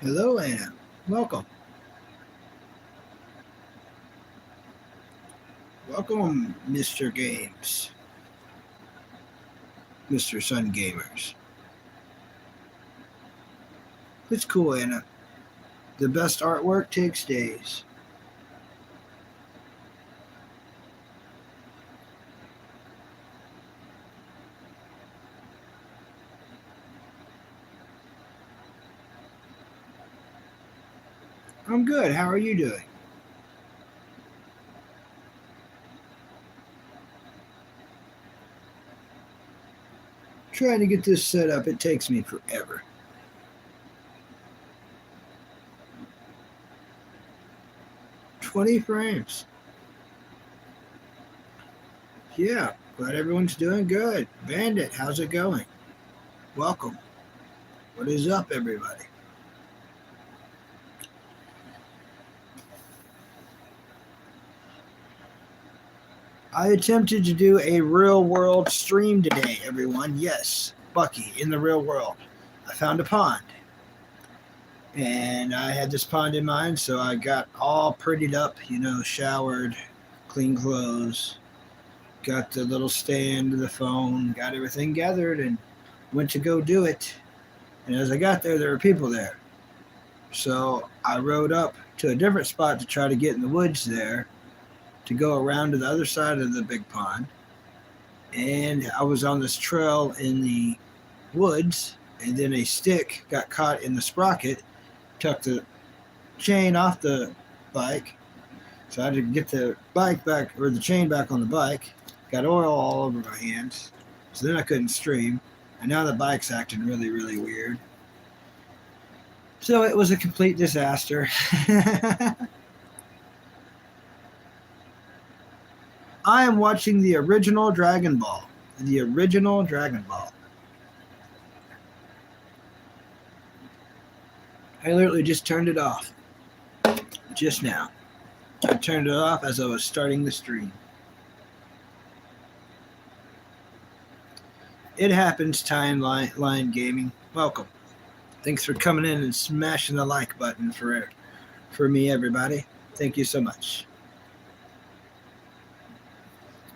Hello, Anna. Welcome. Welcome, Mr. Games. Mr. Sun Gamers. It's cool, Anna. The best artwork takes days. I'm good. How are you doing? Trying to get this set up, it takes me forever. 20 frames. Yeah, glad everyone's doing good. Bandit, how's it going? Welcome. What is up, everybody? I attempted to do a real world stream today, everyone. Yes, Bucky, in the real world. I found a pond. And I had this pond in mind, so I got all prettied up, showered, clean clothes, got the little stand, the phone, got everything gathered, and went to go do it. And as I got there were people there. So I rode up to a different spot to try to get in the woods there to go around to the other side of the big pond. And I was on this trail in the woods, and then a stick got caught in the sprocket, took the chain off the bike. So I had to get the bike back, or the chain back on the bike. Got oil all over my hands. So then I couldn't stream. And now the bike's acting really, really weird. So it was a complete disaster. I am watching the original Dragon Ball. The original Dragon Ball. I literally just turned it off. Just now. I turned it off as I was starting the stream. It happens, Timeline Gaming. Welcome. Thanks for coming in and smashing the like button for me, everybody. Thank you so much.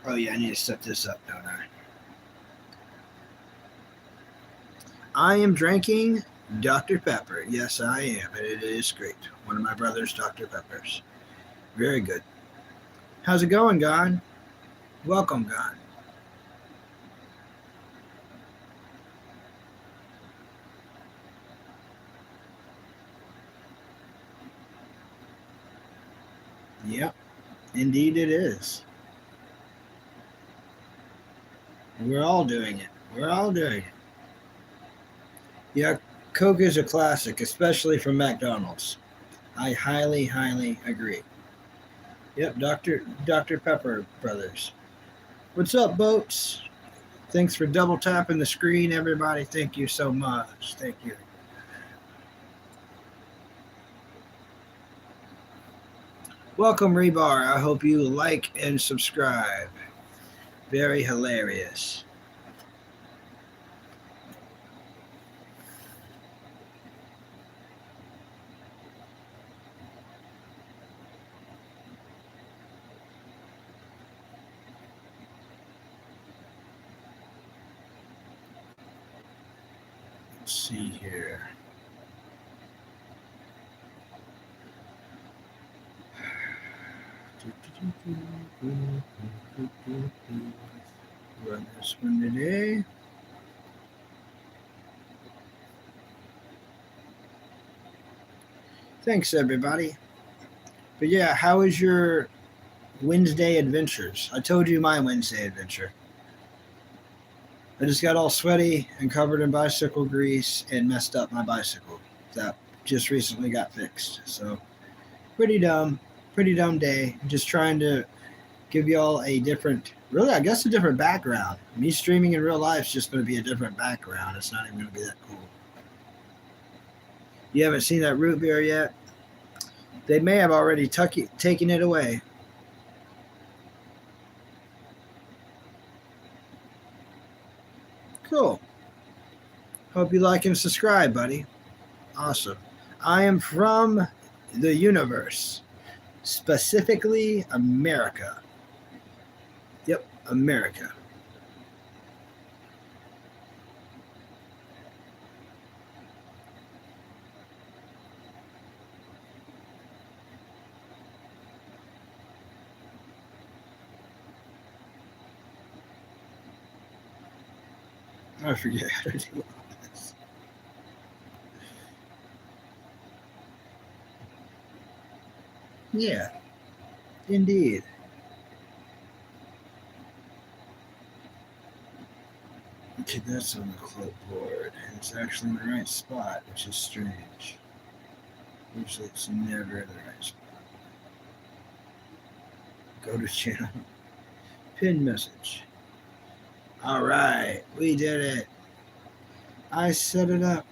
Oh yeah, I need to set this up, don't I? I am drinking Dr. Pepper. Yes, I am, and it is great. One of my brother's Dr. Peppers. Very good. How's it going, Gon? Welcome, Gon. Yep, indeed it is. We're all doing it. We're all doing it. Yeah, Coke is a classic, especially from McDonald's. I highly, highly agree. Yep, Dr. Pepper brothers. What's up, boats? Thanks for double tapping the screen, everybody. Thank you so much. Thank you. Welcome, Rebar. I hope you like and subscribe. Very hilarious. Let's see here. Run this one today. Thanks, everybody. But yeah, how was your Wednesday adventures? I told you my Wednesday adventure. I just got all sweaty and covered in bicycle grease and messed up my bicycle. That just recently got fixed. So pretty dumb day. Just trying to give y'all a different, really, I guess a different background. Me streaming in real life is just going to be a different background. It's not even going to be that cool. You haven't seen that root beer yet? They may have already taken it away. Cool. Hope you like and subscribe, buddy. Awesome. I am from the universe, specifically America. Yep, America. I forget how to do all this. Yeah, indeed. Okay, that's on the clipboard. It's actually in the right spot, which is strange. Usually it's never in the right spot. Go to channel. Pin message. All right, we did it. I set it up.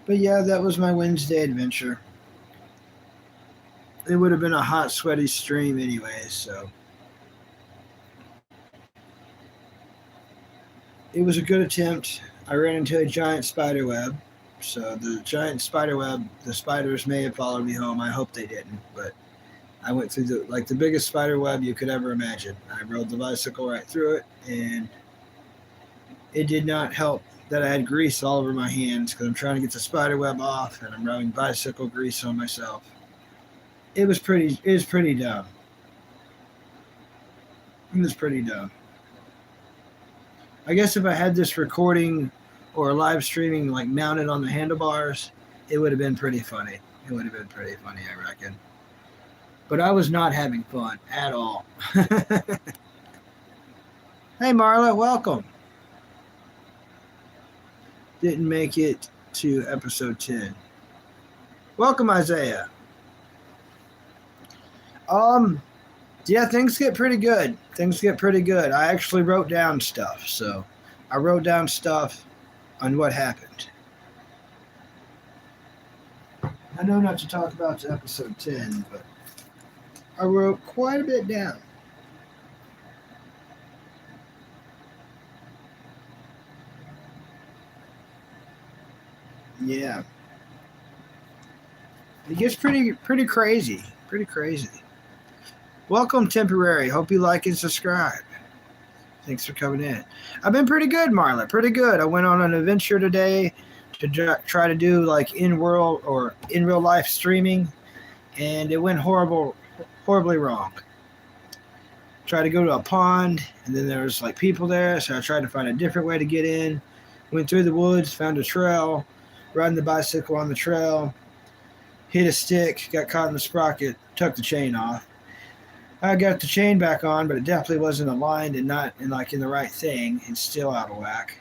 But yeah, that was my Wednesday adventure. It would have been a hot, sweaty stream anyway, so. It was a good attempt. I ran into a giant spider web. So the giant spider web, the spiders may have followed me home. I hope they didn't, but I went through the biggest spider web you could ever imagine. I rode the bicycle right through it, and it did not help that I had grease all over my hands because I'm trying to get the spider web off, and I'm rubbing bicycle grease on myself. It was pretty dumb. It was pretty dumb. I guess if I had this recording or live streaming like mounted on the handlebars, it would have been pretty funny. It would have been pretty funny, I reckon. But I was not having fun at all. Hey, Marla, welcome. Didn't make it to episode 10. Welcome, Isaiah. Yeah, things get pretty good. I actually wrote down stuff, so I wrote down stuff on what happened. I know not to talk about episode 10, but I wrote quite a bit down. Yeah. It gets pretty crazy. Pretty crazy. Welcome, Temporary. Hope you like and subscribe. Thanks for coming in. I've been pretty good, Marla. Pretty good. I went on an adventure today to try to do like in real life streaming, and it went horribly wrong. Tried to go to a pond, and then there was like people there, so I tried to find a different way to get in. Went through the woods, found a trail, riding the bicycle on the trail, hit a stick, got caught in the sprocket, took the chain off. I got the chain back on, but it definitely wasn't aligned and not in the right thing. It's still out of whack.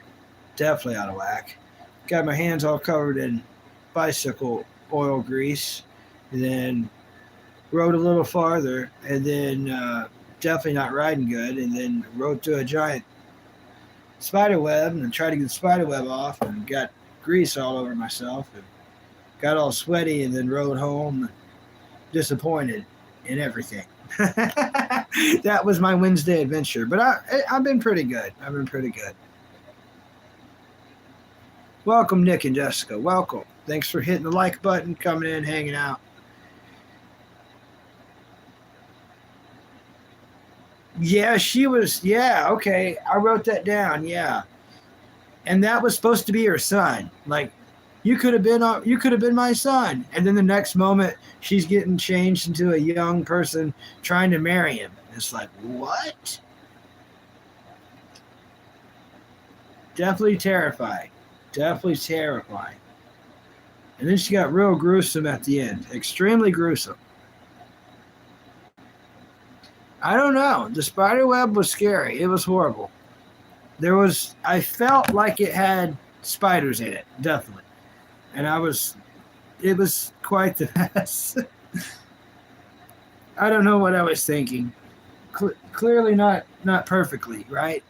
Definitely out of whack. Got my hands all covered in bicycle oil grease, and then rode a little farther, and then definitely not riding good, and then rode through a giant spider web and tried to get the spider web off, and got grease all over myself, and got all sweaty, and then rode home disappointed in everything. That was my Wednesday adventure, but I've been pretty good. Welcome, Nick and Jessica. Welcome. Thanks for hitting the like button, coming in, hanging out. Yeah, she was. Yeah, okay. I wrote that down. Yeah, and that was supposed to be her son. Like, you could have been my son. And then the next moment, she's getting changed into a young person trying to marry him. It's like, what? Definitely terrifying. Definitely terrifying. And then she got real gruesome at the end. Extremely gruesome. I don't know. The spider web was scary. It was horrible. I felt like it had spiders in it, definitely. And it was quite the mess. I don't know what I was thinking. Clearly not perfectly, right?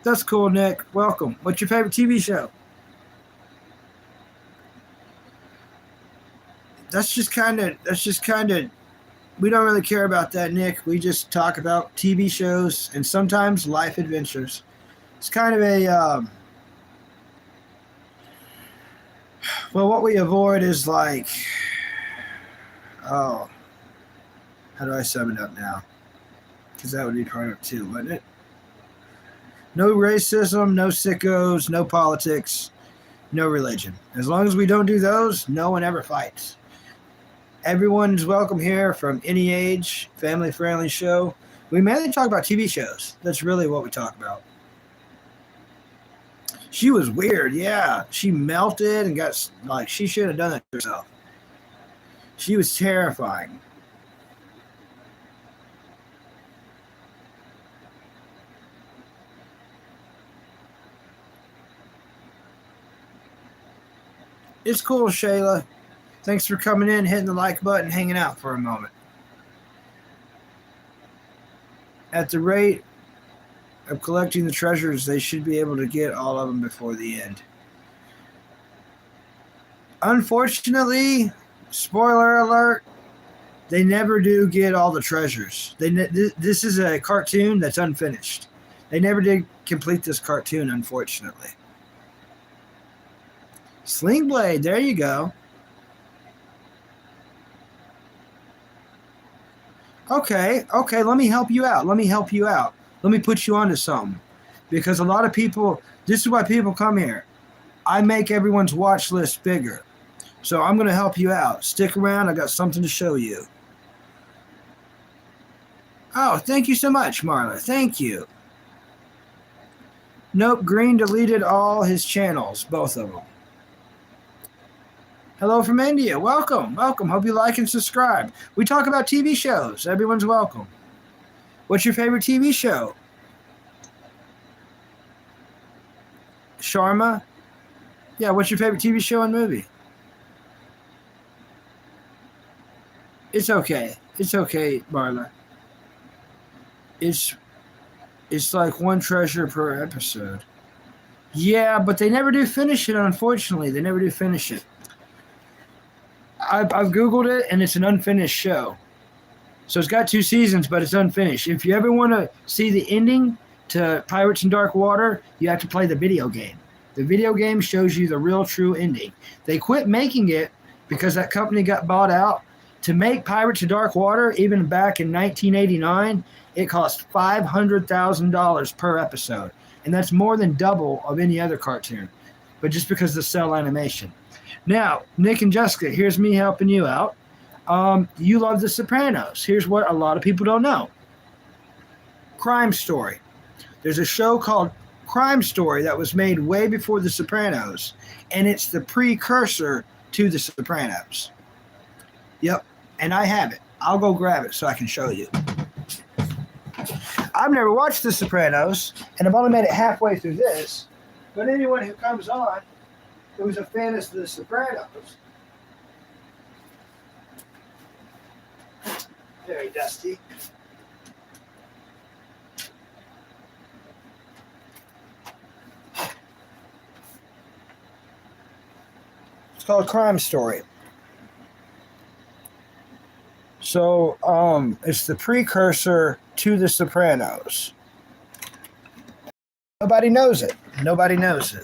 That's cool, Nick. Welcome. What's your favorite TV show? That's just kind of we don't really care about that, Nick. We just talk about TV shows and sometimes life adventures. It's kind of a well, what we avoid is like, oh, how do I sum it up now? Because that would be part of it too, wouldn't it? No racism, no sickos, no politics, no religion. As long as we don't do those, no one ever fights. Everyone's welcome here from any age, family friendly show. We mainly talk about TV shows. That's really what we talk about. She was weird, yeah. She melted and got like she should have done that herself. She was terrifying. It's cool, Shayla. Thanks for coming in, hitting the like button, hanging out for a moment. At the rate of collecting the treasures, they should be able to get all of them before the end. Unfortunately, spoiler alert, they never do get all the treasures. This is a cartoon that's unfinished. They never did complete this cartoon, unfortunately. Sling Blade, there you go. Okay, let me help you out. Let me put you onto something. Because a lot of people, this is why people come here. I make everyone's watch list bigger. So I'm going to help you out. Stick around. I got something to show you. Oh, thank you so much, Marla. Thank you. Nope, Green deleted all his channels, both of them. Hello from India. Welcome. Hope you like and subscribe. We talk about TV shows. Everyone's welcome. What's your favorite TV show? Sharma? Yeah, what's your favorite TV show and movie? It's okay, Marla. It's like one treasure per episode. Yeah, but they never do finish it, unfortunately. They never do finish it. I've Googled it, and it's an unfinished show. So it's got 2 seasons, but it's unfinished. If you ever want to see the ending to Pirates in Dark Water, you have to play the video game. The video game shows you the real, true ending. They quit making it because that company got bought out. To make Pirates of Dark Water, even back in 1989, it cost $500,000 per episode. And that's more than double of any other cartoon. But just because of the cell animation. Now, Nick and Jessica, here's me helping you out. You love The Sopranos. Here's what a lot of people don't know. Crime Story. There's a show called Crime Story that was made way before The Sopranos. And it's the precursor to The Sopranos. Yep. And I have it. I'll go grab it so I can show you. I've never watched The Sopranos, and I've only made it halfway through this. But anyone who comes on who's a fan of The Sopranos. Very dusty. It's called Crime Story. So, it's the precursor to The Sopranos. Nobody knows it.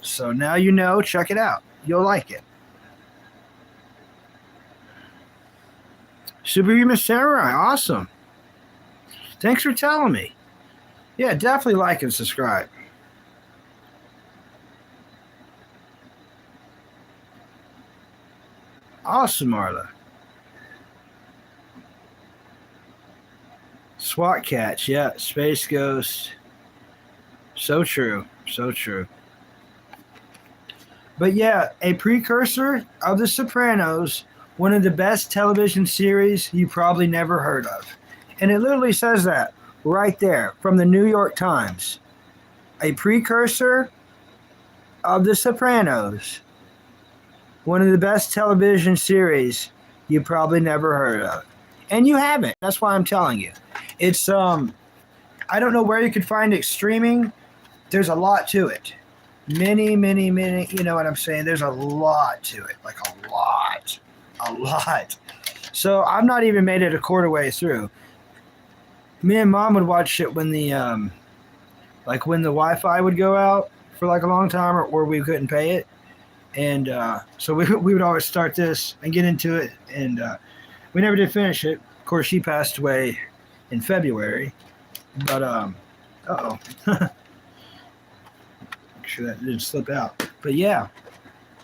So now you know, check it out. You'll like it. Supreme Samurai, awesome. Thanks for telling me. Yeah, definitely like and subscribe. Awesome, Marla. SWAT Cats, yeah, Space Ghost. So true, so true. But yeah, a precursor of The Sopranos, one of the best television series you probably never heard of. And it literally says that right there from the New York Times. A precursor of The Sopranos, one of the best television series you probably never heard of. And you haven't. That's why I'm telling you. It's I don't know where you could find it streaming. There's a lot to it. Many, many, many, you know what I'm saying? There's a lot to it. Like a lot. A lot. So I've not even made it a quarter way through. Me and Mom would watch it when the like when the Wi-Fi would go out for like a long time or we couldn't pay it. And so we would always start this and get into it. And we never did finish it. Of course, she passed away in February. But, uh-oh. Make sure that didn't slip out. But yeah,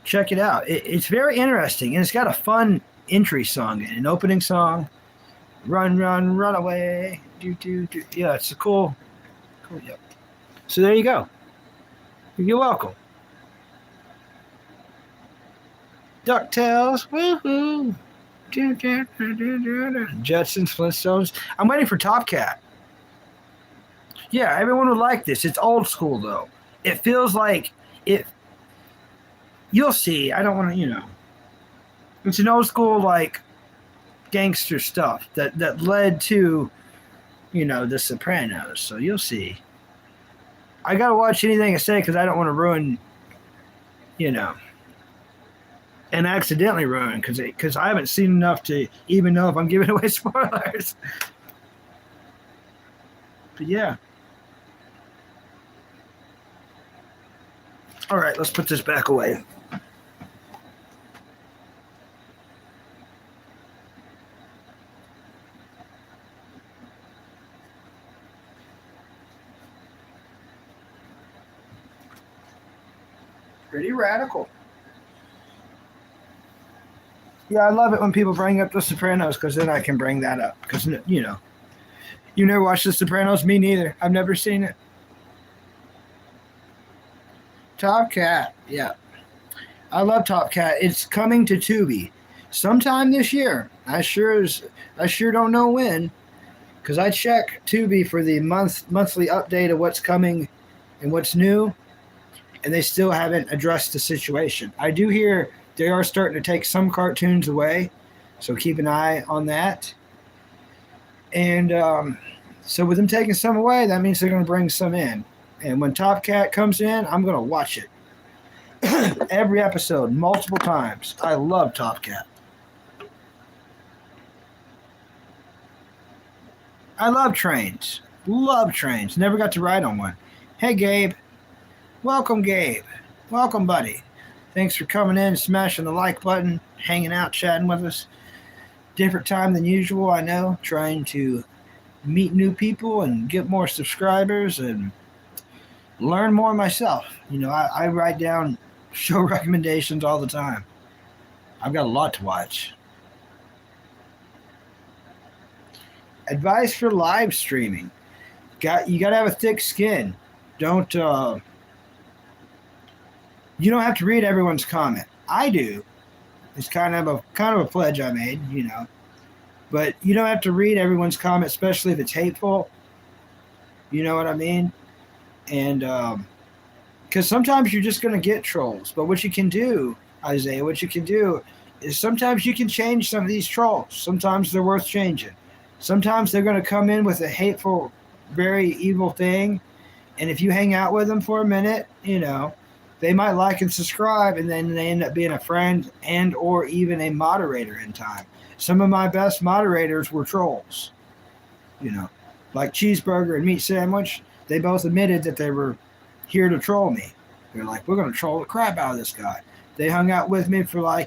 check it out. It's very interesting. And it's got a fun entry song, an opening song. Run, run, run away. Do, do, do. Yeah, it's a cool. Yep. So there you go. You're welcome. DuckTales. Woohoo. Jetsons, Flintstones. I'm waiting for Top Cat. Yeah, everyone would like this. It's old school, though. It feels like it. You'll see. I don't want to, you know. It's an old school, like, gangster stuff that led to, you know, The Sopranos. So you'll see. I got to watch anything I say because I don't want to ruin, you know, and accidentally ruin because I haven't seen enough to even know if I'm giving away spoilers. But yeah. All right, let's put this back away. Pretty radical. Yeah, I love it when people bring up The Sopranos because then I can bring that up. Because, you know, you never watched The Sopranos? Me neither. I've never seen it. Top Cat, yeah. I love Top Cat. It's coming to Tubi sometime this year. I sure don't know when, because I check Tubi for the monthly update of what's coming and what's new, and they still haven't addressed the situation. I do hear they are starting to take some cartoons away, so keep an eye on that. And so with them taking some away, that means they're going to bring some in. And when Top Cat comes in, I'm going to watch it. Every episode, multiple times. I love Top Cat. I love trains. Love trains. Never got to ride on one. Hey, Gabe. Welcome, Gabe. Welcome, buddy. Thanks for coming in, smashing the like button, hanging out, chatting with us. Different time than usual, I know. Trying to meet new people and get more subscribers and learn more myself. You know, I write down show recommendations all the time. I've got a lot to watch. Advice for live streaming. You got to have a thick skin. Don't you don't have to read everyone's comment. I do. It's kind of a pledge I made, you know. But you don't have to read everyone's comment, especially if it's hateful. You know what I mean? And because sometimes you're just going to get trolls. But what you can do, Isaiah, is sometimes you can change some of these trolls. Sometimes they're worth changing. Sometimes they're going to come in with a hateful, very evil thing. And if you hang out with them for a minute, you know, they might like and subscribe, and then they end up being a friend and or even a moderator in time. Some of my best moderators were trolls. You know, like Cheeseburger and Meat Sandwich. They both admitted that they were here to troll me. They're like, we're going to troll the crap out of this guy. They hung out with me for I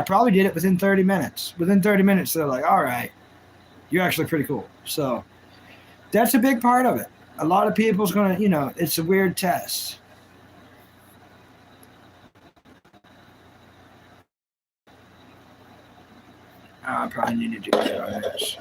probably did it within 30 minutes. Within 30 minutes, they're like, all right, you're actually pretty cool. So that's a big part of it. A lot of people's going to, it's a weird test. I probably need to do that on this.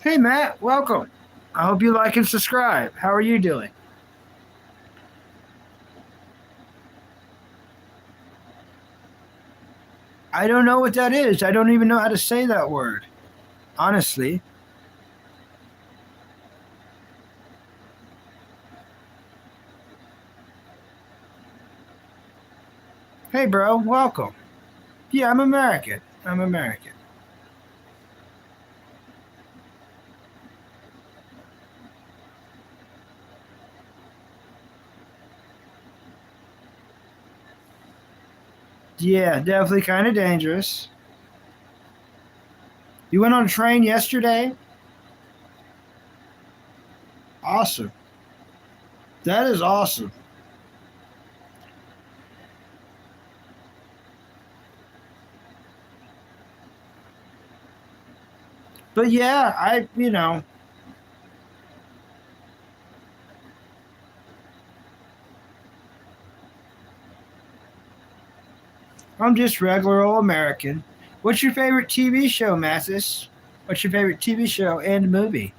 Hey Matt, welcome. I hope you like and subscribe. How are you doing? I don't know what that is. I don't even know how to say that word. Honestly. Hey bro, welcome. Yeah, I'm American. I'm American. Yeah, definitely kind of dangerous. You went on a train yesterday? Awesome. That is awesome. But yeah, I'm just regular old American. What's your favorite TV show, Mathis? What's your favorite TV show and movie?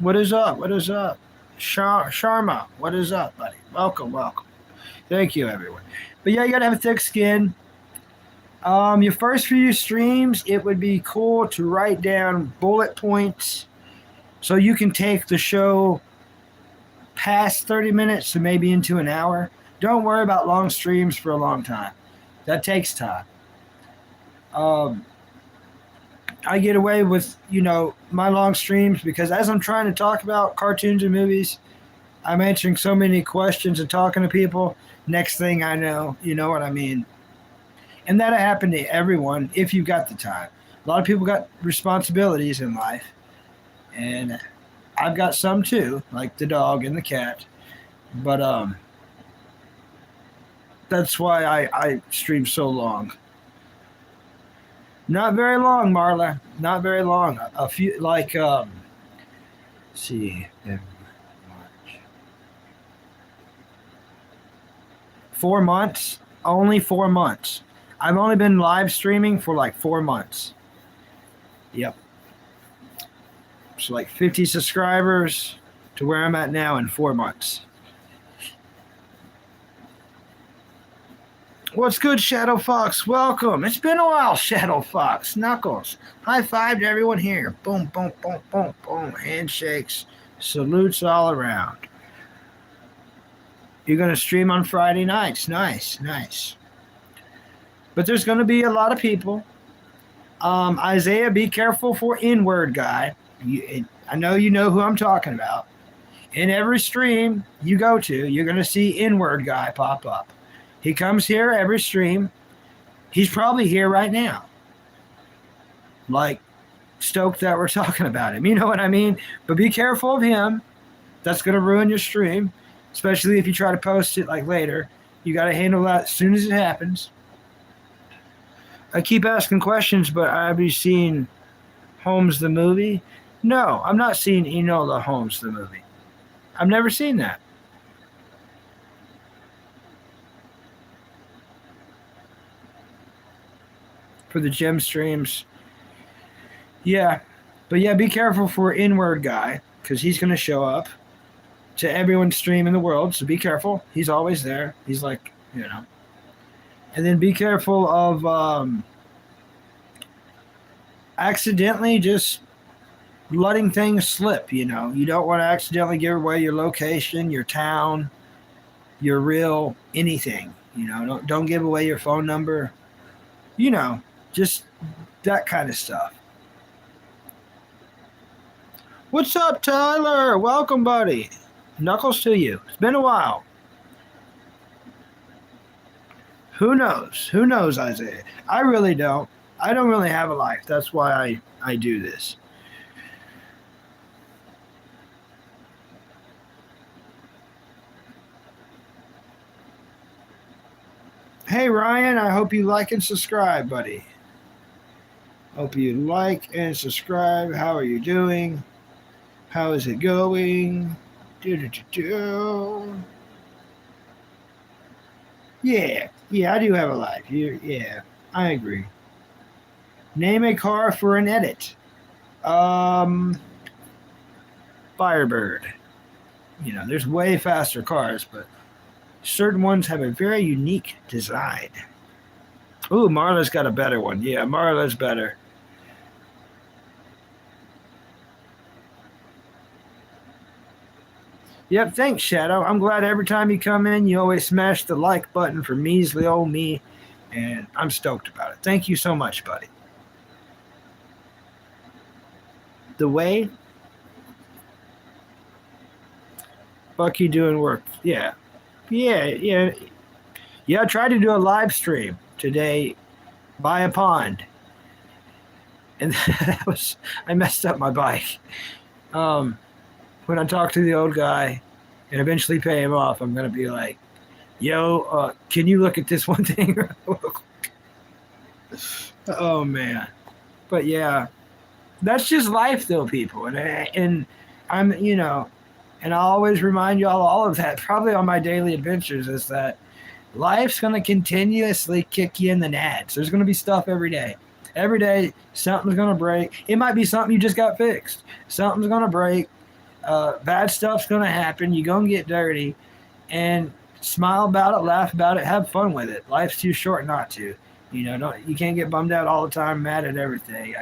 What is up? What is up? Sharma, what is up, buddy? Welcome, welcome. Thank you, everyone. But yeah, you gotta have a thick skin. Your first few streams, it would be cool to write down bullet points so you can take the show past 30 minutes to maybe into an hour. Don't worry about long streams for a long time. That takes time. Um, I get away with, my long streams because as I'm trying to talk about cartoons and movies, I'm answering so many questions and talking to people. Next thing I know, you know what I mean? And that'll happen to everyone if you've got the time. A lot of people got responsibilities in life, and I've got some too, like the dog and the cat. But that's why I stream so long. Not very long, Marla. Not very long. A few, like, let's see, March. 4 months. Only 4 months. I've only been live streaming for like 4 months. Yep. So like 50 subscribers to where I'm at now in 4 months. What's good, Shadow Fox? Welcome. It's been a while, Shadow Fox. Knuckles. High five to everyone here. Boom, boom, boom, boom, boom. Handshakes. Salutes all around. You're going to stream on Friday nights. Nice, nice. But there's going to be a lot of people. Isaiah, be careful for N-word guy. I know you know who I'm talking about. In every stream you go to, you're going to see N-word guy pop up. He comes here every stream. He's probably here right now. Like, stoked that we're talking about him. You know what I mean? But be careful of him. That's going to ruin your stream, especially if you try to post it like later. You got to handle that as soon as it happens. I keep asking questions, but have you seen Holmes the movie? No, I'm not seeing Enola Holmes the movie. I've never seen that. For the gem streams. Yeah. But yeah, be careful for N-word guy, because he's going to show up to everyone's stream in the world, so be careful. He's always there. He's like, And then be careful of accidentally just letting things slip, You don't want to accidentally give away your location, your town, your real anything. Don't give away your phone number. Just that kind of stuff. What's up, Tyler? Welcome, buddy. Knuckles to you. It's been a while. Who knows? Who knows, Isaiah? I really don't. I don't really have a life. That's why I do this. Hey, Ryan, I hope you like and subscribe, buddy. Hope you like and subscribe. How are you doing? How is it going? Do. Yeah, I do have a life. Yeah, I agree. Name a car for an edit. Um, Firebird. There's way faster cars, but certain ones have a very unique design. Ooh, Marla's got a better one. Yeah, Marla's better. Yep, thanks, Shadow. I'm glad every time you come in, you always smash the like button for measly old me, and I'm stoked about it. Thank you so much, buddy. The way Bucky doing work. Yeah. I tried to do a live stream today by a pond, and I messed up my bike. When I talk to the old guy and eventually pay him off, I'm gonna be like, "Yo, can you look at this one thing?" Oh man, but yeah, that's just life, though, people, and I'm and I always remind y'all all of that, probably on my daily adventures, is that life's gonna continuously kick you in the nads. There's gonna be stuff every day. Every day, something's gonna break. It might be something you just got fixed. Something's gonna break. Bad stuff's gonna happen. You're gonna get dirty, and smile about it, laugh about it, have fun with it. Life's too short not to. You can't get bummed out all the time, mad at everything.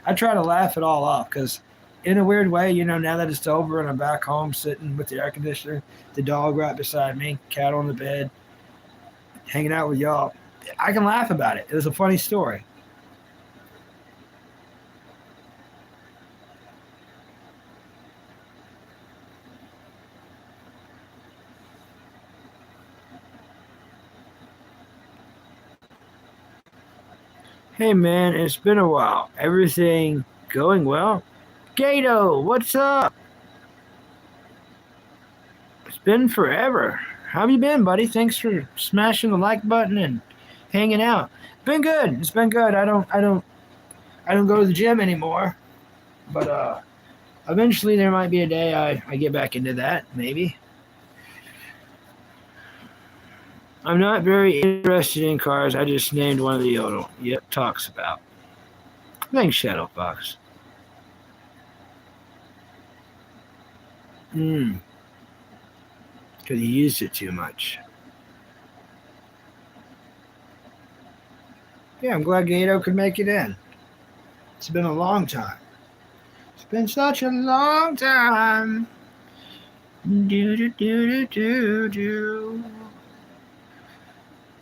I try to laugh it all off because, in a weird way, now that it's over and I'm back home sitting with the air conditioner, the dog right beside me, cat on the bed, hanging out with y'all, I can laugh about it. It was a funny story. Hey man, it's been a while. Everything going well? Gato, what's up? It's been forever. How have you been, buddy? Thanks for smashing the like button and hanging out. Been good. It's been good. I don't go to the gym anymore, but eventually there might be a day I get back into that, maybe. I'm not very interested in cars. I just named one of the Yodel. Yep, talks about. Thanks, Shadow Fox. Because he used it too much. Yeah, I'm glad Gato could make it in. It's been a long time. It's been such a long time. Do.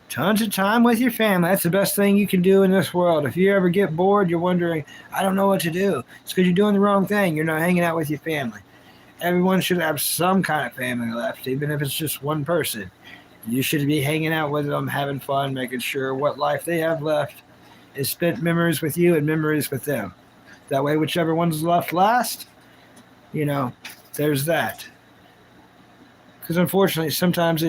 Tons of time with your family. That's the best thing you can do in this world. If you ever get bored, you're wondering, I don't know what to do. It's because you're doing the wrong thing. You're not hanging out with your family. Everyone should have some kind of family left, even if it's just one person. You should be hanging out with them, having fun, making sure what life they have left is spent memories with you and memories with them. That way, whichever one's left last, there's that. Because unfortunately, sometimes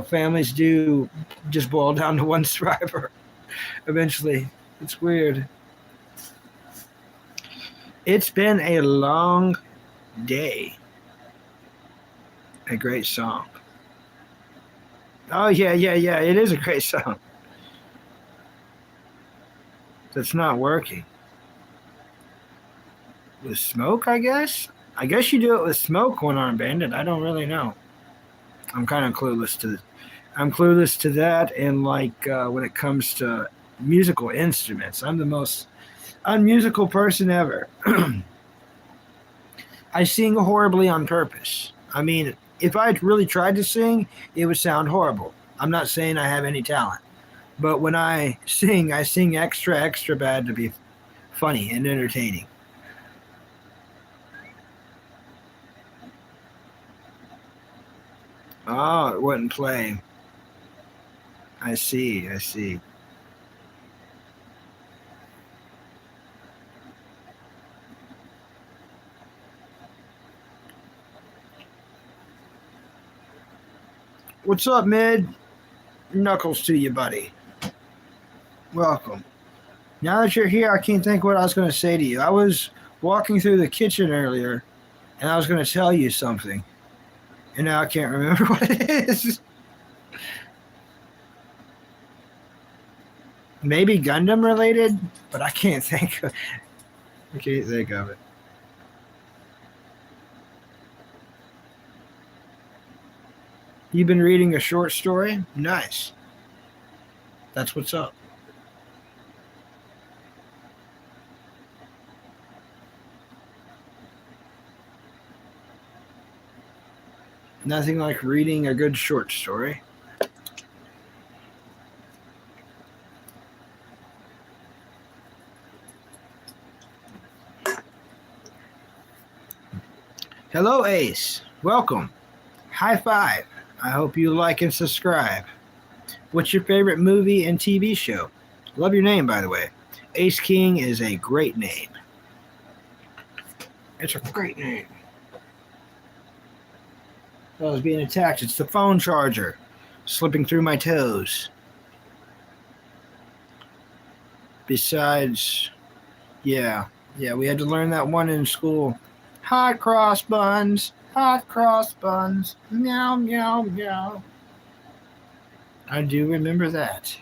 families do just boil down to one survivor. Eventually, it's weird. It's been a long day. A great song. Oh yeah. It is a great song. That's not working. With smoke, I guess. I guess you do it with smoke, One Armed Bandit. I don't really know. I'm kind of clueless to. I'm clueless to that, and when it comes to musical instruments, I'm the most unmusical person ever. I sing horribly on purpose. I mean, if I really tried to sing, it would sound horrible. I'm not saying I have any talent, but when I sing extra bad to be funny and entertaining. Oh, it wouldn't play. I see. What's up, Mid? Knuckles to you, buddy. Welcome. Now that you're here, I can't think what I was going to say to you. I was walking through the kitchen earlier, and I was going to tell you something, and now I can't remember what it is. Maybe Gundam related, but I can't think of it. You've been reading a short story? Nice. That's what's up. Nothing like reading a good short story. Hello, Ace. Welcome. High five. I hope you like and subscribe. What's your favorite movie and TV show? Love your name, by the way. Ace King is a great name. It's a great name. I was being attacked. It's the phone charger slipping through my toes. Besides, yeah, we had to learn that one in school. Hot cross buns, meow, meow, meow. I do remember that.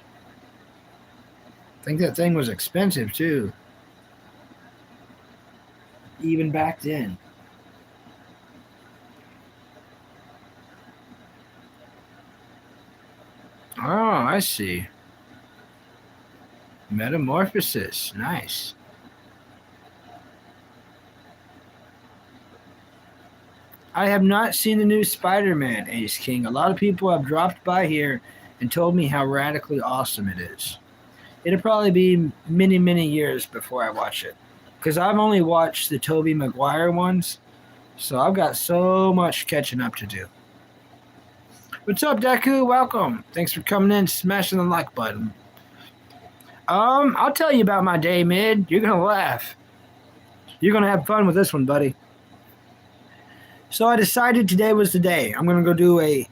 I think that thing was expensive too. Even back then. Oh, I see. Metamorphosis. Nice. I have not seen the new Spider-Man, Ace King. A lot of people have dropped by here and told me how radically awesome it is. It'll probably be many, many years before I watch it. Because I've only watched the Tobey Maguire ones. So I've got so much catching up to do. What's up, Deku? Welcome. Thanks for coming in, smashing the like button. I'll tell you about my day, Mid. You're going to laugh. You're going to have fun with this one, buddy. So I decided today was the day. I'm going to go do a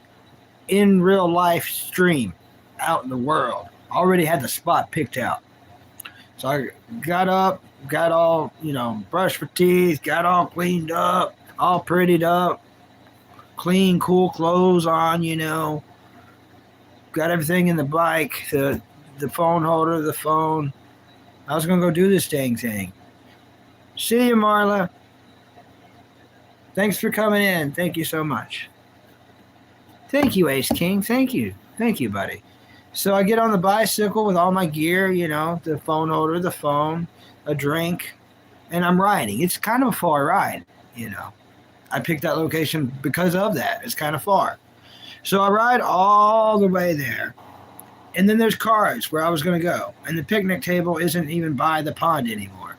in real life stream out in the world. I already had the spot picked out. So I got up, got all, brushed my teeth, got all cleaned up, all prettied up, clean, cool clothes on, got everything in the bike, the phone holder, the phone. I was going to go do this dang thing. See you, Marla. Thanks for coming in. Thank you so much. Thank you, Ace King. Thank you. Thank you, buddy. So I get on the bicycle with all my gear, the phone holder, the phone, a drink, and I'm riding. It's kind of a far ride, I picked that location because of that. It's kind of far. So I ride all the way there. And then there's cars where I was going to go. And the picnic table isn't even by the pond anymore.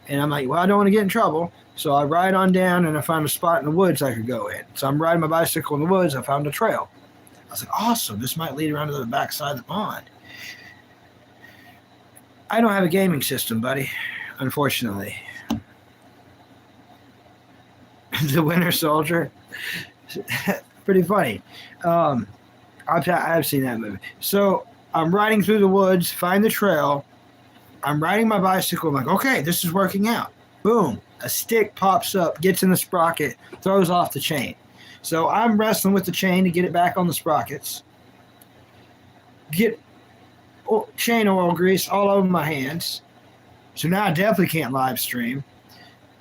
And I'm like, well, I don't want to get in trouble. So I ride on down and I found a spot in the woods I could go in. So I'm riding my bicycle in the woods. I found a trail. I was like, awesome. This might lead around to the backside of the pond. I don't have a gaming system, buddy, unfortunately. The Winter Soldier. Pretty funny. I've seen that movie. So I'm riding through the woods, find the trail. I'm riding my bicycle. I'm like, okay, this is working out. Boom. A stick pops up, gets in the sprocket, throws off the chain. So I'm wrestling with the chain to get it back on the sprockets. Get chain oil grease all over my hands. So now I definitely can't live stream.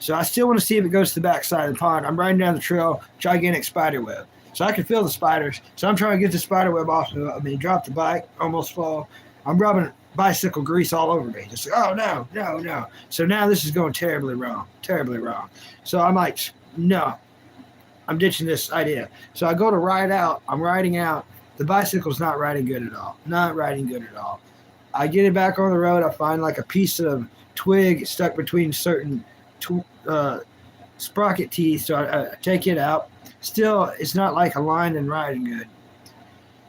So I still want to see if it goes to the backside of the pond. I'm riding down the trail, gigantic spider web. So I can feel the spiders. So I'm trying to get the spider web off of me. Drop the bike, almost fall. I'm rubbing bicycle grease all over me. Just like, oh, no. So now this is going terribly wrong. So I'm like, no, I'm ditching this idea. So I go to ride out. I'm riding out. The bicycle's not riding good at all. I get it back on the road. I find like a piece of twig stuck between certain sprocket teeth. So I take it out. Still, it's not like aligned and riding good.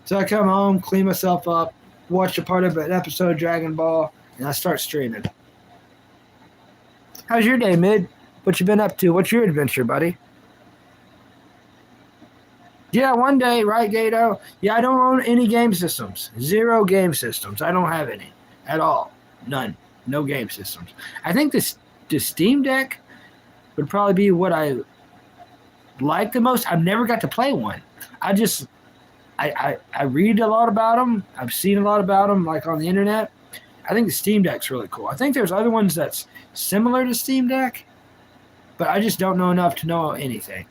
So I come home, clean myself up, watch a part of an episode of Dragon Ball, and I start streaming. How's your day, Mid? What you been up to? What's your adventure, buddy? Yeah, one day, right, Gato? Yeah, I don't own any game systems. 0 game systems. I don't have any at all. None. No game systems. I think the Steam Deck would probably be what I like the most. I've never got to play one. I read a lot about them. I've seen a lot about them, like on the internet. I think the Steam Deck's really cool. I think there's other ones that's similar to Steam Deck, but I just don't know enough to know anything.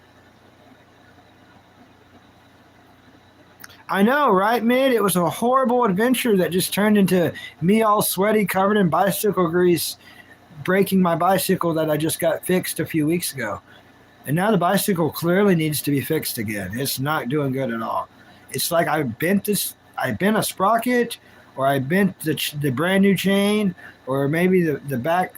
I know, right, Mid? It was a horrible adventure that just turned into me all sweaty, covered in bicycle grease, breaking my bicycle that I just got fixed a few weeks ago. And now the bicycle clearly needs to be fixed again. It's not doing good at all. It's like I bent a sprocket, or I bent the brand new chain, or maybe the back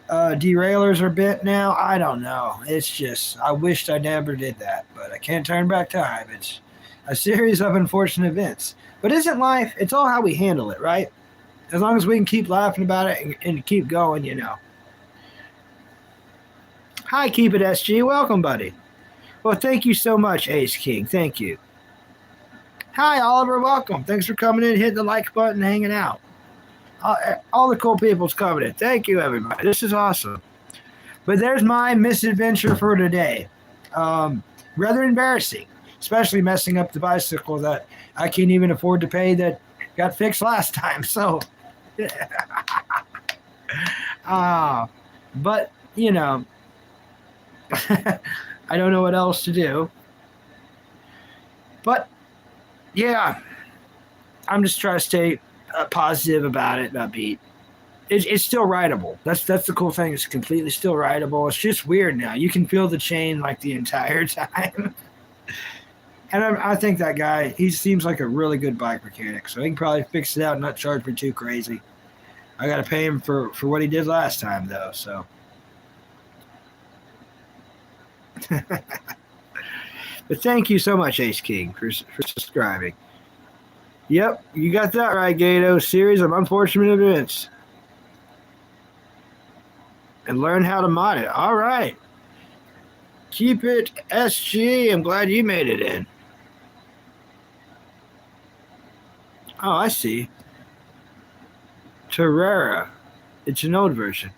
derailleurs are bent now. I don't know. It's just, I wished I never did that, but I can't turn back time. It's a series of unfortunate events. But isn't life? It's all how we handle it, right? As long as we can keep laughing about it and keep going, you know. Hi, Keep It SG. Welcome, buddy. Well, thank you so much, Ace King. Thank you. Hi, Oliver. Welcome. Thanks for coming in, hitting the like button, hanging out. All the cool people's coming in. Thank you, everybody. This is awesome. But there's my misadventure for today. Rather embarrassing, especially messing up the bicycle that I can't even afford to pay that got fixed last time. So, but, you know, I don't know what else to do. But, yeah, I'm just trying to stay positive about it, upbeat. It's still rideable. That's the cool thing. It's completely still rideable. It's just weird now. You can feel the chain like the entire time. And I think that guy, he seems like a really good bike mechanic, so he can probably fix it out and not charge me too crazy. I got to pay him for what he did last time, though, so. But thank you so much, Ace King, for subscribing. Yep, you got that right, Gato. Series of unfortunate events. And learn how to mod it. All right. Keep It SG. I'm glad you made it in. Oh, I see. Terrera. It's an old version.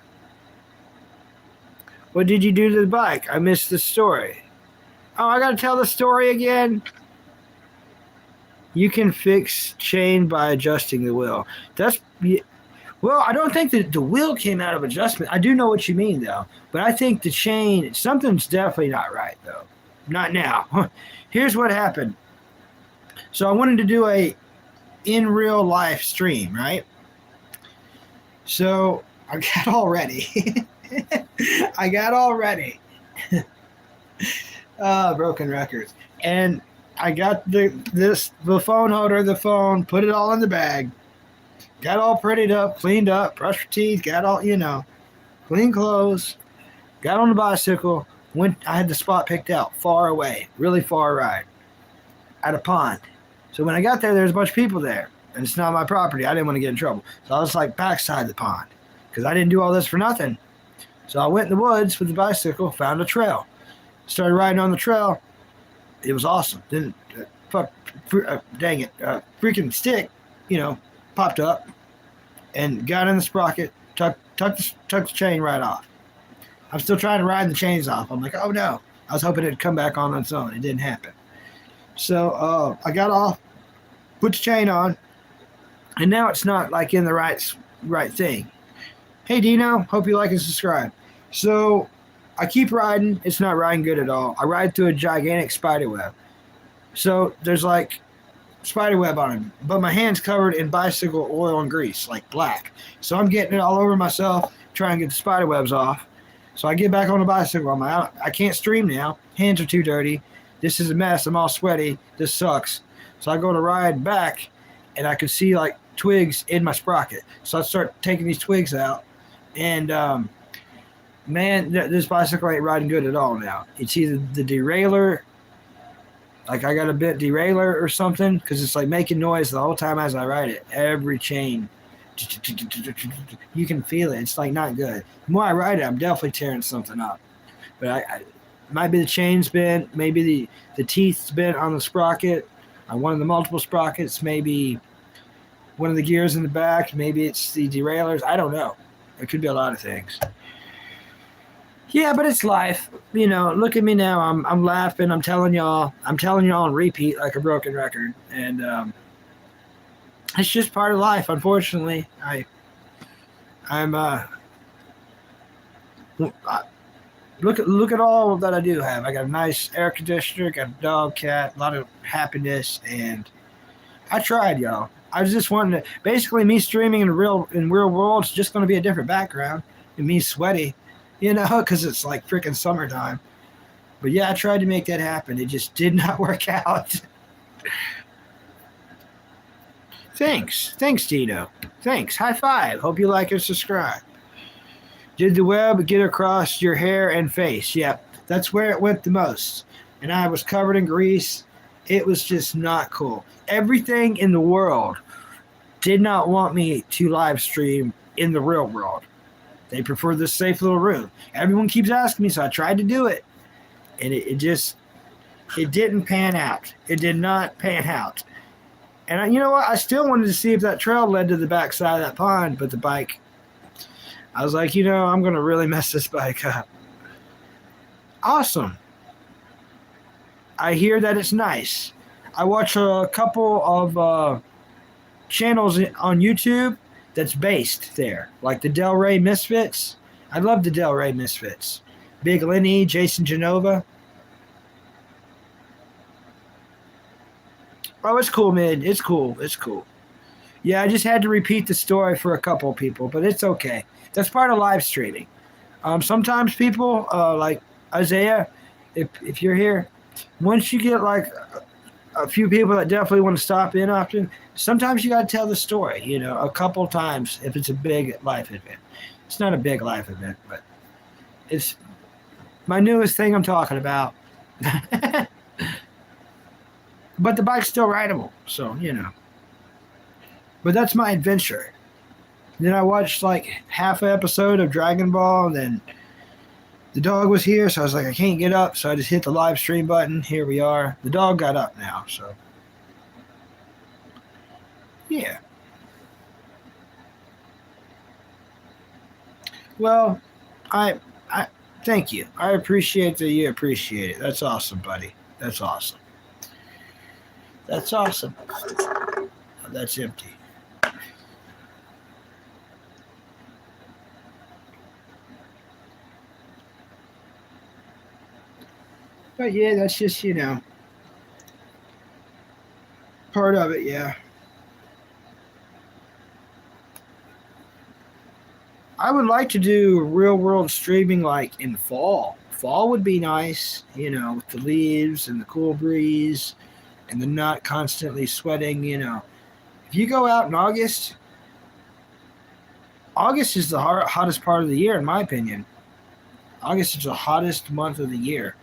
What did you do to the bike? I missed the story. Oh, I got to tell the story again? You can fix chain by adjusting the wheel. Well, I don't think that the wheel came out of adjustment. I do know what you mean, though. But I think the chain, something's definitely not right, though. Not now. Here's what happened. So I wanted to do a in real life stream, right? So I got all ready. Broken records. And I got the phone holder, the phone, put it all in the bag. Got all prettied up, cleaned up, brushed your teeth, got all, clean clothes. Got on the bicycle. I had the spot picked out, far away, really far right, at a pond. So when I got there, there's a bunch of people there, and it's not my property. I didn't want to get in trouble. So I was like backside the pond, because I didn't do all this for nothing. So I went in the woods with the bicycle, found a trail. Started riding on the trail. It was awesome. Then, dang it, freaking stick, popped up and got in the sprocket, tucked the chain right off. I'm still trying to ride the chains off. I'm like, oh no. I was hoping it'd come back on its own. It didn't happen. So I got off, put the chain on, and now it's not like in the right thing. Hey Dino, hope you like and subscribe. So I keep riding. It's not riding good at all. I ride through a gigantic spider web. So there's like spider web on it, but my hand's covered in bicycle oil and grease, like black. So I'm getting it all over myself, trying to get the spider webs off. So I get back on the bicycle. I can't stream now. Hands are too dirty. This is a mess. I'm all sweaty. This sucks. So I go to ride back, and I could see like twigs in my sprocket. So I start taking these twigs out, and man, this bicycle ain't riding good at all now. It's either the derailleur, like I got a bit derailleur or something, because it's like making noise the whole time as I ride it. Every chain, you can feel it. It's like not good. The more I ride it, I'm definitely tearing something up. But I might be the chain's bent, maybe the teeth's bent on the sprocket, on one of the multiple sprockets, maybe one of the gears in the back. Maybe it's the derailleurs. I don't know. It could be a lot of things. Yeah, but it's life. Look at me now. I'm laughing. I'm telling y'all on repeat like a broken record. And it's just part of life. Unfortunately, I'm look at all that I do have. I got a nice air conditioner, got a dog, cat, a lot of happiness, and I tried, y'all. I was just wanting to. Basically, me streaming in real world is just going to be a different background, and me sweaty, because it's like freaking summertime. But yeah, I tried to make that happen. It just did not work out. Thanks, Dino. Thanks. High five. Hope you like and subscribe. Did the web get across your hair and face? Yep, that's where it went the most. And I was covered in grease. It was just not cool. Everything in the world did not want me to live stream in the real world. They prefer this safe little room. Everyone keeps asking me, so I tried to do it. And it didn't pan out. It did not pan out. And you know what? I still wanted to see if that trail led to the backside of that pond, but the bike, I was like, I'm going to really mess this bike up. Awesome. I hear that it's nice. I watch a couple of channels on YouTube that's based there, like the Del Rey Misfits. I love the Del Rey Misfits. Big Lenny, Jason Genova. Oh, it's cool, man. It's cool. Yeah, I just had to repeat the story for a couple of people, but it's okay. That's part of live streaming. Sometimes people, like Isaiah, if you're here, once you get like a few people that definitely want to stop in often, sometimes you got to tell the story, a couple times if it's a big life event. It's not a big life event, but it's my newest thing I'm talking about. But the bike's still rideable, so, But that's my adventure. Then I watched like half an episode of Dragon Ball, and then the dog was here, so I was like, I can't get up, so I just hit the live stream button. Here we are. The dog got up now, so. Yeah. Well, I thank you. I appreciate that you appreciate it. That's awesome, buddy. That's awesome. That's awesome. That's empty. But yeah, that's just, part of it, yeah. I would like to do real world streaming like in fall. Fall would be nice, with the leaves and the cool breeze and the not constantly sweating, If you go out in August is the hottest part of the year, in my opinion. August is the hottest month of the year.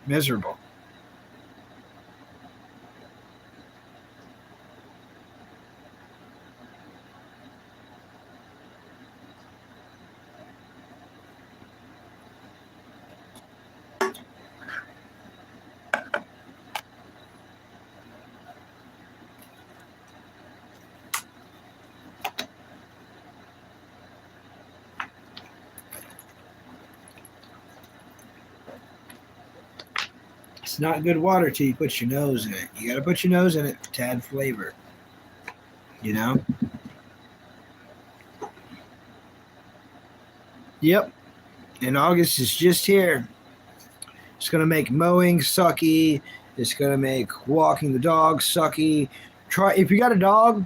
Miserable. It's not good water till you put your nose in it. You got to put your nose in it to add flavor. Yep. And August is just here. It's going to make mowing sucky. It's going to make walking the dog sucky. If you got a dog,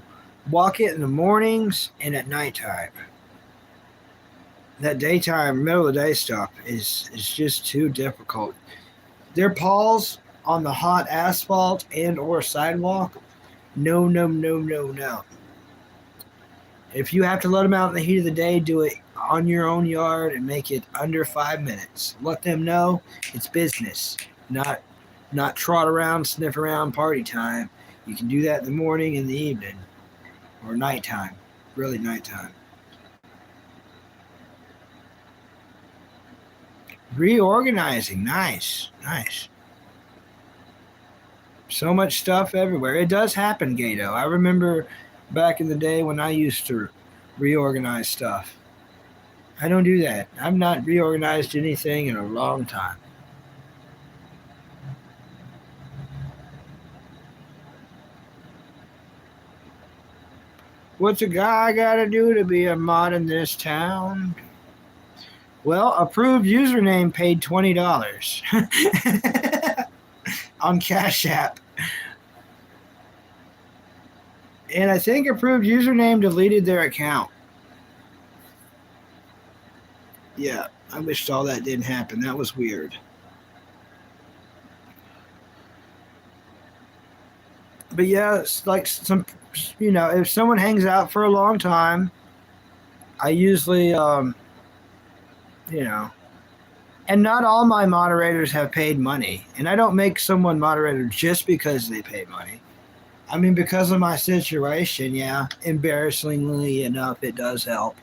walk it in the mornings and at nighttime. That daytime, middle of the day stuff is just too difficult. Their paws on the hot asphalt and or sidewalk, no. If you have to let them out in the heat of the day, do it on your own yard and make it under 5 minutes. Let them know it's business, not trot around, sniff around, party time. You can do that in the morning and the evening, or nighttime, really nighttime. Reorganizing, nice. So much stuff everywhere. It does happen, Gato. I remember back in the day when I used to reorganize stuff. I don't do that. I've not reorganized anything in a long time. What's a guy got to do to be a mod in this town? Well, approved username paid $20 on Cash App. And I think approved username deleted their account. Yeah, I wished all that didn't happen. That was weird. But yeah, it's like some, if someone hangs out for a long time, I usually, and not all my moderators have paid money. And I don't make someone moderator just because they pay money. I mean, because of my situation, yeah, embarrassingly enough, it does help.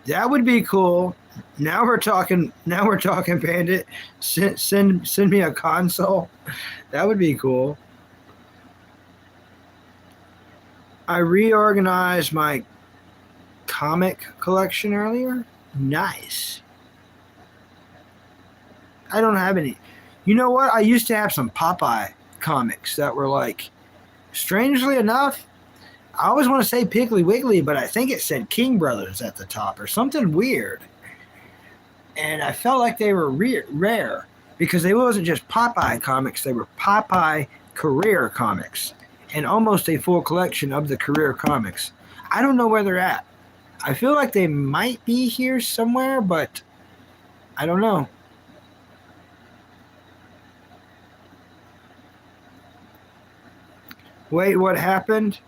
That would be cool. Now we're talking, Bandit. Send me a console. That would be cool. I reorganized my comic collection earlier. Nice. I don't have any. You know what? I used to have some Popeye comics that were like, strangely enough, I always want to say Piggly Wiggly, but I think it said King Brothers at the top or something weird. And I felt like they were rare because they wasn't just Popeye comics, they were Popeye career comics and almost a full collection of the career comics. I don't know where they're at. I feel like they might be here somewhere, but I don't know. Wait, what happened?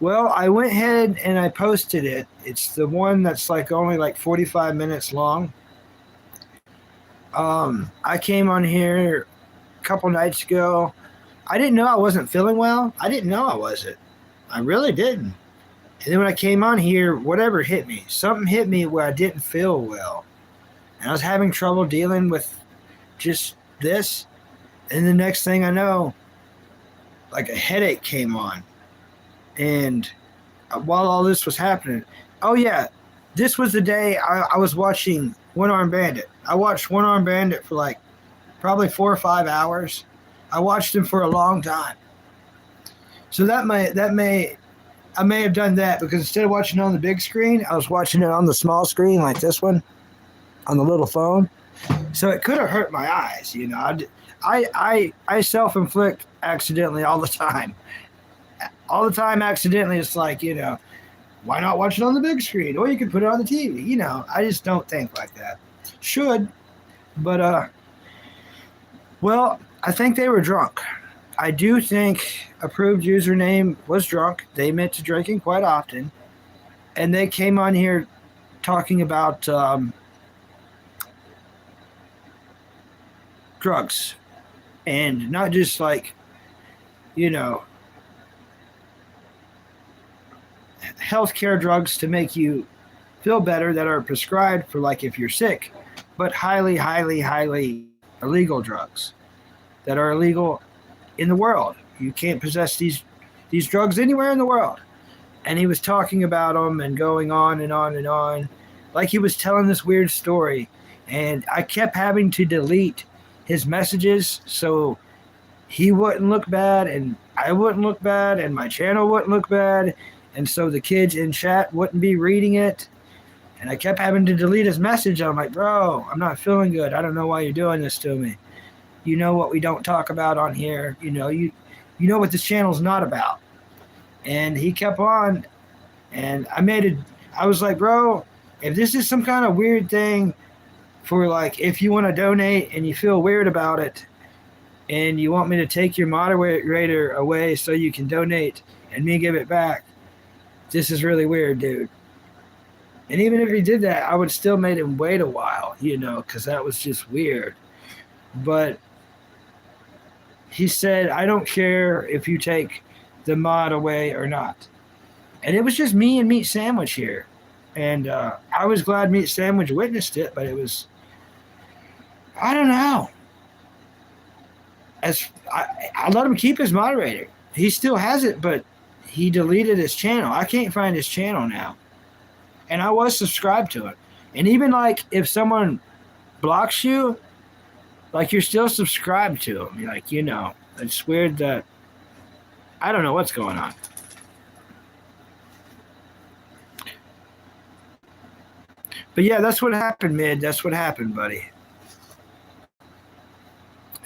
Well, I went ahead and I posted it. It's the one that's like only like 45 minutes long. I came on here a couple nights ago. I didn't know I wasn't feeling well. I didn't know I wasn't. I really didn't. And then when I came on here, whatever hit me. Something hit me where I didn't feel well. And I was having trouble dealing with just this. And the next thing I know, like a headache came on. And while all this was happening, oh yeah, this was the day I was watching One Armed Bandit. I watched One Armed Bandit for like probably 4 or 5 hours. I watched him for a long time. So I may have done that because instead of watching it on the big screen, I was watching it on the small screen like this one, on the little phone. So it could have hurt my eyes, I self-inflict accidentally all the time. All the time accidentally. It's like, why not watch it on the big screen? Or you could put it on the TV. I just don't think like that. Should. But, well, I think they were drunk. I do think approved username was drunk. They admit to drinking quite often. And they came on here talking about drugs. And not just like, healthcare drugs to make you feel better that are prescribed for like if you're sick, but highly, highly, highly illegal drugs that are illegal in the world. You can't possess these drugs anywhere in the world. And he was talking about them and going on and on and on, like he was telling this weird story. And I kept having to delete his messages so he wouldn't look bad and I wouldn't look bad and my channel wouldn't look bad. And so the kids in chat wouldn't be reading it. And I kept having to delete his message. I'm like, bro, I'm not feeling good. I don't know why you're doing this to me. You know what we don't talk about on here. You know what this channel's not about. And he kept on. And I was like, bro, if this is some kind of weird thing for like, if you want to donate and you feel weird about it and you want me to take your moderator away so you can donate and me give it back, this is really weird, dude. And even if he did that, I would still make him wait a while, because that was just weird. But he said, I don't care if you take the mod away or not. And it was just me and Meat Sandwich here. And I was glad Meat Sandwich witnessed it, but it was, I don't know. I let him keep his moderator. He still has it, but he deleted his channel. I can't find his channel now. And I was subscribed to it. And even like if someone blocks you, like you're still subscribed to them. You're like, it's weird that I don't know what's going on. But yeah, that's what happened, Mid. That's what happened, buddy.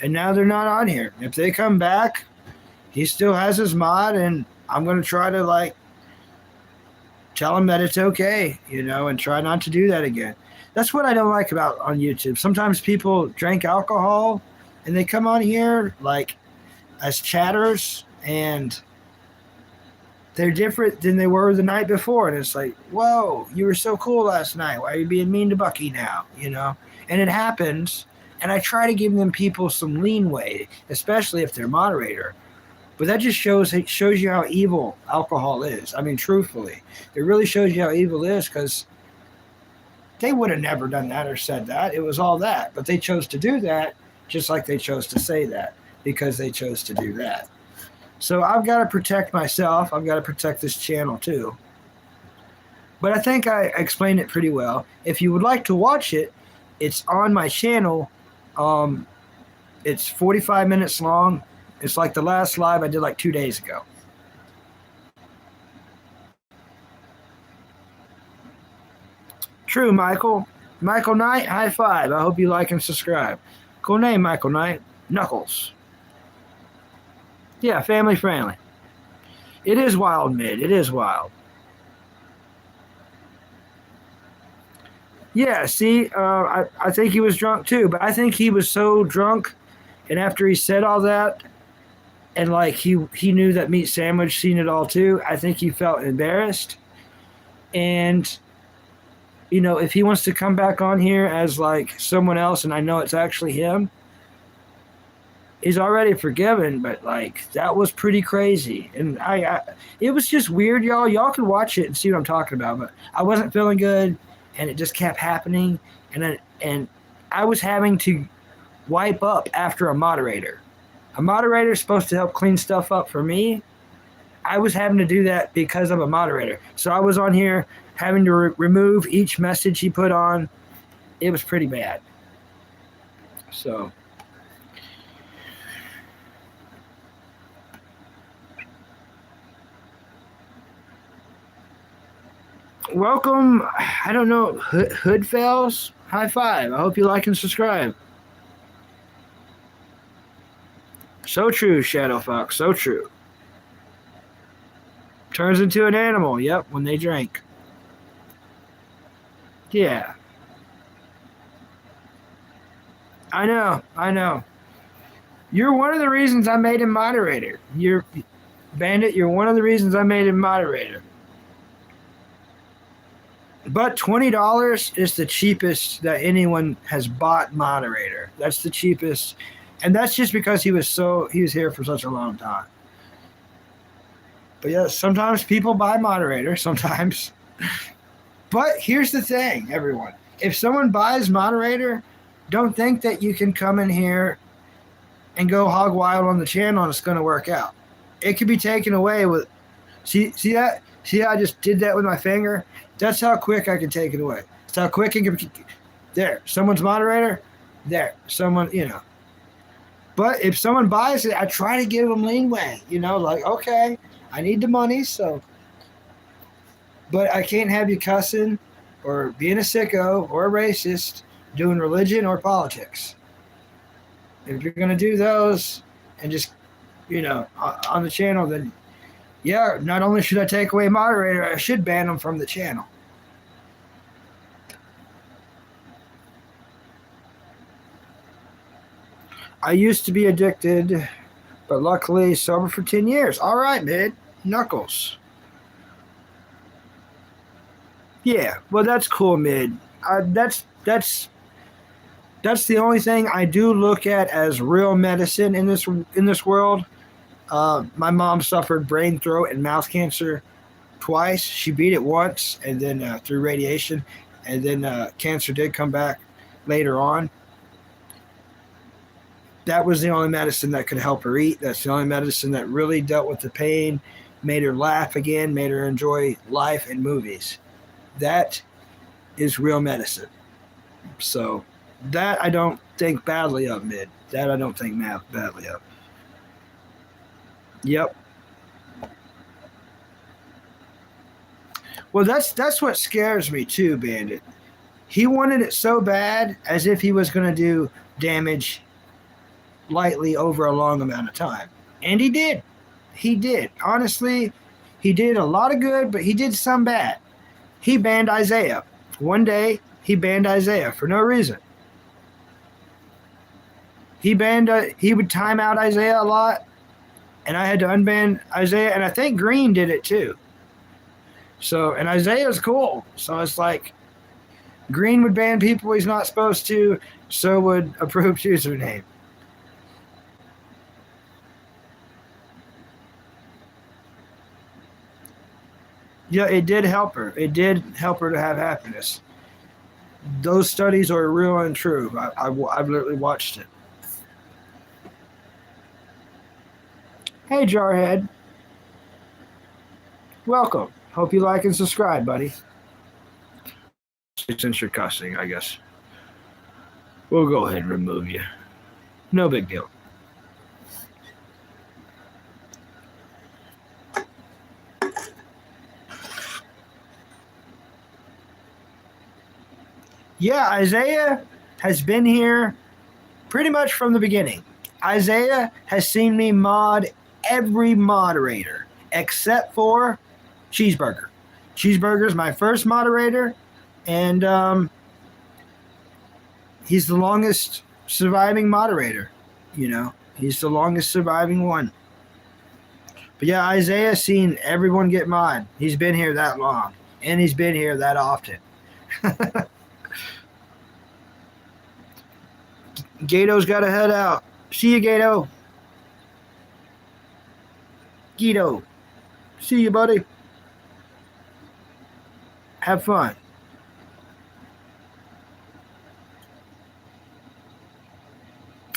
And now they're not on here. If they come back, he still has his mod, and I'm going to try to, like, tell him that it's okay, and try not to do that again. That's what I don't like about on YouTube. Sometimes people drink alcohol, and they come on here, like, as chatters, and they're different than they were the night before. And it's like, whoa, you were so cool last night. Why are you being mean to Bucky now? And it happens. And I try to give them people some leeway, especially if they're moderator. But that just shows you how evil alcohol is. I mean, truthfully, it really shows you how evil it is, because they would have never done that or said that. It was all that. But they chose to do that, just like they chose to say that, because they chose to do that. So I've got to protect myself. I've got to protect this channel too. But I think I explained it pretty well. If you would like to watch it, it's on my channel. It's 45 minutes long. It's like the last live I did like 2 days ago. True, Michael. Michael Knight, high five. I hope you like and subscribe. Cool name, Michael Knight. Knuckles. Yeah, family friendly. It is wild, Mid. It is wild. Yeah, see, I think he was drunk too, but I think he was so drunk, and after he said all that, and like he knew that Meat Sandwich seen it all too, I think he felt embarrassed. And, if he wants to come back on here as like someone else, and I know it's actually him, he's already forgiven, but like that was pretty crazy. And it was just weird, y'all. Y'all can watch it and see what I'm talking about, but I wasn't feeling good. And it just kept happening, and I was having to wipe up after a moderator. A moderator is supposed to help clean stuff up for me. I was having to do that because of a moderator. So I was on here having to remove each message he put on. It was pretty bad. So welcome, I don't know, Hood Fails, high five. I hope you like and subscribe. So true, Shadow Fox, so true. Turns into an animal, yep, when they drink. Yeah. I know. You're one of the reasons I made him moderator. Bandit, you're one of the reasons I made him moderator. But $20 is the cheapest that anyone has bought moderator. That's the cheapest. And that's just because he was here for such a long time. But yeah, sometimes people buy moderator, sometimes. But here's the thing, everyone. If someone buys moderator, don't think that you can come in here and go hog wild on the channel and it's going to work out. It could be taken away with, see that? See how I just did that with my finger? That's how quick I can take it away. That's how quick it can. There, someone's moderator. There, someone, But if someone buys it, I try to give them leeway. Like, okay, I need the money, so. But I can't have you cussing or being a sicko or a racist, doing religion or politics. If you're going to do those and just, on the channel, then yeah, not only should I take away moderator, I should ban them from the channel. I used to be addicted, but luckily sober for 10 years. All right, Mid. Knuckles. Yeah, well, that's cool, Mid. That's the only thing I do look at as real medicine in this world. My mom suffered brain, throat, and mouth cancer twice. She beat it once, and then through radiation, and then cancer did come back later on. that was the only medicine that could help her eat. That's the only medicine that really dealt with the pain, made her laugh again, made her enjoy life and movies. That is real medicine. So that I don't think badly of, Mid. That I don't think badly of. Yep. Well, that's what scares me too, Bandit. He wanted it so bad, as if he was going to do damage lightly over a long amount of time. And he did. He did. Honestly, he did a lot of good, but he did some bad. He banned Isaiah. One day, he banned Isaiah for no reason. He would time out Isaiah a lot, and I had to unban Isaiah, and I think Green did it too. So, and Isaiah's cool. So it's like, Green would ban people he's not supposed to, so would Approved Username. Yeah, it did help her. It did help her to have happiness. Those studies are real and true. I've literally watched it. Hey, Jarhead. Welcome. Hope you like and subscribe, buddy. Since you're cussing, I guess. We'll go ahead and remove you. No big deal. Yeah, Isaiah has been here pretty much from the beginning. Isaiah has seen me mod every moderator except for Cheeseburger. Cheeseburger's my first moderator, and he's the longest surviving moderator. You know, he's the longest surviving one. But yeah, Isaiah's seen everyone get mod. He's been here that long, and he's been here that often. Gato's got to head out. See you, Gato. Guido. See you, buddy. Have fun.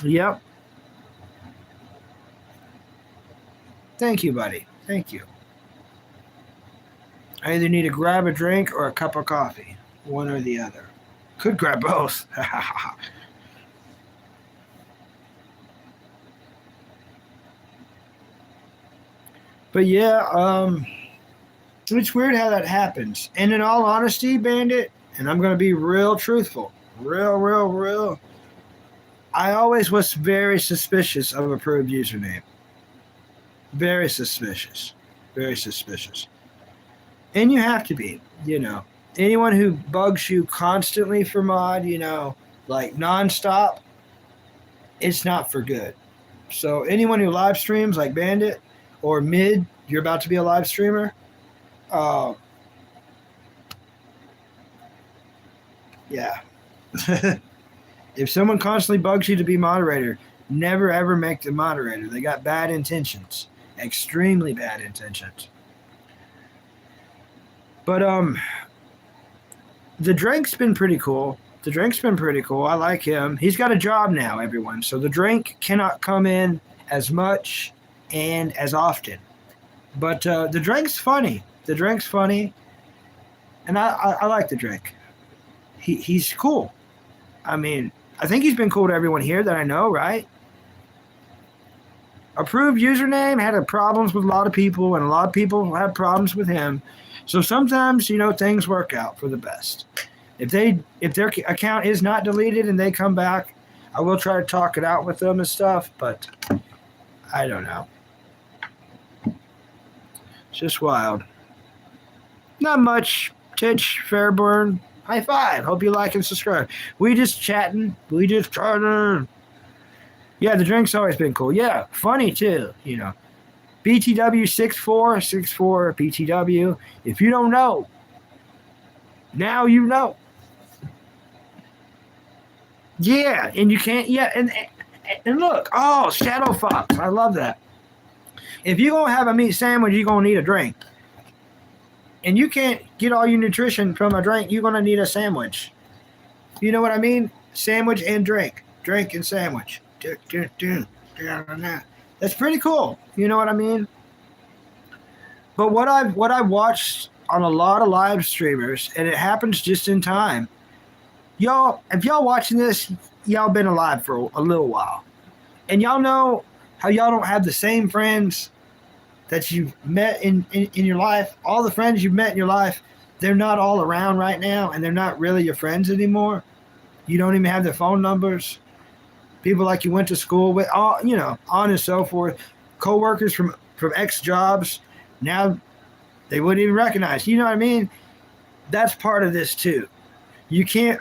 Yep. Thank you, buddy. Thank you. I either need to grab a drink or a cup of coffee. One or the other. Could grab both. But yeah, it's weird how that happens. And in all honesty, Bandit, and I'm going to be real truthful, real, I always was very suspicious of Approved Username. Very suspicious. Very suspicious. And you have to be, you know. Anyone who bugs you constantly for mod, you know, like nonstop, it's not for good. So anyone who live streams like Bandit, or Mid, you're about to be a live streamer. Yeah. If someone constantly bugs you to be moderator, never ever make them moderator. They got bad intentions. Extremely bad intentions. But the drink's been pretty cool. I like him. He's got a job now, everyone. So the drink cannot come in as much and as often. But the drink's funny. And I like the drink. He's cool. I mean, I think he's been cool to everyone here that I know, right? Approved Username had problems with a lot of people, and a lot of people had problems with him. So sometimes, you know, things work out for the best. If their account is not deleted and they come back, I will try to talk it out with them and stuff, but I don't know. It's just wild. Not much. Titch, Fairburn, high five. Hope you like and subscribe. We just chatting. Yeah, the drink's always been cool. Yeah, funny too, you know. BTW 6464 BTW. If you don't know, now you know. Yeah, and you can't. Yeah, and look. Oh, Shadow Fox. I love that. If you're gonna have a meat sandwich, you're gonna need a drink. And you can't get all your nutrition from a drink. You're gonna need a sandwich. You know what I mean? Sandwich and drink. Drink and sandwich. That's pretty cool. You know what I mean? But what I watched on a lot of live streamers, and it happens just in time. Y'all, if y'all watching this, y'all been alive for a little while, and y'all know how y'all don't have the same friends that you've met in your life. All the friends you've met in your life, they're not all around right now, and they're not really your friends anymore. You don't even have their phone numbers. People like you went to school with, all on and so forth. Co-workers from X jobs, now they wouldn't even recognize. You know what I mean? That's part of this too. You can't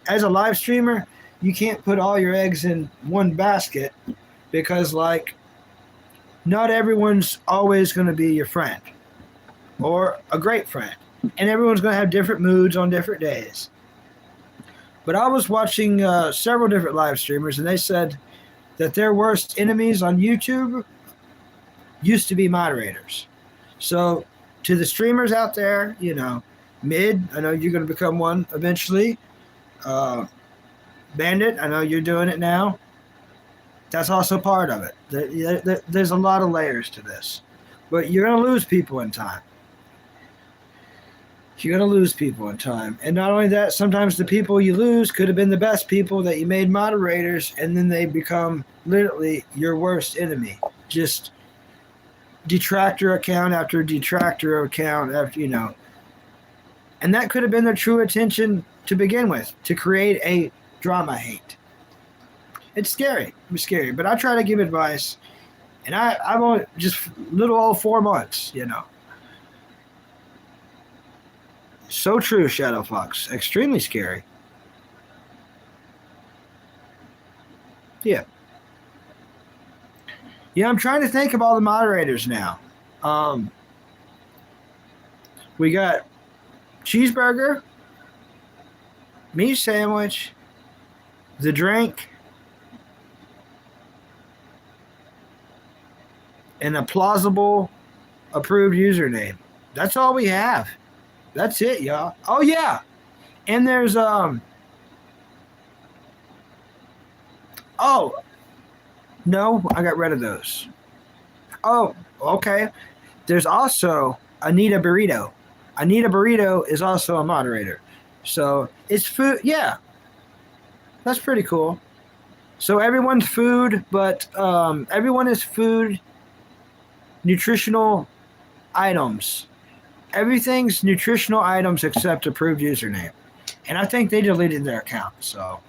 as a live streamer, you can't put all your eggs in one basket, because like not everyone's always going to be your friend or a great friend, and everyone's going to have different moods on different days. But I was watching several different live streamers, and they said that their worst enemies on YouTube used to be moderators. So to the streamers out there, Mid, I know you're going to become one eventually. Bandit, I know you're doing it now. That's also part of it. There's a lot of layers to this. But you're going to lose people in time. You're going to lose people in time. And not only that, sometimes the people you lose could have been the best people that you made moderators, and then they become literally your worst enemy. Just detractor account after detractor account after, And that could have been their true intention to begin with, to create a drama hate. It's scary. It's scary. But I try to give advice, and I've only just little old 4 months, So true, Shadow Fox. Extremely scary. Yeah. Yeah, I'm trying to think of all the moderators now. We got Cheeseburger, Meat Sandwich, The Drink, and a plausible approved username. That's all we have. That's it, y'all. Oh yeah. And there's no, I got rid of those. Oh, okay. There's also Anita Burrito. Anita Burrito is also a moderator. So it's food. Yeah. That's pretty cool. So everyone's food, but everyone is food, nutritional items. Everything's nutritional items except approved username. And I think they deleted their account. So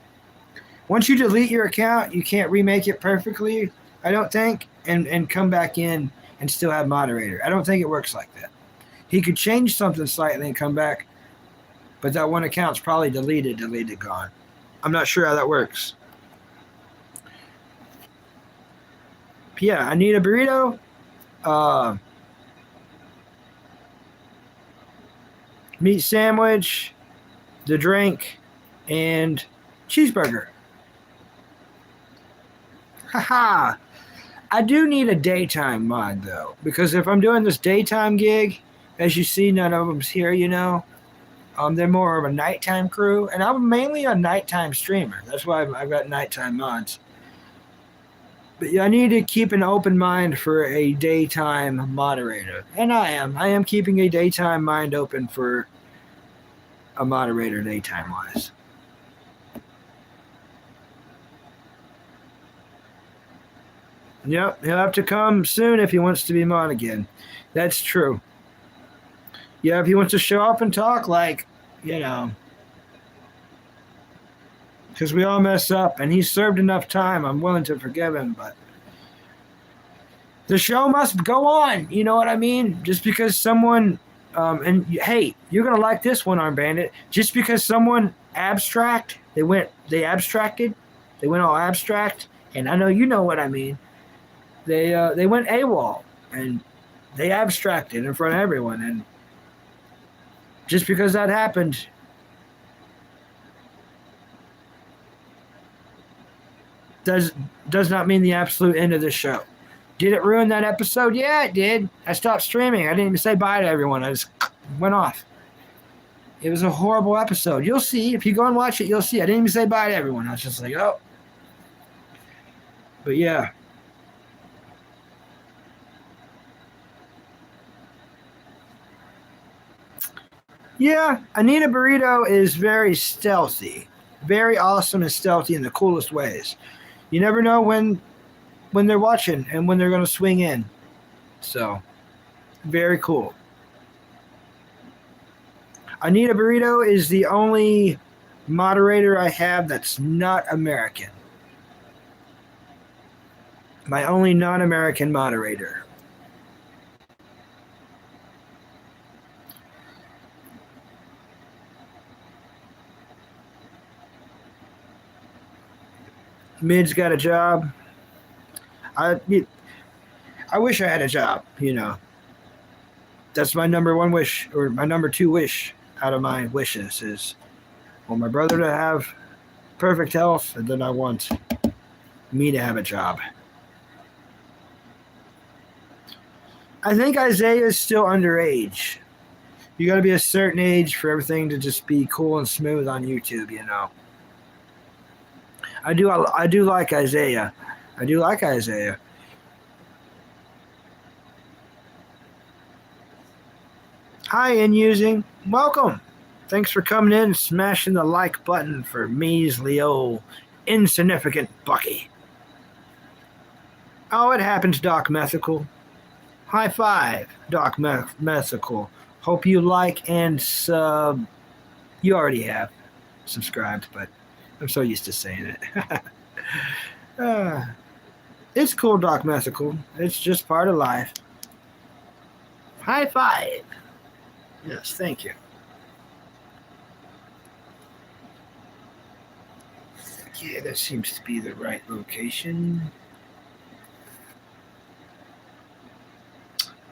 once you delete your account, you can't remake it perfectly, I don't think, and come back in and still have moderator. I don't think it works like that. He could change something slightly and come back, but that one account's probably deleted, gone. I'm not sure how that works. But yeah, I need a burrito. Meat sandwich, the drink, and cheeseburger. Haha. I do need a daytime mod, though, because if I'm doing this daytime gig, as you see, none of them's here, they're more of a nighttime crew, and I'm mainly a nighttime streamer. That's why I've got nighttime mods. But I need to keep an open mind for a daytime moderator, and I am keeping a daytime mind open for a moderator daytime-wise. Yep, he'll have to come soon if he wants to be mod again. That's true. Yeah, if he wants to show up and talk, because we all mess up, and he's served enough time, I'm willing to forgive him, but the show must go on, you know what I mean? Just because someone, and hey, you're going to like this one, Arm Bandit, just because someone they abstracted, they went all abstract, and I know you know what I mean. They went AWOL, and they abstracted in front of everyone, and just because that happened, does not mean the absolute end of the show. Did it ruin that episode? Yeah, it did. I stopped streaming. I didn't even say bye to everyone. I just went off. It was a horrible episode. You'll see. If you go and watch it, you'll see. I didn't even say bye to everyone. I was just like, oh. But yeah. Yeah, Anita Burrito is very stealthy. Very awesome and stealthy in the coolest ways. You never know when they're watching and when they're going to swing in. So, very cool. Anita Burrito is the only moderator I have that's not American. My only non American moderator. Mid's got a job. I I wish I had a job, you know. That's my number one wish, or my number two wish out of my wishes is for my brother to have perfect health, and then I want me to have a job. I think Isaiah is still underage. You got to be a certain age for everything to just be cool and smooth on YouTube, you know. I do like Isaiah. I do like Isaiah. Hi, in using. Welcome. Thanks for coming in and smashing the like button for measly old insignificant Bucky. Oh, it happens, Doc Methical. High five, Doc Methical. Hope you like and sub. You already have subscribed, but I'm so used to saying it. uh, it's cool, Doc Methical. It's just part of life. High five. Yes, thank you. Yeah, that seems to be the right location.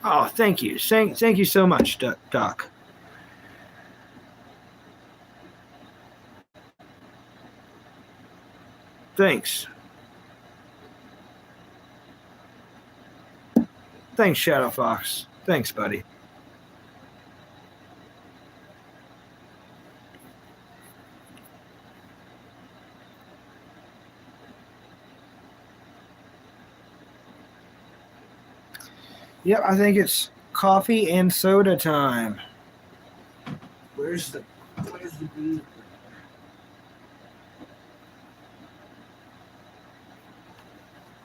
Oh, thank you. Thank you so much, Doc. Thanks. Thanks, Shadow Fox. Thanks, buddy. Yep, I think it's coffee and soda time. Where's the bean?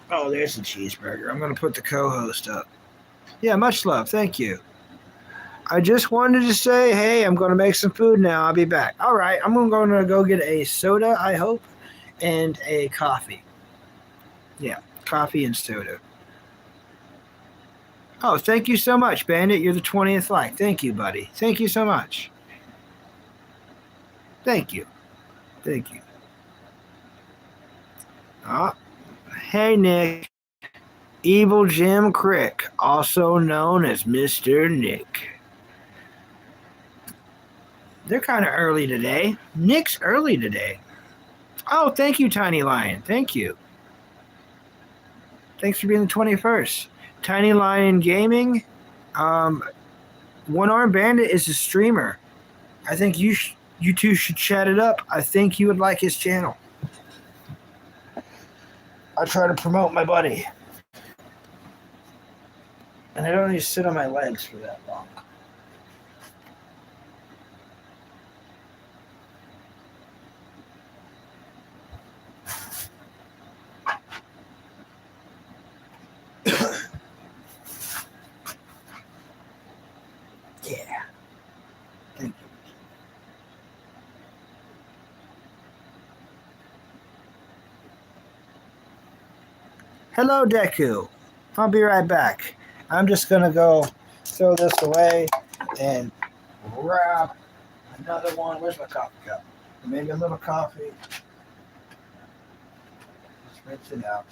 Oh, there's the cheeseburger. I'm gonna put the co-host up. Yeah, much love. Thank you. I just wanted to say, hey, I'm gonna make some food now. I'll be back. All right, I'm gonna go get a soda, I hope, and a coffee. Yeah, coffee and soda. Oh, thank you so much, Bandit. You're the 20th like. Thank you, buddy. Thank you so much. Thank you. Thank you. Oh, hey, Nick. Evil Jim Crick, also known as Mr. Nick. They're kind of early today. Nick's early today. Oh, thank you, Tiny Lion. Thank you. Thanks for being the 21st. Tiny Lion Gaming. Um, One Arm Bandit is a streamer. I think you two should chat it up. I think you would like his channel. I try to promote my buddy. And I don't need to sit on my legs for that long. Yeah. Thank you. Hello, Deku. I'll be right back. I'm just going to go throw this away and grab another one. Where's my coffee cup? Maybe a little coffee. Just rinse it out.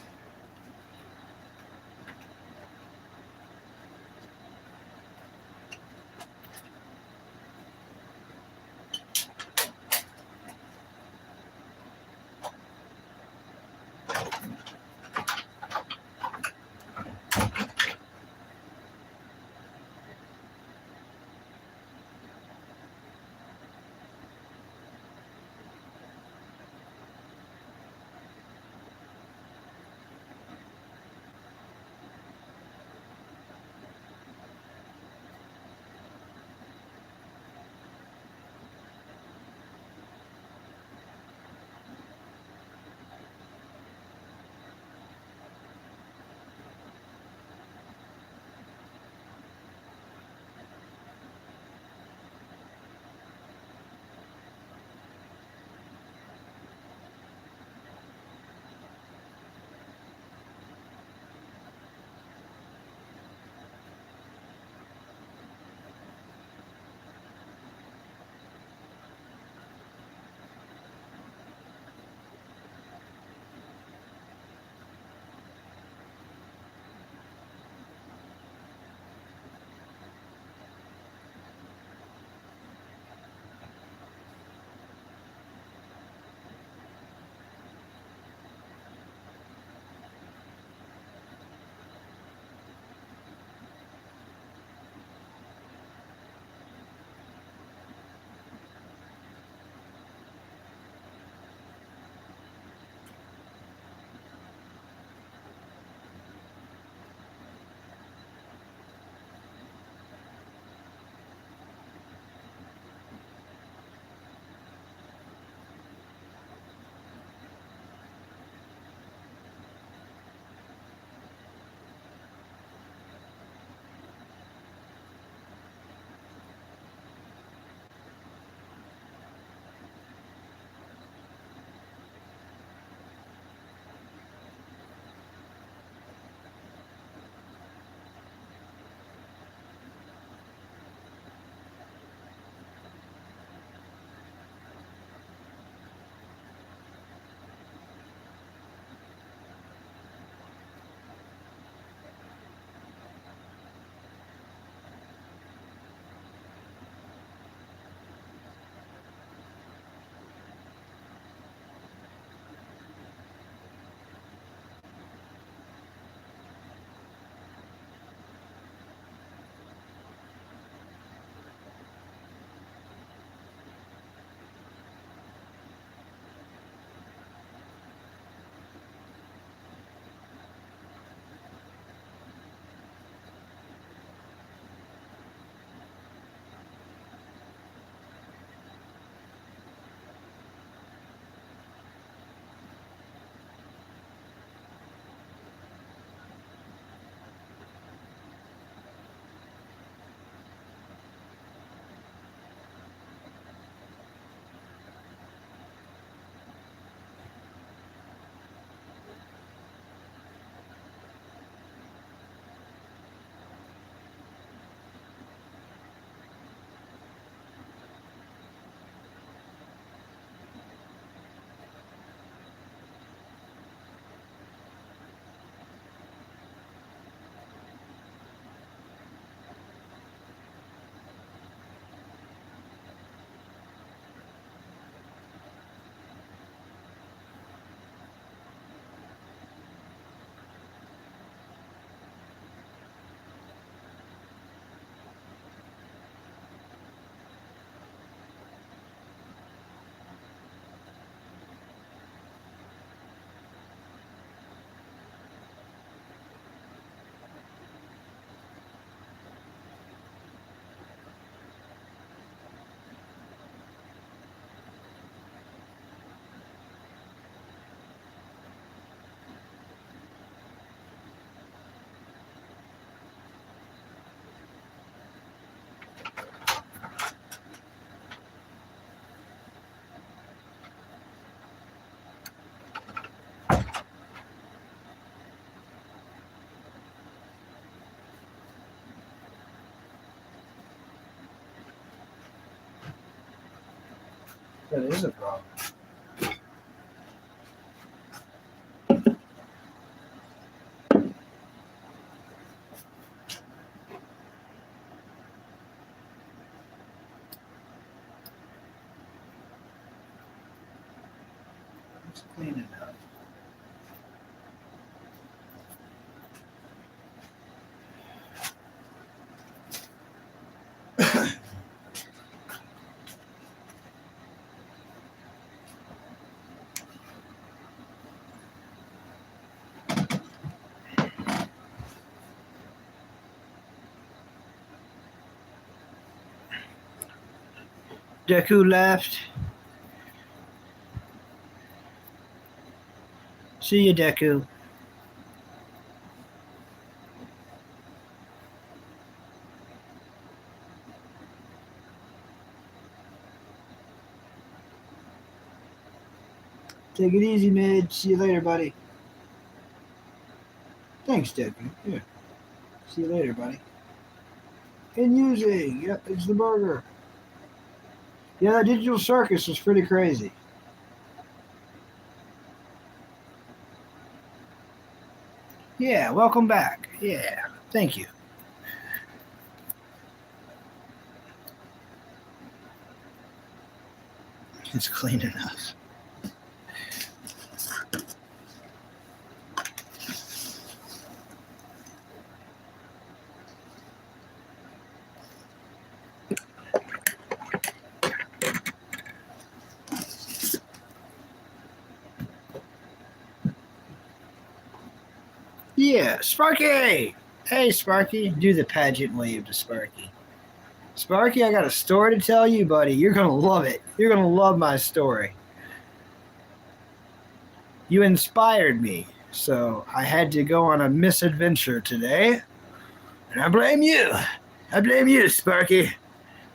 That is a problem. Let's clean it up. Deku left. See you, Deku. Take it easy, Mid. See you later, buddy. Thanks, Deku. Yeah. See you later, buddy. And using. Yep, it's the burger. Yeah, that digital circus was pretty crazy. Yeah, welcome back. Yeah, thank you. It's clean enough. Yeah, Sparky! Hey, Sparky. Do the pageant wave to Sparky. Sparky, I got a story to tell you, buddy. You're going to love it. You're going to love my story. You inspired me, so I had to go on a misadventure today. And I blame you. I blame you, Sparky,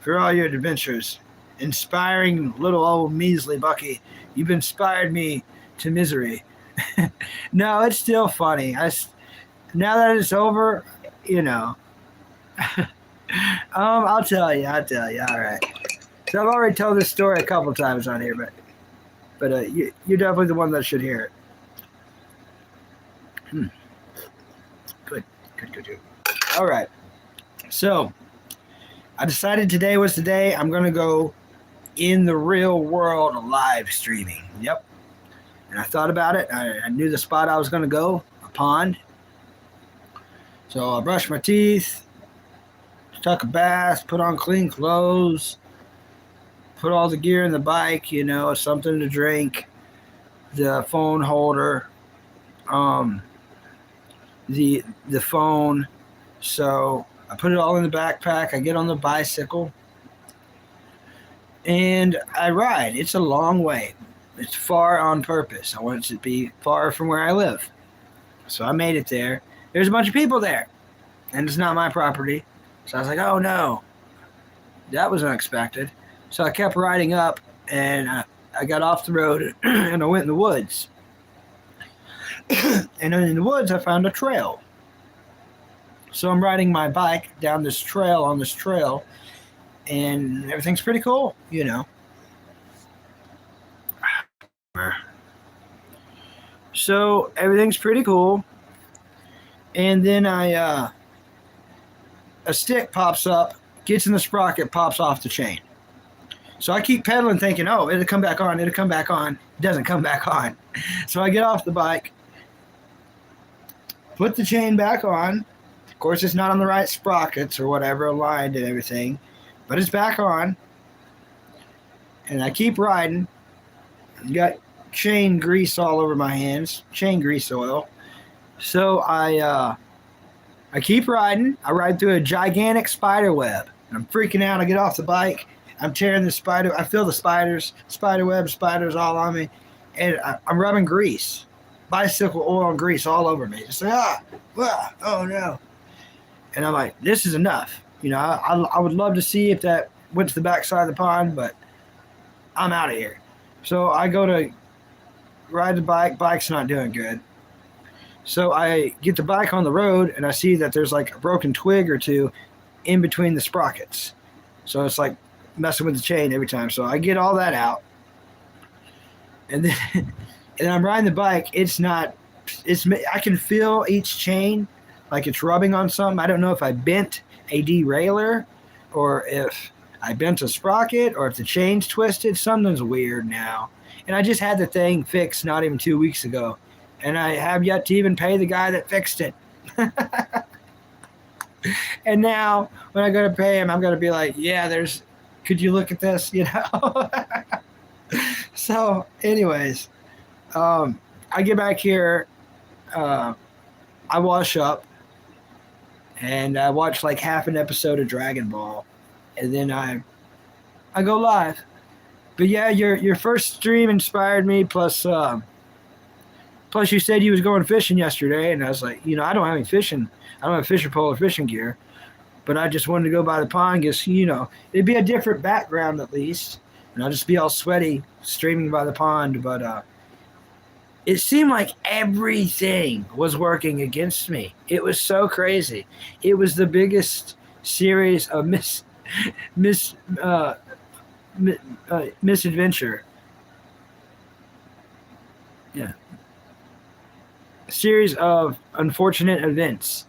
for all your adventures. Inspiring little old measly Bucky. You've inspired me to misery. No, it's still funny. Now that it's over, you know. I'll tell you. All right. So I've already told this story a couple times on here, but you're definitely the one that should hear it. Good. All right. So I decided today was the day I'm going to go in the real world live streaming. Yep. And I thought about it. I knew the spot I was going to go, a pond. So I brushed my teeth, took a bath, put on clean clothes, put all the gear in the bike, something to drink, the phone holder, the phone. So I put it all in the backpack. I get on the bicycle and I ride. It's a long way. It's far on purpose. I want it to be far from where I live. So I made it there. There's a bunch of people there, and it's not my property. So I was like, oh no, that was unexpected. So I kept riding up, and I got off the road, and I went in the woods. And in the woods, I found a trail. So I'm riding my bike down this trail, on this trail, and everything's pretty cool, So everything's pretty cool. And then a stick pops up, gets in the sprocket, pops off the chain. So I keep pedaling thinking, oh, it'll come back on. It doesn't come back on. So I get off the bike, put the chain back on. Of course, it's not on the right sprockets or whatever, aligned and everything, but it's back on. And I keep riding. Got chain grease all over my hands, chain grease oil. So I keep riding. I ride through a gigantic spider web. I'm freaking out. I get off the bike. I'm tearing the spider. I feel the spider web, spiders all on me. And I'm rubbing grease, bicycle oil and grease all over me. Just like, oh no. And I'm like, this is enough. I would love to see if that went to the backside of the pond, but I'm out of here. So I go to ride the bike. Bike's not doing good. So I get the bike on the road, and I see that there's like a broken twig or two in between the sprockets. So it's like messing with the chain every time. So I get all that out. and then and I'm riding the bike. It's not. It's I can feel each chain like it's rubbing on something. I don't know if I bent a derailleur or if I bent a sprocket or if the chain's twisted. Something's weird now. And I just had the thing fixed not even 2 weeks ago. And I have yet to even pay the guy that fixed it. And now when I go to pay him, I'm going to be like, yeah, could you look at this? You know? So anyways, I get back here, I wash up, and I watch like half an episode of Dragon Ball, and then I go live. But yeah, your first stream inspired me. Plus you said you was going fishing yesterday, and I was like, I don't have any fishing. I don't have fishing pole or fishing gear, but I just wanted to go by the pond because it'd be a different background at least, and I'll just be all sweaty streaming by the pond. But it seemed like everything was working against me. It was so crazy. It was the biggest series of misadventure. Yeah. A series of unfortunate events.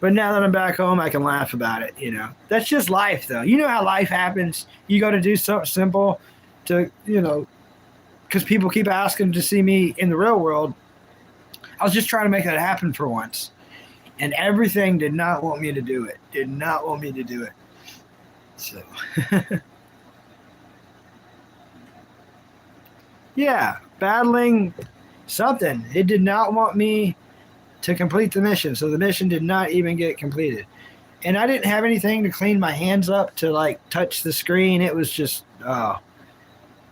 But now that I'm back home, I can laugh about it, That's just life, though. You know how life happens. You got to do something simple to, because people keep asking to see me in the real world. I was just trying to make that happen for once. And everything did not want me to do it. Did not want me to do it. So, yeah, battling something. It did not want me to complete the mission. So the mission did not even get completed. And I didn't have anything to clean my hands up to like touch the screen. It was just, but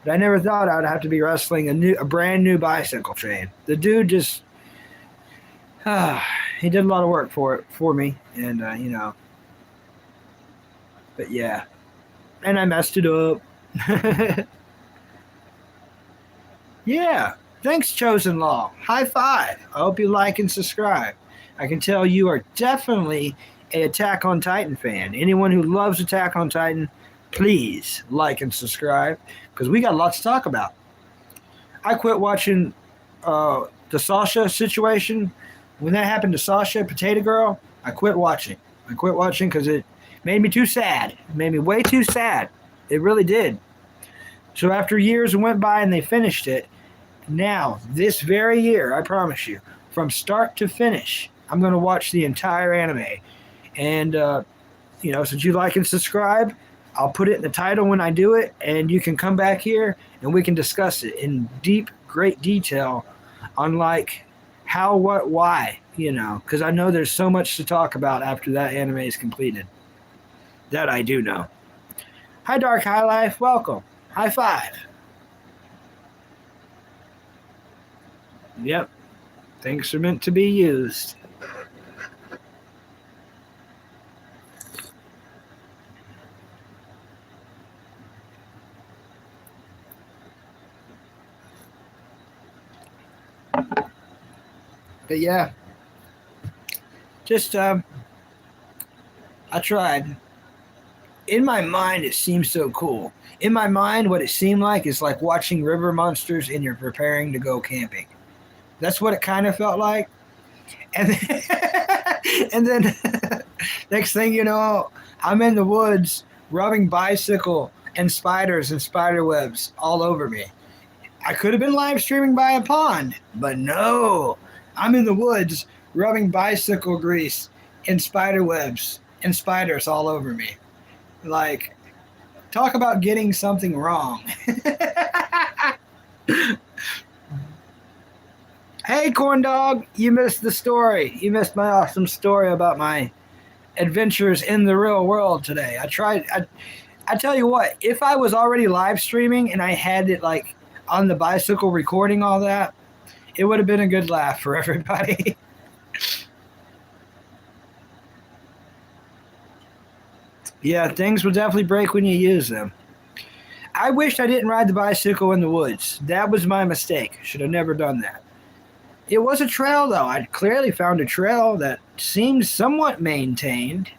I never thought I would have to be wrestling a brand new bicycle chain. The dude just, he did a lot of work for me. And, but yeah, and I messed it up. Yeah. Thanks, Chosen Law. High five. I hope you like and subscribe. I can tell you are definitely an Attack on Titan fan. Anyone who loves Attack on Titan, please like and subscribe because we got lots to talk about. I quit watching the Sasha situation. When that happened to Sasha, Potato Girl, I quit watching. I quit watching because it made me too sad. It made me way too sad. It really did. So after years went by and they finished it, now, this very year, I promise you, from start to finish, I'm going to watch the entire anime. And, since you like and subscribe, I'll put it in the title when I do it, and you can come back here and we can discuss it in great detail on like how, what, why, because I know there's so much to talk about after that anime is completed. That I do know. Hi, Dark High Life. Welcome. High five. Yep. Things are meant to be used. But yeah. Just I tried. In my mind it seems so cool. In my mind what it seemed like is like watching river monsters and you're preparing to go camping. That's what it kind of felt like. And then, and then next thing you know, I'm in the woods rubbing bicycle and spiders and spider webs all over me. I could have been live streaming by a pond, but no. I'm in the woods rubbing bicycle grease and spider webs and spiders all over me. Like, talk about getting something wrong. Hey, Corn Dog, you missed the story. You missed my awesome story about my adventures in the real world today. I tell you what, if I was already live streaming and I had it like on the bicycle recording all that, it would have been a good laugh for everybody. Yeah, things will definitely break when you use them. I wished I didn't ride the bicycle in the woods. That was my mistake. Should have never done that. It was a trail, though. I clearly found a trail that seemed somewhat maintained.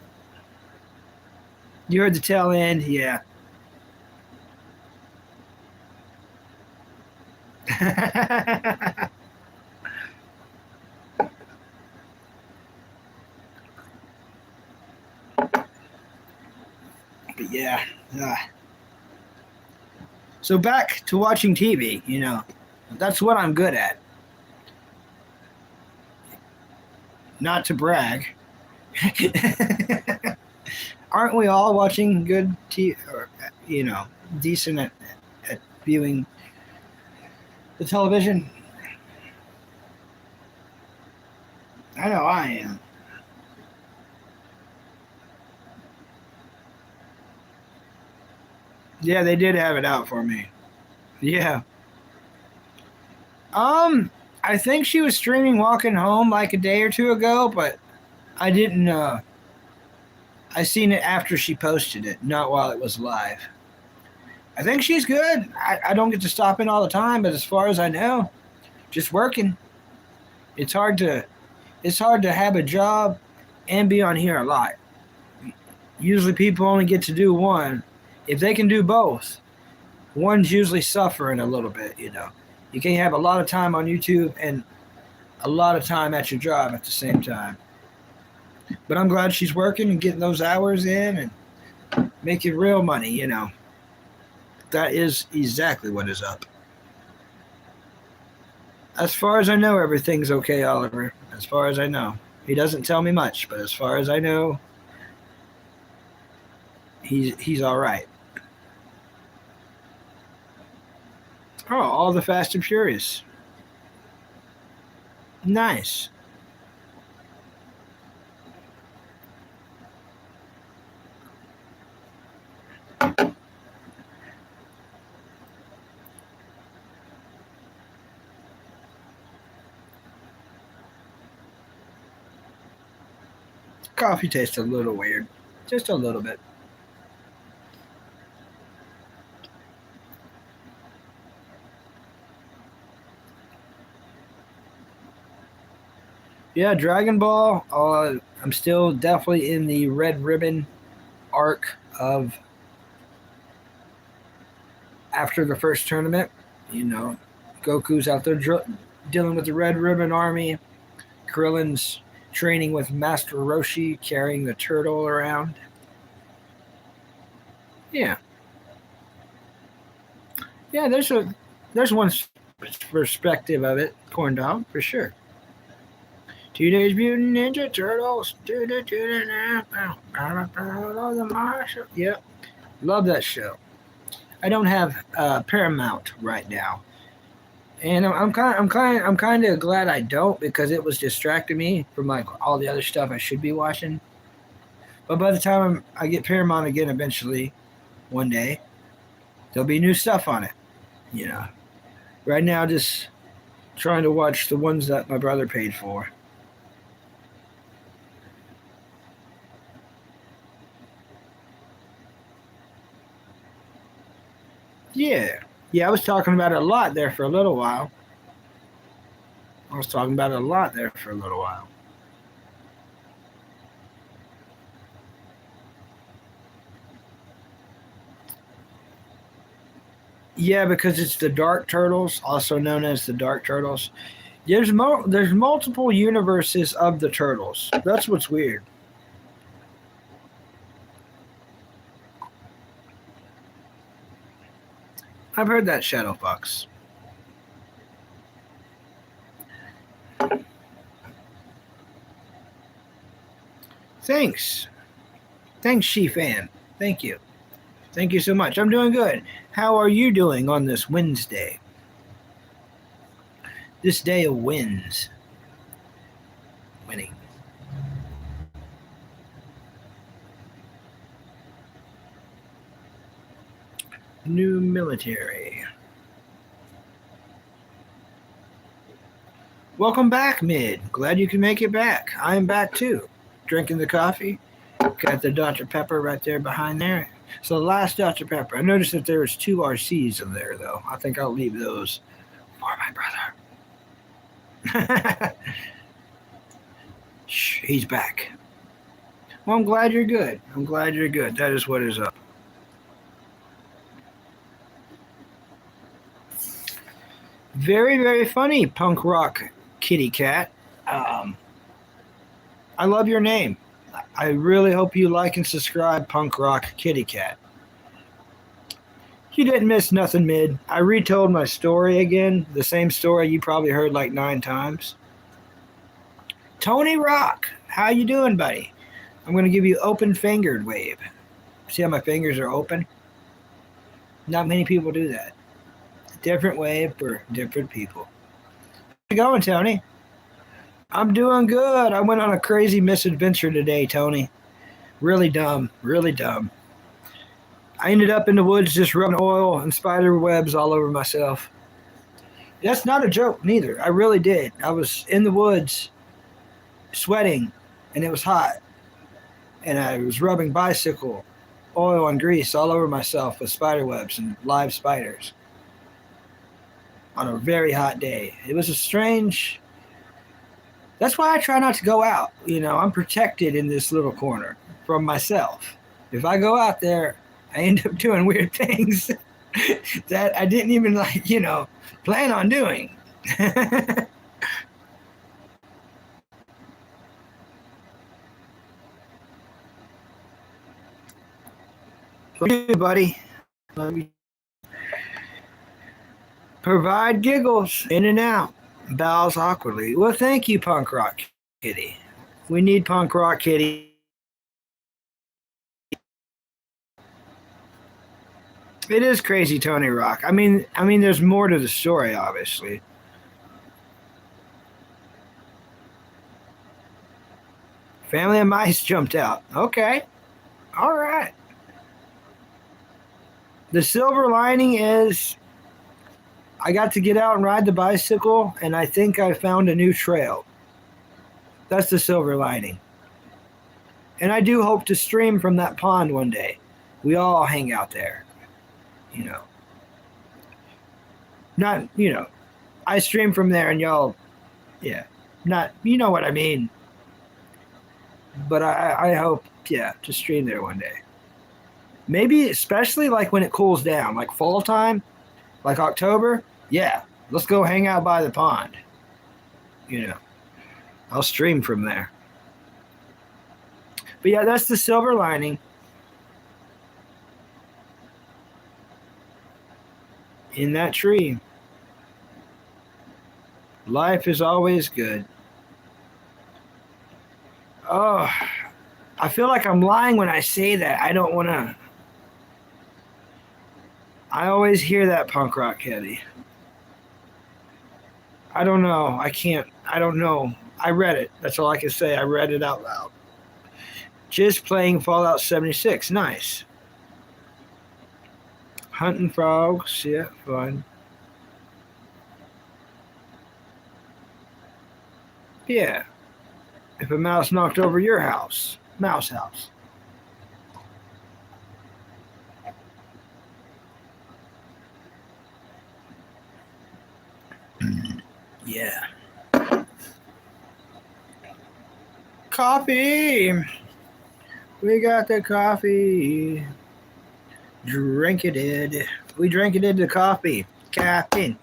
You heard the tail end? Yeah. But yeah. So back to watching TV, that's what I'm good at. Not to brag. Aren't we all watching good TV, or, decent at viewing the television? I know I am. Yeah, they did have it out for me. Yeah. I think she was streaming Walking Home like a day or two ago, but I didn't. I seen it after she posted it, not while it was live. I think she's good. I don't get to stop in all the time, but as far as I know, just working. It's hard to have a job and be on here a lot. Usually people only get to do one. If they can do both, one's usually suffering a little bit, You can't have a lot of time on YouTube and a lot of time at your job at the same time. But I'm glad she's working and getting those hours in and making real money, That is exactly what is up. As far as I know, everything's okay, Oliver. As far as I know. He doesn't tell me much, but as far as I know, he's all right. Oh, all the Fast and Furious. Nice. Coffee tastes a little weird. Just a little bit. Yeah, Dragon Ball. I'm still definitely in the Red Ribbon arc of after the first tournament. Goku's out there dealing with the Red Ribbon Army. Krillin's training with Master Roshi, carrying the turtle around. Yeah. Yeah, there's one perspective of it, Corn Dog, for sure. Teenage Mutant Ninja Turtles. Yep. Love that show. I don't have Paramount right now. And I'm kind of glad I don't, because it was distracting me from like all the other stuff I should be watching. But by the time I get Paramount again eventually, one day, there'll be new stuff on it. Right now, just trying to watch the ones that my brother paid for. Yeah. Yeah, I was talking about it a lot there for a little while. Yeah, because it's the Dark Turtles, also known as the Dark Turtles. There's multiple universes of the Turtles. That's what's weird. I've heard that, Shadow Fox. Thanks. Thanks, She-Fan. Thank you. Thank you so much. I'm doing good. How are you doing on this Wednesday? This day of wins. Winning. New military. Welcome back, Mid. Glad you can make it back. I'm back too. Drinking the coffee. Got the Dr. Pepper right there behind there. So the last Dr. Pepper. I noticed that there was 2 RCs in there, though. I think I'll leave those for my brother. Shh, he's back. Well, I'm glad you're good. That is what is up. Very, very funny, punk rock kitty cat. Um, I love your name. I really hope you like and subscribe, punk rock kitty cat. You didn't miss nothing, mid. I retold my story again, the same story you probably heard like 9 times. Tony Rock, how you doing, buddy? I'm going to give you open fingered wave. See how my fingers are open? Not many people do that. Different wave for different people. How's it going, Tony? I'm doing good. I went on a crazy misadventure today, Tony. Really dumb. Really dumb. I ended up in the woods just rubbing oil and spider webs all over myself. That's not a joke, neither. I really did. I was in the woods sweating, and it was hot. And I was rubbing bicycle oil and grease all over myself with spider webs and live spiders on a very hot day. It was a strange. That's why I try not to go out. You know, I'm protected in this little corner from myself. If I go out there, I end up doing weird things that I didn't even plan on doing. Love you, buddy. Love you. Provide giggles in and out. Bows awkwardly. Well, thank you, Punk Rock Kitty. We need Punk Rock Kitty. It is crazy, Tony Rock. I mean, there's more to the story, obviously. Family of mice jumped out. Okay. All right. The silver lining is I got to get out and ride the bicycle, and I think I found a new trail. That's the silver lining. And I do hope to stream from that pond one day. We all hang out there. I stream from there and y'all, you know what I mean. But I hope, to stream there one day. Maybe especially like when it cools down, like fall time, like October. Yeah, let's go hang out by the pond. I'll stream from there. But yeah, that's the silver lining. In that tree. Life is always good. Oh, I feel like I'm lying when I say that. I don't want to. I always hear that, Punk Rock Kitty. I don't know. I can't. I don't know. I read it. That's all I can say. I read it out loud. Just playing Fallout 76. Nice. Hunting frogs. Yeah, fun. Yeah. If a mouse knocked over your house. Mouse house. Yeah. Coffee. We got the coffee. Drink it. We drank it into coffee. Caffeine.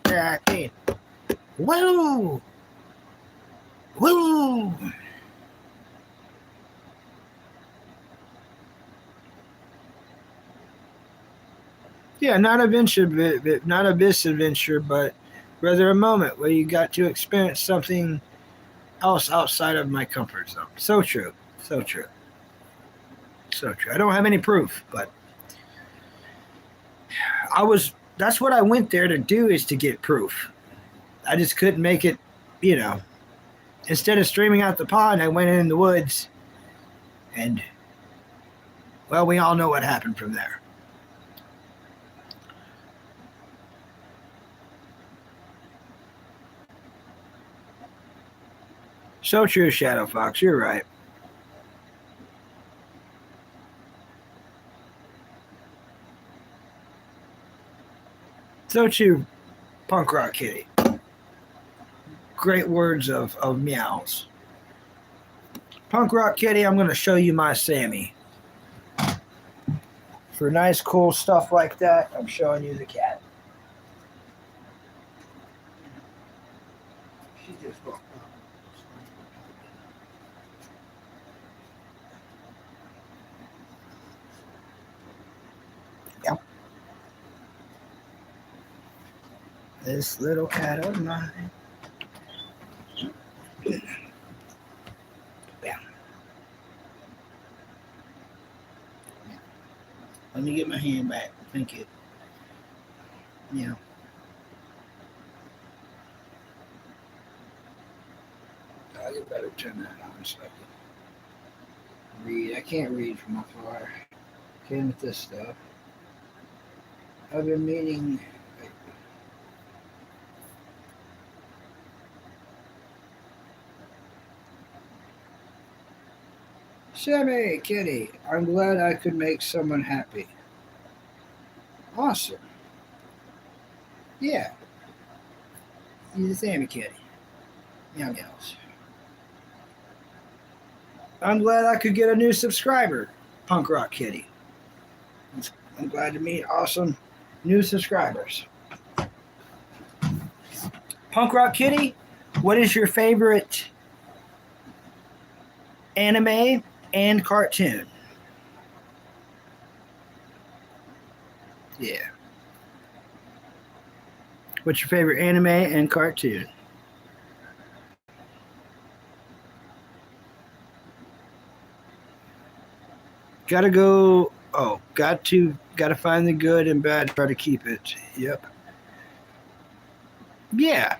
Woo! Woo! Yeah, not a misadventure, but rather a moment where you got to experience something else outside of my comfort zone. So true. So true. So true. I don't have any proof, but that's what I went there to do, is to get proof. I just couldn't make it, Instead of streaming out the pond, I went in the woods, and, well, we all know what happened from there. So true, Shadow Fox. You're right. So true, Punk Rock Kitty. Great words of meows. Punk Rock Kitty, I'm going to show you my Sammy. For nice, cool stuff like that, I'm showing you the cat. This little cat of mine. Yeah. Let me get my hand back. Thank you. Yeah. I better turn that on so I can read. I can't read from afar. Can't with this stuff. I've been meaning. Sammy, Kitty, I'm glad I could make someone happy. Awesome. Yeah. He's a Sammy Kitty. Meow meows. I'm glad I could get a new subscriber, Punk Rock Kitty. I'm glad to meet awesome new subscribers. Punk Rock Kitty, what is your favorite anime and cartoon? Yeah. What's your favorite anime and cartoon? Gotta go. Oh, gotta find the good and bad. Try to keep it. Yep. Yeah.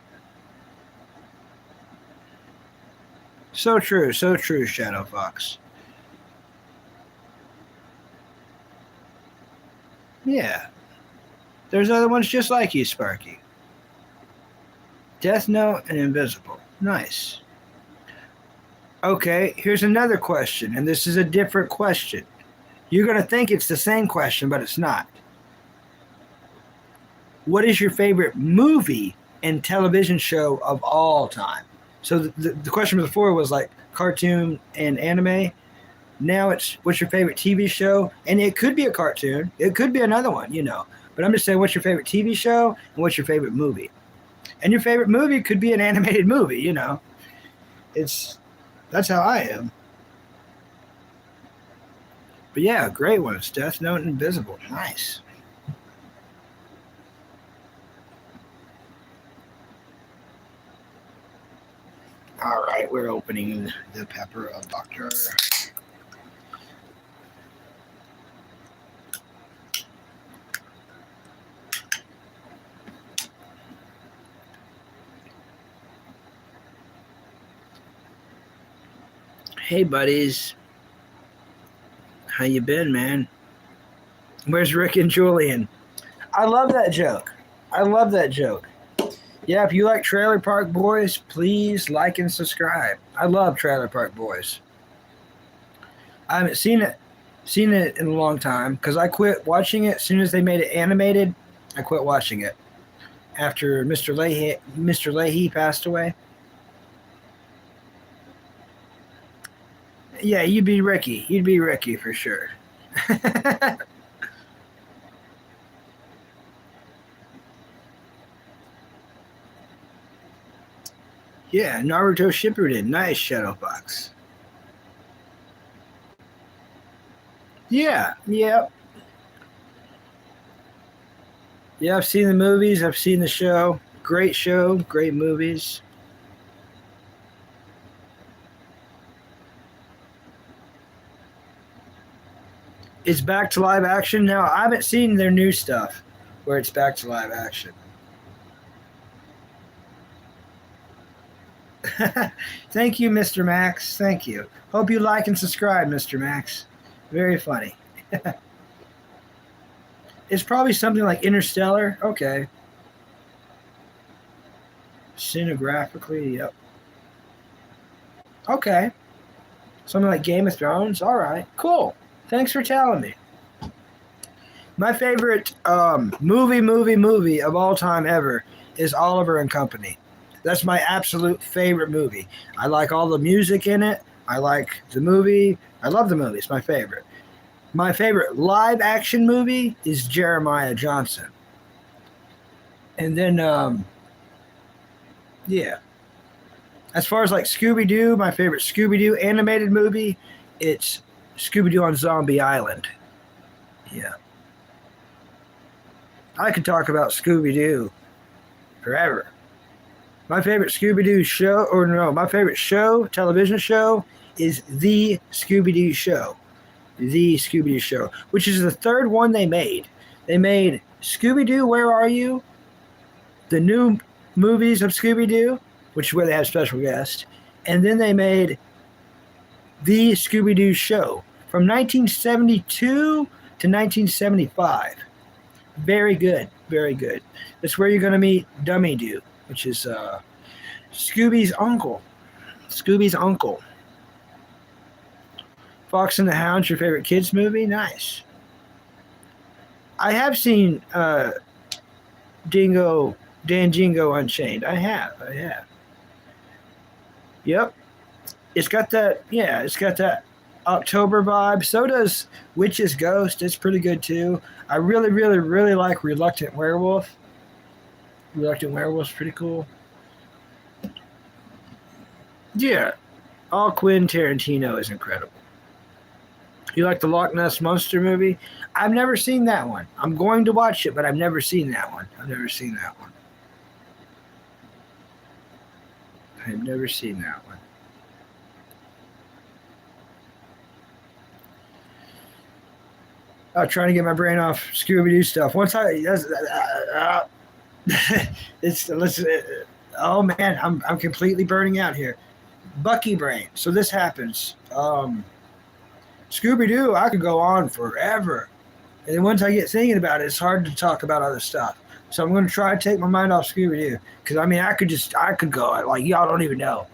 So true. So true, Shadow Fox. Yeah. There's other ones just like you, Sparky. Death Note and Invisible. Nice. Okay, here's another question, and this is a different question. You're going to think it's the same question, but it's not. What is your favorite movie and television show of all time? So the question before was like cartoon and anime. Now it's what's your favorite TV show? And it could be a cartoon. It could be another one, you know. But I'm just saying what's your favorite TV show and what's your favorite movie? And your favorite movie could be an animated movie, you know. That's how I am. But yeah, great one. It's Death Note and Invisible. Nice. All right, we're opening the pepper of Dr. Hey, buddies. How you been, man? Where's Rick and Julian? I love that joke. I love that joke. Yeah, if you like Trailer Park Boys, please like and subscribe. I love Trailer Park Boys. I haven't seen it in a long time because I quit watching it as soon as they made it animated. I quit watching it after Mr. Leahy passed away. Yeah, you'd be Ricky. You'd be Ricky for sure. Yeah, Naruto Shippuden. Nice, Shadowbox. Yeah, yeah. Yeah, I've seen the movies. I've seen the show. Great show. Great movies. It's back to live action now. I haven't seen their new stuff where it's back to live action. Thank you, Mr. Max. Thank you. Hope you like and subscribe, Mr. Max. Very funny. It's probably something like Interstellar. Okay. Cinematographically, yep. Okay. Something like Game of Thrones. All right. Cool. Thanks for telling me. My favorite movie of all time ever is Oliver and Company. That's my absolute favorite movie. I like all the music in it. I like the movie. I love the movie. It's my favorite. My favorite live action movie is Jeremiah Johnson. And then, yeah. As far as like Scooby Doo, my favorite Scooby Doo animated movie, it's Scooby Doo on Zombie Island. Yeah. I could talk about Scooby Doo forever. My favorite Scooby-Doo show, or no, my favorite show, television show, is The Scooby-Doo Show. The Scooby-Doo Show, which is the third one they made. They made Scooby-Doo, Where Are You? The new movies of Scooby-Doo, which is where they have special guests. And then they made The Scooby-Doo Show from 1972 to 1975. Very good, very good. That's where you're going to meet Dummy Doo, which is Scooby's uncle. Scooby's uncle. Fox and the Hound's your favorite kids movie? Nice. I have seen Dan Jingo Unchained. I have. Yep. It's got that October vibe. So does Witch's Ghost. It's pretty good too. I really, really, really like Reluctant Werewolf. Reluctant Werewolf's pretty cool. Yeah. All Quentin Tarantino is incredible. You like the Loch Ness Monster movie? I've never seen that one. I'm going to watch it, but I've never seen that one. I've never seen that one. I'm trying to get my brain off Scooby-Doo stuff. Once oh man, I'm completely burning out here. Bucky brain. So this happens. Scooby-Doo, I could go on forever. And then once I get thinking about it, it's hard to talk about other stuff. So I'm going to try to take my mind off Scooby-Doo. Because, I mean, I could go. Like, y'all don't even know.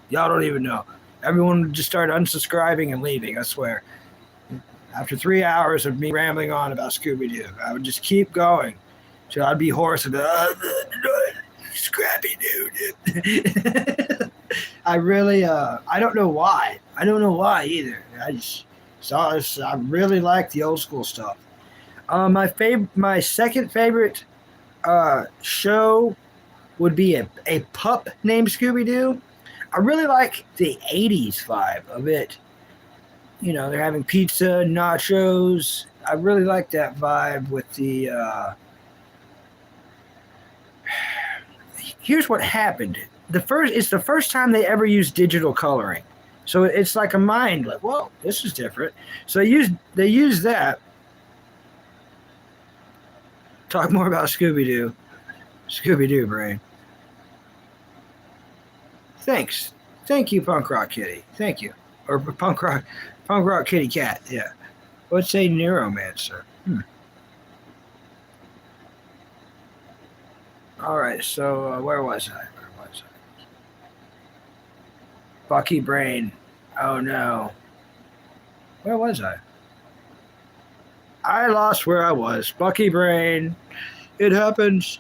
Everyone would just start unsubscribing and leaving, I swear. After 3 hours of me rambling on about Scooby-Doo, I would just keep going. So I'd be hoarse and Scrappy-Doo. I really, I don't know why. I don't know why either. I really like the old school stuff. My second favorite show would be a pup named Scooby-Doo. I really like the 80s vibe of it. You know, they're having pizza, nachos. I really like that vibe with the... Here's what happened. It's the first time they ever used digital coloring. So it's like a mind, like, whoa, this is different. So they used that. Talk more about Scooby-Doo. Scooby-Doo brain. Thanks. Thank you, Punk Rock Kitty. Thank you. Or Punk Rock Kitty Cat, yeah. What's a neuromancer? All right, so where was I? Bucky brain. Oh no. Where was I? I lost where I was. Bucky brain. It happens.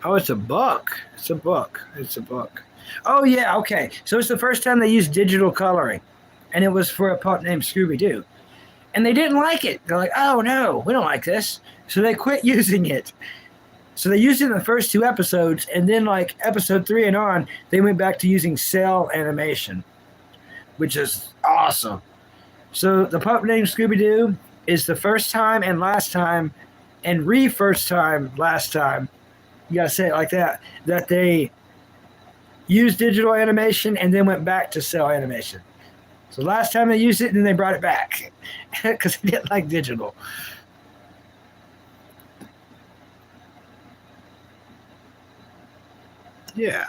Oh, it's a book. It's a book. Oh yeah, okay. So it's the first time they used digital coloring. And it was for a pup named Scooby-Doo. And they didn't like it. They're like, oh no, we don't like this. So they quit using it. So they used it in the first 2 episodes, and then like episode 3 and on, they went back to using cell animation, which is awesome. So the pup named Scooby-Doo is the first time and last time, and first time, last time, you gotta say it like that, that they used digital animation and then went back to cell animation. So last time they used it, and then they brought it back because they didn't like digital. Yeah.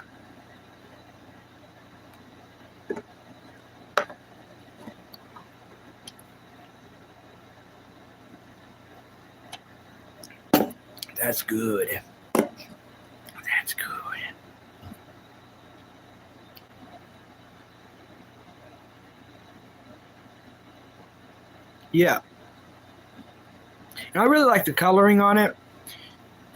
That's good. That's good. Yeah. And I really like the coloring on it.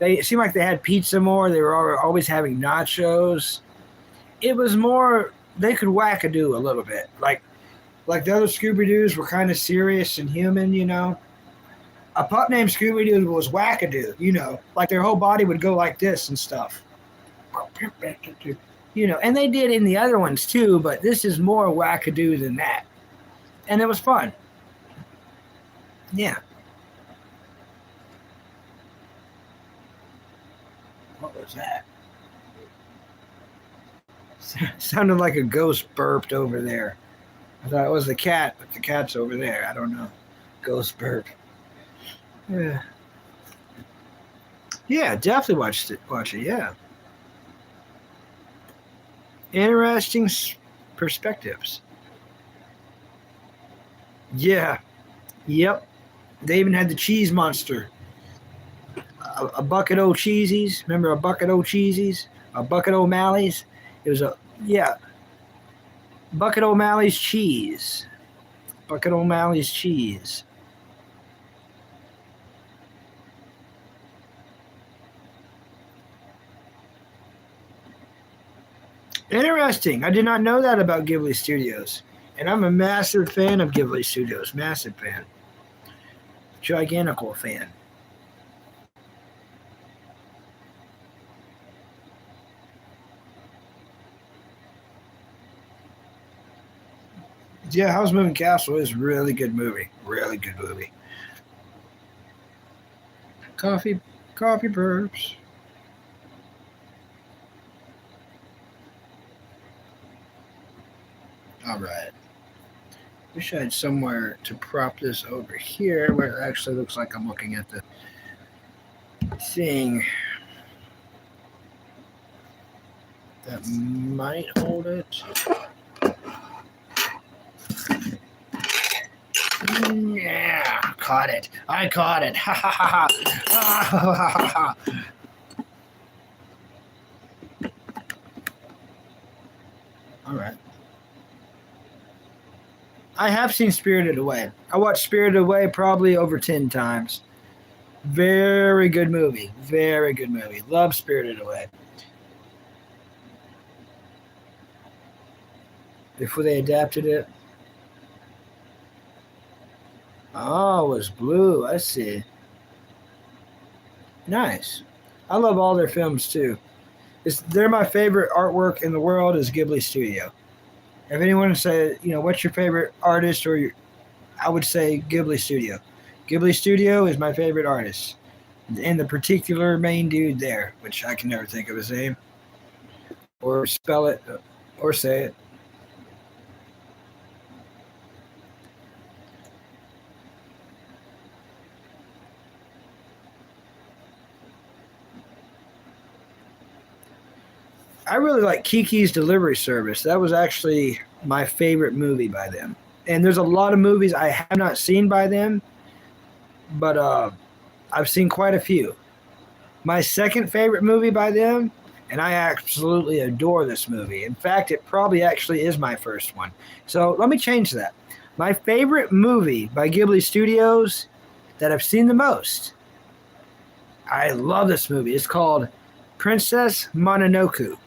It seemed like they had pizza more. They were always having nachos. It was more, they could wackadoo a little bit. Like the other Scooby-Doos were kind of serious and human, you know. A pup named Scooby-Doo was wackadoo, you know. Like their whole body would go like this and stuff. You know, and they did in the other ones too, but this is more wackadoo than that. And it was fun. Yeah. What was that? Sounded like a ghost burped over there. I thought it was the cat, but the cat's over there. I don't know. Ghost burp. Yeah. Yeah, definitely watch it, yeah. Interesting perspectives. Yeah. Yep. They even had the cheese monster. A bucket o' cheesies. Remember a bucket o' cheesies? A bucket O'Malley's? It was yeah. Bucket O'Malley's cheese. Bucket O'Malley's cheese. Interesting. I did not know that about Ghibli Studios. And I'm a massive fan of Ghibli Studios. Massive fan. Gigantical fan. Yeah, Howl's Moving Castle is a really good movie. Really good movie. Coffee burps. All right. Wish I had somewhere to prop this over here where it actually looks like I'm looking at the thing. That might hold it. Yeah, caught it. I caught it. Ha ha ha ha. All right. I have seen Spirited Away. I watched Spirited Away probably over 10 times. Very good movie. Very good movie. Love Spirited Away. Before they adapted it. Oh, it was blue. I see. Nice. I love all their films too. They're my favorite artwork in the world is Ghibli Studio. If anyone said, what's your favorite artist, I would say Ghibli Studio. Ghibli Studio is my favorite artist. And the particular main dude there, which I can never think of his name. Or spell it, or say it. I really like Kiki's Delivery Service. That was actually my favorite movie by them. And there's a lot of movies I have not seen by them, but I've seen quite a few. My second favorite movie by them, and I absolutely adore this movie. In fact, it probably actually is my first one. So let me change that. My favorite movie by Ghibli Studios that I've seen the most. I love this movie. It's called Princess Mononoke.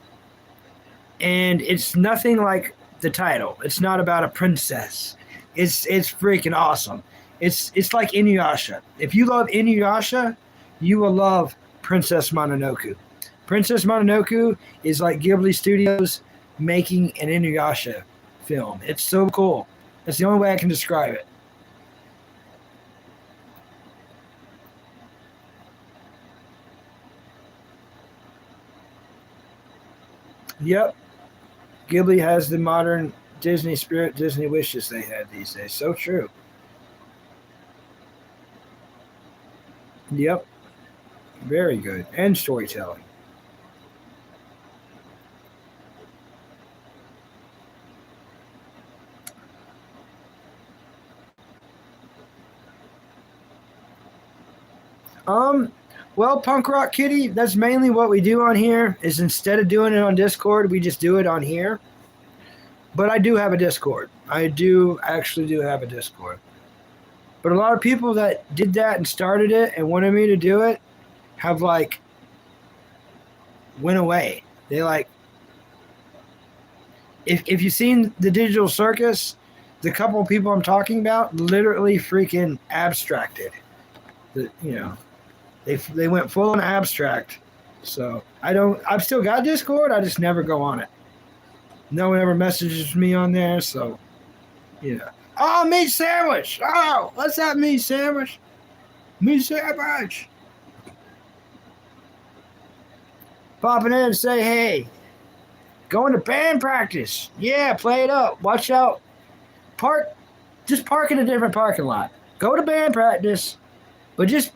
And it's nothing like the title. It's not about a princess. It's freaking awesome. It's like Inuyasha. If you love Inuyasha, you will love Princess Mononoke. Princess Mononoke is like Ghibli Studios making an Inuyasha film. It's so cool. That's the only way I can describe it. Yep. Ghibli has the modern Disney spirit, Disney wishes they had these days. So true. Yep. Very good. And storytelling. Well, Punk Rock Kitty, that's mainly what we do on here is instead of doing it on Discord, we just do it on here. But I do have a Discord. I do actually have a Discord. But a lot of people that did that and started it and wanted me to do it have went away. They if you've seen the Digital Circus, the couple of people I'm talking about literally freaking abstracted. They went full on abstract. So I've still got Discord, I just never go on it. No one ever messages me on there, so Oh, meat sandwich! Oh, what's that meat sandwich? Meat sandwich! popping in and say, hey, going to band practice. Yeah, play it up. Watch out. Just park in a different parking lot. Go to band practice, but just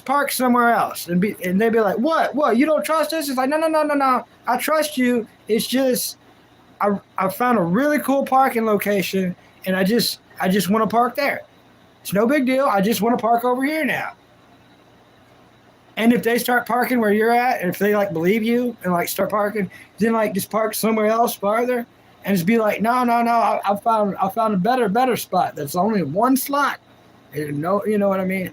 park somewhere else. And they'd be like, what? You don't trust us? It's like, no. I trust you. It's just I found a really cool parking location, and I just want to park there. It's no big deal. I just want to park over here now. And if they start parking where you're at, and if they like believe you and like start parking, then like just park somewhere else farther, and just be like, no. I found a better spot. That's only one slot. You know what I mean.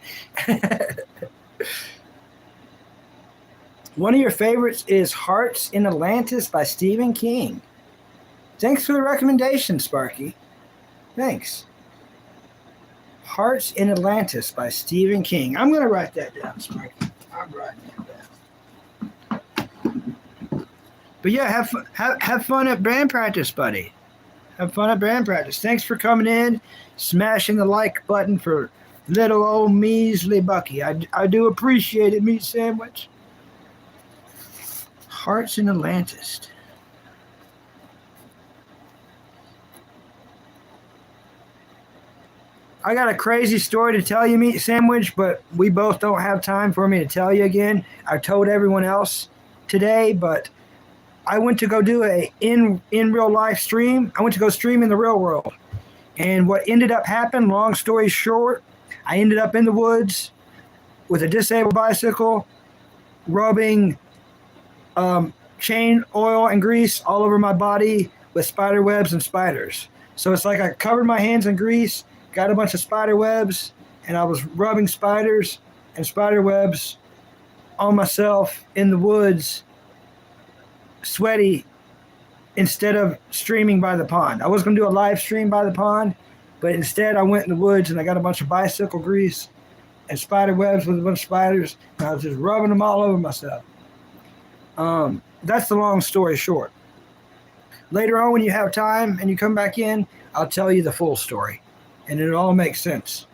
One of your favorites is Hearts in Atlantis by Stephen King. Thanks for the recommendation, Sparky. Thanks. Hearts in Atlantis by Stephen King. I'm going to write that down, Sparky. I'm writing that down. But yeah, have fun at band practice, buddy. Have fun at band practice. Thanks for coming in, smashing the like button for little old measly Bucky. I do appreciate it, meat sandwich. Hearts in Atlantis. I got a crazy story to tell you, meat sandwich, but we both don't have time for me to tell you again. I told everyone else today, but I went to go do a in real life stream. I went to go stream in the real world. And what ended up happening, long story short, I ended up in the woods with a disabled bicycle, rubbing chain oil and grease all over my body with spider webs and spiders. So it's like I covered my hands in grease, got a bunch of spider webs, and I was rubbing spiders and spider webs on myself in the woods, sweaty, instead of streaming by the pond. I was going to do a live stream by the pond, but instead I went in the woods and I got a bunch of bicycle grease and spider webs with a bunch of spiders, and I was just rubbing them all over myself. That's the long story short. Later on, when you have time and you come back in, I'll tell you the full story, and it all makes sense.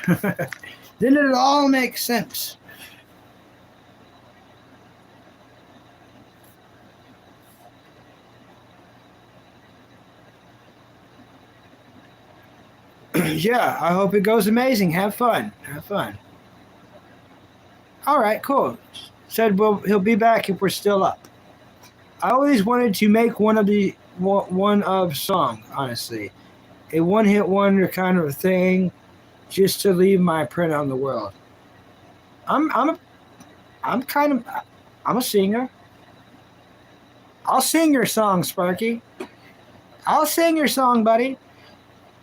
Then it all makes sense. Yeah, I hope it goes amazing. Have fun. Have fun. All right, cool. Said he'll be back if we're still up. I always wanted to make one of song, honestly. A one-hit wonder kind of a thing, just to leave my print on the world. I'm a singer. I'll sing your song, Sparky. I'll sing your song, buddy.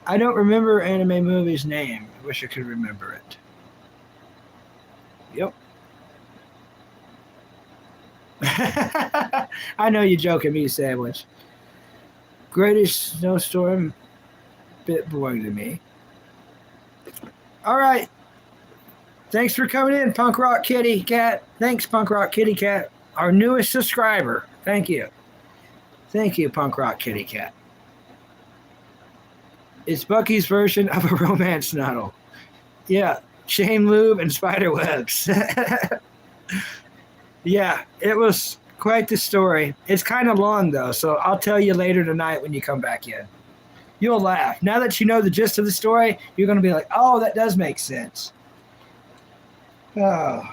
I don't remember anime movie's name. I wish I could remember it. Yep. I know you're joking me, Sandwich. Greatest snowstorm, bit boring to me. All right. Thanks for coming in, Punk Rock Kitty Cat. Thanks, Punk Rock Kitty Cat, our newest subscriber. Thank you. Thank you, Punk Rock Kitty Cat. It's Bucky's version of a romance novel. Yeah, chain lube and spider webs. Yeah, it was quite the story. It's kind of long, though, so I'll tell you later tonight when you come back in. You'll laugh. Now that you know the gist of the story, you're going to be like, oh, that does make sense. Oh.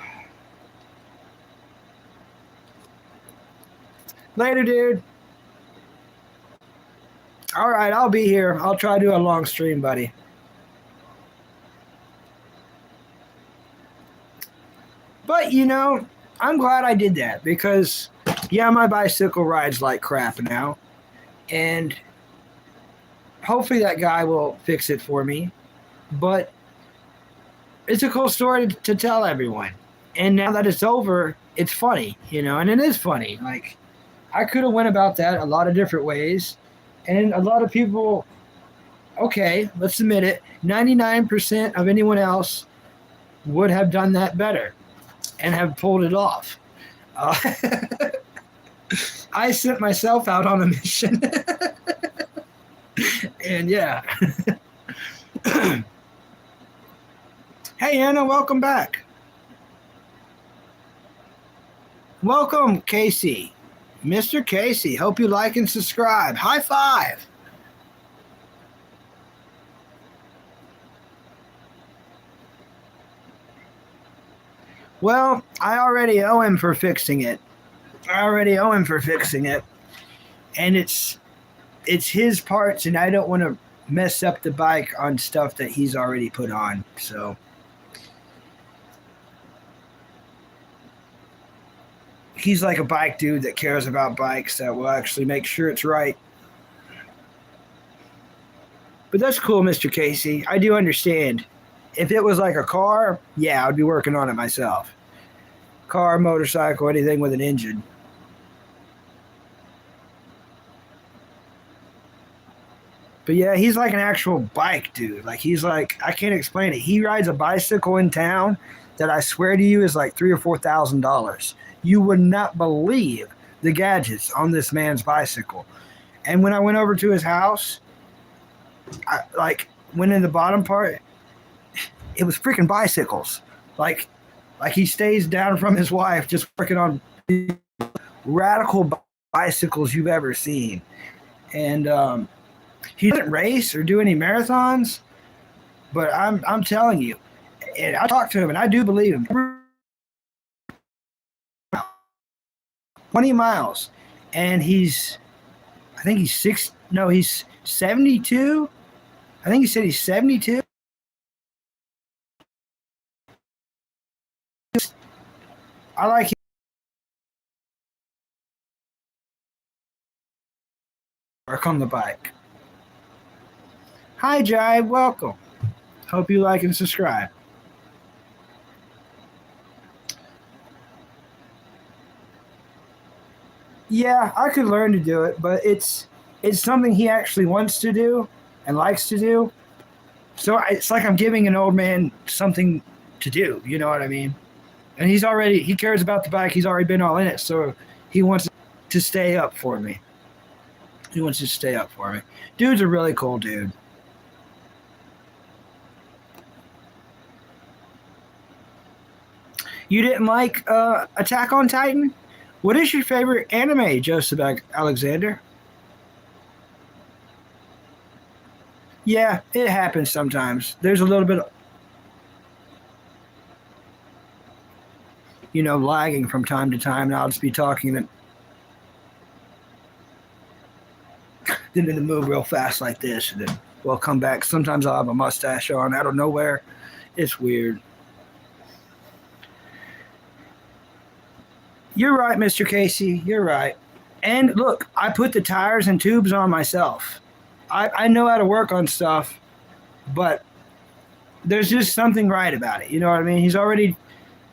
Later, dude. All right, I'll be here. I'll try to do a long stream, buddy. But, I'm glad I did that because, yeah, my bicycle rides like crap now. And hopefully that guy will fix it for me. But it's a cool story to tell everyone. And now that it's over, it's funny, and it is funny. Like, I could have went about that a lot of different ways. And a lot of people, okay, let's admit it, 99% of anyone else would have done that better and have pulled it off. I sent myself out on a mission. And yeah. Hey, Anna, welcome back. Welcome, Casey. Mr. Casey, hope you like and subscribe. High five. Well, I already owe him for fixing it. And it's his parts, and I don't want to mess up the bike on stuff that he's already put on. So he's like a bike dude that cares about bikes, that will actually make sure it's right. But that's cool, Mr. Casey. I do understand. If it was like a car, yeah, I'd be working on it myself. Car, motorcycle, anything with an engine. But yeah, he's like an actual bike dude. Like he's like, I can't explain it. He rides a bicycle in town that I swear to you is like $3,000 or $4,000. You would not believe the gadgets on this man's bicycle. And when I went over to his house, I like went in the bottom part. It was freaking bicycles. Like he stays down from his wife, just working on radical bicycles you've ever seen. And he doesn't race or do any marathons, but I'm telling you, and I talked to him, and I do believe him. 20 miles, and I think he's six. No, he's 72. I think he said he's 72. I like him. Work on the bike. Hi, Jive. Welcome. Hope you like and subscribe. Yeah, I could learn to do it, but it's something he actually wants to do and likes to do. So it's like I'm giving an old man something to do. You know what I mean? And he cares about the bike. He's already been all in it, so he wants to stay up for me. He wants to stay up for me. Dude's a really cool dude. You didn't like Attack on Titan? What is your favorite anime, Joseph Alexander? Yeah, it happens sometimes. There's a little bit of, lagging from time to time, and I'll just be talking and then in the move real fast like this, and then we'll come back. Sometimes I'll have a mustache on out of nowhere. It's weird. You're right, Mr. Casey. You're right. And look, I put the tires and tubes on myself. I know how to work on stuff, but there's just something right about it. You know what I mean?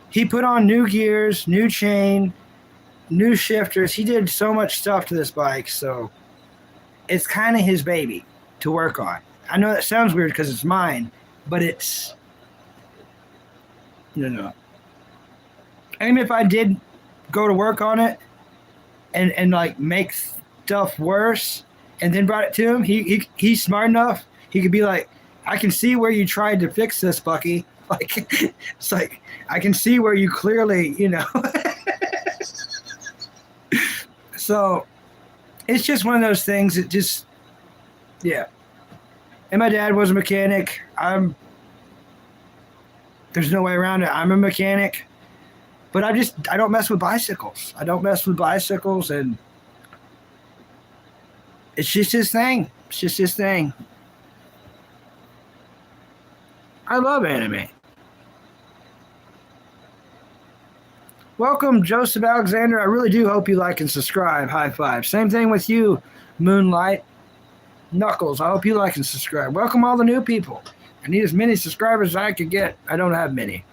He put on new gears, new chain, new shifters. He did so much stuff to this bike, so it's kind of his baby to work on. I know that sounds weird because it's mine, but it's, no. And if I did go to work on it and like make stuff worse and then brought it to him, he's smart enough. He could be like, I can see where you tried to fix this, Bucky. Like, it's like, I can see where you clearly, So it's just one of those things that just, yeah. And my dad was a mechanic. There's no way around it. I'm a mechanic. But I don't mess with bicycles. And it's just his thing. I love anime. Welcome, Joseph Alexander. I really do hope you like and subscribe. High five. Same thing with you, Moonlight. Knuckles, I hope you like and subscribe. Welcome all the new people. I need as many subscribers as I could get. I don't have many.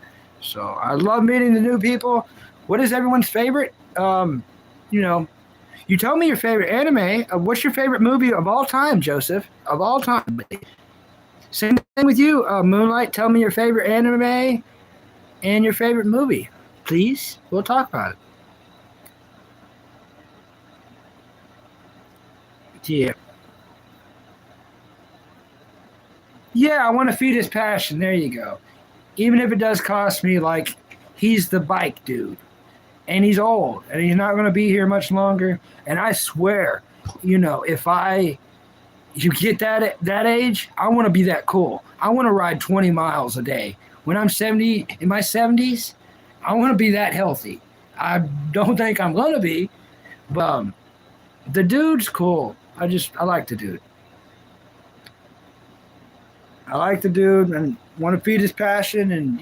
So I love meeting the new people. What is everyone's favorite? You tell me your favorite anime. What's your favorite movie of all time, Joseph? Of all time. Same thing with you, Moonlight. Tell me your favorite anime and your favorite movie. Please, we'll talk about it. Yeah. Yeah, I want to feed his passion. There you go. Even if it does cost me, like, he's the bike dude. and he's old, and he's not going to be here much longer. And I swear, if you get that age, I want to be that cool. I want to ride 20 miles a day. When I'm 70, in my 70s, I want to be that healthy. I don't think I'm going to be, but the dude's cool. I like the dude. I like the dude and want to feed his passion, and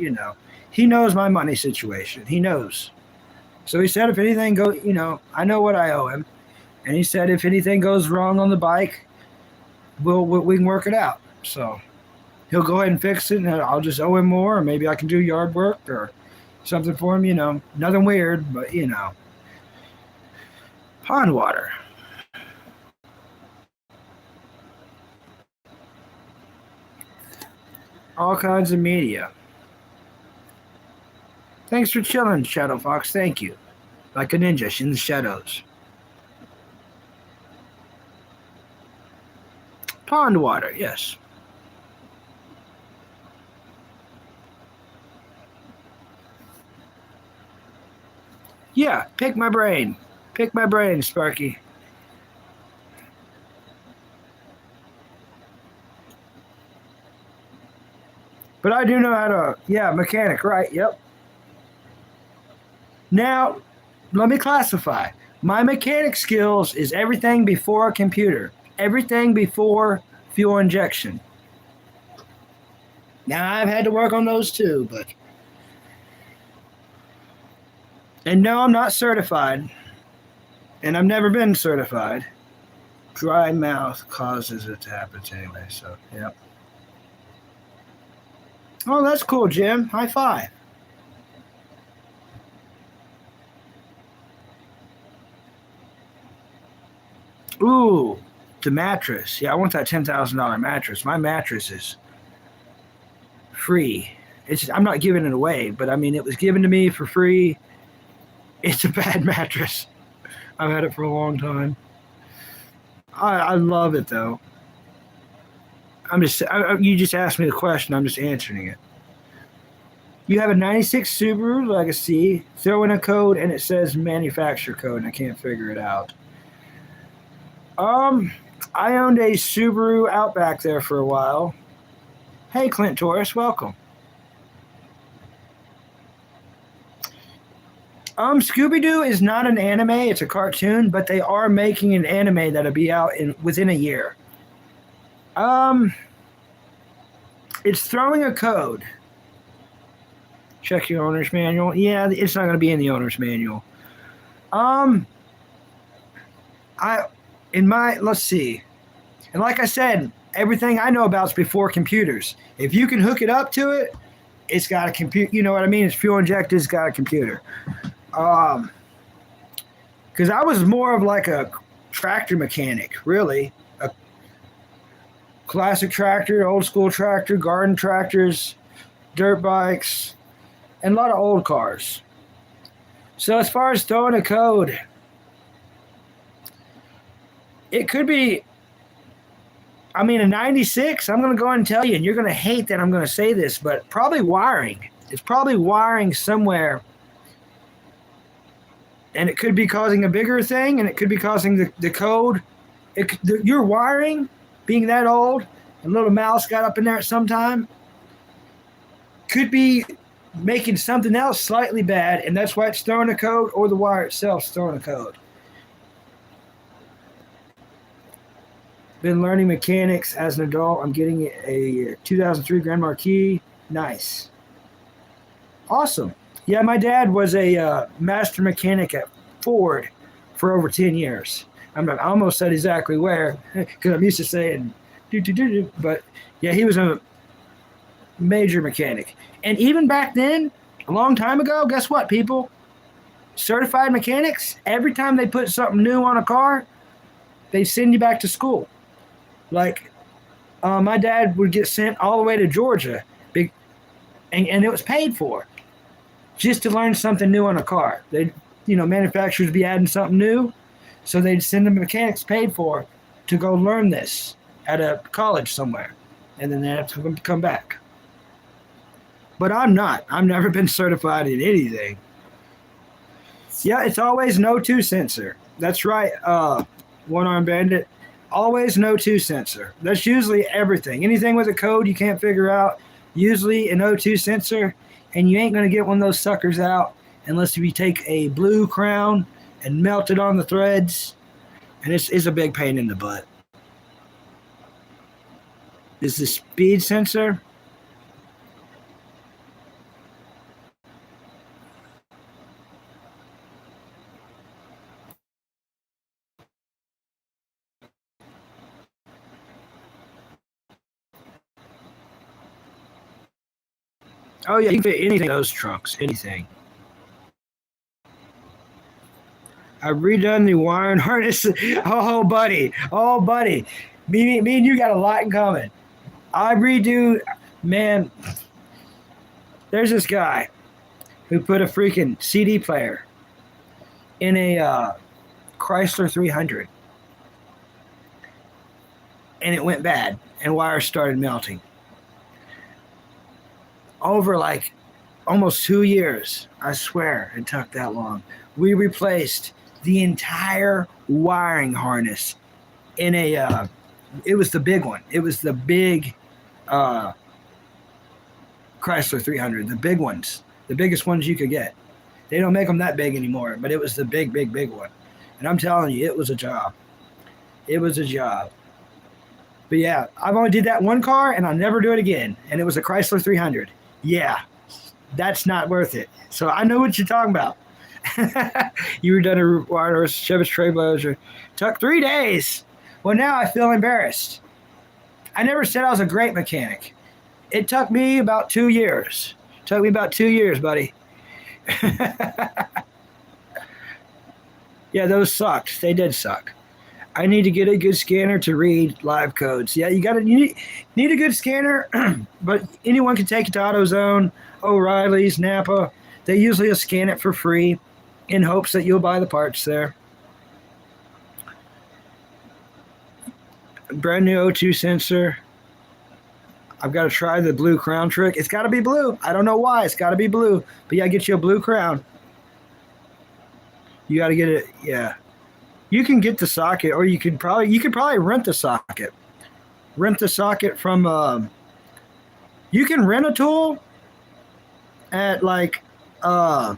he knows my money situation. He knows. So he said if anything goes, I know what I owe him, and he said if anything goes wrong on the bike, we can work it out. So he'll go ahead and fix it, and I'll just owe him more, or maybe I can do yard work or something for him. Nothing weird, but pond water. All kinds of media. Thanks for chilling, Shadow Fox. Thank you. Like a ninja in the shadows. Pond water, yes. Yeah, pick my brain. Pick my brain, Sparky. But I do know how to, mechanic, right? Yep. Now, let me classify. My mechanic skills is everything before a computer, everything before fuel injection. Now, I've had to work on those too, but. And no, I'm not certified. And I've never been certified. Dry mouth causes it to happen anyway, so, yep. Oh, that's cool, Jim. High five. Ooh, the mattress. Yeah, I want that $10,000 mattress. My mattress is free. I'm not giving it away, but I mean, it was given to me for free. It's a bad mattress. I've had it for a long time. I love it though. You just asked me the question. I'm just answering it. You have a 96 Subaru Legacy. Throw in a code and it says manufacturer code, and I can't figure it out. I owned a Subaru Outback there for a while. Hey, Clint Torres, welcome. Scooby-Doo is not an anime, it's a cartoon, but they are making an anime that'll be out within a year. It's throwing a code. Check your owner's manual. Yeah, it's not going to be in the owner's manual. Let's see. And like I said, everything I know about is before computers. If you can hook it up to it, it's got a computer. You know what I mean? It's fuel injected, it's got a computer. Because I was more of like a tractor mechanic, really. A classic tractor, old school tractor, garden tractors, dirt bikes, and a lot of old cars. So as far as throwing a code, it could be, a 96, I'm going to go ahead and tell you, and you're going to hate that I'm going to say this, but probably wiring. It's probably wiring somewhere. And it could be causing a bigger thing, and it could be causing the code. Your wiring, being that old, and little mouse got up in there at some time, could be making something else slightly bad, and that's why it's throwing a code, or the wire itself is throwing a code. Been learning mechanics as an adult. I'm getting a 2003 Grand Marquis. Nice. Awesome. Yeah, my dad was a master mechanic at Ford for over 10 years. I almost said exactly where, because I'm used to saying do, but yeah, he was a major mechanic. And even back then, a long time ago, guess what, people? Certified mechanics, every time they put something new on a car, they send you back to school. Like, my dad would get sent all the way to Georgia, and it was paid for, just to learn something new on a car. Manufacturers be adding something new, so they'd send the mechanics paid for to go learn this at a college somewhere, and then they have to come back. But I'm not. I've never been certified in anything. Yeah, it's always no two sensor. That's right. One arm bandit. Always no two sensor. That's usually everything. Anything with a code you can't figure out, usually an O2 sensor, and you ain't gonna get one of those suckers out unless you take a blue crown and melt it on the threads, and it's a big pain in the butt. Is the speed sensor? Oh yeah, you can fit anything in those trunks, anything. I've redone the wiring harness. Oh buddy, me and you got a lot in common. I redo, man. There's this guy who put a freaking CD player in a Chrysler 300, and it went bad, and wires started melting. Over like almost 2 years, I swear it took that long. We replaced the entire wiring harness in a. It was the big one. It was the big uh, Chrysler 300, the big ones, the biggest ones you could get. They don't make them that big anymore, but it was the big one. And I'm telling you, it was a job. It was a job. But yeah, I've only did that one car, and I'll never do it again. And it was a Chrysler 300. Yeah, that's not worth it. So I know what you're talking about. You were done a wireless Chevy Trailblazer. Took 3 days. Well, now I feel embarrassed. I never said I was a great mechanic. It took me about 2 years. Took me about 2 years, buddy. Yeah, those sucked. They did suck. I need to get a good scanner to read live codes. Yeah, you need a good scanner, but anyone can take it to AutoZone, O'Reilly's, Napa. They usually will scan it for free in hopes that you'll buy the parts there. Brand new O2 sensor. I've got to try the blue crown trick. It's got to be blue. I don't know why. It's got to be blue. But yeah, get you a blue crown. You got to get it. Yeah. You can get the socket, or you could probably rent the socket. Rent the socket from. You can rent a tool at like AutoZone,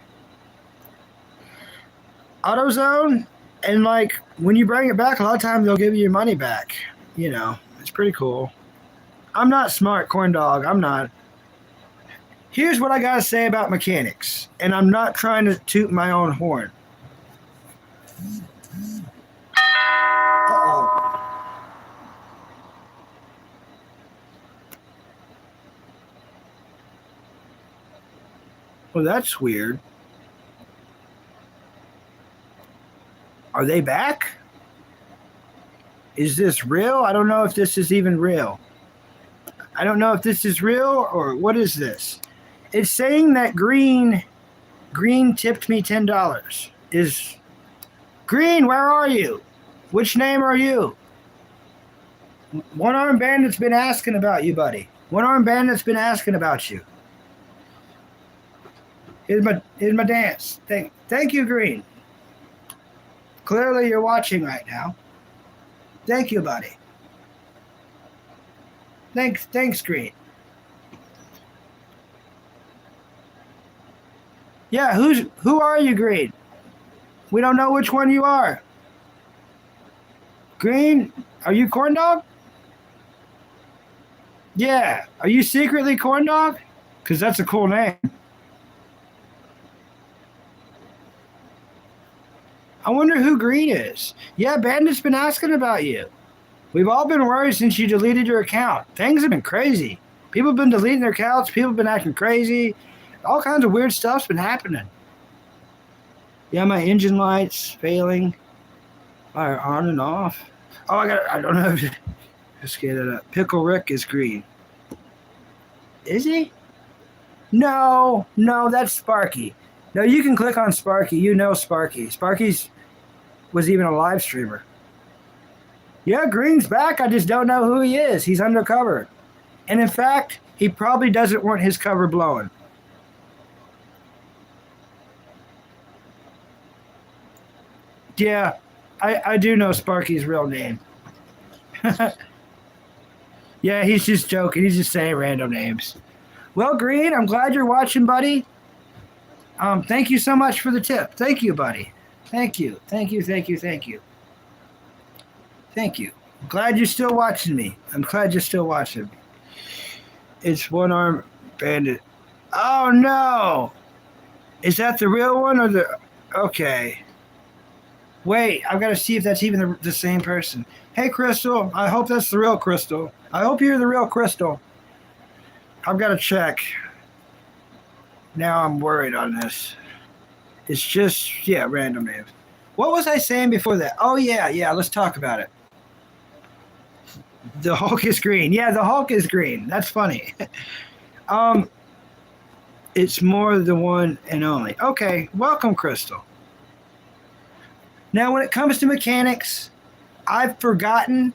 and like when you bring it back, a lot of times they'll give you your money back. You know, it's pretty cool. I'm not smart, corn dog. I'm not. Here's what I gotta say about mechanics, and I'm not trying to toot my own horn. Well, that's weird. Are they back? Is this real? I don't know if this is even real. I don't know if this is real or what is this? It's saying that Green tipped me $10. Is Green, where are you? Which name are you? One Arm Bandit's been asking about you, buddy. One Arm Bandit's been asking about you. Here's my dance. Thank you, Green. Clearly you're watching right now. Thank you, buddy. Thanks, Green. Yeah, who are you, Green? We don't know which one you are. Green, are you Corn Dog? Yeah. Are you secretly Corn Dog? Because that's a cool name. I wonder who Green is. Yeah, Bandit's been asking about you. We've all been worried since you deleted your account. Things have been crazy. People have been deleting their accounts. People have been acting crazy. All kinds of weird stuff's been happening. Yeah, my engine lights failing are on and off. Oh, I don't know. Let's get it up. Pickle Rick is Green. Is he? No, that's Sparky. No, you can click on Sparky. You know Sparky. Sparky's was even a live streamer. Yeah, Green's back. I just don't know who he is. He's undercover. And in fact, he probably doesn't want his cover blowing. Yeah, I do know Sparky's real name. Yeah, he's just joking. He's just saying random names. Well, Green, I'm glad you're watching, buddy. Thank you so much for the tip. Thank you, buddy. Thank you. Thank you. Thank you. Thank you. Thank you. I'm glad you're still watching me. I'm glad you're still watching me. It's One Arm Bandit. Oh no! Is that the real one or the? Okay. Wait, I've got to see if that's even the same person. Hey, Crystal. I hope that's the real Crystal. I hope you're the real Crystal. I've got to check. Now I'm worried on this. It's just, yeah, random names. What was I saying before that? Oh, yeah, let's talk about it. The Hulk is green. Yeah, the Hulk is green. That's funny. It's more the one and only. Okay, welcome, Crystal. Now, when it comes to mechanics, I've forgotten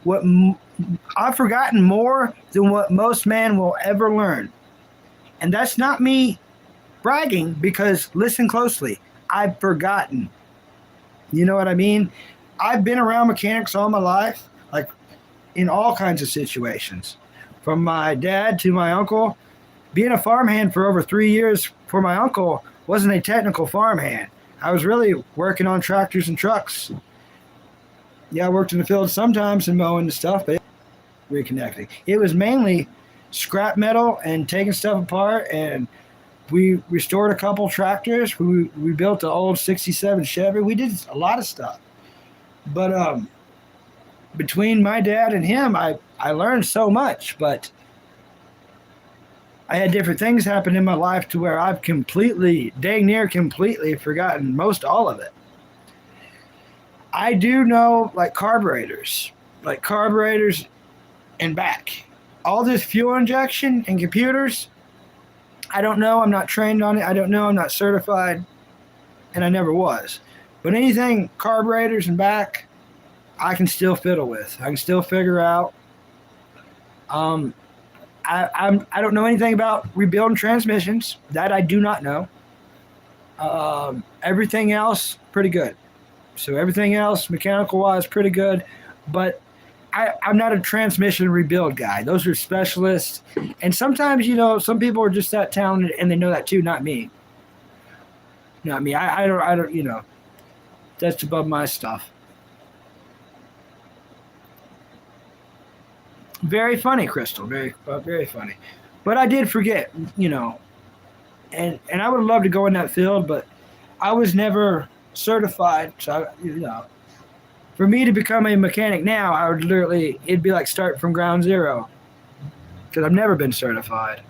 more than what most men will ever learn. And that's not me bragging, because listen closely. I've forgotten. You know what I mean? I've been around mechanics all my life, like in all kinds of situations. From my dad to my uncle. Being a farmhand for over 3 years for my uncle wasn't a technical farmhand. I was really working on tractors and trucks. Yeah, I worked in the field sometimes and mowing and stuff, but reconnecting. It was mainly scrap metal and taking stuff apart, and we restored a couple tractors. We built an old 67 Chevy. We did a lot of stuff. But between my dad and him, I learned so much, but I had different things happen in my life to where I've dang near completely forgotten most all of it. I do know like carburetors and back. All this fuel injection and computers, I don't know. I'm not trained on it. I don't know. I'm not certified, and I never was. But anything carburetors and back, I can still fiddle with. I can still figure out. I don't know anything about rebuilding transmissions. That I do not know. Everything else, pretty good. So everything else, mechanical-wise, pretty good. But I'm not a transmission rebuild guy. Those are specialists. And sometimes, some people are just that talented, and they know that too, not me. Not me. I don't, that's above my stuff. Very funny, Crystal. Very funny. But I did forget, and I would love to go in that field, but I was never certified. So, for me to become a mechanic now, I would it'd be like starting from ground zero, because I've never been certified.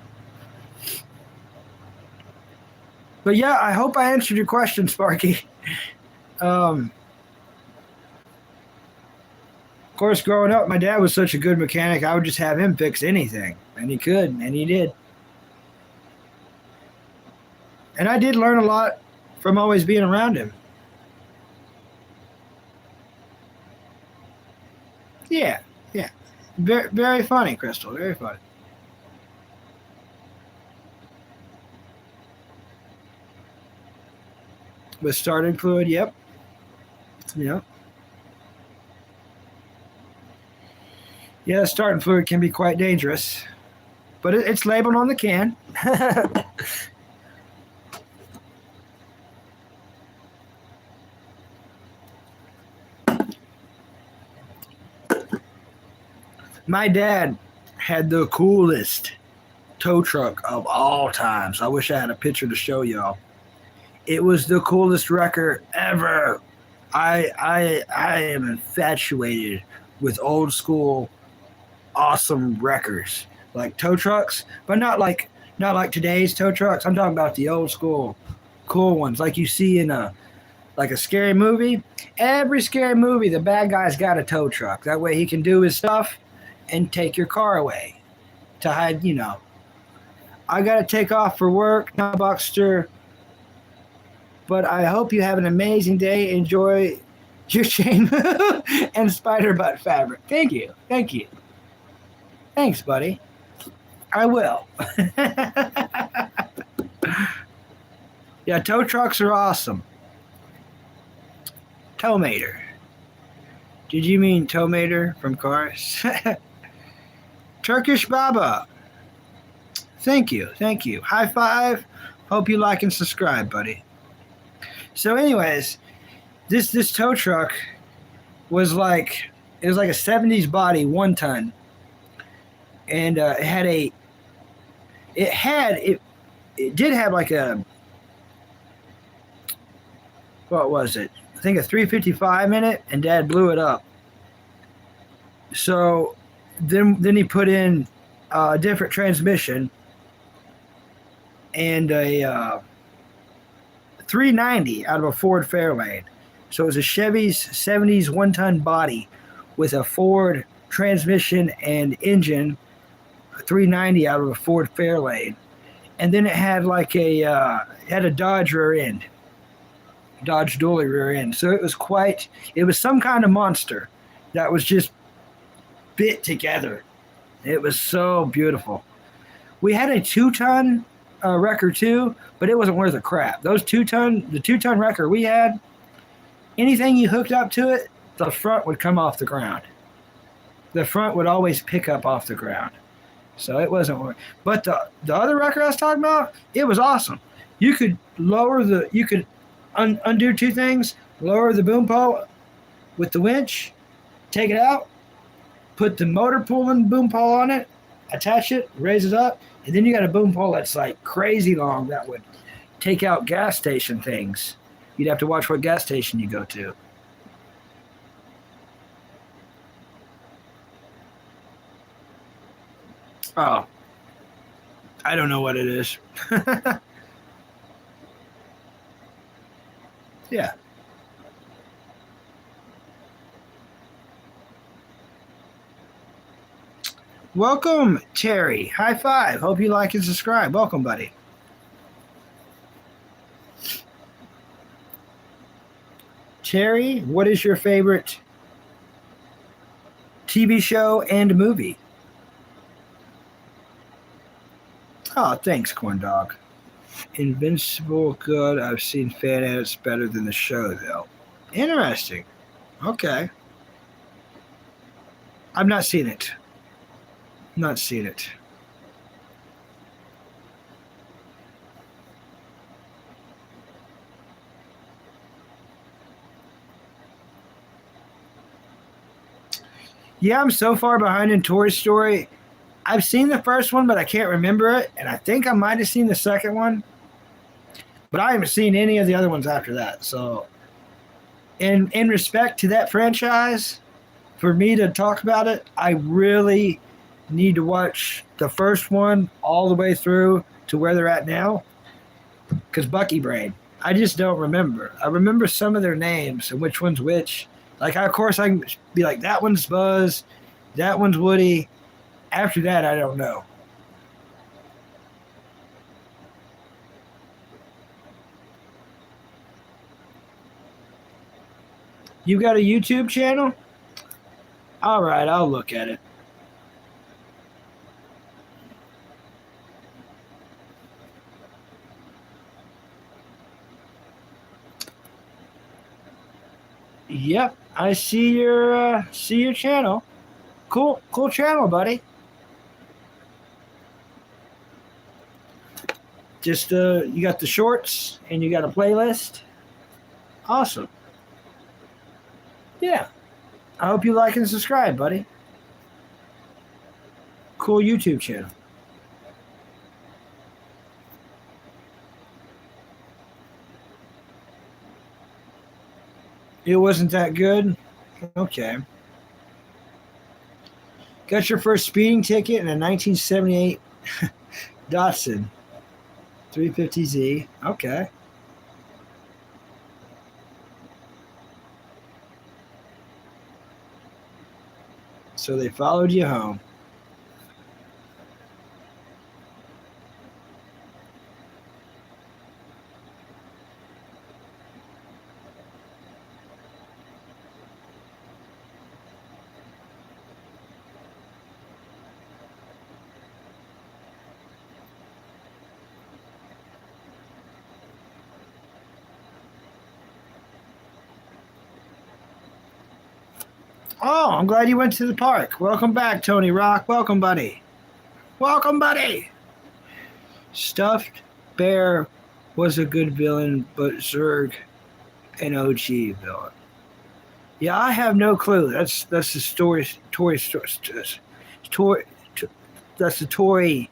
But yeah, I hope I answered your question, Sparky. Of course, growing up, my dad was such a good mechanic, I would just have him fix anything. And he could, and he did. And I did learn a lot from always being around him. Yeah. Very, very funny, Crystal. Very funny. With starting fluid, yep. Yeah, starting fluid can be quite dangerous, but it's labeled on the can. My dad had the coolest tow truck of all times. I wish I had a picture to show y'all. It was the coolest wrecker ever. I am infatuated with old school awesome wreckers, like tow trucks, but not like today's tow trucks. I'm talking about the old school cool ones like you see in a scary movie. Every scary movie, the bad guy's got a tow truck. That way he can do his stuff and take your car away to hide, I got to take off for work now, Buckster, but I hope you have an amazing day. Enjoy your chain and spider butt fabric. Thank you. Thanks, buddy. I will. Yeah, tow trucks are awesome. Tomater. Did you mean Tomater from Cars? Turkish Baba. Thank you. Thank you. High five. Hope you like and subscribe, buddy. So anyways, this tow truck was like, it was like a 70s body, 1 ton. And it did have like a, what was it? I think a 355 in it, and Dad blew it up. So then he put in a different transmission and a 390 out of a Ford Fairlane. So it was a Chevy's 70s 1 ton body with a Ford transmission and engine, a 390 out of a Ford Fairlane. And then it had like it had a Dodge rear end, Dodge dually rear end. So it was some kind of monster that was just bit together. It was so beautiful. We had a 2 ton wrecker too, but it wasn't worth a crap. The 2 ton wrecker we had, anything you hooked up to it, the front would come off the ground. The front would always pick up off the ground. So it wasn't worth. But the other wrecker I was talking about, it was awesome. You could undo 2 things, lower the boom pole with the winch, take it out, put the motor pulling boom pole on it, attach it, raise it up, and then you got a boom pole that's like crazy long that would take out gas station things. You'd have to watch what gas station you go to. Oh, I don't know what it is. Yeah. Welcome, Terry. High five. Hope you like and subscribe. Welcome, buddy. Terry, what is your favorite TV show and movie? Oh, thanks, Corn Dog. Invincible, good. I've seen fan edits better than the show, though. Interesting. Okay. I've not seen it. Not seen it. Yeah, I'm so far behind in Toy Story. I've seen the first one, but I can't remember it. And I think I might have seen the second one. But I haven't seen any of the other ones after that. So, in respect to that franchise, for me to talk about it, I really need to watch the first one all the way through to where they're at now. Because Bucky Brain, I just don't remember. I remember some of their names and which one's which. Like, of course, I can be like, that one's Buzz, that one's Woody. After that, I don't know. You got a YouTube channel? All right, I'll look at it. Yep, I see your channel. Cool channel, buddy. Just you got the shorts and you got a playlist. Awesome. Yeah. I hope you like and subscribe, buddy. Cool YouTube channel. It wasn't that good? Okay. Got your first speeding ticket in a 1978 Datsun 350Z. Okay. So they followed you home. Oh, I'm glad you went to the park. Welcome back, Tony Rock. Welcome, buddy. Welcome, buddy. Stuffed Bear was a good villain, but Zurg an OG villain. Yeah, I have no clue. That's the story. Toy story. Toy. That's the toy.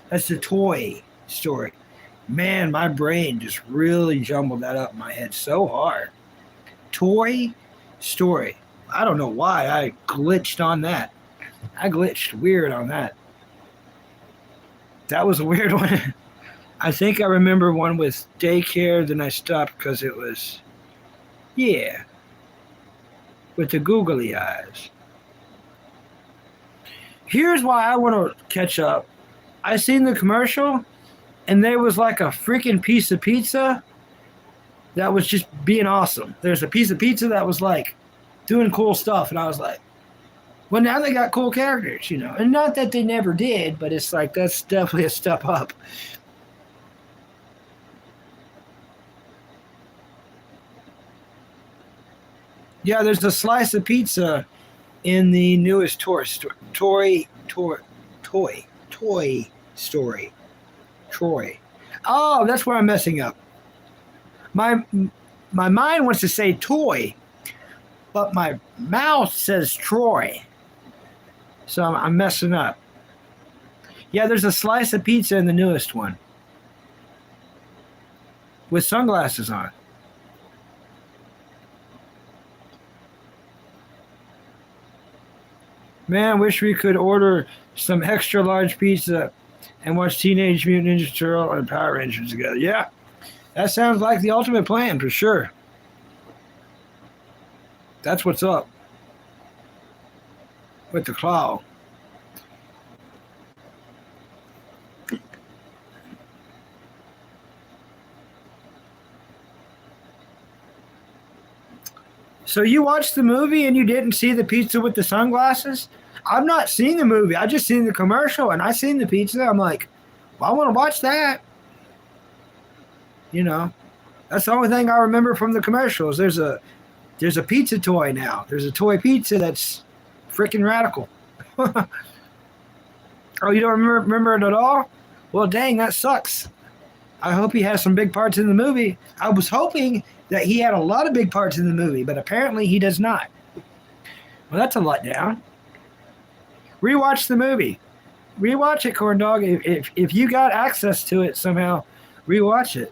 That's the toy story. Man, my brain just really jumbled that up in my head so hard. Toy Story. I don't know why I glitched on that. I glitched weird on that. That was a weird one. I think I remember one with daycare, then I stopped because it was, yeah, with the googly eyes. Here's why I want to catch up. I seen the commercial, and there was like a freaking piece of pizza that was just being awesome. There's a piece of pizza that was like doing cool stuff, and I was like, well, now they got cool characters, you know. And not that they never did, but it's like that's definitely a step up. Yeah, there's a slice of pizza in the newest Toy Story. Troy. Oh, that's where I'm messing up. My my mind wants to say toy, but my mouth says Troy. So I'm messing up. Yeah, there's a slice of pizza in the newest one with sunglasses on. Man, wish we could order some extra large pizza and watch Teenage Mutant Ninja Turtle and Power Rangers together. Yeah, that sounds like the ultimate plan for sure. That's what's up with the claw. So you watched the movie and you didn't see the pizza with the sunglasses? I've not seen the movie. I just seen the commercial and I seen the pizza. I'm like, well, I want to watch that. You know, that's the only thing I remember from the commercials. There's a pizza toy now. There's a toy pizza that's freaking radical. Oh, you don't remember it at all? Well, dang, that sucks. I hope he has some big parts in the movie. I was hoping that he had a lot of big parts in the movie, but apparently he does not. Well, that's a letdown. Rewatch the movie. Rewatch it, Corn Dog. If you got access to it somehow, rewatch it.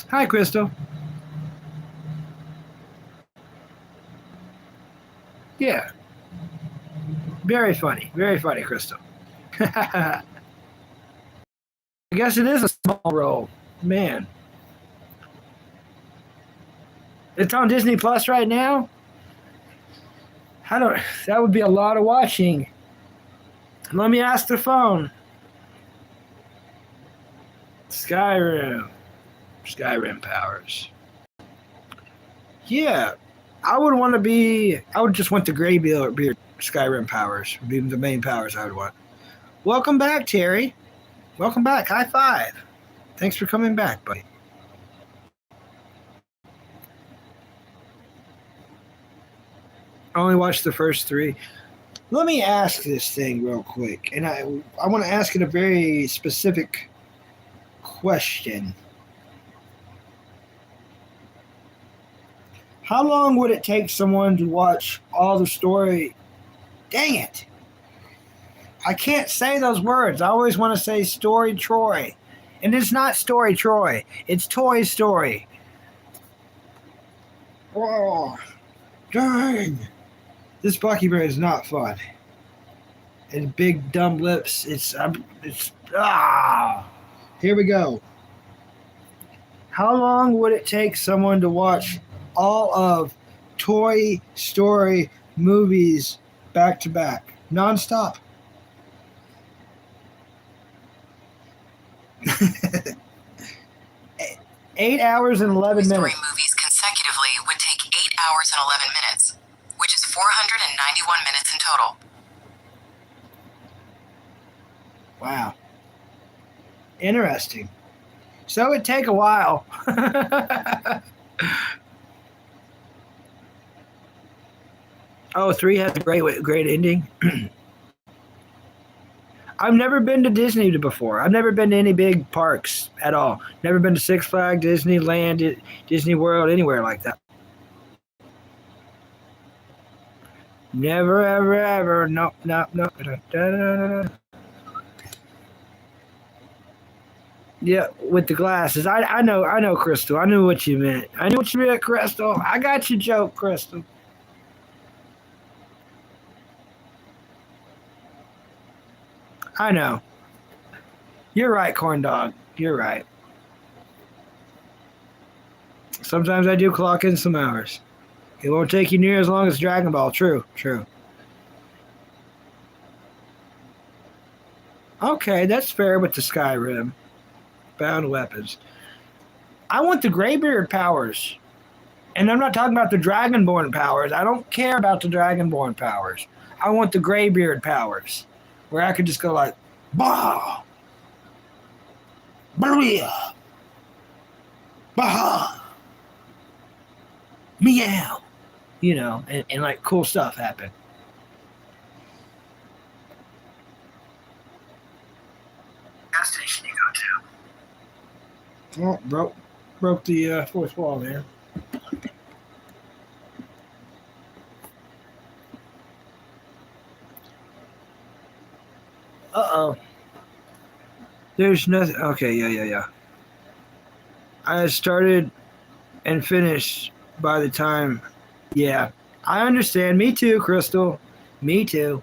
Hi, Crystal. Yeah, very funny, Crystal. I guess it is a small role, man. It's on Disney Plus right now. I don't. That would be a lot of watching. Let me ask the phone. Skyrim. Skyrim powers. Yeah, I would want to be. I would just want the Greybeard Skyrim powers. Would be the main powers I would want. Welcome back, Terry. Welcome back. High five. Thanks for coming back, buddy. I only watched the first three. Let me ask this thing real quick, and I want to ask it a very specific question. How long would it take someone to watch all the story? Dang it. I can't say those words. I always want to say Story Troy. And it's not Story Troy. It's Toy Story. Oh, dang. This Bucky Bear is not fun. And big dumb lips. Here we go. How long would it take someone to watch all of Toy Story movies back to back, nonstop? 8 hours and 11 minutes. Three movies consecutively would take 8 hours and 11 minutes, which is 491 minutes in total. Wow. Interesting. So it'd take a while. Oh, 3 has a great ending. I've never been to Disney before. I've never been to any big parks at all. Never been to Six Flags, Disneyland, Disney World, anywhere like that. Never, ever, ever. Nope, nope, nope. Yeah, with the glasses. I know, Crystal. I knew what you meant. I knew what you meant, Crystal. I got your joke, Crystal. I know. You're right, corn dog. You're right. Sometimes I do clock in some hours. It won't take you near as long as Dragon Ball. True, true. Okay, that's fair with the Skyrim. Bound weapons. I want the Greybeard powers. And I'm not talking about the Dragonborn powers. I don't care about the Dragonborn powers. I want the Greybeard powers. Where I could just go like, bah! Baria! Baha! Meow! You know, and like cool stuff happen. Gas station you go to. Oh, broke the fourth wall there. Uh-oh. There's nothing. Okay, yeah. I started and finished by the time. Yeah, I understand. Me too, Crystal. Me too.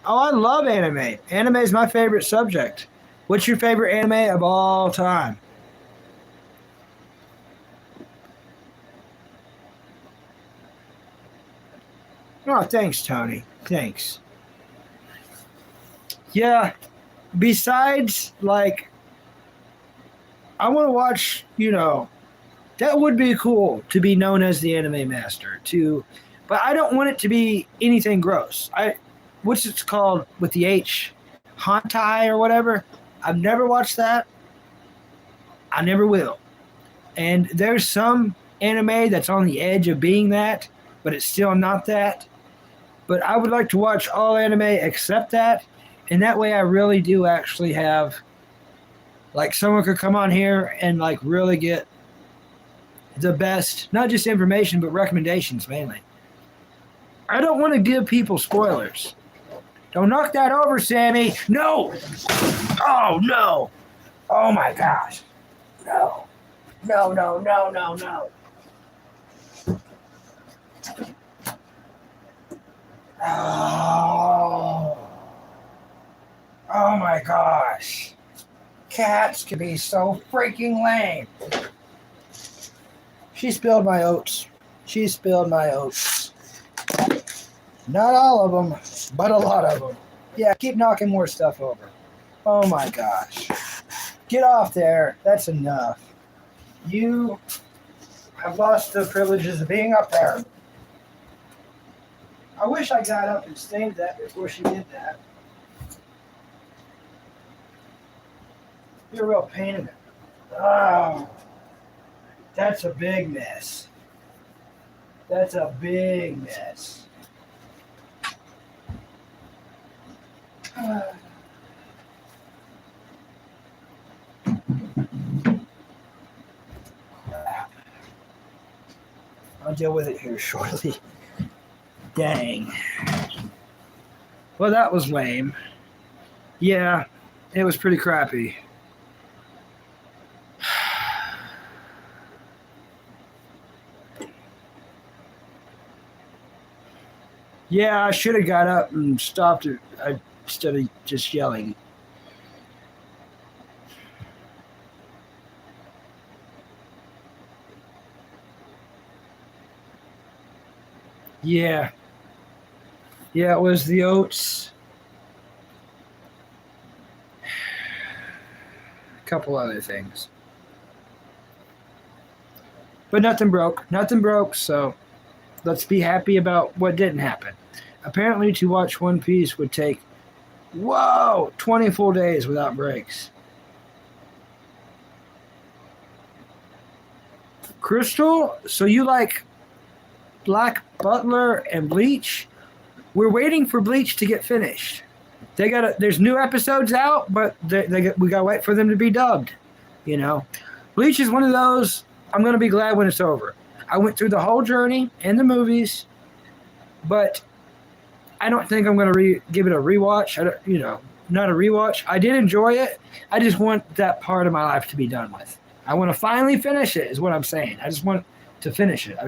Oh, I love anime. Anime is my favorite subject. What's your favorite anime of all time? Oh, thanks, Tony. Thanks. Yeah, besides, like, I want to watch, that would be cool to be known as the anime master, but I don't want it to be anything gross. What's it called with the H? Hentai or whatever? I've never watched that. I never will. And there's some anime that's on the edge of being that, but it's still not that. But I would like to watch all anime except that, and that way I really do actually have, like, someone could come on here and, like, really get the best, not just information, but recommendations mainly. I don't want to give people spoilers. Don't knock that over, Sammy. No! Oh, no! Oh, my gosh. No. No. Oh my gosh. Cats can be so freaking lame. She spilled my oats. Not all of them, but a lot of them. Yeah, keep knocking more stuff over. Oh my gosh. Get off there. That's enough. You have lost the privileges of being up there. I wish I got up and stained that before she did that. You're a real pain in it. Oh, that's a big mess. I'll deal with it here shortly. Dang. Well, that was lame. Yeah, it was pretty crappy. Yeah, I should have got up and stopped it instead of just yelling. Yeah. Yeah, it was the oats. A couple other things. But nothing broke, so let's be happy about what didn't happen. Apparently, to watch One Piece would take, 20 full days without breaks. Crystal, so you like Black Butler and Bleach? We're waiting for Bleach to get finished. There's new episodes out, but we gotta wait for them to be dubbed. You know, Bleach is one of those. I'm gonna be glad when it's over. I went through the whole journey and the movies, but I don't think I'm gonna give it a rewatch. Not a rewatch. I did enjoy it. I just want that part of my life to be done with. I want to finally finish it, is what I'm saying. I just want to finish it.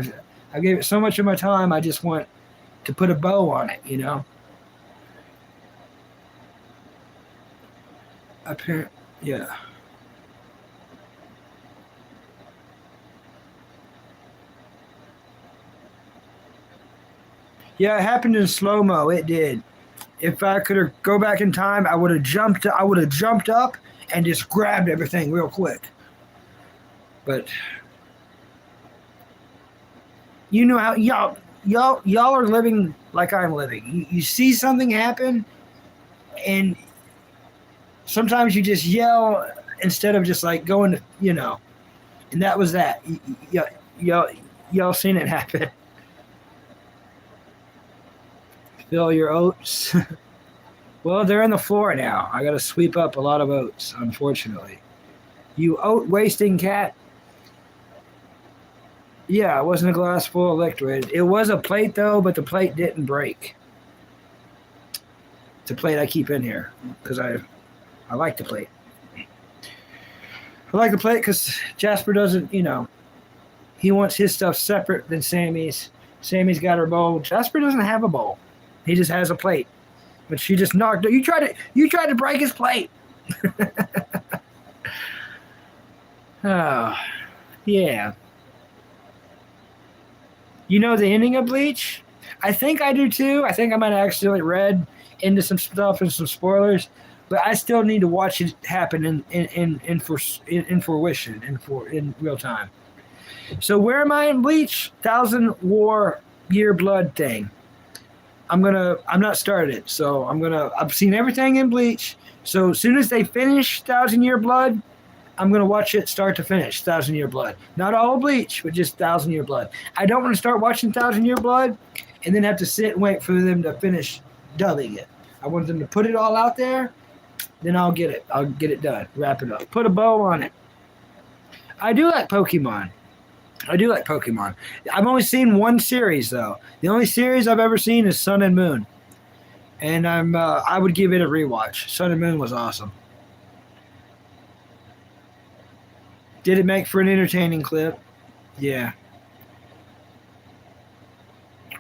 I gave it so much of my time. I just want to put a bow on it. Yeah. Yeah, it happened in slow mo. It did. If I could go back in time, I would have jumped. I would have jumped up and just grabbed everything real quick. But you know how y'all are living like I'm living. You see something happen, and sometimes you just yell instead of just like going to. And that was that. Y'all seen it happen. Fill your oats. Well, they're in the floor now. I got to sweep up a lot of oats, unfortunately. You oat wasting cat. Yeah, it wasn't a glass full of liquid. It was a plate though, but the plate didn't break. It's a plate I keep in here because I like the plate. I like the plate because Jasper doesn't, he wants his stuff separate than Sammy's. Sammy's got her bowl. Jasper doesn't have a bowl. He just has a plate. But she just knocked it. You tried to break his plate. Oh, yeah. You know the ending of Bleach? I think I do too. I think I might have accidentally read into some stuff and some spoilers, but I still need to watch it happen in fruition, in real time. So where am I in Bleach? 1,000 Year Blood thing. I'm not started it, so I've seen everything in Bleach. So as soon as they finish 1,000 Year Blood, I'm gonna watch it start to finish. 1,000 Year Blood, not all Bleach, but just 1,000 Year Blood. I don't want to start watching 1,000 Year Blood and then have to sit and wait for them to finish dubbing it. I want them to put it all out there, then I'll get it done, wrap it up, put a bow on it. I do like Pokemon. I've only seen one series though. The only series I've ever seen is Sun and Moon, and I would give it a rewatch. Sun and Moon was awesome. Did it make for an entertaining clip? Yeah.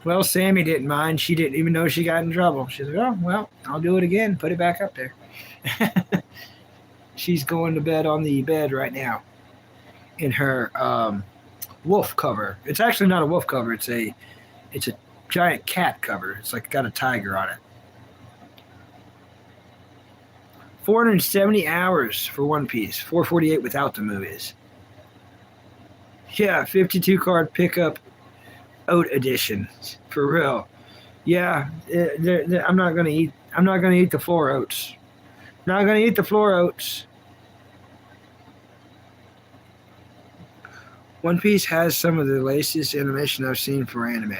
Well, Sammy didn't mind. She didn't even know she got in trouble. She's like, oh, well, I'll do it again. Put it back up there. She's going to bed on the bed right now in her wolf cover. It's actually not a wolf cover. It's a giant cat cover. It's like got a tiger on it. 470 hours for One Piece. 448 without the movies. Yeah, 52 card pickup oat edition for real. Yeah, I'm not gonna eat the floor oats. Not gonna eat the floor oats. One Piece has some of the laziest animation I've seen for anime.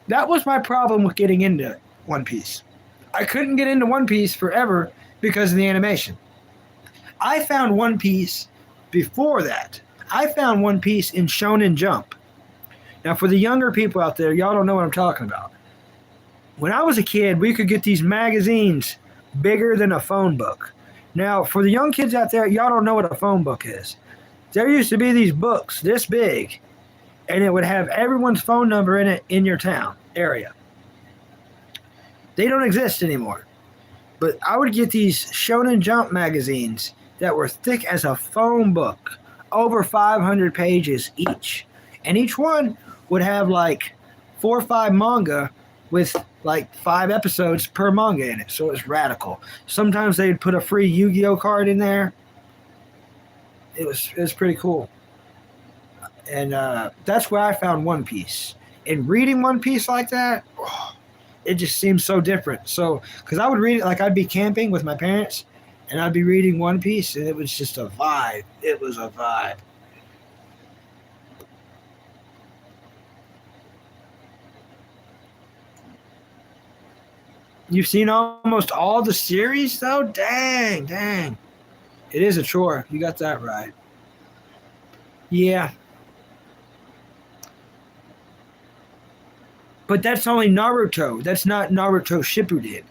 That was my problem with getting into One Piece. I couldn't get into One Piece forever because of the animation. I found One Piece before that. I found One Piece in Shonen Jump. Now, for the younger people out there, y'all don't know what I'm talking about. When I was a kid, we could get these magazines bigger than a phone book. Now, for the young kids out there, y'all don't know what a phone book is. There used to be these books this big, and it would have everyone's phone number in it in your town area. They don't exist anymore. But I would get these Shonen Jump magazines that were thick as a phone book, over 500 pages each. And each one would have like 4 or 5 manga with like 5 episodes per manga in it. So it was radical. Sometimes they'd put a free Yu-Gi-Oh card in there. It was pretty cool. And that's where I found One Piece. And reading One Piece like that, it just seems so different. So, because I would read it like I'd be camping with my parents, and I'd be reading One Piece, and it was just a vibe. It was a vibe. You've seen almost all the series, though? Dang, dang. It is a chore. You got that right. Yeah. But that's only Naruto. That's not Naruto Shippuden.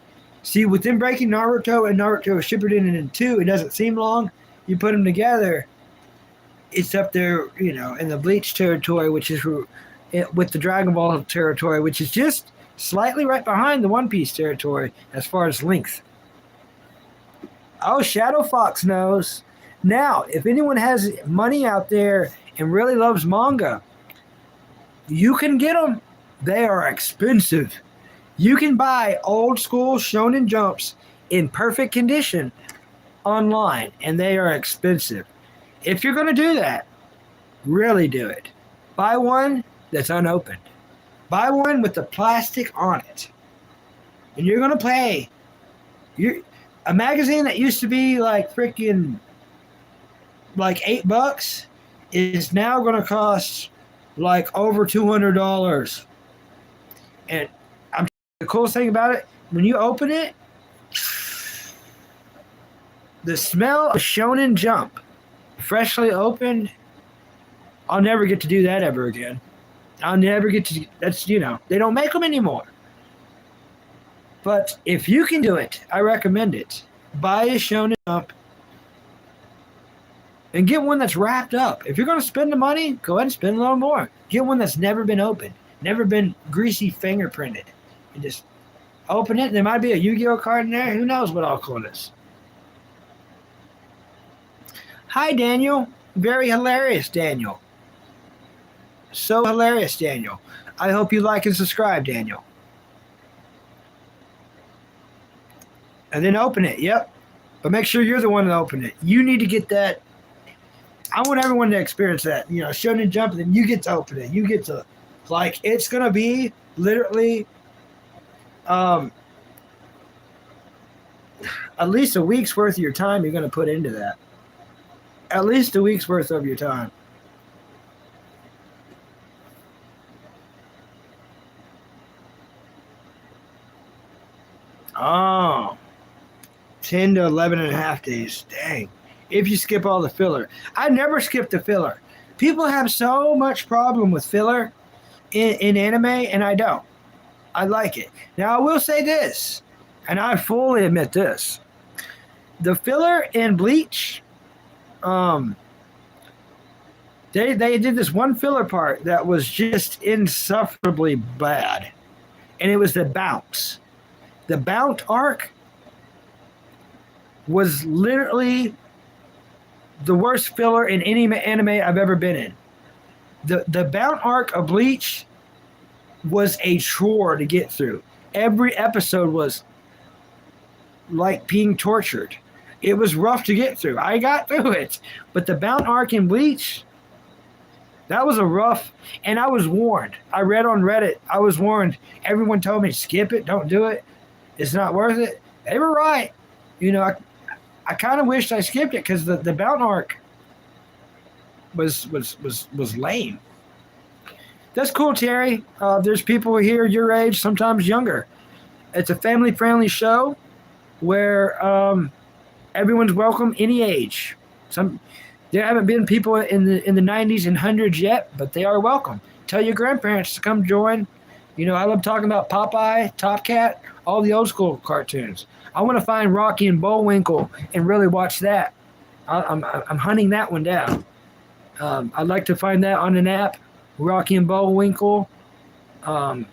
See, within breaking Naruto and Naruto Shippuden in 2, it doesn't seem long. You put them together, it's up there, you know, in the Bleach territory, which is with the Dragon Ball territory, which is just slightly right behind the One Piece territory as far as length. Oh, Shadow Fox knows. Now, if anyone has money out there and really loves manga, you can get them. They are expensive. You can buy old school Shonen Jumps in perfect condition online, and they are expensive. If you're going to do that, really do it. Buy one that's unopened. Buy one with the plastic on it. And you're going to pay. A magazine that used to be like freaking like $8 is now going to cost like over $200. And the coolest thing about it, when you open it, the smell of Shonen Jump, freshly opened, I'll never get to do that ever again. I'll never get to, that's, you know, they don't make them anymore. But if you can do it, I recommend it. Buy a Shonen Jump and get one that's wrapped up. If you're going to spend the money, go ahead and spend a little more. Get one that's never been opened, never been greasy fingerprinted. And just open it. There might be a Yu-Gi-Oh card in there. Who knows what I'll call this. Hi, Daniel. Very hilarious, Daniel. So hilarious, Daniel. I hope you like and subscribe, Daniel. And then open it. Yep. But make sure you're the one to open it. You need to get that. I want everyone to experience that. You know, Shonen Jump, and then you get to open it. You get to, like, it's going to be literally at least a week's worth of your time you're going to put into that. At least a week's worth of your time. Oh, 10 to 11 and a half days. Dang. If you skip all the filler. I never skip the filler. People have so much problem with filler in anime, and I don't. I like it. Now, I will say this, and I fully admit this. The filler in Bleach, they did this one filler part that was just insufferably bad, and it was the bounce. The bounce arc was literally the worst filler in any anime I've ever been in. The bounce arc of Bleach was a chore to get through. Every episode was like being tortured. It was rough to get through. I got through it. But the bounce arc in Bleach, that was a rough, and I was warned. I read on Reddit, I was warned. Everyone told me, skip it, don't do it. It's not worth it. They were right. You know, I kind of wished I skipped it because the bounce arc was lame. That's cool, Terry. There's people here your age, sometimes younger. It's a family-friendly show where everyone's welcome, any age. There haven't been people in the 90s and hundreds yet, but they are welcome. Tell your grandparents to come join. You know, I love talking about Popeye, Top Cat, all the old school cartoons. I want to find Rocky and Bullwinkle and really watch that. I'm hunting that one down. I'd like to find that on an app, Rocky and Bullwinkle. I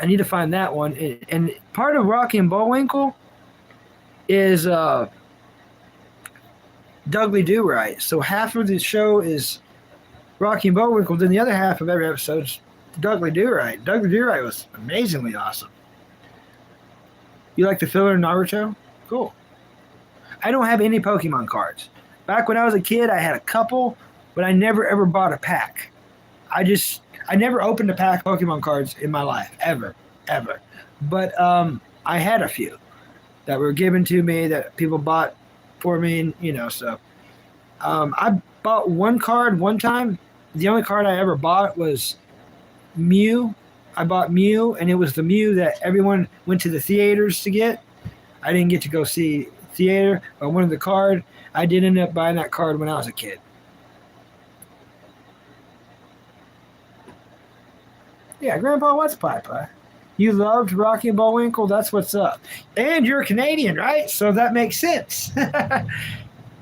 need to find that one. And part of Rocky and Bullwinkle is Dudley Do-Right. So half of the show is Rocky and Bullwinkle, then the other half of every episode is Dudley Do-Right. Dudley Do-Right was amazingly awesome. You like the filler in Naruto? Cool. I don't have any Pokemon cards. Back when I was a kid, I had a couple, but I never ever bought a pack. I never opened a pack of Pokemon cards in my life, ever. but I had a few that were given to me that people bought for me, and so I bought one card one time. The only card I ever bought was Mew. I bought Mew, and it was the Mew that everyone went to the theaters to get. I didn't get to go see theater. I wanted the card. I did end up buying that card when I was a kid. Yeah, Grandpa, what's Pie? You loved Rocky and Bullwinkle? That's what's up. And you're Canadian, right? So that makes sense.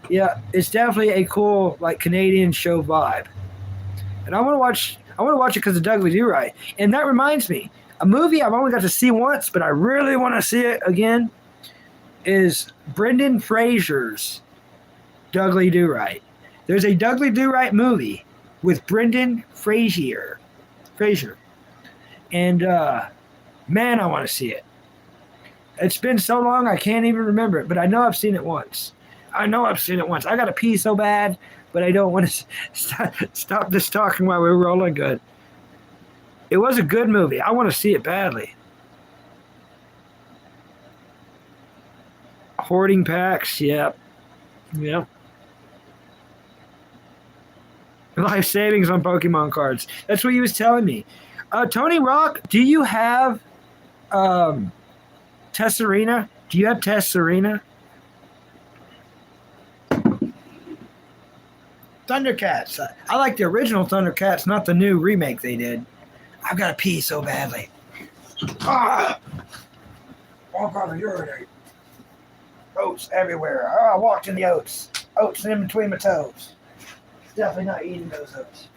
Yeah, it's definitely a cool like Canadian show vibe. And I want to watch it because of Dudley Do Right. And that reminds me, a movie I've only got to see once, but I really want to see it again, is Brendan Fraser's Dudley Do Right. There's a Dudley Do Right movie with Brendan Fraser. And man, I want to see it. It's been so long I can't even remember it, but I know I've seen it once. I got to pee so bad, but I don't want to stop this talking while we're rolling good. It was a good movie. I want to see it badly. Hoarding packs, yep. Life savings on Pokemon cards. That's what he was telling me. Tony Rock, do you have Tesserina? Do you have Tesserina? Thundercats. I like the original Thundercats, not the new remake they did. I've got to pee so badly. Ah! Oh, God, I urinate. Oats everywhere. Oh, I walked in the oats. Oats in between my toes. Definitely not eating those oats.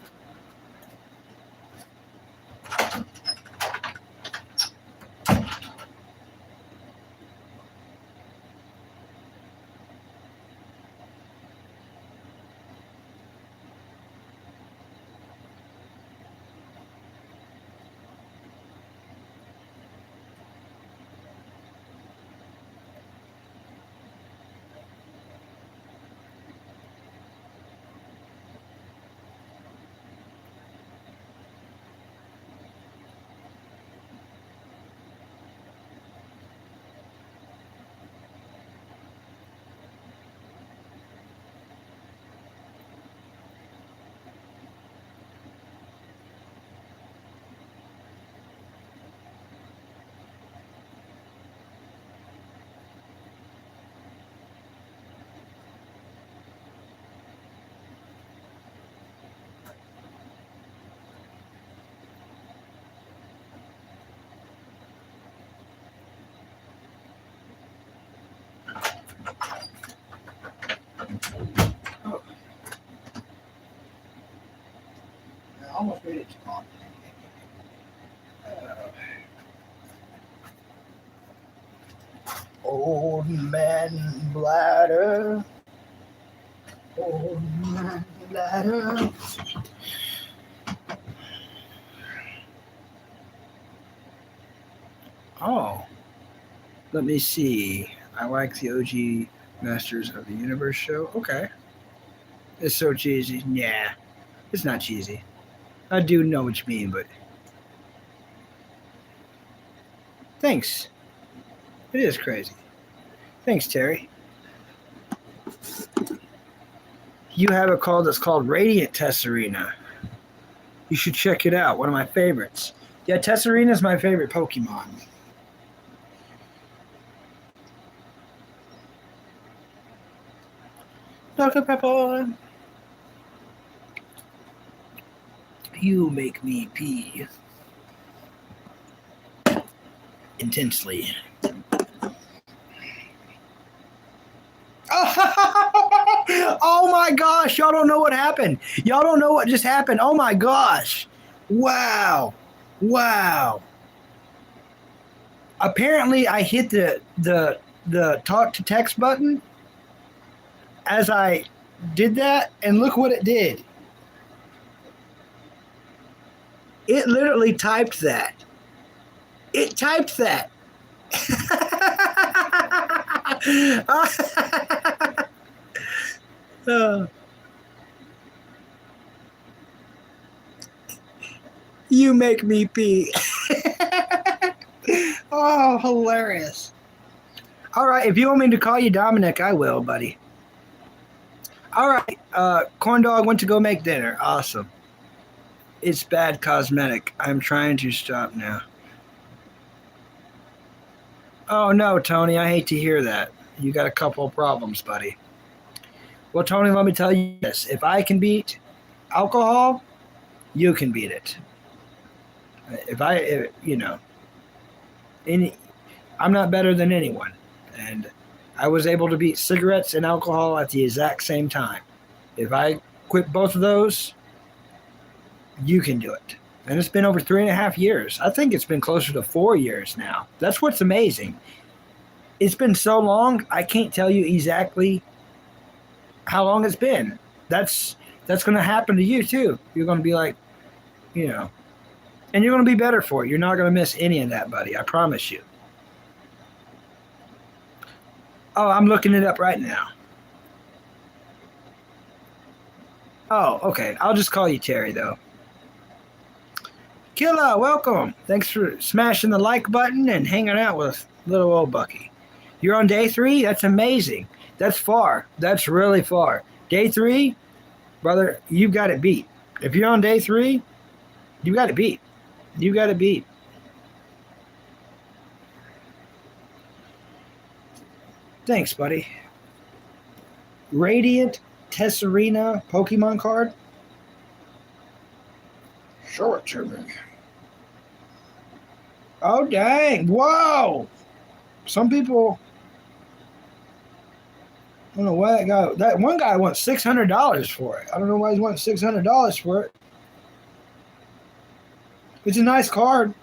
Oh. I almost made it too long. Old man bladder. Old man bladder. Oh. Let me see. I like the OG Masters of the Universe show. Okay. It's so cheesy. Yeah. It's not cheesy. I do know what you mean, but thanks. It is crazy. Thanks, Terry. You have a card that's called Radiant Tesserina. You should check it out. One of my favorites. Yeah, Tesserina is my favorite Pokemon. Dr. Pepper. You make me pee. Intensely. Oh my gosh, y'all don't know what happened. Y'all don't know what just happened. Oh my gosh. Wow. Apparently I hit the talk to text button as I did that, and look what it did. It literally typed that. It typed that. You make me pee. Oh, hilarious. All right, if you want me to call you Dominic, I will, buddy. All right, corn dog went to go make dinner. Awesome. It's bad cosmetic. I'm trying to stop now. Oh no, Tony, I hate to hear that. You got a couple of problems, buddy. Well, Tony, let me tell you this. If I can beat alcohol, you can beat it. Any, I'm not better than anyone. And I was able to beat cigarettes and alcohol at the exact same time. If I quit both of those, you can do it. And it's been over 3.5 years. I think it's been closer to 4 years now. That's what's amazing. It's been so long, I can't tell you exactly how long it's been. That's going to happen to you too. You're going to be like, and you're going to be better for it. You're not going to miss any of that, buddy. I promise you. Oh, I'm looking it up right now. Oh, okay. I'll just call you Terry, though. Killa, welcome. Thanks for smashing the like button and hanging out with little old Bucky. You're on day 3? That's amazing. That's far. That's really far. Day 3, brother, you've got it beat. If you're on day 3, you got it beat. You got it beat. Thanks, buddy. Radiant Tesserina Pokemon card? Show it to me. Oh, dang. Whoa. Some people... I don't know why that one guy wants $600 for it. I don't know why he's wanting $600 for it. It's a nice card.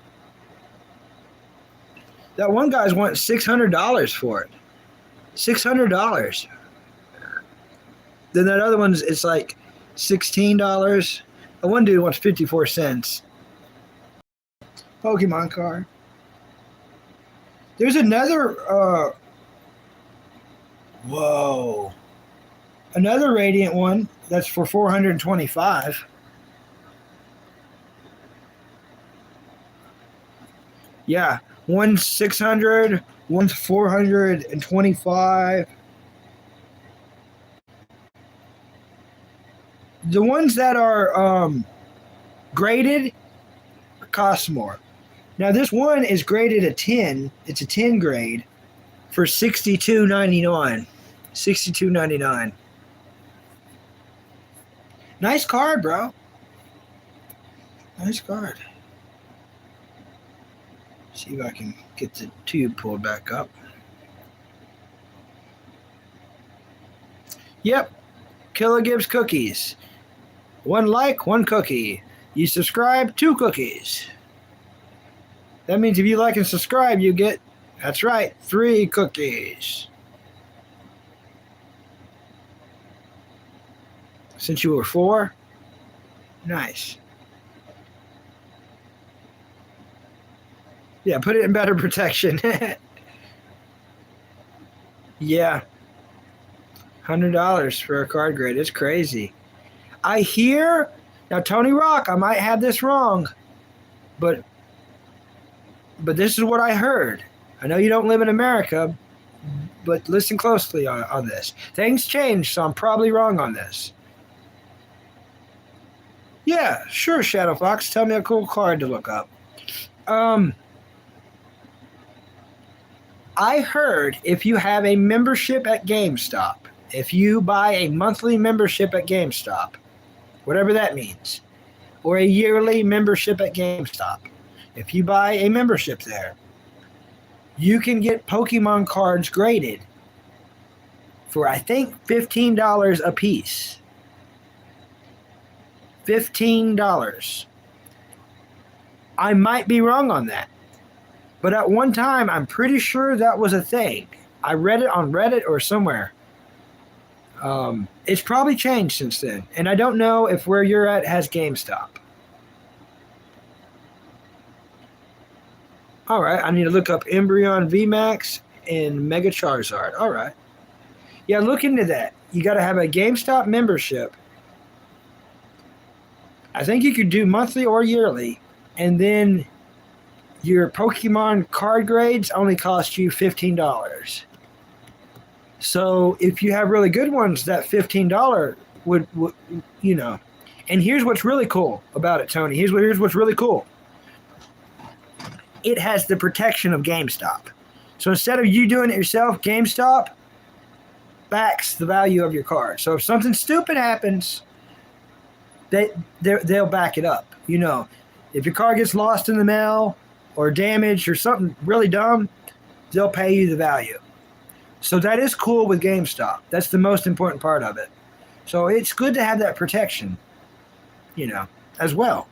That one guy's wanting $600 for it. $600. Then that other one's it's like $16. The one dude wants 54 cents. Pokemon card. There's another whoa. Another Radiant one that's for $425. Yeah, one's $600, one's $425. The ones that are graded cost more. Now this one is graded a 10. It's a 10 grade for $62.99. $62.99. Nice card, bro. Nice card. See if I can get the tube pulled back up. Yep. Killa gives cookies. 1 like, 1 cookie. You subscribe, 2 cookies. That means if you like and subscribe, you get, that's right, 3 cookies. Since you were 4? Nice. Yeah, put it in better protection. Yeah. $100 for a card grade. It's crazy. I hear, now Tony Rock, I might have this wrong, but this is what I heard. I know you don't live in America, but listen closely on this. Things change, so I'm probably wrong on this. Yeah, sure, Shadow Fox. Tell me a cool card to look up. I heard if you have a membership at GameStop, if you buy a monthly membership at GameStop, whatever that means, or a yearly membership at GameStop, if you buy a membership there, you can get Pokemon cards graded for, I think, $15 a piece. $15. I might be wrong on that. But at one time, I'm pretty sure that was a thing. I read it on Reddit or somewhere. It's probably changed since then. And I don't know if where you're at has GameStop. All right, I need to look up Embryon VMAX and Mega Charizard. All right. Yeah, look into that. You got to have a GameStop membership. I think you could do monthly or yearly. And then your Pokemon card grades only cost you $15. So if you have really good ones, that $15 would you know. And here's what's really cool about it, Tony. Here's what's really cool. It has the protection of GameStop. So instead of you doing it yourself, GameStop backs the value of your card. So if something stupid happens, they'll back it up. You know, if your card gets lost in the mail or damaged or something really dumb, they'll pay you the value. So that is cool with GameStop. That's the most important part of it. So it's good to have that protection, you know, as well.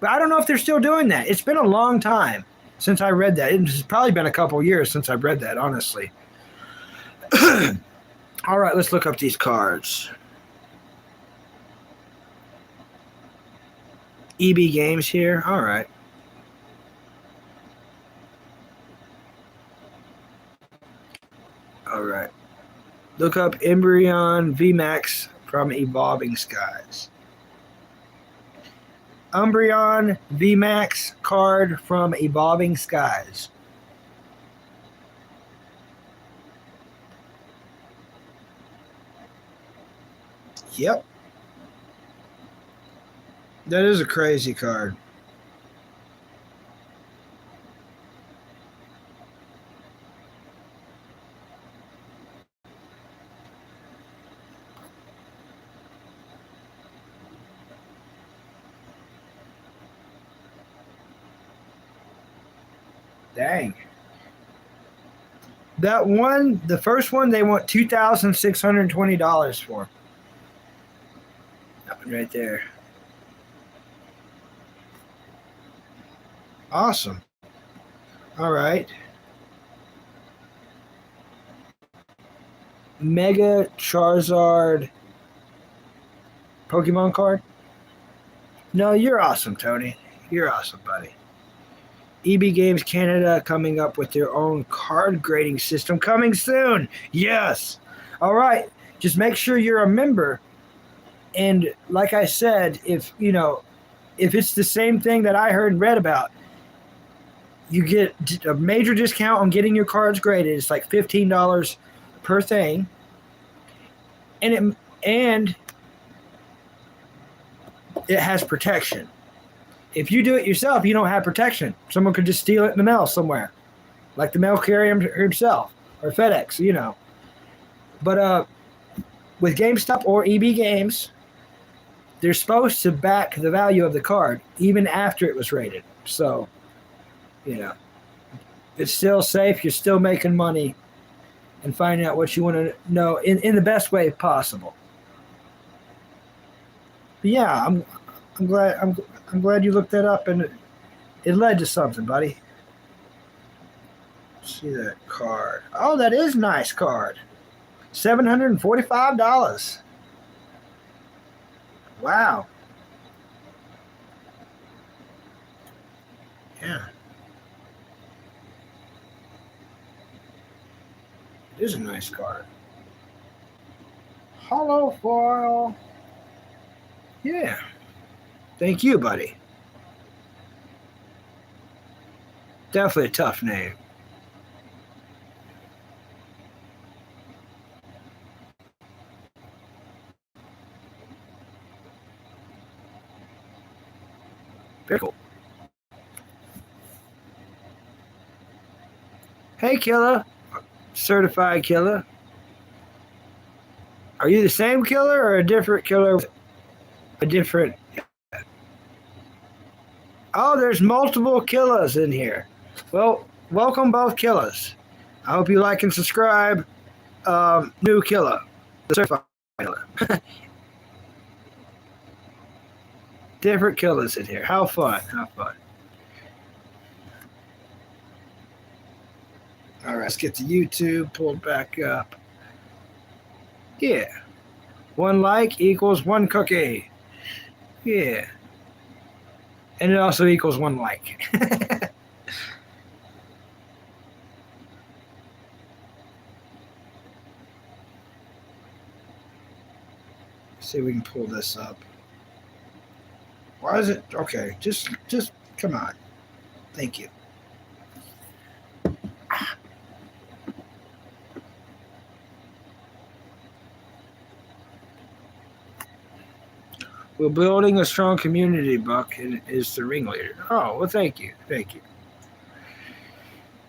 But I don't know if they're still doing that. It's been a long time since I read that. It's probably been a couple years since I've read that, honestly. All right, let's look up these cards. EB Games here. All right. All right. Look up Umbreon VMAX from Evolving Skies. Umbreon VMAX card from Evolving Skies. Yep. That is a crazy card. Dang. That one, the first one, they want $2,620 for. That one right there. Awesome. All right. Mega Charizard Pokemon card? No, you're awesome, Tony. You're awesome, buddy. EB Games Canada coming up with their own card grading system coming soon. Yes. All right. Just make sure you're a member. And like I said, if it's the same thing that I heard and read about, you get a major discount on getting your cards graded. It's like $15 per thing. And it has protection. If you do it yourself, you don't have protection. Someone could just steal it in the mail somewhere, like the mail carrier himself or FedEx, you know. But with GameStop or EB Games, they're supposed to back the value of the card even after it was rated. So, you know, it's still safe. You're still making money and finding out what you want to know in the best way possible. But yeah, I'm glad you looked that up and it led to something, buddy. Let's see that card. Oh, that is a nice card. $745. Wow. Yeah. It is a nice card. Hollow foil. Yeah. Thank you, buddy. Definitely a tough name. Very cool. Hey, Killer. Certified Killer. Are you the same killer or a different killer? A different... Oh, there's multiple killers in here. Well, welcome both killers. I hope you like and subscribe. New killer. The certified killer. Different killers in here. How fun. How fun. All right, let's get to YouTube. Pulled back up. Yeah. 1 like equals 1 cookie. Yeah. And it also equals 1 like. See if we can pull this up. Why is it okay? Just come on. Thank you. We're building a strong community, Buck, and is the ringleader. Oh, well, thank you. Thank you.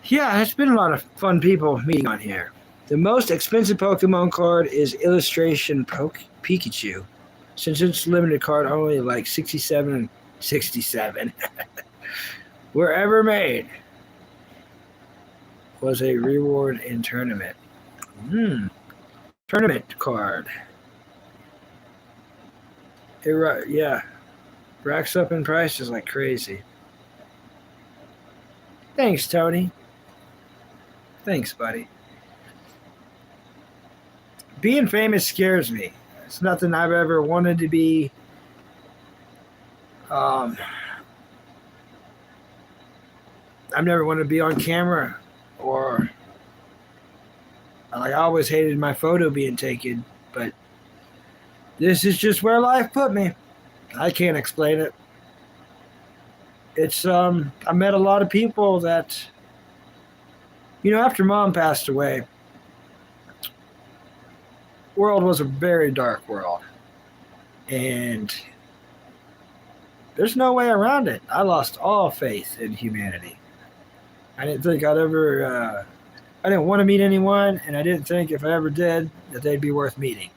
Yeah, it's been a lot of fun people meeting on here. The most expensive Pokemon card is Illustration Pikachu. Since it's limited card, only like 67 were ever made. Was a reward in tournament. Tournament card. Yeah. Racks up in prices like crazy. Thanks, Tony. Thanks, buddy. Being famous scares me. It's nothing I've ever wanted to be. I've never wanted to be on camera, or like I always hated my photo being taken, but this is just where life put me. I can't explain it. It's I met a lot of people that, after Mom passed away, world was a very dark world, and there's no way around it. I lost all faith in humanity. I didn't think I'd ever, I didn't want to meet anyone, and I didn't think if I ever did that they'd be worth meeting.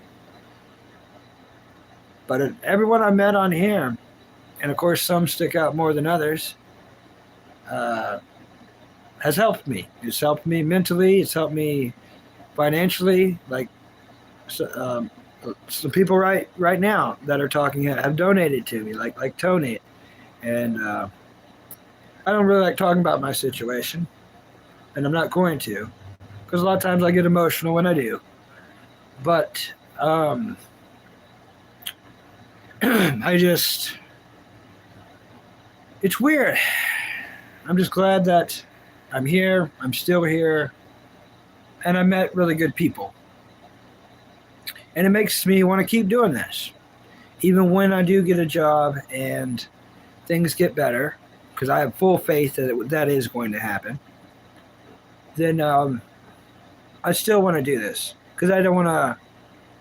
But everyone I met on here, and of course some stick out more than others, has helped me. It's helped me mentally. It's helped me financially. Like some people right now that are talking have donated to me, like Tony, and I don't really like talking about my situation, and I'm not going to, because a lot of times I get emotional when I do. But it's weird. I'm just glad that I'm here. I'm still here, and I met really good people. And it makes me want to keep doing this. Even when I do get a job and things get better, because I have full faith that that is going to happen, then I still want to do this. Because I don't want to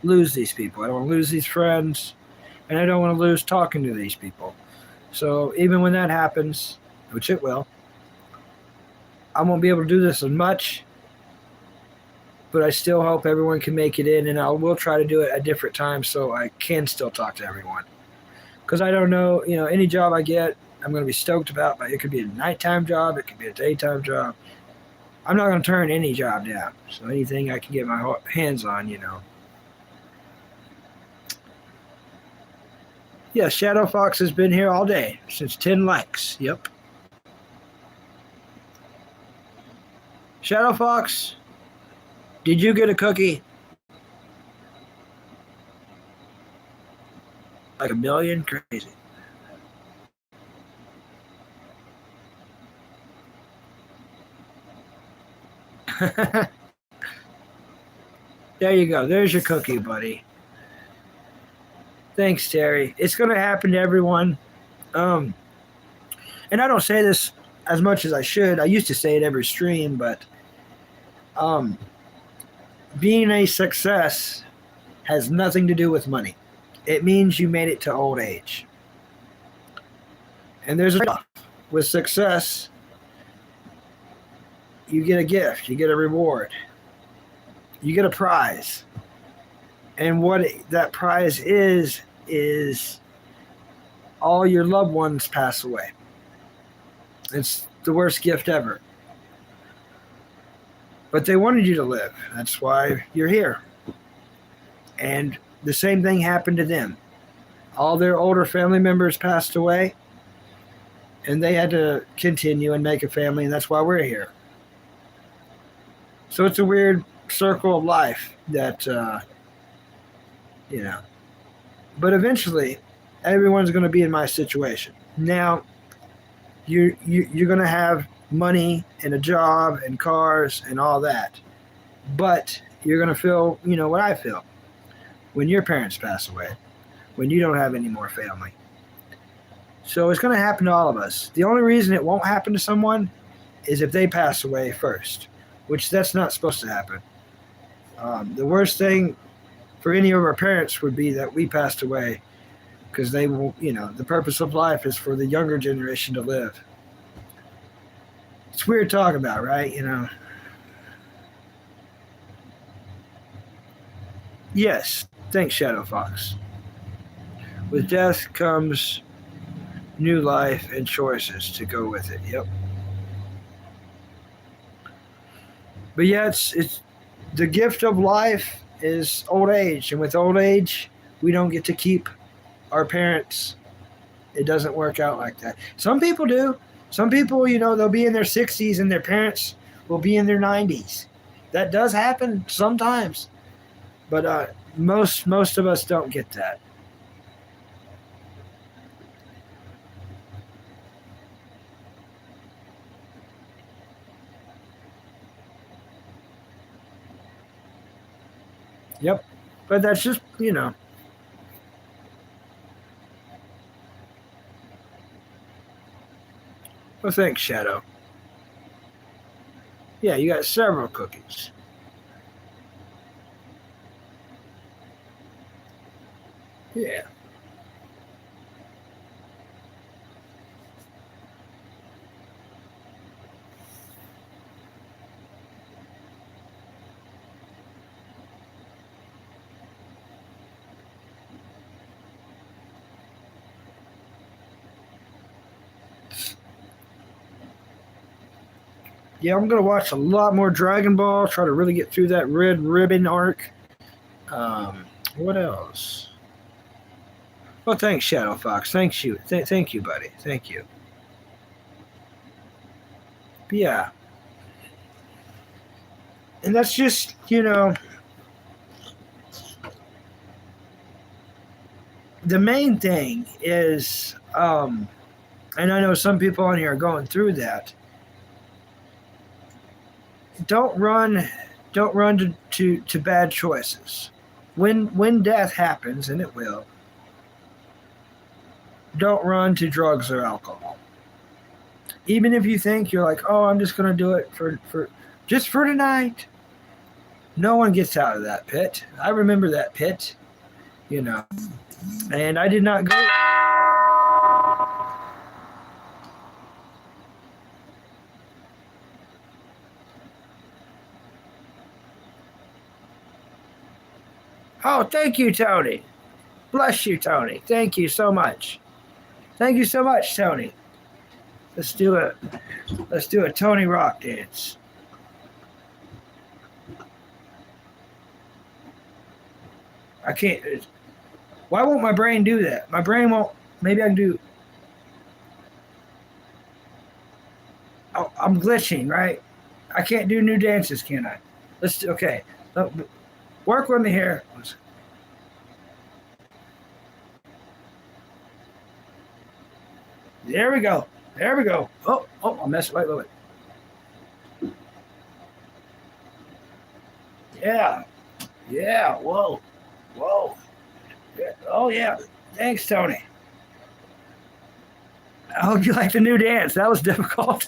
lose these people. I don't want to lose these friends. And I don't want to lose talking to these people. So even when that happens, which it will, I won't be able to do this as much. But I still hope everyone can make it in, and I will try to do it at different times so I can still talk to everyone. Because I don't know, any job I get, I'm going to be stoked about, but it could be a nighttime job, it could be a daytime job. I'm not going to turn any job down. So anything I can get my hands on, Yeah, Shadow Fox has been here all day, since 10 likes. Yep. Shadow Fox, did you get a cookie? Like 1 million? Crazy. There you go. There's your cookie, buddy. Thanks, Terry. It's going to happen to everyone. And I don't say this as much as I should. I used to say it every stream, but being a success has nothing to do with money. It means you made it to old age. And there's a trade-off. With success, you get a gift, you get a reward, you get a prize. And what that prize is all your loved ones pass away. It's the worst gift ever. But they wanted you to live. That's why you're here. And the same thing happened to them. All their older family members passed away, and they had to continue and make a family, and that's why we're here. So it's a weird circle of life that, But eventually, everyone's going to be in my situation. Now, you're going to have money and a job and cars and all that. But you're going to feel, what I feel when your parents pass away, when you don't have any more family. So it's going to happen to all of us. The only reason it won't happen to someone is if they pass away first, which that's not supposed to happen. The worst thing for any of our parents would be that we passed away, because they will, the purpose of life is for the younger generation to live. It's weird talking about, right? Yes, thanks, Shadow Fox. With death comes new life and choices to go with it. Yep. But yeah, it's the gift of life is old age, and with old age, we don't get to keep our parents. It doesn't work out like that. Some people do. Some people, they'll be in their 60s and their parents will be in their 90s. That does happen sometimes, but most of us don't get that. Yep. But that's just, Well, thanks, Shadow. Yeah, you got several cookies. Yeah. Yeah, I'm going to watch a lot more Dragon Ball, try to really get through that Red Ribbon arc. What else? Well, thanks, Shadow Fox. Thank you, buddy. Thank you. But yeah. And that's just, the main thing is, and I know some people on here are going through that. Don't run to bad choices. When death happens, and it will, don't run to drugs or alcohol. Even if you think you're like, oh, I'm just going to do it for tonight. No one gets out of that pit. I remember that pit, and I did not go. Oh, thank you, Tony. Bless you, Tony. Thank you so much. Thank you so much, Tony. Let's do a Tony Rock dance. I can't. Why won't my brain do that? My brain won't. Maybe I can do. Oh, I'm glitching, right? I can't do new dances, can I? Okay. Work with me here. There we go. Oh, I messed. Wait. Yeah. Whoa. Yeah. Oh yeah. Thanks, Tony. I hope you like the new dance. That was difficult.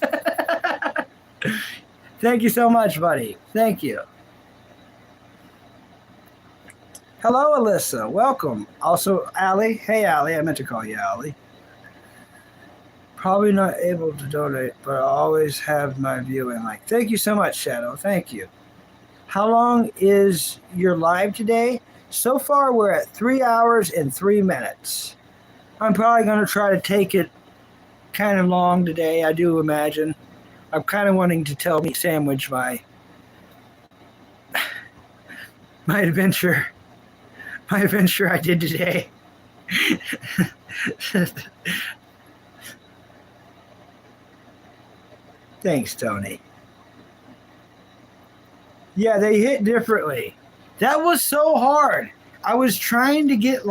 Thank you so much, buddy. Thank you. Hello, Alyssa. Welcome. Also, Allie. Hey, Allie. I meant to call you Allie. Probably not able to donate, but I always have my viewing. Thank you so much, Shadow. Thank you. How long is your live today? So far, we're at 3 hours and 3 minutes. I'm probably going to try to take it kind of long today, I do imagine. I'm kind of wanting to tell Meat Sandwich my adventure I did today. Thanks, Tony. Yeah, they hit differently. That was so hard. I was trying to get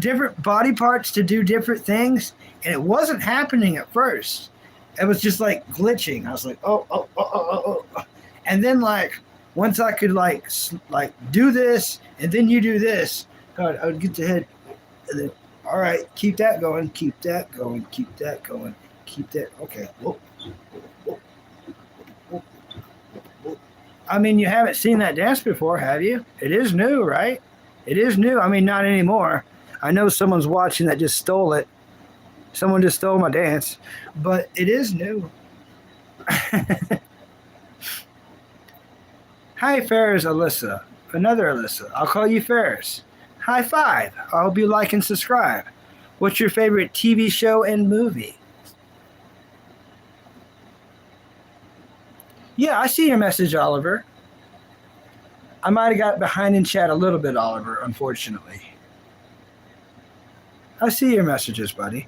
different body parts to do different things, and it wasn't happening at first. It was just glitching. I was like, oh. And then once I could do this, and then you do this, God, I would get the head. And then, All right, keep that going. Keep that going. Keep that going. Keep that. Okay. Whoa. Whoa. Whoa. Whoa. I mean, you haven't seen that dance before, have you? It is new, right? It is new. I mean, not anymore. I know someone's watching that just stole it. Someone just stole my dance, but it is new. Hi, Ferris Alyssa. Another Alyssa. I'll call you Ferris. High five. I hope you like and subscribe. What's your favorite TV show and movie? Yeah, I see your message, Oliver. I might have got behind in chat a little bit, Oliver, unfortunately. I see your messages, buddy.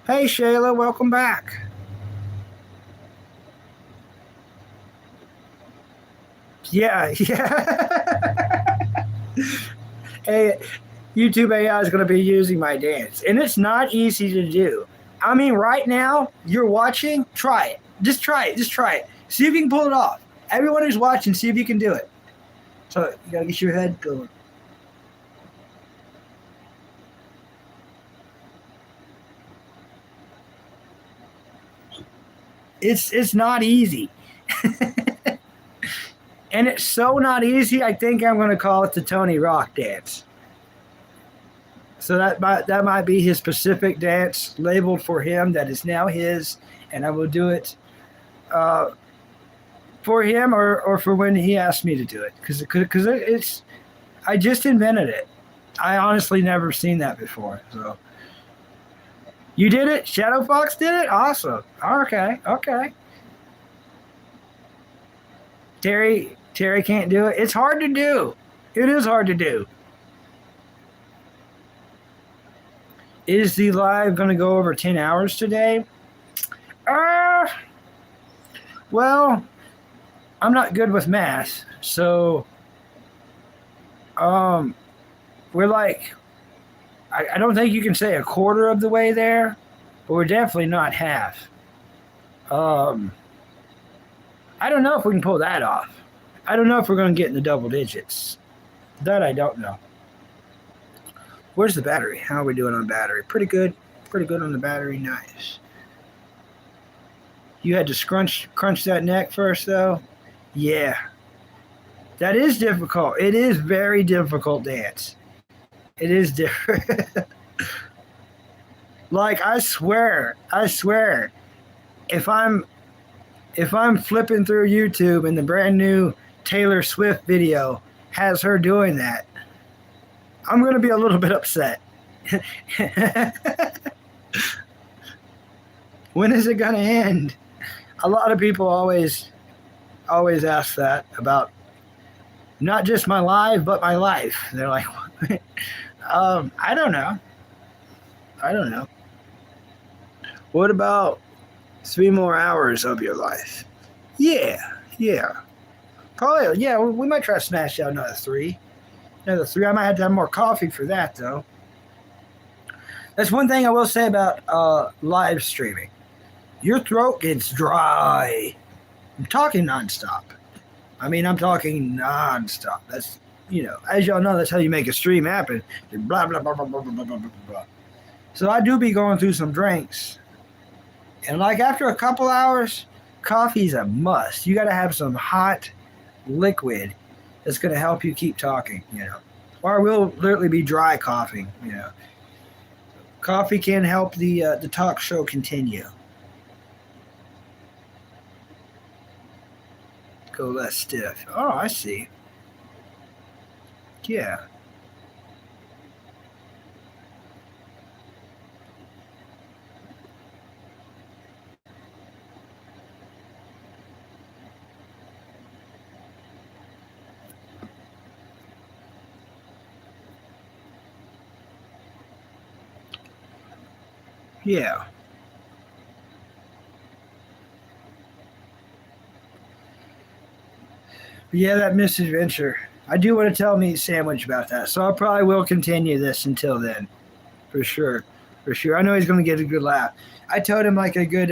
Hey, Shayla, welcome back. Yeah. Hey, YouTube AI is going to be using my dance, and it's not easy to do. I mean, right now, you're watching, try it. Just try it. See if you can pull it off. Everyone who's watching, see if you can do it. So you got to get your head going. It's not easy. And it's so not easy, I think I'm going to call it the Tony Rock dance. So that might be his specific dance labeled for him that is now his, and I will do it for him or for when he asked me to do it. Because it's, I just invented it. I honestly never seen that before. So you did it? Shadow Fox did it? Awesome. Okay. Terry can't do it. It's hard to do. It is hard to do. Is the live going to go over 10 hours today? Well, I'm not good with math, so we're like, I don't think you can say a quarter of the way there, but we're definitely not half. I don't know if we can pull that off. I don't know if we're going to get in the double digits. That I don't know. Where's the battery? How are we doing on battery? Pretty good. Pretty good on the battery. Nice. You had to crunch that neck first, though? Yeah. That is difficult. It is very difficult dance. It is different. Like, I swear, if I'm flipping through YouTube and the brand new Taylor Swift video has her doing that, I'm going to be a little bit upset. When is it going to end? A lot of people always ask that about not just my live, but my life. They're like, I don't know. What about 3 more hours of your life? Yeah. Probably, yeah, we might try to smash out another 3. I might have to have more coffee for that, though. That's one thing I will say about live streaming. Your throat gets dry. I'm talking nonstop. That's, as y'all know, that's how you make a stream happen. Blah, blah, blah, blah, blah, blah, blah, blah, blah. So I do be going through some drinks. And like after a couple hours, coffee's a must. You got to have some hot liquid that's going to help you keep talking, Or we'll literally be dry coughing, Coffee can help the talk show continue. Go less stiff. Oh, I see. Yeah. Yeah. Yeah, that misadventure. I do want to tell Meat Sandwich about that, so I probably will continue this until then, for sure. I know he's going to get a good laugh. I told him like a good,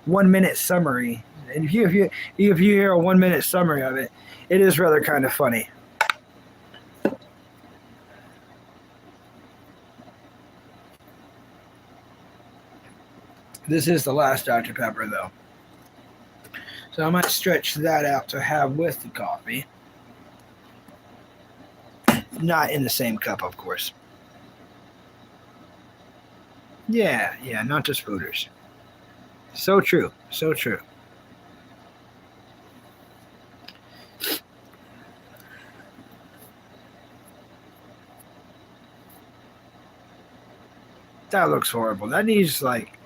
1 minute summary, and if you hear a 1 minute summary of it, it is rather kind of funny. This is the last Dr. Pepper, though. So I might stretch that out to have with the coffee. Not in the same cup, of course. Yeah, not just fooders. So true, so true. That looks horrible. That needs, like,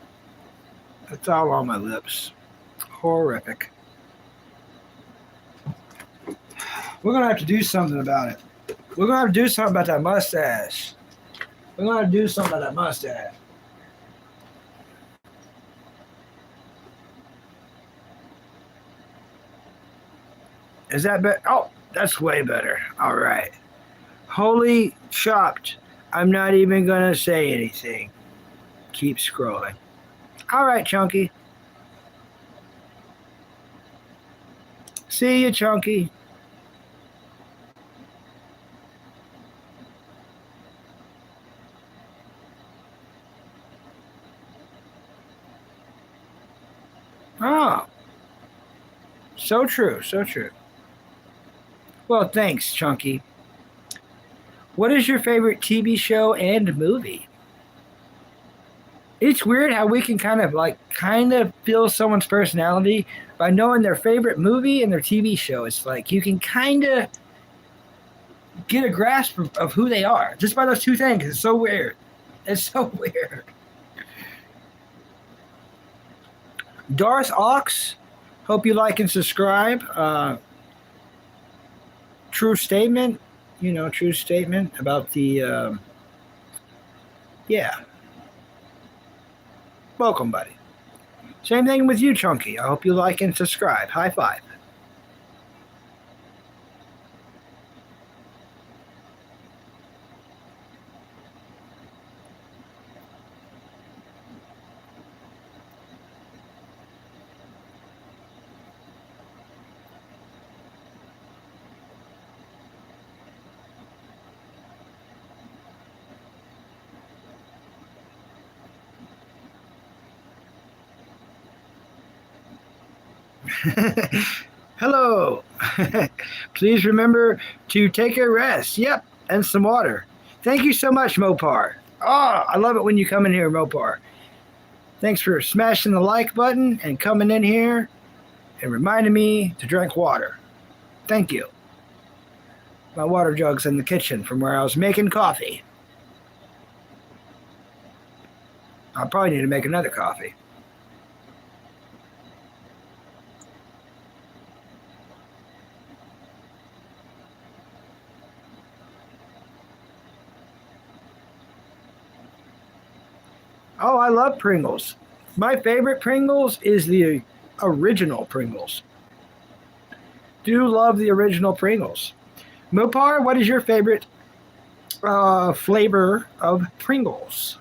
it's all on my lips. Horrific. We're going to have to do something about it. We're going to have to do something about that mustache. We're going to have to do something about that mustache. Is that better? Oh, that's way better. All right. Holy chopped. I'm not even going to say anything. Keep scrolling. All right, Chunky. See you, Chunky. Oh. So true, so true. Well, thanks, Chunky. What is your favorite TV show and movie? It's weird how we can kind of feel someone's personality by knowing their favorite movie and their TV show. It's like you can kind of get a grasp of who they are just by those two things. It's so weird. It's so weird. Darth Ox, hope you like and subscribe. True statement, true statement about the, yeah. Welcome, buddy. Same thing with you, Chunky. I hope you like and subscribe. High five. Hello. Please remember to take a rest. Yep, and some water. Thank you so much, Mopar. Oh, I love it when you come in here, Mopar. Thanks for smashing the like button and coming in here and reminding me to drink water. Thank you. My water jug's in the kitchen from where I was making coffee. I'll probably need to make another coffee. Oh, I love Pringles. My favorite Pringles is the original Pringles. Do love the original Pringles. Mopar, what is your favorite flavor of Pringles?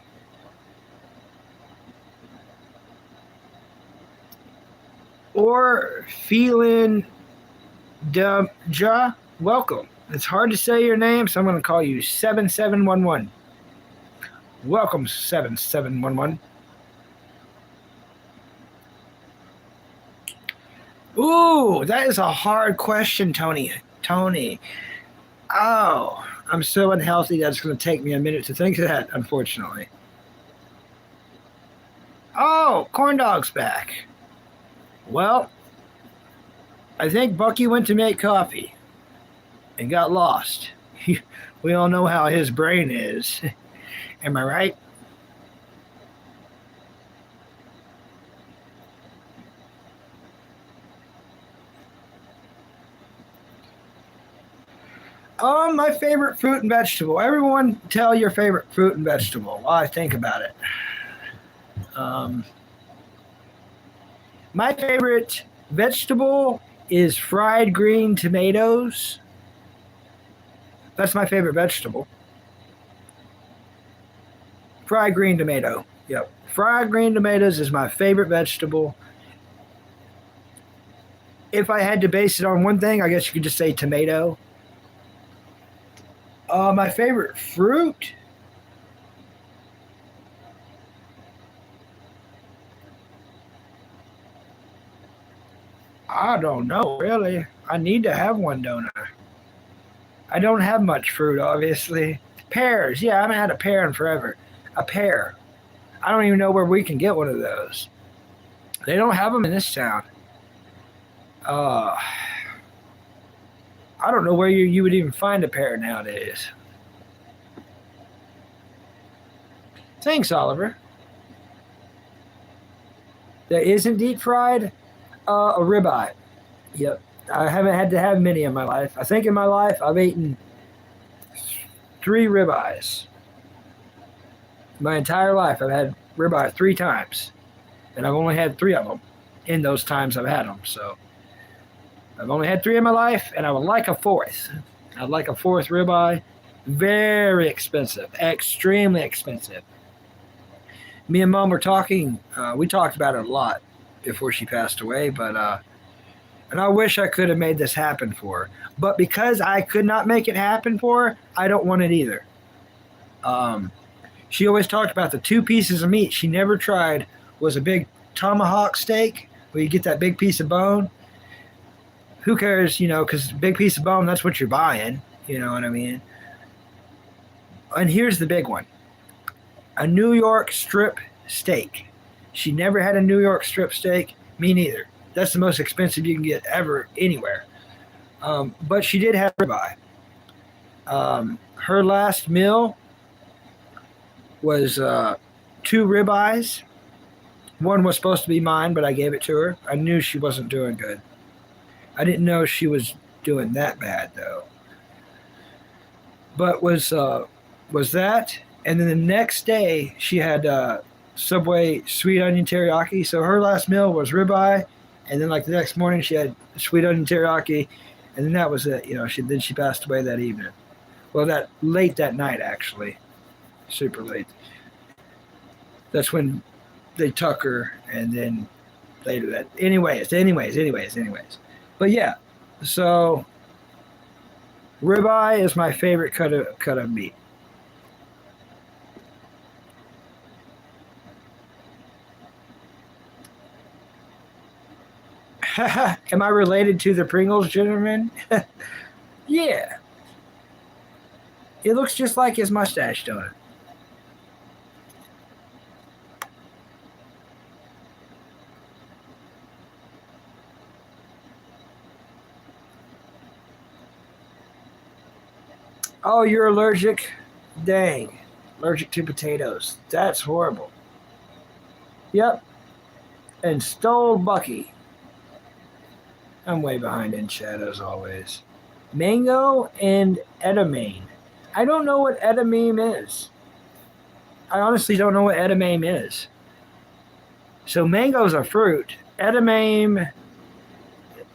Or feeling Ja, welcome. It's hard to say your name, so I'm going to call you 7711. Welcome, 7711. Ooh, that is a hard question, Tony. Oh, I'm so unhealthy that it's going to take me a minute to think of that, unfortunately. Oh, Corn Dog's back. Well, I think Bucky went to make coffee and got lost. We all know how his brain is. Am I right? My favorite fruit and vegetable. Everyone tell your favorite fruit and vegetable while I think about it. My favorite vegetable is fried green tomatoes. That's my favorite vegetable. Fried green tomato. Yep. Fried green tomatoes is my favorite vegetable. If I had to base it on one thing, I guess you could just say tomato. My favorite fruit? I don't know, really. I need to have one, don't I? I don't have much fruit, obviously. Pears, yeah, I haven't had a pear in forever. A pear. I don't even know where we can get one of those. They don't have them in this town. Uh, I don't know where you would even find a pear nowadays. Thanks, Oliver. That isn't deep fried? A ribeye. Yep. I haven't had to have many in my life. I think in my life I've eaten 3 ribeyes. My entire life I've had ribeye 3 times. And I've only had 3 of them in those times I've had them. So I've only had 3 in my life, and I would like a 4th. I'd like a 4th ribeye. Very expensive. Extremely expensive. Me and Mom were talking. We talked about it a lot before she passed away, but and I wish I could have made this happen for her. But because I could not make it happen for her, I don't want it either. She always talked about the 2 pieces of meat she never tried was a big tomahawk steak where you get that big piece of bone. Who cares, because big piece of bone, that's what you're buying. You know what I mean? And here's the big one. A New York strip steak. She never had a New York strip steak. Me neither. That's the most expensive you can get ever anywhere. But she did have ribeye. Her last meal was 2 ribeyes. One was supposed to be mine, but I gave it to her. I knew she wasn't doing good. I didn't know she was doing that bad, though. But was that, and then the next day she had Subway sweet onion teriyaki. So her last meal was ribeye, and then like the next morning she had sweet onion teriyaki, and then that was it. She passed away that evening. Well, that late that night, actually, super late. That's when they took her, and then later that. Anyways. But yeah, so ribeye is my favorite cut of meat. Am I related to the Pringles gentleman? Yeah. It looks just like his mustache, don't it? Oh, you're allergic? Dang. Allergic to potatoes. That's horrible. Yep. And stole Bucky. I'm way behind in chat as always. Mango and edamame. I don't know what edamame is. I honestly don't know what edamame is. So mango's a fruit. Edamame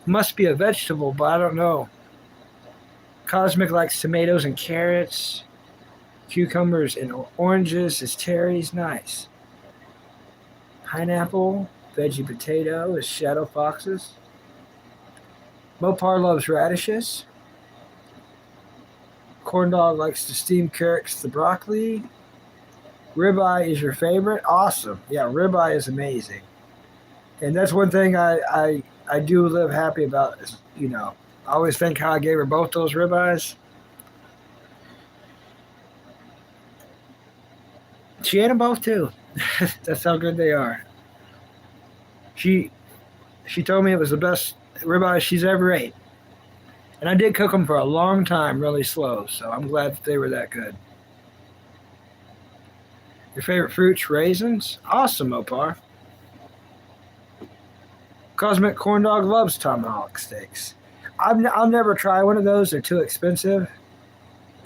must be a vegetable, but I don't know. Cosmic likes tomatoes and carrots. Cucumbers and oranges is Terry's. Nice. Pineapple, veggie potato is Shadow Fox's. Mopar loves radishes. Corn dog likes the steamed carrots, the broccoli. Ribeye is your favorite? Awesome. Yeah, ribeye is amazing. And that's one thing I do live happy about is, I always think how I gave her both those ribeyes. She ate them both too. That's how good they are. She told me it was the best ribeye she's ever ate. And I did cook them for a long time, really slow, so I'm glad that they were that good. Your favorite fruits, raisins? Awesome, Mopar. Cosmic Corn Dog loves tomahawk steaks. I'll never try one of those. They're too expensive.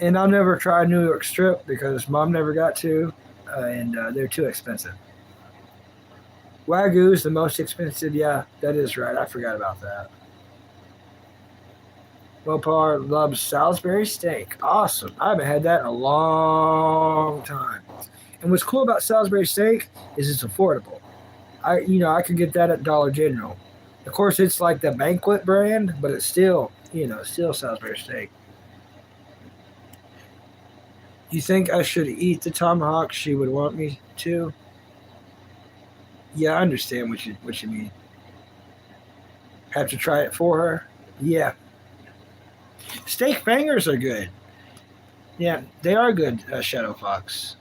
And I'll never try New York strip because Mom never got to, and they're too expensive. Wagyu is the most expensive. Yeah, that is right. I forgot about that. Mopar loves Salisbury steak. Awesome. I haven't had that in a long time. And what's cool about Salisbury steak is it's affordable. I could get that at Dollar General. Of course, it's like the Banquet brand, but it's still, still Salisbury steak. You think I should eat the tomahawk she would want me to? Yeah, I understand what you mean. Have to try it for her. Yeah. Steak fingers are good. Yeah, they are good, Shadow Fox.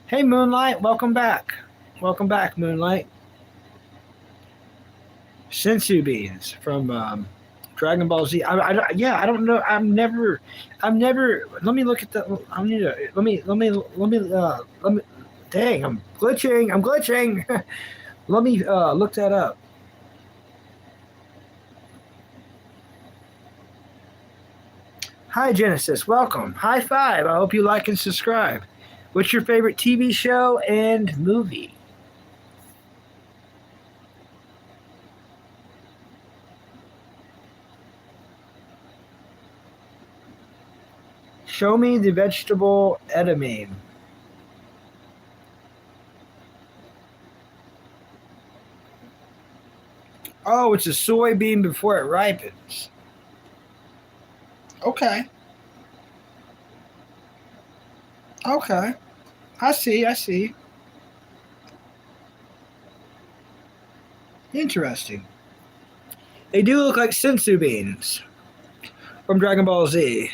Hey, Moonlight, welcome back. Welcome back, Moonlight. Sensu beans from Dragon Ball Z. I don't know. I've never. Let me look at the. I need to. Let me. Dang, I'm glitching. Let me look that up. Hi, Genesis. Welcome. High five. I hope you like and subscribe. What's your favorite TV show and movie? Show me the vegetable edamame. Oh, it's a soybean before it ripens. Okay. Okay. I see. Interesting. They do look like sensu beans from Dragon Ball Z.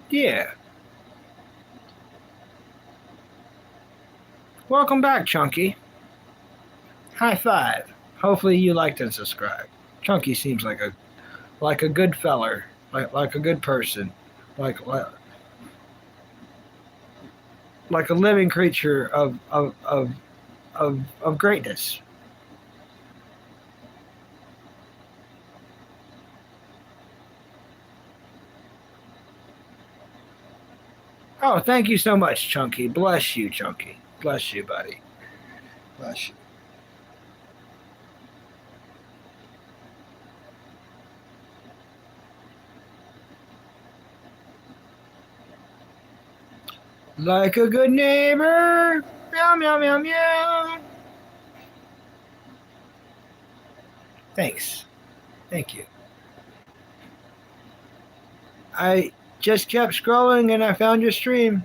Yeah. Welcome back, Chunky. High five. Hopefully you liked and subscribed. Chunky seems like a good feller, like a good person, like a living creature of greatness. Oh, thank you so much, Chunky. Bless you, Chunky. Bless you, buddy. Bless you. Like a good neighbor. Meow, meow, meow, meow. Thanks. Thank you. I just kept scrolling and I found your stream.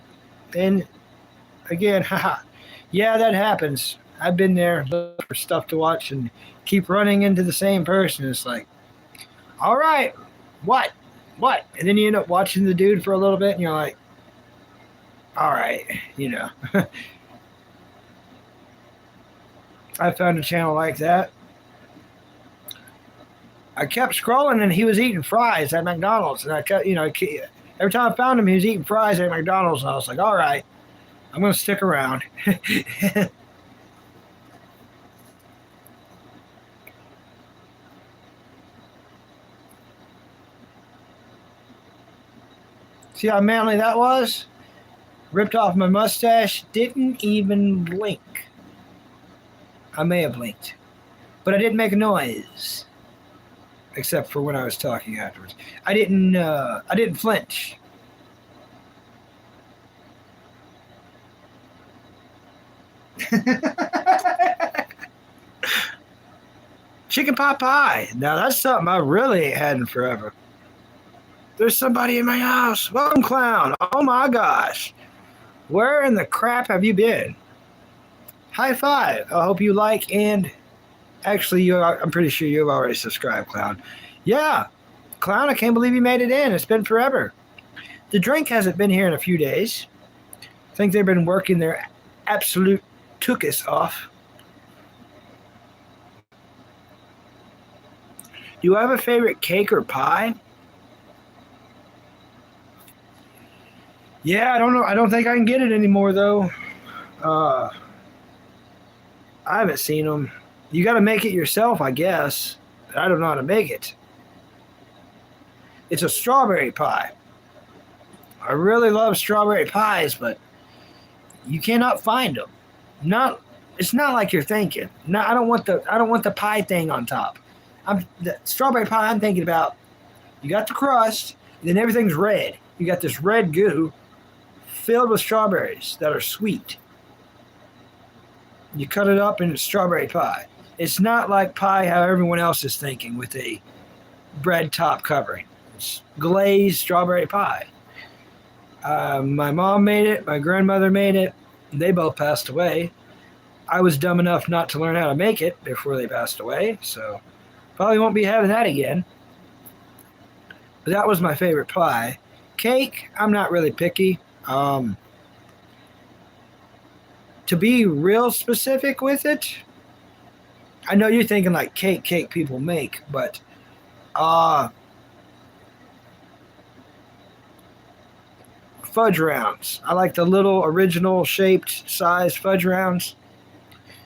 And again, haha. Yeah, that happens. I've been there looking for stuff to watch and keep running into the same person. It's like, all right, what? And then you end up watching the dude for a little bit and you're like, all right, I found a channel like that. I kept scrolling and he was eating fries at McDonald's. And I kept, every time I found him, he was eating fries at McDonald's. And I was like, all right, I'm going to stick around. See how manly that was? Ripped off my mustache, didn't even blink. I may have blinked, but I didn't make a noise, except for when I was talking afterwards. I didn't flinch. Chicken pot pie. Now that's something I really ain't had in forever. There's somebody in my house. Welcome, clown. Oh my gosh. Where in the crap have you been? High five. I hope you like and actually I'm pretty sure you've already subscribed, clown. Yeah. Clown, I can't believe you made it in. It's been forever. The drink hasn't been here in a few days. I think they've been working their absolute tookus off. Do you have a favorite cake or pie? Yeah, I don't know. I don't think I can get it anymore, though. I haven't seen them. You got to make it yourself, I guess. I don't know how to make it. It's a strawberry pie. I really love strawberry pies, but you cannot find them. It's not like you're thinking. No, I don't want the pie thing on top. The strawberry pie I'm thinking about. You got the crust, and then everything's red. You got this red goo filled with strawberries that are sweet. You cut it up and it's strawberry pie. It's not like pie how everyone else is thinking with a bread top covering. It's glazed strawberry pie. My mom made it. My grandmother made it. They both passed away. I was dumb enough not to learn how to make it before they passed away, so probably won't be having that again. But that was my favorite pie. Cake, I'm not really picky. To be real specific with it, I know you're thinking like cake people make, but fudge rounds. I like the little original shaped size fudge rounds.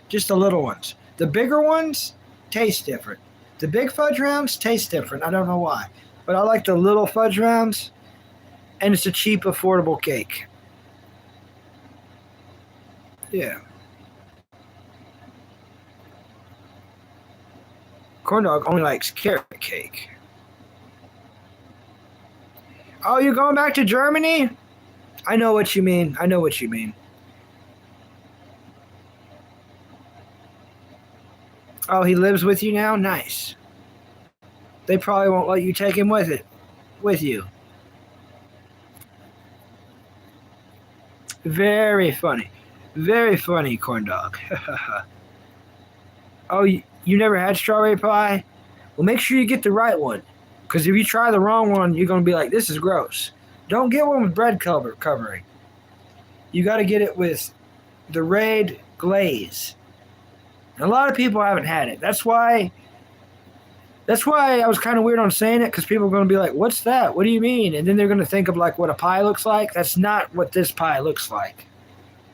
Just the little ones. The bigger ones taste different. The big fudge rounds taste different. I don't know why. But I like the little fudge rounds, and it's a cheap, affordable cake. Yeah. Corn dog only likes carrot cake. Oh, you're going back to Germany? I know what you mean. I know what you mean. Oh, he lives with you now? Nice. They probably won't let you take him with you. Very funny. Very funny, corn dog. Oh, you never had strawberry pie? Well, make sure you get the right one. Because if you try the wrong one, you're going to be like, this is gross. Don't get one with bread covering. You got to get it with the red glaze. And a lot of people haven't had it. That's why I was kind of weird on saying it, because people are going to be like, what's that? What do you mean? And then they're going to think of like what a pie looks like. That's not what this pie looks like.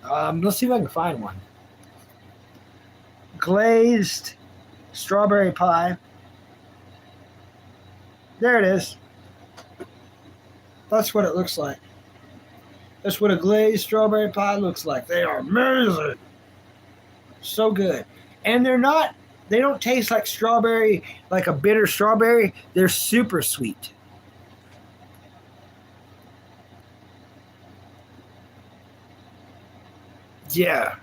Let's see if I can find one. Glazed strawberry pie. There it is. That's what it looks like. That's what a glazed strawberry pie looks like. They are amazing. So good. And they don't taste like strawberry, like a bitter strawberry. They're super sweet. Yeah.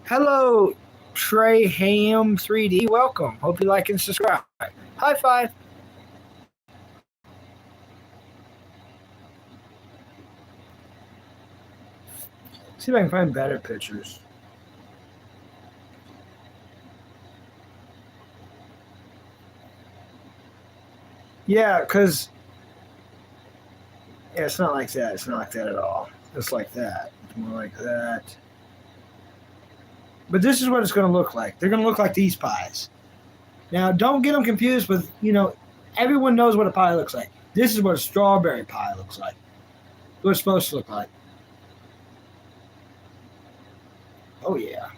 Hello, Trey Ham 3D. Welcome. Hope you like and subscribe. High five. See if I can find better pictures. Yeah, because it's not like that. It's not like that at all. It's like that. It's more like that. But this is what it's going to look like. They're going to look like these pies. Now, don't get them confused with, everyone knows what a pie looks like. This is what a strawberry pie looks like. What it's supposed to look like. Oh, yeah.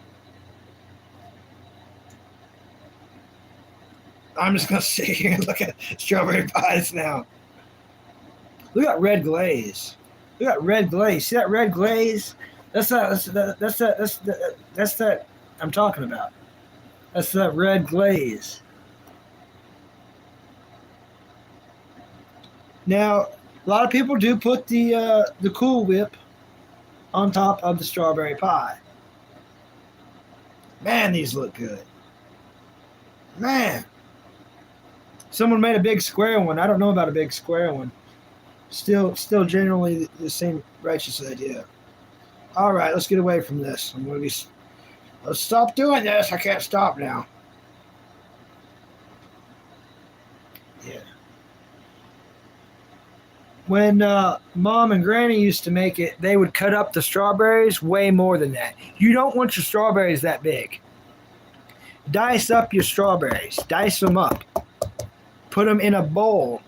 I'm just going to sit here and look at strawberry pies now. Look at red glaze. Look at red glaze. See that red glaze? That's that I'm talking about. That's that red glaze. Now, a lot of people do put the Cool Whip on top of the strawberry pie. Man, these look good. Man. Someone made a big square one. I don't know about a big square one. Still generally the same righteous idea. All right, let's get away from this. Let's stop doing this. I can't stop now. Yeah. When Mom and Granny used to make it, they would cut up the strawberries way more than that. You don't want your strawberries that big. Dice up your strawberries. Dice them up. Put them in a bowl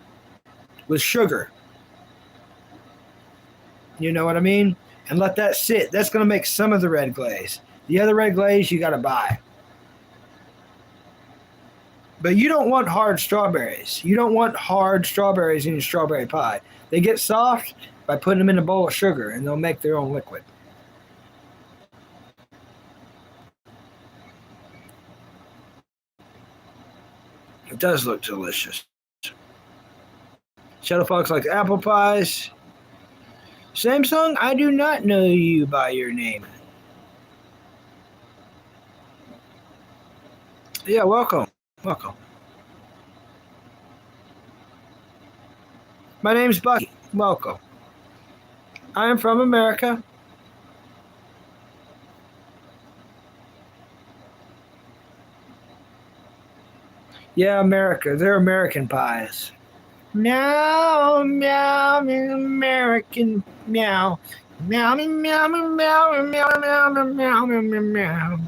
with sugar. You know what I mean? And let that sit. That's going to make some of the red glaze. The other red glaze you got to buy. But you don't want hard strawberries. You don't want hard strawberries in your strawberry pie. They get soft by putting them in a bowl of sugar, and they'll make their own liquid. It does look delicious. Shadow Fox likes apple pies. Samsung, I do not know you by your name. Yeah, welcome. Welcome. My name's Bucky. Welcome. I am from America. Yeah, America. They're American pies. Meow, meow, American meow. Meow, meow, meow, meow, meow, meow, meow, meow, meow, meow.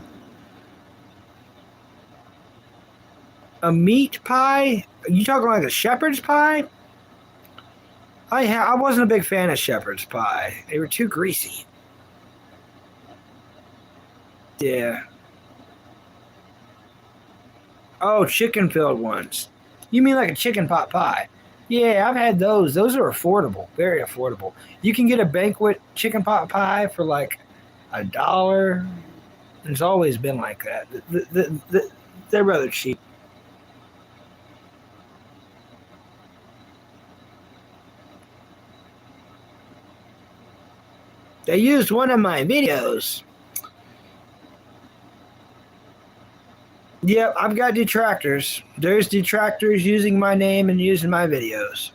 A meat pie? Are you talking like a shepherd's pie? I wasn't a big fan of shepherd's pie. They were too greasy. Yeah. Oh, chicken filled ones. You mean like a chicken pot pie? Yeah, I've had those. Those are affordable, very affordable. You can get a banquet chicken pot pie for like $1. It's always been like that. They're rather cheap. They used one of my videos. Yep, I've got detractors. There's detractors using my name and using my videos.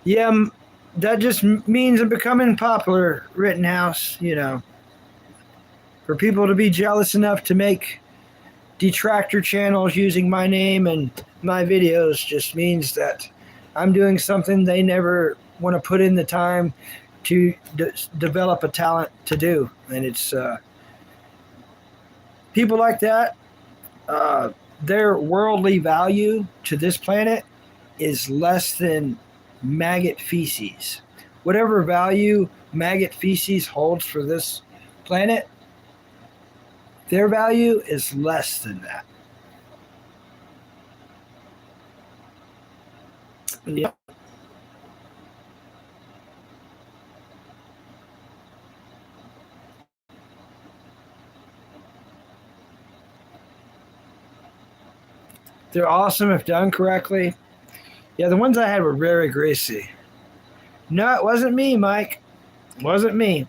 Yeah, that just means I'm becoming popular, Rittenhouse, you know. For people to be jealous enough to make detractor channels using my name and my videos just means that I'm doing something they never want to put in the time to develop a talent to do. And it's people like that, their worldly value to this planet is less than maggot feces. Whatever value maggot feces holds for this planet, their value is less than that. Yeah. They're awesome if done correctly. Yeah, the ones I had were very greasy. No, it wasn't me, Mike. It wasn't me.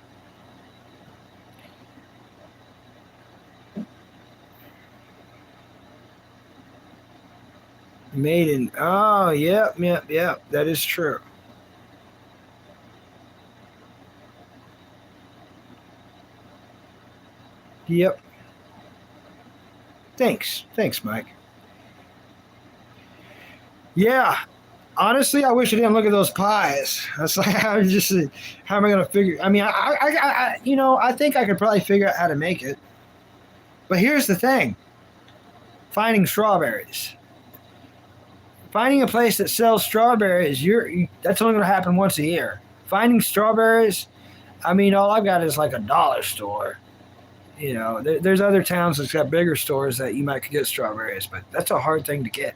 Made in. Oh, yep. That is true. Yep. Thanks, Mike. Yeah. Honestly, I wish I didn't look at those pies. That's like I was just how am I gonna figure? I mean, I think I could probably figure out how to make it. But here's the thing: finding strawberries. Finding a place that sells strawberries, that's only going to happen once a year. Finding strawberries, I mean, all I've got is like a dollar store. You know, there's other towns that's got bigger stores that you might could get strawberries, but that's a hard thing to get.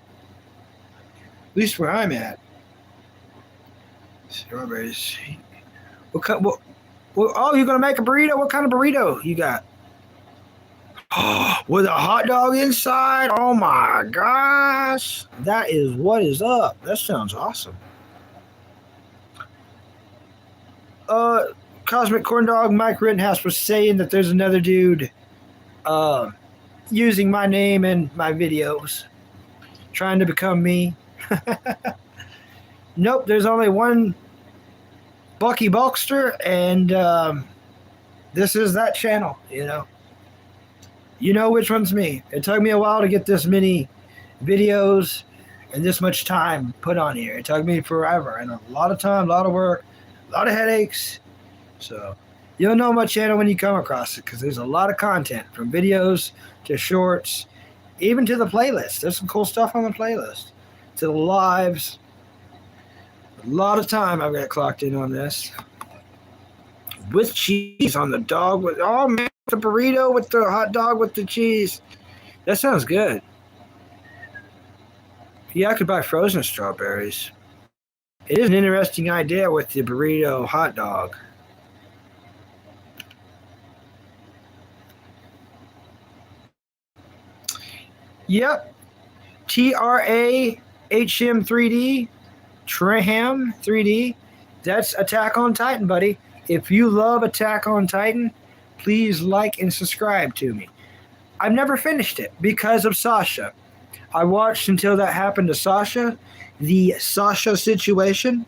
At least where I'm at. Strawberries. Oh, you're going to make a burrito? What kind of burrito you got? With a hot dog inside? Oh my gosh. That is what is up. That sounds awesome. Cosmic Corn Dog Mike Rittenhouse was saying that there's another dude using my name and my videos, trying to become me. Nope, there's only one Bucky Bulkster, and this is that channel, you know. You know which one's me. It took me a while to get this many videos and this much time put on here. It took me forever and a lot of time, a lot of work, a lot of headaches. So you'll know my channel when you come across it because there's a lot of content from videos to shorts, even to the playlist. There's some cool stuff on the playlist. To the lives. A lot of time I've got clocked in on this. With cheese on the dog. Oh man, the burrito with the hot dog with the cheese. That sounds good. Yeah, I could buy frozen strawberries. It is an interesting idea with the burrito hot dog. Yep. TRAHM3D. Traham 3D. That's Attack on Titan, buddy. If you love Attack on Titan, please like and subscribe to me. I've never finished it because of Sasha. I watched until that happened to Sasha, the Sasha situation,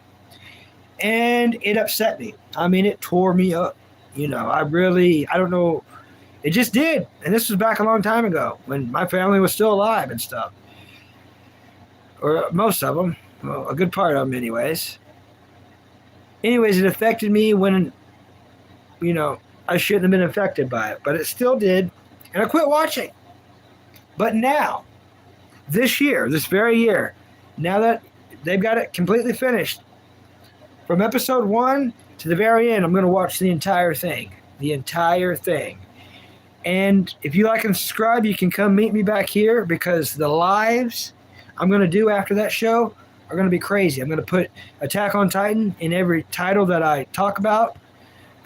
and it upset me. I mean, it tore me up. I don't know. It just did. And this was back a long time ago when my family was still alive and stuff. Or most of them. Well, a good part of them, anyways. Anyways, it affected me when, I shouldn't have been affected by it. But it still did. And I quit watching. But now, this year, this very year, now that they've got it completely finished, from episode 1 to the very end, I'm going to watch the entire thing. The entire thing. And if you like and subscribe, you can come meet me back here because the lives I'm going to do after that show are going to be crazy. I'm going to put Attack on Titan in every title that I talk about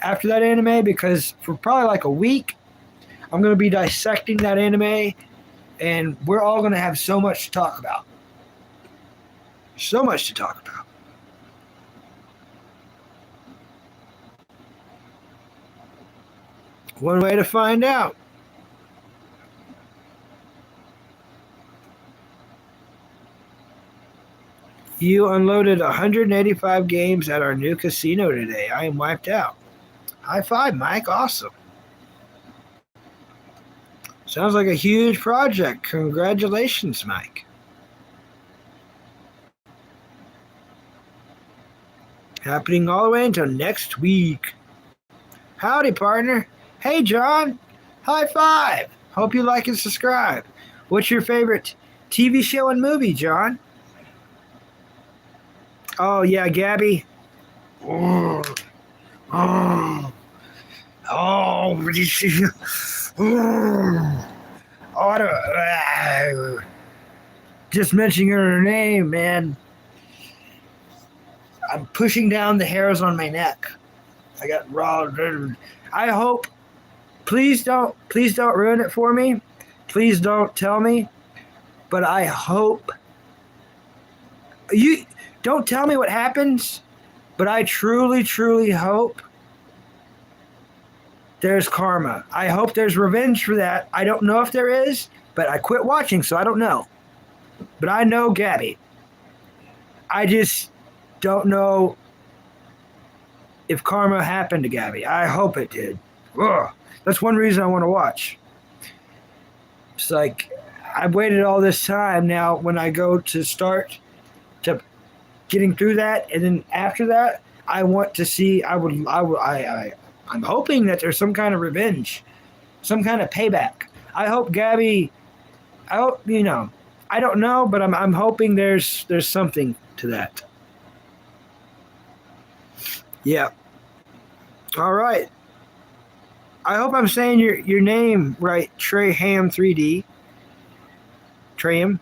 after that anime because for probably like a week, I'm going to be dissecting that anime and we're all going to have so much to talk about. So much to talk about. One way to find out. You unloaded 185 games at our new casino today. I am wiped out. High five, Mike. Awesome. Sounds like a huge project. Congratulations, Mike. Happening all the way until next week. Howdy, partner. Hey, John. High five. Hope you like and subscribe. What's your favorite TV show and movie, John? Oh, yeah, Gabby. Oh, just mentioning her name, man. I'm pushing down the hairs on my neck. I got raw. I hope. Please don't ruin it for me. Please don't tell me. But I hope. You don't tell me what happens. But I truly, truly hope there's karma. I hope there's revenge for that. I don't know if there is, but I quit watching, so I don't know. But I know Gabby. I just don't know if karma happened to Gabby. I hope it did. Ugh. That's one reason I want to watch. It's like I've waited all this time now when I go to start to getting through that, and then after that, I want to see. I'm hoping that there's some kind of revenge, some kind of payback. I hope Gabby. I hope I don't know, but I'm hoping there's something to that. Yeah. All right. I hope I'm saying your name right, Trey Ham 3D. Treyham.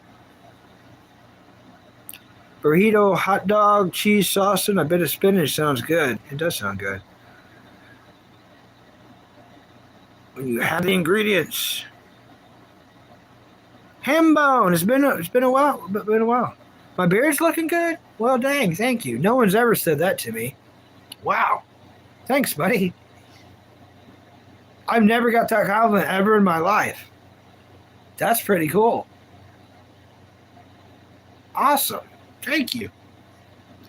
Burrito, hot dog, cheese sauce, and a bit of spinach sounds good. It does sound good. When you have the ingredients. Ham bone. It's been a while. My beard's looking good. Well, dang, thank you. No one's ever said that to me. Wow. Thanks, buddy. I've never got that compliment ever in my life. That's pretty cool. Awesome. Thank you.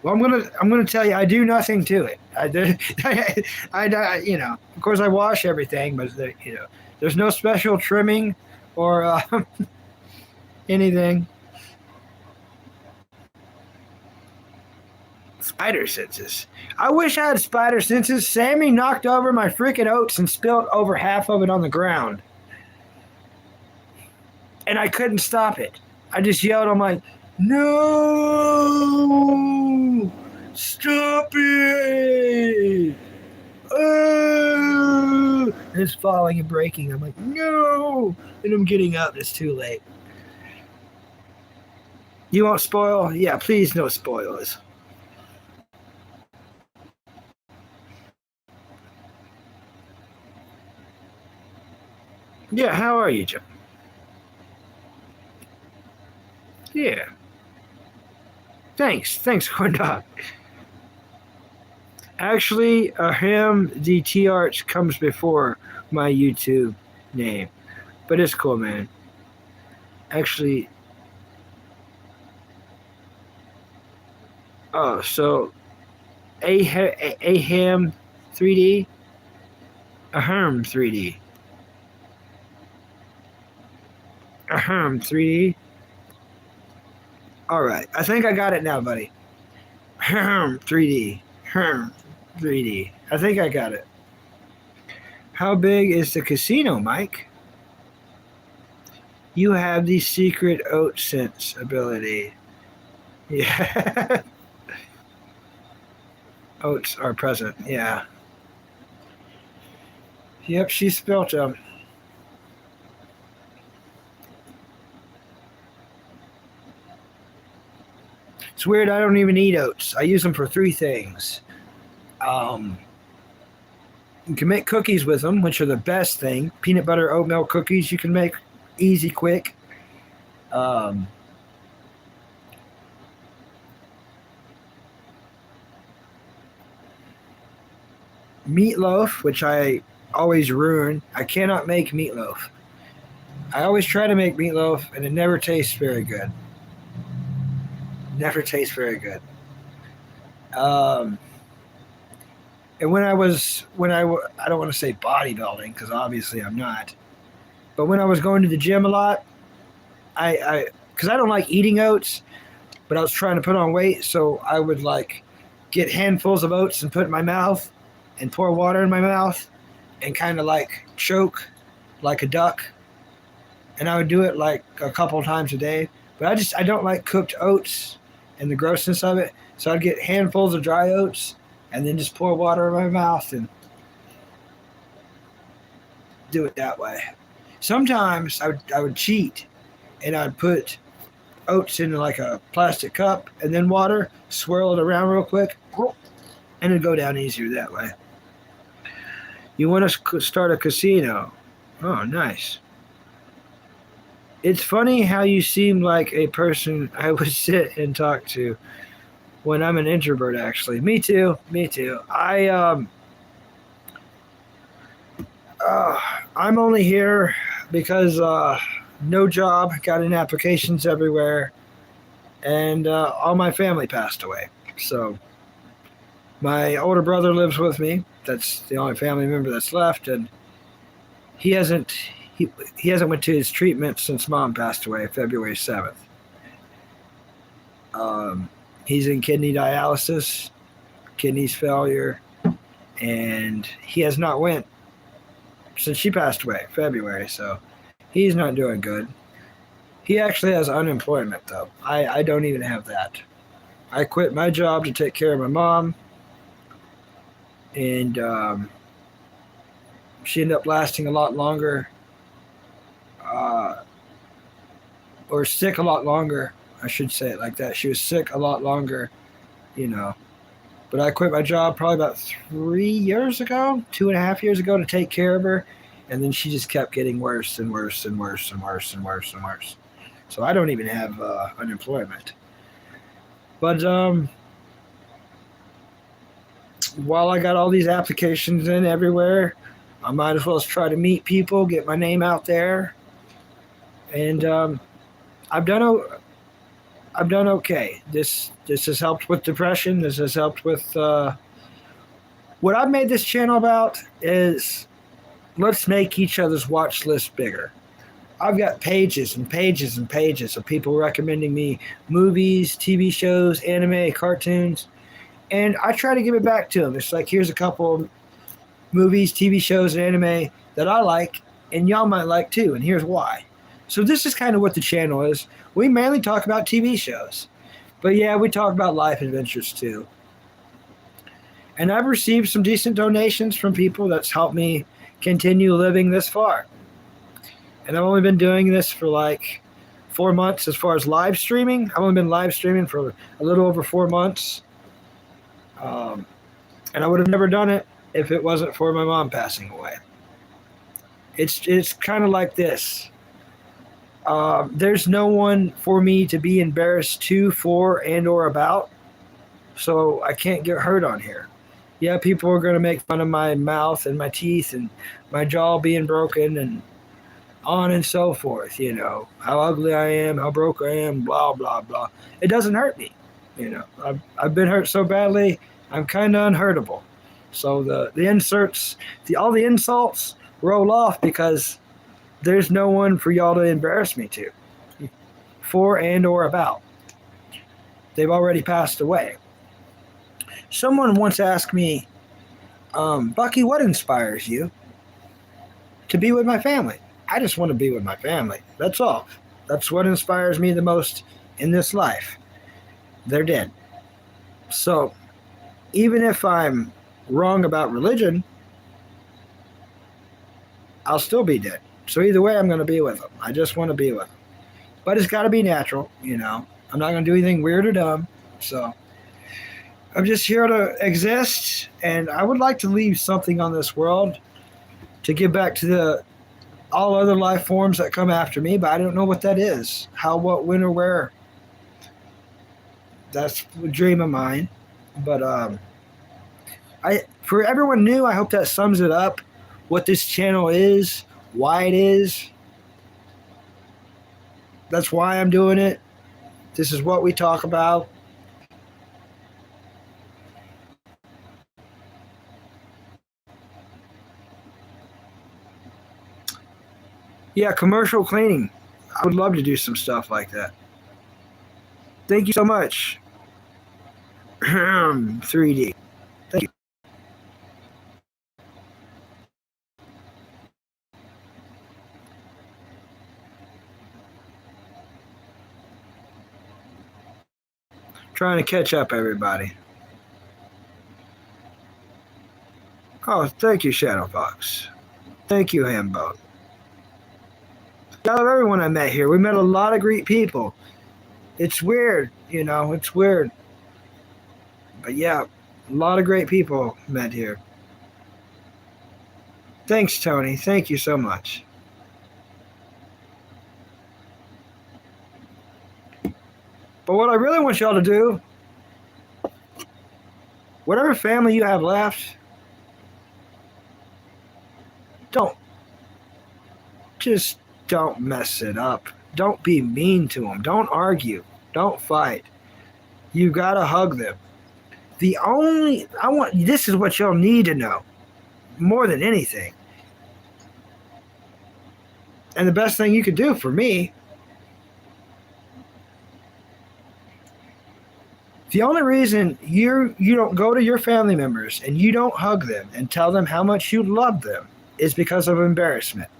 Well, I'm gonna tell you, I do nothing to it. Of course, I wash everything, but there's no special trimming or anything. Spider senses. I wish I had spider senses. Sammy knocked over my freaking oats and spilled over half of it on the ground. And I couldn't stop it. I just yelled, I'm like, no! Stop it! Oh! And it's falling and breaking. I'm like, no! And I'm getting up. It's too late. You won't spoil? Yeah, please no spoilers. Yeah, how are you, John? Yeah. Thanks, corn dog. Actually, Aham the T Arts comes before my YouTube name, but it's cool, man. Actually, oh, so Aham 3D, Aham 3D, Aham 3D. All right, I think I got it now, buddy. Aham 3D, Aham 3D. I think I got it. How big is the casino, Mike? You have the secret oat sense ability. Yeah. Oats are present. Yeah. Yep, she spelt them. It's weird. I don't even eat oats. I use them for three things. Um, you can make cookies with them, which are the best thing. Peanut butter oatmeal cookies you can make easy, quick. Um, Meatloaf, which I always ruin. I cannot make meatloaf. I always try to make meatloaf, and it never tastes very good. Never tastes very good. Um, and I don't want to say bodybuilding because obviously I'm not. But when I was going to the gym a lot, because I don't like eating oats, but I was trying to put on weight, so I would like get handfuls of oats and put it in my mouth and pour water in my mouth and kind of like choke like a duck. And I would do it like a couple times a day. But I don't like cooked oats and the grossness of it. So I'd get handfuls of dry oats and then just pour water in my mouth and do it that way. Sometimes I would cheat and I'd put oats in like a plastic cup and then water, swirl it around real quick, and it'd go down easier that way. You want to start a casino? Oh, nice. It's funny how you seem like a person I would sit and talk to when I'm an introvert, actually. Me too. Me too. I'm only here because no job, got in applications everywhere, and all my family passed away. So my older brother lives with me. That's the only family member that's left, and he hasn't went to his treatment since Mom passed away February 7th. He's in kidney dialysis, kidneys failure, and he has not went since she passed away February. So he's not doing good. He actually has unemployment though. I don't even have that. I quit my job to take care of my mom, and she ended up lasting a lot longer. Or sick a lot longer. I should say it like that. She was sick a lot longer, you know. But I quit my job probably about 3 years ago, 2.5 years ago to take care of her. And then she just kept getting worse and worse and worse and worse and worse and worse. So I don't even have unemployment. But while I got all these applications in everywhere, I might as well try to meet people, get my name out there. And I've done okay. This has helped with depression. This has helped with what I've made this channel about is let's make each other's watch list bigger. I've got pages and pages and pages of people recommending me movies, TV shows, anime, cartoons, and I try to give it back to them. It's like, here's a couple of movies, TV shows, and anime that I like, and y'all might like too, and here's why. So this is kind of what the channel is. We mainly talk about TV shows. But yeah, we talk about life adventures too. And I've received some decent donations from people that's helped me continue living this far. And I've only been doing this for like 4 months as far as live streaming. I've only been live streaming for a little over 4 months. And I would have never done it if it wasn't for my mom passing away. It's kind of like this. There's no one for me to be embarrassed to, for, and or about. So I can't get hurt on here. Yeah, people are going to make fun of my mouth and my teeth and my jaw being broken and on and so forth, how ugly I am, how broke I am, blah, blah, blah. It doesn't hurt me. I've been hurt so badly, I'm kind of unhurtable. So the inserts, all the insults roll off because there's no one for y'all to embarrass me to, for and or about. They've already passed away. Someone once asked me, Bucky, what inspires you? To be with my family. I just want to be with my family. That's all. That's what inspires me the most in this life. They're dead. So, even if I'm wrong about religion, I'll still be dead. So, either way, I'm going to be with them. I just want to be with them. But it's got to be natural, I'm not going to do anything weird or dumb. So, I'm just here to exist, and I would like to leave something on this world to give back to all other life forms that come after me, but I don't know what that is. How, what, when, or where. That's a dream of mine. But for everyone new, I hope that sums it up. What this channel is, why it is. That's why I'm doing it. This is what we talk about. Yeah, commercial cleaning. I would love to do some stuff like that. Thank you so much. 3D. Thank you. Trying to catch up, everybody. Oh, thank you, Shadow Fox. Thank you, Hambo. I love everyone I met here. We met a lot of great people. It's weird, it's weird. But yeah, a lot of great people met here. Thanks, Tony. Thank you so much. But what I really want y'all to do, whatever family you have left, just don't mess it up. Don't be mean to them. Don't argue. Don't fight. You gotta hug them. This is what you'll need to know more than anything. And the best thing you could do for me, the only reason you don't go to your family members and you don't hug them and tell them how much you love them is because of embarrassment.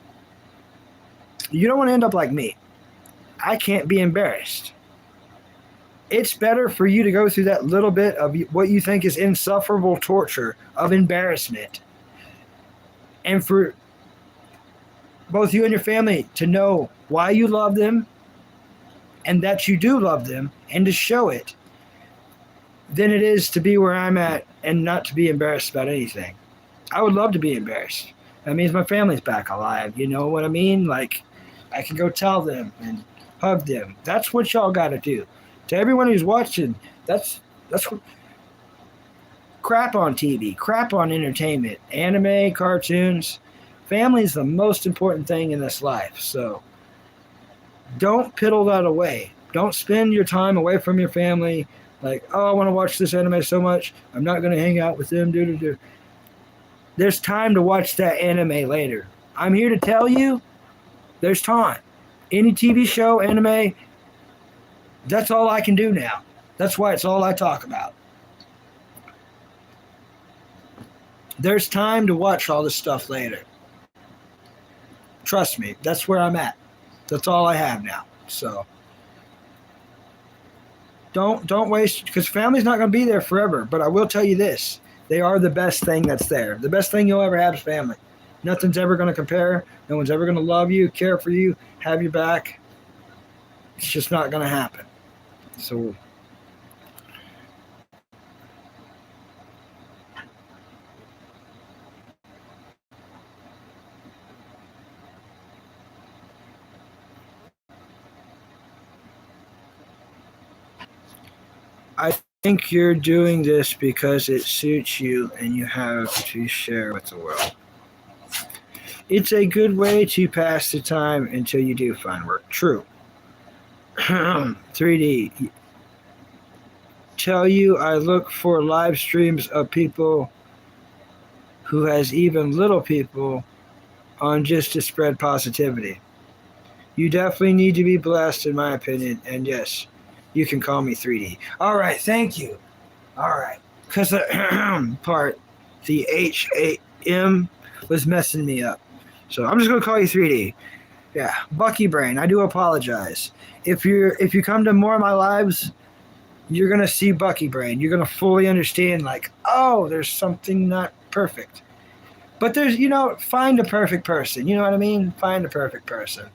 You don't want to end up like me. I can't be embarrassed. It's better for you to go through that little bit of what you think is insufferable torture of embarrassment, and for both you and your family to know why you love them and that you do love them and to show it, than it is to be where I'm at and not to be embarrassed about anything. I would love to be embarrassed. That means my family's back alive. You know what I mean? Like, I can go tell them and hug them. That's what y'all got to do. To everyone who's watching, that's what, crap on TV, crap on entertainment, anime, cartoons. Family is the most important thing in this life. So don't piddle that away. Don't spend your time away from your family like, oh, I want to watch this anime so much, I'm not going to hang out with them. There's time to watch that anime later. I'm here to tell you, there's time. Any TV show, anime, that's all I can do now. That's why it's all I talk about. There's time to watch all this stuff later. Trust me, that's where I'm at. That's all I have now. So don't waste, because family's not going to be there forever. But I will tell you this: they are the best thing that's there. The best thing you'll ever have is family. Nothing's ever going to compare. No one's ever going to love you, care for you, have your back. It's just not going to happen. So I think you're doing this because it suits you and you have to share with the world. It's a good way to pass the time until you do find work. True. 3D. Tell you I look for live streams of people who has even little people on just to spread positivity. You definitely need to be blessed, in my opinion. And yes, you can call me 3D. All right, thank you. All right. Because the part, the HAM was messing me up. So I'm just going to call you 3D. Yeah, Bucky Brain. I do apologize. If you come to more of my lives, you're going to see Bucky Brain. You're going to fully understand, like, oh, there's something not perfect. But there's, find a perfect person. You know what I mean? Find a perfect person.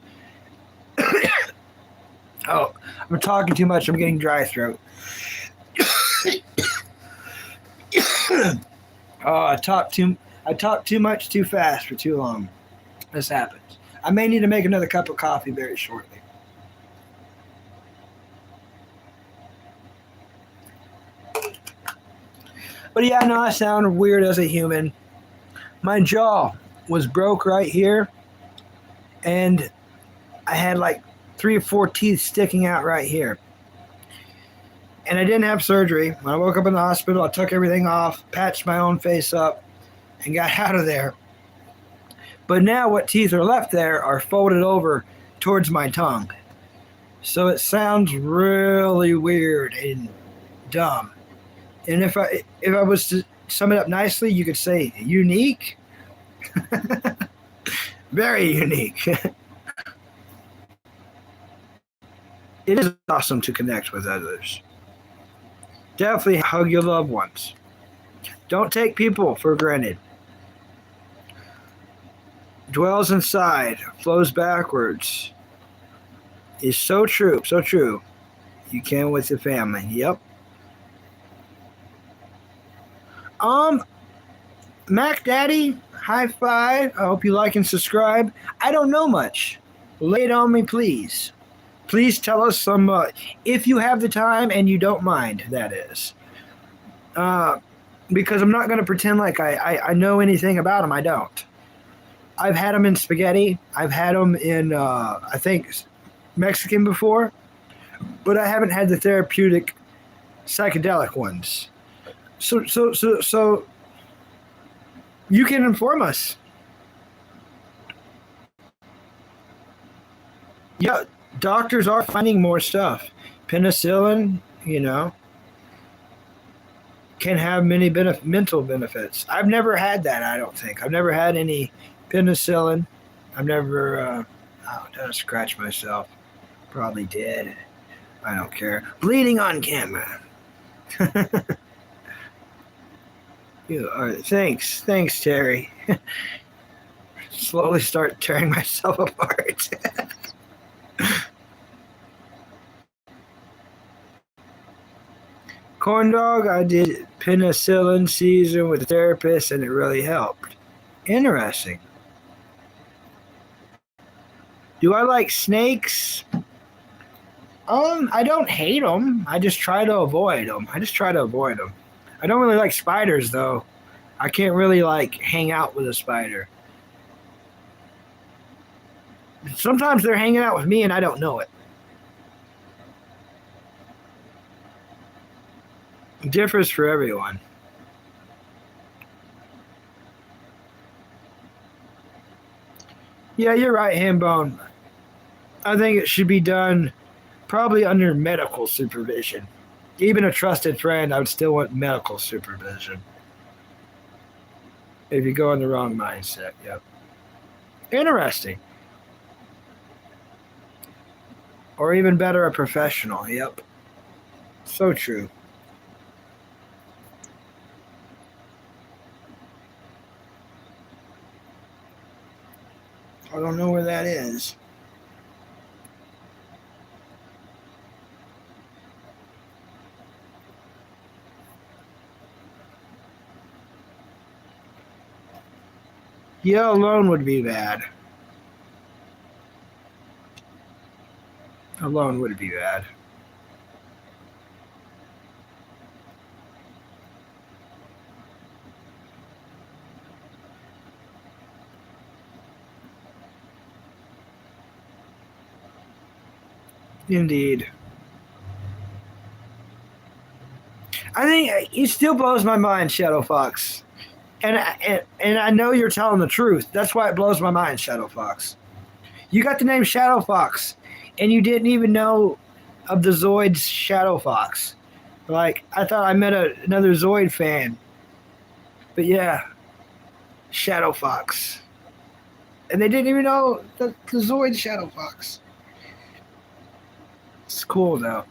Oh, I'm talking too much. I'm getting dry throat. Oh, I talked too much too fast for too long. This happens. I may need to make another cup of coffee very shortly. But yeah, I know I sound weird as a human. My jaw was broke right here, and I had like 3 or 4 teeth sticking out right here. And I didn't have surgery. When I woke up in the hospital, I took everything off, patched my own face up, and got out of there. But now what teeth are left there are folded over towards my tongue. So it sounds really weird and dumb. And if I was to sum it up nicely, you could say unique. Very unique. It is awesome to connect with others. Definitely hug your loved ones. Don't take people for granted. Dwells inside, flows backwards. Is so true, so true. You can with your family. Yep. Mac Daddy, high five. I hope you like and subscribe. I don't know much. Lay it on me, please. Please tell us some, if you have the time and you don't mind, that is. Because I'm not going to pretend like I know anything about them. I don't. I've had them in spaghetti. I've had them in, I think, Mexican before. But I haven't had the therapeutic psychedelic ones. So you can inform us. Yeah, doctors are finding more stuff. Penicillin, can have many mental benefits. I've never had that, I don't think. I've never had any penicillin. I've never, did I scratch myself? Probably did. I don't care. Bleeding on camera. Thanks, Terry. Slowly start tearing myself apart. Corn dog, I did penicillin season with a therapist and it really helped. Interesting. Do I like snakes? I don't hate them. I just try to avoid them. I don't really like spiders, though. I can't really, hang out with a spider. Sometimes they're hanging out with me and I don't know it. It differs for everyone. Yeah, you're right, Hambone. I think it should be done probably under medical supervision. Even a trusted friend, I would still want medical supervision. If you go in the wrong mindset, yep. Interesting. Or even better, a professional, yep. So true. I don't know where that is. Yeah, alone would be bad. Alone would be bad. Indeed. I think it still blows my mind, Shadow Fox. And I know you're telling the truth. That's why it blows my mind, Shadow Fox. You got the name Shadow Fox, and you didn't even know of the Zoid's Shadow Fox. Like, I thought I met another Zoid fan. But yeah, Shadow Fox. And they didn't even know the Zoid Shadow Fox. It's cool, though.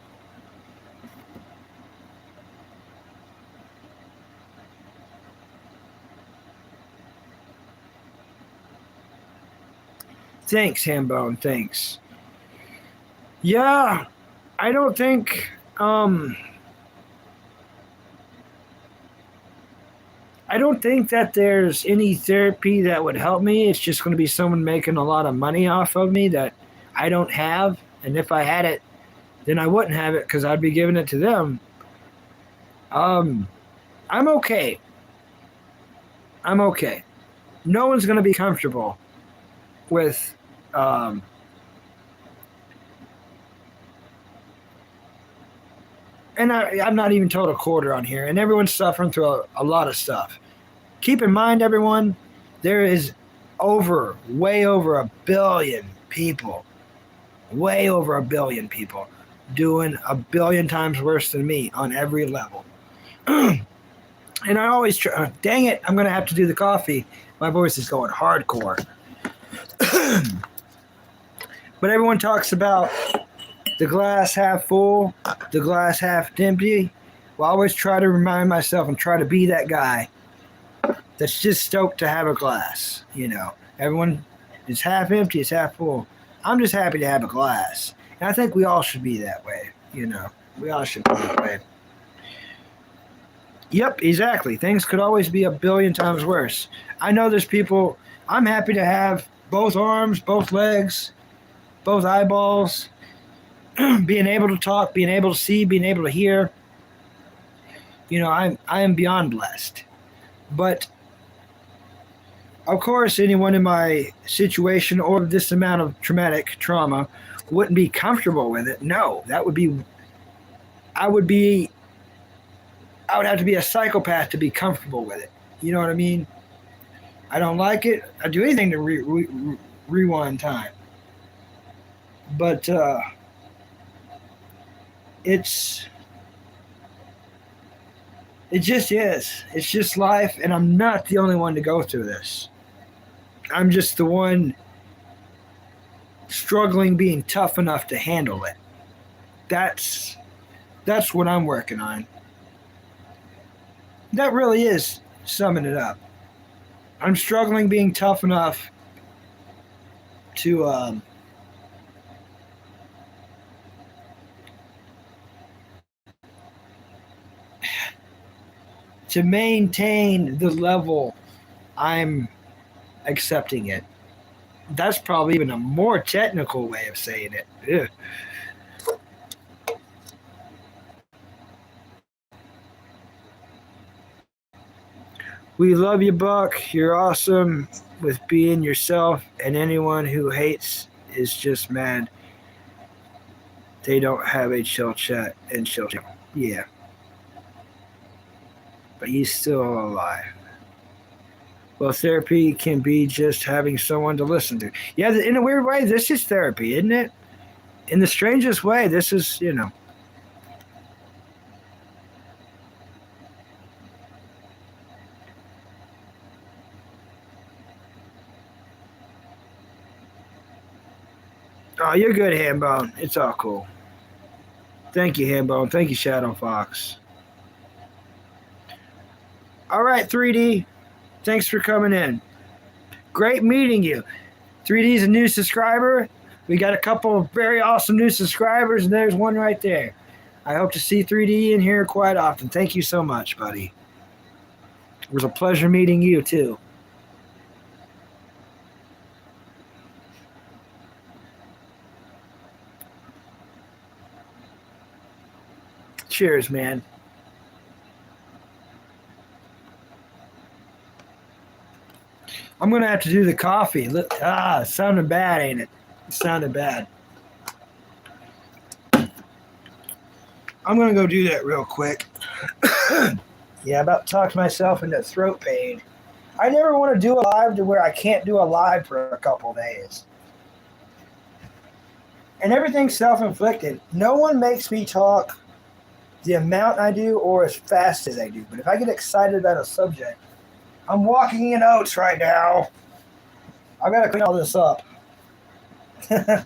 Thanks, Hambone. Thanks. Yeah, I don't think. I don't think that there's any therapy that would help me. It's just going to be someone making a lot of money off of me that I don't have. And if I had it, then I wouldn't have it because I'd be giving it to them. I'm okay. I'm okay. No one's going to be comfortable with and I'm not even told a quarter on here, and everyone's suffering through a lot of stuff. Keep in mind, everyone, there is way over a billion people, way over a billion people doing a billion times worse than me on every level. And I always try, dang it, I'm going to have to do the coffee. My voice is going hardcore. But everyone talks about the glass half full, the glass half empty. Well, I always try to remind myself and try to be that guy that's just stoked to have a glass. You know, everyone is half empty, it's half full. I'm just happy to have a glass. And I think we all should be that way. You know, we all should be that way. Yep, exactly. Things could always be a billion times worse. I know there's people, I'm happy to have both arms, both legs, both eyeballs, being able to talk, being able to see, being able to hear. You know, I am beyond blessed. But of course, anyone in my situation or this amount of traumatic trauma wouldn't be comfortable with it. No, that would be, I would have to be a psychopath to be comfortable with it. You know what I mean? I don't like it. I'd do anything to rewind time. But it just is. It's just life, and I'm not the only one to go through this. I'm just the one struggling being tough enough to handle it. That's what I'm working on. That really is summing it up. I'm struggling being tough enough to to maintain the level I'm accepting it. That's probably even a more technical way of saying it. Ugh. We love you, Buck. You're awesome with being yourself, and anyone who hates is just mad they don't have a chill chat and chill chat. Yeah. But he's still alive. Well, therapy can be just having someone to listen to. Yeah, in a weird way, this is therapy, isn't it? In the strangest way, this is, you know. Oh, you're good, Hambone. It's all cool. Thank you, Hambone. Thank you, Shadow Fox. All right, 3D. Thanks for coming in. Great meeting you. 3D's a new subscriber. We got a couple of very awesome new subscribers, and there's one right there. I hope to see 3D in here quite often. Thank you so much, buddy. It was a pleasure meeting you, too. Cheers, man. I'm going to have to do the coffee. It sounded bad, ain't it? It sounded bad. I'm gonna go do that real quick. Yeah, about talked myself into throat pain. I never want to do a live to where I can't do a live for a couple days. And everything's self-inflicted. No one makes me talk the amount I do or as fast as I do. But if I get excited about a subject, I'm walking in oats right now. I gotta clean all this up. But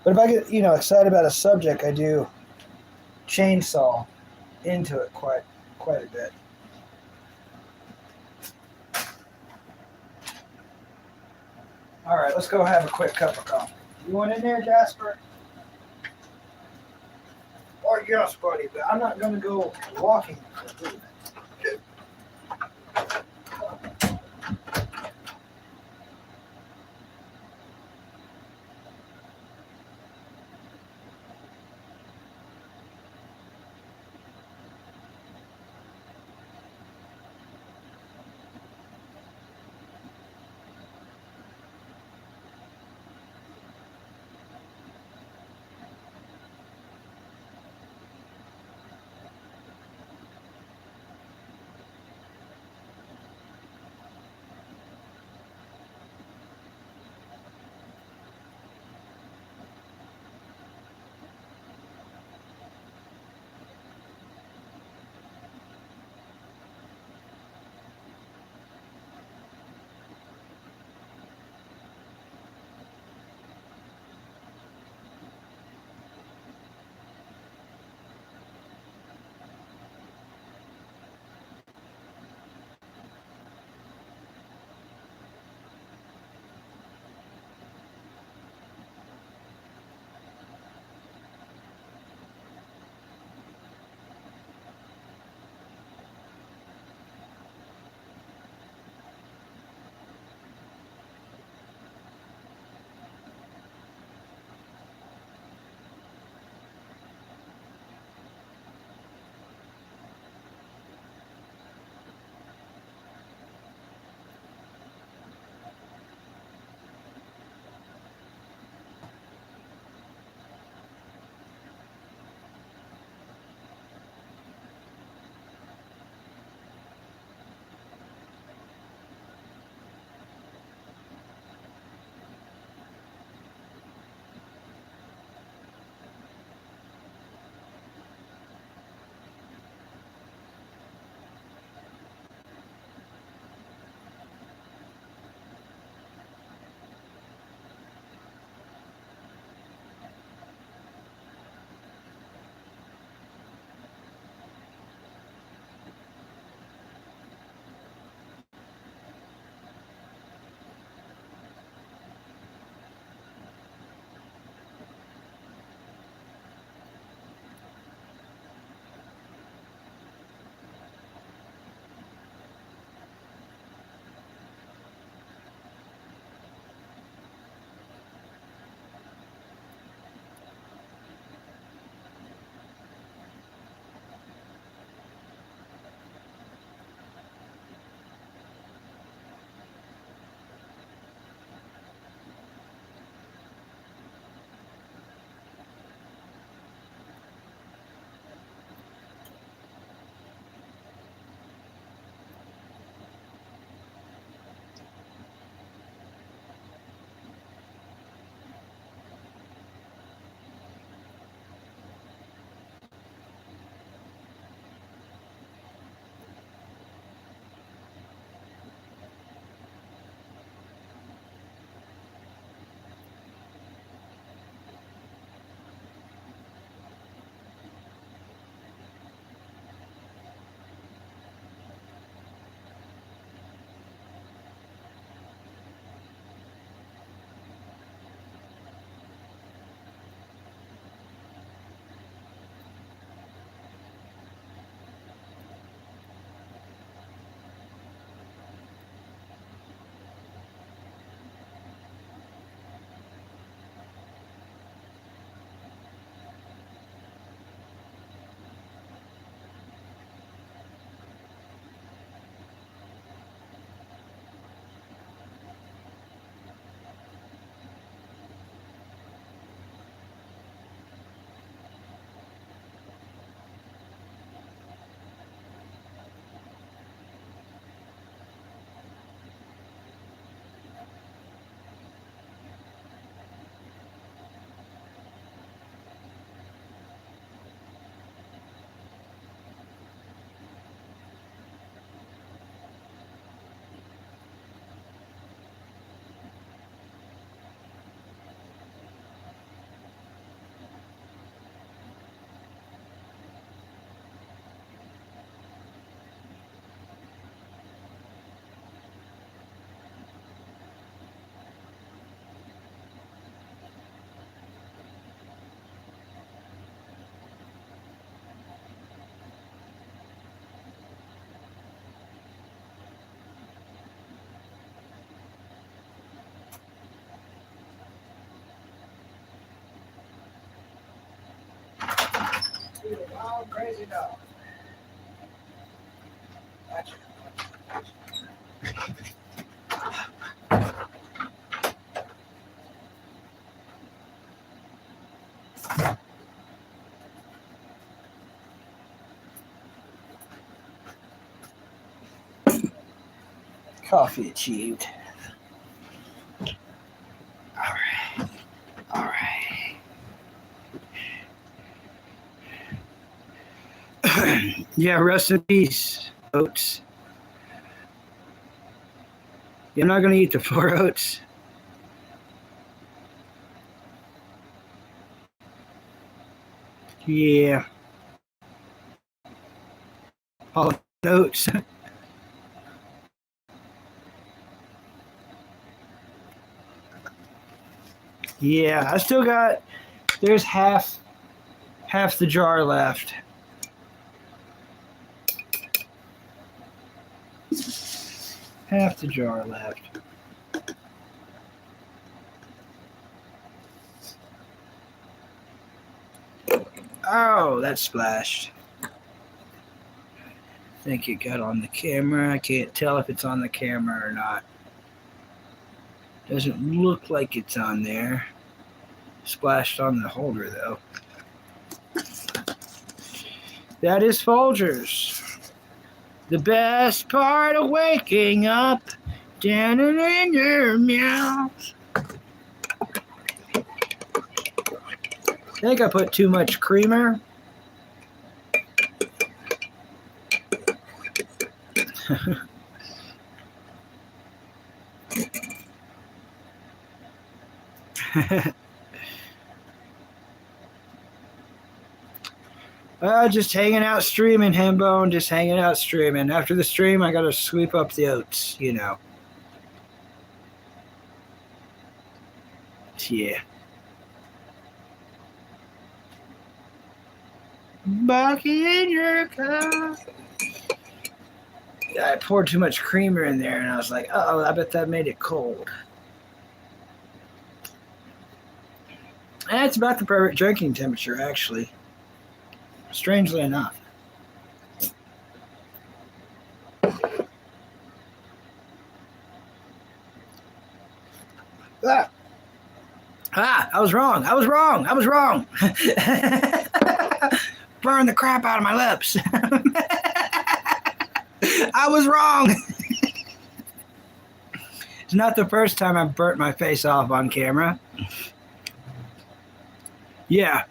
if I get, excited about a subject, I do chainsaw into it quite a bit. All right, let's go have a quick cup of coffee. You want in there, Jasper? Or yes, buddy, but I'm not gonna go walking for food. Oh, crazy dog. Gotcha. Coffee achieved. All right. All right. Yeah, rest in peace, oats. You're not going to eat the 4 oats. Yeah. All oats. Yeah, I still got, there's half the jar left. Half the jar left. Oh, that splashed. I think it got on the camera. I can't tell if it's on the camera or not. Doesn't look like it's on there. Splashed on the holder though. That is Folgers. The best part of waking up down in your mouth. I think I put too much creamer. Just hanging out streaming, Hembone. Just hanging out streaming. After the stream, I gotta sweep up the oats, you know. Yeah. Bucky in your cup. I poured too much creamer in there, and I was like, oh, I bet that made it cold. And it's about the perfect drinking temperature, actually. Strangely enough. I was wrong. Burn the crap out of my lips. I was wrong. It's not the first time I've burnt my face off on camera. Yeah,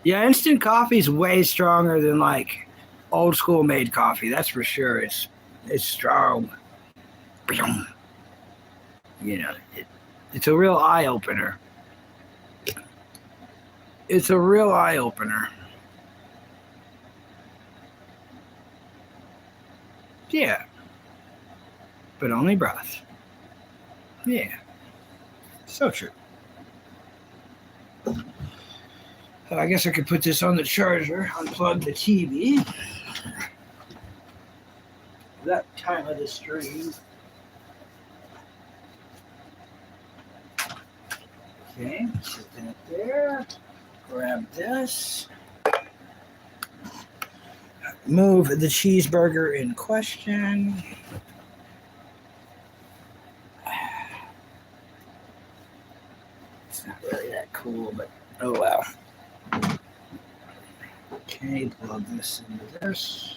instant coffee is way stronger than like old school made coffee. That's for sure. It's strong. You know, it's a real eye opener. It's a real eye opener. Yeah, but only broth. Yeah, so true. I guess I could put this on the charger, unplug the TV. That time of the stream. Okay, put that there. Grab this. Move the cheeseburger in question. It's not really that cool, but oh well. Okay, plug this into this.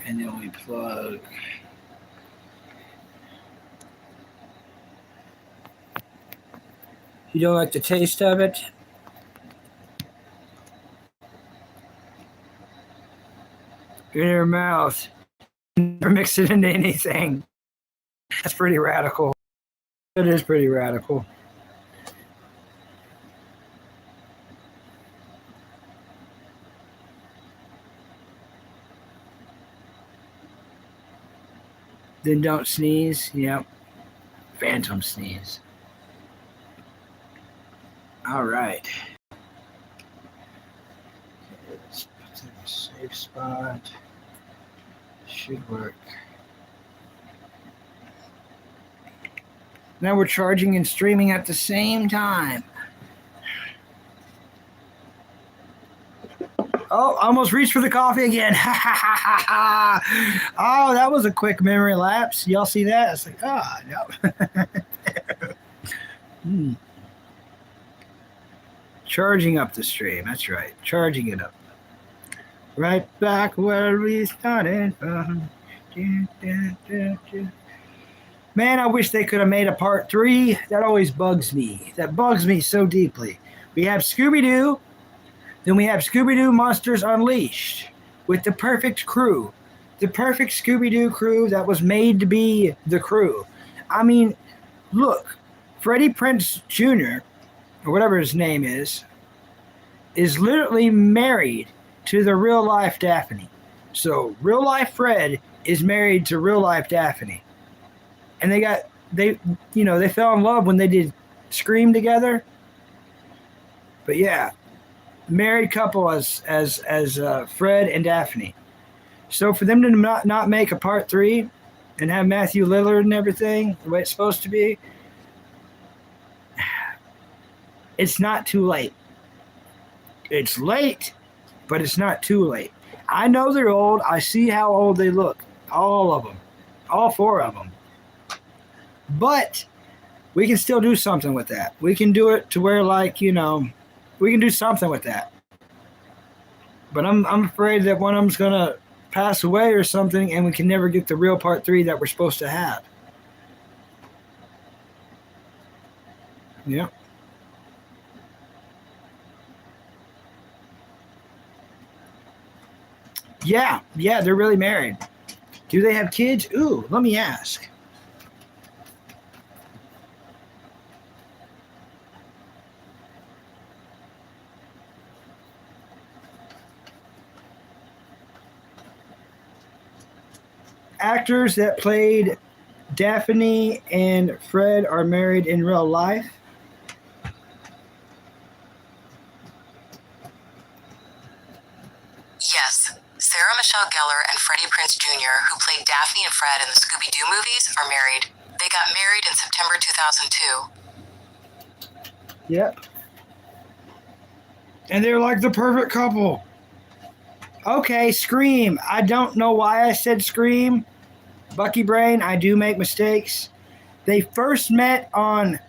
And then we plug you don't like the taste of it? In your mouth. Never mix it into anything. That's pretty radical. It is pretty radical. Then don't sneeze. Yep. Phantom sneeze. All right. Let's put it in a safe spot. Should work. Now we're charging and streaming at the same time. Oh, I almost reached for the coffee again. Oh, that was a quick memory lapse. Y'all see that? It's like, no. Charging up the stream. That's right. Charging it up. Right back where we started. Man, I wish they could have made a part 3. That always bugs me. That bugs me so deeply. We have Scooby-Doo. Then we have Scooby-Doo Monsters Unleashed with the perfect crew. The perfect Scooby-Doo crew that was made to be the crew. I mean, look, Freddie Prinze Jr., or whatever his name is literally married to the real-life Daphne. So real-life Fred is married to real-life Daphne. And they fell in love when they did Scream together. But yeah, married couple as Fred and Daphne. So for them to not make a part 3 and have Matthew Lillard and everything the way it's supposed to be, it's not too late. It's late, but it's not too late. I know they're old. I see how old they look. All of them. All 4 of them. But we can still do something with that. We can do it to where, like, we can do something with that. But I'm afraid that one of them's going to pass away or something, and we can never get the real part 3 that we're supposed to have. Yeah. Yeah, they're really married. Do they have kids? Ooh, let me ask. Actors that played Daphne and Fred are married in real life. Yes, Sarah Michelle Gellar and Freddie Prinze Jr., who played Daphne and Fred in the Scooby-Doo movies, are married. They got married in September 2002. Yep. And they're like the perfect couple. Okay, Scream. I don't know why I said Scream. Bucky Brain, I do make mistakes. They first met on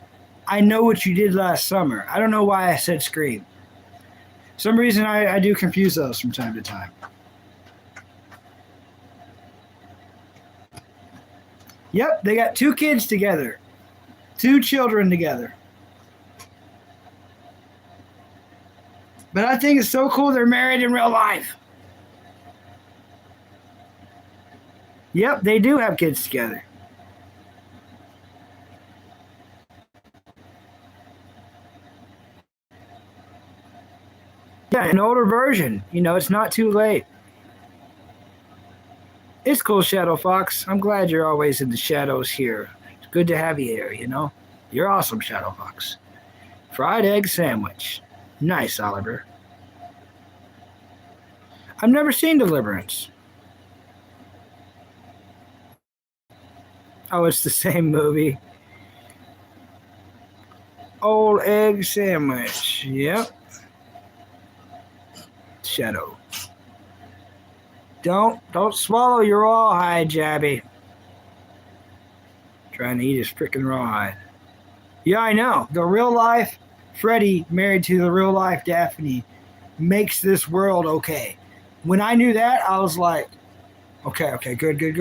I Know What You Did Last Summer. I don't know why I said Scream. Some reason I do confuse those from time to time. Yep, they got 2 kids together. 2 children together. But I think it's so cool they're married in real life. Yep, they do have kids together. Yeah, an older version. It's not too late. It's cool, Shadow Fox. I'm glad you're always in the shadows here. It's good to have you here, You're awesome, Shadow Fox. Fried egg sandwich. Nice, Oliver. I've never seen Deliverance. Oh, it's the same movie. Old egg sandwich. Yep. Shadow. Don't swallow your rawhide, Jabby. Trying to eat his freaking rawhide. Yeah, I know. The real life Freddy married to the real life Daphne makes this world okay. When I knew that, I was like, okay, good. Because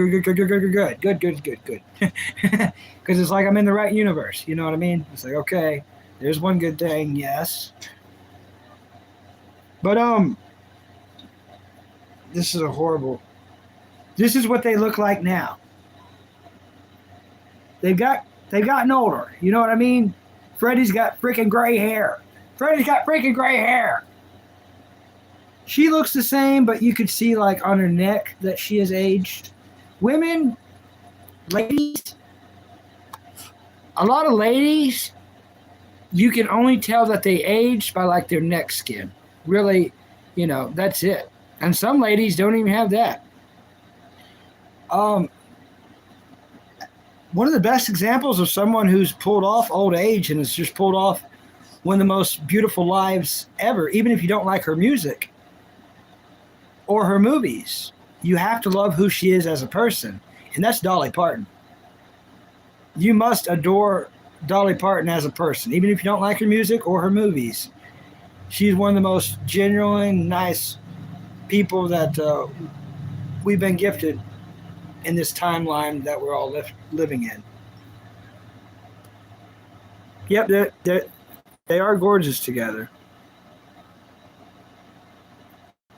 it's like I'm in the right universe. You know what I mean? It's like, okay, there's one good thing, yes. But this is this is what they look like now. They've gotten older. You know what I mean? Freddy's got freaking gray hair. She looks the same, but you could see like on her neck that she has aged. Women, ladies, a lot of ladies, you can only tell that they aged by like their neck skin. Really, that's it. And some ladies don't even have that. One of the best examples of someone who's pulled off old age and has just pulled off one of the most beautiful lives ever, even if you don't like her music, or her movies. You have to love who she is as a person, and that's Dolly Parton. You must adore Dolly Parton as a person, even if you don't like her music or her movies. She's one of the most genuine, nice people that we've been gifted in this timeline that we're all living in. Yep, they are gorgeous together.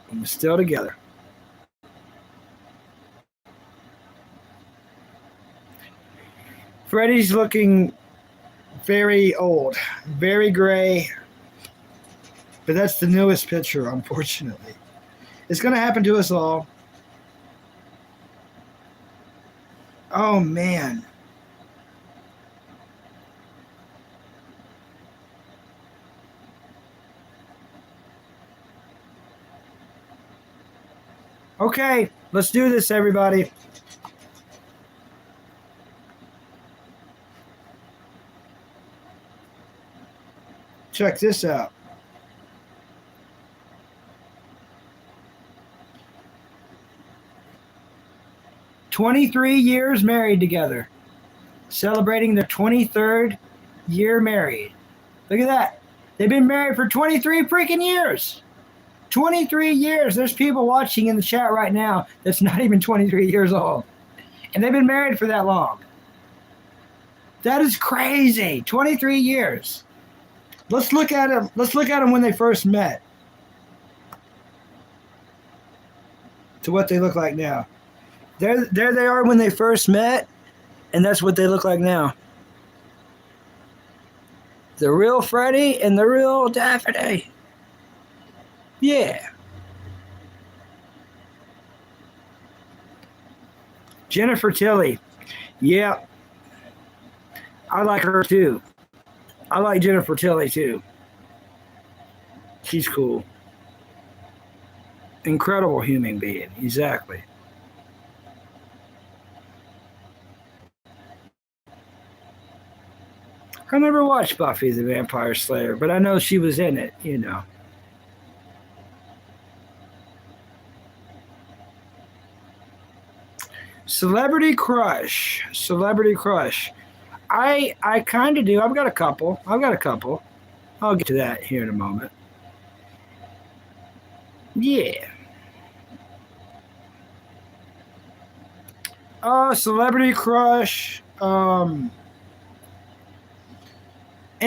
And they're still together. Freddie's looking very old, very gray, but that's the newest picture, unfortunately. It's going to happen to us all. Oh, man. Okay, let's do this, everybody. Check this out. "23 years married together, celebrating their 23rd year married." Look at that. They've been married for 23 freaking years. 23 years. There's people watching in the chat right now that's not even 23 years old. And they've been married for that long. That is crazy. 23 years. Let's look at them. Let's look at them when they first met to what they look like now. There they are when they first met, and that's what they look like now. The real Freddie and the real Daphne. Yeah. Jennifer Tilly. Yeah. I like her too. I like Jennifer Tilly too. She's cool. Incredible human being. Exactly. I never watched Buffy the Vampire Slayer, but I know she was in it, you know. Celebrity crush. Celebrity crush. I kind of do. I've got a couple. I'll get to that here in a moment. Yeah. Celebrity crush. And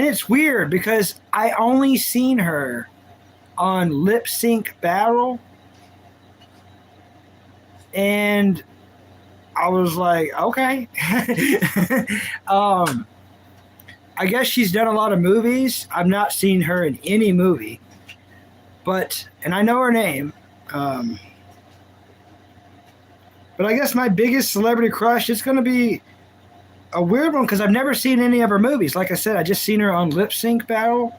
it's weird because I only seen her on Lip Sync Battle, and I was like, okay. I guess she's done a lot of movies. I've not seen her in any movie, and I know her name. But I guess my biggest celebrity crush is going to be a weird one because I've never seen any of her movies. Like I said, I just seen her on Lip Sync Battle.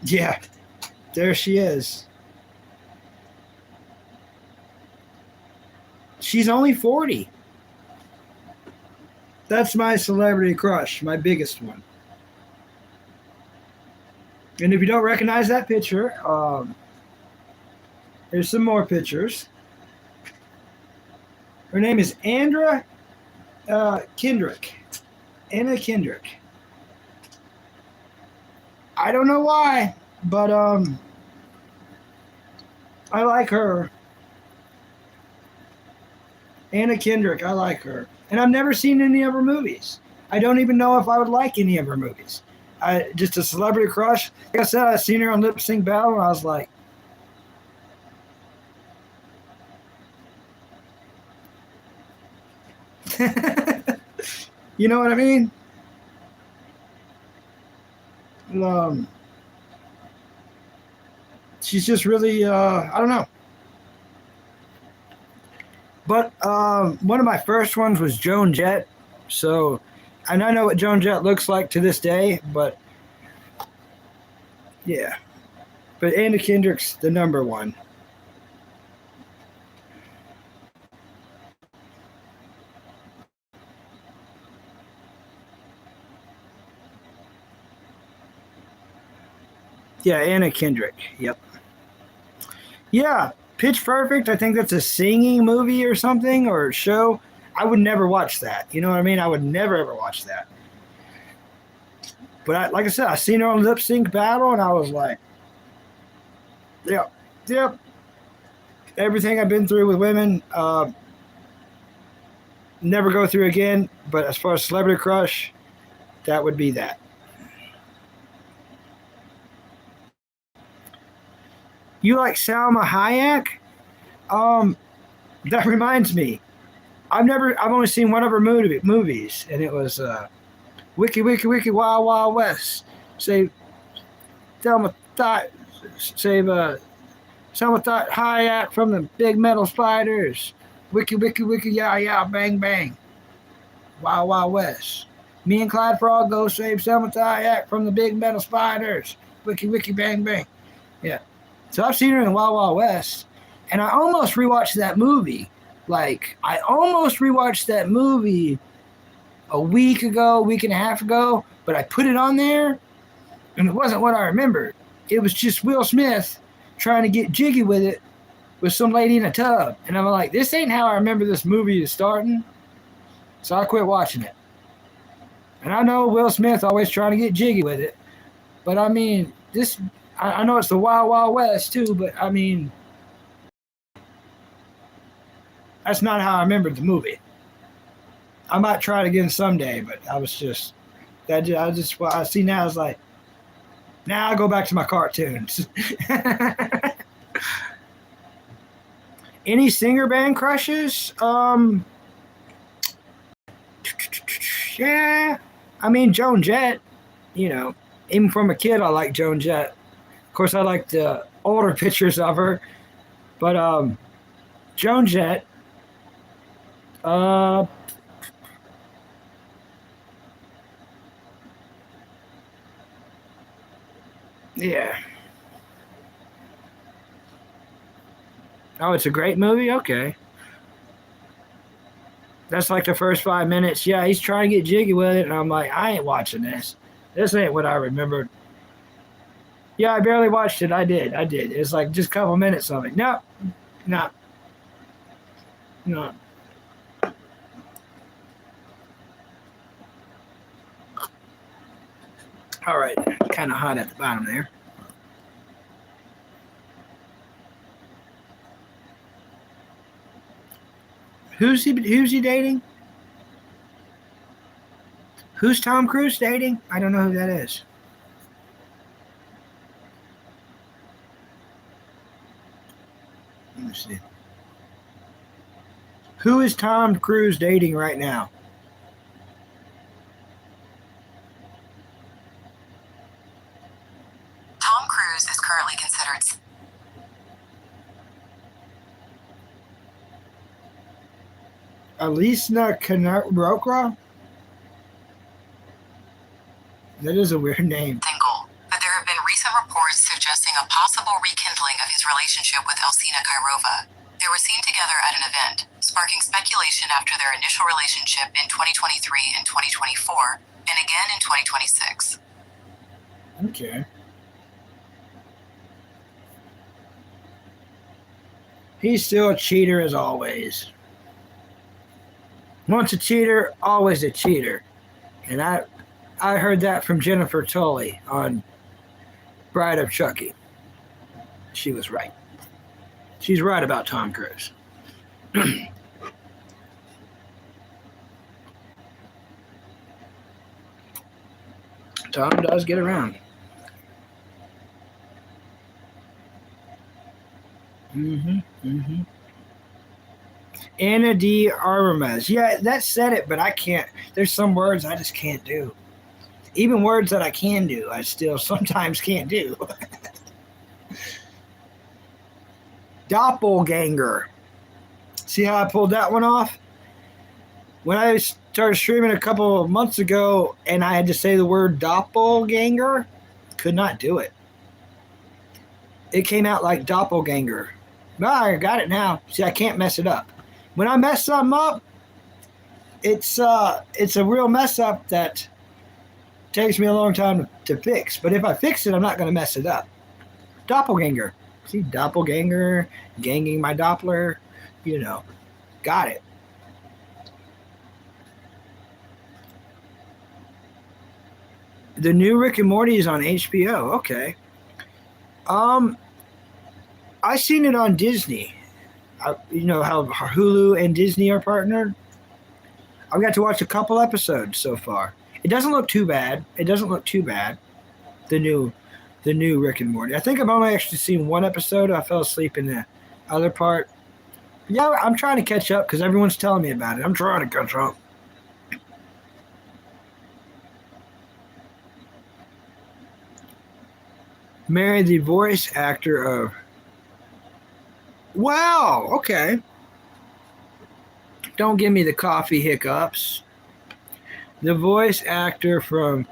Yeah, there she is. She's only 40. That's my celebrity crush, my biggest one. And if you don't recognize that picture, here's some more pictures. Her name is Andra Kendrick. Anna Kendrick. I don't know why, but I like her. Anna Kendrick, I like her. And I've never seen any of her movies. I don't even know if I would like any of her movies. Just a celebrity crush. Like I said, I seen her on Lip Sync Battle, and I was like, you know what I mean? She's just really, I don't know. But one of my first ones was Joan Jett. So, and I know what Joan Jett looks like to this day, but yeah. But Anna Kendrick's the number one. Yeah, Anna Kendrick. Yep. Yeah, Pitch Perfect. I think that's a singing movie or something or show. I would never watch that. You know what I mean? I would never ever watch that. But like I said, I seen her on Lip Sync Battle, and I was like, yep, yep. Everything I've been through with women, never go through again. But as far as celebrity crush, that would be that. You like Salma Hayek? That reminds me. I've only seen one of her movies, and it was Wiki Wiki Wiki Wild Wild West. Save Selma Thought, save Selma Thought Hayek from the big metal spiders. Wiki Wiki Wiki Yeah Yeah Bang Bang. Wild Wild West. Me and Clyde Frog go save Selma Thought Hayek from the big metal spiders. Wiki Wiki Bang Bang. Yeah. So I've seen her in Wild Wild West, and I almost rewatched that movie. I almost rewatched that movie a week and a half ago, but I put it on there, and it wasn't what I remembered. It was just Will Smith trying to get jiggy with it with some lady in a tub. And I'm like, this ain't how I remember this movie is starting. So I quit watching it. And I know Will Smith always trying to get jiggy with it, but I mean, I know it's the Wild Wild West too, but I mean, that's not how I remembered the movie. I might try it again someday, but I was just, what I see now is like, now I go back to my cartoons. Any singer band crushes? Yeah, I mean, Joan Jett, even from a kid, I like Joan Jett. Of course, I like the older pictures of her, but Joan Jett. Yeah. Oh, it's a great movie? Okay. That's like the first 5 minutes. Yeah, he's trying to get jiggy with it, and I'm like, I ain't watching this. This ain't what I remembered. Yeah, I barely watched it. I did. It's like just a couple minutes of it. No. All right. Kind of hot at the bottom there. Who's he dating? Who's Tom Cruise dating? I don't know who that is. Let me see. Who is Tom Cruise dating right now? Tom Cruise is currently considered. Alisna Kanarokra? That is a weird name. Single, but there have been recent reports suggesting a possible rekindling of his relationship with Elsina Kairova. They were seen together at an event, sparking speculation after their initial relationship in 2023 and 2024, and again in 2026. Okay. He's still a cheater as always. Once a cheater, always a cheater. And I heard that from Jennifer Tully on Bride of Chucky. She was right. She's right about Tom Cruise. Tom does get around. Anna D. Armas. Yeah, that said it, but I can't. There's some words I just can't do. Even words that I can do, I still sometimes can't do. Doppelganger. See how I pulled that one off? When I started streaming a couple of months ago and I had to say the word doppelganger, could not do it. It came out like doppelganger. But I got it now. See, I can't mess it up. When I mess something up, it's a real mess up that takes me a long time to fix. But if I fix it, I'm not going to mess it up. Doppelganger. See, doppelganger, ganging my Doppler. Got it. The new Rick and Morty is on HBO. Okay. I seen it on Disney. You know how Hulu and Disney are partnered. I've got to watch a couple episodes so far. It doesn't look too bad. The new Rick and Morty. I think I've only actually seen one episode. I fell asleep in the other part. Yeah, I'm trying to catch up because everyone's telling me about it. I'm trying to catch up. Married the voice actor of. Wow, okay. Don't give me the coffee hiccups. The voice actor from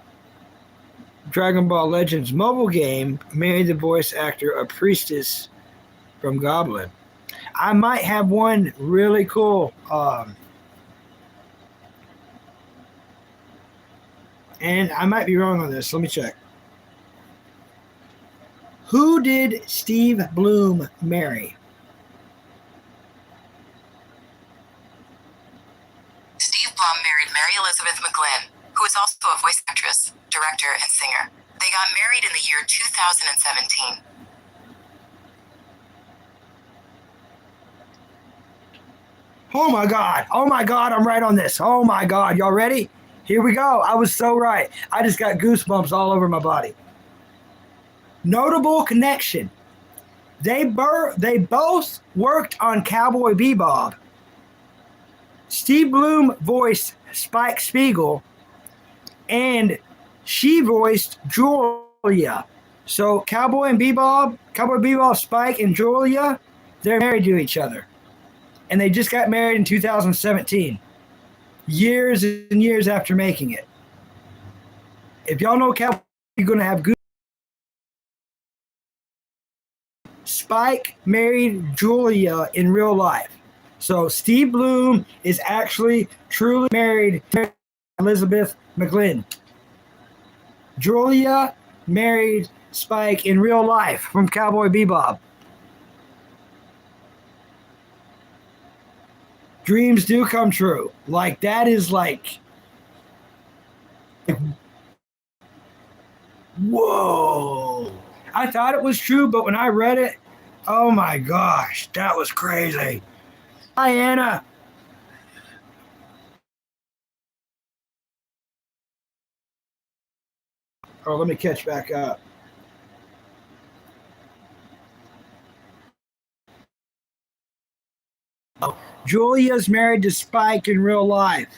Dragon Ball Legends mobile game married the voice actor of Priestess from Goblin. I might have one really cool. And I might be wrong on this. Let me check. Who did Steve Bloom marry? Steve Blum married Mary Elizabeth McGlynn, who is also a voice actress, director, and singer. They got married in the year 2017. Oh my God, I'm right on this. Oh my God, y'all ready? Here we go. I was so right. I just got goosebumps all over my body. Notable connection. They both worked on Cowboy Bebop. Steve Bloom voiced Spike Spiegel, and she voiced Julia. So Cowboy Bebop, Spike, and Julia, they're married to each other. And they just got married in 2017. Years and years after making it. If y'all know Cowboy, you're going to have good. Spike married Julia in real life. So Steve Bloom is actually truly married to Elizabeth McGlynn. Julia married Spike in real life from Cowboy Bebop. Dreams do come true. Like, that is like, whoa. I thought it was true, but when I read it, oh my gosh, that was crazy. Hi, Anna. Oh, let me catch back up. Oh, Julia's married to Spike in real life.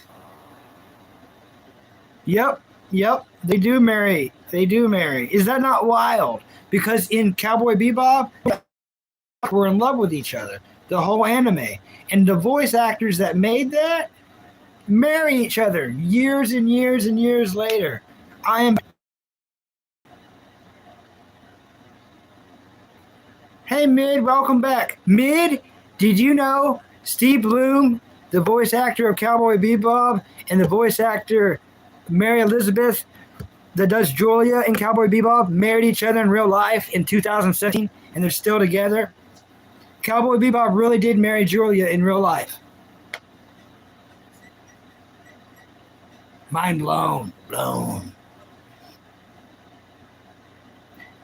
Yep. They do marry. Is that not wild? Because in Cowboy Bebop, we're in love with each other. The whole anime. And the voice actors that made that marry each other years and years and years later. Hey, Mid, welcome back. Mid, did you know Steve Bloom, the voice actor of Cowboy Bebop, and the voice actor Mary Elizabeth that does Julia in Cowboy Bebop married each other in real life in 2017, and they're still together? Cowboy Bebop really did marry Julia in real life. Mind blown.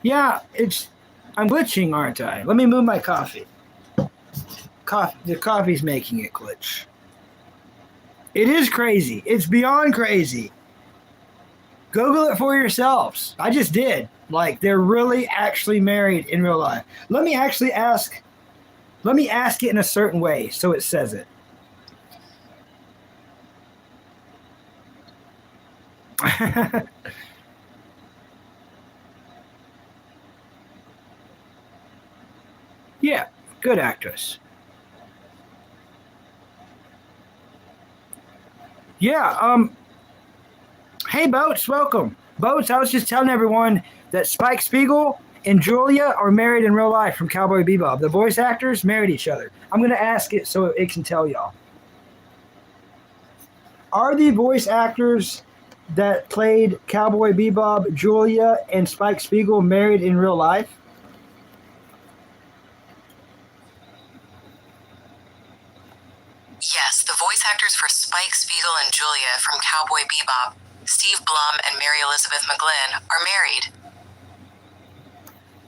Yeah, I'm glitching, aren't I? Let me move my coffee. The coffee's making it glitch. It is crazy. It's beyond crazy. Google it for yourselves. I just did. Like, they're really actually married in real life. Let me ask it in a certain way so it says it. Yeah, good actress. Yeah, hey, Boats, welcome. Boats, I was just telling everyone that Spike Spiegel and Julia are married in real life from Cowboy Bebop. The voice actors married each other. I'm going to ask it so it can tell y'all. Are the voice actors that played Cowboy Bebop, Julia, and Spike Spiegel married in real life? Bebop, Steve Blum and Mary Elizabeth McGlynn, are married.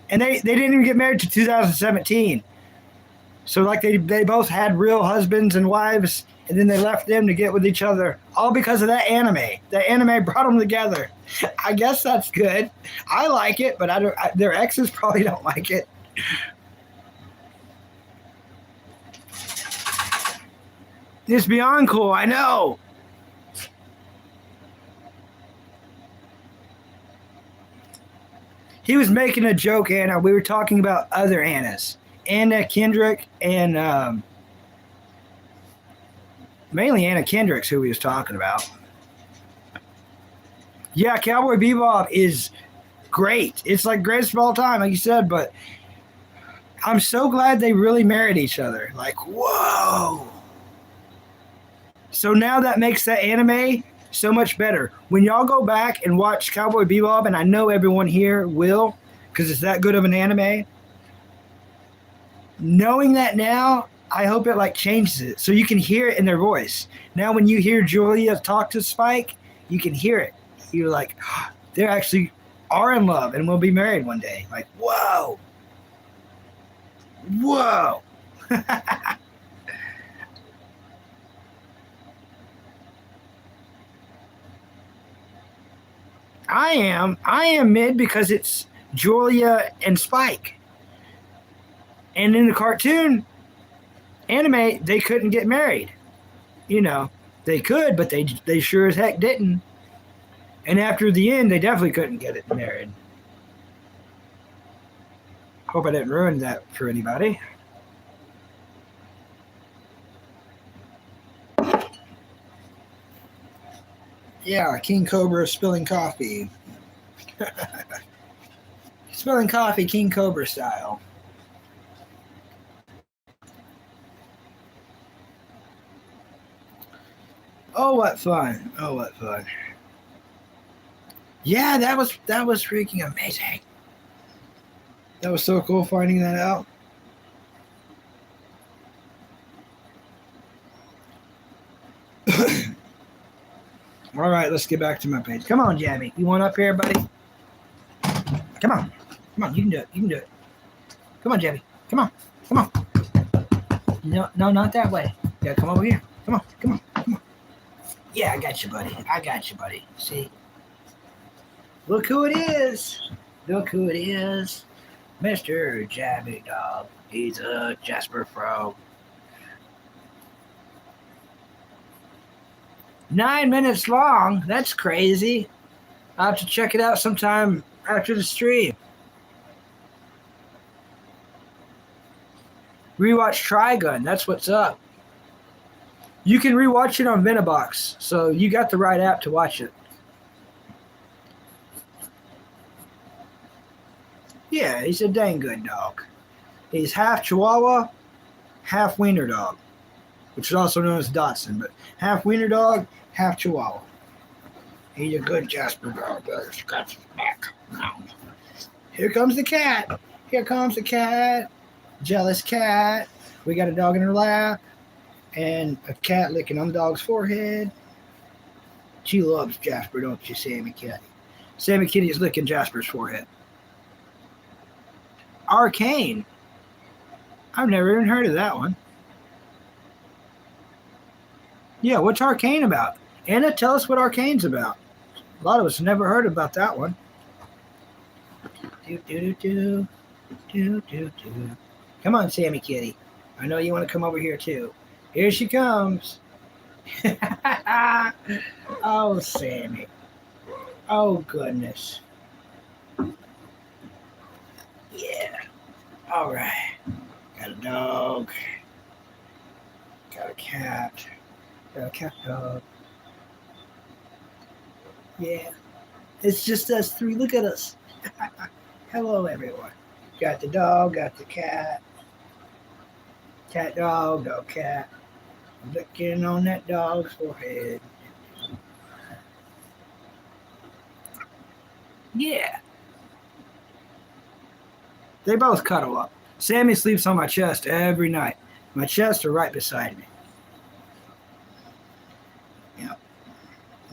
And they didn't even get married to 2017. So like they both had real husbands and wives, and then they left them to get with each other, all because of that anime. The anime brought them together. I guess that's good. I like it, but their exes probably don't like it. It's beyond cool, I know. He was making a joke, Anna. We were talking about other Annas. Anna Kendrick and mainly Anna Kendrick's who he was talking about. Yeah, Cowboy Bebop is great. It's like greatest of all time, like you said, but I'm so glad they really married each other. Like, whoa. So now that makes that anime so much better. When y'all go back and watch Cowboy Bebop, and I know everyone here will, because it's that good of an anime, knowing that now, I hope it like changes it so you can hear it in their voice. Now when you hear Julia talk to Spike, you can hear it. You're like, oh, they actually are in love and will be married one day. Like, whoa. Whoa. I am mid because it's Julia and Spike. And in the cartoon anime, they couldn't get married. You know, they could, but they sure as heck didn't. And after the end, they definitely couldn't get it married. Hope I didn't ruin that for anybody. Yeah, King Cobra spilling coffee. Spilling coffee, King Cobra style. Oh, what fun. Oh, what fun. Yeah, that was freaking amazing. That was so cool finding that out. All right, let's get back to my page. Come on, Jabby. You want up here, buddy? Come on. Come on, you can do it. You can do it. Come on, Jabby. Come on. Come on. No, not that way. You gotta come over here. Come on. Come on. Come on. Yeah, I got you, buddy. I got you, buddy. See? Look who it is. Look who it is. Mr. Jabby Dog. He's a Jasper Frog. 9 minutes long. That's crazy. I'll have to check it out sometime after the stream. Rewatch Trigun. That's what's up. You can rewatch it on Venibox, so you got the right app to watch it. Yeah, he's a dang good dog. He's half Chihuahua, half Wiener Dog, which is also known as Dotson, but half Wiener Dog, half Chihuahua. He's a good Jasper dog. Scratch his back. Here comes the cat. Here comes the cat. Jealous cat. We got a dog in her lap. And a cat licking on the dog's forehead. She loves Jasper, don't you, Sammy Kitty? Sammy Kitty is licking Jasper's forehead. Arcane. I've never even heard of that one. Yeah, what's Arcane about? Anna, tell us what Arcane's about. A lot of us never heard about that one. Come on, Sammy Kitty. I know you want to come over here too. Here she comes. Oh, Sammy. Oh, goodness. Yeah. All right. Got a dog. Got a cat. Got a cat dog. Yeah. It's just us three. Look at us. Hello, everyone. Got the dog, got the cat. Cat, dog, dog, cat. Licking on that dog's forehead. Yeah. They both cuddle up. Sammy sleeps on my chest every night. My chest are right beside me. Yep.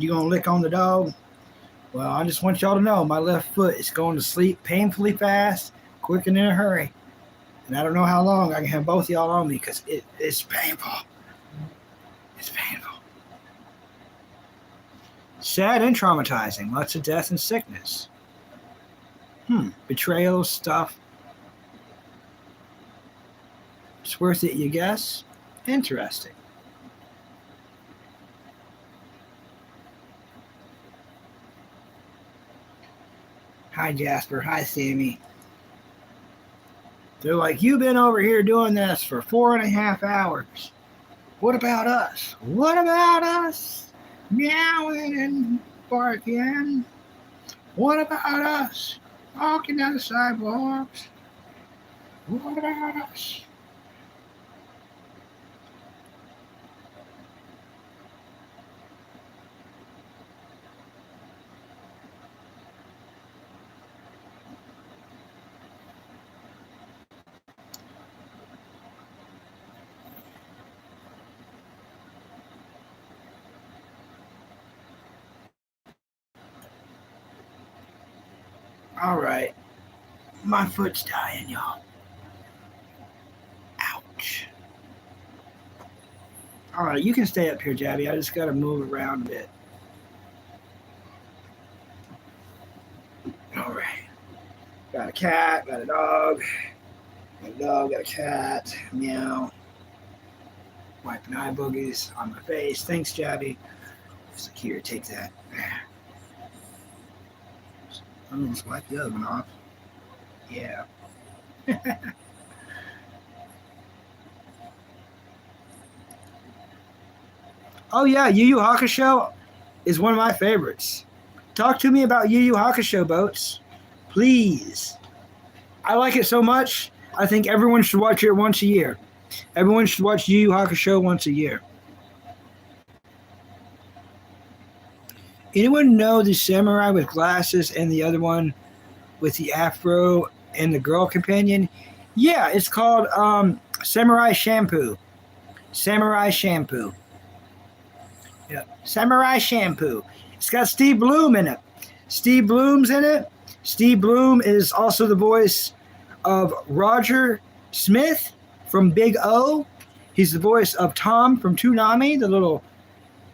You gonna lick on the dog? Well, I just want y'all to know my left foot is going to sleep painfully fast, quick and in a hurry. And I don't know how long I can have both y'all on me because it's painful. It's painful. Sad and traumatizing. Lots of death and sickness. Betrayal stuff. It's worth it, you guess? Interesting. Hi, Jasper. Hi, Sammy. They're like, you've been over here doing this for 4.5 hours. What about us? What about us? Meowing and barking. What about us? Walking down the sidewalks. What about us? All right. My foot's dying, y'all. Ouch. All right, you can stay up here, Jabby. I just got to move around a bit. All right. Got a cat, got a dog. Got a dog, got a cat. Meow. Wiping eye boogies on my face. Thanks, Jabby. It's like, here, take that. I'm going to wipe the other one off. Yeah. Oh, yeah, Yu Yu Hakusho is one of my favorites. Talk to me about Yu Yu Hakusho, Boats. Please. I like it so much, I think everyone should watch it once a year. Everyone should watch Yu Yu Hakusho once a year. Anyone know the samurai with glasses and the other one with the afro and the girl companion? Yeah, it's called Samurai Shampoo. Samurai Shampoo. Yeah, Samurai Shampoo. It's got Steve Bloom in it. Steve Bloom's in it. Steve Bloom is also the voice of Roger Smith from Big O. He's the voice of Tom from Toonami, the little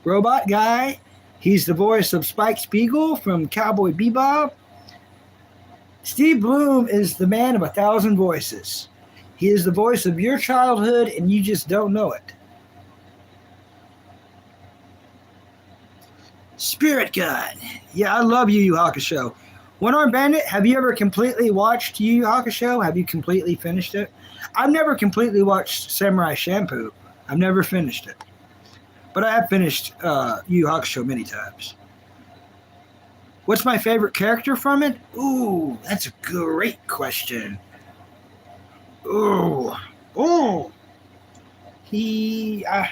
robot guy. He's the voice of Spike Spiegel from Cowboy Bebop. Steve Bloom is the man of 1,000 voices. He is the voice of your childhood, and you just don't know it. Spirit Gun. Yeah, I love Yu Yu Hakusho. One Armed Bandit, have you ever completely watched Yu Yu Hakusho? Have you completely finished it? I've never completely watched Samurai Shampoo. I've never finished it. But I have finished Yu Yu Hakusho many times. What's my favorite character from it? Ooh, that's a great question. Ooh. Yeah.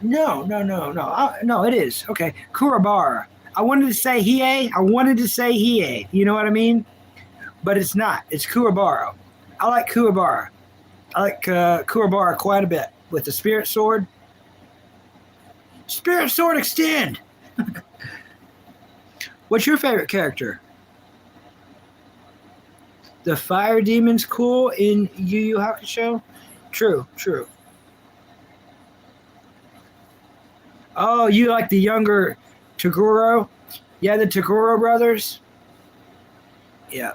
No. No, it is. Okay, Kurabara. I wanted to say Hiei. You know what I mean? But it's not. It's Kurabara. I like Kurabara. I like Kurabara quite a bit. With the Spirit Sword. Spirit Sword Extend! What's your favorite character? The Fire Demon's cool in Yu Yu Hakusho? True. Oh, you like the younger Toguro? Yeah, the Toguro brothers? Yeah.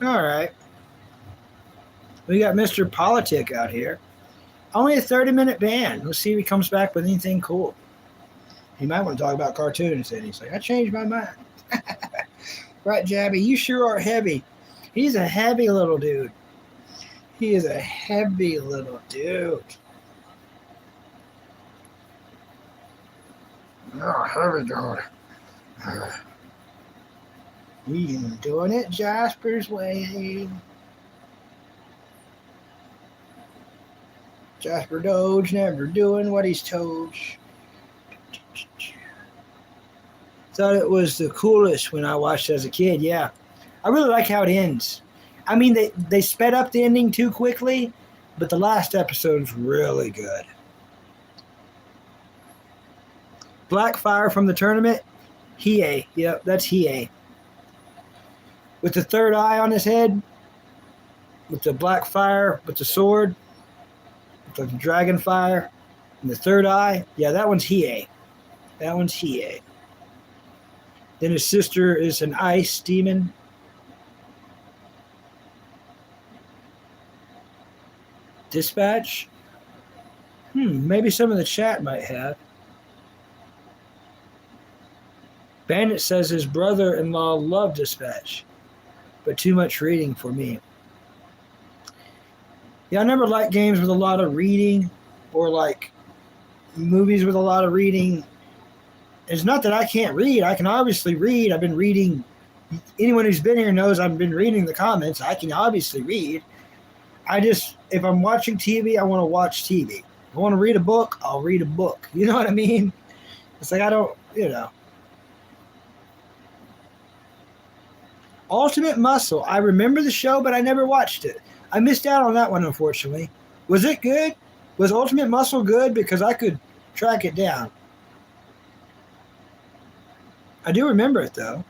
All right. We got Mr. Politic out here. Only a 30-minute ban. Let's see if he comes back with anything cool. He might want to talk about cartoons. And he's like, I changed my mind. Right, Jabby, you sure are heavy. He's a heavy little dude. He is a heavy little dude. Oh, heavy dude. He's doing it Jasper's way. Jasper Doge never doing what he's told. Thought it was the coolest when I watched it as a kid. Yeah, I really like how it ends. I mean, they sped up the ending too quickly, but the last episode is really good. Blackfire from the tournament, Hiei. Yep, that's Hiei. With the third eye on his head, with the black fire, with the sword, with the dragon fire, and the third eye. Yeah, that one's Hiei. That one's Hiei. Then his sister is an ice demon. Dispatch? Maybe some of the chat might have. Bandit says his brother-in-law loved Dispatch, but too much reading for me. Yeah, I never liked games with a lot of reading or like movies with a lot of reading. It's not that I can't read. I can obviously read. I've been reading. Anyone who's been here knows I've been reading the comments. I can obviously read. If I'm watching TV, I want to watch TV. If I want to read a book, I'll read a book. You know what I mean? It's like I don't, Ultimate Muscle. I remember the show, but I never watched it. I missed out on that one, unfortunately. Was it good? Was Ultimate Muscle good? Because I could track it down. I do remember it, though.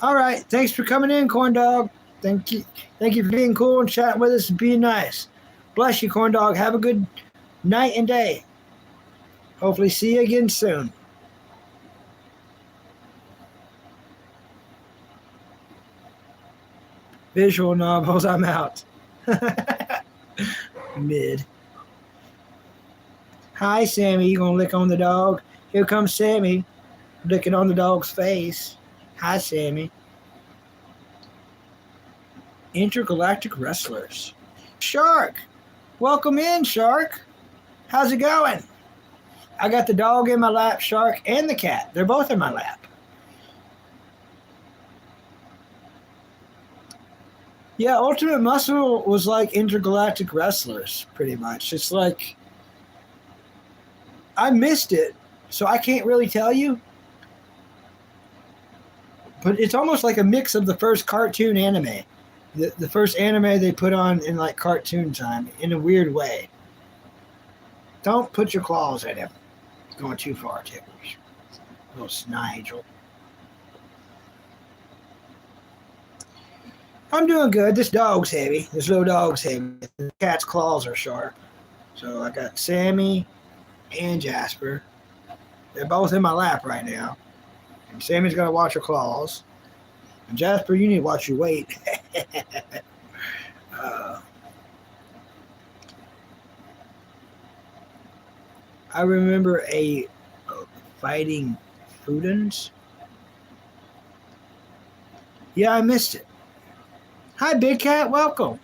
All right. Thanks for coming in, Corn Dog. Thank you for being cool and chatting with us and being nice. Bless you, Corn Dog. Have a good night and day. Hopefully see you again soon. Visual novels, I'm out. Mid. Hi, Sammy. You gonna lick on the dog? Here comes Sammy, licking on the dog's face. Hi, Sammy. Intergalactic Wrestlers. Shark. Welcome in, Shark. How's it going? I got the dog in my lap, Shark, and the cat. They're both in my lap. Yeah, Ultimate Muscle was like Intergalactic Wrestlers, pretty much. It's like, I missed it, so I can't really tell you. But it's almost like a mix of the first cartoon anime. The first anime they put on in like cartoon time, in a weird way. Don't put your claws at him. It's going too far, Tickles. Little Snigel. I'm doing good. This dog's heavy. This little dog's heavy. The cat's claws are sharp. So I got Sammy and Jasper. They're both in my lap right now. And Sammy's got to watch her claws. And Jasper, you need to watch your weight. I remember a fighting Foodins. Yeah, I missed it. Hi, Big Cat. Welcome.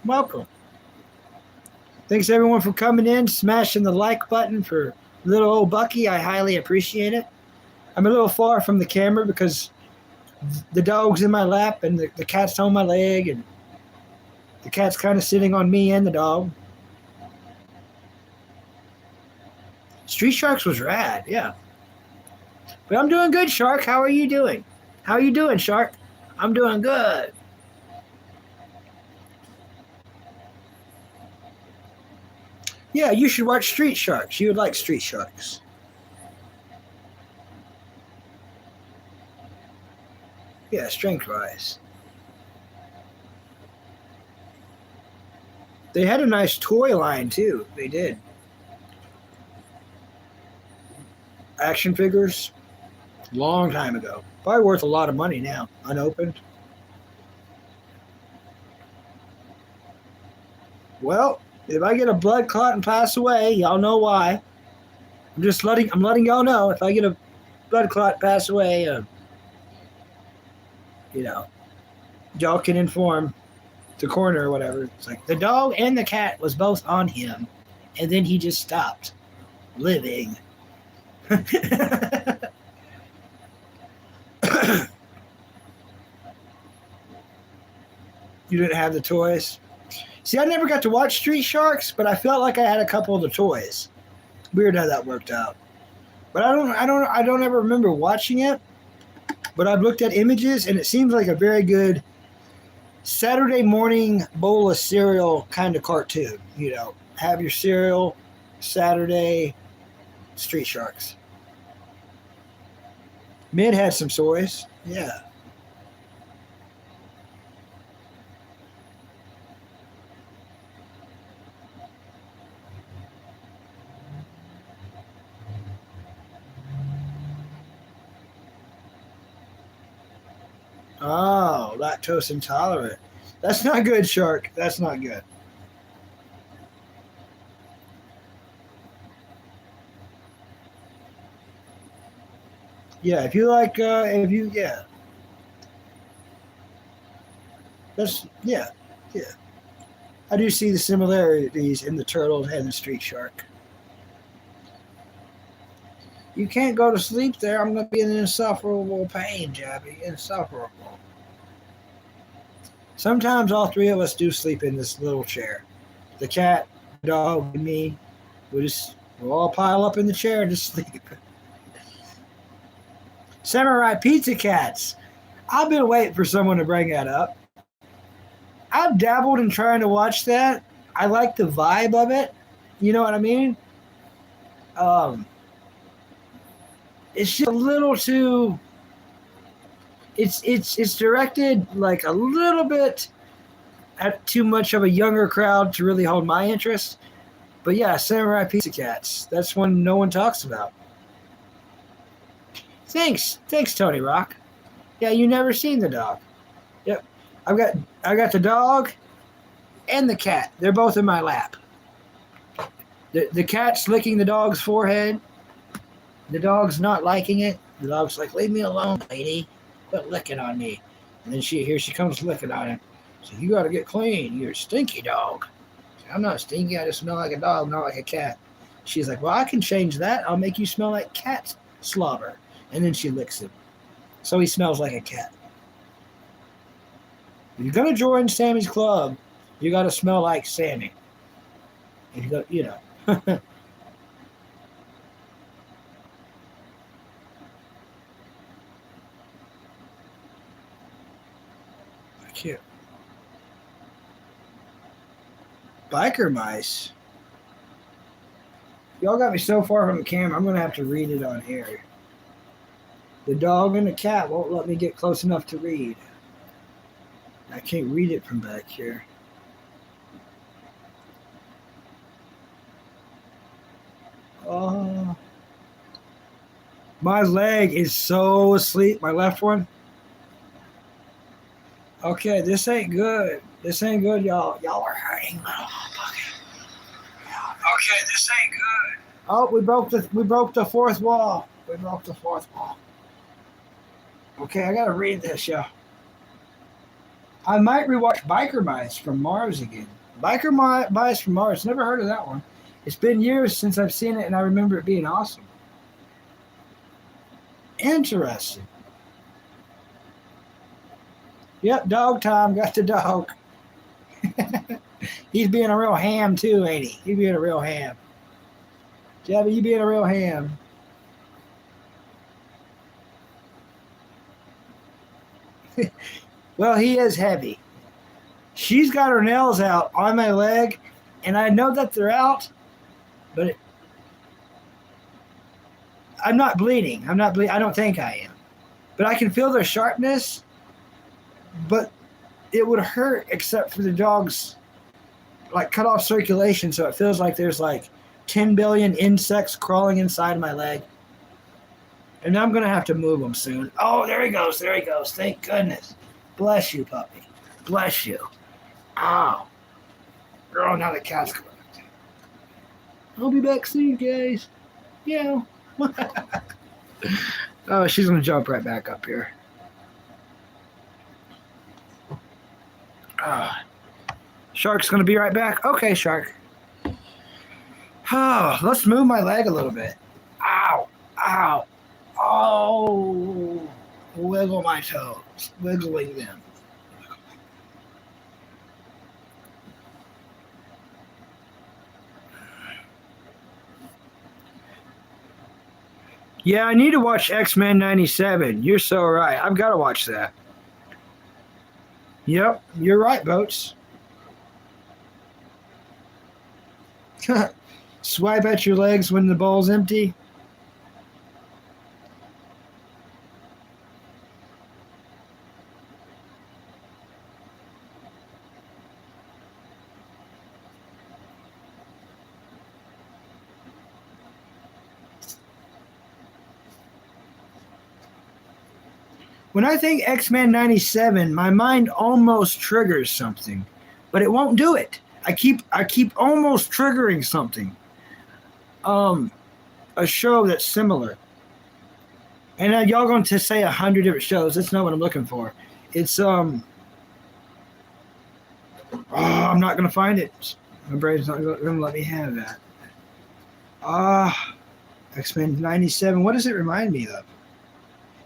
Thanks, everyone, for coming in, smashing the like button for little old Bucky. I highly appreciate it. I'm a little far from the camera because the dog's in my lap and the cat's on my leg, and the cat's kind of sitting on me and the dog. Street Sharks was rad, yeah. But I'm doing good, Shark. How are you doing? How are you doing, Shark? I'm doing good. Yeah, you should watch Street Sharks. You would like Street Sharks. Yeah, strength-wise. They had a nice toy line, too. They did. Action figures. Long time ago. Probably worth a lot of money now. Unopened. Well, if I get a blood clot and pass away, y'all know why. I'm letting y'all know if I get a blood clot, pass away, y'all can inform the coroner or whatever. It's like the dog and the cat was both on him, and then he just stopped living. You didn't have the toys? See, I never got to watch Street Sharks, but I felt like I had a couple of the toys. Weird how that worked out. But I don't ever remember watching it. But I've looked at images, and it seems like a very good Saturday morning bowl of cereal kind of cartoon. You know, have your cereal, Saturday, Street Sharks. Mid had some toys. Yeah. Oh, lactose intolerant. That's not good, Shark. That's not good. Yeah, if you like, yeah, yeah, yeah. I do see the similarities in the turtle and the street shark. You can't go to sleep there. I'm going to be in insufferable pain, Jabby. Insufferable. Sometimes all three of us do sleep in this little chair. The cat, the dog, and me. We'll all pile up in the chair and just sleep. Samurai Pizza Cats. I've been waiting for someone to bring that up. I've dabbled in trying to watch that. I like the vibe of it. You know what I mean? It's just a little too. It's directed like a little bit at too much of a younger crowd to really hold my interest. But yeah, Samurai Pizza Cats. That's one no one talks about. Thanks, Tony Rock. Yeah, you never seen the dog. Yep, I got the dog and the cat. They're both in my lap. The cat's licking the dog's forehead. The dog's not liking it. The dog's like, "Leave me alone, lady. Quit licking on me." And then here she comes licking on him. So you got to get clean. You're a stinky dog. I'm not stinky. I just smell like a dog, not like a cat. She's like, "Well, I can change that. I'll make you smell like cat slobber." And then she licks him. So he smells like a cat. If you're going to join Sammy's club, you got to smell like Sammy. If you go, you know. Cute. Biker mice. Y'all got me so far from the camera, I'm going to have to read it on here. The dog and the cat won't let me get close enough to read. I can't read it from back here. Oh. My leg is so asleep, my left one. Okay, this ain't good. This ain't good, y'all. Y'all are hurting, little motherfucker. Okay, this ain't good. Oh, we broke the fourth wall. We broke the fourth wall. Okay, I gotta read this, y'all. I might rewatch Biker Mice from Mars again. Mice from Mars. Never heard of that one. It's been years since I've seen it, and I remember it being awesome. Interesting. Yep, dog time. Got the dog. He's being a real ham too, ain't he? He's being a real ham. Jabby, you being a real ham. Well, he is heavy. She's got her nails out on my leg, and I know that they're out, but I'm not bleeding. I don't think I am. But I can feel their sharpness, but it would hurt except for the dog's like cut off circulation, so it feels like there's like 10 billion insects crawling inside my leg. And I'm going to have to move him soon. Oh, there he goes. There he goes. Thank goodness. Bless you, puppy. Bless you. Ow. Girl, now the cat's coming. I'll be back soon, guys. Yeah. Oh, she's going to jump right back up here. Shark's going to be right back. Okay, Shark. Oh, let's move my leg a little bit. Ow. Ow. Oh, wiggle my toes, wiggling them. Yeah, I need to watch X-Men 97. You're so right. I've got to watch that. Yep, you're right, Boats. Swipe at your legs when the bowl's empty. When I think X-Men 97, my mind almost triggers something, but it won't do it. I keep almost triggering something. Um, a show that's similar. And y'all going to say 100 different shows. That's not what I'm looking for. It's I'm not gonna find it. My brain's not gonna let me have that. X-Men 97. What does it remind me of?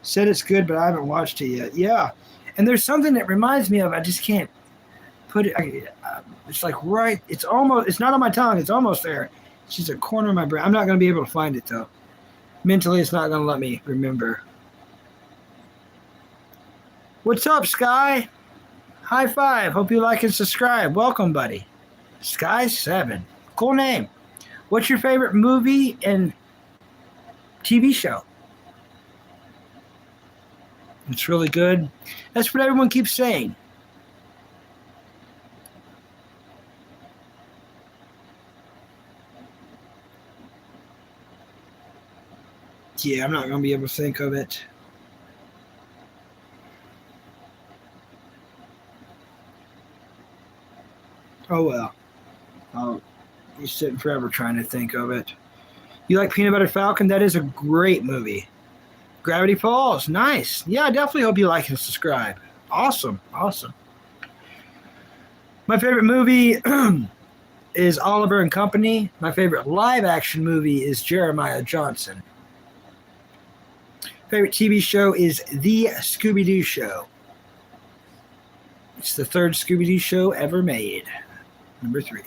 Said it's good, but I haven't watched it yet. Yeah, and there's something that reminds me of. I just can't put it. It's like right. It's almost. It's not on my tongue. It's almost there. It's just a corner of my brain. I'm not gonna be able to find it though. Mentally, it's not gonna let me remember. What's up, Sky? High five. Hope you like and subscribe. Welcome, buddy. Sky7. Cool name. What's your favorite movie and TV show? It's really good. That's what everyone keeps saying. Yeah, I'm not going to be able to think of it. Oh, well. I'll be sitting forever trying to think of it. You like Peanut Butter Falcon? That is a great movie. Gravity Falls. Nice. Yeah, I definitely hope you like and subscribe. Awesome. Awesome. My favorite movie is Oliver and Company. My favorite live action movie is Jeremiah Johnson. Favorite TV show is The Scooby-Doo Show. It's the third Scooby-Doo show ever made. Number 3.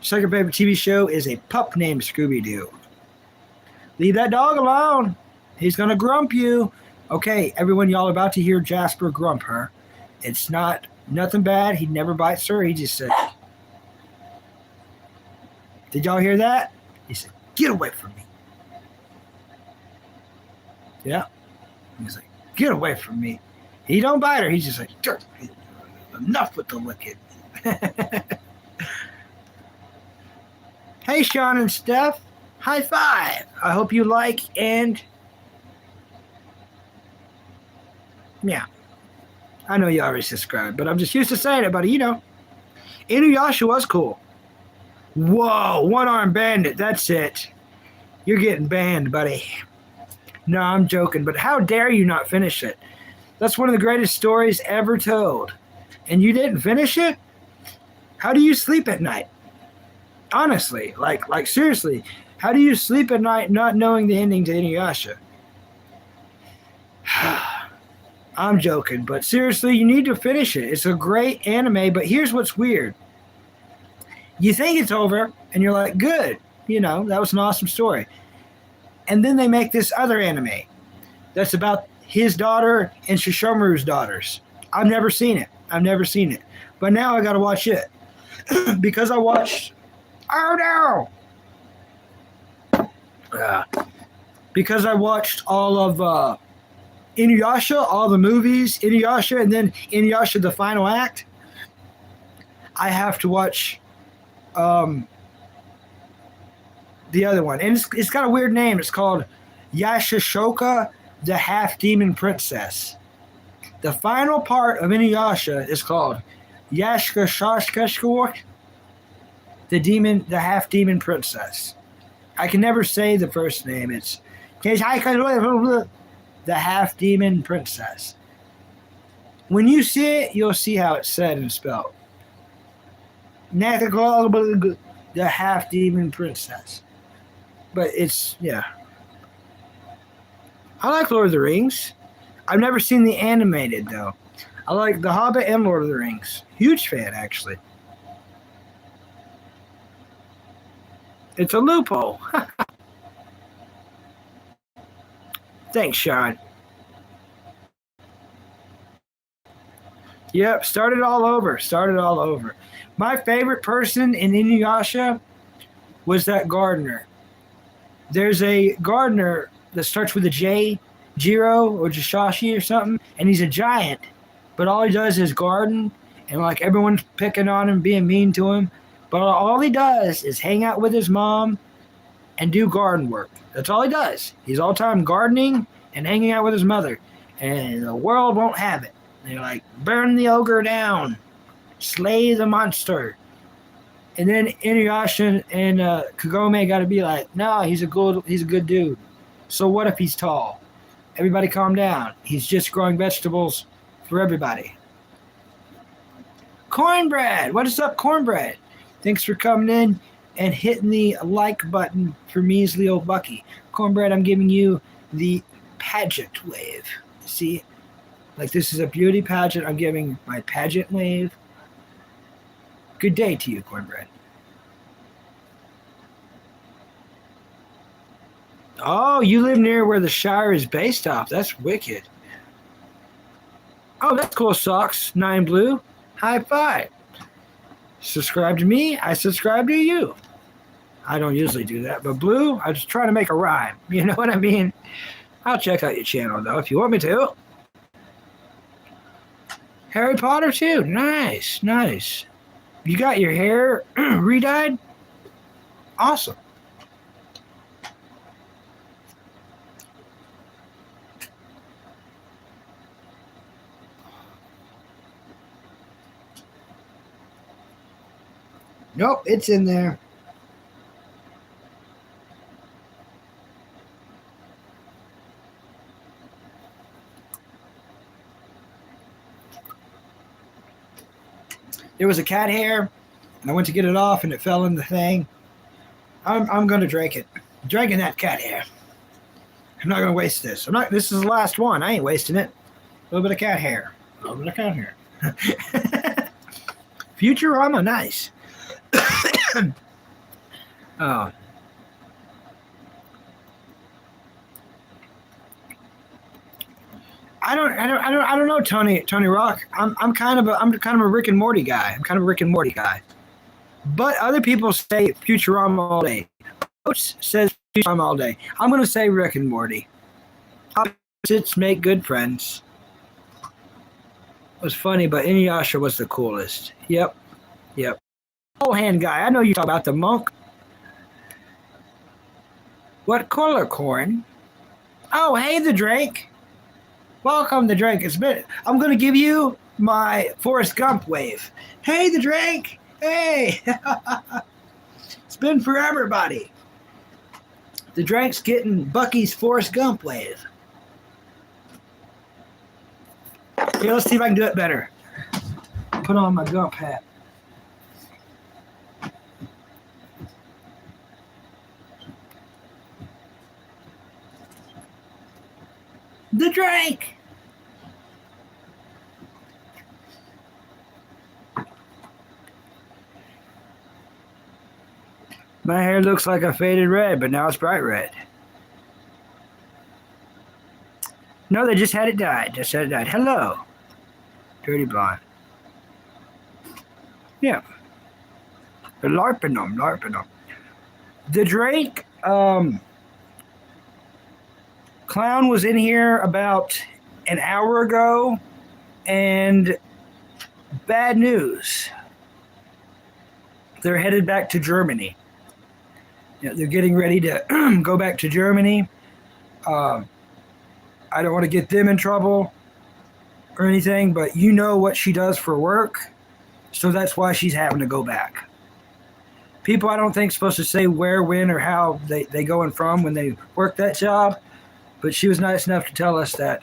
Second favorite TV show is a pup named Scooby-Doo. Leave that dog alone. He's going to grump you. Okay, everyone, y'all are about to hear Jasper grump her. It's not nothing bad. He never bites her. He just said, did y'all hear that? He said, get away from me. Yeah. He's like, get away from me. He don't bite her. He's just like, enough with the licking. Hey, Sean and Steph. High five. I hope you like and yeah. I know you already subscribed, but I'm just used to saying it, buddy. You know. Inuyasha was cool. Whoa, one-armed bandit. That's it. You're getting banned, buddy. No, I'm joking, but how dare you not finish it? That's one of the greatest stories ever told. And you didn't finish it? How do you sleep at night? Honestly, like seriously, how do you sleep at night not knowing the ending to Inuyasha? I'm joking, but seriously, you need to finish it. It's a great anime, but here's what's weird. You think it's over, and you're like, good, you know, that was an awesome story. And then they make this other anime that's about his daughter and Shishomaru's daughters. I've never seen it. But now I got to watch it. Because I watched... Oh, no! Because I watched all of Inuyasha, all the movies, Inuyasha, and then Inuyasha, the final act, I have to watch the other one. And it's got a weird name. It's called Yashashoka, the Half-Demon Princess. The final part of Inuyasha is called Yashashashkashkor, the Half-Demon Princess. I can never say the first name. It's the Half-Demon Princess. When you see it, you'll see how it's said and spelled. The Half-Demon Princess. But it's, yeah. I like Lord of the Rings. I've never seen the animated, though. I like The Hobbit and Lord of the Rings. Huge fan, actually. It's a loophole. Thanks, Sean. Yep, started all over. My favorite person in Inuyasha was that gardener. There's a gardener that starts with a J, Jiro or Jishashi or something, and he's a giant, but all he does is garden, and like everyone's picking on him, being mean to him, but all he does is hang out with his mom and do garden work. That's all he does. He's all the time gardening and hanging out with his mother, and the world won't have it. They're like, burn the ogre down, slay the monster. And then Inuyasha and Kagome got to be like, no, he's a good dude. So what if he's tall? Everybody calm down. He's just growing vegetables for everybody. Cornbread, what is up, Cornbread? Thanks for coming in and hitting the like button for measly old Bucky. Cornbread, I'm giving you the pageant wave. See? Like this is a beauty pageant. I'm giving my pageant wave. Good day to you, Cornbread. Oh, you live near where the Shire is based off. That's wicked. Oh, that's cool, Socks. 9 Blue. High five. Subscribe to me. I subscribe to you. I don't usually do that, but Blue, I was trying to make a rhyme. You know what I mean? I'll check out your channel, though, if you want me to. Harry Potter, too. Nice, nice. You got your hair re-dyed? Awesome. Nope, it's in there. There was a cat hair, and I went to get it off, and it fell in the thing. I'm going to drink it. I'm drinking that cat hair. I'm not going to waste this. This is the last one. I ain't wasting it. A little bit of cat hair. A little bit of cat hair. Futurama, nice. Oh. I don't know, Tony Rock. I'm kind of a Rick and Morty guy. But other people say Futurama all day. Coach says Futurama all day. I'm going to say Rick and Morty. Opposites make good friends. It was funny, but Inuyasha was the coolest. Yep. Old hand guy. I know you talk about the monk. What color, Corn? Oh, hey, the Drake. Welcome, the Drake. I'm going to give you my Forrest Gump wave. Hey, the Drake. Hey. It's been forever, buddy. The Drake's getting Bucky's Forrest Gump wave. Okay, let's see if I can do it better. Put on my Gump hat. The Drake. My hair looks like a faded red, but now it's bright red. No, they just had it dyed. Hello. Dirty blonde. Yeah. They're LARPing them. The Drake, Clown was in here about an hour ago, and bad news. They're headed back to Germany. They're getting ready to go back to Germany. I don't want to get them in trouble or anything, but you know what she does for work, so that's why she's having to go back. People I don't think supposed to say where, when, or how they going from when they work that job, but she was nice enough to tell us that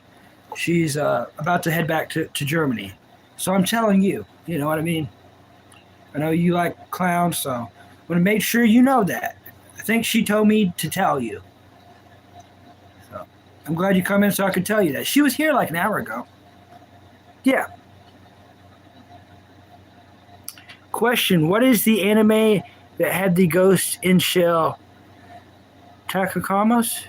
she's about to head back to Germany. So I'm telling you, you know what I mean? I know you like clowns, so I want to make sure you know that. I think she told me to tell you. So I'm glad you come in so I could tell you that. She was here like an hour ago. Yeah. Question, what is the anime that had the ghost in shell? Takakamos?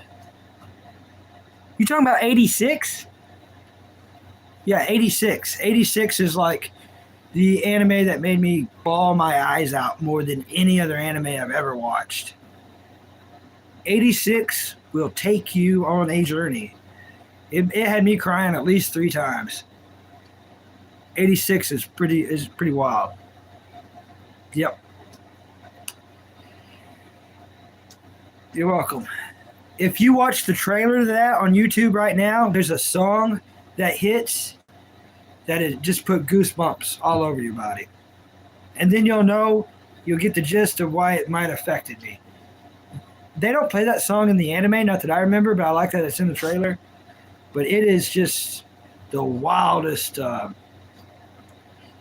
You talking about 86? Yeah, 86. 86 is like the anime that made me bawl my eyes out more than any other anime I've ever watched. 86 will take you on a journey. It had me crying at least 3 times. 86 is pretty wild. Yep. You're welcome. If you watch the trailer to that on YouTube right now, there's a song that hits that it just put goosebumps all over your body. And then you'll get the gist of why it might have affected me. They don't play that song in the anime, not that I remember, but I like that it's in the trailer. But it is just the wildest.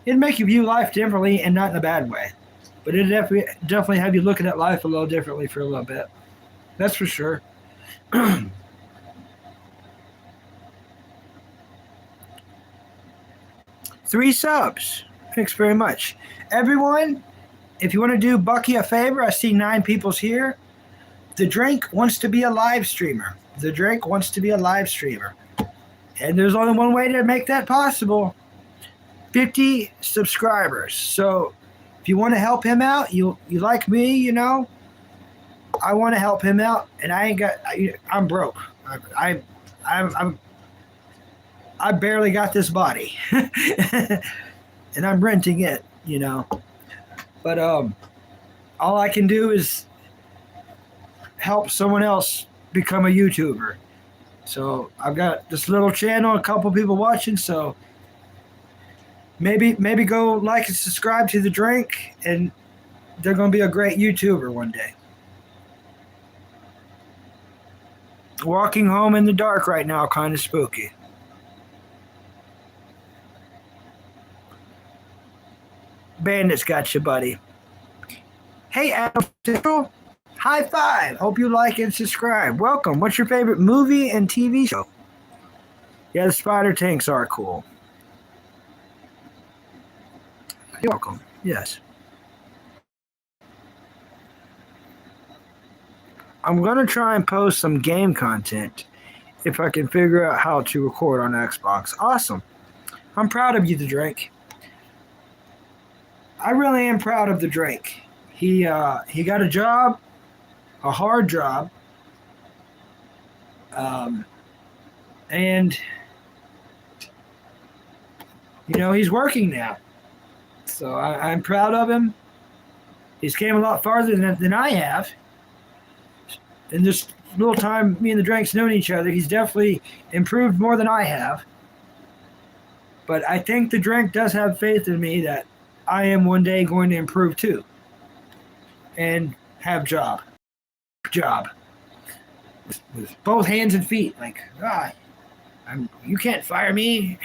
It'd make you view life differently and not in a bad way. But it definitely have you looking at life a little differently for a little bit. That's for sure. 3 subs. Thanks very much. Everyone, if you want to do Bucky a favor, I see 9 people's here. The Drink wants to be a live streamer. The Drink wants to be a live streamer. And there's only one way to make that possible. 50 subscribers. So if you want to help him out, you like me, I want to help him out, and I'm broke. I barely got this body, and I'm renting it, But all I can do is help someone else become a YouTuber. So I've got this little channel, a couple people watching. So maybe go like and subscribe to The Drink, and they're going to be a great YouTuber one day. Walking home in the dark right now, kind of spooky. Bandits got you, buddy. Hey, Adam Central. High five. Hope you like and subscribe. Welcome. What's your favorite movie and TV show? Yeah, the spider tanks are cool. You're welcome. Yes. I'm going to try and post some game content if I can figure out how to record on Xbox. Awesome. I'm proud of you, The Drink. I really am proud of The Drink. He got a job, a hard job, and he's working now. So I'm proud of him. He's came a lot farther than I have. In this little time me and The Drink's known each other, he's definitely improved more than I have. But I think The Drink does have faith in me that I am one day going to improve too. And have job. With both hands and feet. Like, you can't fire me.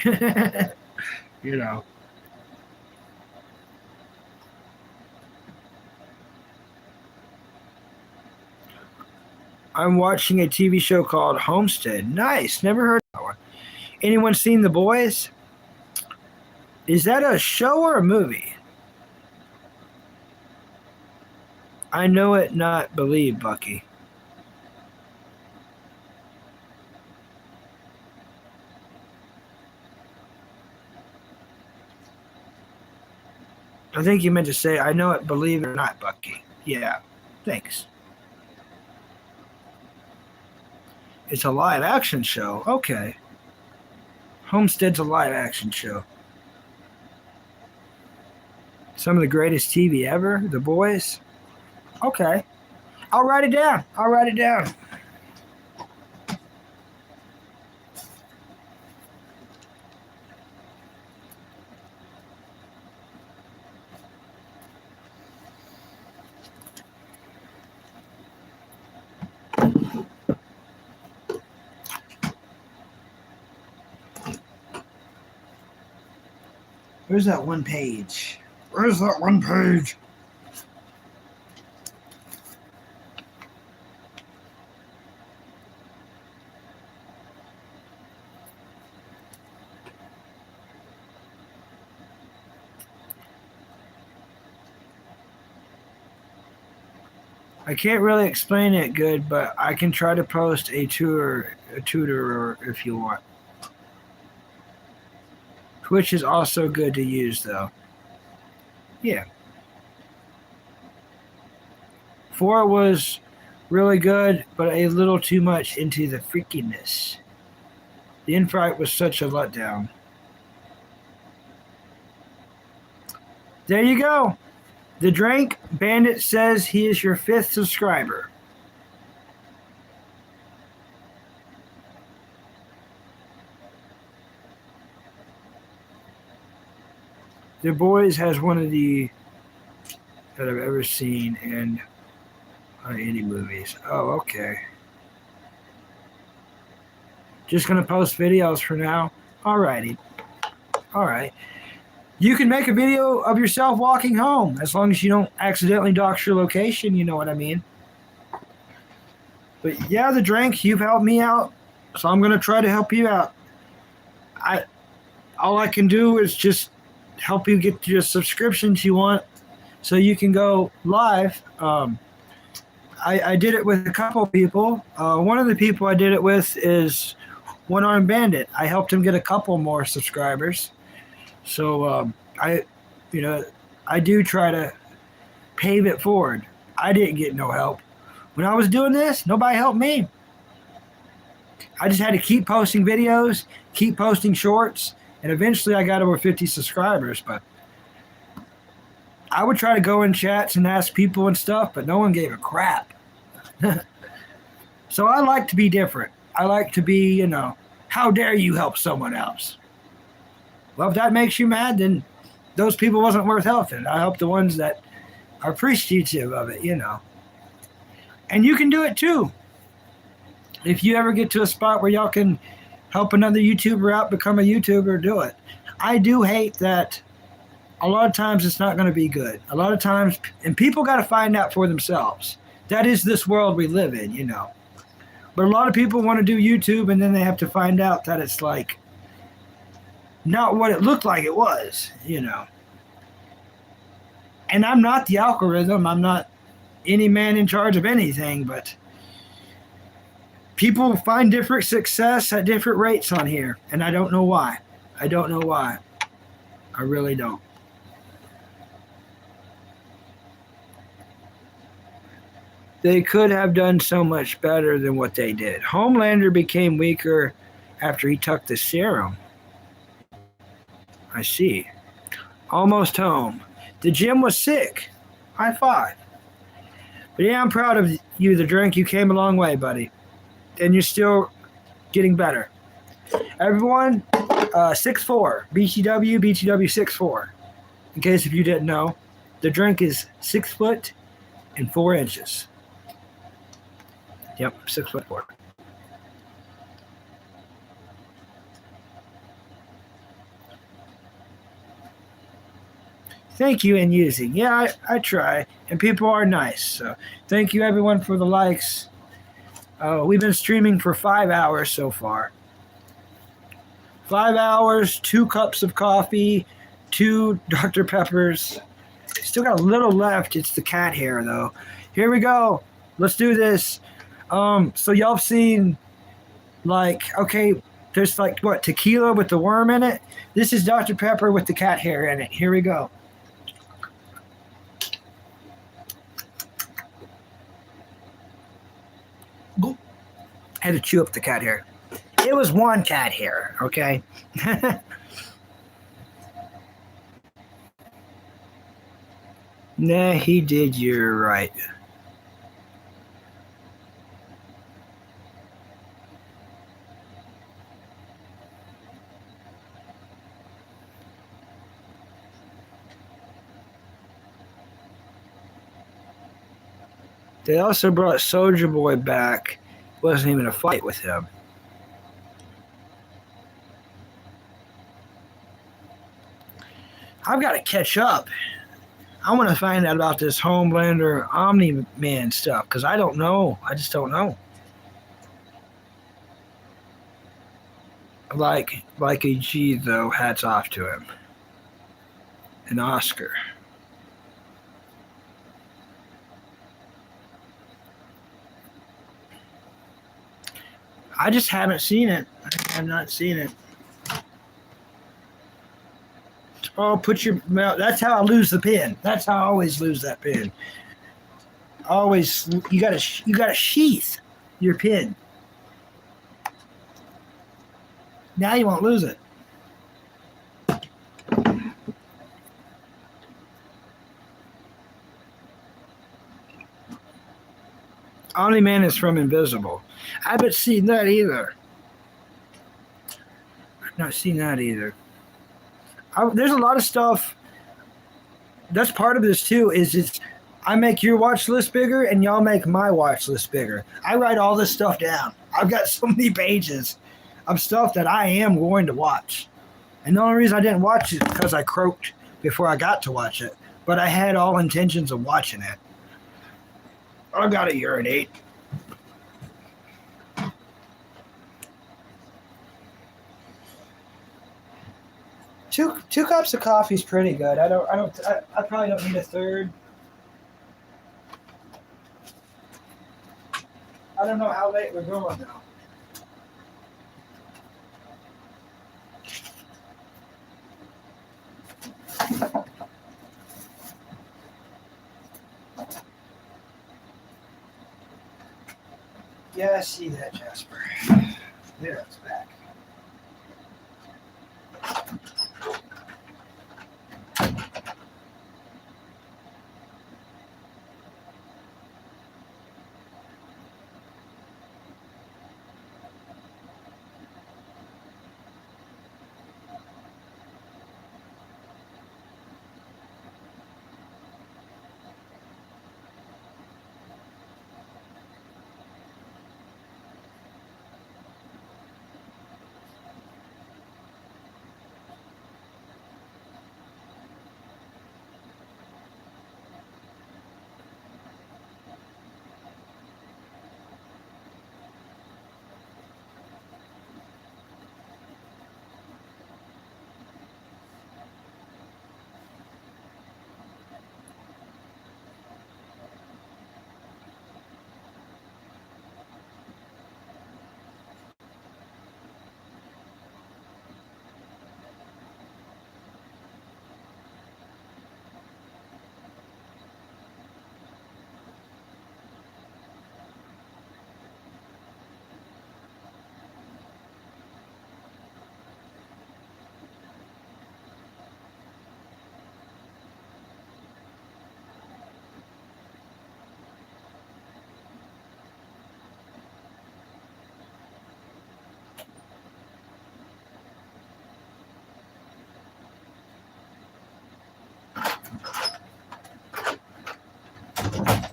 I'm watching a TV show called Homestead. Nice. Never heard of that one. Anyone seen The Boys? Is that a show or a movie? I know it, not believe, Bucky. I think you meant to say, I know it, believe it or not, Bucky. Yeah, thanks. It's a live action show. Okay. Homestead's a live action show. Some of the greatest TV ever, The Boys. Okay. I'll write it down. Where's that one page? I can't really explain it good, but I can try to post a tutor if you want. Twitch is also good to use, though. Yeah. 4 was really good, but a little too much into the freakiness. The invite was such a letdown. There you go. The Drink Bandit says he is your 5th subscriber. The Boys has one of the that I've ever seen in any movies. Oh, okay. Just gonna post videos for now. Alrighty. Alright. You can make a video of yourself walking home as long as you don't accidentally dox your location, you know what I mean. But yeah, The Drink, you've helped me out, so I'm gonna try to help you out. All I can do is just help you get your subscriptions you want so you can go live. I did it with a couple people. One of the people I did it with is One Armed Bandit. I helped him get a couple more subscribers. So I do try to pave it forward. I didn't get no help. When I was doing this, nobody helped me. I just had to keep posting videos, keep posting shorts, and eventually I got over 50 subscribers. But I would try to go in chats and ask people and stuff, but no one gave a crap. So I like to be different. I like to be, how dare you help someone else? Well, if that makes you mad, then those people wasn't worth helping. I help the ones that are appreciative of it, And you can do it too. If you ever get to a spot where y'all can help another YouTuber out, become a YouTuber, do it. I do hate that a lot of times it's not going to be good. A lot of times, and people got to find out for themselves. That is this world we live in, But a lot of people want to do YouTube, and then they have to find out that it's like not what it looked like it was, And I'm not the algorithm. I'm not any man in charge of anything, but people find different success at different rates on here, and I don't know why. I really don't. They could have done so much better than what they did. Homelander became weaker after he took the serum. I see. Almost home. The gym was sick. High five. But yeah, I'm proud of you, The Drink. You came a long way, buddy. And you're still getting better. Everyone, 6'4", BTW 6'4". In case if you didn't know, The Drink is 6 foot and 4 inches. Yep, 6'4". Thank you, and using. Yeah, I try, and people are nice. So thank you, everyone, for the likes. We've been streaming for 5 hours so far. 5 hours, 2 cups of coffee, 2 Dr. Peppers. Still got a little left. It's the cat hair, though. Here we go. Let's do this. So y'all have seen, there's tequila with the worm in it? This is Dr. Pepper with the cat hair in it. Here we go. I had to chew up the cat hair. It was one cat hair, okay? Nah, he did. You're right. They also brought Soldier Boy back. It wasn't even a fight with him. I've got to catch up. I want to find out about this Homelander Omni-Man stuff because I don't know. I just don't know. Like a G, though, hats off to him. An Oscar. I just haven't seen it. I have not seen it. Oh, put your mouth. That's how I lose the pen. That's how I always lose that pen. Always, you gotta sheath your pen. Now you won't lose it. Omni Man is from Invisible. I haven't seen that either. I've not seen that either. There's a lot of stuff. That's part of this too. I make your watch list bigger, and y'all make my watch list bigger. I write all this stuff down. I've got so many pages of stuff that I am going to watch. And the only reason I didn't watch it is because I croaked before I got to watch it. But I had all intentions of watching it. I gotta urinate. Two cups of coffee is pretty good. I probably don't need a third. I don't know how late we're going now. Yeah, I see that, Jasper. There, it's back.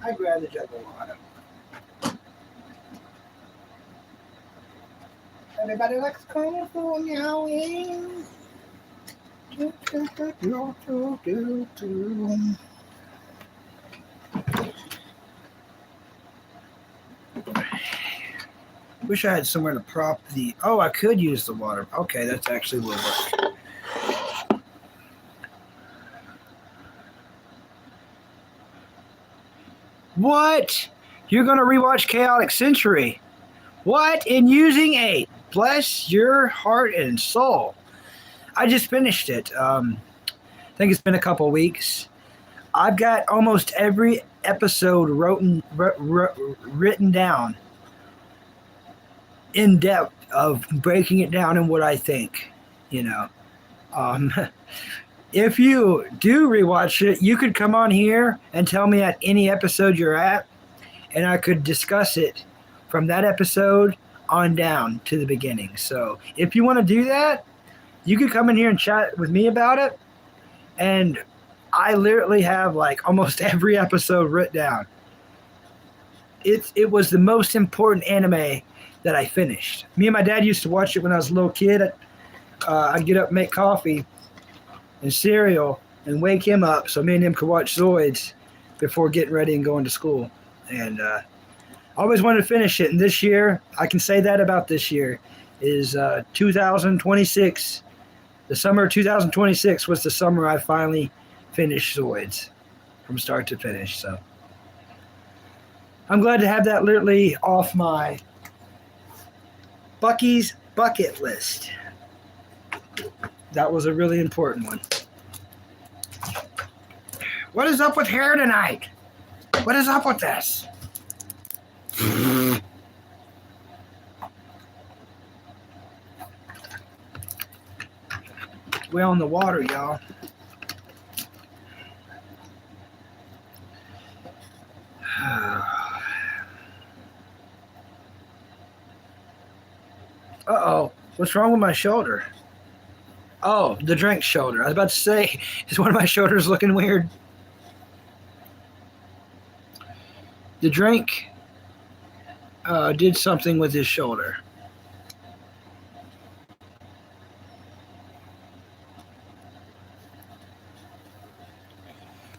I grabbed the jug of water. Everybody likes California meowing. Wish I had somewhere to prop the. Oh, I could use the water. Okay, that's actually will work. What? You're going to rewatch Chaotic Century? What? In using 8? Bless your heart and soul. I just finished it. I think it's been a couple weeks. I've got almost every episode written down in depth of breaking it down and what I think, you know. If you do rewatch it, you could come on here and tell me at any episode you're at, and I could discuss it from that episode on down to the beginning. So if you want to do that, you could come in here and chat with me about it. And I literally have like almost every episode written down. It was the most important anime that I finished. Me and my dad used to watch it when I was a little kid. I'd get up and make coffee and cereal and wake him up so me and him could watch Zoids before getting ready and going to school. And I always wanted to finish it. And this year, I can say that about this year, is 2026. The summer of 2026 was the summer I finally finished Zoids from start to finish. So I'm glad to have that literally off my Bucky's bucket list. That was a really important one. What is up with hair tonight? What is up with this? We're on the water, y'all. Uh-oh. What's wrong with my shoulder? Oh, the drink shoulder. I was about to say, is one of my shoulders looking weird? The drink did something with his shoulder.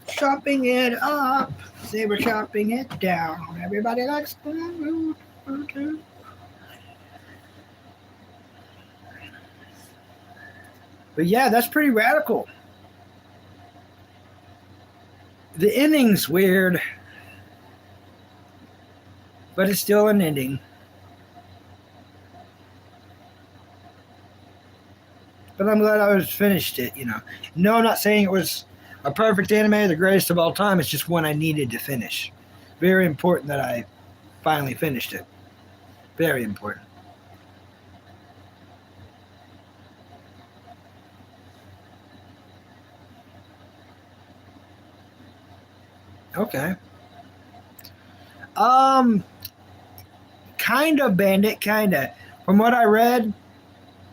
Chopping it up. They were chopping it down. Everybody likes food. But yeah, that's pretty radical. The ending's weird, but it's still an ending. But I'm glad I finished it, you know. No, I'm not saying it was a perfect anime, the greatest of all time. It's just one I needed to finish. Very important that I finally finished it. Very important. Okay. Kinda Bandit, kinda. From what I read,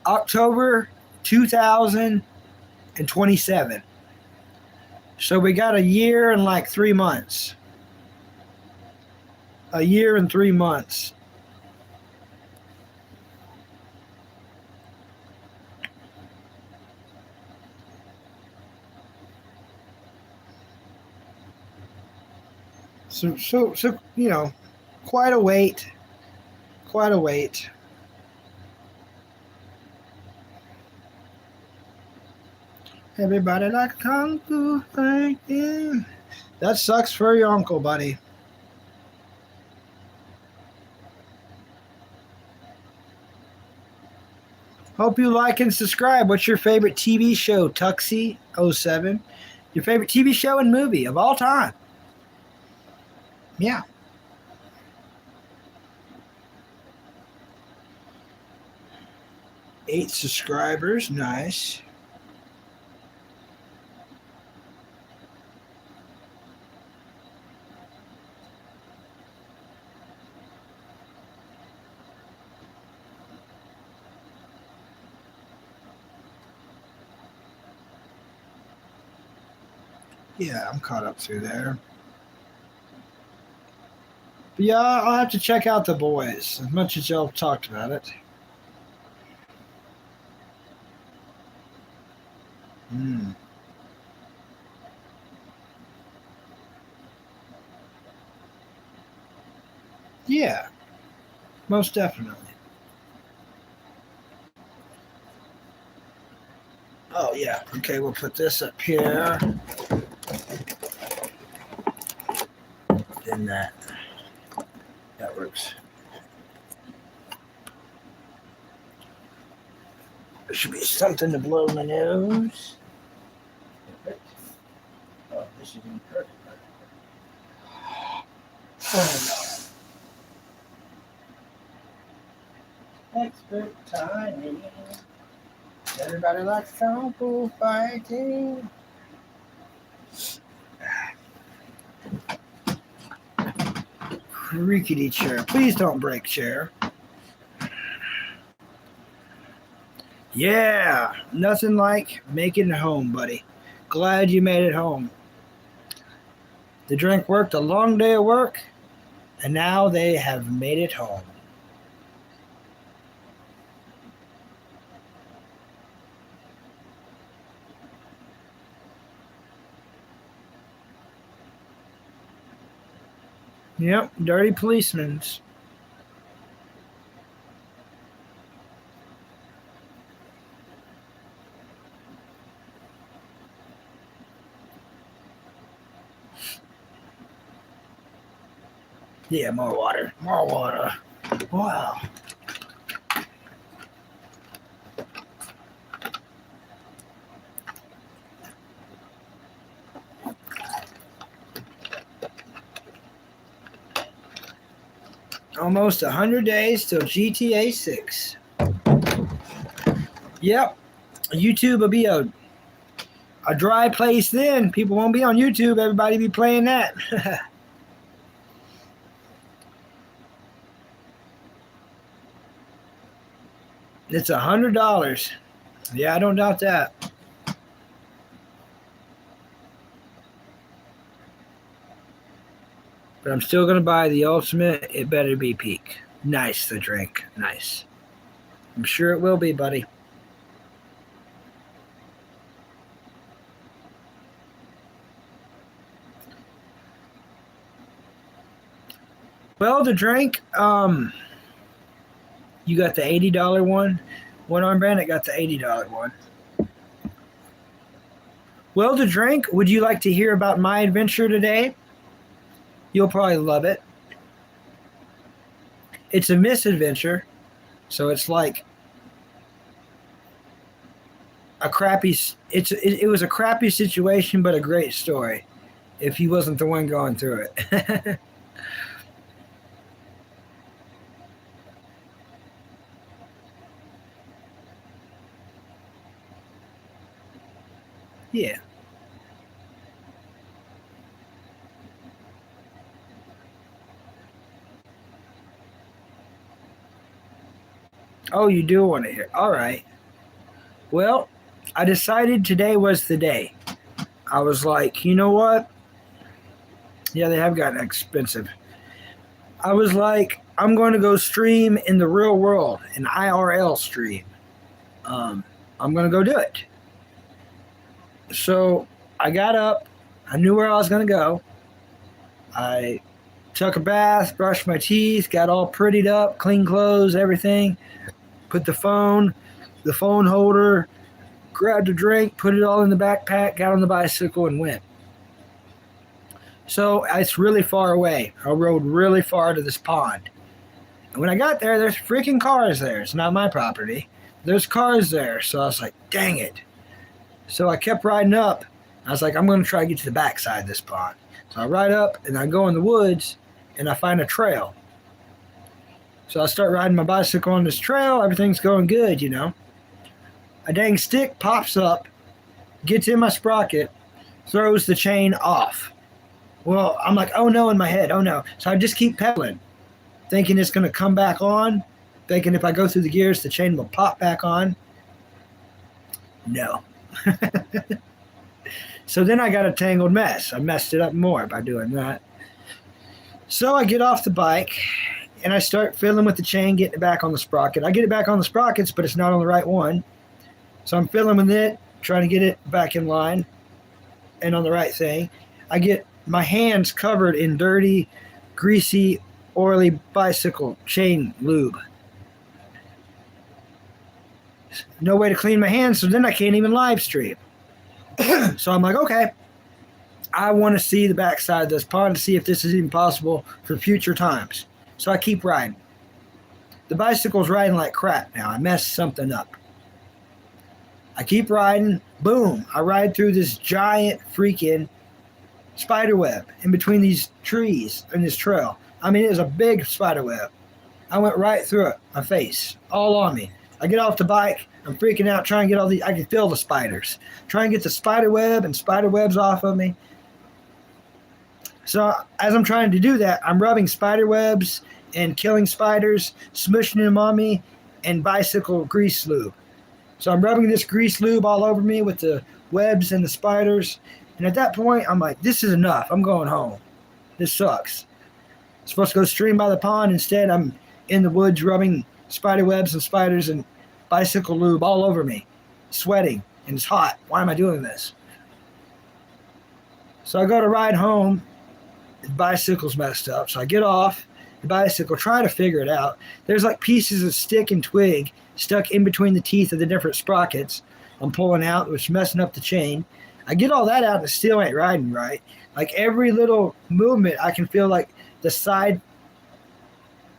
October 2027. So we got a year and like 3 months. A year and 3 months. So you know, quite a wait. Quite a wait. Everybody like Kung Fu fighting. That sucks for your uncle, buddy. Hope you like and subscribe. What's your favorite TV show, Tuxie07? Your favorite TV show and movie of all time? Yeah. Eight subscribers. Nice. Yeah, I'm caught up through there. But yeah, I'll have to check out The Boys, as much as y'all talked about it. Yeah, most definitely. Oh, yeah. Okay, we'll put this up here. Then that. That works. There should be something to blow my nose. Perfect. Oh, this is even perfect. Oh, no. Expert timing. Everybody likes Kung Fu fighting. Creaky chair. Please don't break chair. Yeah, nothing like making it home, buddy. Glad you made it home. The drink worked a long day of work, and now they have made it home. Yep, dirty policemen. Yeah, more water. More water. Wow. Almost 100 days till GTA 6. Yep. YouTube will be a dry place then. People won't be on YouTube. Everybody be playing that. It's $100. Yeah, I don't doubt that. But I'm still going to buy the ultimate. It better be peak. Nice, the drink. Nice. I'm sure it will be, buddy. Well, the drink, you got the $80 one. One Arm Bandit got the $80 one. Well, the drink, would you like to hear about my adventure today? You'll probably love it. It's a misadventure, so it's like a crappy. It was a crappy situation, but a great story. If he wasn't the one going through it. Yeah. Oh, you do want to hear. All right. Well, I decided today was the day. I was like, you know what? Yeah, they have gotten expensive. I was like, I'm going to go stream in the real world, an IRL stream. I'm going to go do it. So I got up. I knew where I was going to go. I took a bath, brushed my teeth, got all prettied up, clean clothes, everything. Put the phone holder, grabbed a drink, put it all in the backpack, got on the bicycle, and went. So it's really far away. I rode really far to this pond. And when I got there, there's freaking cars there. It's not my property. There's cars there. So I was like, dang it. So I kept riding up. I was like, I'm going to try to get to the backside of this pond. So I ride up, and I go in the woods, and I find a trail. So I start riding my bicycle on this trail. Everything's going good, you know. A dang stick pops up, gets in my sprocket, throws the chain off. Well, I'm like, oh no, in my head, oh no. So I just keep pedaling, thinking it's going to come back on, thinking if I go through the gears, the chain will pop back on. No. So then I got a tangled mess. I messed it up more by doing that. So I get off the bike, and I start fiddling with the chain, getting it back on the sprocket. I get it back on the sprockets, but it's not on the right one. So I'm fiddling with it, trying to get it back in line and on the right thing. I get my hands covered in dirty, greasy, oily bicycle chain lube. No way to clean my hands, so then I can't even live stream. So I'm like, okay, I want to see the backside of this pond to see if this is even possible for future times. So I keep riding. The bicycle's riding like crap now. I messed something up. I keep riding. Boom. I ride through this giant freaking spider web in between these trees in this trail. I mean, it was a big spider web. I went right through it. My face. All on me. I get off the bike. I'm freaking out trying to get all these. I can feel the spiders. Trying to get the spider web and spider webs off of me. So as I'm trying to do that, I'm rubbing spider webs and killing spiders, smushing them on me, and bicycle grease lube. So I'm rubbing this grease lube all over me with the webs and the spiders. And at that point, I'm like, this is enough. I'm going home. This sucks. I'm supposed to go stream by the pond. Instead, I'm in the woods rubbing spider webs and spiders and bicycle lube all over me, sweating, and it's hot. Why am I doing this? So I go to ride home. The bicycle's messed up. So I get off the bicycle, try to figure it out. There's like pieces of stick and twig stuck in between the teeth of the different sprockets I'm pulling out, which is messing up the chain. I get all that out and it still ain't riding right. Like every little movement, I can feel like the side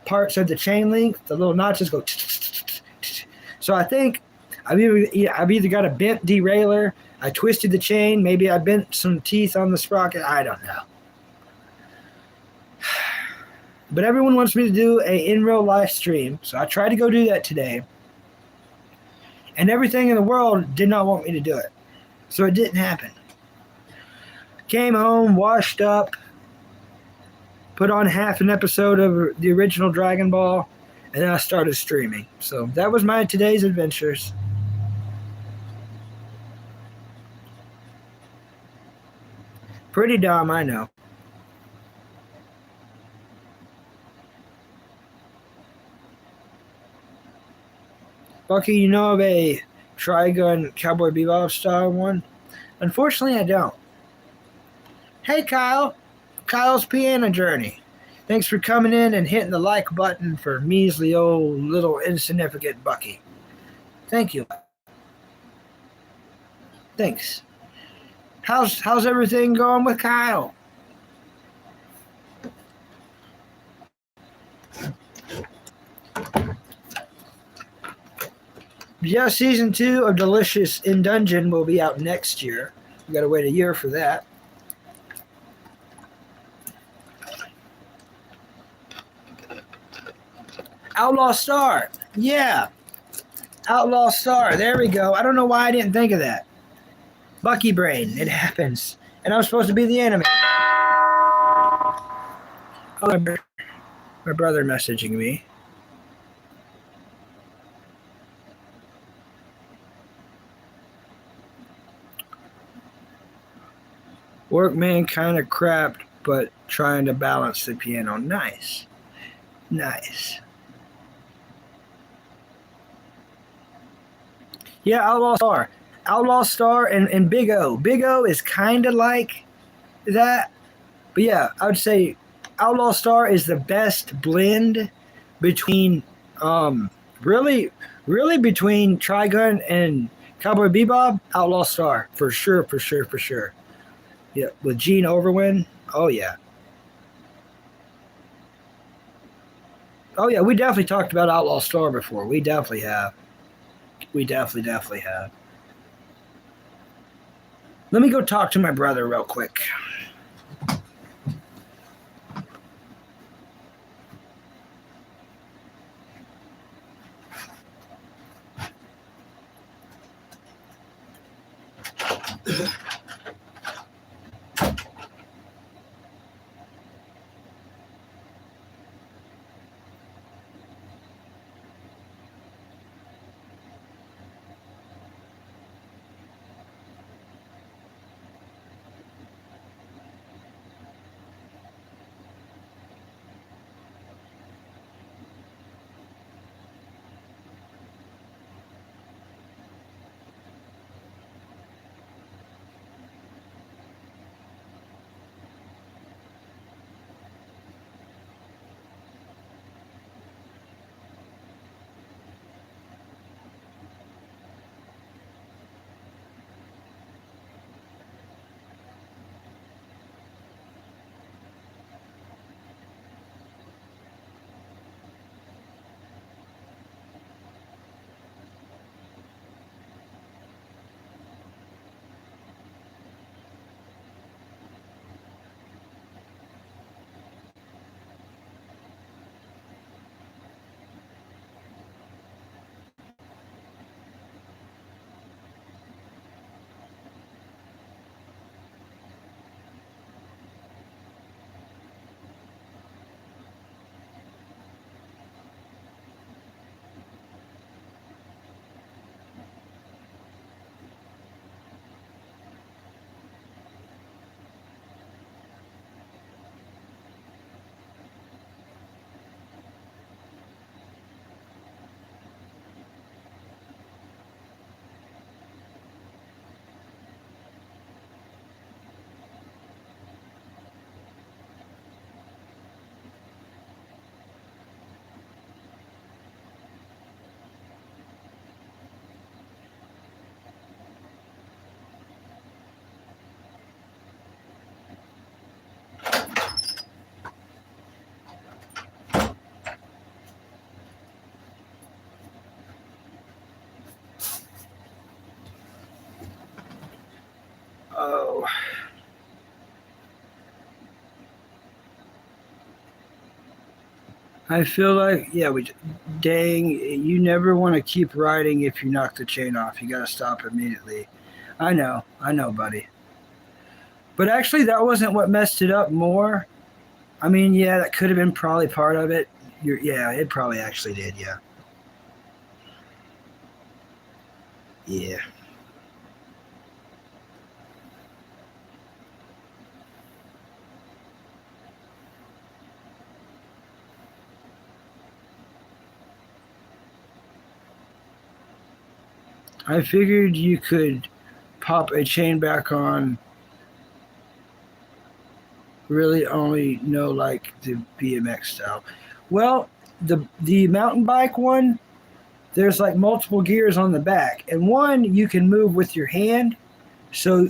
parts of the chain link, the little notches go. So I think I've either got a bent derailleur, I twisted the chain, maybe I bent some teeth on the sprocket. I don't know. But everyone wants me to do a in real life stream, so I tried to go do that today. And everything in the world did not want me to do it. So it didn't happen. Came home, washed up, put on half an episode of the original Dragon Ball, and then I started streaming. So that was my today's adventures. Pretty dumb, I know. Bucky, you know of a Trigun Cowboy Bebop style one? Unfortunately, I don't. Hey, Kyle. Kyle's Piano Journey. Thanks for coming in and hitting the like button for measly old little insignificant Bucky. Thank you. Thanks. How's everything going with Kyle? Yeah, season 2 of Delicious in Dungeon will be out next year. We gotta wait a year for that. Outlaw Star. Yeah. Outlaw Star. There we go. I don't know why I didn't think of that. Bucky Brain. It happens. And I'm supposed to be the enemy. Oh, my brother messaging me. Workman kind of crapped, but trying to balance the piano. Nice. Nice. Yeah, Outlaw Star. Outlaw Star and Big O. Big O is kind of like that. But yeah, I would say Outlaw Star is the best blend between really between Trigun and Cowboy Bebop. Outlaw Star for sure, for sure, for sure. Yeah, with Gene Overwind. Oh yeah. Oh yeah, we definitely talked about Outlaw Star before. We definitely have. We definitely have. Let me go talk to my brother real quick. I feel like, yeah, dang, you never want to keep riding if you knock the chain off. You got to stop immediately. I know, buddy. But actually, that wasn't what messed it up more. I mean, yeah, that could have been probably part of it. Yeah, it probably actually did, yeah. Yeah. I figured you could pop a chain back on really only know like the BMX style. Well, the mountain bike one, there's like multiple gears on the back, and one you can move with your hand. So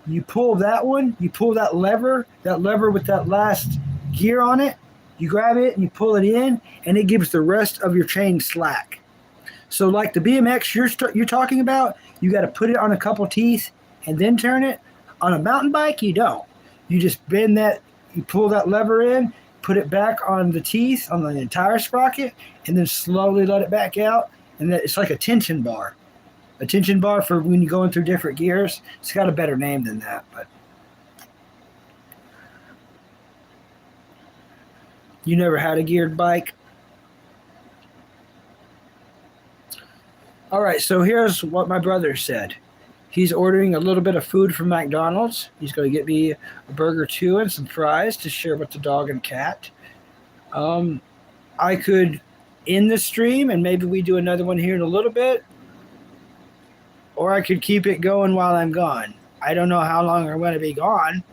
you pull that one, you pull that lever with that last gear on it. You grab it and you pull it in, and it gives the rest of your chain slack. So like the BMX you're talking about, you got to put it on a couple teeth and then turn it. On a mountain bike, you don't. You just bend that, you pull that lever in, put it back on the teeth on the entire sprocket, and then slowly let it back out. And then it's like a tension bar. A tension bar for when you're going through different gears. It's got a better name than that, but you never had a geared bike. All right, so here's what my brother said. He's ordering a little bit of food from McDonald's. He's going to get me a burger too and some fries to share with the dog and cat. I could end the stream and maybe we do another one here in a little bit, or I could keep it going while I'm gone. I don't know how long I'm going to be gone.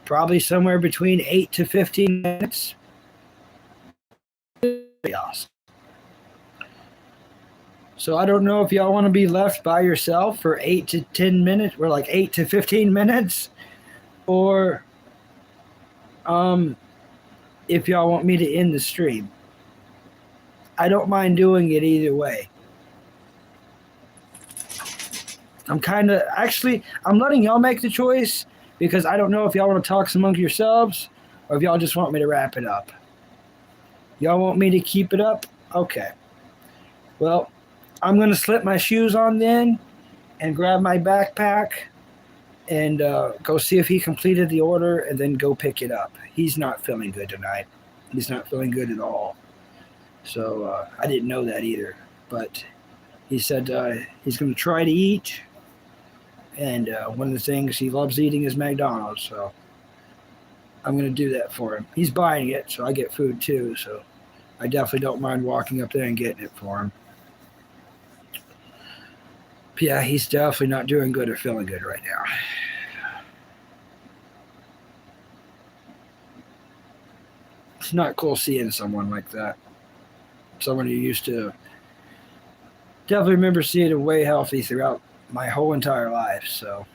Probably somewhere between 8 to 15 minutes. Awesome. So I don't know if y'all want to be left by yourself for 8 to 10 minutes, or like 8 to 15 minutes, or if y'all want me to end the stream. I don't mind doing it either way. I'm letting y'all make the choice because I don't know if y'all want to talk among yourselves or if y'all just want me to wrap it up. Y'all want me to keep it up? Okay. Well, I'm going to slip my shoes on then and grab my backpack and go see if he completed the order and then go pick it up. He's not feeling good tonight. He's not feeling good at all. So I didn't know that either. But he said he's going to try to eat. And one of the things he loves eating is McDonald's. So I'm going to do that for him. He's buying it, so I get food too. So I definitely don't mind walking up there and getting it for him. But yeah, he's definitely not doing good or feeling good right now. It's not cool seeing someone like that. Someone who used to definitely remember seeing him way healthy throughout my whole entire life. So,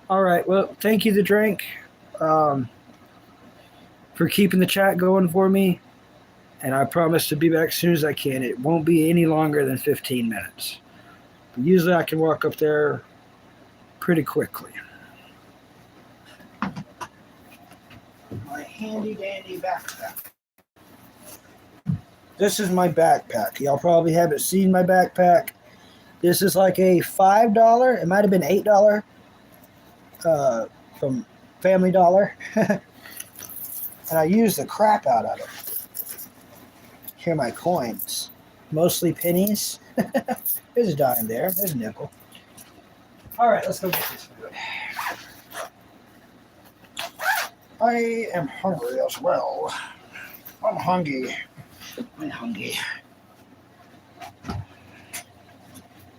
all right. Well, thank you, The Drink, for keeping the chat going for me. And I promise to be back as soon as I can. It won't be any longer than 15 minutes. But usually I can walk up there pretty quickly. My handy dandy backpack. This is my backpack. Y'all probably haven't seen my backpack. This is like a $5. It might have been $8 from Family Dollar. And I use the crap out of it. Here are my coins. Mostly pennies. There's a dime there. There's a nickel. All right, let's go get this food. I am hungry as well. I'm hungry.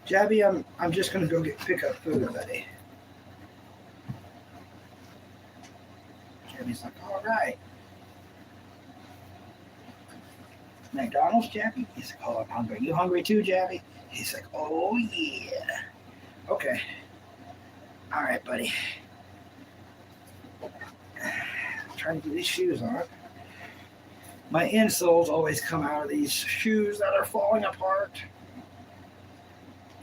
Jabby, I'm just gonna go pick up food, buddy. Jabby's like, all right. McDonald's, Jabby? He's like, oh, I'm hungry. You hungry too, Jabby? He's like, oh yeah. Okay. All right, buddy. Trying to get these shoes on. My insoles always come out of these shoes that are falling apart.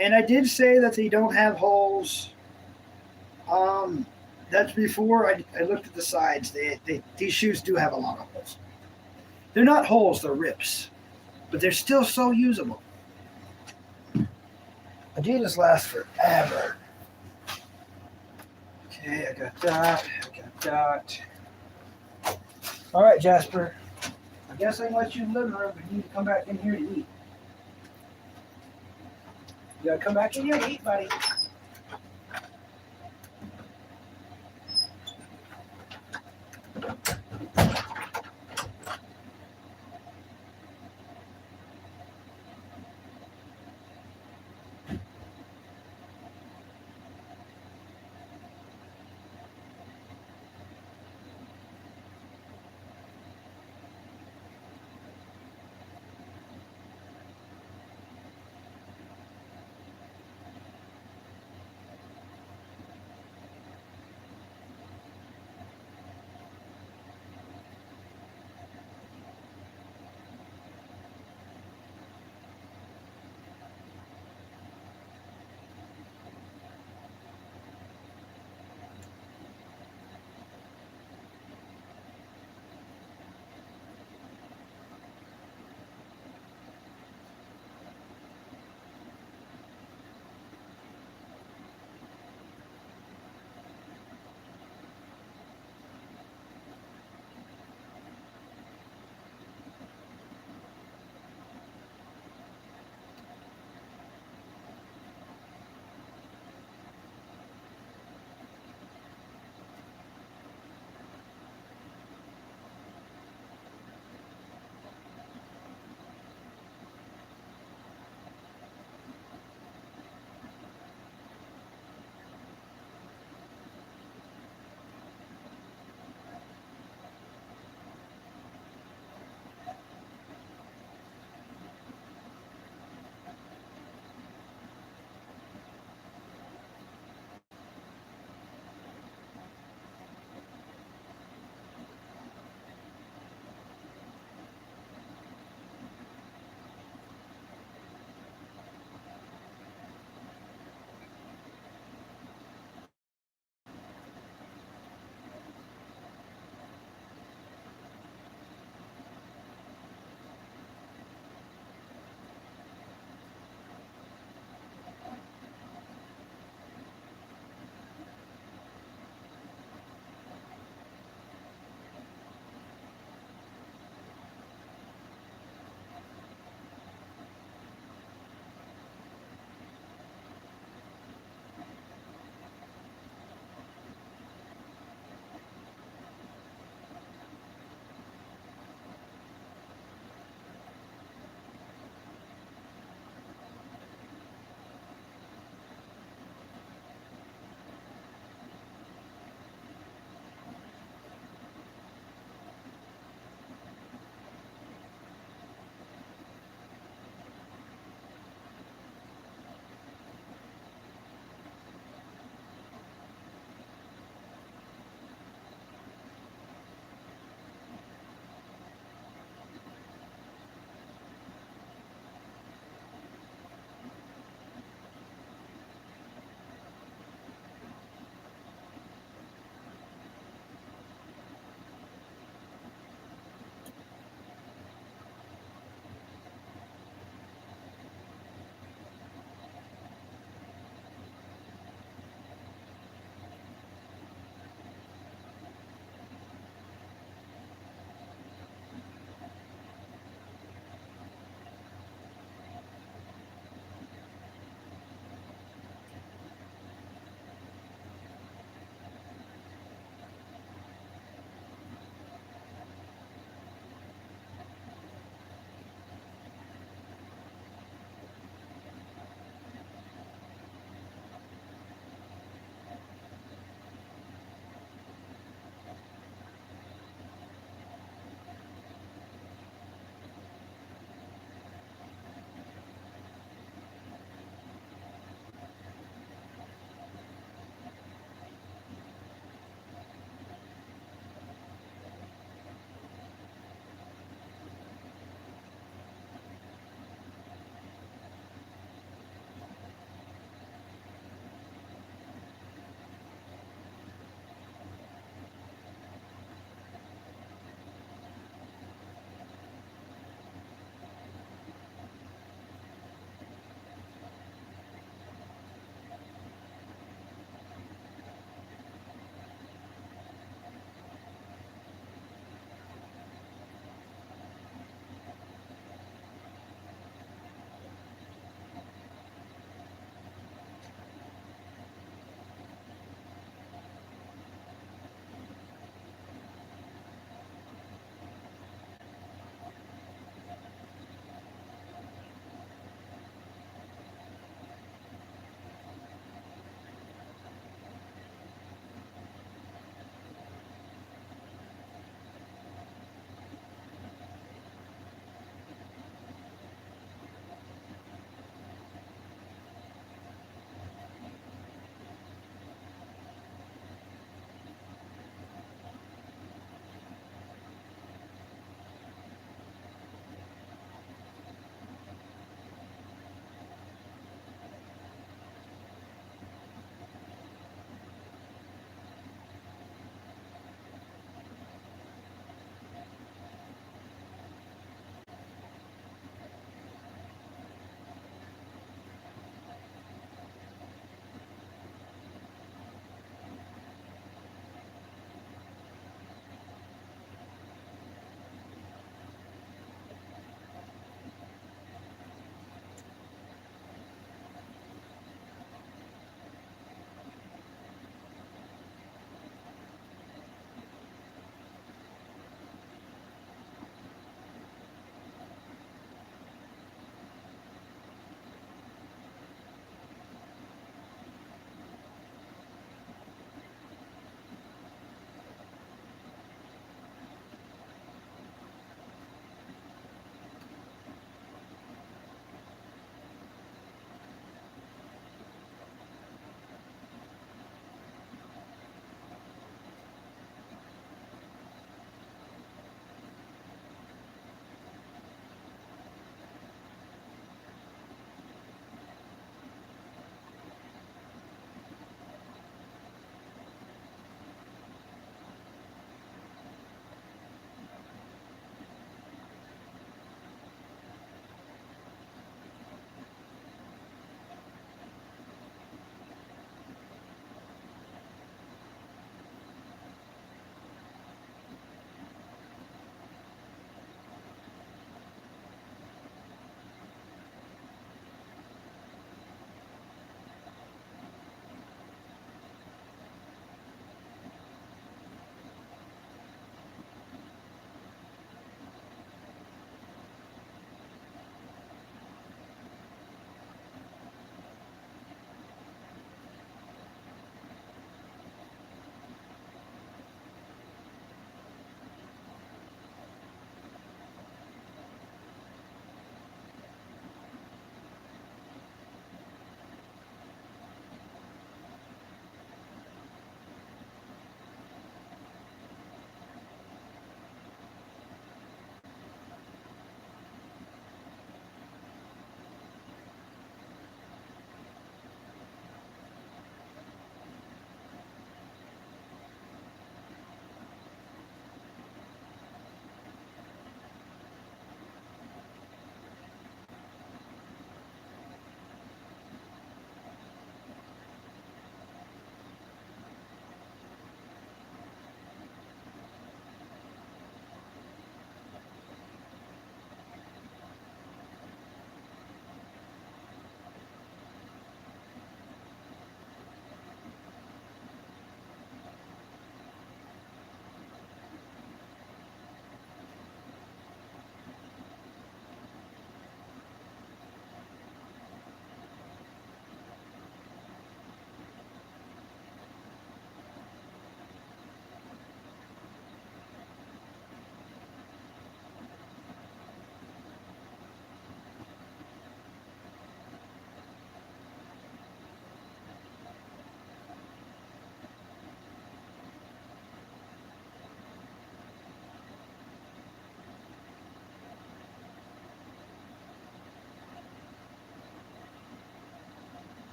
And I did say that they don't have holes. That's before I looked at the sides. These shoes do have a lot of holes. They're not holes, they're rips. But they're still so usable. Adidas lasts forever. Okay, I got that. All right, Jasper. I guess I can let you in the living room, but you need to come back in here to eat. You gotta come back in here to eat, buddy.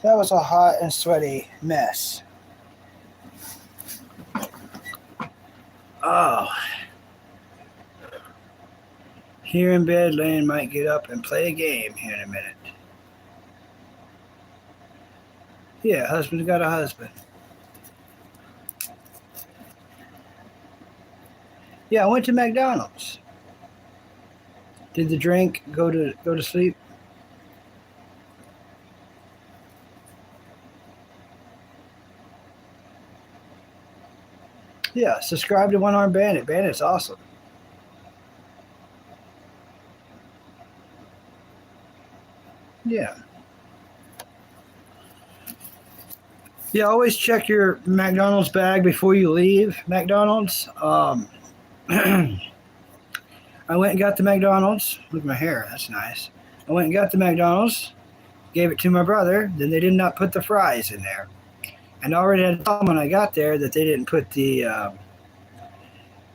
That was a hot and sweaty mess. Oh. Here in bed, Lane might get up and play a game here in a minute. Yeah, husband's got a husband. Yeah, I went to McDonald's. Did the drink go to sleep? Yeah, subscribe to One Arm Bandit. Bandit's awesome. Yeah. Yeah, always check your McDonald's bag before you leave McDonald's. I went and got the McDonald's. Look at my hair. That's nice. I went and got the McDonald's, gave it to my brother. Then they did not put the fries in there. And I already had told them when I got there that they didn't put the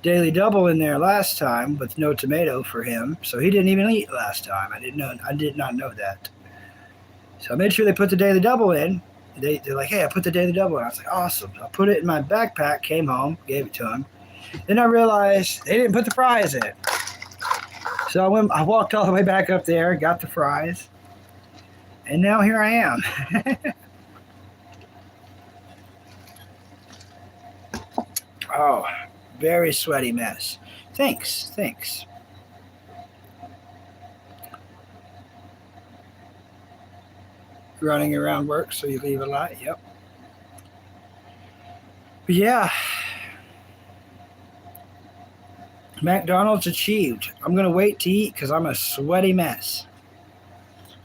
Daily Double in there last time with no tomato for him. So he didn't even eat last time. I did not know that. So I made sure they put the Daily Double in. They're like, hey, I put the Daily Double in. I was like, awesome. So I put it in my backpack, came home, gave it to him. Then I realized they didn't put the fries in. So I walked all the way back up there, got the fries, and now here I am. Oh, very sweaty mess. Thanks. Running around work, so you leave a lot. Yep. But yeah. McDonald's achieved. I'm going to wait to eat because I'm a sweaty mess.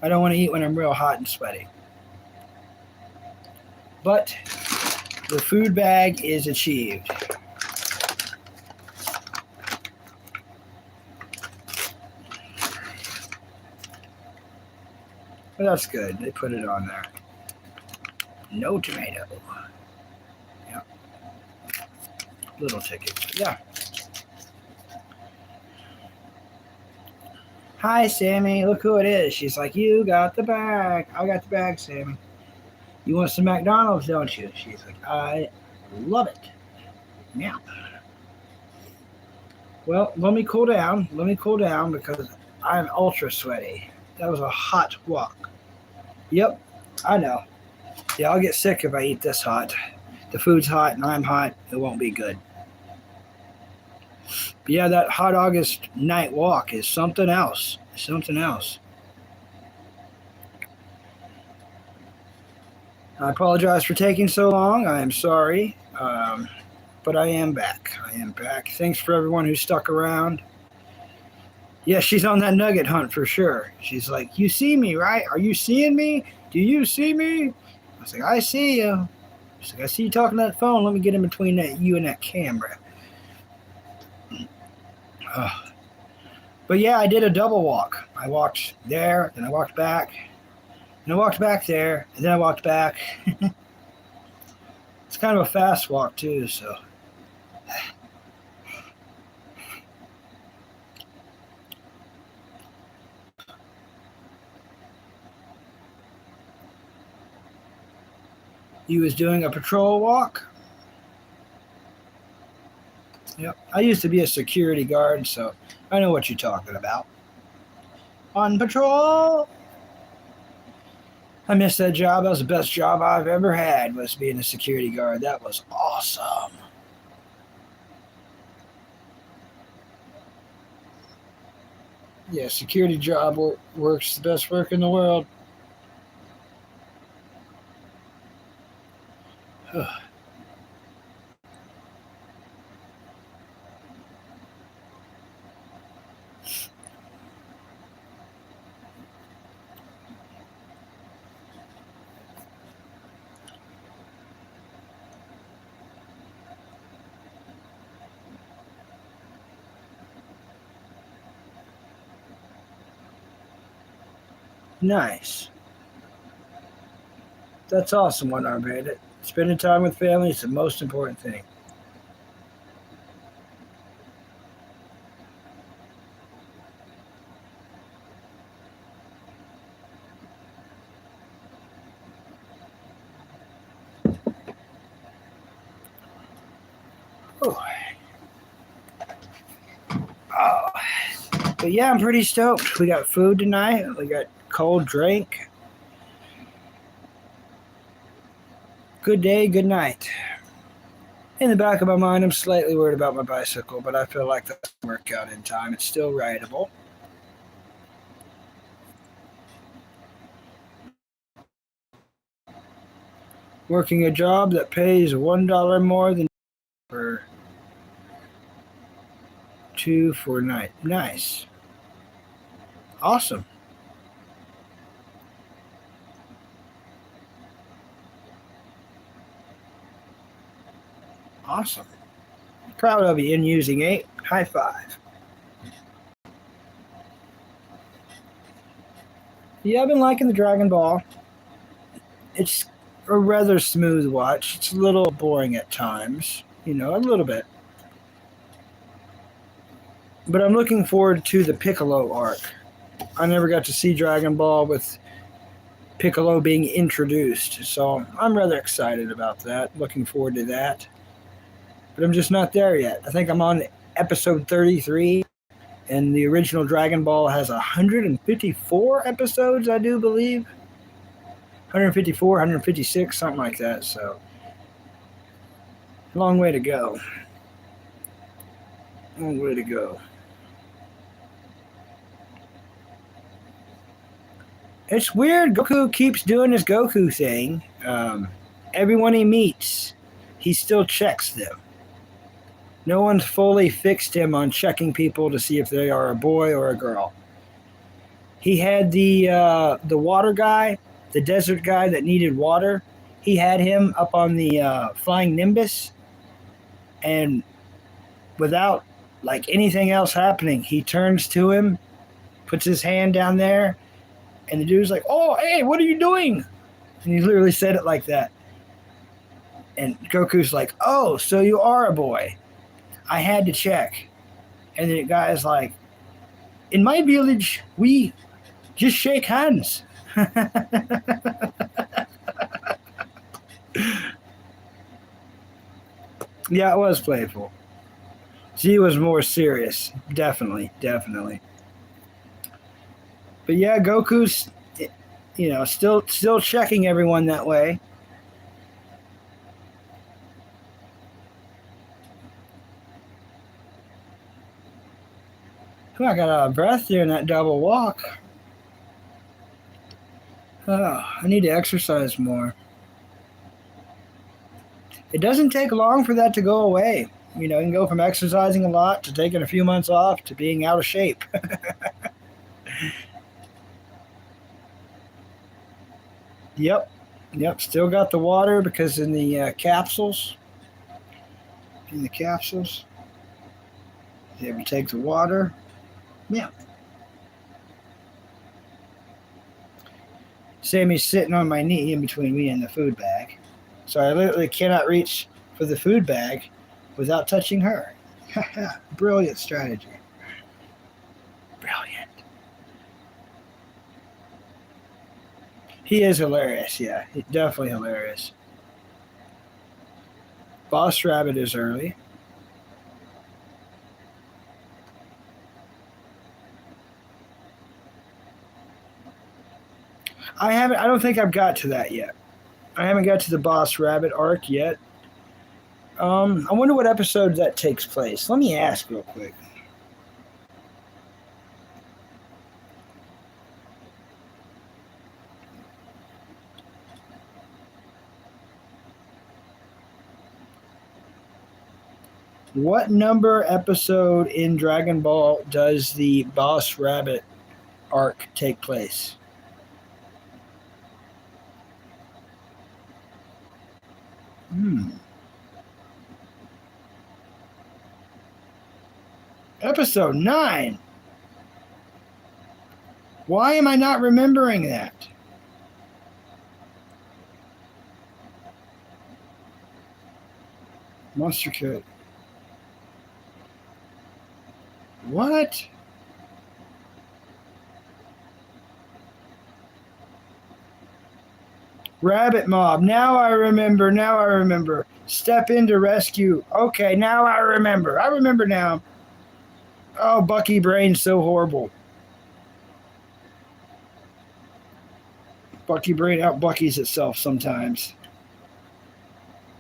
I don't want to eat when I'm real hot and sweaty. But the food bag is achieved. But that's good. They put it on there. No tomato. Yeah. Little ticket. Yeah. Hi, Sammy. Look who it is. She's like, you got the bag. I got the bag, Sammy. You want some McDonald's, don't you? She's like, I love it. Yeah. Well, let me cool down because I'm ultra sweaty. That was a hot walk. Yep, I know. Yeah, I'll get sick if I eat this hot. The food's hot and I'm hot. It won't be good. But yeah, that hot August night walk is something else. I apologize for taking so long. I am sorry. But I am back. Thanks for everyone who stuck around. Yeah, she's on that nugget hunt for sure. She's like, you see me, right? Are you seeing me? Do you see me? I was like, I see you. She's like, I see you talking to that phone. Let me get in between you and that camera. But yeah, I did a double walk. I walked there, then I walked back, and I walked back there, and then I walked back. It's kind of a fast walk too, so. You was doing a patrol walk? Yep. I used to be a security guard, so I know what you're talking about. On patrol! I missed that job. That was the best job I've ever had, was being a security guard. That was awesome. Yeah, security job works the best work in the world. Nice. That's awesome, One Arm Bandit. Spending time with family is the most important thing. Oh. Oh. But yeah, I'm pretty stoked. We got food tonight. We got cold drink. Good day, good night. In the back of my mind, I'm slightly worried about my bicycle, but I feel like that's going to work out in time. It's still rideable. Working a job that pays $1 more than for 2 for night. Nice. Awesome. Awesome. Proud of you in using 8. High five. Yeah, I've been liking the Dragon Ball. It's a rather smooth watch. It's a little boring at times, a little bit. But I'm looking forward to the Piccolo arc. I never got to see Dragon Ball with Piccolo being introduced, so I'm rather excited about that. Looking forward to that. But I'm just not there yet. I think I'm on episode 33, and the original Dragon Ball has 154 episodes, I do believe. 154, 156, something like that, so long way to go. Long way to go. It's weird. Goku keeps doing his Goku thing. Everyone he meets, he still checks them. No one's fully fixed him on checking people to see if they are a boy or a girl. He had the water guy, the desert guy that needed water. He had him up on the flying Nimbus, and without anything else happening, he turns to him, puts his hand down there, and the dude's like, "Oh, hey, what are you doing?" And he literally said it like that. And Goku's like, "Oh, so you are a boy. I had to check." And the guy's like, "In my village, we just shake hands." Yeah, it was playful. She was more serious. Definitely. But yeah, Goku's, still checking everyone that way. I got out of breath during that double walk. Oh, I need to exercise more. It doesn't take long for that to go away. You can go from exercising a lot to taking a few months off to being out of shape. Yep. Still got the water because in the capsules. You ever take the water? Yeah. Sammy's sitting on my knee in between me and the food bag. So I literally cannot reach for the food bag without touching her. Brilliant strategy. Brilliant. He is hilarious, yeah. He's definitely hilarious. Boss Rabbit is early. I don't think I've got to that yet. I haven't got to the Boss Rabbit arc yet. I wonder what episode that takes place. Let me ask real quick. What number episode in Dragon Ball does the Boss Rabbit arc take place? Episode 9. Why am I not remembering that? Monster Kid. What? Rabbit Mob. Now I remember. Now I remember. Step in to rescue. Okay, now I remember. I remember now. Oh, Bucky Brain's so horrible. Bucky Brain out Bucky's itself sometimes.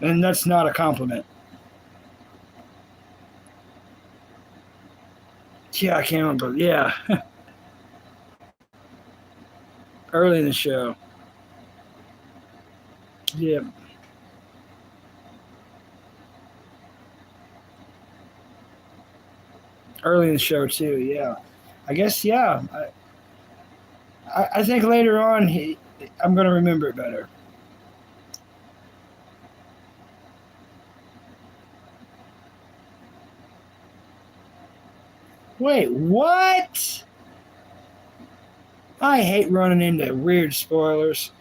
And that's not a compliment. Yeah, I can't remember. Yeah. Early in the show. Yeah. Early in the show too. Yeah. I guess. Yeah. I think later on I'm gonna remember it better. Wait, what? I hate running into weird spoilers.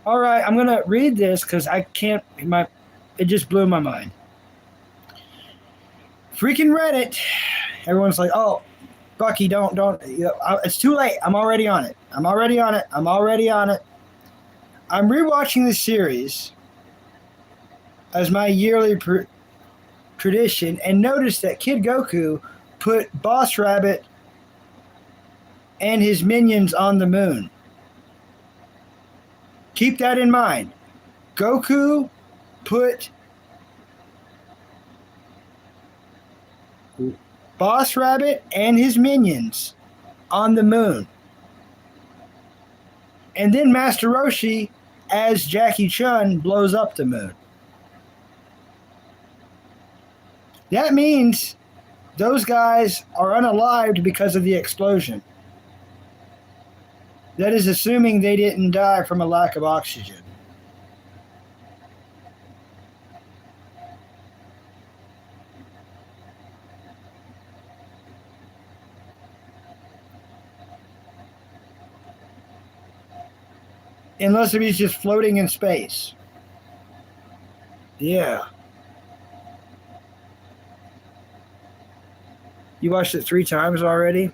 All right, I'm gonna read this because I can't. It just blew my mind. Freaking Reddit. Everyone's like, "Oh, Bucky, don't. It's too late. I'm already on it. I'm already on it. I'm rewatching this series as my yearly tradition, and noticed that Kid Goku put Boss Rabbit and his minions on the moon. Keep that in mind. Goku put Boss Rabbit and his minions on the moon. And then Master Roshi, as Jackie Chun, blows up the moon. That means those guys are unalived because of the explosion. That is assuming they didn't die from a lack of oxygen. Unless if he's just floating in space. Yeah. You watched it 3 times already?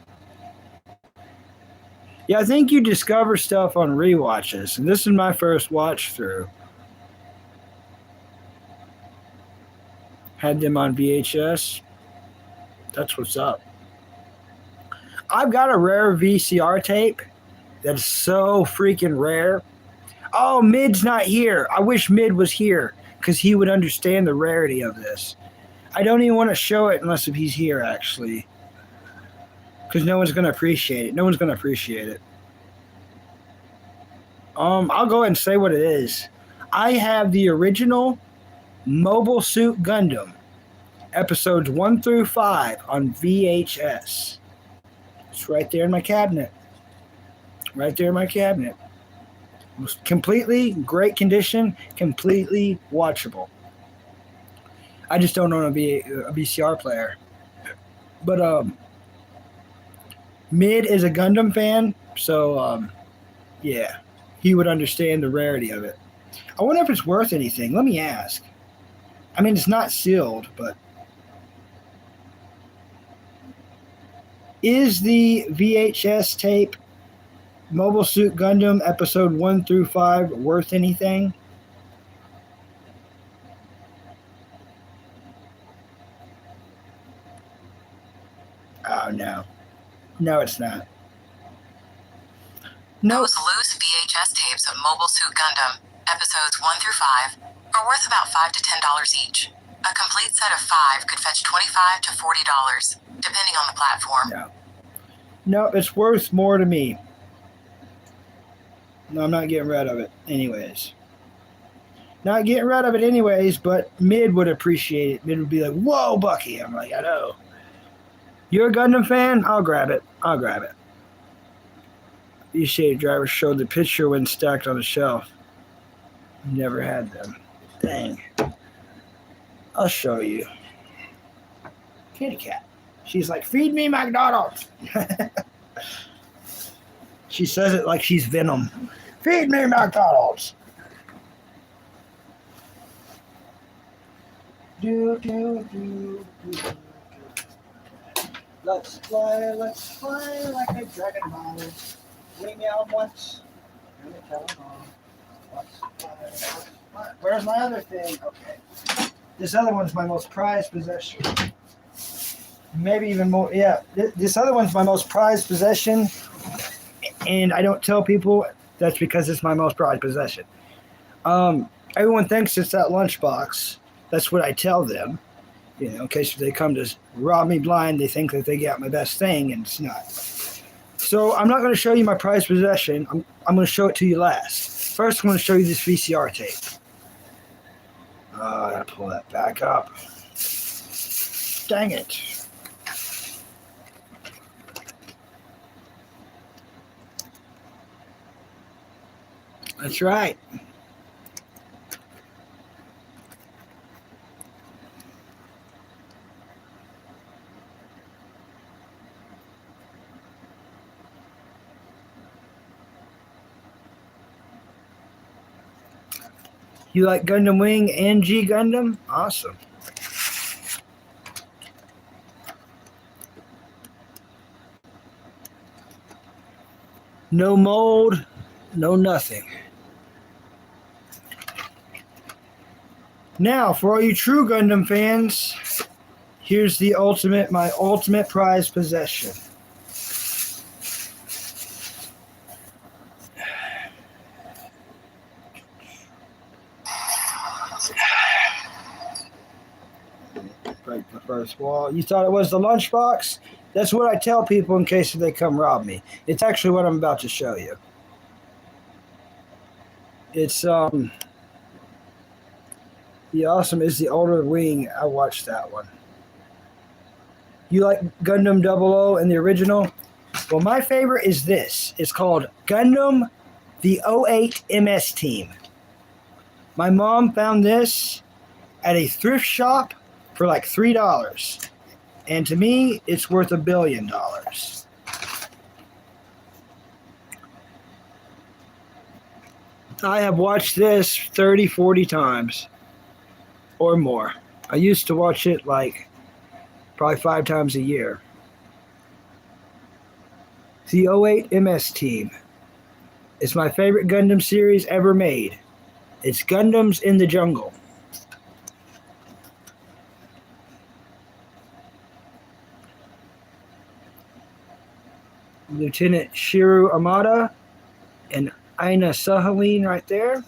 Yeah, I think you discover stuff on rewatches, and this is my first watch through. Had them on VHS. That's what's up. I've got a rare VCR tape that's so freaking rare. Oh, Mid's not here. I wish Mid was here because he would understand the rarity of this. I don't even want to show it unless if he's here, actually. Because no one's going to appreciate it. No one's going to appreciate it. I'll go ahead and say what it is. I have the original Mobile Suit Gundam, episodes 1 through 5 on VHS. It's right there in my cabinet. Right there in my cabinet. It was completely great condition, completely watchable. I just don't own a VCR player. But Mid is a Gundam fan, so yeah, he would understand the rarity of it. I wonder if it's worth anything. Let me ask. I mean, it's not sealed, but is the VHS tape Mobile Suit Gundam episode 1 through 5 worth anything? Oh, no. No, it's not. No. Those loose VHS tapes of Mobile Suit Gundam, episodes 1 through 5, are worth about $5 to $10 each. A complete set of 5 could fetch $25 to $40, depending on the platform. No. No, it's worth more to me. No, I'm not getting rid of it anyways. Not getting rid of it anyways, but Mid would appreciate it. Mid would be like, whoa, Bucky. I'm like, I know. You're a Gundam fan? I'll grab it. I'll grab it. These shade drivers showed the picture when stacked on the shelf. Never had them. Dang. I'll show you. Kitty cat. She's like, feed me McDonald's. She says it like she's Venom. Feed me, McDonald's. Do, do, do, do. Let's fly like a dragon ball. Wing out once. Where's my other thing? Okay. This other one's my most prized possession. Maybe even more. Yeah, this other one's my most prized possession. And I don't tell people that's because it's my most prized possession. Everyone thinks it's that lunchbox. That's what I tell them. You know, in case they come to rob me blind, they think that they got my best thing, and it's not. So I'm not going to show you my prized possession. I'm going to show it to you last. First, I'm going to show you this VCR tape. I got to pull that back up. Dang it. That's right. You like Gundam Wing and G Gundam? Awesome. No mold, no nothing. Now, for all you true Gundam fans, here's my ultimate prized possession. Break the first wall. You thought it was the lunchbox? That's what I tell people in case they come rob me. It's actually what I'm about to show you. It's The Awesome is the older wing. I watched that one. You like Gundam 00 and the original? Well, my favorite is this. It's called Gundam the 08 MS Team. My mom found this at a thrift shop for like $3. And to me, it's worth $1 billion. I have watched this 30, 40 times or more. I used to watch it like probably 5 times a year. The 08 MS Team is my favorite Gundam series ever made. It's Gundams in the Jungle. Lieutenant Shiro Amada and Aina Sahaline right there.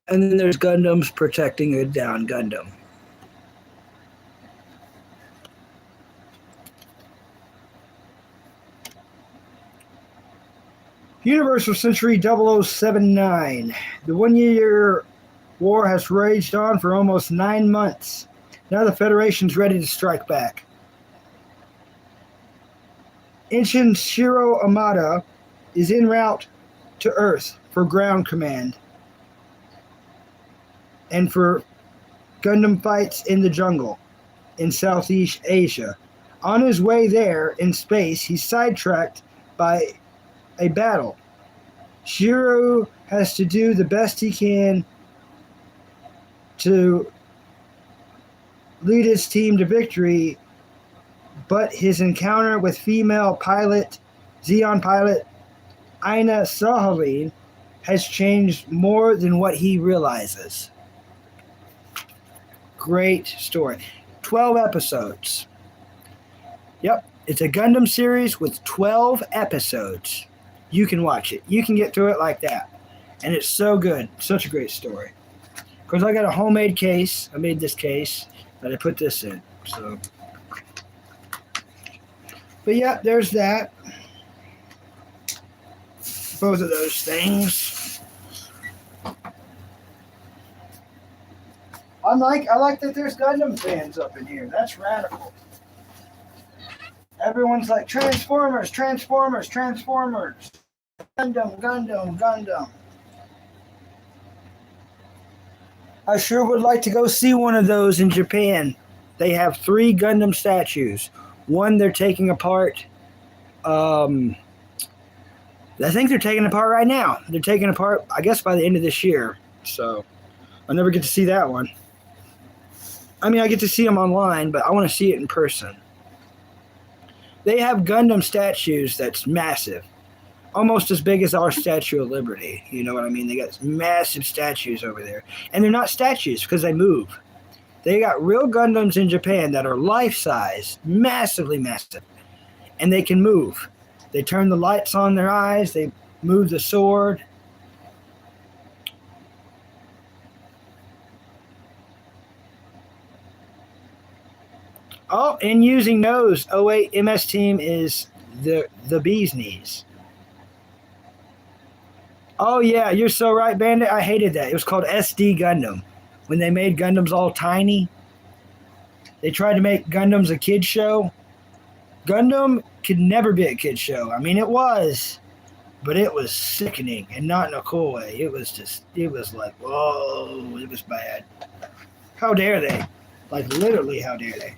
And then there's Gundams protecting a down Gundam. Universal Century 0079. The 1-year war has raged on for almost 9 months. Now the Federation's ready to strike back. Ensign Shiro Amada is en route to Earth for ground command and for Gundam fights in the jungle in Southeast Asia. On his way there in space, he's sidetracked by a battle. Shiro has to do the best he can to lead his team to victory, but his encounter with female pilot, Zeon pilot Aina Sahaline, has changed more than what he realizes. Great story. 12 episodes. Yep, it's a Gundam series with 12 episodes. You can watch it. You can get through it like that. And it's so good. Such a great story. Of course, I got a homemade case. I made this case that I put this in. So, but yeah, there's that. Both of those things. I like that there's Gundam fans up in here. That's radical. Everyone's like, Transformers, Transformers, Transformers. Gundam, Gundam, Gundam. I sure would like to go see one of those in Japan. They have 3 Gundam statues. One they're taking apart I think they're taking it apart right now. They're taking it apart, I guess, by the end of this year. So I'll never get to see that one. I mean, I get to see them online, but I want to see it in person. They have Gundam statues that's massive. Almost as big as our Statue of Liberty. You know what I mean? They got massive statues over there. And they're not statues because they move. They got real Gundams in Japan that are life-size, massively massive. And they can move. They turn the lights on their eyes. They move the sword. Oh, and using nose. Oh, wait, MS Team is the bee's knees. Oh, yeah, you're so right, Bandit. I hated that. It was called SD Gundam. When they made Gundams all tiny, they tried to make Gundams a kid show. Gundam could never be a kid show. I mean, it was, but it was sickening and not in a cool way. It was like, whoa, it was bad. How dare they? Like, literally, how dare they?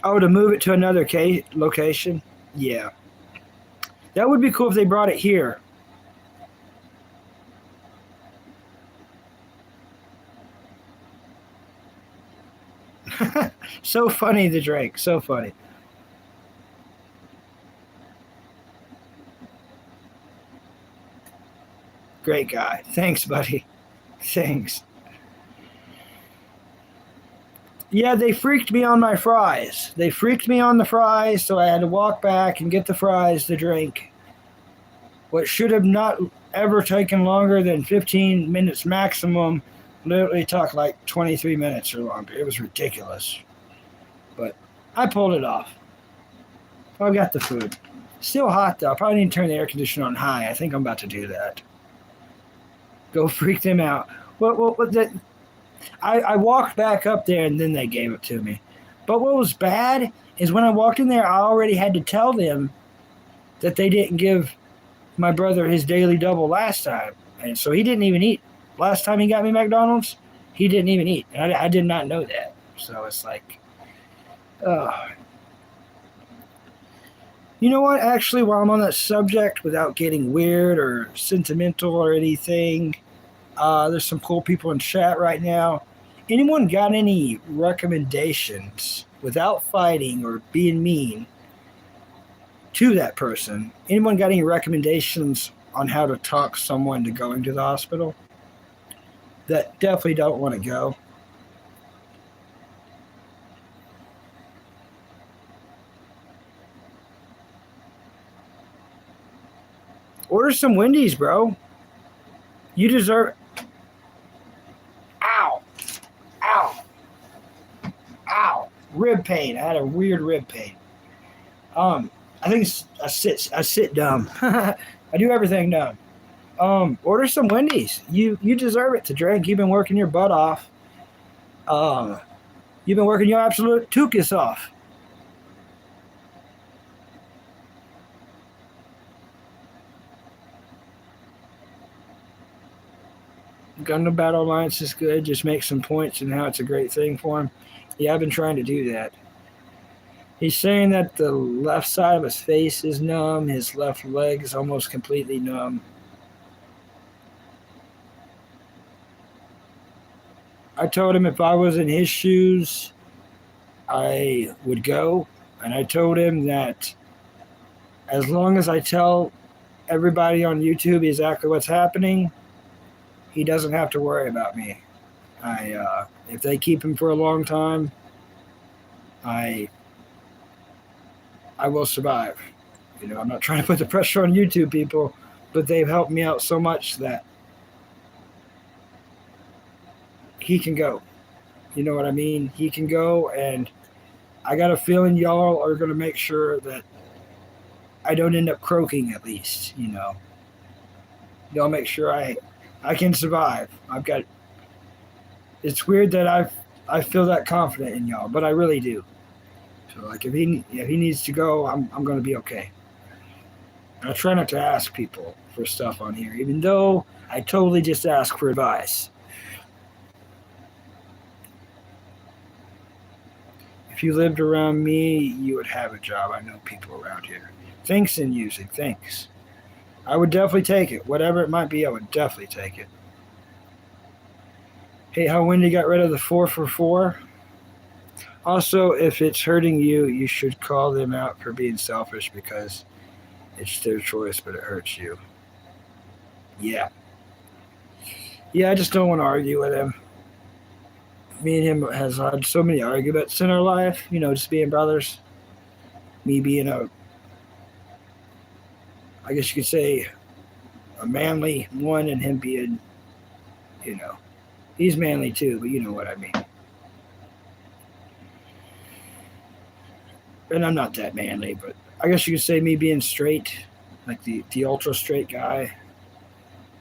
Oh, to move it to another location? Yeah. That would be cool if they brought it here. So funny, the Drake. So funny. Great guy. Thanks, buddy. Thanks. Yeah, they freaked me on my fries. They freaked me on the fries, so I had to walk back and get the fries to drink. What should have not ever taken longer than 15 minutes maximum literally took like 23 minutes or longer. It was ridiculous. But I pulled it off. I got the food. Still hot, though. I probably need to turn the air conditioner on high. I think I'm about to do that. Go freak them out. I walked back up there, and then they gave it to me. But what was bad is when I walked in there, I already had to tell them that they didn't give my brother his daily double last time. And so he didn't even eat. Last time he got me McDonald's, he didn't even eat. And I did not know that. So it's like, You know what? Actually, while I'm on that subject, without getting weird or sentimental or anything, there's some cool people in chat right now. Anyone got any recommendations without fighting or being mean to that person? Anyone got any recommendations on how to talk someone to going to the hospital that definitely don't want to go? Order some Wendy's, bro. You deserve. Ow. Ow. Ow. Rib pain. I had a weird rib pain. I think I sit dumb. I do everything dumb. Order some Wendy's. You deserve it to drink. You've been working your butt off. You've been working your absolute tuchus off. Gundam Battle Alliance is good. Just make some points and how it's a great thing for him. Yeah, I've been trying to do that. He's saying that the left side of his face is numb. His left leg is almost completely numb. I told him if I was in his shoes, I would go. And I told him that as long as I tell everybody on YouTube exactly what's happening, he doesn't have to worry about me. If they keep him for a long time, I will survive. You know, I'm not trying to put the pressure on YouTube people, but they've helped me out so much that he can go. You know what I mean? He can go, and I got a feeling y'all are going to make sure that I don't end up croaking at least, you know. Y'all make sure I can survive. It's weird that I feel that confident in y'all, but I really do. So like if he needs to go, I'm going to be okay. I try not to ask people for stuff on here, even though I totally just ask for advice. If you lived around me, you would have a job. I know people around here. Thanks in music. Thanks. I would definitely take it. Whatever it might be, I would definitely take it. Hey, how Wendy got rid of the 4 for 4. Also, if it's hurting you, you should call them out for being selfish because it's their choice, but it hurts you. Yeah. Yeah, I just don't want to argue with him. Me and him has had so many arguments in our life, just being brothers. Me being I guess you could say, a manly one, and him being, he's manly too, but you know what I mean. And I'm not that manly, but I guess you could say me being straight, like the ultra straight guy,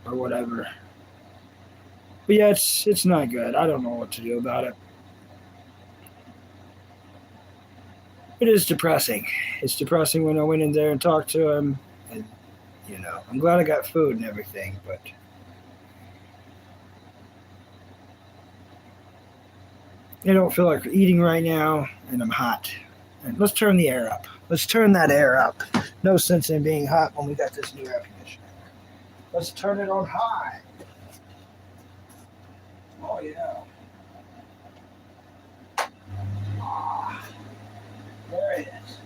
or whatever. But yeah, it's not good. I don't know what to do about it. It is depressing. It's depressing when I went in there and talked to him, and I'm glad I got food and everything, but I don't feel like eating right now, and I'm hot. And let's turn the air up. Let's turn that air up. No sense in being hot when we got this new air conditioner. Let's turn it on high. Oh yeah. Ah, there it is.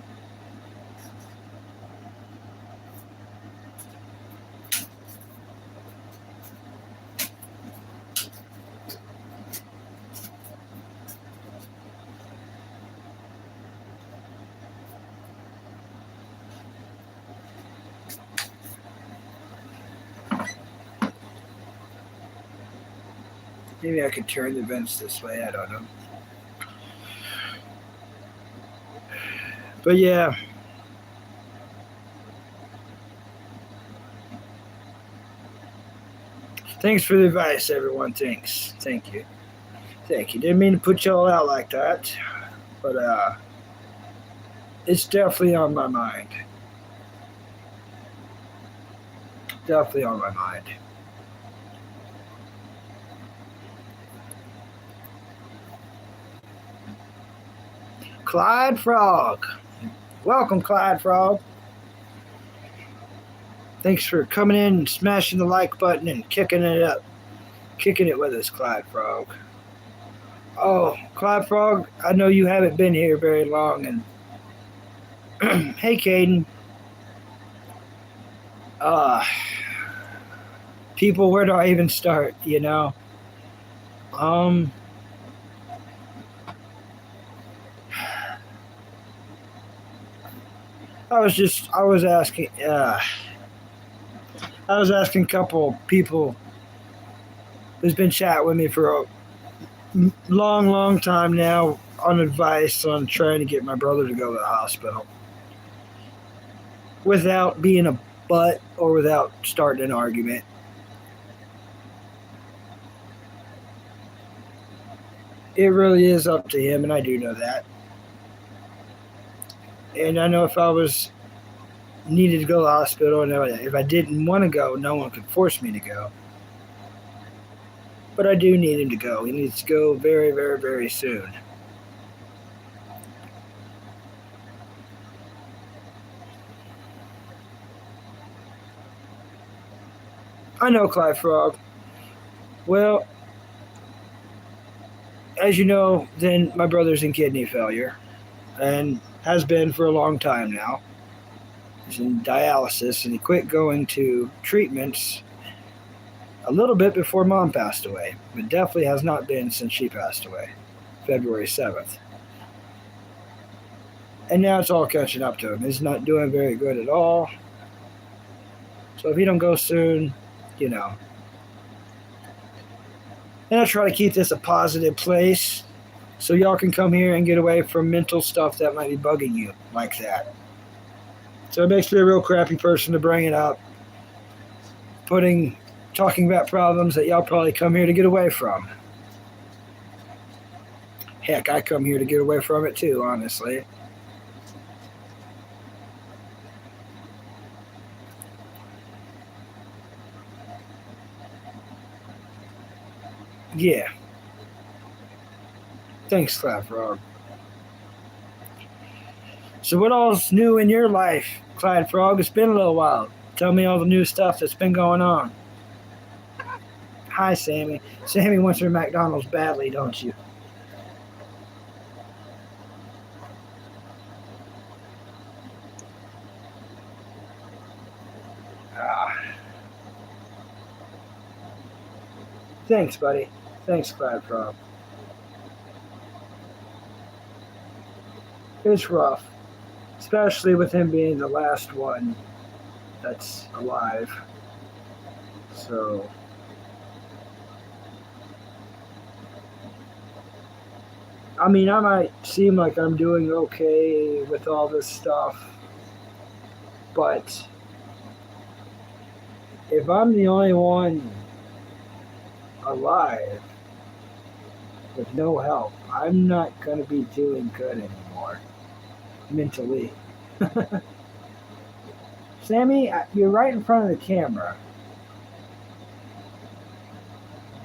Maybe I could turn the vents this way. I don't know. But yeah. Thanks for the advice, everyone. Thanks. Thank you. Thank you. Didn't mean to put y'all out like that. But it's definitely on my mind. Definitely on my mind. Clyde Frog. Welcome, Clyde Frog. Thanks for coming in and smashing the like button and kicking it up. Kicking it with us, Clyde Frog. Oh, Clyde Frog, I know you haven't been here very long. And hey, Caden. People, where do I even start, I was asking a couple people who's been chatting with me for a long time now on advice on trying to get my brother to go to the hospital without being a butt or without starting an argument. It really is up to him, and I do know that. And I know if I was needed to go to the hospital, and if I didn't want to go, no one could force me to go. But I do need him to go. He needs to go very, very, very soon. I know, Clyde Frog. Well, as you know, then my brother's in kidney failure, and has been for a long time now. He's in dialysis, and he quit going to treatments a little bit before Mom passed away, but definitely has not been since she passed away, February 7th. And now it's all catching up to him. He's not doing very good at all. So if he don't go soon, And I try to keep this a positive place so y'all can come here and get away from mental stuff that might be bugging you like that. So it makes me a real crappy person to bring it up, talking about problems that y'all probably come here to get away from. Heck, I come here to get away from it too, honestly. Yeah. Thanks, Clap Frog. So what all's new in your life, Clyde Frog? It's been a little while. Tell me all the new stuff that's been going on. Hi, Sammy. Sammy wants her McDonald's badly, don't you? Thanks, buddy. Thanks, Clyde Frog. It's rough, especially with him being the last one that's alive. So, I mean, I might seem like I'm doing okay with all this stuff, but if I'm the only one alive with no help, I'm not going to be doing good anymore mentally. Sammy, you're right in front of the camera.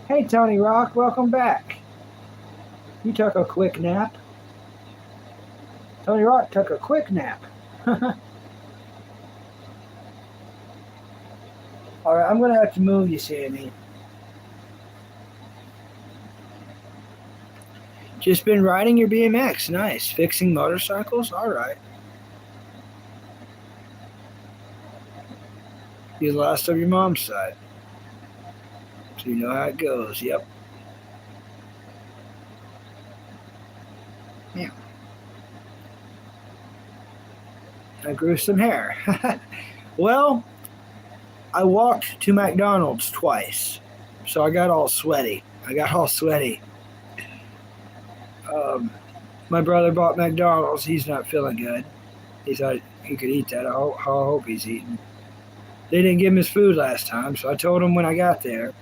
Hey, Tony Rock, welcome back. You took a quick nap. Tony Rock took a quick nap. Alright, I'm going to have to move you, Sammy. Just been riding your BMX. Nice. Fixing motorcycles? Alright. You lost of your mom's side. So you know how it goes. Yep. Yeah. I grew some hair. Well, I walked to McDonald's twice. So I got all sweaty. My brother bought McDonald's. He's not feeling good. He thought he could eat that. I hope he's eating. They didn't give him his food last time, so I told him when I got there.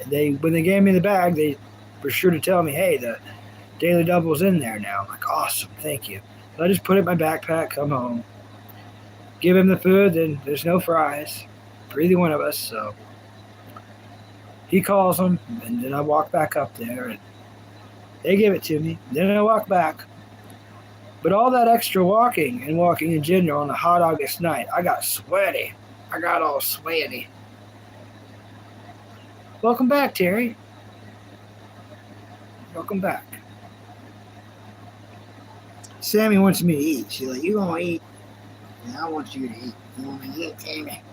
When they gave me the bag, they were sure to tell me, hey, the Daily Double's in there now. I'm like, awesome, thank you. So I just put it in my backpack, come home, give him the food, then there's no fries for either one of us, so he calls them, and then I walk back up there, and they give it to me. Then I walk back. But all that extra walking and walking in general on a hot August night, I got sweaty. I got all sweaty. Welcome back, Terry. Welcome back. Sammy wants me to eat. She's like, you gonna eat? And I want you to eat. You want me to eat, Sammy?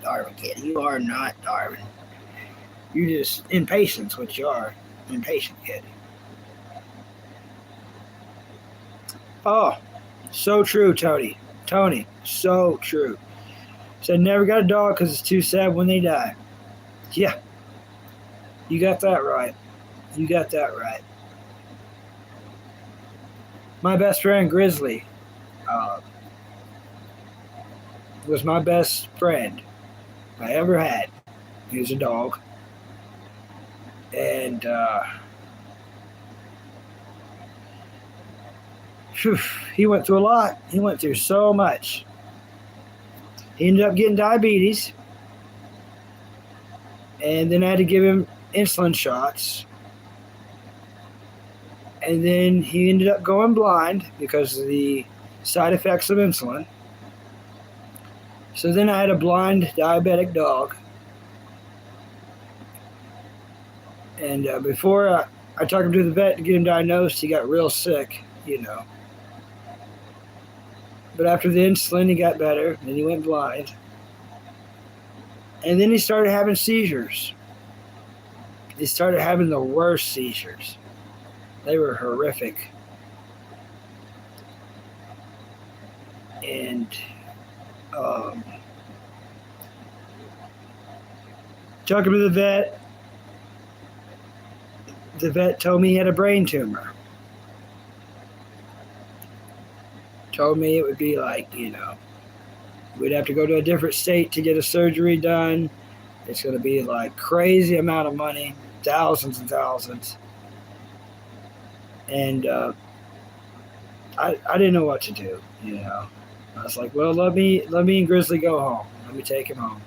Darwin kid, you are not Darwin. You're just impatient, what you are. Impatient kid. Oh, so true, Tony. Tony, so true. Said never got a dog because it's too sad when they die. Yeah, you got that right. You got that right. My best friend Grizzly was my best friend I ever had. He was a dog. And he went through a lot. He went through so much. He ended up getting diabetes. And then I had to give him insulin shots. And then he ended up going blind because of the side effects of insulin. So then I had a blind diabetic dog. And before I took him to the vet to get him diagnosed, he got real sick, you know. But after the insulin, he got better, and he went blind. And then he started having seizures. He started having the worst seizures. They were horrific. And took him to the vet. The vet told me he had a brain tumor. Told me it would be like, you know, we'd have to go to a different state to get a surgery done. It's going to be like crazy amount of money, thousands and thousands. And I didn't know what to do, you know. I was like, well, let me and Grizzly go home. Let me take him home.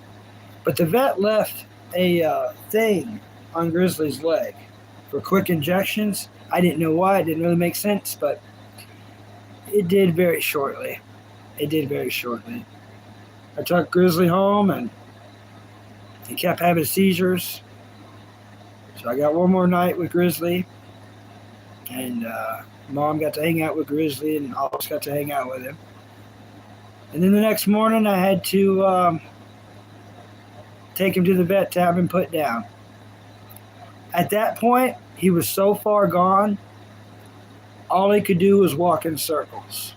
But the vet left a thing on Grizzly's leg for quick injections. I didn't know why. It didn't really make sense, but It did very shortly. It did very shortly. I took Grizzly home, and he kept having seizures. So I got one more night with Grizzly, and Mom got to hang out with Grizzly, and Alice got to hang out with him. And then the next morning, I had to take him to the vet to have him put down. At that point, he was so far gone, all he could do was walk in circles.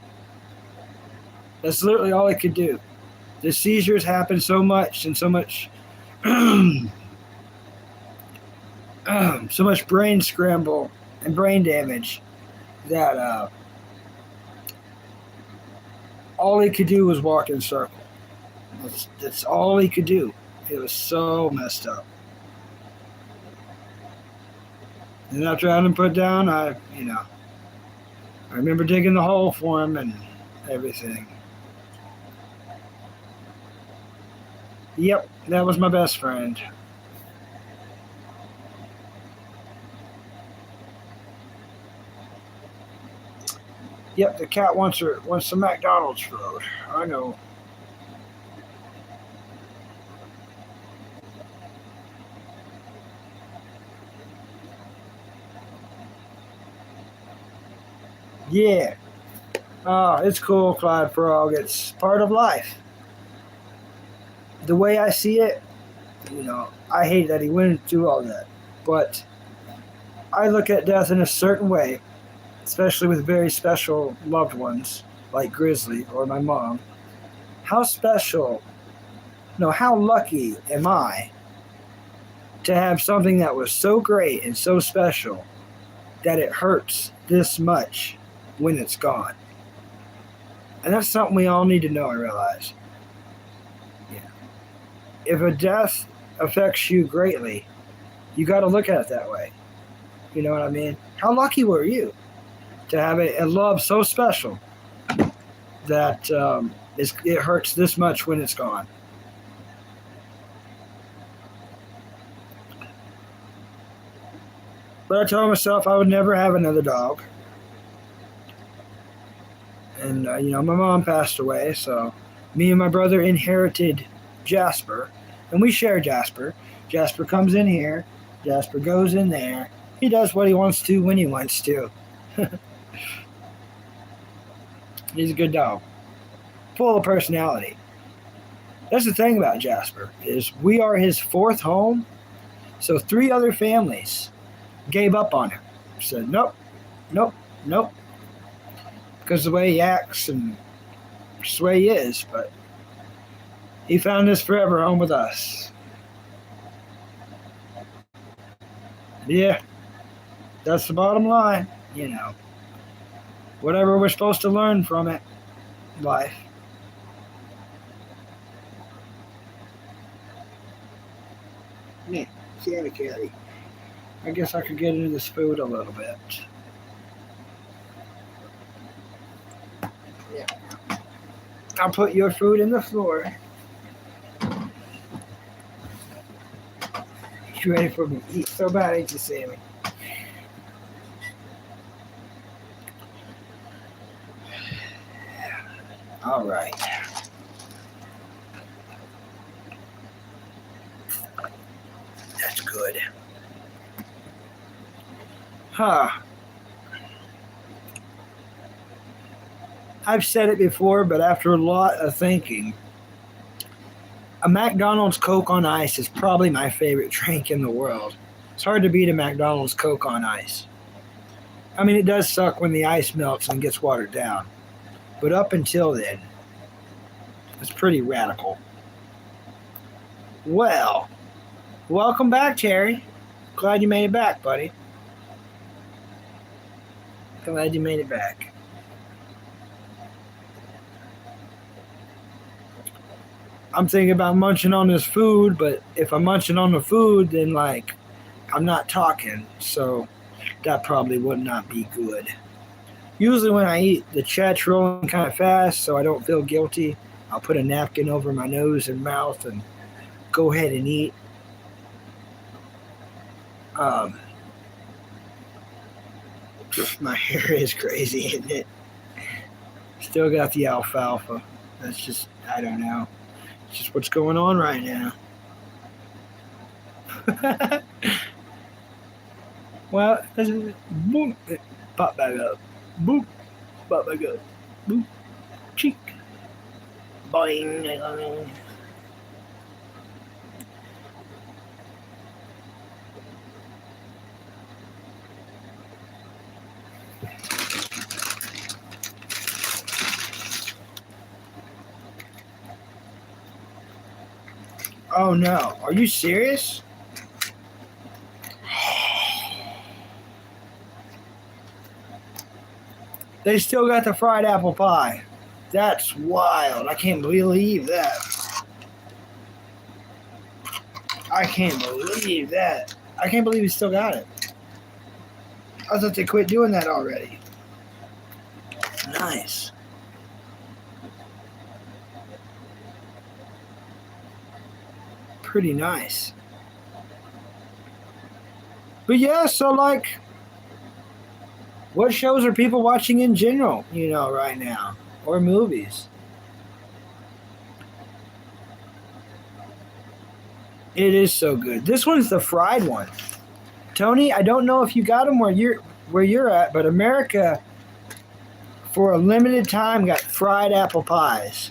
That's literally all he could do. The seizures happened so much and so much so much brain scramble and brain damage that all he could do was walk in circles. That's all he could do. It was so messed up. And after I had him put down, I remember digging the hole for him and everything. Yep, that was my best friend. Yep, the cat wants some McDonald's food. I know. Yeah. Oh, it's cool, Clyde Frog. It's part of life. The way I see it, I hate that he went through all that. But I look at death in a certain way, especially with very special loved ones like Grizzly or my mom. How lucky am I to have something that was so great and so special that it hurts this much when it's gone. And that's something we all need to know and realize. Yeah. If a death affects you greatly, you got to look at it that way. You know what I mean? How lucky were you to have a love so special that it hurts this much when it's gone? But I told myself I would never have another dog. And, my mom passed away, so me and my brother inherited Jasper. And we share Jasper. Jasper comes in here. Jasper goes in there. He does what he wants to when he wants to. He's a good dog. Full of personality. That's the thing about Jasper, is we are his fourth home. So 3 other families gave up on him. Said, nope. Because the way he acts and just the way he is. But he found his forever home with us. Yeah. That's the bottom line. Whatever we're supposed to learn from it. Life. Yeah. Sandy Caddy. I guess I could get into this food a little bit. Yeah. I'll put your food in the floor. You ready for me to eat so bad I hate to see me. All right. That's good. I've said it before, but after a lot of thinking, a McDonald's Coke on Ice is probably my favorite drink in the world. It's hard to beat a McDonald's Coke on Ice. I mean, it does suck when the ice melts and gets watered down. But up until then, it's pretty radical. Well, welcome back, Terry. Glad you made it back, buddy. Glad you made it back. I'm thinking about munching on this food, but if I'm munching on the food, then I'm not talking, so that probably would not be good. Usually when I eat, the chat's rolling kind of fast, so I don't feel guilty. I'll put a napkin over my nose and mouth and go ahead and eat. My hair is crazy, isn't it? Still got the alfalfa. That's just, I don't know. It's just what's going on right now. Well, boom, pop back up. Boop, pop back up. Boop, cheek. Boing. Oh no, are you serious? They still got the fried apple pie. That's wild. I can't believe that. I can't believe that. I can't believe he still got it. I thought they quit doing that already. Nice. Pretty nice. But yeah, so like, what shows are people watching in general, right now? Or movies? It is so good. This one's the fried one. Tony, I don't know if you got them where you're at, but America, for a limited time, got fried apple pies.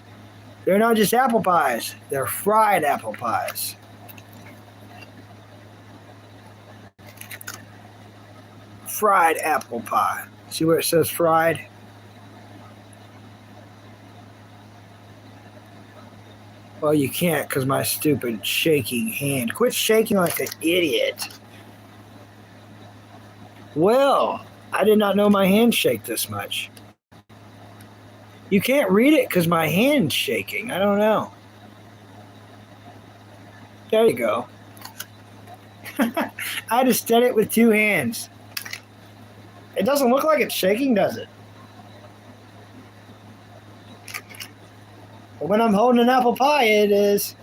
They're not just apple pies, they're fried apple pies. Fried apple pie. See where it says fried? Well, you can't because my stupid shaking hand. Quit shaking like an idiot. Well, I did not know my hand shake this much. You can't read it because my hand's shaking. I don't know. There you go. I just did it with two hands. It doesn't look like it's shaking, does it? But when I'm holding an apple pie, it is.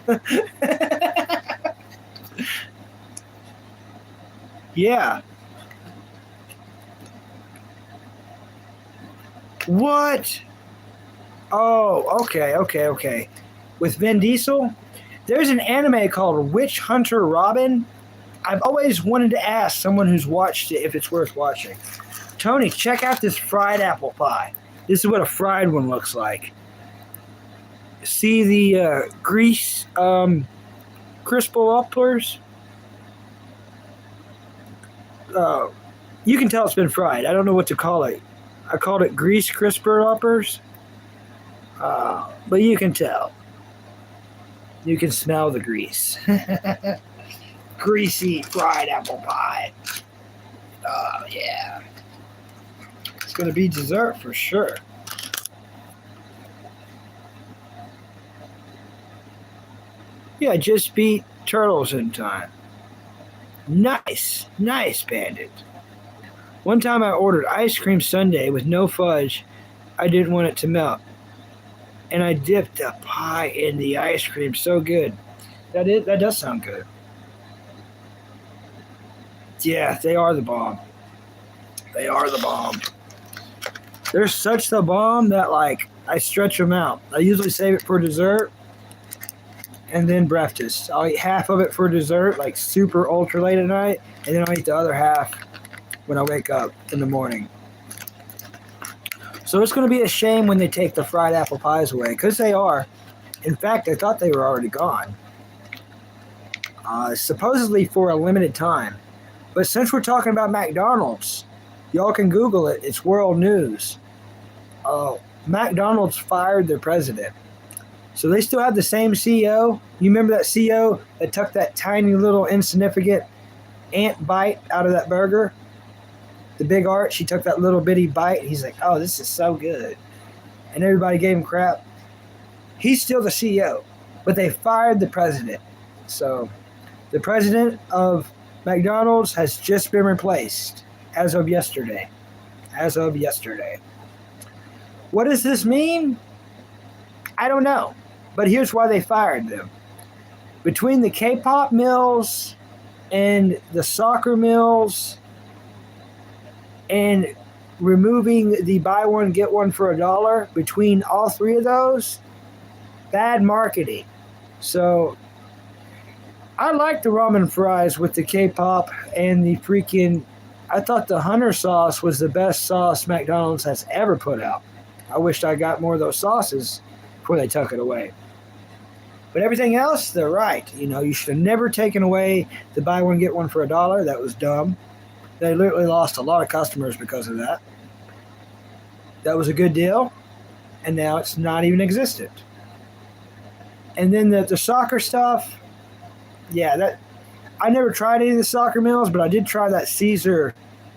Yeah. What? Oh, okay. With Vin Diesel, there's an anime called Witch Hunter Robin. I've always wanted to ask someone who's watched it if it's worth watching. Tony, check out this fried apple pie. This is what a fried one looks like. See the grease crispal uppers? You can tell it's been fried. I don't know what to call it. I called it grease crisper uppers. But you can tell. You can smell the grease. Greasy fried apple pie. Oh, yeah. It's going to be dessert for sure. Yeah, just beat turtles in time. Nice, Bandit. One time I ordered ice cream sundae with no fudge. I didn't want it to melt. And I dipped the pie in the ice cream. So good. That does sound good. Yeah, they are the bomb. They are the bomb. They're such the bomb that, like, I stretch them out. I usually save it for dessert and then breakfast. I'll eat half of it for dessert, like super ultra late at night, and then I'll eat the other half when I wake up in the morning. So it's going to be a shame when they take the fried apple pies away, because they are. In fact, I thought they were already gone. Supposedly for a limited time. But since we're talking about McDonald's, y'all can Google it. It's world news. McDonald's fired their president. So they still have the same CEO. You remember that CEO that took that tiny little insignificant ant bite out of that burger? The Big Arch, he took that little bitty bite. He's like, oh, this is so good. And everybody gave him crap. He's still the CEO, but they fired the president. So the president of McDonald's has just been replaced as of yesterday. What does this mean? I don't know. But here's why they fired them. Between the K-pop mills and the soccer mills and removing the buy one, get one for $1 between all three of those, bad marketing. So I like the ramen fries with the K-pop and the freaking, I thought the Hunter sauce was the best sauce McDonald's has ever put out. I wished I got more of those sauces before they took it away. But everything else, they're right. You know, you should have never taken away the buy one, get one for $1. That was dumb. They literally lost a lot of customers because of that. That was a good deal, and now it's not even existent. And then the soccer stuff, yeah, that I never tried any of the soccer meals, but I did try that Caesar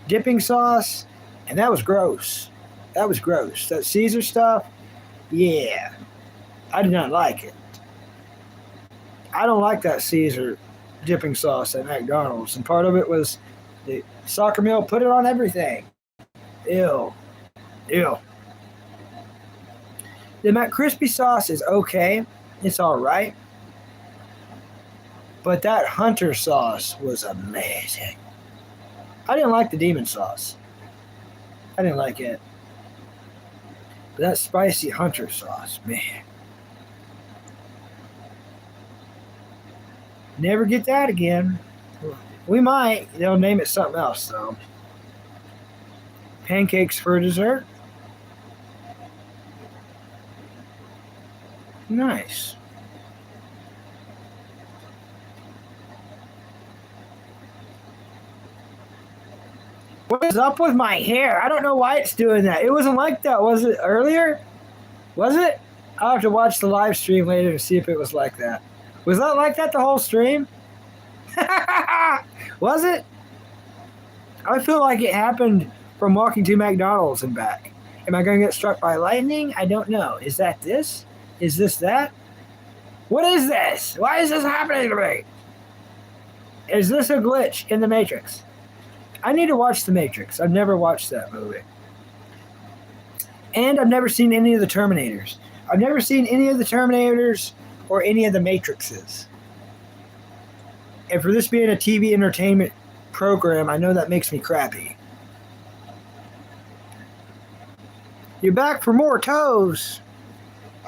dipping sauce, and that was gross. That was gross. That Caesar stuff, yeah, I did not like it. I don't like that Caesar dipping sauce at McDonald's, and part of it was the soccer meal put it on everything. Ew. Ew. The McCrispy sauce is okay. It's all right. But that Hunter sauce was amazing. I didn't like the demon sauce. I didn't like it. But that spicy Hunter sauce, man. Never get that again. We might. They'll name it something else, though. Pancakes for dessert. Nice. What is up with my hair? I don't know why it's doing that. It wasn't like that, was it, earlier? Was it? I'll have to watch the live stream later to see if it was like that. Was that like that the whole stream? Was it? I feel like it happened from walking to McDonald's and back. Am I going to get struck by lightning? I don't know. Is that this? Is this that? What is this? Why is this happening to me? Is this a glitch in the Matrix? I need to watch the Matrix. I've never watched that movie. And I've never seen any of the Terminators. I've never seen any of the Terminators or any of the Matrixes. And for this being a TV entertainment program, I know that makes me crappy. You're back for more toes.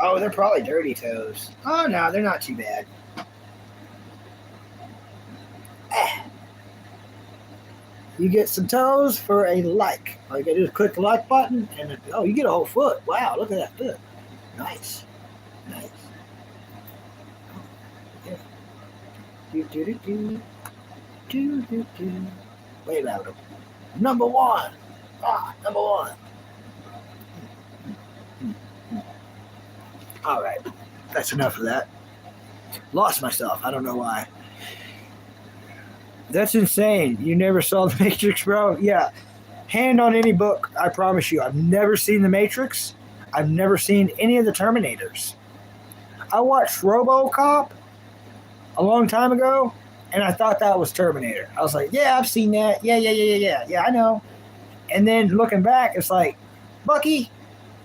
Oh, they're probably dirty toes. Oh, no, they're not too bad. You get some toes for a like. All you gotta do is click the like button, and oh, you get a whole foot. Wow, look at that foot. Nice. Nice. Yeah. Wait a minute. Number one. Number one. All right. That's enough of that. Lost myself. I don't know why. That's insane. You never saw The Matrix, bro? Yeah. Hand on any book, I promise you. I've never seen The Matrix. I've never seen any of the Terminators. I watched RoboCop a long time ago, and I thought that was Terminator. I was like, yeah, I've seen that. Yeah, I know. And then looking back, it's like, Bucky,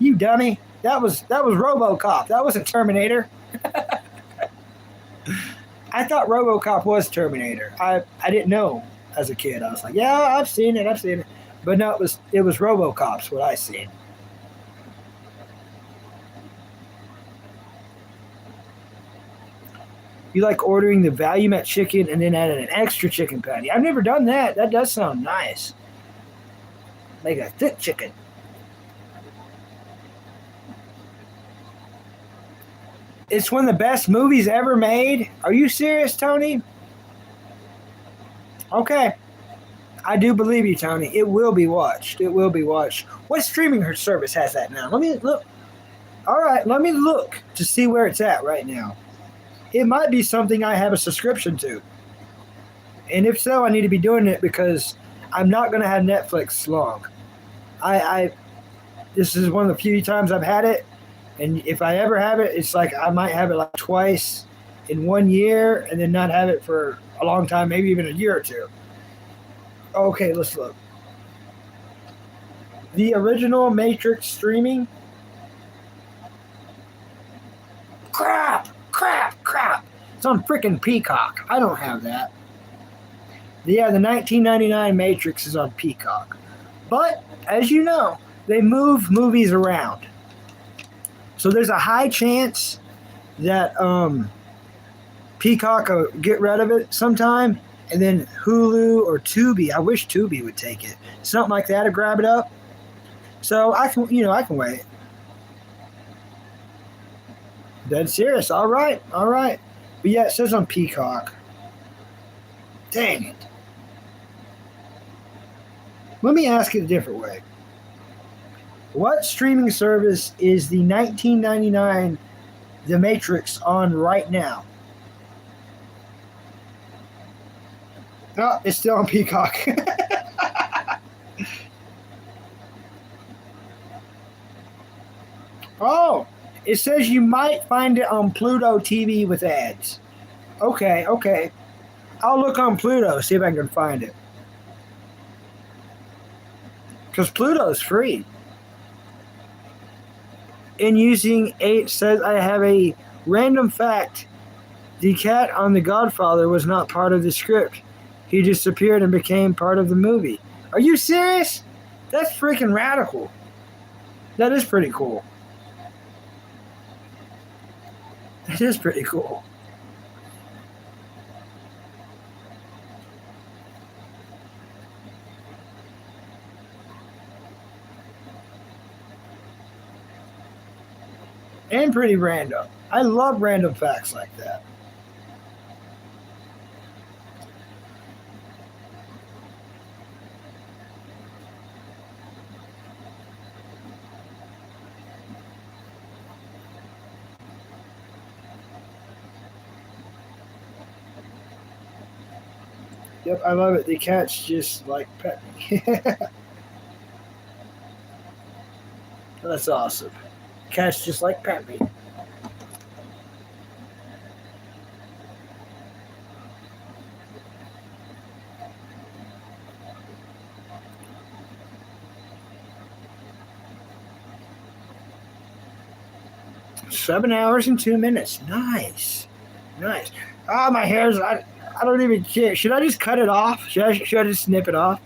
you dummy. That was RoboCop. That wasn't Terminator. I thought RoboCop was Terminator. I didn't know as a kid. I was like, yeah, I've seen it. But no, it was RoboCop's what I seen. You like ordering the Valumet chicken and then adding an extra chicken patty. I've never done that. That does sound nice. Like a thick chicken. It's one of the best movies ever made. Are you serious, Tony? Okay. I do believe you, Tony. It will be watched. It will be watched. What streaming service has that now? Let me look. All right, let me look to see where it's at right now. It might be something I have a subscription to. And if so, I need to be doing it because I'm not going to have Netflix long. This is one of the few times I've had it. And if I ever have it, it's like I might have it like twice in 1 year and then not have it for a long time, maybe even a year or two. Okay, let's look. The original Matrix streaming. Crap. It's on freaking Peacock. I don't have that. Yeah, the 1999 Matrix is on Peacock. But as you know, they move movies around. So there's a high chance that Peacock will get rid of it sometime, and then Hulu or Tubi. I wish Tubi would take it. Something like that to grab it up. So I can wait. Dead serious. All right. But yeah, it says on Peacock. Dang it. Let me ask it a different way. What streaming service is the 1999 The Matrix on right now? Oh, it's still on Peacock. Oh, it says you might find it on Pluto TV with ads. Okay. I'll look on Pluto, see if I can find it. Because Pluto's free. In using 8 says I have a random fact. The cat on The Godfather was not part of the script. He disappeared and became part of the movie. Are you serious? That's freaking radical. That is pretty cool. That is pretty cool. And pretty random. I love random facts like that. Yep, I love it. The cat's just like pet me. That's awesome. Cat's just like pet me. Seven hours and 2 minutes. Nice. Ah, my hair's. I don't even care. Should I just cut it off? Should I just snip it off?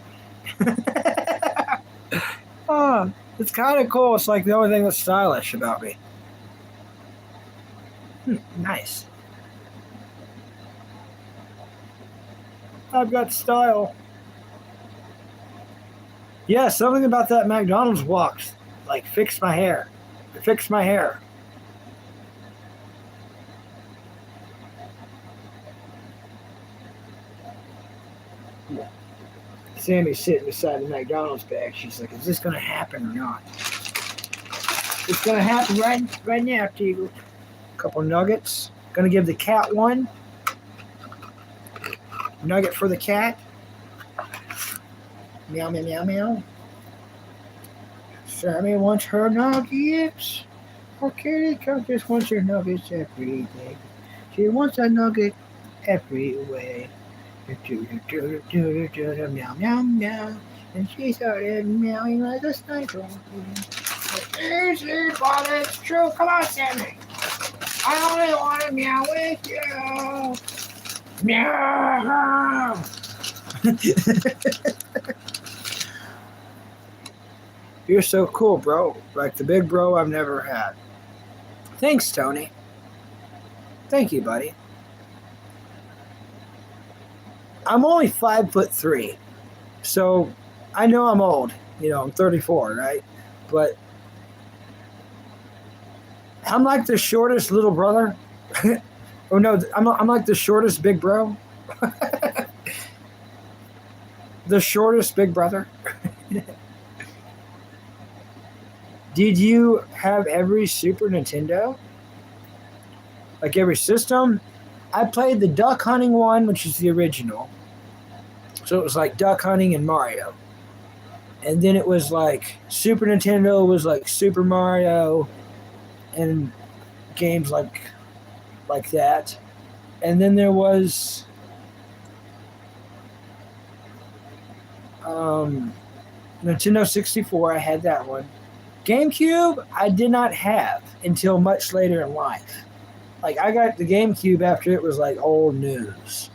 Oh, it's kind of cool. It's like the only thing that's stylish about me. Nice. I've got style. Yeah, something about that McDonald's walk, like fixed my hair. It fixed my hair. Sammy's sitting beside the McDonald's bag. She's like, is this going to happen or not? It's going to happen right now, Teagle. Couple nuggets. Going to give the cat one. Nugget for the cat. Meow, meow, meow, meow. Sammy wants her nuggets. Oh, kitty cat just wants her nuggets every day. She wants a nugget every way. Meow, meow, meow. And she started meowing like a sniper. Easy, but it's true. Come on, Sammy. I only want to meow with you. Meow. You're so cool, bro. Like the big bro I've never had. Thanks, Tony. Thank you, buddy. I'm only 5'3", so I know I'm old. You know, I'm 34, right? But I'm like the shortest little brother. Oh no, I'm like the shortest big bro. The shortest big brother. Did you have every Super Nintendo? Like every system? I played the duck hunting one, which is the original. So it was like duck hunting and Mario. And then it was like Super Nintendo was like Super Mario and games like that. And then there was Nintendo 64. I had that one. GameCube I did not have until much later in life. Like I got the GameCube after it was like old news.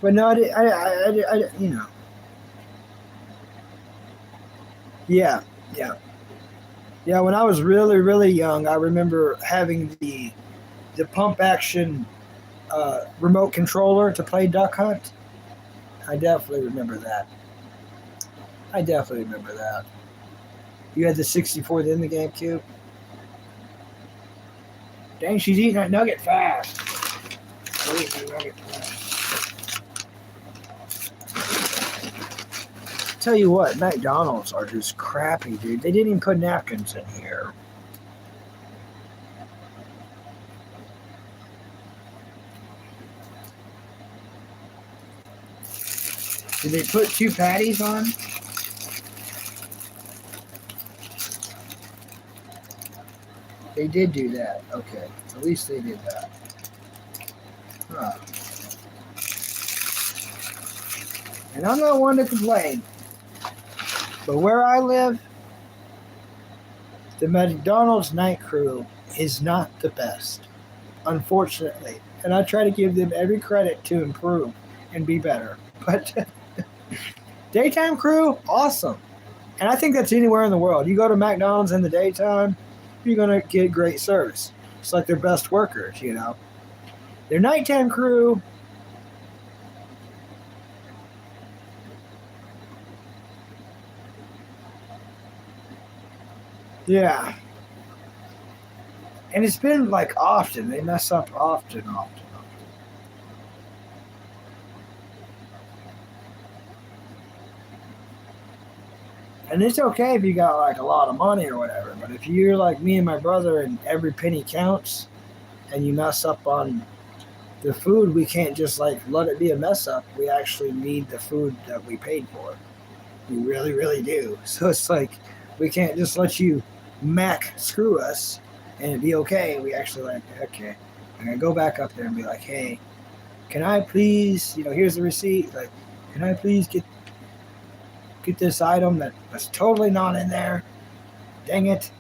But no, you know, yeah, yeah, yeah. When I was really, really young, I remember having the pump action remote controller to play Duck Hunt. I definitely remember that. I definitely remember that. You had the 64 in the GameCube. Dang, she's eating that nugget fast. Eating that nugget fast. Tell you what, McDonald's are just crappy, dude. They didn't even put napkins in here. Did they put 2 patties on? They did do that. Okay. At least they did that. Huh. And I'm not one to complain. But where I live, the McDonald's night crew is not the best, unfortunately. And I try to give them every credit to improve and be better. But daytime crew, awesome. And I think that's anywhere in the world. You go to McDonald's in the daytime, you're going to get great service. It's like their best workers, you know. Their nighttime crew, yeah. And it's been like often. They mess up often. And it's okay if you got like a lot of money or whatever. But if you're like me and my brother and every penny counts and you mess up on the food, we can't just like let it be a mess up. We actually need the food that we paid for. We really, really do. So it's like we can't just let you screw us and it'd be okay. We actually like, okay. I'm gonna go back up there and be like, hey, can I please, here's the receipt. Like, can I please get this item that was totally not in there? Dang it.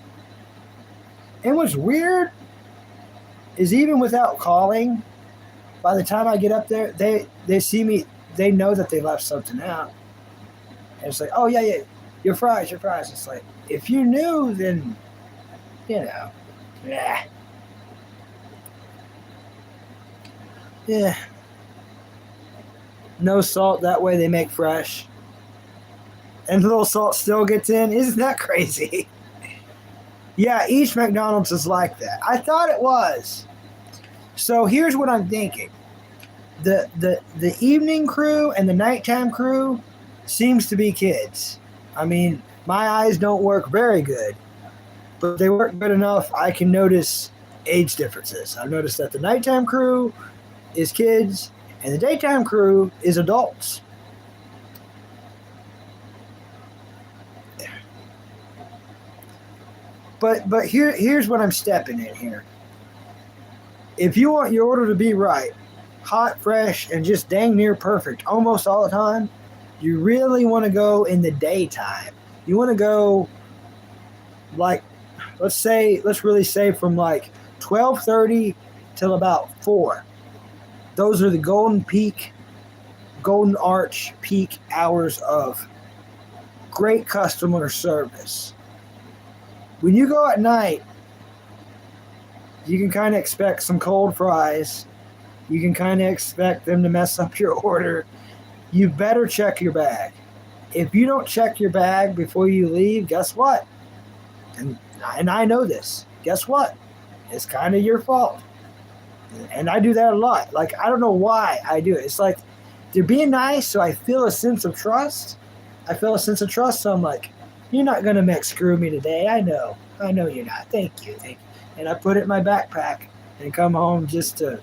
And what's weird is even without calling, by the time I get up there, they see me, they know that they left something out. And it's like, oh, yeah, your fries. It's like, if you knew, then, yeah. Yeah. No salt, that way they make fresh. And a little salt still gets in. Isn't that crazy? Yeah, each McDonald's is like that. I thought it was. So here's what I'm thinking. The evening crew and the nighttime crew seems to be kids. I mean, my eyes don't work very good, but they work good enough I can notice age differences. I've noticed that the nighttime crew is kids and the daytime crew is adults. But here's what I'm stepping in here. If you want your order to be right, hot, fresh, and just dang near perfect almost all the time, you really want to go in the daytime. You want to go like, let's really say from like 12:30 till about 4. Those are the golden arch peak hours of great customer service. When you go at night, you can kind of expect some cold fries. You can kind of expect them to mess up your order. You better check your bag. If you don't check your bag before you leave, guess what? And I know this. Guess what? It's kind of your fault. And I do that a lot. Like, I don't know why I do it. It's like they're being nice, so I feel a sense of trust. So I'm like, you're not going to screw me today. I know you're not. Thank you. And I put it in my backpack and come home just to...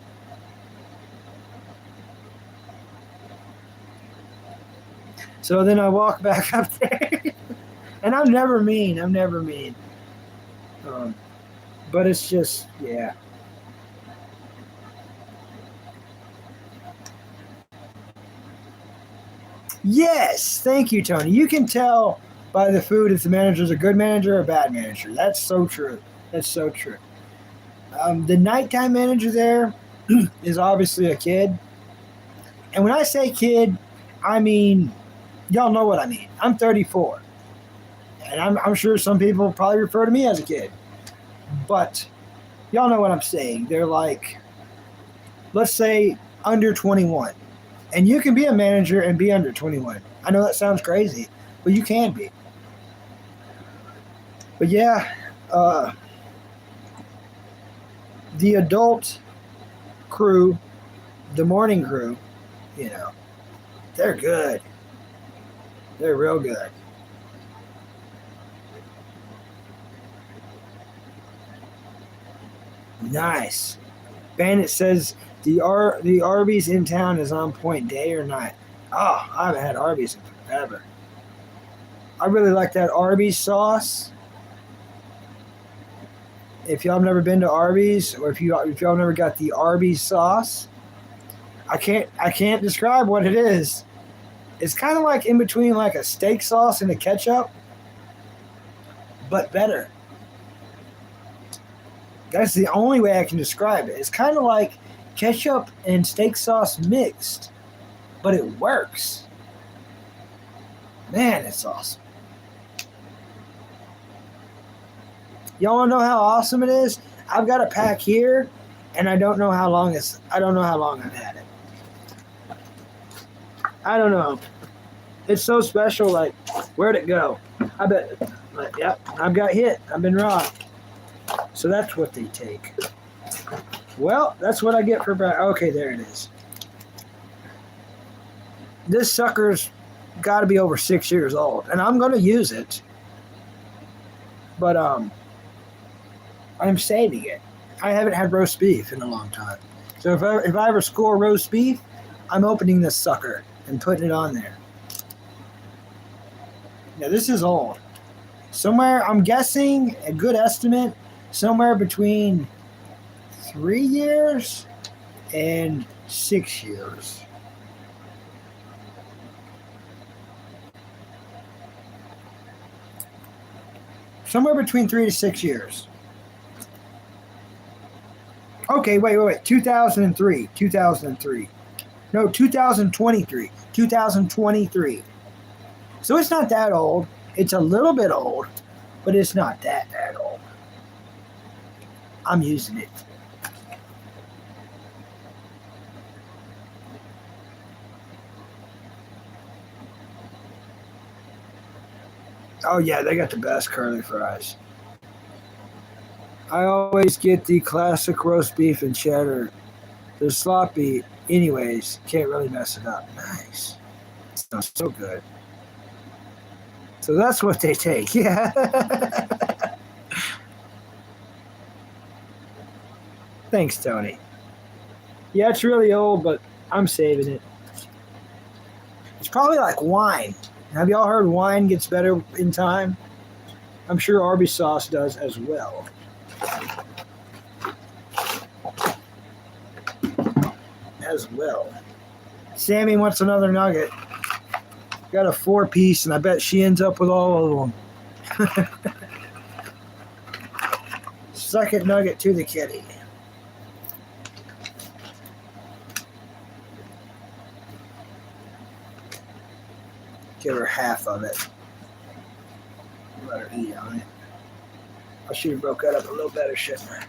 So then I walk back up there. And I'm never mean. But it's just, yeah. Yes, thank you, Tony. You can tell by the food if the manager's a good manager or a bad manager. That's so true. The nighttime manager there is obviously a kid, And when I say kid, I mean, y'all know what I mean. I'm 34. And I'm sure some people probably refer to me as a kid. But y'all know what I'm saying. They're like, let's say, under 21. And you can be a manager and be under 21. I know that sounds crazy, but you can be. But yeah, the adult crew, the morning crew, you know, they're good. They're real good. Nice. Bandit says the Arby's in town is on point day or night. Oh, I haven't had Arby's in forever. I really like that Arby's sauce. If y'all have never been to Arby's, or if y'all never got the Arby's sauce, I can't describe what it is. It's kind of like in between like a steak sauce and a ketchup, but better. That's the only way I can describe it. It's kind of like ketchup and steak sauce mixed, but it works. Man, it's awesome. Y'all want to know how awesome it is? I've got a pack here, and I don't know how long I've had it. I don't know. It's so special. Like, where'd it go? I bet. Yep, I've got hit. I've been robbed. So that's what they take. Well, that's what I get for okay, there it is. This sucker's got to be over 6 years old, and I'm going to use it. But I'm saving it. I haven't had roast beef in a long time. So if I ever score roast beef, I'm opening this sucker and putting it on there. Now this is old. Somewhere, I'm guessing, a good estimate, somewhere between 3 years and 6 years. Somewhere between 3 to 6 years. Okay, wait. 2003. No, 2023. 2023. So it's not that old. It's a little bit old, but it's not that old. I'm using it. Oh yeah, they got the best curly fries. I always get the classic roast beef and cheddar. They're sloppy anyways. Can't really mess it up. Nice. Smells so good. So that's what they take. Yeah. Thanks, Tony. Yeah, it's really old, but I'm saving it. It's probably like wine. Have y'all heard wine gets better in time? I'm sure Arby's sauce does as well. Sammy wants another nugget. Got a 4-piece, and I bet she ends up with all of them. Second nugget to the kitty. Give her half of it. Let her eat on it. I should have broke that up a little better, shouldn't I?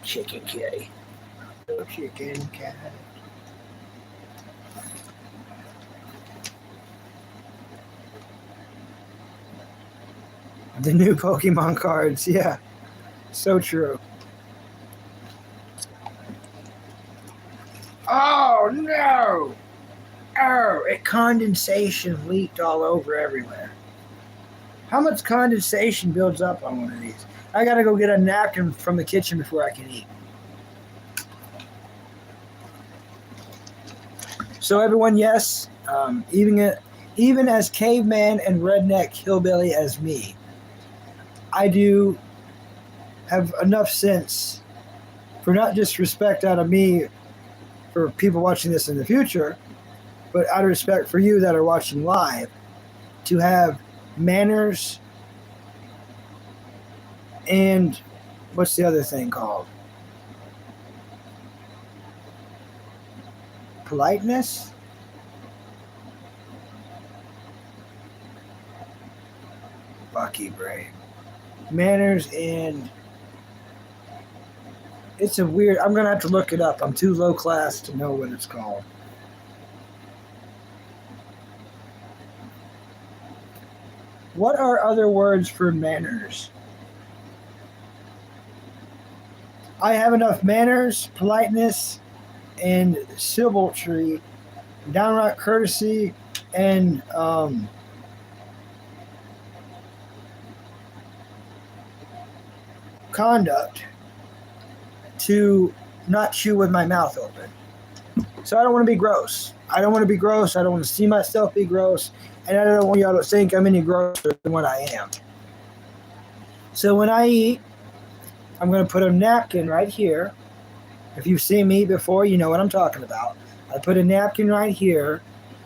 Chicken kitty. Chicken cat. The new Pokemon cards, yeah. So true. Oh no! Oh, condensation leaked all over everywhere. How much condensation builds up on one of these? I gotta go get a napkin from the kitchen before I can eat. So everyone, yes, even as caveman and redneck hillbilly as me, I do have enough sense for not just respect out of me for people watching this in the future, but out of respect for you that are watching live, to have manners and what's the other thing called? politeness. Bucky brain. Manners and it's a weird. I'm gonna have to look it up. I'm too low class to know what it's called. What are other words for manners? I have enough manners, politeness, and civility, downright courtesy, and conduct to not chew with my mouth open. So I don't want to be gross. I don't want to see myself be gross. And I don't want y'all to think I'm any grosser than what I am. So when I eat, I'm going to put a napkin right here. If you've seen me before, you know what I'm talking about. I put a napkin right here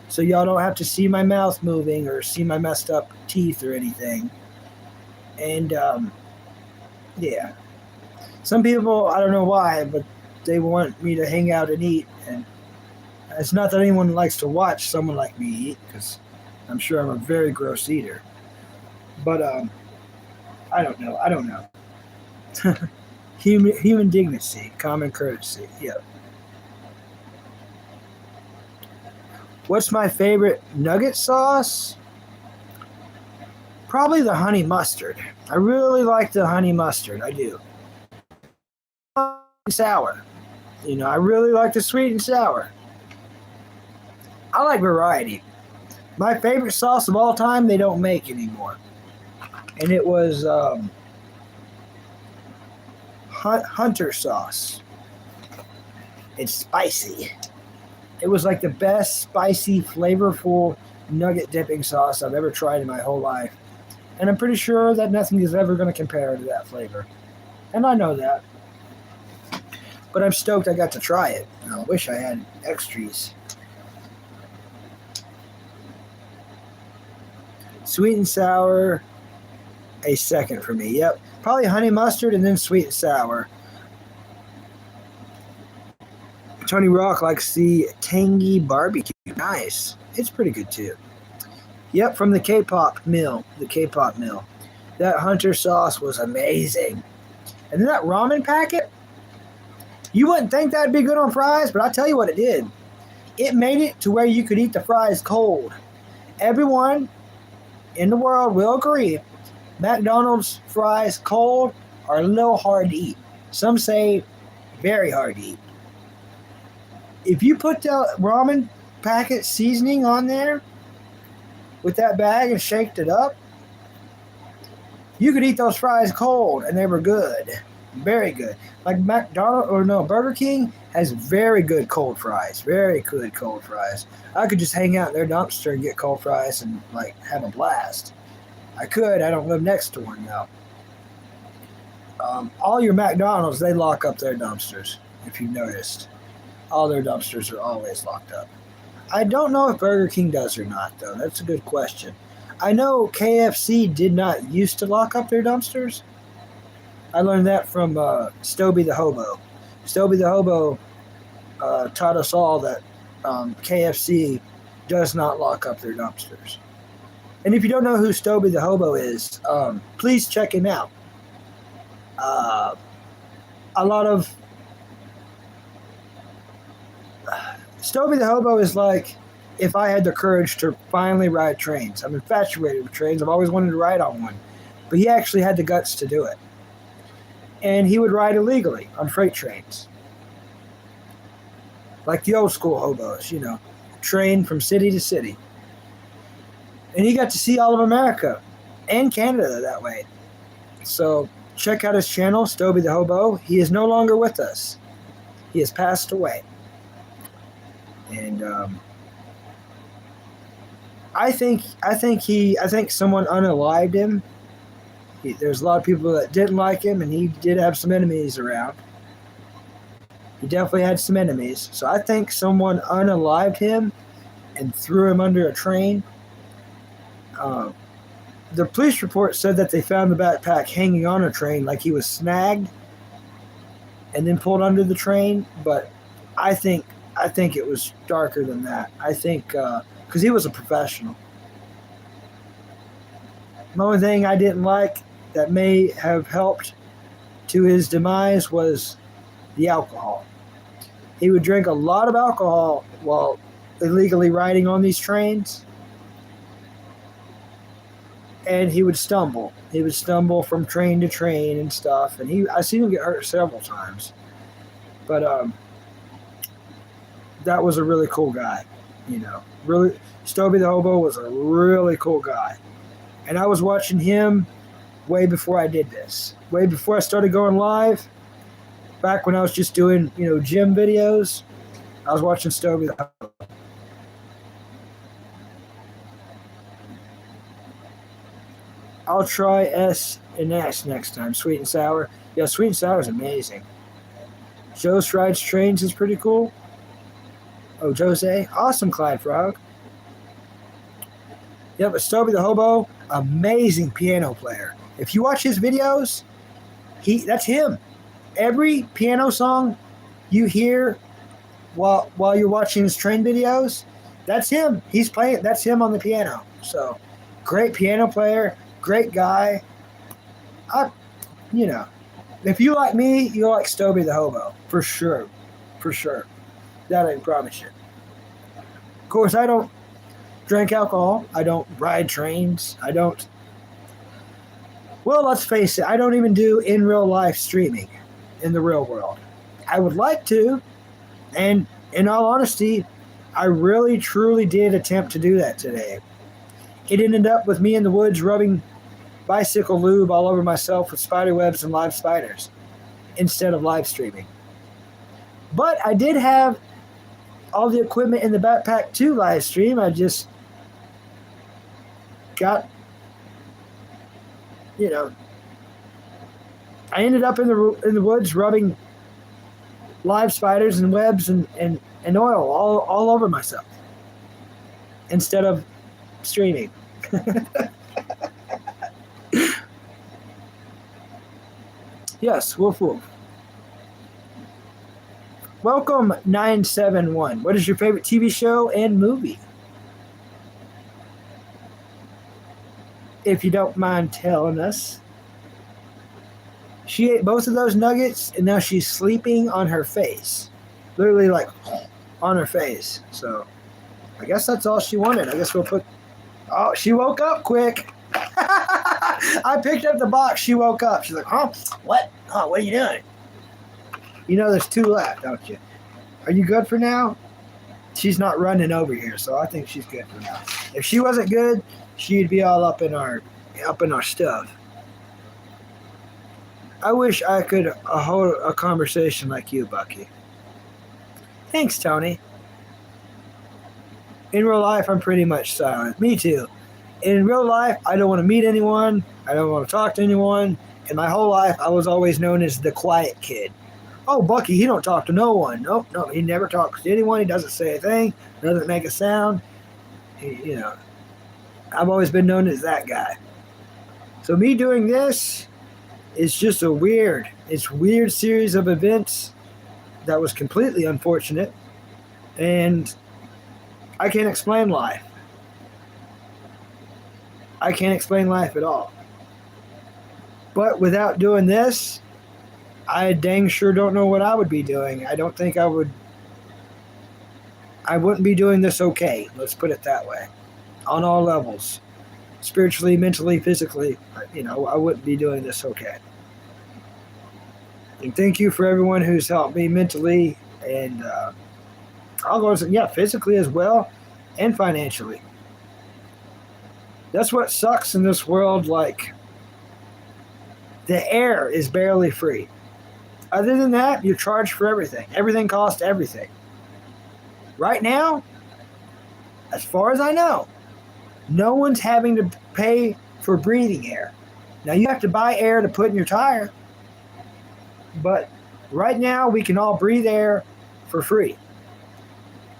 so y'all don't have to see my mouth moving or see my messed up teeth or anything. And, yeah. Some people, I don't know why, but they want me to hang out and eat. And it's not that anyone likes to watch someone like me eat, because I'm sure I'm a very gross eater. But I don't know. Human dignity, common courtesy. Yep. What's my favorite nugget sauce? Probably the honey mustard. I really like the honey mustard. I do. Sour. You know, I really like the sweet and sour. I like variety. My favorite sauce of all time, they don't make anymore. And it was Hunter sauce. It's spicy. It was like the best spicy, flavorful nugget dipping sauce I've ever tried in my whole life. And I'm pretty sure that nothing is ever going to compare to that flavor. And I know that. But I'm stoked I got to try it. I wish I had extras. Sweet and sour, a second for me. Yep. Probably honey mustard and then sweet and sour. Tony Rock likes the tangy barbecue. Nice. It's pretty good too. Yep, from the K-pop mill. That Hunter sauce was amazing. And then that ramen packet, you wouldn't think that'd be good on fries, but I'll tell you what it did. It made it to where you could eat the fries cold. Everyone in the world will agree, McDonald's fries cold are a little hard to eat. Some say very hard to eat. If you put the ramen packet seasoning on there with that bag and shaked it up, you could eat those fries cold and they were good. Very good. Like Burger King has very good cold fries. Very good cold fries. I could just hang out in their dumpster and get cold fries and like have a blast. I could. I don't live next to one now. All your McDonald's, they lock up their dumpsters, if you've noticed. All their dumpsters are always locked up. I don't know if Burger King does or not, though. That's a good question. I know KFC did not used to lock up their dumpsters. I learned that from Stoby the Hobo. Stoby the Hobo taught us all that KFC does not lock up their dumpsters. And if you don't know who Stoby the Hobo is, please check him out. A lot of Stoby the Hobo is like if I had the courage to finally ride trains. I'm infatuated with trains. I've always wanted to ride on one. But he actually had the guts to do it. And he would ride illegally on freight trains. Like the old school hobos, you know. Train from city to city. And he got to see all of America and Canada that way. So check out his channel, Stoby the Hobo. He is no longer with us. He has passed away. And I think someone unalived him. There's a lot of people that didn't like him, and he did have some enemies around. He definitely had some enemies. So I think someone unalived him and threw him under a train. The police report said that they found the backpack hanging on a train like he was snagged and then pulled under the train. But I think I think it was darker than that. I think because he was a professional. The only thing I didn't like that may have helped to his demise was the alcohol. He would drink a lot of alcohol while illegally riding on these trains, and he would stumble. He would stumble from train to train and stuff, and I seen him get hurt several times. But that was a really cool guy, you know. Really, Stobie the Hobo was a really cool guy. And I was watching him way before I did this. Way before I started going live. Back when I was just doing, you know, gym videos. I was watching Stobie the Hobo. I'll try S and S next time. Sweet and sour. Yeah, sweet and sour is amazing. Joe's Rides Trains is pretty cool. Oh, Jose. Awesome, Clyde Frog. Yeah, but Stobie the Hobo, amazing piano player. If you watch his videos, that's him. Every piano song you hear while you're watching his train videos, that's him. He's playing. That's him on the piano. So, great piano player, great guy. You know, if you like me, you like Stobie the Hobo for sure, for sure. That I can promise you. Of course, I don't drink alcohol. I don't ride trains. I don't. Well, let's face it. I don't even do in real life streaming in the real world. I would like to, and in all honesty, I really truly did attempt to do that today. It ended up with me in the woods rubbing bicycle lube all over myself with spider webs and live spiders instead of live streaming. But I did have all the equipment in the backpack to live stream. I just got, you know, I ended up in the woods rubbing live spiders and webs and oil all over myself instead of streaming. Yes, woof woof. Welcome 971. What is your favorite TV show and movie? If you don't mind telling us. She ate both of those nuggets and now she's sleeping on her face. Literally like on her face. So I guess that's all she wanted. I guess we'll put... Oh, she woke up quick. I picked up the box. She woke up. She's like, huh? What? Oh, what are you doing? You know there's 2 left, don't you? Are you good for now? She's not running over here, so I think she's good for now. If she wasn't good, she'd be all up in our stuff. I wish I could hold a conversation like you, Bucky. Thanks, Tony. In real life, I'm pretty much silent. Me too. In real life, I don't want to meet anyone. I don't want to talk to anyone. In my whole life, I was always known as the quiet kid. Oh, Bucky, he don't talk to no one. Nope, he never talks to anyone. He doesn't say a thing, doesn't make a sound. You know, I've always been known as that guy. So me doing this is just a weird series of events that was completely unfortunate. And I can't explain life. I can't explain life at all. But without doing this, I dang sure don't know what I would be doing. I don't think I wouldn't be doing this okay. Let's put it that way. On all levels. Spiritually, mentally, physically, you know, I wouldn't be doing this okay. And thank you for everyone who's helped me mentally and I'll go and physically as well and financially. That's what sucks in this world. Like, the air is barely free. Other than that, you charge for everything. Everything costs everything. Right now, as far as I know, no one's having to pay for breathing air. Now, you have to buy air to put in your tire. But right now, we can all breathe air for free.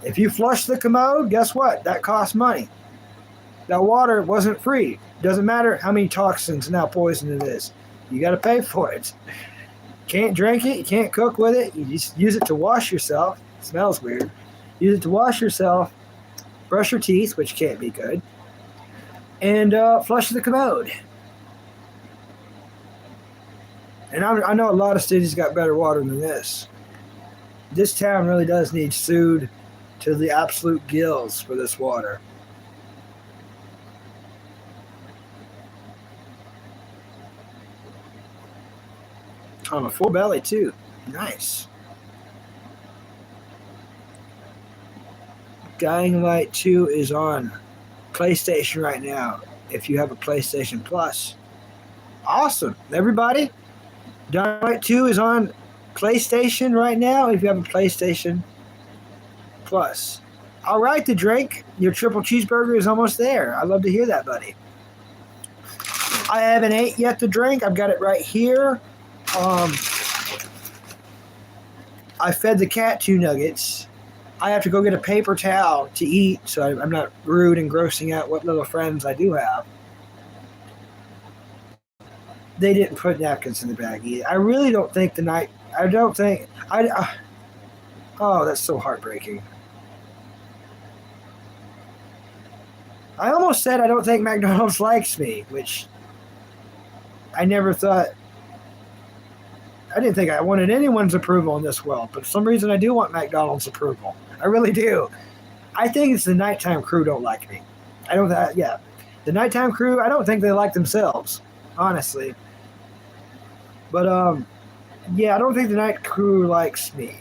If you flush the commode, guess what? That costs money. That water wasn't free. Doesn't matter how many toxins and how poison it is. You got to pay for it. Can't drink it. You can't cook with it. You just use it to wash yourself. It smells weird. Use it to wash yourself, brush your teeth, which can't be good, and flush the commode. And I know a lot of cities got better water than this. This town really does need sued to the absolute gills for this water. On a full belly, too. Nice. Dying Light 2 is on PlayStation right now if you have a PlayStation Plus. Awesome. Everybody, Dying Light 2 is on PlayStation right now if you have a PlayStation Plus. All right, the drink. Your triple cheeseburger is almost there. I love to hear that, buddy. I haven't ate yet the drink. I've got it right here. I fed the cat 2 nuggets. I have to go get a paper towel to eat, so I'm not rude and grossing out what little friends I do have. They didn't put napkins in the bag either. I really don't think oh, that's so heartbreaking. I almost said I don't think McDonald's likes me, which I never thought. I didn't think I wanted anyone's approval in this world, but for some reason I do want McDonald's approval. I really do. I think it's the nighttime crew don't like me. The nighttime crew, I don't think they like themselves, honestly. But I don't think the night crew likes me.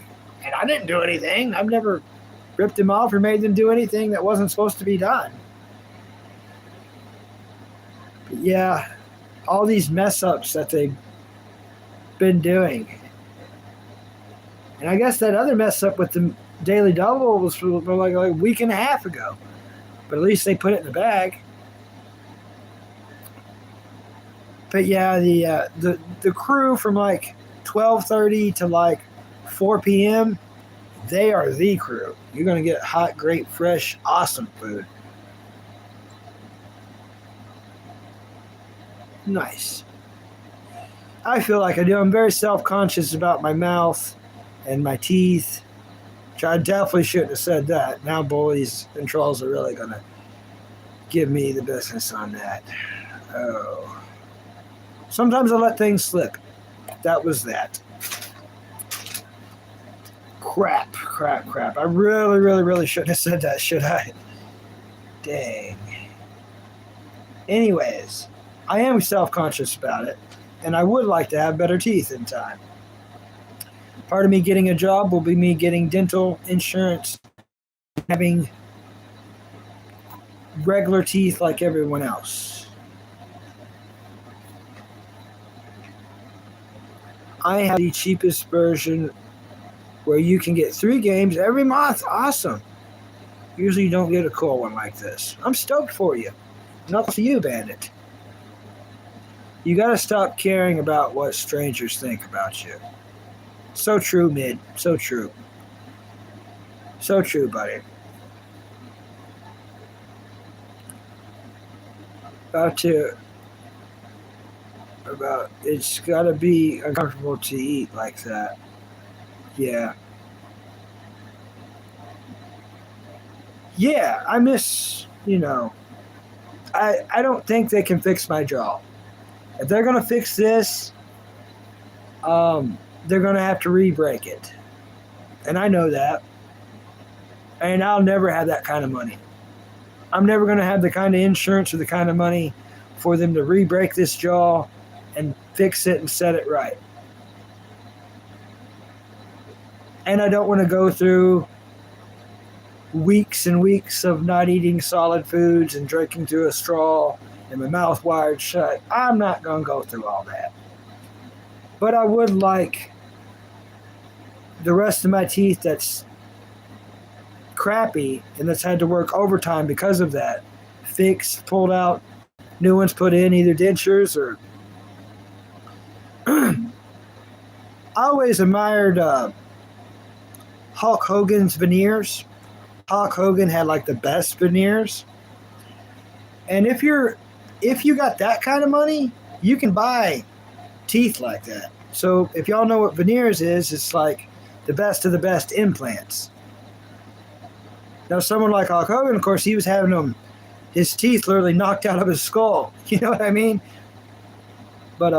And I didn't do anything. I've never ripped them off or made them do anything that wasn't supposed to be done. But yeah, all these mess ups that they've been doing. And I guess that other mess up with the Daily Double was like a week and a half ago. But at least they put it in the bag. But yeah, the crew from like 12:30 to like 4 p.m., they are the crew. You're going to get hot, great, fresh, awesome food. Nice. I feel like I do. I'm very self-conscious about my mouth and my teeth. Which I definitely shouldn't have said that. Now bullies and trolls are really going to give me the business on that. Oh. Sometimes I let things slip. That was that. Crap. I really shouldn't have said that, should I? Dang. Anyways, I am self-conscious about it, and I would like to have better teeth in time. Part of me getting a job will be me getting dental insurance, having regular teeth like everyone else. I have the cheapest version where you can get 3 games every month. Awesome. Usually you don't get a cool one like this. I'm stoked for you. Not for you, Bandit. You gotta stop caring about what strangers think about you. So true, Mid. So true. So true, buddy. It's gotta be uncomfortable to eat like that. Yeah. Yeah, I miss, I don't think they can fix my jaw. If they're going to fix this, they're going to have to re-break it. And I know that. And I'll never have that kind of money. I'm never going to have the kind of insurance or the kind of money for them to re-break this jaw and fix it and set it right. And I don't want to go through weeks and weeks of not eating solid foods and drinking through a straw and my mouth wired shut. I'm not going to go through all that. But I would like the rest of my teeth that's crappy and that's had to work overtime because of that. Fixed, pulled out, new ones put in, either dentures or... I always admired Hulk Hogan's veneers. Hulk Hogan had like the best veneers. And if you got that kind of money, you can buy teeth like that. So if y'all know what veneers is, it's like the best of the best implants. Now, someone like Hulk Hogan, of course, he was having his teeth literally knocked out of his skull. You know what I mean? But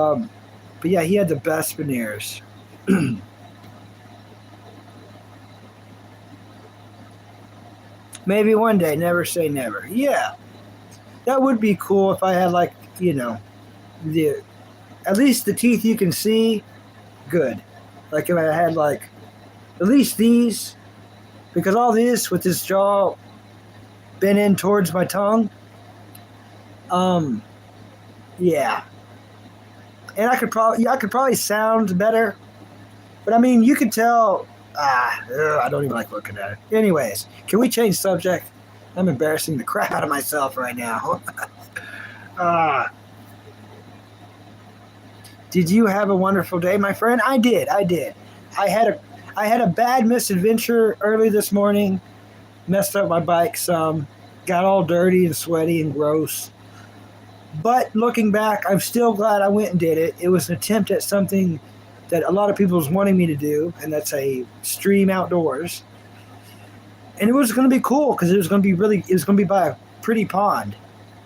yeah, he had the best veneers. Maybe one day, never say never. Yeah, that would be cool if I had like, the at least the teeth you can see. Good. Like if I had like at least these, because all this with this jaw bent in towards my tongue. Yeah. And I could probably sound better, but I mean, you could tell. I don't even like looking at it. Anyways, can we change subject? I'm embarrassing the crap out of myself right now. Did you have a wonderful day, my friend? I did. I had a bad misadventure early this morning. Messed up my bike some. Got all dirty and sweaty and gross. But looking back, I'm still glad I went and did it. It was an attempt at something that a lot of people was wanting me to do, and that's a stream outdoors. And it was going to be cool because it was going to be by a pretty pond.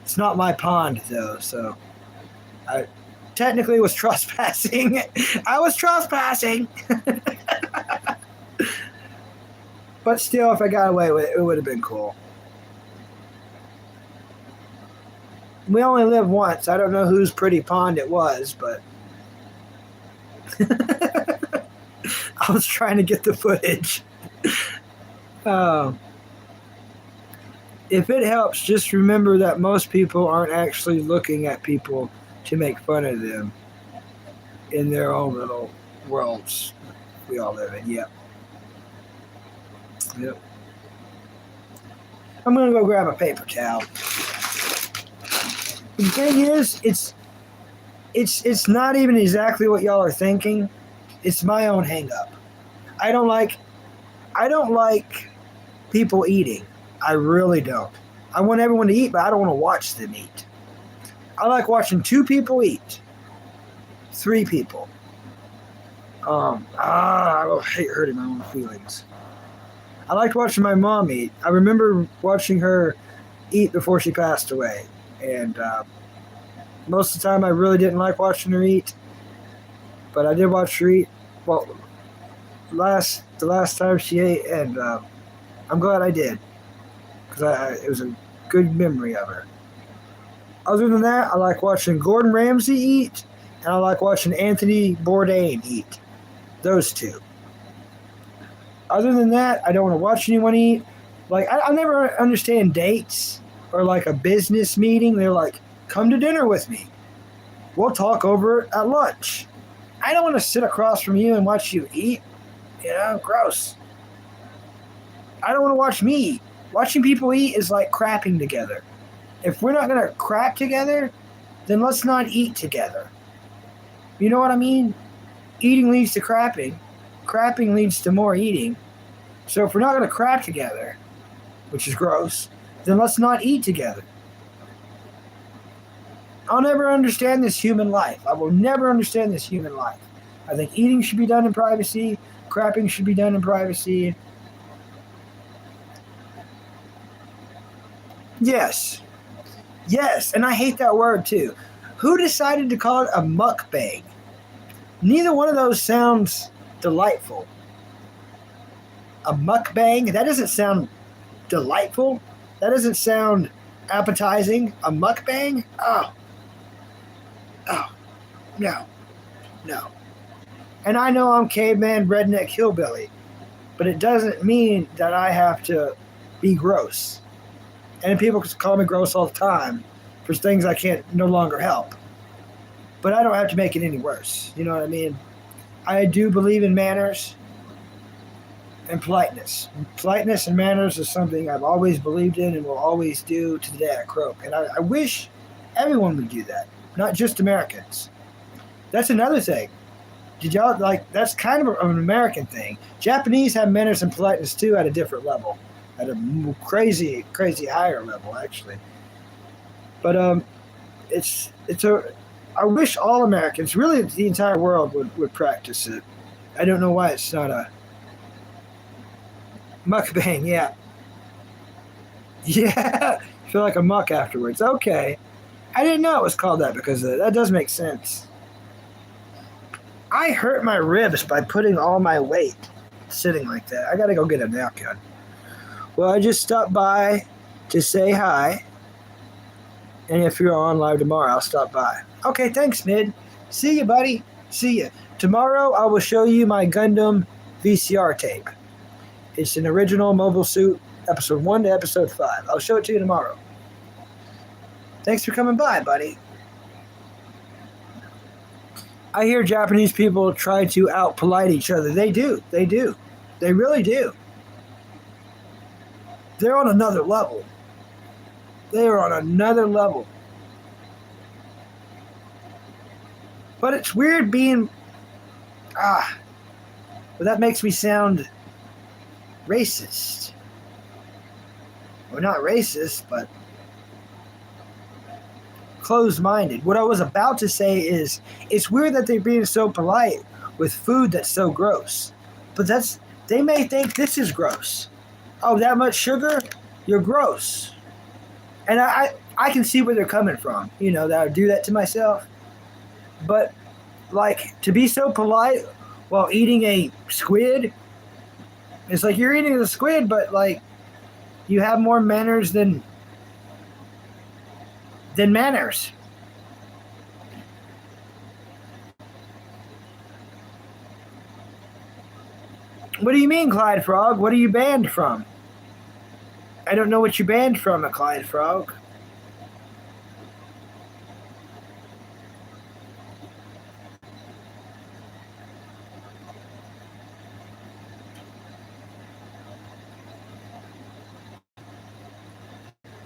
It's not my pond though, so I technically was trespassing. I was trespassing. But still, if I got away with it, it would have been cool. We only live once. I don't know whose pretty pond it was, but I was trying to get the footage. If it helps, just remember that most people aren't actually looking at people to make fun of them in their own little worlds we all live in. Yep. I'm going to go grab a paper towel. The thing is, it's not even exactly what y'all are thinking. It's my own hang up. I don't like people eating. I really don't. I want everyone to eat, but I don't want to watch them eat. I like watching 2 people eat. 3 people. I hate hurting my own feelings. I liked watching my mom eat. I remember watching her eat before she passed away. And most of the time I really didn't like watching her eat. But I did watch her eat. Well, the last time she ate, and I'm glad I did. Because it was a good memory of her. Other than that, I like watching Gordon Ramsay eat, and I like watching Anthony Bourdain eat. Those 2. Other than that, I don't want to watch anyone eat. Like, I never understand dates or like a business meeting. They're like, come to dinner with me. We'll talk over at lunch. I don't want to sit across from you and watch you eat. Gross. I don't want to watch me eat. Watching people eat is like crapping together. If we're not going to crap together, then let's not eat together. You know what I mean? Eating leads to crapping. Crapping leads to more eating. So if we're not going to crap together, which is gross, then let's not eat together. I'll never understand this human life. I will never understand this human life. I think eating should be done in privacy. Crapping should be done in privacy. Yes, and I hate that word too. Who decided to call it a mukbang? Neither one of those sounds delightful. A mukbang? That doesn't sound delightful. That doesn't sound appetizing. A mukbang? Oh, no. And I know I'm caveman, redneck, hillbilly, but it doesn't mean that I have to be gross. And people call me gross all the time for things I can't no longer help. But I don't have to make it any worse. You know what I mean? I do believe in manners and politeness. Politeness and manners is something I've always believed in and will always do to the day I croak. And I wish everyone would do that, not just Americans. That's another thing. Did y'all that's kind of an American thing. Japanese have manners and politeness too at a different level. At a crazy higher level, actually. But I wish all Americans, really the entire world, would practice it. I don't know why it's not a mukbang. Yeah, Yeah, feel like a muck afterwards. Okay. I didn't know it was called that because that does make sense. I hurt my ribs by putting all my weight sitting like that. I gotta go get a napkin. Well, I just stopped by to say hi. And if you're on live tomorrow, I'll stop by. Okay, thanks, Mid. See you, buddy. See you. Tomorrow, I will show you my Gundam VCR tape. It's an original Mobile Suit, episode 1 to episode 5. I'll show it to you tomorrow. Thanks for coming by, buddy. I hear Japanese people try to out-polite each other. They do. They do. They really do. They're on another level. They are on another level. But it's weird being... But that makes me sound racist. Well, not racist, but closed-minded. What I was about to say is, it's weird that they're being so polite with food that's so gross. But they may think this is gross. Oh, that much sugar? You're gross. And I can see where they're coming from. You know, that I would do that to myself. But, like, to be so polite while eating a squid, it's like you're eating a squid, but, like, you have more manners than manners. What do you mean, Clyde Frog? What are you banned from? I don't know what you banned from, Clyde Frog.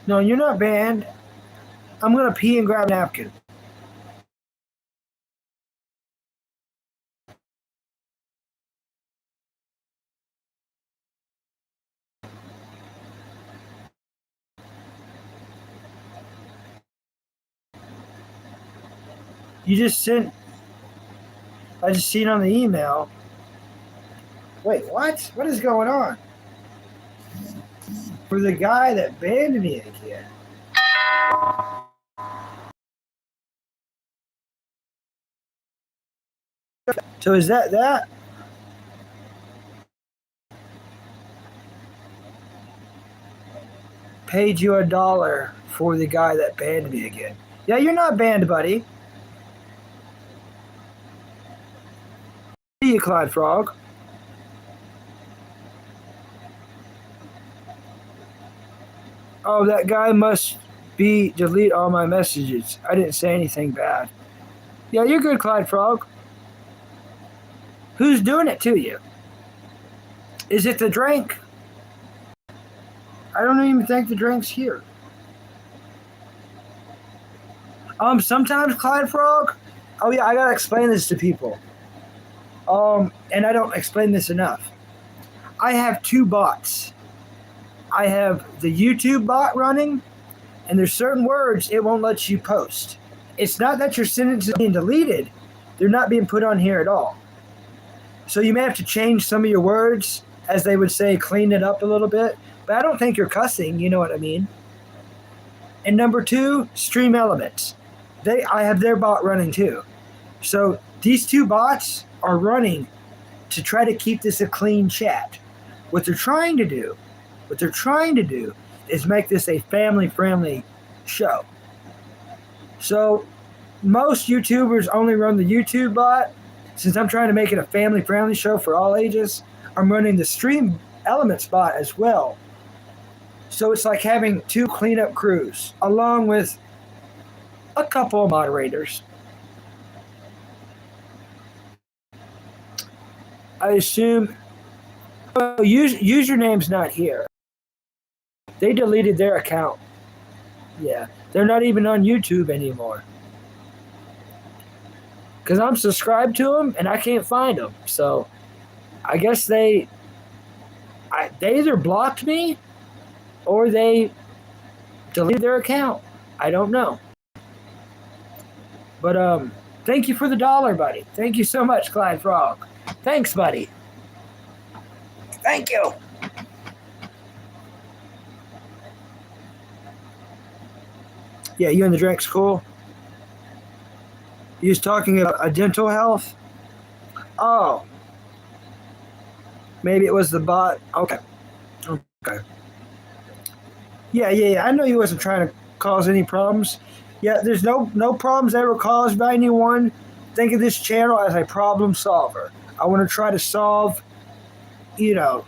No, you're not banned. I'm going to pee and grab a napkin. You just sent... I just seen on the email. Wait, what? What is going on? For the guy that banned me again. So is that? Paid you $1 for the guy that banned me again. Yeah, you're not banned, buddy. See you, Clyde Frog. Oh, that guy must delete all my messages. I didn't say anything bad. Yeah, you're good, Clyde Frog. Who's doing it to you? Is it the drink? I don't even think the drink's here. Sometimes, Clyde Frog. Oh yeah, I gotta explain this to people. And I don't explain this enough. I have 2 bots. I have the YouTube bot running, and there's certain words it won't let you post. It's not that your sentences are being deleted. They're not being put on here at all. So you may have to change some of your words, as they would say, clean it up a little bit. But I don't think you're cussing, you know what I mean? And number 2, Stream Elements. I have their bot running too. So these 2 bots are running to try to keep this a clean chat. What they're trying to do is make this a family-friendly show. So most YouTubers only run the YouTube bot. Since I'm trying to make it a family-friendly show for all ages, I'm running the Stream Elements bot as well. So it's like having 2 cleanup crews, along with a couple of moderators. I assume username's not here. They deleted their account. Yeah, they're not even on YouTube anymore. Because I'm subscribed to them and I can't find them. So I guess they either blocked me or they deleted their account. I don't know. But thank you for the $1, buddy. Thank you so much, Clyde Frog. Thanks, buddy. Thank you. Yeah, you and the drink's cool. You was talking about a dental health. Oh, maybe it was the bot. Okay. Okay. Yeah. I know you wasn't trying to cause any problems. Yeah, there's no problems ever caused by anyone. Think of this channel as a problem solver. I want to try to solve,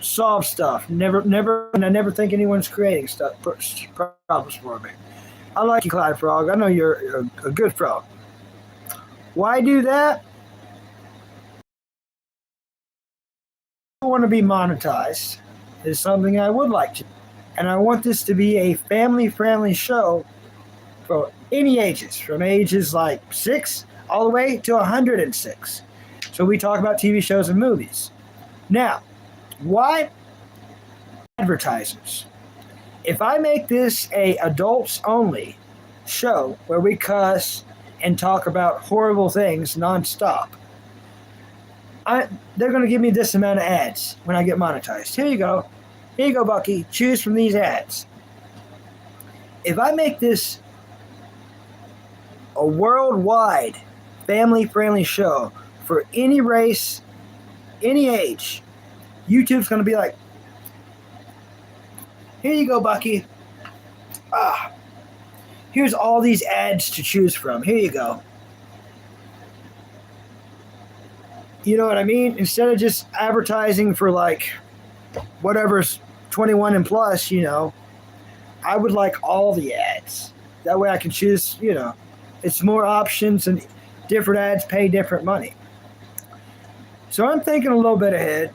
solve stuff. And I never think anyone's creating problems for me. I like you, Clyde Frog. I know you're a good frog. Why do that? I want to be monetized. Is something I would like to. And I want this to be a family-friendly show for any ages, from ages like 6 all the way to 106. So we talk about TV shows and movies. Now, why advertisers? If I make this a adults only show where we cuss and talk about horrible things nonstop, they're going to give me this amount of ads when I get monetized. Here you go, Bucky. Choose from these ads. If I make this a worldwide family-friendly show for any race, any age, YouTube's going to be like, here you go, Bucky. Here's all these ads to choose from. Here you go. You know what I mean? Instead of just advertising for like whatever's 21 and plus, I would like all the ads. That way I can choose, it's more options and different ads pay different money. So I'm thinking a little bit ahead.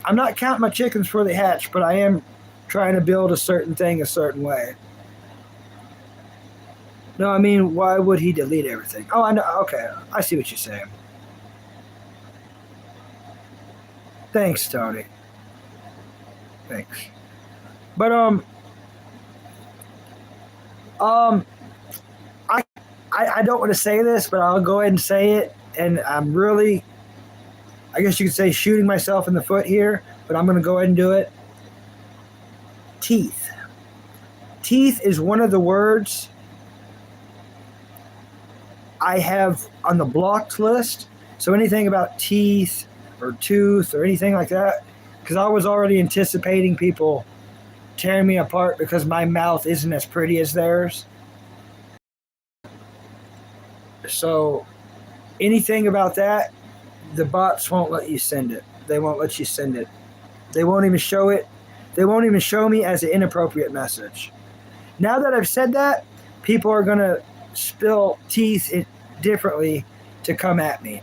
I'm not counting my chickens before they hatch, but I am trying to build a certain thing a certain way. No, I mean, why would he delete everything? Oh, I know. Okay, I see what you're saying. Thanks, Tony. Thanks. But I don't want to say this, but I'll go ahead and say it. And I'm really, I guess you could say, shooting myself in the foot here, but I'm going to go ahead and do it. Teeth. Teeth is one of the words I have on the blocked list. So anything about teeth or tooth or anything like that, because I was already anticipating people tearing me apart because my mouth isn't as pretty as theirs. So anything about that, the bots won't let you send it. They won't let you send it. They won't even show it. They won't even show me as an inappropriate message. Now that I've said that, people are going to spill teeth differently to come at me.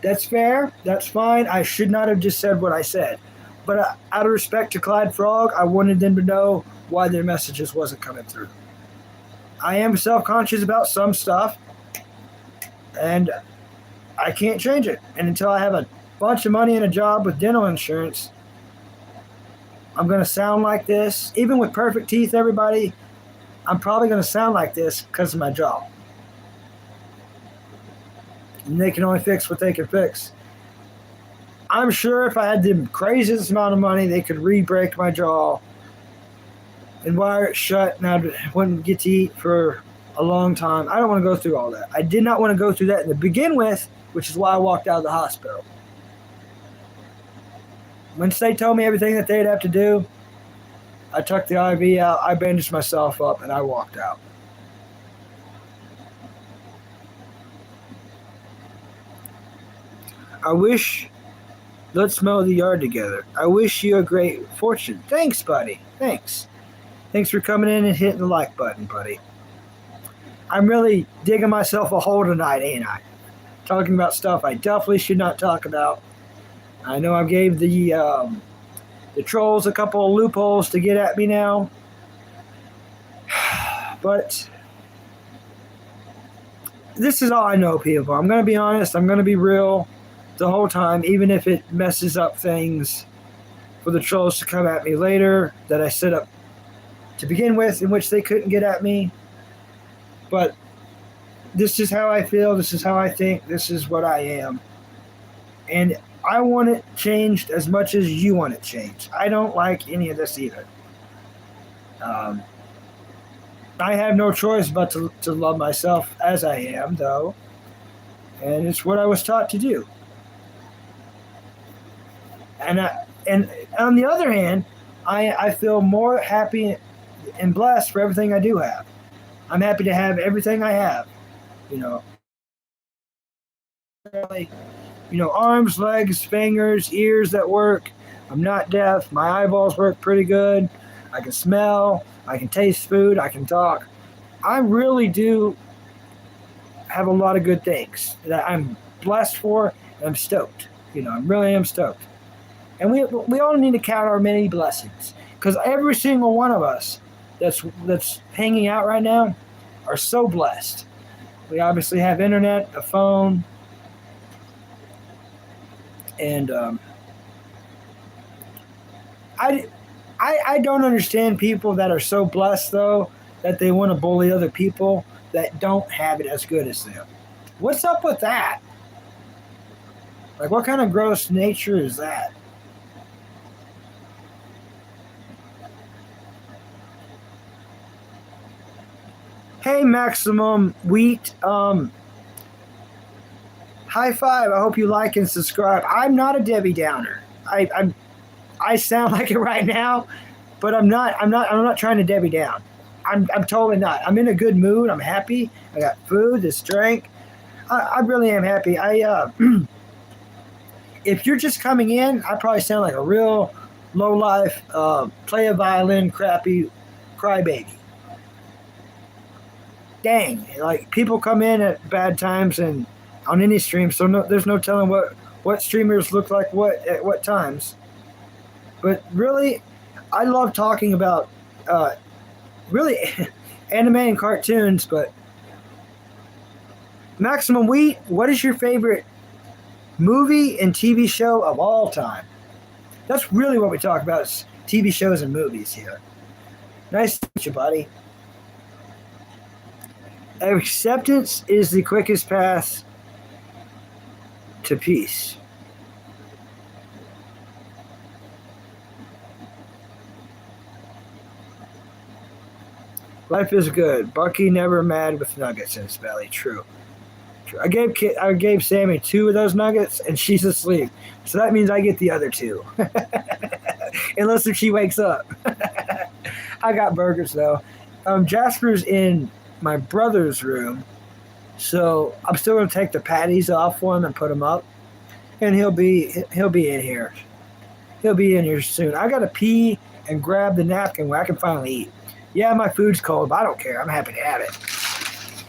That's fair. That's fine. I should not have just said what I said. But out of respect to Clyde Frog, I wanted them to know why their messages wasn't coming through. I am self-conscious about some stuff, and I can't change it. And until I have a bunch of money and a job with dental insurance, I'm going to sound like this. Even with perfect teeth, everybody, I'm probably going to sound like this because of my job. And they can only fix what they can fix. I'm sure if I had the craziest amount of money, they could re-break my jaw and wire it shut, and I wouldn't get to eat for a long time. I don't want to go through all that. I did not want to go through that to begin with, which is why I walked out of the hospital. Once they told me everything that they'd have to do, I took the IV out, I bandaged myself up, and I walked out. I wish, let's mow the yard together. I wish you a great fortune. Thanks, buddy. Thanks. Thanks for coming in and hitting the like button, buddy. I'm really digging myself a hole tonight, ain't I? Talking about stuff I definitely should not talk about. I know I gave the trolls a couple of loopholes to get at me now. But this is all I know, people. I'm going to be honest. I'm going to be real the whole time, even if it messes up things for the trolls to come at me later that I set up to begin with, in which they couldn't get at me. But this is how I feel. This is how I think. This is what I am. And I want it changed as much as you want it changed. I don't like any of this either. I have no choice but to love myself as I am, though, and it's what I was taught to do. And on the other hand, I feel more happy and blessed for everything I do have. I'm happy to have everything I have. You know, arms, legs, fingers, ears that work. I'm not deaf. My eyeballs work pretty good. I can smell. I can taste food. I can talk. I really do have a lot of good things that I'm blessed for, and I'm stoked. I really am stoked. And we all need to count our many blessings, because every single one of us that's hanging out right now are so blessed. We obviously have internet, a phone, and I don't understand people that are so blessed though that they want to bully other people that don't have it as good as them. What's up with that? Like, what kind of gross nature is that? Hey, Maximum Wheat. High five. I hope you like and subscribe. I'm not a Debbie Downer. I sound like it right now, but I'm not. I'm not trying to Debbie down. I'm totally not. I'm in a good mood. I'm happy. I got food, this drink. I really am happy. If you're just coming in, I probably sound like a real low life, play a violin, crappy crybaby. Dang, like people come in at bad times and on any stream, so there's no telling what streamers look like at what times. But really, I love talking about really anime and cartoons. But Maximum Wheat, what is your favorite movie and TV show of all time? That's really what we talk about, is TV shows and movies here. Nice to meet you, buddy. Acceptance is the quickest path to peace. Life is good. Bucky never mad with nuggets in his belly. True. I gave Sammy 2 of those nuggets, and she's asleep. So that means I get the other 2. Unless if she wakes up. I got burgers, though. Jasper's in my brother's room, so I'm still going to take the patties off for him and put them up. And he'll be in here. He'll be in here soon. I got to pee and grab the napkin where I can finally eat. Yeah, my food's cold, but I don't care. I'm happy to have it.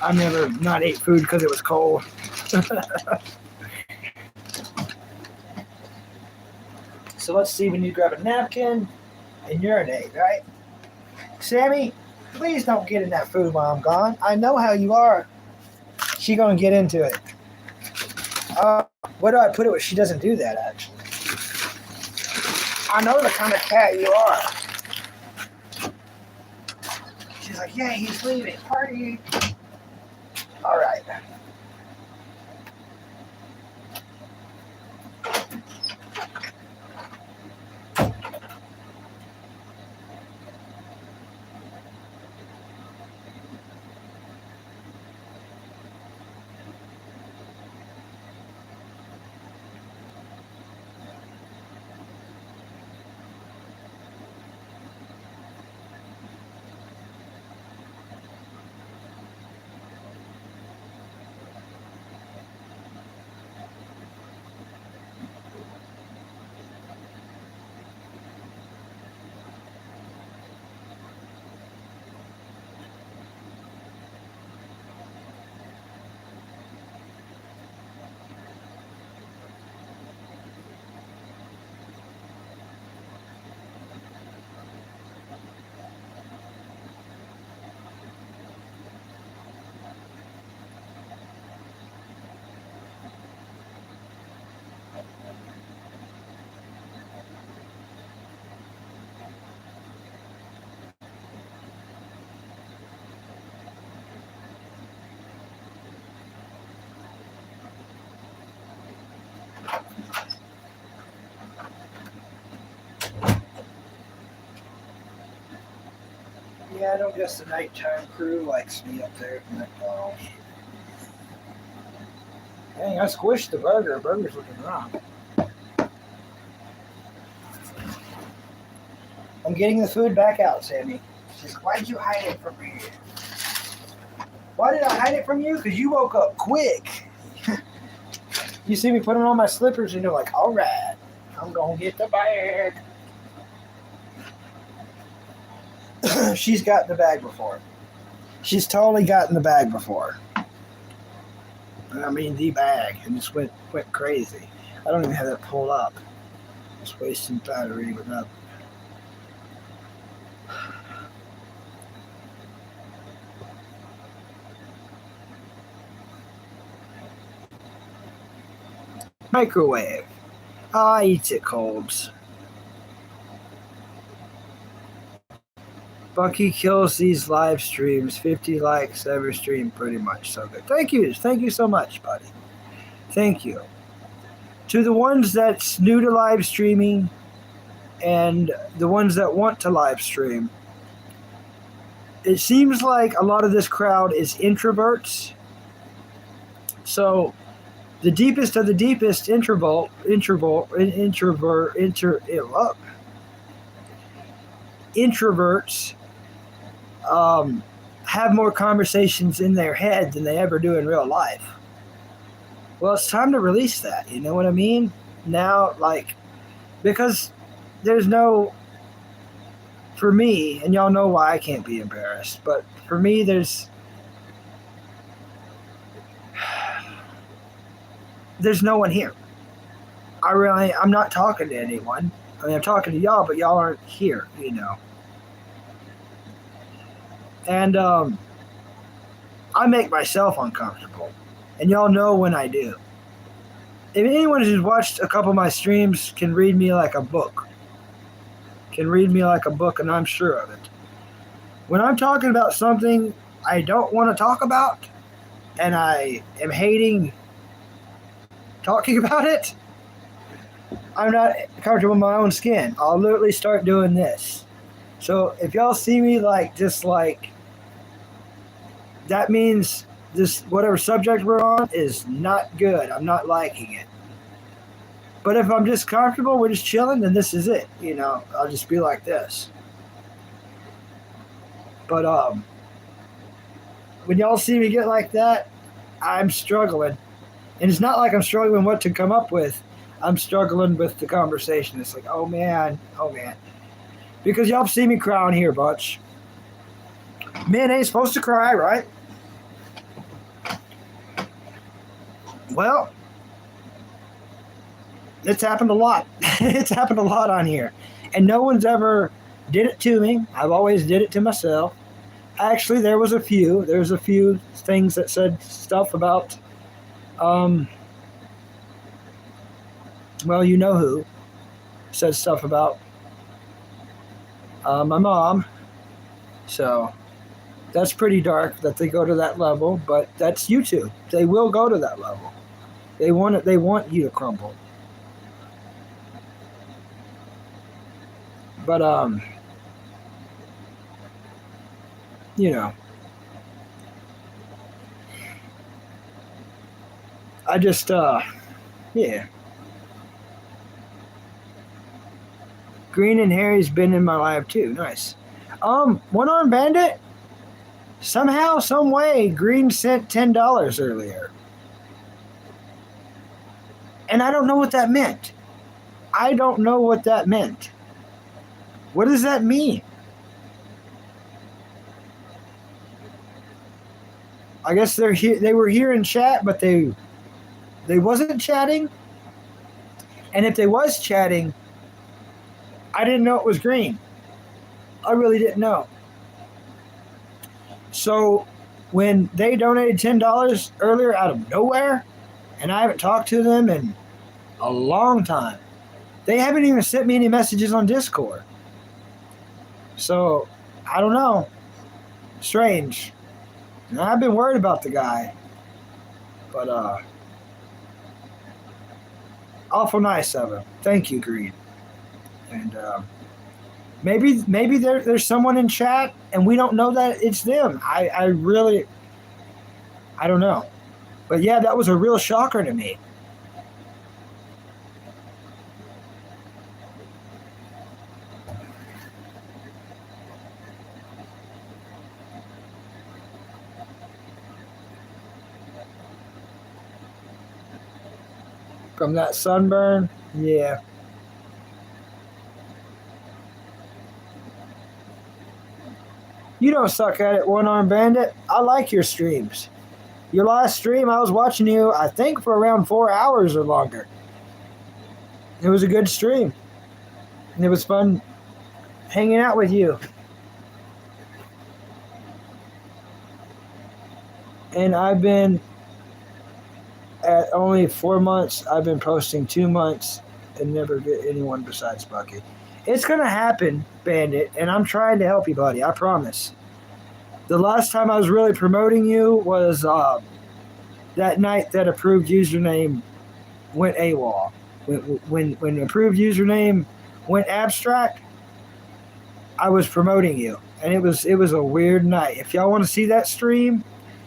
I've never not ate food because it was cold. So let's see, we need to grab a napkin and urinate, right? Sammy, please don't get in that food while I'm gone. I know how you are. She gonna get into it. Where do I put it where she doesn't do that, actually? I know the kind of cat you are. She's like, yeah, he's leaving. Party. All right. Yeah, I don't guess the nighttime crew likes me up there at McDonald's. Dang, I squished the burger. The burger's looking wrong. I'm getting the food back out, Sammy. She's like, why'd you hide it from me? Why did I hide it from you? Because you woke up quick. You see me putting on my slippers and you're like, all right, I'm going to get the bag. She's gotten the bag before. She's totally gotten the bag before. I mean, the bag. And just went crazy. I don't even have that pulled up. Just wasting battery with nothing. Microwave. I eat it cold. Bucky kills these live streams. 50 likes every stream, pretty much. So good. Thank you. Thank you so much, buddy. Thank you. To the ones that's new to live streaming and the ones that want to live stream, it seems like a lot of this crowd is introverts. So the deepest of the deepest introverts have more conversations in their head than they ever do in real life. Well, it's time to release that. You know what I mean? Now, because there's no, for me, and y'all know why I can't be embarrassed, but for me, there's no one here. I'm not talking to anyone. I mean, I'm talking to y'all, but y'all aren't here, you know. And I make myself uncomfortable. And y'all know when I do. If anyone who's watched a couple of my streams can read me like a book. And I'm sure of it. When I'm talking about something I don't want to talk about, and I am hating talking about it, I'm not comfortable in my own skin. I'll literally start doing this. So if y'all see me that means this whatever subject we're on is not good. I'm not liking it. But if I'm just comfortable, we're just chilling, then this is it. You know, I'll just be like this. But when y'all see me get like that, I'm struggling. And it's not like I'm struggling what to come up with. I'm struggling with the conversation. It's like, oh man. Because y'all see me crying here, Butch. Men ain't supposed to cry, right? Well, it's happened a lot. It's happened a lot on here. And no one's ever did it to me. I've always did it to myself. Actually, there's a few things that said stuff about, well, you know who said stuff about my mom. So that's pretty dark that they go to that level, but that's YouTube. They will go to that level. They want you to crumble. But you know, I just yeah. Green and Harry's been in my life too. Nice. One Armed Bandit. Somehow, some way, Green sent $10 earlier. And I don't know what that meant. What does that mean? I guess they're here. They were here in chat, but they wasn't chatting. And if they was chatting, I didn't know it was Green. I really didn't know. So when they donated $10 earlier out of nowhere, and I haven't talked to them in a long time, they haven't even sent me any messages on Discord. So I don't know. Strange. And I've been worried about the guy. But awful nice of him. Thank you, Green. And Maybe there's someone in chat and we don't know that it's them. I really, I don't know. But yeah, that was a real shocker to me. From that sunburn, yeah. You don't suck at it, One Arm Bandit. I like your streams. Your last stream, I was watching you, I think, for around 4 hours or longer. It was a good stream. And it was fun hanging out with you. And I've been, at only 4 months, I've been posting 2 months and never get anyone besides Bucky. It's going to happen, Bandit, and I'm trying to help you, buddy. I promise. The last time I was really promoting you was that night that approved username went AWOL. When approved username went abstract, I was promoting you, and it was a weird night. If y'all want to see that stream,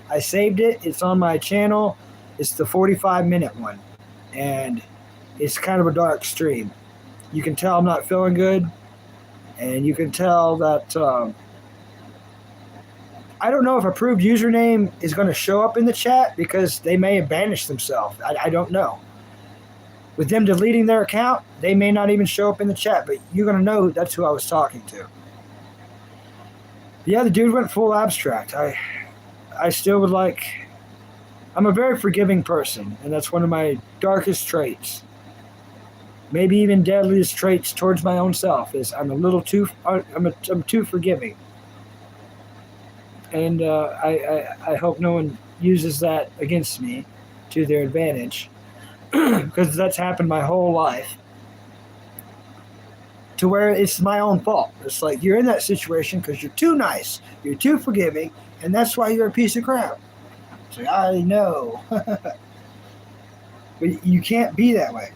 I saved it. It's on my channel. It's the 45-minute one, and it's kind of a dark stream. You can tell I'm not feeling good, and you can tell that I don't know if approved username is going to show up in the chat because they may have banished themselves. I don't know. With them deleting their account, they may not even show up in the chat, but you're going to know that's who I was talking to. Yeah, the dude went full abstract. I still would like... I'm a very forgiving person, and that's one of my darkest traits. Maybe even deadliest traits towards my own self is I'm I'm too forgiving. And I hope no one uses that against me to their advantage, because that's happened my whole life, to where it's my own fault. It's like you're in that situation because you're too nice, you're too forgiving, and that's why you're a piece of crap. It's like, I know. But you can't be that way,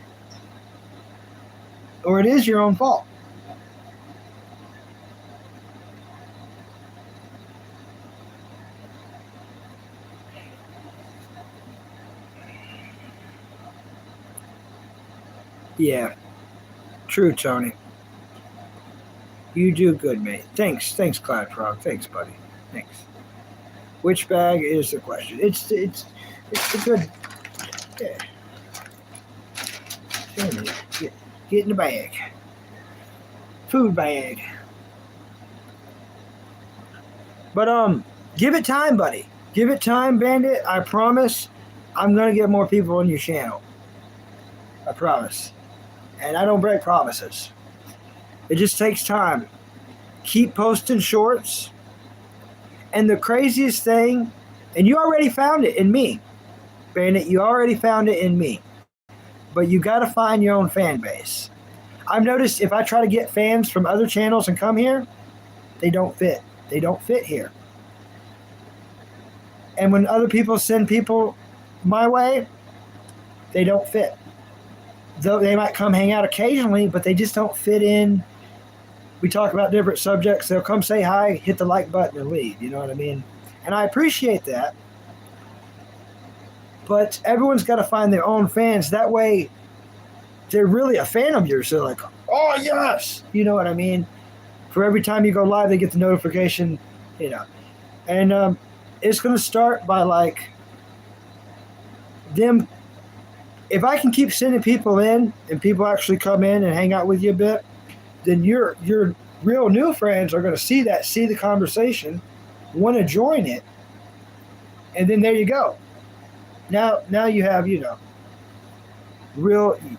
or it is your own fault. Yeah, true, Tony. You do good, mate. Thanks, Cloud Frog. Thanks, buddy. Thanks. Which bag is the question? It's a good. Yeah. Get in the bag. Food bag. But give it time, buddy. Give it time, Bandit. I promise I'm gonna get more people on your channel. I promise. And I don't break promises. It just takes time. Keep posting shorts. And the craziest thing, and you already found it in me, Bandit, you already found it in me. But you got to find your own fan base. I've noticed if I try to get fans from other channels and come here, they don't fit. They don't fit here. And when other people send people my way, they don't fit. Though they might come hang out occasionally, but they just don't fit in. We talk about different subjects. They'll come say hi, hit the like button, and leave. You know what I mean? And I appreciate that. But everyone's got to find their own fans. That way, they're really a fan of yours. They're like, oh, yes. You know what I mean? For every time you go live, they get the notification, you know. And it's going to start by, like, them. If I can keep sending people in and people actually come in and hang out with you a bit, then your real new friends are going to see that, see the conversation, want to join it, and then there you go. Now you have, you know,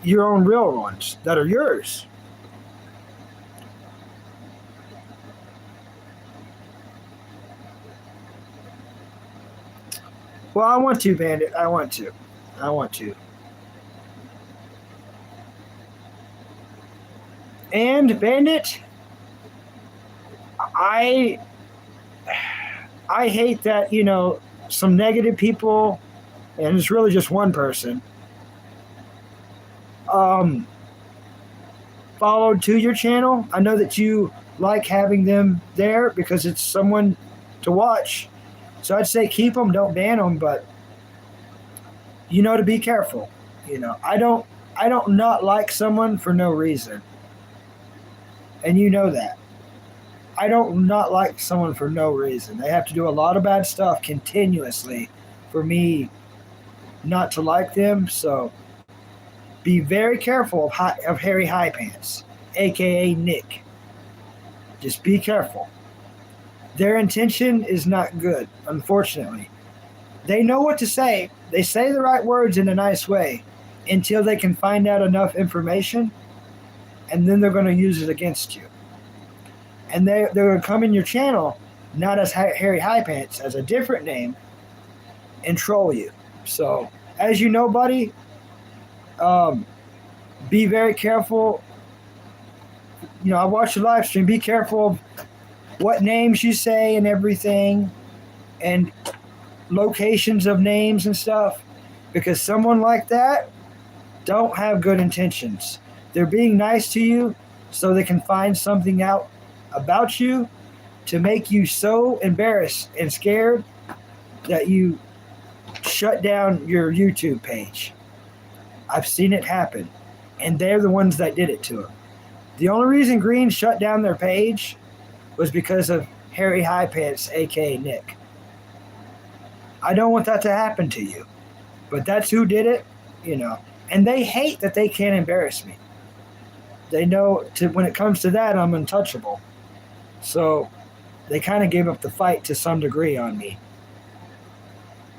your own real ones that are yours. Well, I want to, Bandit. I want to. And Bandit, I hate that, you know, some negative people, and it's really just one person, followed to your channel. I know that you like having them there because it's someone to watch. So I'd say keep them, don't ban them, but to be careful. I don't not like someone for no reason. And you know that. I don't not like someone for no reason. They have to do a lot of bad stuff continuously for me not to like them. So be very careful of Harry High Pants, aka Nick. Just be careful. Their intention is not good, unfortunately. They know what to say. They say the right words in a nice way until they can find out enough information, and then they're going to use it against you. And they're going to come in your channel, not as Harry High Pants, as a different name, and troll you. So, as you know, buddy, be very careful. I watch your live stream. Be careful of what names you say and everything, and locations of names and stuff, because someone like that don't have good intentions. They're being nice to you so they can find something out about you to make you so embarrassed and scared that you shut down your YouTube page. I've seen it happen, and they're the ones that did it to him. The only reason Green shut down their page was because of Harry High Pants, aka Nick. I don't want that to happen to you, but that's who did it, and they hate that they can't embarrass me. They know when it comes to that, I'm untouchable. So they kind of gave up the fight to some degree on me.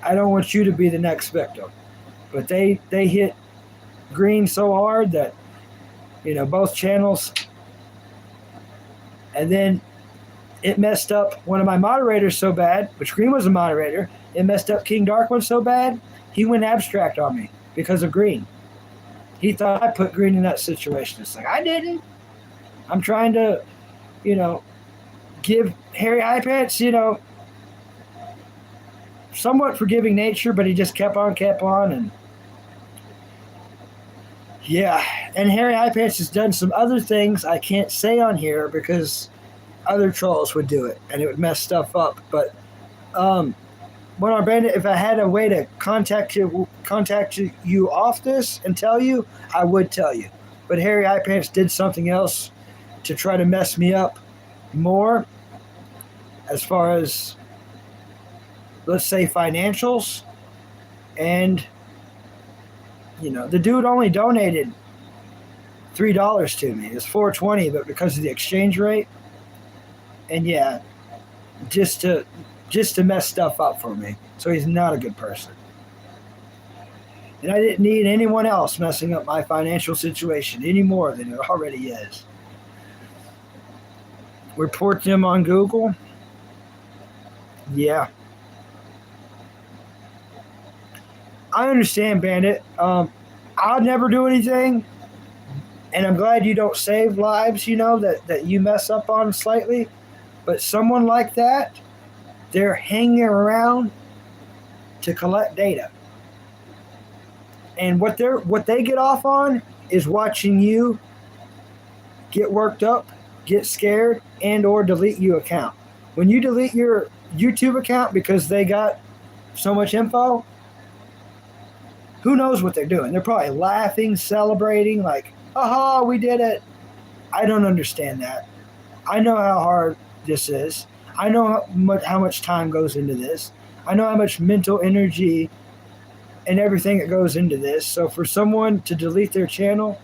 I don't want you to be the next victim, but they hit Green so hard that, both channels, and then it messed up one of my moderators so bad, which Green was a moderator. It messed up King Dark One so bad, he went abstract on me because of Green. He thought I put Green in that situation. It's like, I didn't. I'm trying to, give Harry High Pants, somewhat forgiving nature, but he just kept on, and yeah. And Harry High Pants has done some other things I can't say on here because other trolls would do it and it would mess stuff up. But when our bandit, if I had a way to contact you off this and tell you, I would tell you. But Harry High Pants did something else to try to mess me up more, as far as, let's say, financials. And the dude only donated $3 to me. It's $4.20, but because of the exchange rate, and yeah, just to mess stuff up for me. So he's not a good person. And I didn't need anyone else messing up my financial situation any more than it already is. Report them on Google. Yeah. I understand, Bandit. I'll never do anything, and I'm glad you don't save lives, that you mess up on slightly. But someone like that, they're hanging around to collect data. And what they get off on is watching you get worked up, get scared, and or delete your account. When you delete your YouTube account because they got so much info, who knows what they're doing? They're probably laughing, celebrating, like, aha, we did it. I don't understand that. I know how hard this is. I know how much time goes into this. I know how much mental energy and everything that goes into this. So for someone to delete their channel,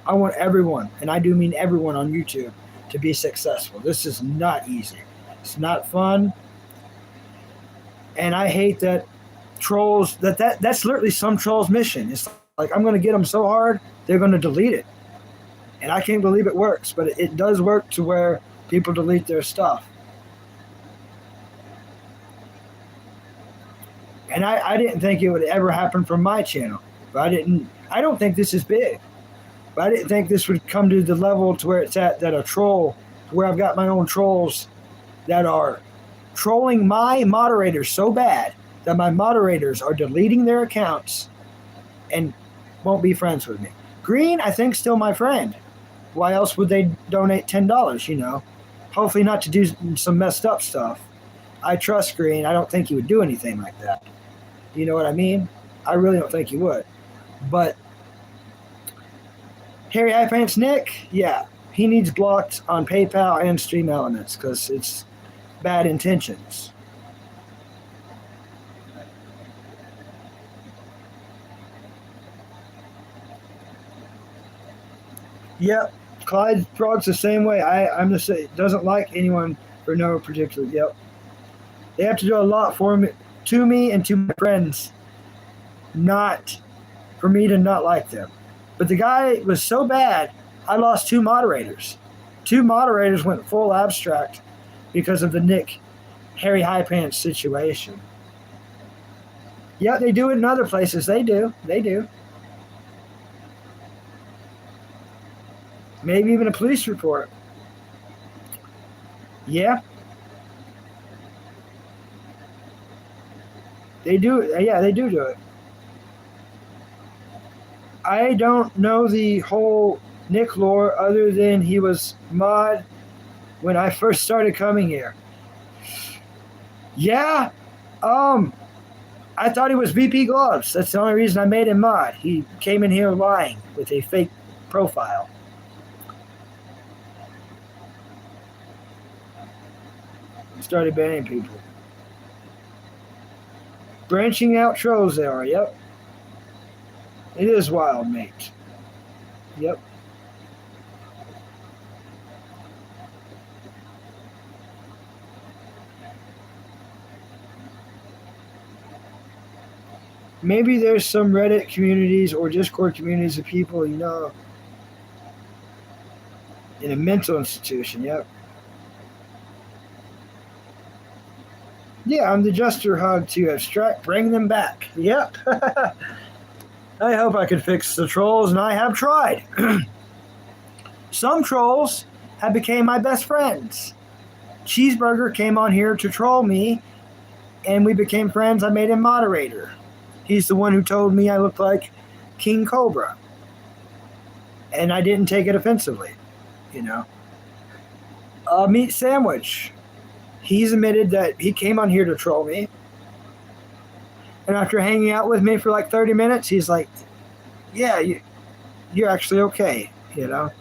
I want everyone, and I do mean everyone on YouTube, to be successful. This is not easy. It's not fun. And I hate that trolls, that's literally some trolls' mission. It's like, I'm going to get them so hard, they're going to delete it. And I can't believe it works, but it does work to where people delete their stuff. And I didn't think it would ever happen from my channel. But I don't think this is big. But I didn't think this would come to the level to where it's at, that a troll, where I've got my own trolls that are trolling my moderators so bad that my moderators are deleting their accounts and won't be friends with me. Green, I think, still my friend. Why else would they donate $10? Hopefully not to do some messed up stuff. I trust Green. I don't think he would do anything like that. You know what I mean? I really don't think he would. But Harry High Pants Nick, yeah, he needs blocked on PayPal and Stream Elements because it's bad intentions. Yep, Clyde Frog's the same way. I'm the same. Doesn't like anyone for no particular. Yep, they have to do a lot for me, to me, and to my friends, not for me to not like them. But the guy was so bad, I lost 2 moderators. 2 moderators went full abstract because of the Nick Harry High Pants situation. Yeah, they do it in other places. They do. Maybe even a police report. Yeah. They do it. Yeah, they do it. I don't know the whole Nick lore other than he was mod when I first started coming here. Yeah. I thought he was VP Gloves. That's the only reason I made him mod. He came in here lying with a fake profile. Started banning people. Branching out trolls there are, yep. It is wild, mate. Yep. Maybe there's some Reddit communities or Discord communities of people, in a mental institution, yep. Yeah, I'm the Juster Hug to abstract, bring them back. Yep. I hope I could fix the trolls, and I have tried. Some trolls have become my best friends. Cheeseburger came on here to troll me, and we became friends. I made him moderator. He's the one who told me I looked like King Cobra. And I didn't take it offensively, Meat Sandwich. He's admitted that he came on here to troll me. And after hanging out with me for like 30 minutes, he's like, yeah, you're actually okay, At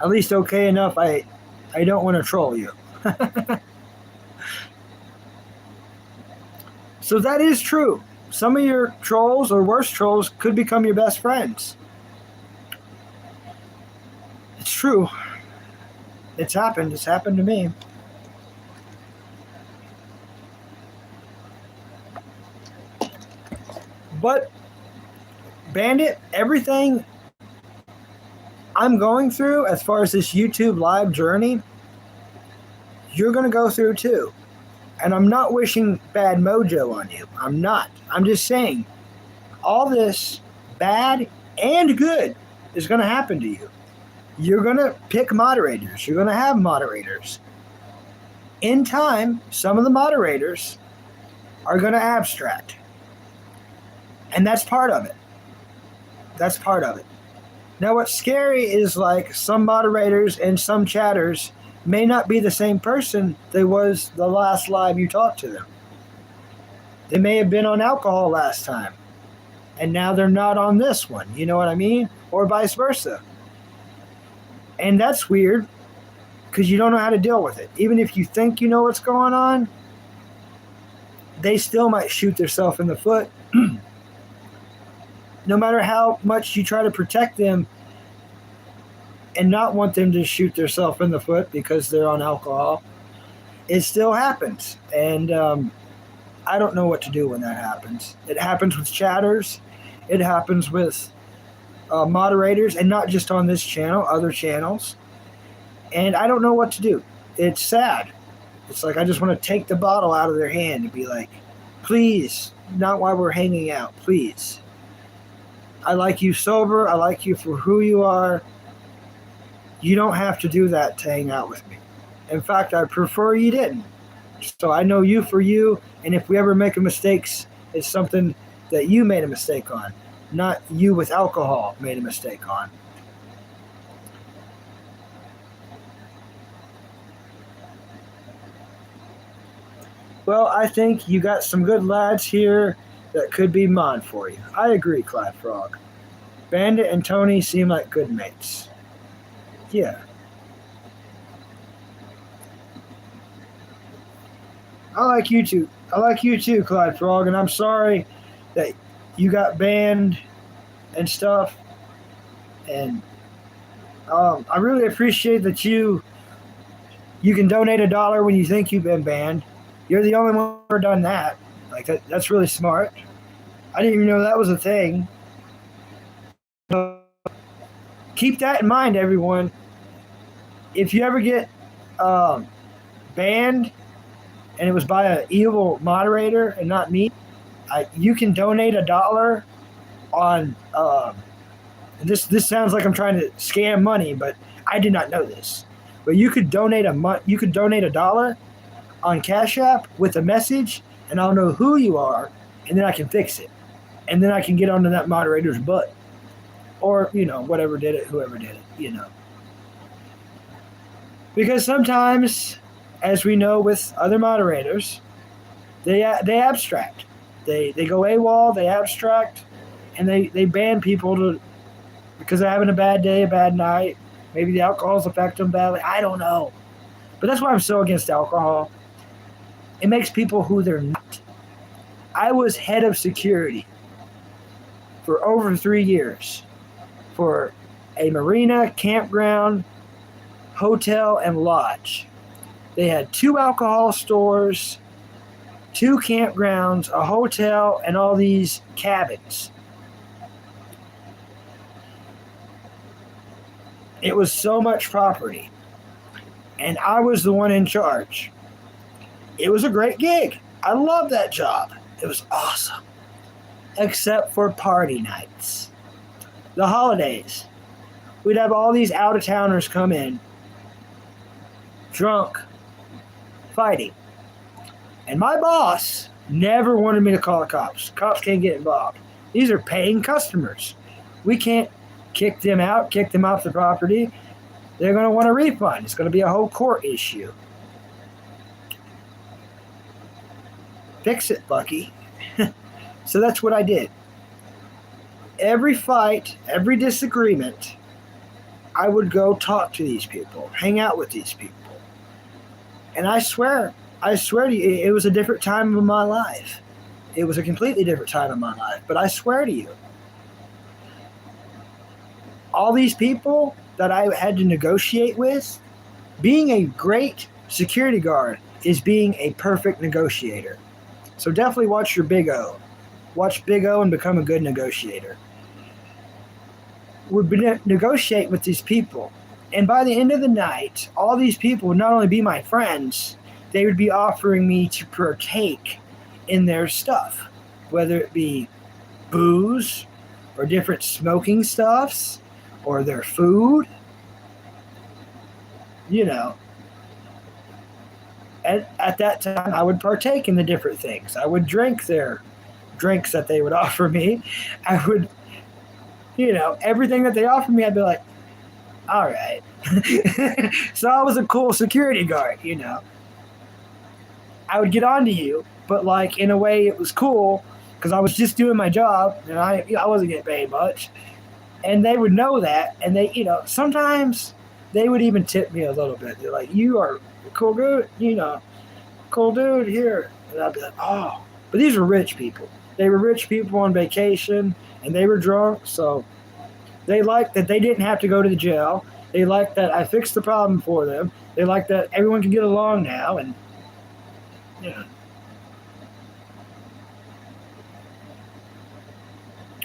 least okay enough, I don't want to troll you. So that is true. Some of your trolls or worse trolls could become your best friends. It's true. It's happened. It's happened to me. But, Bandit, everything I'm going through as far as this YouTube live journey, you're going to go through too. And I'm not wishing bad mojo on you. I'm not. I'm just saying, all this bad and good is going to happen to you. You're going to pick moderators. You're going to have moderators. In time, some of the moderators are going to abstract. And that's part of it. That's part of it. Now, what's scary is like some moderators and some chatters may not be the same person they was the last live you talked to them. They may have been on alcohol last time, and now they're not on this one. You know what I mean? Or vice versa. And that's weird because you don't know how to deal with it. Even if you think you know what's going on, they still might shoot themselves in the foot. No matter how much you try to protect them and not want them to shoot themselves in the foot because they're on alcohol, it still happens. And I don't know what to do when that happens. It happens with chatters. It happens with moderators, and not just on this channel, other channels. And I don't know what to do. It's sad. It's like I just want to take the bottle out of their hand and be like, please, not while we're hanging out, please. I like you sober. I like you for who you are. You don't have to do that to hang out with me. In fact, I prefer you didn't. So I know you for you, and if we ever make a mistake, it's something that you made a mistake on. not you with alcohol, made a mistake on. Well, I think you got some good lads here that could be mod for you. I agree, Clyde Frog. Bandit and Tony seem like good mates. Yeah. I like you too. I like you too, Clyde Frog, and I'm sorry that you got banned and stuff. And I really appreciate that you can donate $1 when you think you've been banned. You're the only one who's ever done that. Like that's really smart. I didn't even know that was a thing. So keep that in mind, everyone. If you ever get banned and it was by an evil moderator and not me, you can donate $1 on. This sounds like I'm trying to scam money, but I did not know this. But you could donate $1 on Cash App with a message, and I'll know who you are, and then I can fix it, and then I can get onto that moderator's butt, or whoever did it. Because sometimes, as we know with other moderators, they abstract, they go AWOL, they abstract, and they ban people because they're having a bad day, a bad night. Maybe the alcohol's affecting them badly. I don't know. But that's why I'm so against alcohol. It makes people who they're not. I was head of security for over 3 years for a marina, campground, hotel, and lodge. They had 2 alcohol stores, 2 campgrounds, a hotel, and all these cabins. It was so much property. And I was the one in charge. It was a great gig. I loved that job. It was awesome. Except for party nights. The holidays. We'd have all these out-of-towners come in, drunk, fighting. And my boss never wanted me to call the cops. Cops can't get involved. These are paying customers. We can't kick them out, kick them off the property. They're going to want a refund. It's going to be a whole court issue. Fix it, Bucky. So that's what I did. Every fight, every disagreement, I would go talk to these people, hang out with these people. And I swear to you, it was a different time of my life. It was a completely different time of my life. But I swear to you, all these people that I had to negotiate with, being a great security guard is being a perfect negotiator. So definitely watch your Big O. Watch Big O and become a good negotiator. Would negotiate with these people. And by the end of the night, all these people would not only be my friends, they would be offering me to partake in their stuff. Whether it be booze or different smoking stuffs or their food. At that time, I would partake in the different things. I would drink their drinks that they would offer me. I would, everything that they offered me, I'd be like, all right. So I was a cool security guard, I would get on to you, but in a way it was cool because I was just doing my job and I wasn't getting paid much. And they would know that, and they, sometimes they would even tip me a little bit. They're like, you are a cool dude, cool dude here. And I'd be like, oh. But these were rich people. They were rich people on vacation, and they were drunk, so they liked that they didn't have to go to the jail. They liked that I fixed the problem for them. They liked that everyone can get along now, and,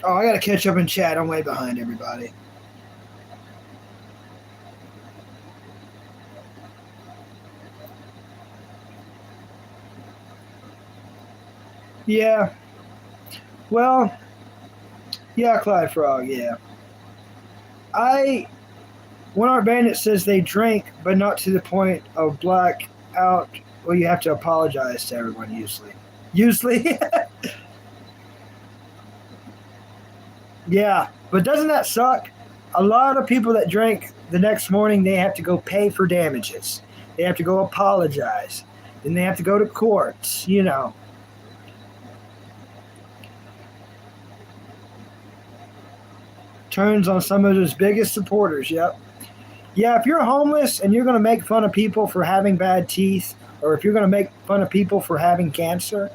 Oh, I gotta catch up in chat. I'm way behind everybody. Yeah. Well, yeah, Clyde Frog, yeah. One Art Bandit says they drink, but not to the point of black out. Well, you have to apologize to everyone usually. Usually? Yeah, but doesn't that suck? A lot of people that drink the next morning, they have to go pay for damages. They have to go apologize. Then they have to go to courts, you know. Turns on some of his biggest supporters, yep. Yeah, if you're homeless and you're going to make fun of people for having bad teeth, or if you're going to make fun of people for having cancer,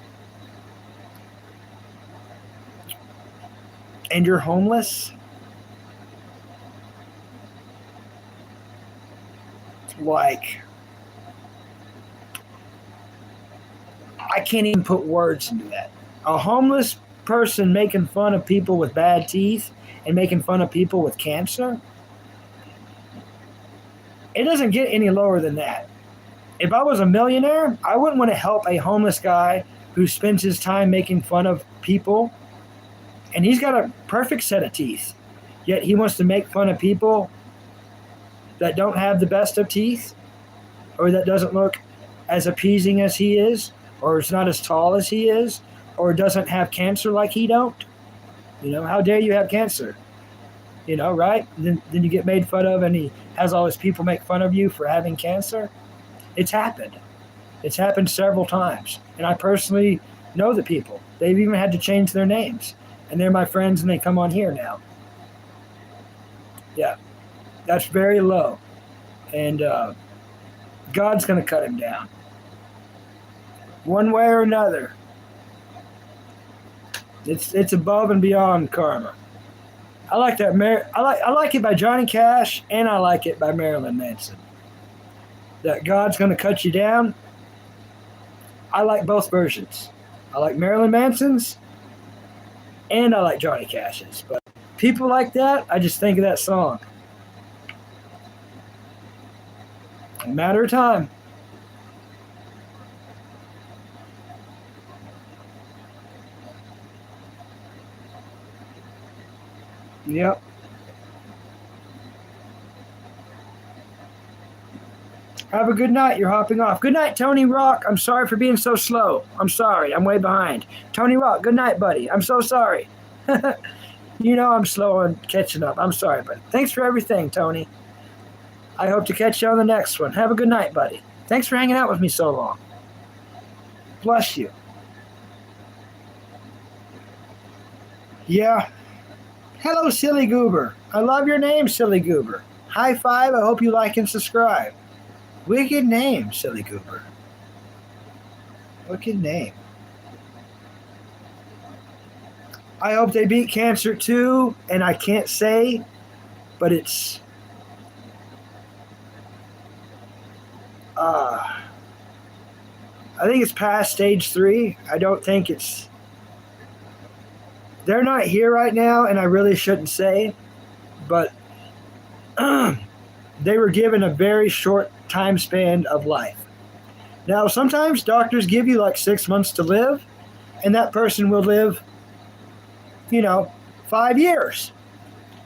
and you're homeless, like, I can't even put words into that. A homeless person making fun of people with bad teeth and making fun of people with cancer, it doesn't get any lower than that. If I was a millionaire, I wouldn't want to help a homeless guy who spends his time making fun of people, and he's got a perfect set of teeth, yet he wants to make fun of people that don't have the best of teeth, or that doesn't look as appeasing as he is, or is not as tall as he is, or doesn't have cancer like he don't. You know, how dare you have cancer? You know, right? Then you get made fun of, and he has all his people make fun of you for having cancer. It's happened. It's happened several times. And I personally know the people. They've even had to change their names. And they're my friends, and they come on here now. Yeah, that's very low. And God's going to cut him down. One way or another. It's above and beyond karma. I like that. I like it by Johnny Cash, and I like it by Marilyn Manson. That God's going to cut you down. I like both versions. I like Marilyn Manson's, and I like Johnny Cash's. But people like that, I just think of that song. A matter of time. Yep. Have a good night. You're hopping off. Good night, Tony Rock. I'm sorry for being so slow. I'm sorry. I'm way behind. Tony Rock, good night, buddy. I'm so sorry. You know I'm slow on catching up. I'm sorry, buddy. Thanks for everything, Tony. I hope to catch you on the next one. Have a good night, buddy. Thanks for hanging out with me so long. Bless you. Yeah. Hello, Silly Goober. I love your name, Silly Goober. High five. I hope you like and subscribe. Wicked name, Silly Goober. Wicked name. I hope they beat cancer too, and I can't say, but it's I think it's past stage 3. I don't think it's. They're not here right now, and I really shouldn't say, but they were given a very short time span of life. Now, sometimes doctors give you like 6 months to live, and that person will live, 5 years.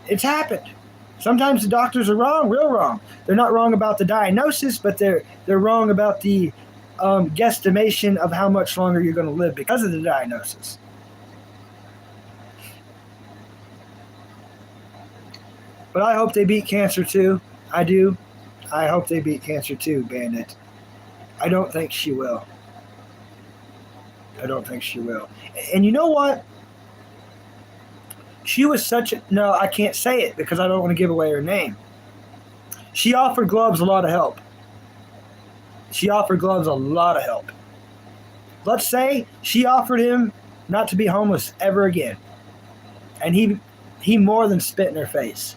It's happened. Sometimes the doctors are wrong, real wrong. They're not wrong about the diagnosis, but they're wrong about the guesstimation of how much longer you're going to live because of the diagnosis. But I hope they beat cancer too. I do. I hope they beat cancer too, Bandit. I don't think she will. I don't think she will. And you know what? She was such a... No, I can't say it because I don't want to give away her name. She offered Gloves a lot of help. She offered Gloves a lot of help. Let's say she offered him not to be homeless ever again. And he more than spit in her face.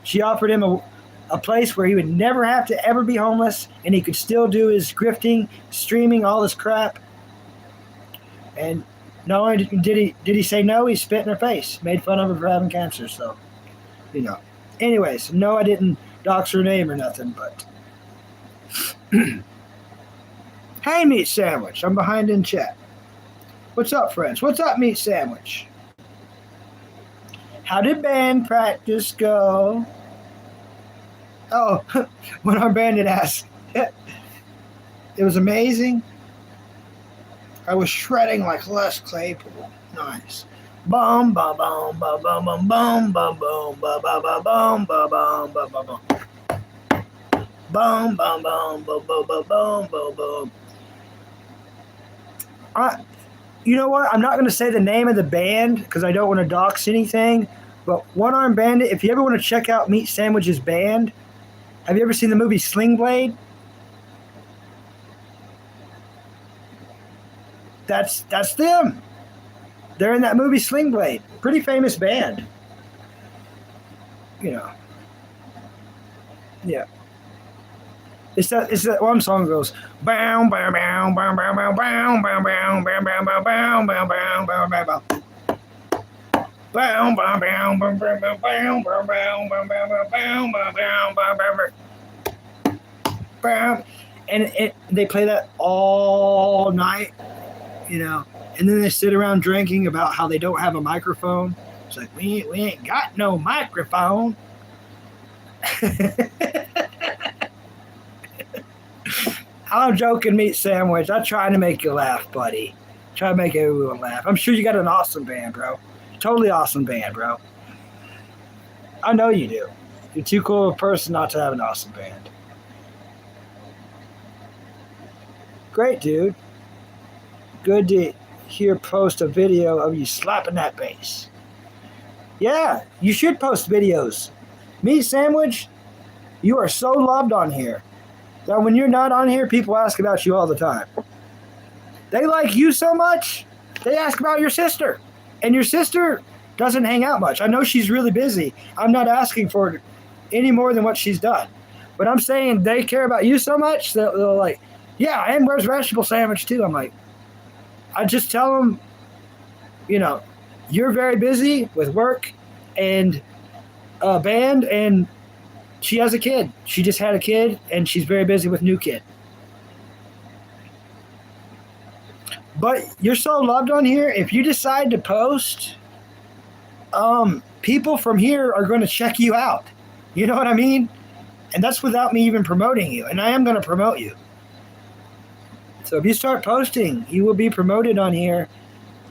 She offered him a place where he would never have to ever be homeless, and he could still do his grifting, streaming, all this crap. And not only did he say no, he spit in her face, made fun of her for having cancer. So, Anyways, no, I didn't dox her name or nothing, but... Hey, Meat Sandwich, I'm behind in chat. What's up, friends? What's up, Meat Sandwich? How did band practice go? Oh, when our bandit asked. It was amazing. I was shredding like Les Claypool. Nice. Bum bum bum bum bum bum bum bum bum bum bum bum bum bum bum bum bum. Boom, boom, boom, boom, boom, boom, boom, boom, boom. You know what? I'm not going to say the name of the band because I don't want to dox anything. But One Arm Bandit, if you ever want to check out Meat Sandwich's band, have you ever seen the movie Sling Blade? That's them. They're in that movie Sling Blade. Pretty famous band. You know. Yeah. It's that one song goes bow bow bow bow bow bow bow bow bow bow bow bow bow bow bow bow bow bow. Bow bow bow bow bow bow bow bow bow bow bow bow bow bow bow. And they play that all night, you know. And then they sit around drinking about how they don't have a microphone. It's like we ain't got no microphone. I'm joking, Meat Sandwich. I'm trying to make you laugh, buddy. Try to make everyone laugh. I'm sure you got an awesome band, bro. Totally awesome band, bro. I know you do. You're too cool of a person not to have an awesome band. Great, dude. Good to hear post a video of you slapping that bass. Yeah, you should post videos. Meat Sandwich, you are so loved on here. That when you're not on here, people ask about you all the time. They like you so much, they ask about your sister. And your sister doesn't hang out much. I know she's really busy. I'm not asking for any more than what she's done. But I'm saying they care about you so much that they're like, yeah, and where's Vegetable Sandwich too? I'm like, I just tell them, you know, you're very busy with work and a band, and she has a kid. She just had a kid, and she's very busy with new kid. But you're so loved on here. If you decide to post, people from here are going to check you out. You know what I mean? And that's without me even promoting you. And I am going to promote you. So if you start posting, you will be promoted on here.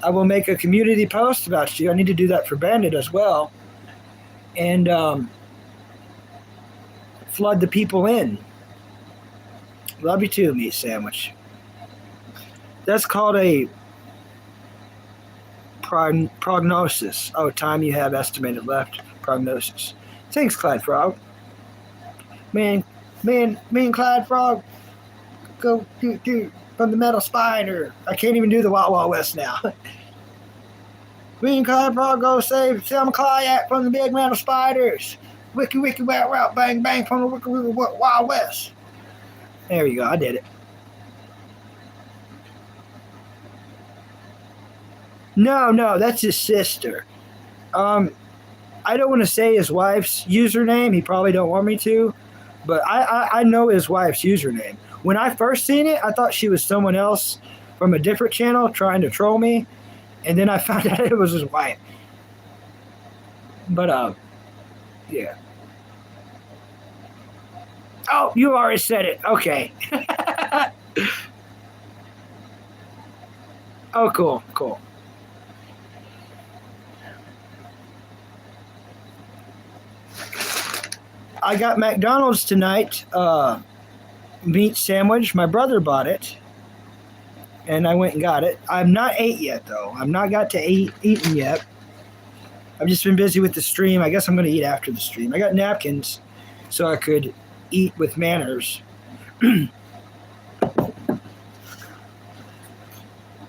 I will make a community post about you. I need to do that for Bandit as well. And flood the people in. Love you too, Meat Sandwich. That's called a prognosis. Oh, time you have estimated left. Prognosis. Thanks, Clyde Frog. Me and Clyde Frog go do from the Metal Spider. I can't even do the Wild Wild West now. Me and Clyde Frog go save Selma Clyack from the Big Metal Spiders. Wiki wiki wow wow bang bang from the wiki wiki Wild West. There you go. I did it. No, that's his sister. I don't want to say his wife's username. He probably don't want me to, but I know his wife's username. When I first seen it, I thought she was someone else from a different channel trying to troll me, and then I found out it was his wife. But yeah. Oh, you already said it. Okay. Oh, cool. I got McDonald's tonight, meat sandwich. My brother bought it, and I went and got it. I've not ate yet, though. I've not got to eaten yet. I've just been busy with the stream. I guess I'm going to eat after the stream. I got napkins so I could eat with manners.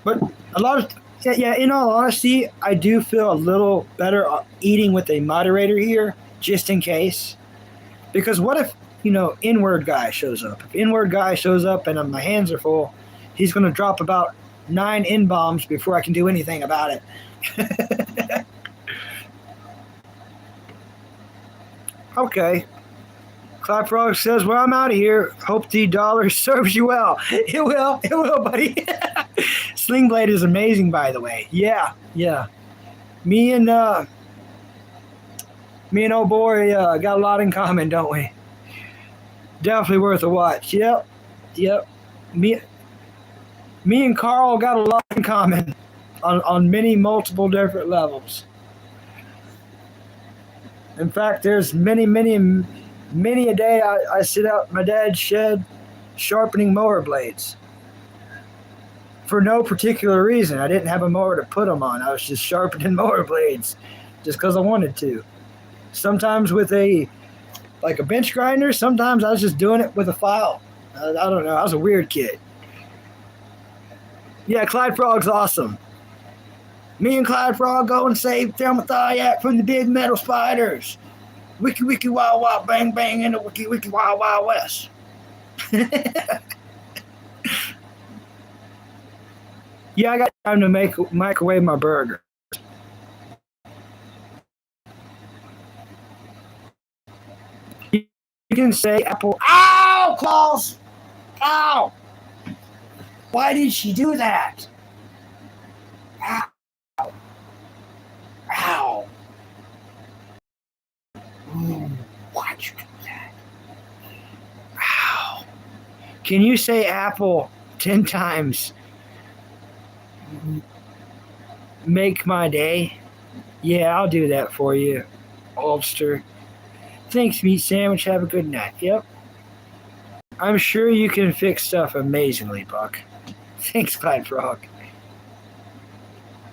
But a lot of, yeah, in all honesty, I do feel a little better eating with a moderator here, just in case. Because what if, N-word guy shows up? If N-word guy shows up and my hands are full, he's going to drop about 9 N-bombs before I can do anything about it. Okay. Clap Frog says, well, I'm out of here. Hope the dollar serves you well. It will, buddy. Sling Blade is amazing, by the way. Yeah. Me and old boy got a lot in common, don't we? Definitely worth a watch. Yep. Me and Carl got a lot in common. on many multiple different levels. In fact, there's many a day I sit out my dad's shed sharpening mower blades for no particular reason. I didn't have a mower to put them on. I was just sharpening mower blades just because I wanted to. Sometimes with a bench grinder. Sometimes I was just doing it with a file. I don't know. I was a weird kid. Yeah, Clyde Frog's awesome. Me and Clyde Frog go and save Thelma Thyak from the big metal spiders. Wiki wiki wow wow bang bang in the wiki wiki wow wow west. Yeah, I got time to microwave my burger. You can say apple. Ow, Claus! Ow! Why did she do that? Ow! Ow! Why'd you do that? Ow! Can you say apple 10 times? Make my day. Yeah, I'll do that for you, Ulster. Thanks, Meat Sandwich. Have a good night. Yep. I'm sure you can fix stuff amazingly, Buck. Thanks, Clyde Frog.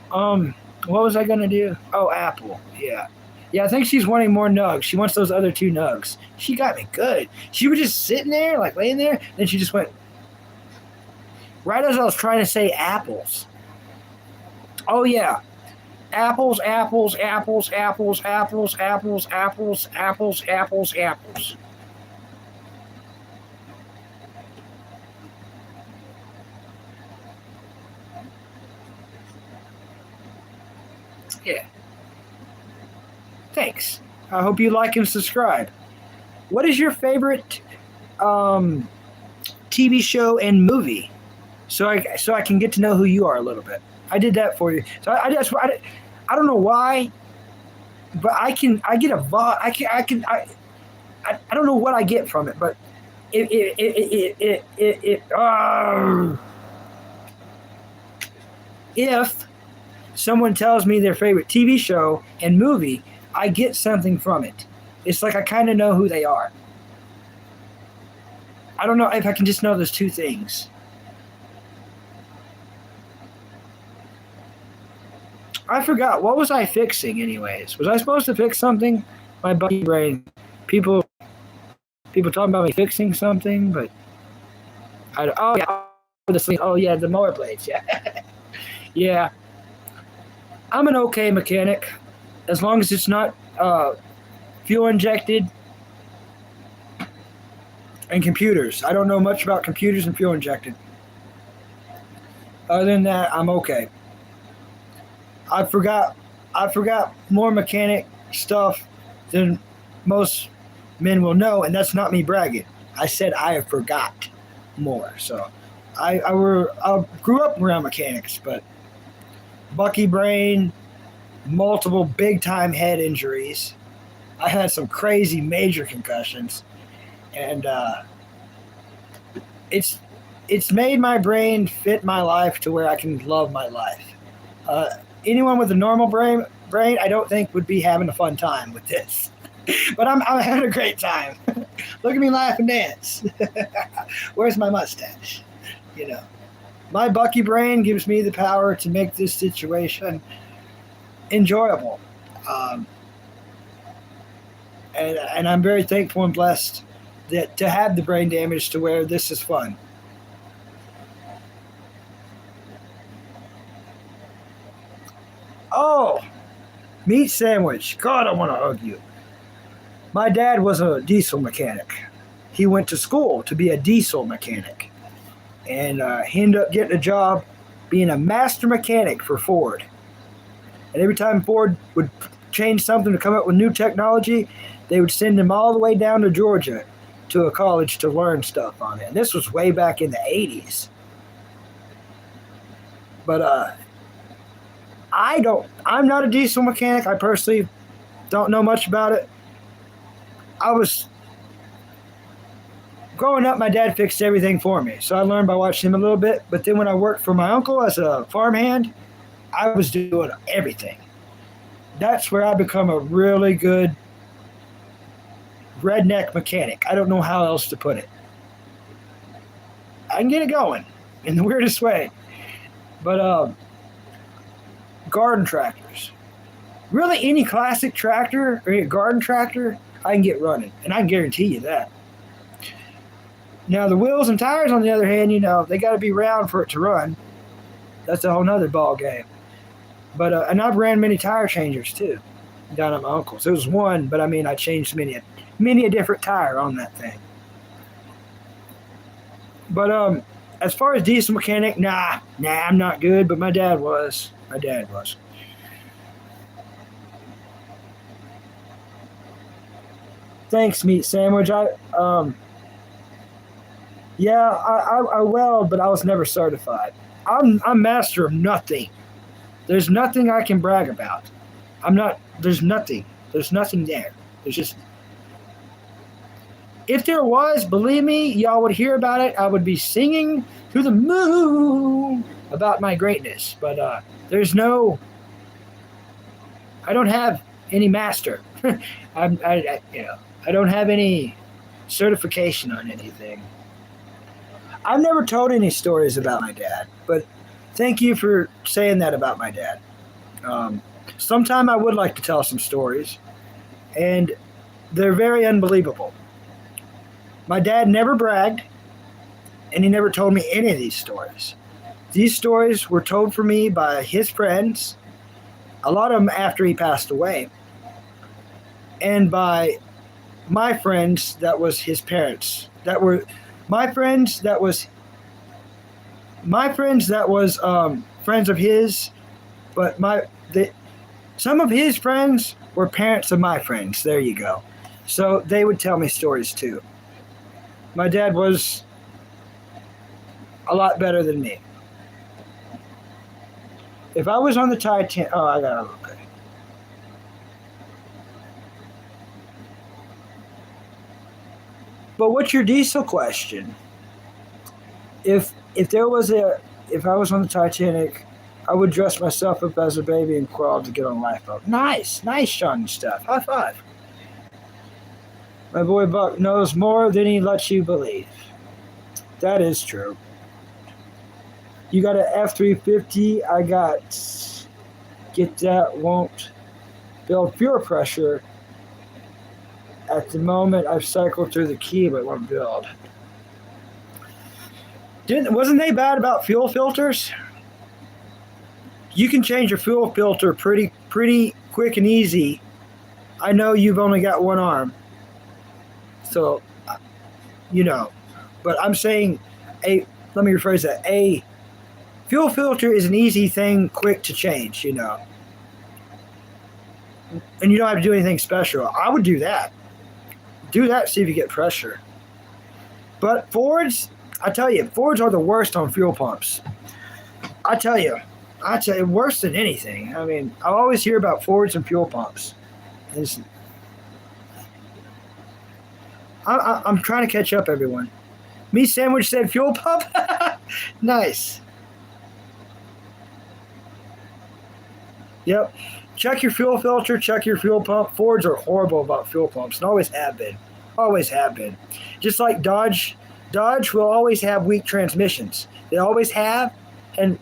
What was I gonna do? Oh, Apple. Yeah. Yeah, I think she's wanting more nugs. She wants those other 2 nugs. She got me good. She was just sitting there, like laying there, then she just went. Right as I was trying to say apples. Oh, yeah. Apples, apples, apples, apples, apples, apples, apples, apples, apples, apples. Yeah. Thanks. I hope you like and subscribe. What is your favorite TV show and movie? So I can get to know who you are a little bit. I did that for you. So I don't know why, but I get a vibe. I don't know what I get from it, but if someone tells me their favorite TV show and movie, I get something from it. It's like I kind of know who they are. I don't know if I can just know those 2 things. I forgot. What was I fixing anyways? Was I supposed to fix something? My Bucky brain. People talking about me fixing something, but the mower blades, yeah. Yeah. I'm an okay mechanic, as long as it's not fuel injected and computers. I don't know much about computers and fuel injected. Other than that, I'm okay. I forgot more mechanic stuff than most men will know, and that's not me bragging. I said I forgot more. So I grew up around mechanics, but Bucky brain, multiple big time head injuries. I had some crazy major concussions, and it's made my brain fit my life to where I can love my life. Anyone with a normal brain, I don't think would be having a fun time with this. But I'm having a great time. Look at me laugh and dance. Where's my mustache? You know, my Bucky brain gives me the power to make this situation enjoyable. And I'm very thankful and blessed that to have the brain damage to where this is fun. Oh, Meat Sandwich. God, I want to hug you. My dad was a diesel mechanic. He went to school to be a diesel mechanic. And he ended up getting a job being a master mechanic for Ford. And every time Ford would change something to come up with new technology, they would send him all the way down to Georgia to a college to learn stuff on it. And this was way back in the 80s. But I'm not a diesel mechanic. I personally don't know much about it. Growing up, my dad fixed everything for me. So I learned by watching him a little bit. But then when I worked for my uncle as a farmhand, I was doing everything. That's where I become a really good redneck mechanic. I don't know how else to put it. I can get it going in the weirdest way. But garden tractors. Really, any classic tractor or a garden tractor, I can get running. And I can guarantee you that. Now, the wheels and tires, on the other hand, they got to be round for it to run. That's a whole nother ball game. But and I've ran many tire changers, too, down at my uncle's. It was one, but I changed many a different tire on that thing. But as far as diesel mechanic, nah, I'm not good, but my dad was. Thanks, meat sandwich. I weld, but I was never certified. I'm master of nothing. There's nothing I can brag about. There's nothing. There's nothing there. There's just. If there was, believe me, y'all would hear about it. I would be singing to the moon about my greatness. But there's no. I don't have any master. I don't have any certification on anything. I've never told any stories about my dad, but thank you for saying that about my dad. Sometime I would like to tell some stories, and they're very unbelievable. My dad never bragged, and he never told me any of these stories. These stories were told for me by his friends, a lot of them after he passed away, and by my friends that was his parents, that were my friends that was friends of his, but some of his friends were parents of my friends. There you go. So they would tell me stories too. My dad was a lot better than me. If I was on the Titanic, I gotta look at it. But what's your diesel question? If I was on the Titanic, I would dress myself up as a baby and crawl to get on a lifeboat. Nice, Sean and stuff. High five. My boy Buck knows more than he lets you believe. That is true. You got an F-350. I got get that won't build fuel pressure. At the moment, I've cycled through the key, but it won't build. Wasn't they bad about fuel filters? You can change your fuel filter pretty quick and easy. I know you've only got one arm. So, but I'm saying let me rephrase that. A fuel filter is an easy thing, quick to change, And you don't have to do anything special. I would do that. Do that, see if you get pressure. But Fords, I tell you, Fords are the worst on fuel pumps. I tell you, worse than anything. I always hear about Fords and fuel pumps. I'm trying to catch up, everyone. Me Sandwich said fuel pump? Nice. Yep. Check your fuel filter, check your fuel pump. Fords are horrible about fuel pumps and always have been. Always have been. Just like Dodge will always have weak transmissions. They always have, and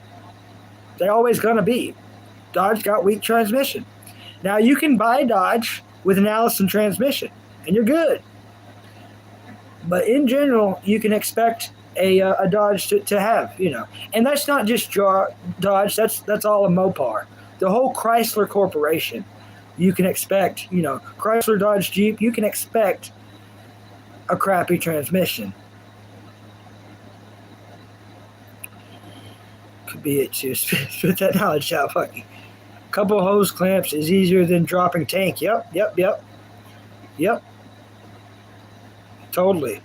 they're always going to be. Dodge got weak transmission. Now, you can buy Dodge with an Allison transmission, and you're good. But in general, you can expect a Dodge to have, And that's not just Dodge. That's all of Mopar. The whole Chrysler Corporation, you can expect, Chrysler, Dodge, Jeep, you can expect a crappy transmission. Could be it too. Spit that knowledge out, Bucky. Couple hose clamps is easier than dropping tank. Yep. Totally.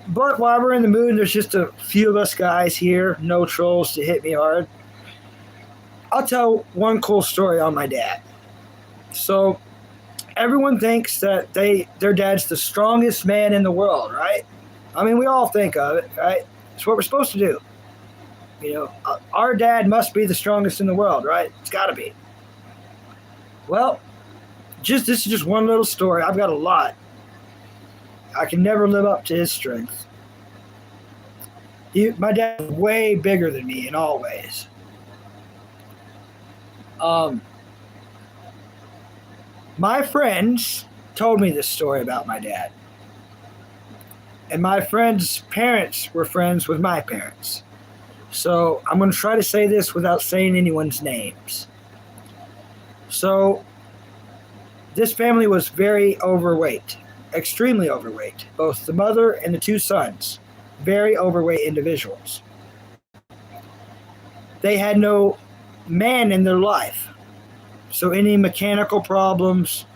But while we're in the mood, there's just a few of us guys here, no trolls to hit me hard. I'll tell one cool story on my dad. So everyone thinks that their dad's the strongest man in the world, right? I mean, we all think of it, right? It's what we're supposed to do. Our dad must be the strongest in the world, right? It's got to be. Well, this is just one little story. I've got a lot. I can never live up to his strength. My dad was way bigger than me in all ways. My friends told me this story about my dad. And my friends' parents were friends with my parents. So I'm going to try to say this without saying anyone's names. So this family was very overweight, extremely overweight. Both the mother and the two sons, very overweight individuals. They had no man in their life. So any mechanical problems,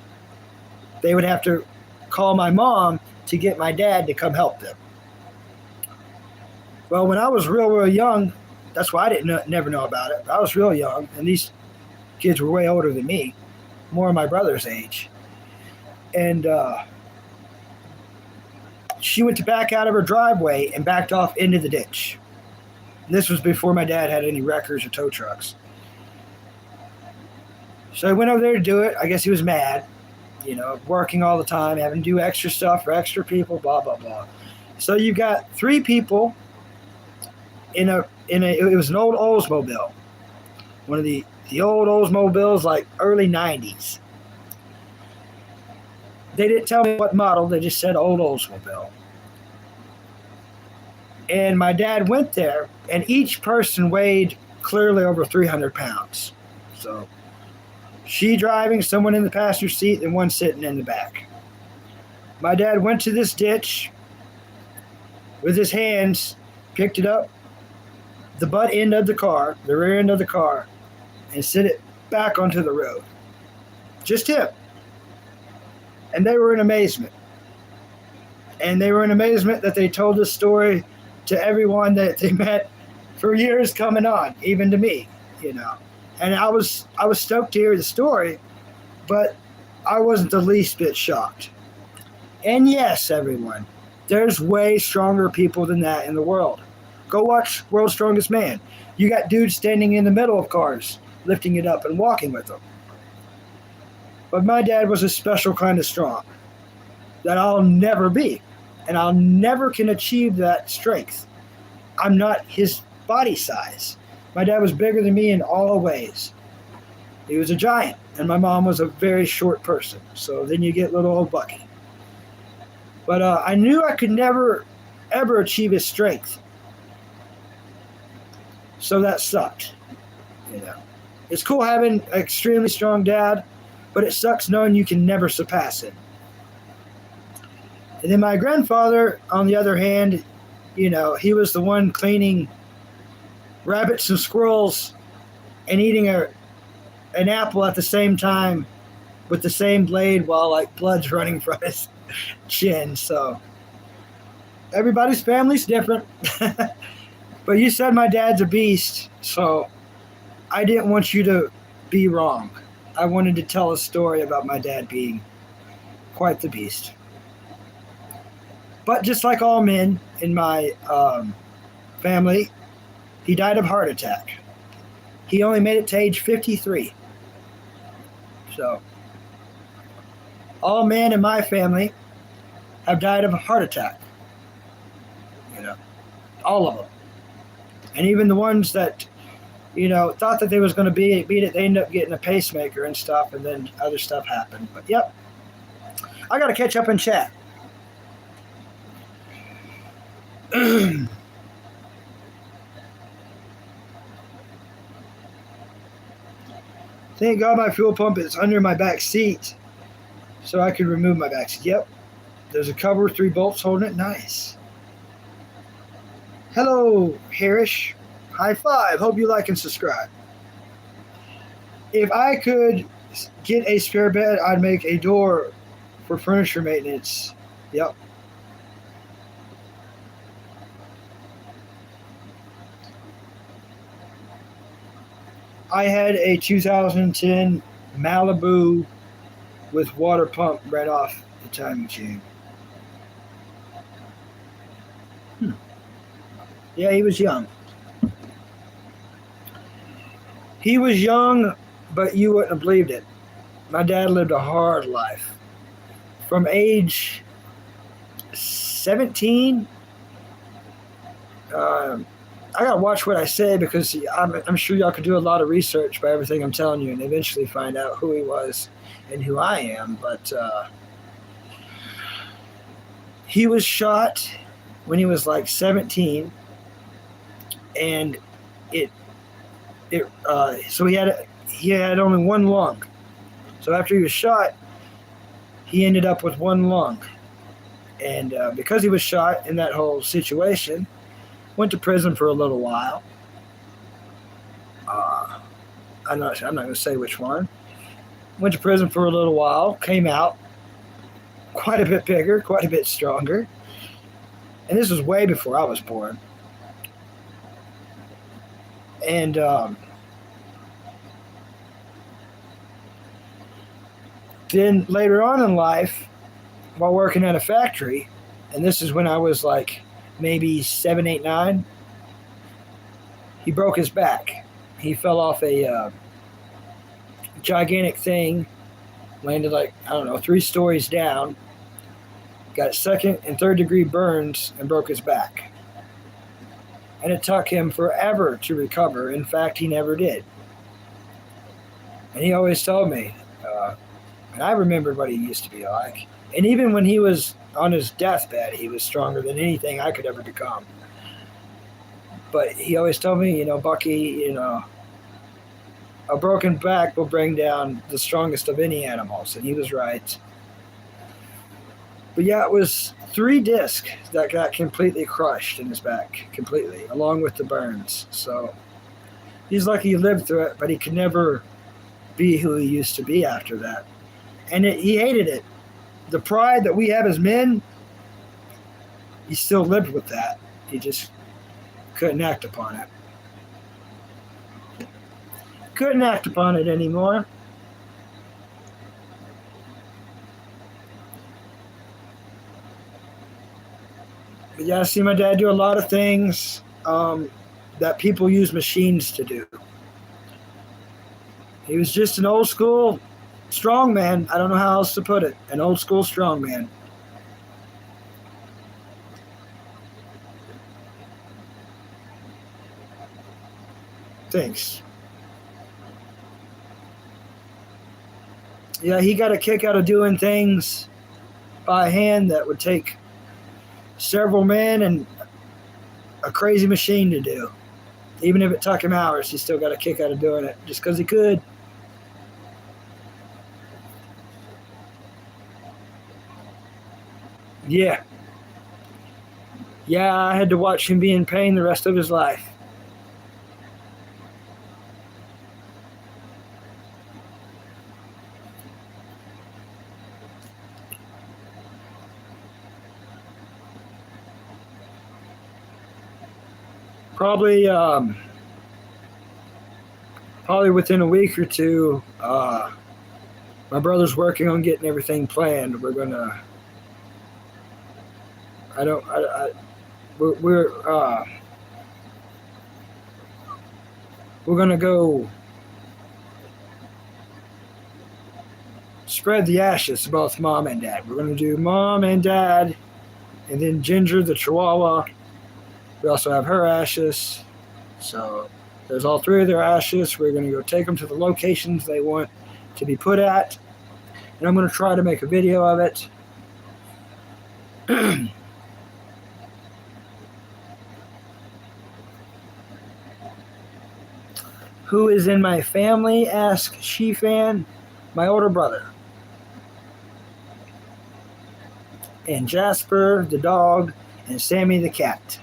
they would have to call my mom to get my dad to come help them. Well, when I was real young, that's why I didn't never know about it. I was real young, and these kids were way older than me, more my brother's age. And she went to back out of her driveway and backed off into the ditch. This was before my dad had any wreckers or tow trucks. So I went over there to do it. I guess he was mad, working all the time, having to do extra stuff for extra people, blah, blah, blah. So you've got three people it was an old Oldsmobile. One of the old Oldsmobiles, like early 90s. They didn't tell me what model, they just said old Oldsmobile. And my dad went there, and each person weighed clearly over 300 pounds. So she driving, someone in the passenger seat, and one sitting in the back. My dad went to this ditch with his hands, picked it up, the butt end of the car, the rear end of the car, and set it back onto the road. Just him. And they were in amazement. And they were in amazement that they told this story to everyone that they met for years coming on, even to me, And I was stoked to hear the story, but I wasn't the least bit shocked. And yes, everyone, there's way stronger people than that in the world. Go watch World's Strongest Man. You got dudes standing in the middle of cars, lifting it up and walking with them. But my dad was a special kind of strong that I'll never be. And I'll never can achieve that strength. I'm not his body size. My dad was bigger than me in all ways. He was a giant, and my mom was a very short person. So then you get little old Bucky. But I knew I could never, ever achieve his strength. So that sucked. It's cool having an extremely strong dad, but it sucks knowing you can never surpass him. And then my grandfather, on the other hand, he was the one cleaning rabbits and squirrels and eating an apple at the same time with the same blade while blood's running from his chin. So everybody's family's different. But you said my dad's a beast, so I didn't want you to be wrong. I wanted to tell a story about my dad being quite the beast. But just like all men in my family, he died of heart attack. He only made it to age 53. So, all men in my family have died of a heart attack. All of them. And even the ones that, thought that they was going to beat it, they ended up getting a pacemaker and stuff, and then other stuff happened. But, yep. I got to catch up and chat. Thank God my fuel pump is under my back seat, so I could remove my back seat. Yep. There's a cover, 3 bolts holding it. Nice. Hello, Harish. High five. Hope you like and subscribe. If I could get a spare bed, I'd make a door for furniture maintenance. Yep. I had a 2010 Malibu with water pump right off the timing chain. Yeah, he was young. He was young, but you wouldn't have believed it. My dad lived a hard life. From age 17, I gotta watch what I say because I'm sure y'all could do a lot of research by everything I'm telling you and eventually find out who he was and who I am. But he was shot when he was like 17, and so he had only one lung. So after he was shot, he ended up with one lung, and because he was shot in that whole situation, went to prison for a little while. I'm not going to say which one. Went to prison for a little while, came out quite a bit bigger, quite a bit stronger, and this was way before I was born. And then later on in life, while working at a factory, and this is when I was like maybe 7, 8, 9, he broke his back. He fell off a gigantic thing, landed like, I don't know, 3 stories down, got 2nd and 3rd degree burns, and broke his back. And it took him forever to recover. In fact, he never did. And he always told me, and I remembered what he used to be like. And even when he was on his deathbed, he was stronger than anything I could ever become. But he always told me, Bucky, a broken back will bring down the strongest of any animals. And he was right. But yeah, it was 3 discs that got completely crushed in his back, completely, along with the burns. So he's lucky he lived through it, but he could never be who he used to be after that. And he hated it. The pride that we have as men, he still lived with that. He just couldn't act upon it. Couldn't act upon it anymore. But yeah, I see my dad do a lot of things that people use machines to do. He was just an old school strong man. I don't know how else to put it. An old school strong man. Thanks. Yeah, he got a kick out of doing things by hand that would take several men and a crazy machine to do. Even if it took him hours, he still got a kick out of doing it just because he could. Yeah. Yeah, I had to watch him be in pain the rest of his life. Probably within a week or two, my brother's working on getting everything planned. We're gonna. We're gonna go spread the ashes to both mom and dad. We're gonna do mom and dad, and then Ginger the Chihuahua. We also have her ashes. So there's all 3 of their ashes. We're going to go take them to the locations they want to be put at. And I'm going to try to make a video of it. Who is in my family? Ask She-Fan. My older brother. And Jasper the dog. And Sammy the cat.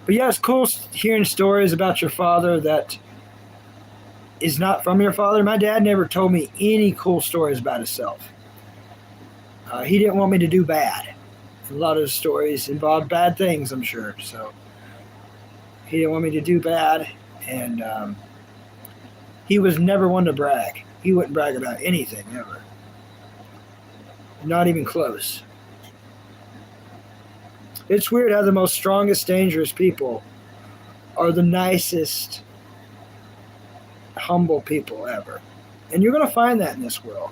But yeah, it's cool hearing stories about your father that is not from your father. My dad never told me any cool stories about himself. He didn't want me to do bad. A lot of his stories involved bad things, I'm sure. So he didn't want me to do bad. And he was never one to brag. He wouldn't brag about anything ever. Not even close. It's weird how the most strongest, dangerous people are the nicest, humble people ever. And you're going to find that in this world.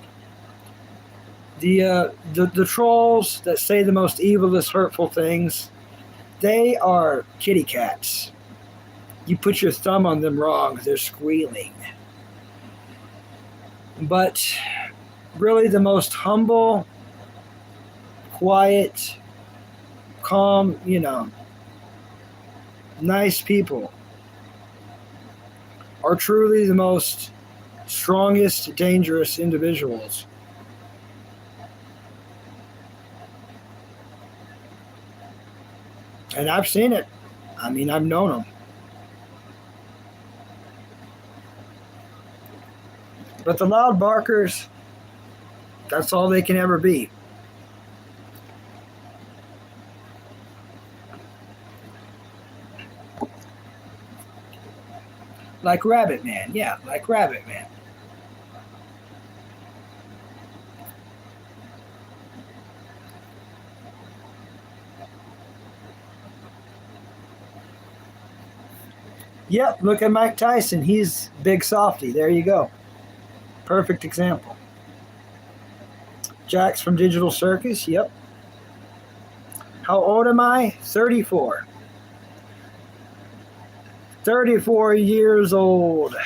The trolls that say the most evilest, hurtful things, they are kitty cats. You put your thumb on them wrong, they're squealing. But really the most humble, quiet, calm, nice people are truly the most strongest, dangerous individuals. And I've seen it. I mean, I've known them. But the loud barkers, that's all they can ever be. Like Rabbit Man. Yeah, like Rabbit Man. Yep, look at Mike Tyson. He's big softy. There you go. Perfect example. Jax from Digital Circus. Yep. How old am I? 34. 34 years old.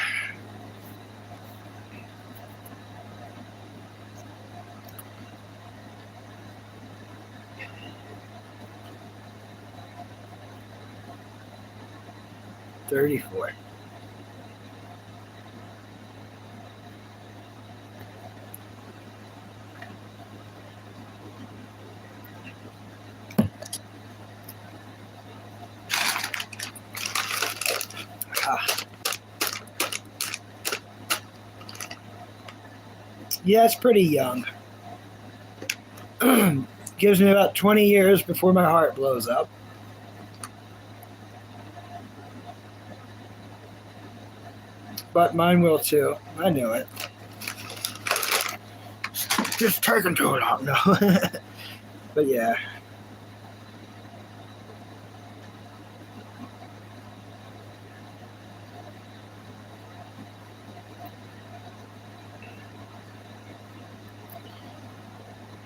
$34. Yeah, it's pretty young. Gives me about 20 years before my heart blows up. But mine will too. I knew it. Just taking too long, no. But yeah.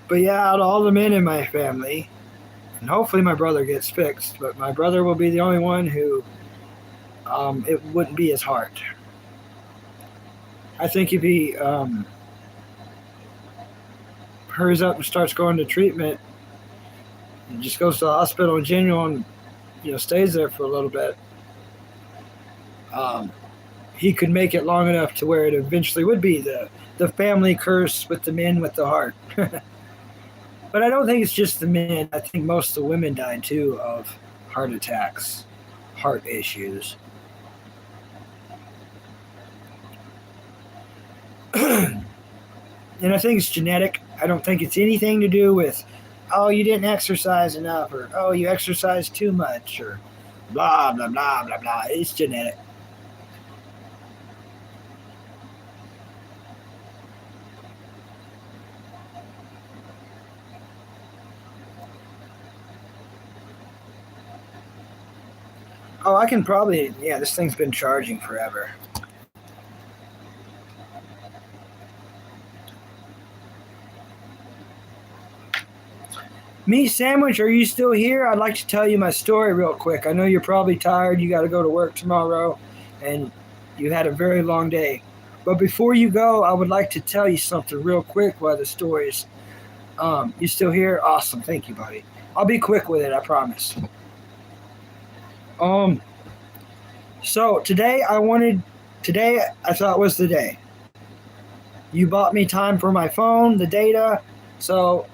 But yeah, out of all the men in my family, and hopefully my brother gets fixed, but my brother will be the only one who it wouldn't be his heart. I think if he hurries up and starts going to treatment and just goes to the hospital in general and stays there for a little bit, he could make it long enough to where it eventually would be the family curse with the men with the heart. But I don't think it's just the men. I think most of the women die too of heart attacks, heart issues. And I think it's genetic. I don't think it's anything to do with, oh, you didn't exercise enough, or oh, you exercised too much, or blah, blah, blah, blah, blah. It's genetic. Oh, I can probably, this thing's been charging forever. Me Sandwich, are you still here? I'd like to tell you my story real quick. I know you're probably tired. You got to go to work tomorrow, and you had a very long day. But before you go, I would like to tell you something real quick while the story's... you still here? Awesome. Thank you, buddy. I'll be quick with it, I promise. So today I thought was the day. You bought me time for my phone, the data, so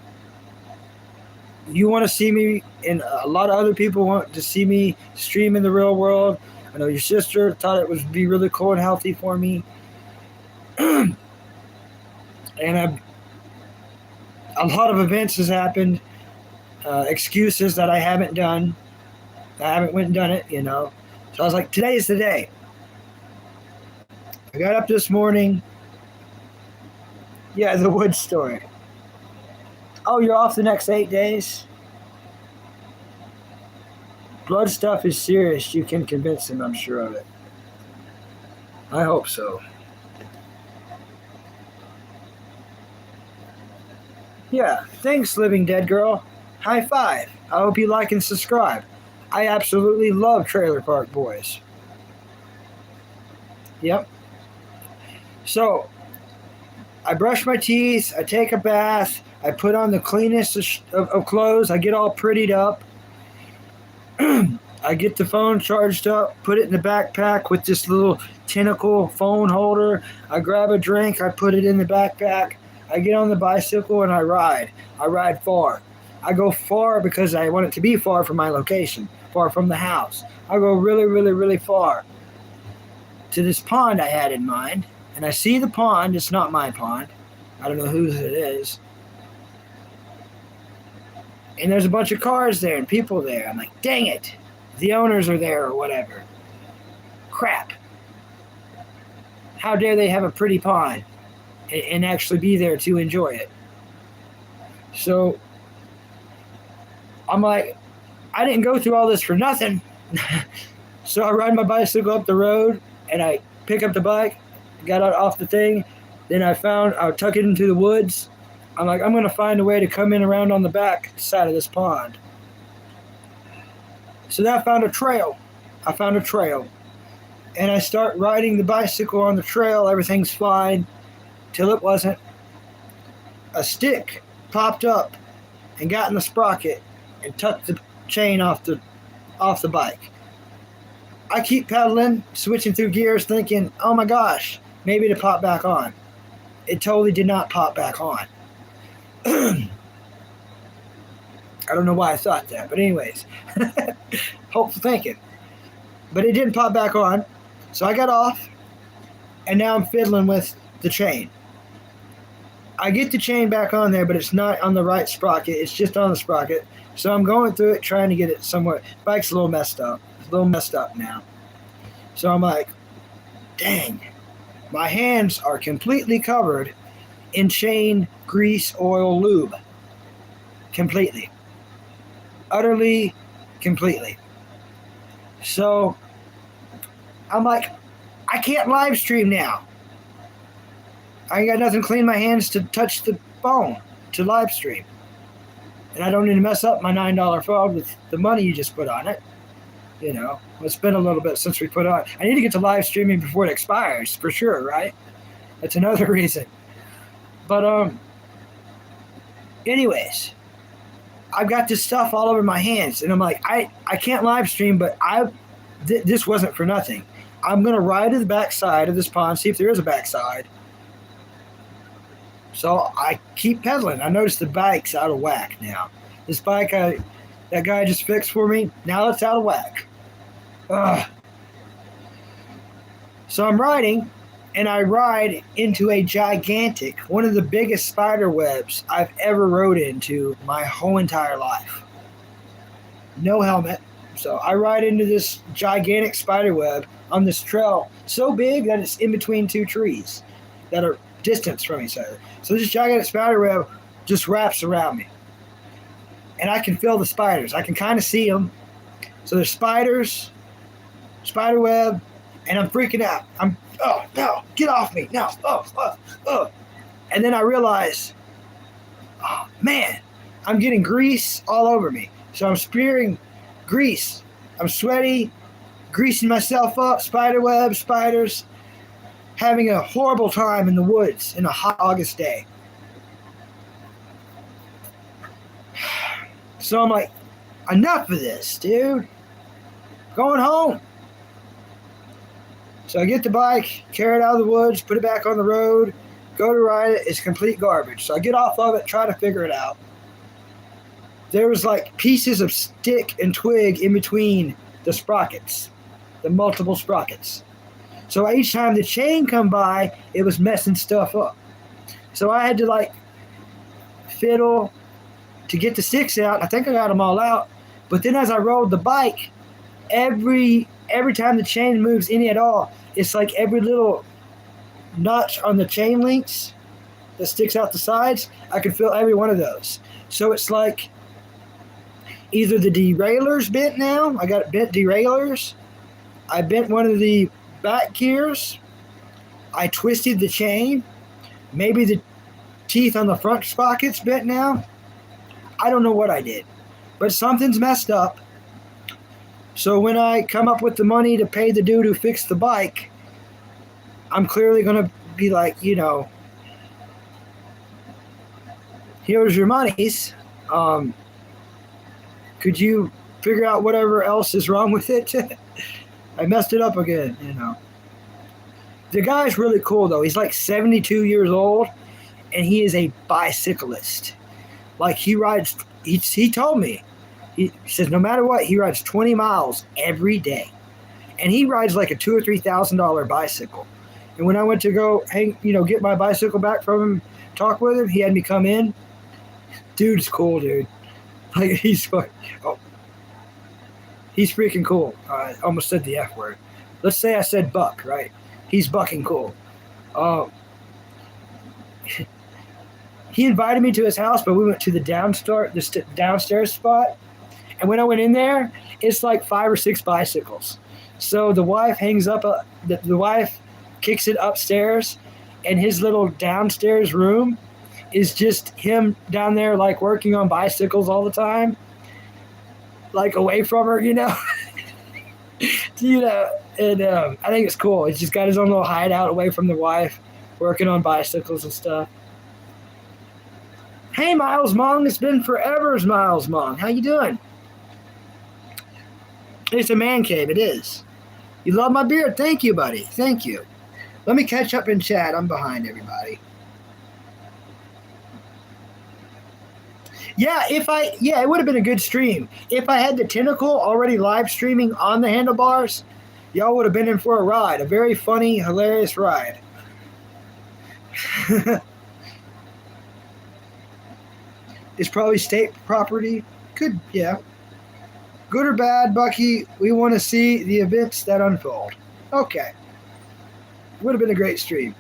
you want to see me, and a lot of other people want to see me stream in the real world. I know your sister thought it would be really cool and healthy for me. And a lot of events has happened, excuses that I haven't done. I haven't went and done it, So I was like, today is the day. I got up this morning. Yeah, the wood story. Oh, you're off the next 8 days? Blood stuff is serious. You can convince him, I'm sure of it. I hope so. Yeah, thanks, Living Dead Girl. High five. I hope you like and subscribe. I absolutely love Trailer Park Boys. Yep. So, I brush my teeth, I take a bath, I put on the cleanest of clothes, I get all prettied up. I get the phone charged up, put it in the backpack with this little tentacle phone holder. I grab a drink, I put it in the backpack. I get on the bicycle and I ride. I ride far. I go far because I want it to be far from my location, far from the house. I go really, really, really far to this pond I had in mind. And I see the pond. It's not my pond. I don't know whose it is. And there's a bunch of cars there and people there. I'm like, dang it. The owners are there or whatever. Crap. How dare they have a pretty pond and actually be there to enjoy it. So I'm like, I didn't go through all this for nothing. So I ride my bicycle up the road and I pick up the bike, got out off the thing. Then I'll tuck it into the woods. I'm like, I'm going to find a way to come in around on the back side of this pond. So then I found a trail. And I start riding the bicycle on the trail. Everything's fine. Till it wasn't. A stick popped up and got in the sprocket and tucked the chain off the bike. I keep pedaling, switching through gears, thinking, oh my gosh, maybe it'll pop back on. It totally did not pop back on. I don't know why I thought that, but anyways, hopeful thinking. But it didn't pop back on, so I got off, and now I'm fiddling with the chain. I get the chain back on there, but it's not on the right sprocket. It's just on the sprocket. So I'm going through it, trying to get it somewhere. Bike's a little messed up. It's a little messed up now. So I'm like, dang. My hands are completely covered in chain, grease, oil, lube. Completely. Utterly, completely. So I'm like, I can't live stream now. I ain't got nothing to clean my hands to touch the phone to live stream. And I don't need to mess up my $9 phone with the money you just put on it. You know, it's been a little bit since we put on. I need to get to live streaming before it expires, for sure, right? That's another reason. But, anyways, I've got this stuff all over my hands. And I'm like, I can't live stream, but this wasn't for nothing. I'm going to ride to the backside of this pond, see if there is a backside. So I keep pedaling. I noticed the bike's out of whack now. This bike that guy just fixed for me, now it's out of whack. Ugh. So I'm riding, and I ride into a gigantic, one of the biggest spider webs I've ever rode into my whole entire life. No helmet. So I ride into this gigantic spider web on this trail, so big that it's in between two trees that are distance from each other. So this gigantic spider web just wraps around me. And I can feel the spiders. I can kind of see them. So there's spiders, spider web, and I'm freaking out. Oh, no, get off me. No, oh. And then I realize, oh, man, I'm getting grease all over me. So I'm spearing grease. I'm sweaty, greasing myself up, spider web, spiders, having a horrible time in the woods in a hot August day. So I'm like, enough of this, dude. Going home. So I get the bike, carry it out of the woods, put it back on the road, go to ride it. It's complete garbage. So I get off of it, try to figure it out. There was like pieces of stick and twig in between the sprockets, the multiple sprockets. So each time the chain come by, it was messing stuff up. So I had to like fiddle to get the sticks out. I think I got them all out. But then as I rode the bike, every time the chain moves any at all, it's like every little notch on the chain links that sticks out the sides, I can feel every one of those. So it's like either the derailleur's bent now. I got bent derailleurs. I bent one of the back gears. I twisted the chain. Maybe the teeth on the front sprocket's bent now. I don't know what I did, but something's messed up. So when I come up with the money to pay the dude who fixed the bike, I'm clearly going to be like, here's your monies. Could you figure out whatever else is wrong with it? I messed it up again, The guy's really cool, though. He's like 72 years old, and he is a bicyclist. Like, he rides, he told me, he says no matter what, he rides 20 miles every day. And he rides like a $2,000 or $3,000 bicycle. And when I went to go get my bicycle back from him, talk with him, he had me come in. Dude's cool, dude. Like, he's freaking cool. I almost said the F word. Let's say I said buck, right? He's bucking cool. He invited me to his house, but we went to the downstairs spot. And when I went in there, it's like 5 or 6 bicycles. So the wife the wife kicks it upstairs, and his little downstairs room is just him down there, like, working on bicycles all the time, like, away from her, And I think it's cool. He's just got his own little hideout away from the wife, working on bicycles and stuff. Hey, Miles Mong. It's been forever, Miles Mong. How you doing? It's a man cave. It is. You love my beard? Thank you, buddy. Thank you. Let me catch up in chat. I'm behind everybody. Yeah, it would have been a good stream. If I had the Tentacle already live streaming on the handlebars, y'all would have been in for a ride. A very funny, hilarious ride. It's probably state property. Could, yeah. Good or bad, Bucky, we want to see the events that unfold. Okay. Would have been a great stream.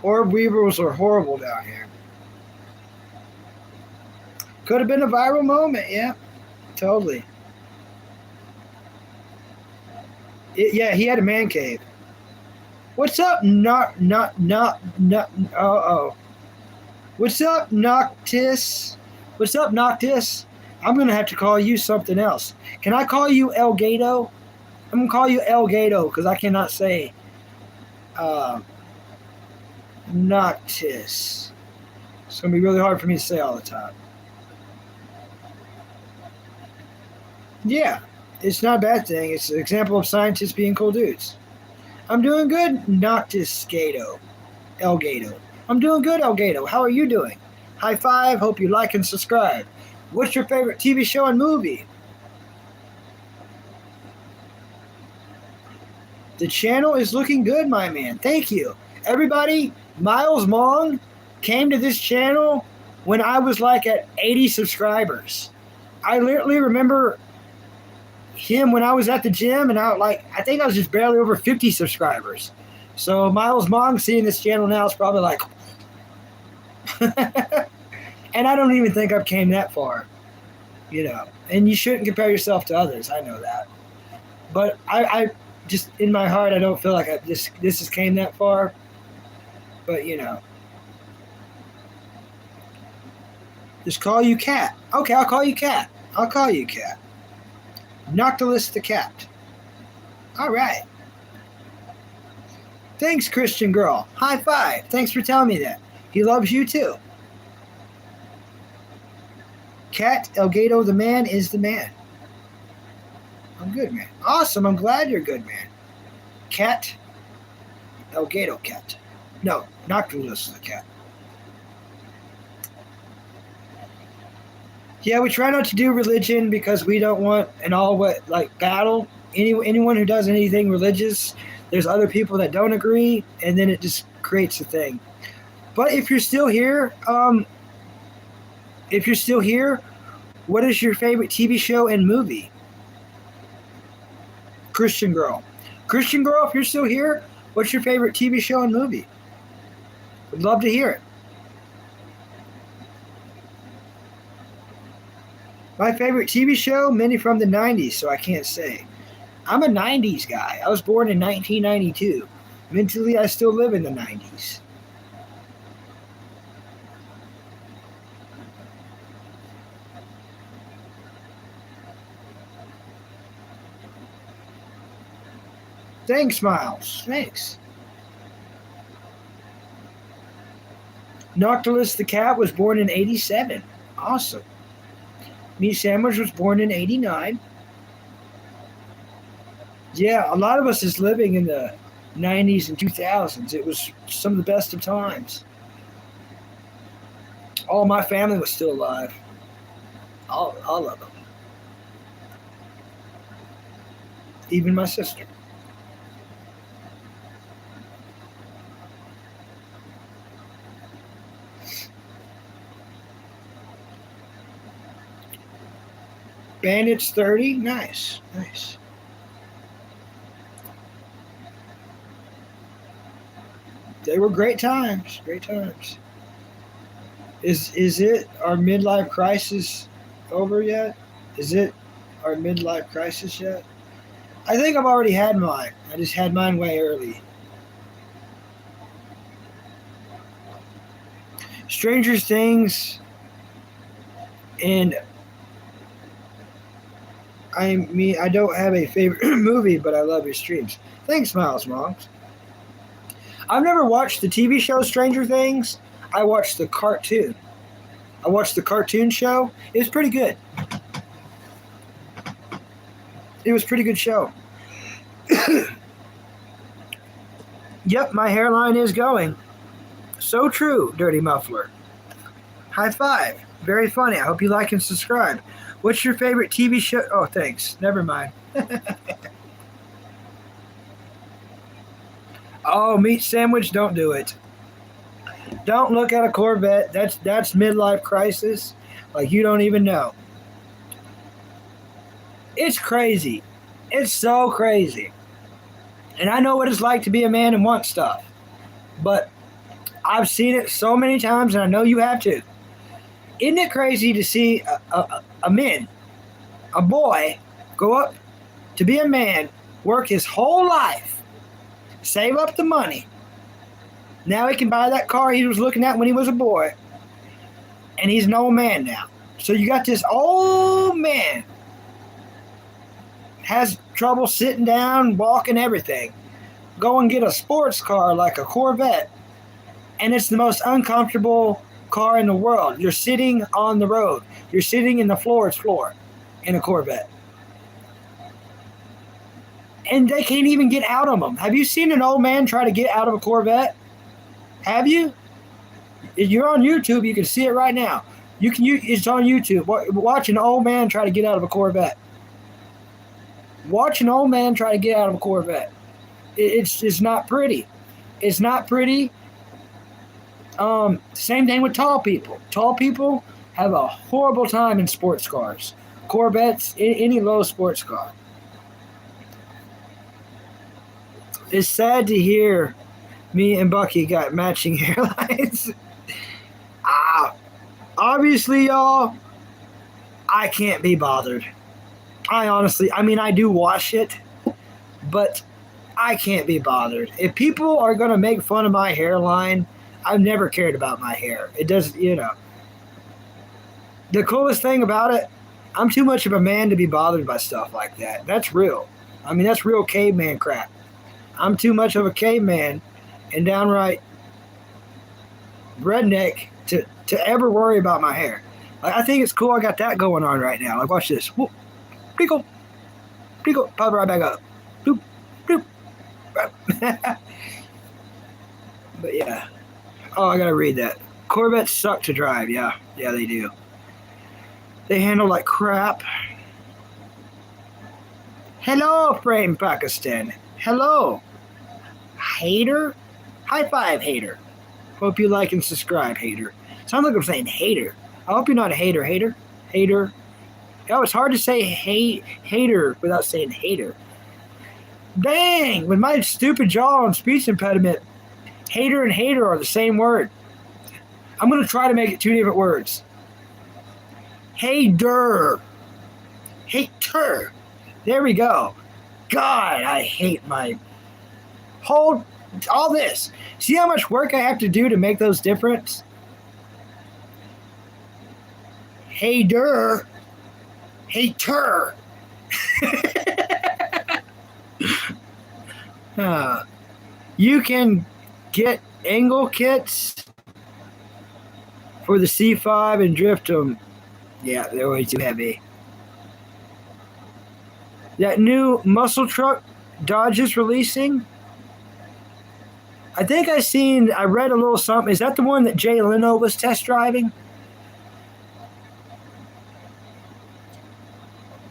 Orb weevils are horrible down here. Could have been a viral moment, yeah. Totally. Yeah, he had a man cave. What's up, What's up, Noctis? What's up, Noctis? I'm going to have to call you something else. Can I call you El Gato? I'm going to call you El Gato because I cannot say Noctis. It's going to be really hard for me to say all the time. Yeah, it's not a bad thing. It's an example of scientists being cool dudes. I'm doing good, Noctis Gato. El Gato. I'm doing good, El Gato. How are you doing? High five. Hope you like and subscribe. What's your favorite TV show and movie? The channel is looking good, my man. Thank you. Everybody, Miles Mong came to this channel when I was like at 80 subscribers. I literally remember him when I was at the gym, and I think I was just barely over 50 subscribers. So Miles Mong seeing this channel now is probably like, and I don't even think I've came that far, and you shouldn't compare yourself to others. I know that, but I just, in my heart, I don't feel like this has came that far, but just call you Cat. Okay, I'll call you Cat. Noctilus the Cat. All right. Thanks, Christian girl. High five. Thanks for telling me that. He loves you too. Cat El Gato the man is the man. I'm good, man. Awesome. I'm glad you're good, man. Cat El Gato Cat. No, Noctilus the Cat. Yeah, we try not to do religion because we don't want an battle. Anyone who does anything religious, there's other people that don't agree, and then it just creates a thing. But if you're still here, what is your favorite TV show and movie? Christian Girl. Christian Girl, if you're still here, what's your favorite TV show and movie? Would love to hear it. My favorite TV show, many from the 90s, so I can't say. I'm a 90s guy. I was born in 1992. Mentally, I still live in the 90s. Thanks, Miles. Thanks. Noctilus the Cat was born in 87. Awesome. Meat Sandwich was born in 89. Yeah, a lot of us is living in the 90s and 2000s. It was some of the best of times. All my family was still alive. All of them. Even my sister. Bandits 30, nice. They were great times. Is it our midlife crisis over yet? Is it our midlife crisis yet? I think I've already had mine. I just had mine way early. Stranger Things and I don't have a favorite movie, but I love your streams. Thanks, Miles Monks. I've never watched the TV show Stranger Things. I watched the cartoon. I watched the cartoon show. It was pretty good. It was a pretty good show. Yep, my hairline is going. So true, Dirty Muffler. High five. Very funny. I hope you like and subscribe. What's your favorite TV show? Oh, thanks. Never mind. Oh, Meat Sandwich, don't do it. Don't look at a Corvette. That's midlife crisis. Like you don't even know. It's crazy. It's so crazy. And I know what it's like to be a man and want stuff. But I've seen it so many times, and I know you have too. Isn't it crazy to see a boy, go up to be a man, work his whole life, save up the money. Now he can buy that car he was looking at when he was a boy, and he's an old man now. So you got this old man, has trouble sitting down, walking, everything. Go and get a sports car like a Corvette, and it's the most uncomfortable car in the world. You're sitting on the road. You're sitting in the floor in a Corvette. And they can't even get out of them. Have you seen an old man try to get out of a Corvette? Have you? If you're on YouTube, you can see it right now. It's on YouTube. Watch an old man try to get out of a Corvette. Watch an old man try to get out of a Corvette. It's not pretty. It's not pretty. Same thing with tall people. Tall people have a horrible time in sports cars. Corvettes, any low sports car. It's sad to hear me and Bucky got matching hairlines. Obviously, y'all, I can't be bothered. I do wash it, but I can't be bothered. If people are going to make fun of my hairline, I've never cared about my hair. It does, The coolest thing about it, I'm too much of a man to be bothered by stuff like that. That's real. That's real caveman crap. I'm too much of a caveman and downright redneck to ever worry about my hair. I think it's cool I got that going on right now. Watch this. Whoop. Pickle. Pop right back up. Doop. Doop. But yeah. Oh, I gotta read that. Corvettes suck to drive. Yeah, they do. They handle like crap. Hello, Frame Pakistan. Hello. Hater? High five, hater. Hope you like and subscribe, hater. Sounds like I'm saying hater. I hope you're not a hater. Hater. Oh, it's hard to say hater without saying hater. Dang, with my stupid jaw and speech impediment, hater and hater are the same word. I'm going to try to make it two different words. Hater. Hater. There we go. God, I hate my whole, all this. See how much work I have to do to make those different? Hater. Hater. You can get angle kits for the C5 and drift them. Yeah, they're way too heavy. That new muscle truck Dodge is releasing. I think I read a little something. Is that the one that Jay Leno was test driving?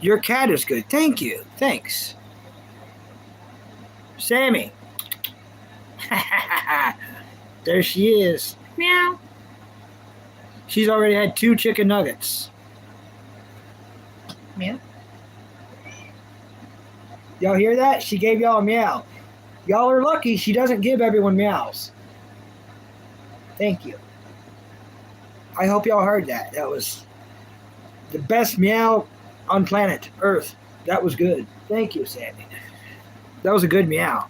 Your cat is good. Thank you. Thanks. Sammy. There she is. Meow. She's already had 2 chicken nuggets. Meow. Y'all hear that? She gave y'all a meow. Y'all are lucky she doesn't give everyone meows. Thank you. I hope y'all heard that. That was the best meow on planet Earth. That was good. Thank you, Sammy. That was a good meow.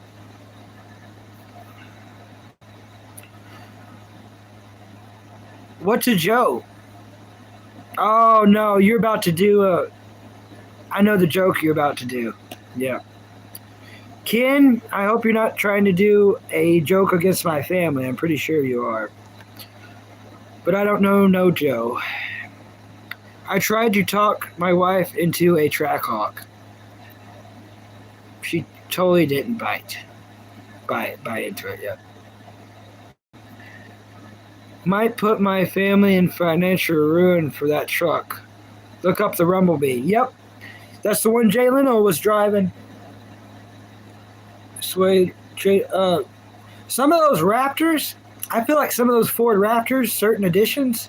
What's a Joe? Oh, no, you're about to do I know the joke you're about to do. Yeah. Ken, I hope you're not trying to do a joke against my family. I'm pretty sure you are. But I don't know no Joe. I tried to talk my wife into a Trackhawk. She totally didn't buy into it yet. Might put my family in financial ruin for that truck. Look up the Rumblebee. Yep. That's the one Jay Leno was driving. Some of those Raptors, I feel like some of those Ford Raptors, certain editions,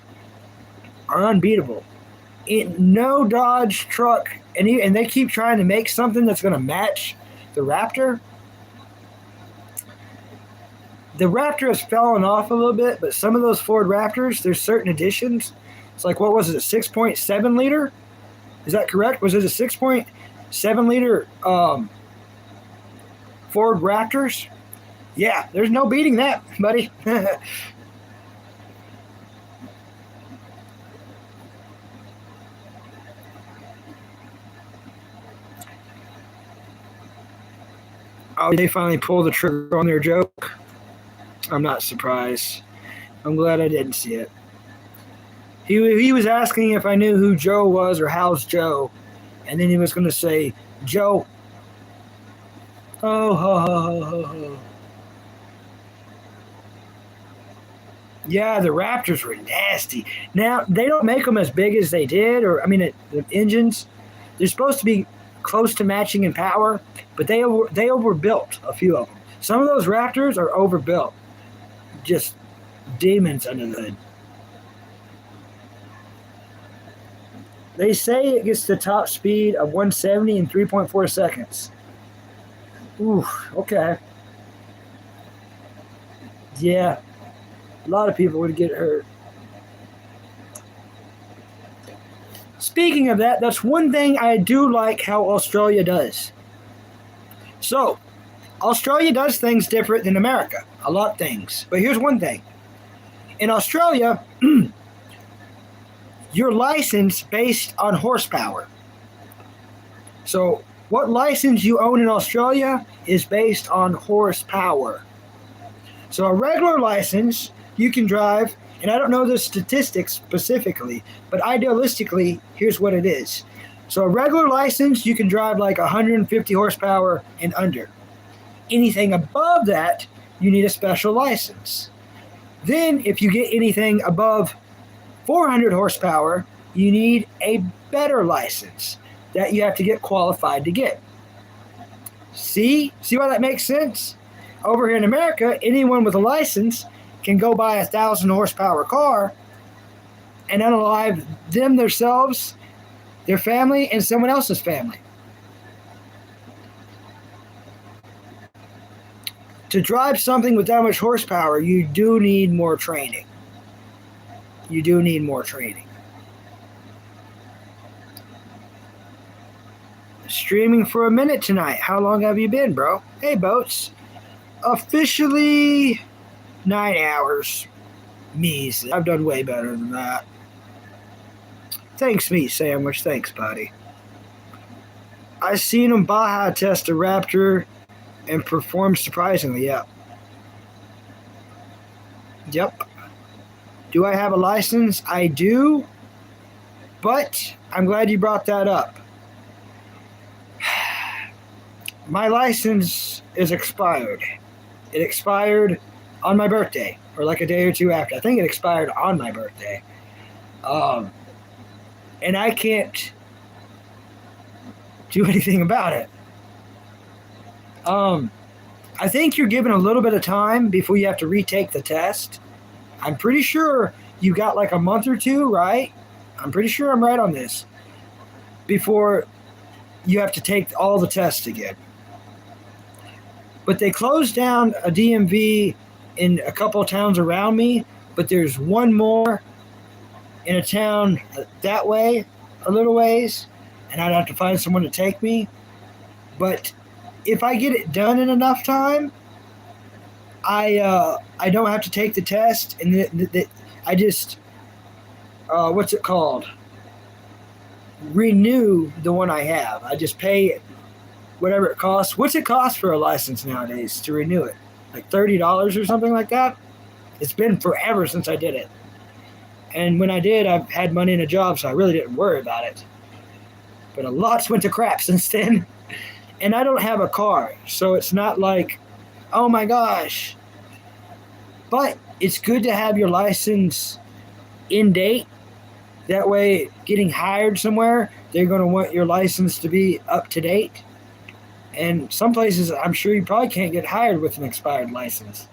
are unbeatable. No Dodge truck, and they keep trying to make something that's going to match the Raptor. The Raptor has fallen off a little bit, but some of those Ford Raptors, there's certain editions. It's like, what was it, a 6.7 liter? Is that correct? Was it a 6.7 liter Ford Raptors? Yeah, there's no beating that, buddy. Oh, they finally pulled the trigger on their joke. I'm not surprised. I'm glad I didn't see it. He was asking if I knew who Joe was or how's Joe, and then he was going to say, Joe. Oh, ho, ho, ho, ho, ho. Yeah, the Raptors were nasty. Now, they don't make them as big as they did, the engines. They're supposed to be close to matching in power, but they overbuilt a few of them. Some of those Raptors are overbuilt. Just demons under the hood. They say it gets the top speed of 170 in 3.4 seconds. Ooh, okay. Yeah, a lot of people would get hurt. Speaking of that, that's one thing I do like how Australia does. So, Australia does things different than America. A lot of things. But here's one thing. In Australia, you're licensed based on horsepower. So, what license you own in Australia is based on horsepower. So, a regular license, you can drive, and I don't know the statistics specifically, but idealistically, here's what it is. So, a regular license, you can drive like 150 horsepower and under. Anything above that, you need a special license. Then, if you get anything above 400 horsepower, you need a better license that you have to get qualified to get. See why that makes sense? Over here in America, anyone with a license can go buy a 1,000 horsepower car and unalive themselves, their family, and someone else's family. to drive something with that much horsepower, you do need more training. You do need more training. Streaming for a minute tonight. How long have you been, bro? Hey, Boats. Officially 9 hours. Measly. I've done way better than that. Thanks, Meat Sandwich. Thanks, buddy. I seen him Baja test a Raptor and perform surprisingly. Yep. Do I have a license? I do. But I'm glad you brought that up. My license is expired. It expired on my birthday, or like a day or two after. I think it expired on my birthday. And I can't do anything about it. I think you're given a little bit of time before you have to retake the test. I'm pretty sure you got like a month or two, right? I'm pretty sure I'm right on this. Before you have to take all the tests again. But they closed down a DMV in a couple of towns around me, but there's one more in a town that way, a little ways, and I'd have to find someone to take me. But if I get it done in enough time, I don't have to take the test, and I just what's it called? Renew the one I have. I just pay whatever it costs. What's it cost for a license nowadays to renew it? Like $30 or something like that? It's been forever since I did it. And when I did, I've had money and a job, so I really didn't worry about it. But a lot's went to crap since then. And I don't have a car, so it's not like, oh my gosh. But it's good to have your license in date. That way, getting hired somewhere, they're going to want your license to be up to date. And some places, I'm sure you probably can't get hired with an expired license.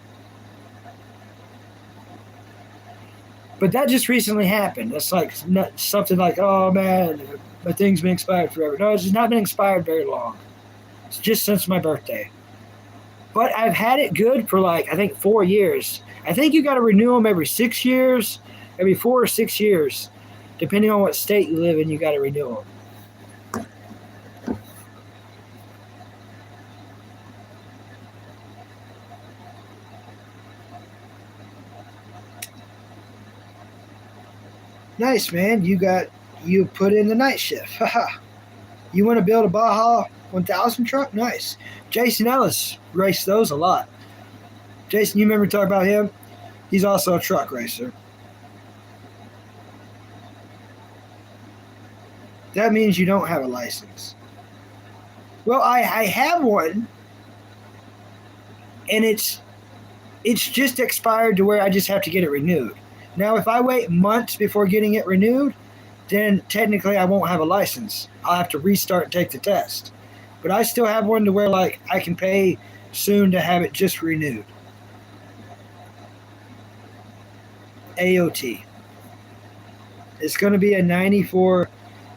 But that just recently happened. That's like not something like, oh man, my thing's been expired forever. No, it's not been expired very long. It's just since my birthday. But I've had it good for like, I think 4 years. I think you got to renew them every 6 years, every 4 or 6 years. Depending on what state you live in, you got to renew them. Nice, man. You put in the night shift. You want to build a Baja 1000 truck? Nice. Jason Ellis raced those a lot. Jason, you remember talking about him? He's also a truck racer. That means you don't have a license. Well, I have one, and it's just expired to where I just have to get it renewed. Now, if I wait months before getting it renewed, then technically I won't have a license. I'll have to restart and take the test. But I still have one to where like I can pay soon to have it just renewed. AOT. It's going to be a 94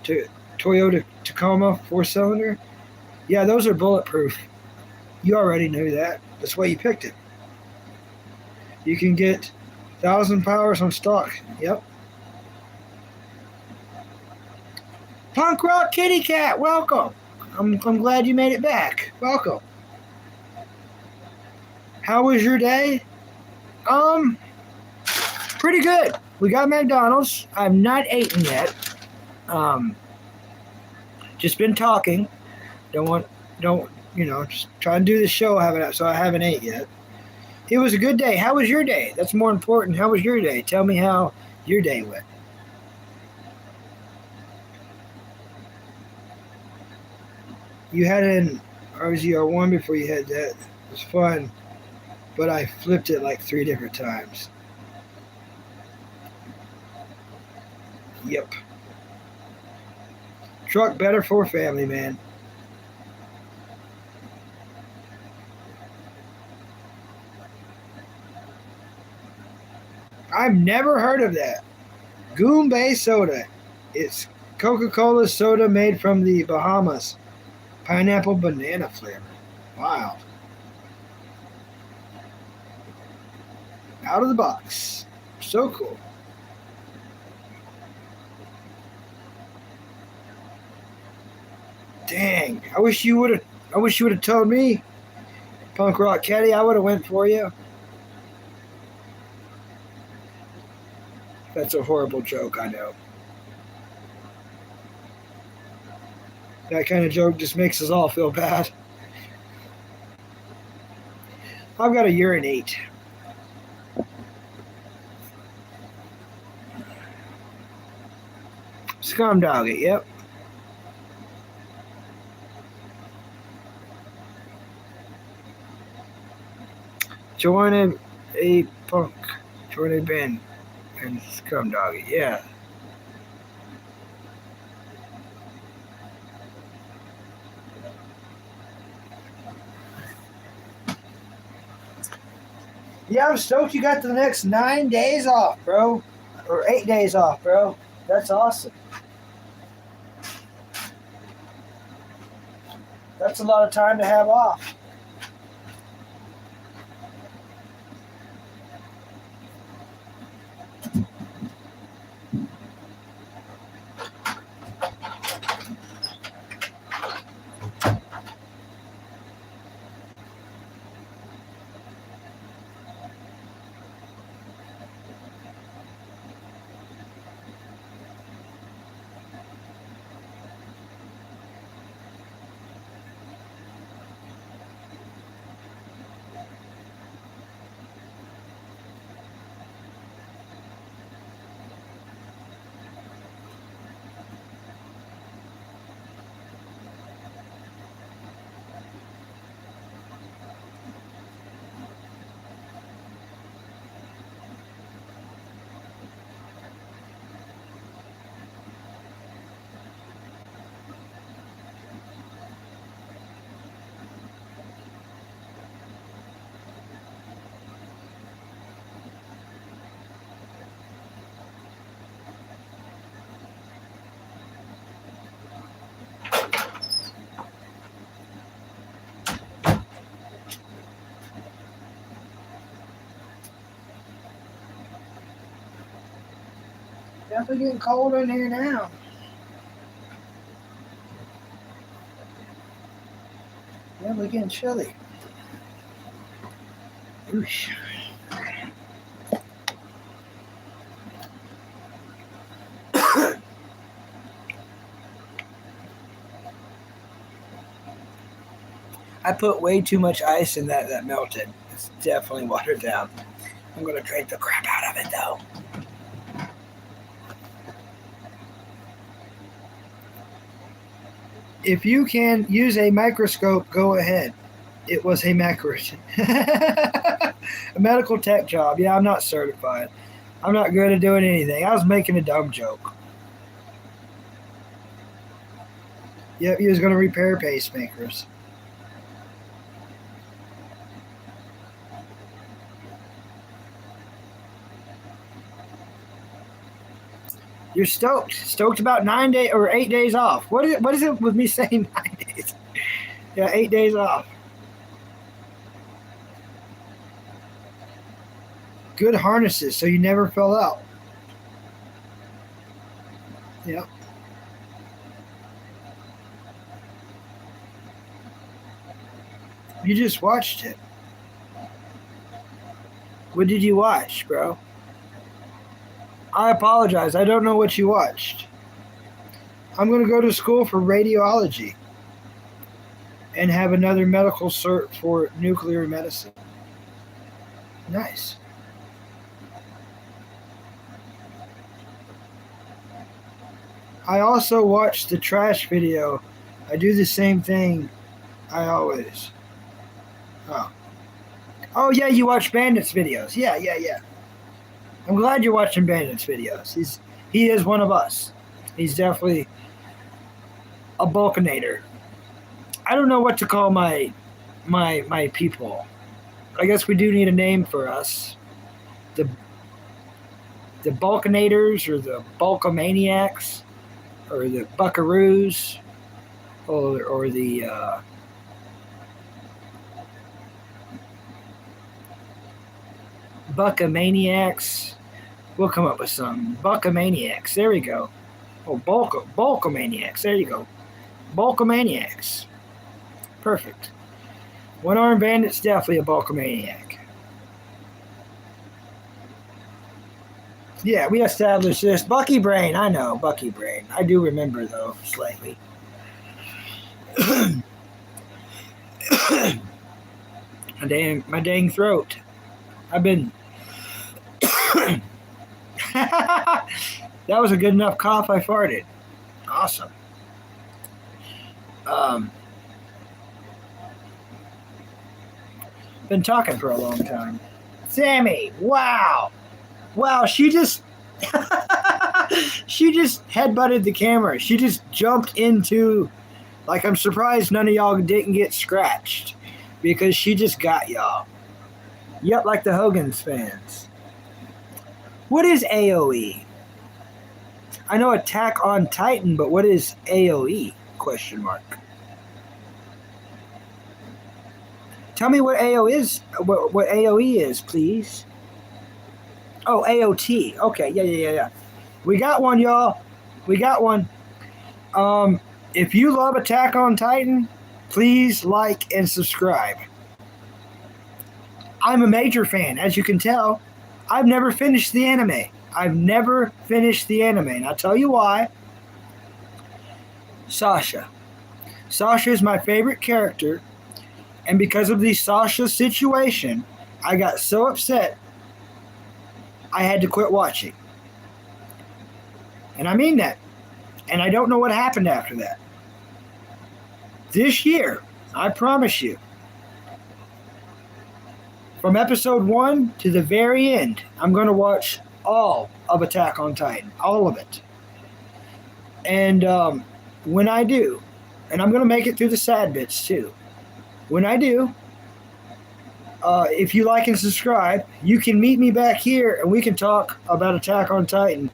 Toyota Tacoma 4-cylinder. Yeah, those are bulletproof. You already knew that. That's why you picked it. You can get 1,000 powers on stock. Yep. Punk Rock Kitty Cat, welcome. I'm glad you made it back. Welcome. How was your day? Pretty good. We got McDonald's. I've not eaten yet. Just been talking. Just trying to do the show. So I haven't ate yet. It was a good day. How was your day? That's more important. How was your day? Tell me how your day went. You had an RZR1 before you had that. It was fun, but I flipped it like 3 different times. Yep. Truck better for family, man. I've never heard of that. Goombay soda. It's Coca-Cola soda made from the Bahamas. Pineapple banana flavor. Wow. Out of the box. So cool. Dang. I wish you would have told me, Punk Rock Caddy. I would have went for you. That's a horrible joke, I know. That kind of joke just makes us all feel bad. I've got to urinate. Scum Doggy, yep. Join a punk. Join a band. And Scum Doggy, yeah. Yeah, I'm stoked you got the next 9 days off, bro. Or 8 days off, bro. That's awesome. That's a lot of time to have off. Definitely getting cold in here now. Yeah, we're getting chilly. Oosh. I put way too much ice in that melted. It's definitely watered down. I'm gonna drink the crap out of it though. If you can use a microscope, go ahead. It was a microscope. A medical tech job. Yeah, I'm not certified. I'm not good at doing anything. I was making a dumb joke. Yep, he was going to repair pacemakers. You're stoked. Stoked about 9 days or 8 days off. What is it with me saying 9 days? Yeah, 8 days off. Good harnesses so you never fell out. Yep. You just watched it. What did you watch, bro? I apologize. I don't know what you watched. I'm going to go to school for radiology and have another medical cert for nuclear medicine. Nice. I also watched the trash video. I do the same thing. I always. Oh yeah, you watch Bandits videos. Yeah. I'm glad you're watching Bandits videos. He is one of us. He's definitely a Balkanator. I don't know what to call my people. I guess we do need a name for us. The Balkanators or the Balkamaniacs or the Buckaroos or the Buckamaniacs. We'll come up with some. Buckamaniacs. There we go. Oh, Bulkamaniacs. There you go. Bulkamaniacs. Perfect. One-armed bandit's definitely a Bulkamaniac. Yeah, we established this. Bucky Brain. I know, Bucky Brain. I do remember, though, slightly. My dang throat. I've been... That was a good enough cough. I farted. Awesome. Been talking for a long time. Sammy, wow, she just she just headbutted the camera. She just jumped into, like, I'm surprised none of y'all didn't get scratched, because she just got y'all. Yep, like the Hogan's fans. What is AOE? I know Attack on Titan, but what is AOE? Question mark. Tell me what AOE is. What AOE is, please. Oh, AOT. Okay, yeah. We got one, y'all. We got one. If you love Attack on Titan, please like and subscribe. I'm a major fan, as you can tell. I've never finished the anime. And I'll tell you why. Sasha. Sasha is my favorite character, and because of the Sasha situation, I got so upset I had to quit watching. And I mean that. And I don't know what happened after that. This year, I promise you, from episode 1 to the very end, I'm going to watch all of Attack on Titan. All of it. And when I do, and I'm going to make it through the sad bits too. When I do, if you like and subscribe, you can meet me back here and we can talk about Attack on Titan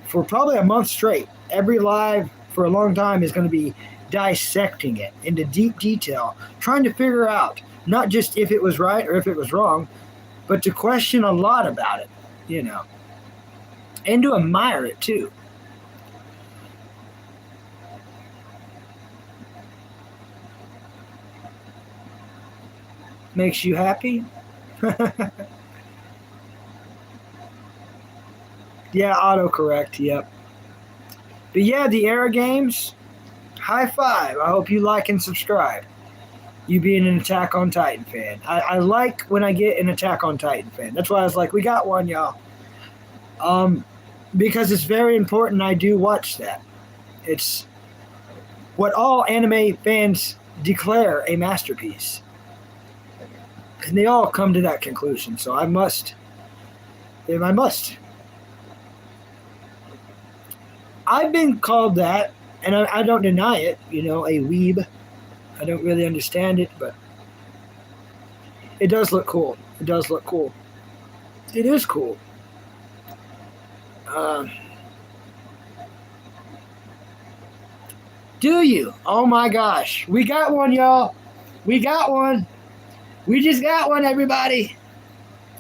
for probably a month straight. Every live for a long time is going to be dissecting it into deep detail, trying to figure out not just if it was right or if it was wrong, but to question a lot about it, you know, and to admire it too. Makes you happy? Yeah, autocorrect, yep. But yeah, the Era Games, high five. I hope you like and subscribe. You being an Attack on Titan fan. I like when I get an Attack on Titan fan. That's why I was like, we got one, y'all. Because it's very important I do watch that. It's what all anime fans declare a masterpiece. And they all come to that conclusion. So I must. I've been called that, and I don't deny it, you know, a weeb. I don't really understand it, but it does look cool. It is cool. Do you? Oh my gosh. We got one, y'all. We got one. We just got one, everybody.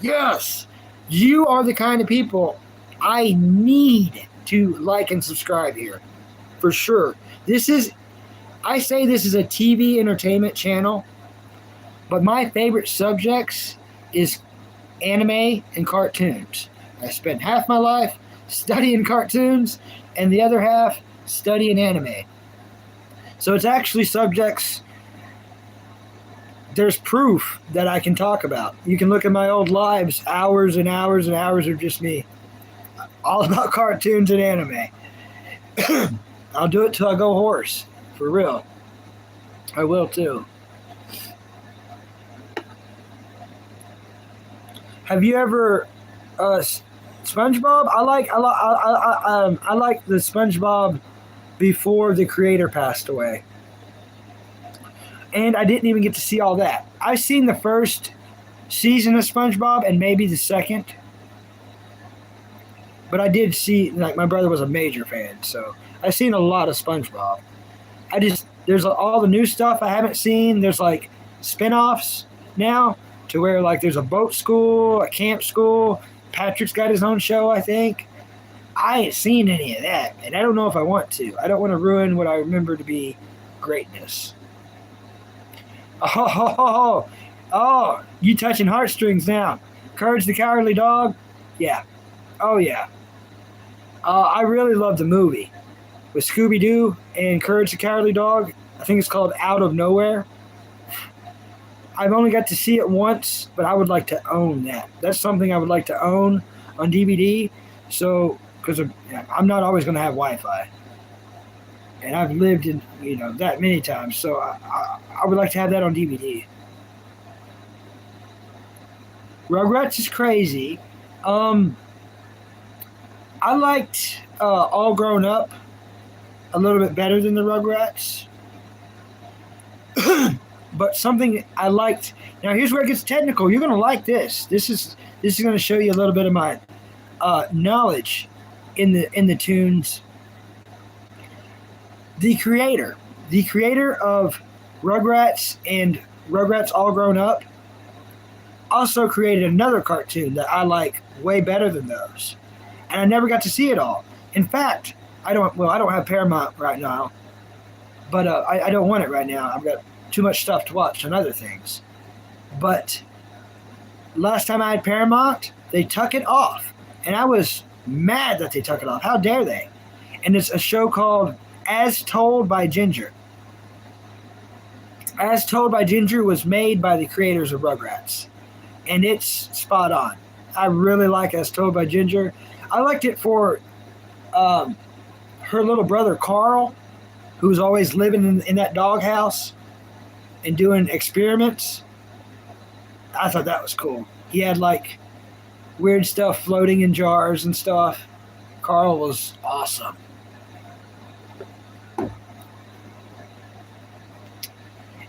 Yes. You are the kind of people I need to like and subscribe here. For sure. I say this is a TV entertainment channel, but my favorite subjects is anime and cartoons. I spent half my life studying cartoons and the other half studying anime. So it's actually subjects, there's proof that I can talk about. You can look at my old lives, hours and hours and hours of just me. All about cartoons and anime. I'll do it till I go hoarse. For real. I will too. Have you ever SpongeBob? I like the SpongeBob before the creator passed away. And I didn't even get to see all that. I've seen the first season of SpongeBob and maybe the second. But I did see, like, my brother was a major fan, so I've seen a lot of SpongeBob. There's all the new stuff I haven't seen. There's like spin-offs now. to where like there's a boat school, a camp school. Patrick's got his own show, I think. I ain't seen any of that, and I don't know if I want to. I don't want to ruin what I remember to be greatness. Oh, you touching heartstrings now. Courage the Cowardly Dog? Yeah. Oh, yeah. I really love the movie with Scooby-Doo and Courage the Cowardly Dog. I think it's called Out of Nowhere. I've only got to see it once, but I would like to own that. That's something I would like to own on DVD. So, because I'm not always going to have Wi-Fi. And I've lived in, that many times. So I would like to have that on DVD. Rugrats is crazy. I liked All Grown Up a little bit better than the Rugrats. But something I liked. Now here's where it gets technical. You're gonna like this. This is gonna show you a little bit of my knowledge in the tunes. The creator of Rugrats and Rugrats All Grown Up also created another cartoon that I like way better than those, and I never got to see it all. In fact, I don't have Paramount right now, but I don't want it right now. I've got too much stuff to watch on other things. But last time I had Paramount, they took it off, and I was mad that they took it off. How dare they? And it's a show called As Told by Ginger. As Told by Ginger was made by the creators of Rugrats, and it's spot on. I really like As Told by Ginger. I liked it for her little brother Carl, who's always living in that doghouse and doing experiments. I thought that was cool. He had like weird stuff floating in jars and stuff. Carl was awesome.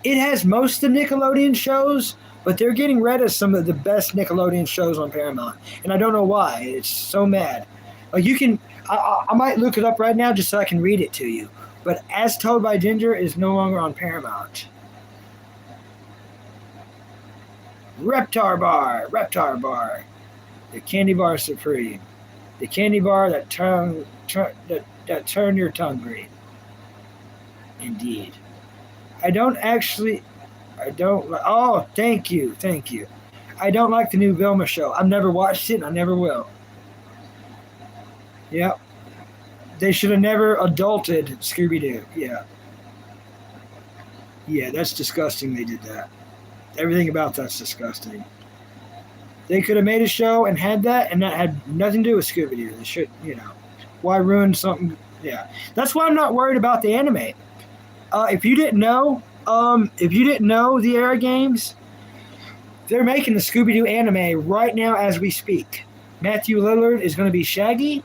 It has most of the Nickelodeon shows, but they're getting rid of some of the best Nickelodeon shows on Paramount. And I don't know why. It's so mad. Like I might look it up right now just so I can read it to you. But As Told by Ginger is no longer on Paramount. Reptar Bar. The candy bar supreme. The candy bar that turn your tongue green. Indeed. Oh, thank you. I don't like the new Vilma show. I've never watched it and I never will. Yep. They should have never adulted Scooby-Doo. Yeah. Yeah, that's disgusting they did that. Everything about that's disgusting. They could have made a show and had that, and that had nothing to do with Scooby-Doo. They should, why ruin something? Yeah. That's why I'm not worried about the anime. If you didn't know the Era Games, they're making the Scooby-Doo anime right now as we speak. Matthew Lillard is going to be Shaggy,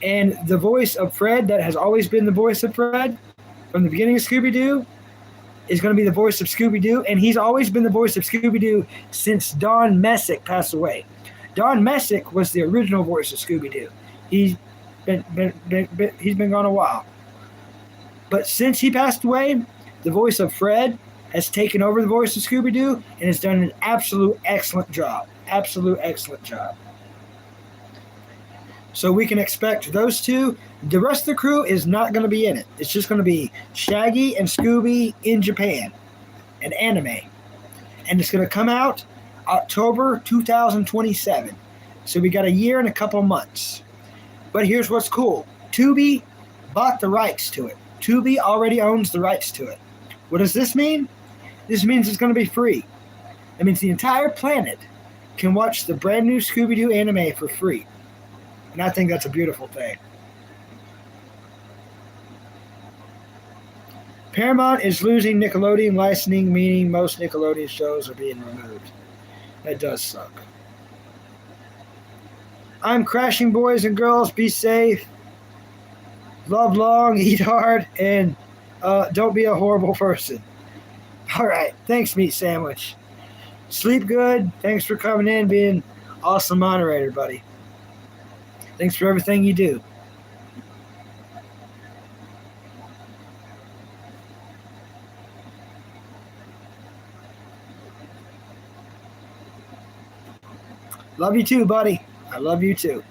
and the voice of Fred, that has always been the voice of Fred from the beginning of Scooby-Doo, is going to be the voice of Scooby-Doo, and he's always been the voice of Scooby-Doo since Don Messick passed away. Don Messick was the original voice of Scooby-Doo. He's been gone a while. But since he passed away, the voice of Fred has taken over the voice of Scooby-Doo and has done an absolute excellent job. So we can expect those two. The rest of the crew is not going to be in it. It's just going to be Shaggy and Scooby in Japan, an anime. And it's going to come out October 2027. So we got a year and a couple months. But here's what's cool. Tubi bought the rights to it. Tubi already owns the rights to it. What does this mean? This means it's going to be free. That means the entire planet can watch the brand new Scooby-Doo anime for free. And I think that's a beautiful thing. Paramount is losing Nickelodeon licensing, meaning most Nickelodeon shows are being removed. That does suck. I'm crashing, boys and girls. Be safe. Love long, eat hard, and don't be a horrible person. All right. Thanks, Meat Sandwich. Sleep good. Thanks for coming in, being awesome moderator, buddy. Thanks for everything you do. Love you too, buddy. I love you too.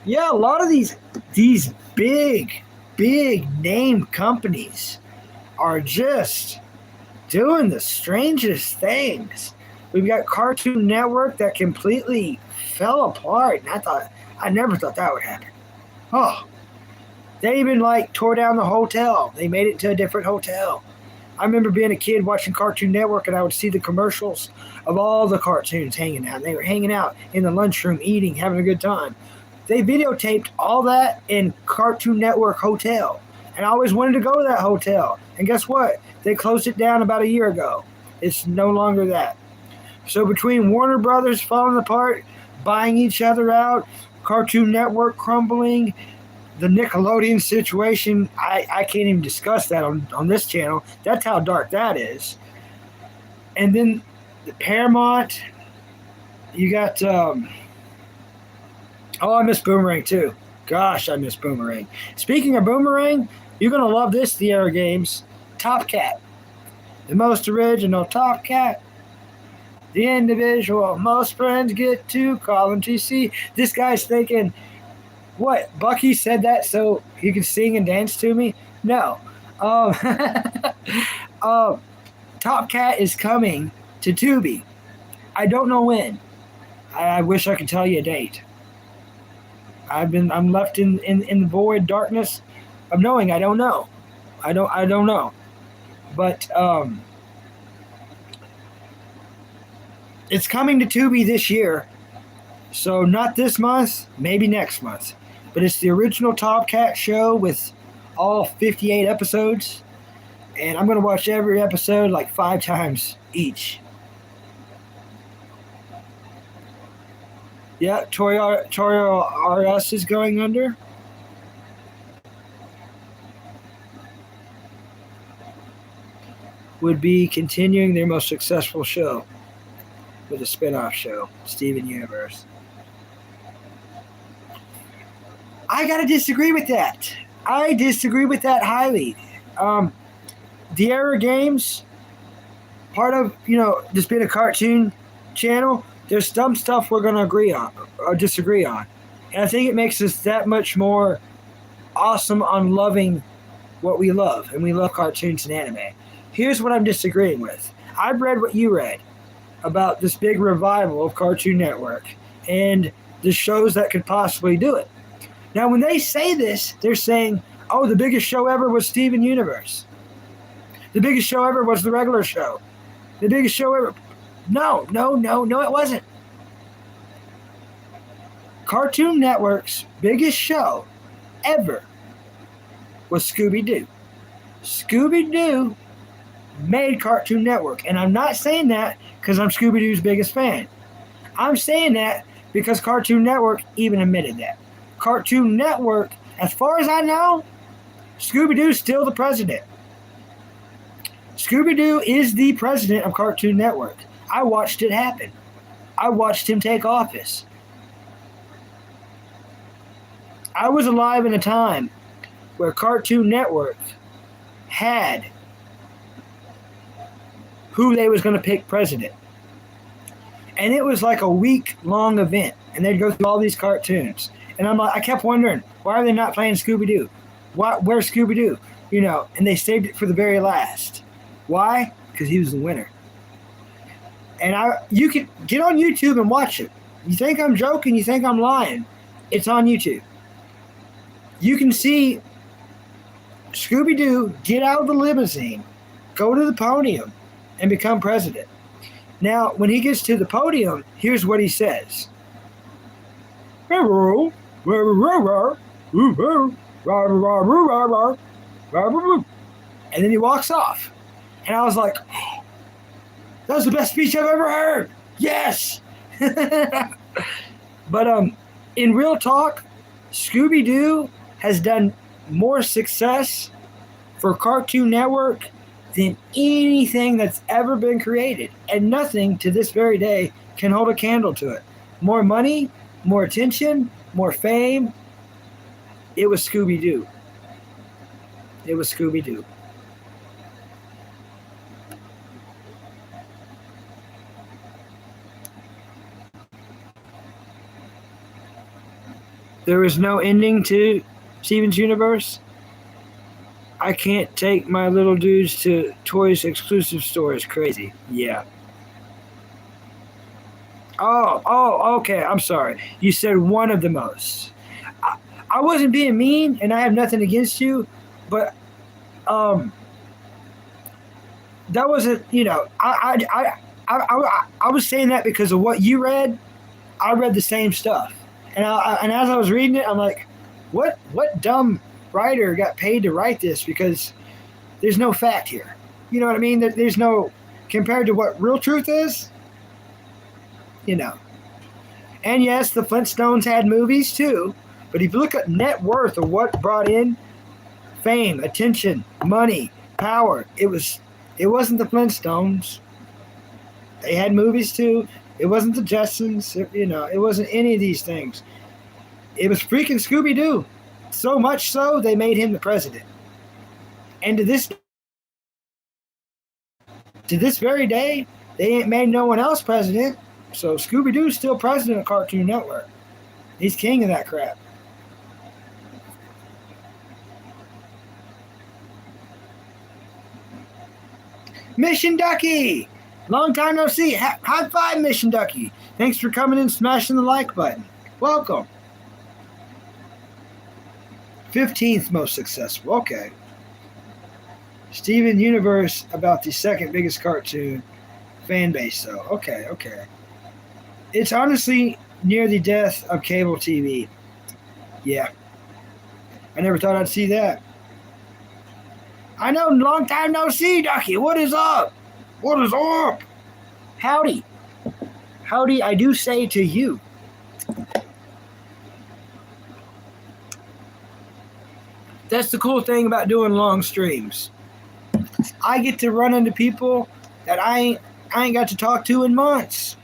Yeah, a lot of these big name companies are just doing the strangest things. We've got Cartoon Network that completely fell apart, and I never thought that would happen. Oh, they even like tore down the hotel. They made it to a different hotel. I remember being a kid watching Cartoon Network, and I would see the commercials of all the cartoons hanging out. They were hanging out in the lunchroom, eating, having a good time. They videotaped all that in Cartoon Network Hotel. And I always wanted to go to that hotel. And guess what? They closed it down about a year ago. It's no longer that. So between Warner Brothers falling apart, buying each other out, Cartoon Network crumbling, the Nickelodeon situation, I can't even discuss that on this channel. That's how dark that is. And then the Paramount, you got, I miss Boomerang too. Gosh, I miss Boomerang. Speaking of Boomerang, you're going to love this, the Era Games. Top Cat. The most original Top Cat. The individual most friends get to call him TC. This guy's thinking, what, Bucky said that so he could sing and dance to me? No. Top Cat is coming to Tubi. I don't know when. I wish I could tell you a date. I'm left in the void darkness of knowing I don't know. I don't know. But it's coming to Tubi this year. So not this month, maybe next month. But it's the original Top Cat show with all 58 episodes. And I'm going to watch every episode like 5 times each. Yeah, Toyo R Us is going under. Would be continuing their most successful show with a spin-off show, Steven Universe. I gotta disagree with that. I disagree with that highly. The Era Games, part of, just being a cartoon channel, there's some stuff we're going to agree on or disagree on. And I think it makes us that much more awesome on loving what we love. And we love cartoons and anime. Here's what I'm disagreeing with. I've read what you read about this big revival of Cartoon Network and the shows that could possibly do it. Now, when they say this, they're saying, oh, the biggest show ever was Steven Universe. The biggest show ever was the regular show. The biggest show ever. No, it wasn't. Cartoon Network's biggest show ever was Scooby-Doo. Scooby-Doo made Cartoon Network. And I'm not saying that because I'm Scooby-Doo's biggest fan. I'm saying that because Cartoon Network even admitted that. Cartoon Network, as far as I know, Scooby-Doo's still the president. Scooby-Doo is the president of Cartoon Network. I watched it happen. I watched him take office. I was alive in a time where Cartoon Network had who they was going to pick president. And it was like a week-long event. And they'd go through all these cartoons. And I kept wondering, why are they not playing Scooby-Doo? Where's Scooby-Doo? And they saved it for the very last. Why? Because he was the winner. And you can get on YouTube and watch it. You think I'm joking? You think I'm lying? It's on YouTube. You can see Scooby-Doo get out of the limousine, go to the podium, and become president. Now, when he gets to the podium, here's what he says. And then he walks off. And I was like, oh, that was the best speech I've ever heard. Yes. But in real talk, Scooby-Doo has done more success for Cartoon Network than anything that's ever been created. And nothing to this very day can hold a candle to it. more money, more attention, more fame. It was Scooby-Doo. It was Scooby-Doo. There was no ending to Steven's universe. I can't take my little dudes to toys exclusive stores. Crazy. Yeah. Oh, okay. I'm sorry. You said one of the most. I wasn't being mean, and I have nothing against you, but that wasn't. I was saying that because of what you read. I read the same stuff, and as I was reading it, I'm like, what dumb writer got paid to write this? Because there's no fact here. You know what I mean? There's no compared to what real truth is. You know. And yes, the Flintstones had movies too. But if you look at net worth of what brought in fame, attention, money, power, it wasn't the Flintstones. They had movies too. It wasn't the Jetsons. It wasn't any of these things. It was freaking Scooby-Doo. So much so, they made him the president. And to this very day, they ain't made no one else president. So Scooby-Doo's still president of Cartoon Network. He's king of that crap. Mission Ducky! Long time no see. High five, Mission Ducky. Thanks for coming and smashing the like button. Welcome. 15th most successful. Okay. Steven Universe about the second biggest cartoon fan base, though. Okay. It's honestly near the death of cable TV. Yeah. I never thought I'd see that. I know, long time no see, Ducky. What is up? What is up? Howdy. Howdy, I do say to you. That's the cool thing about doing long streams. I get to run into people that I ain't got to talk to in months.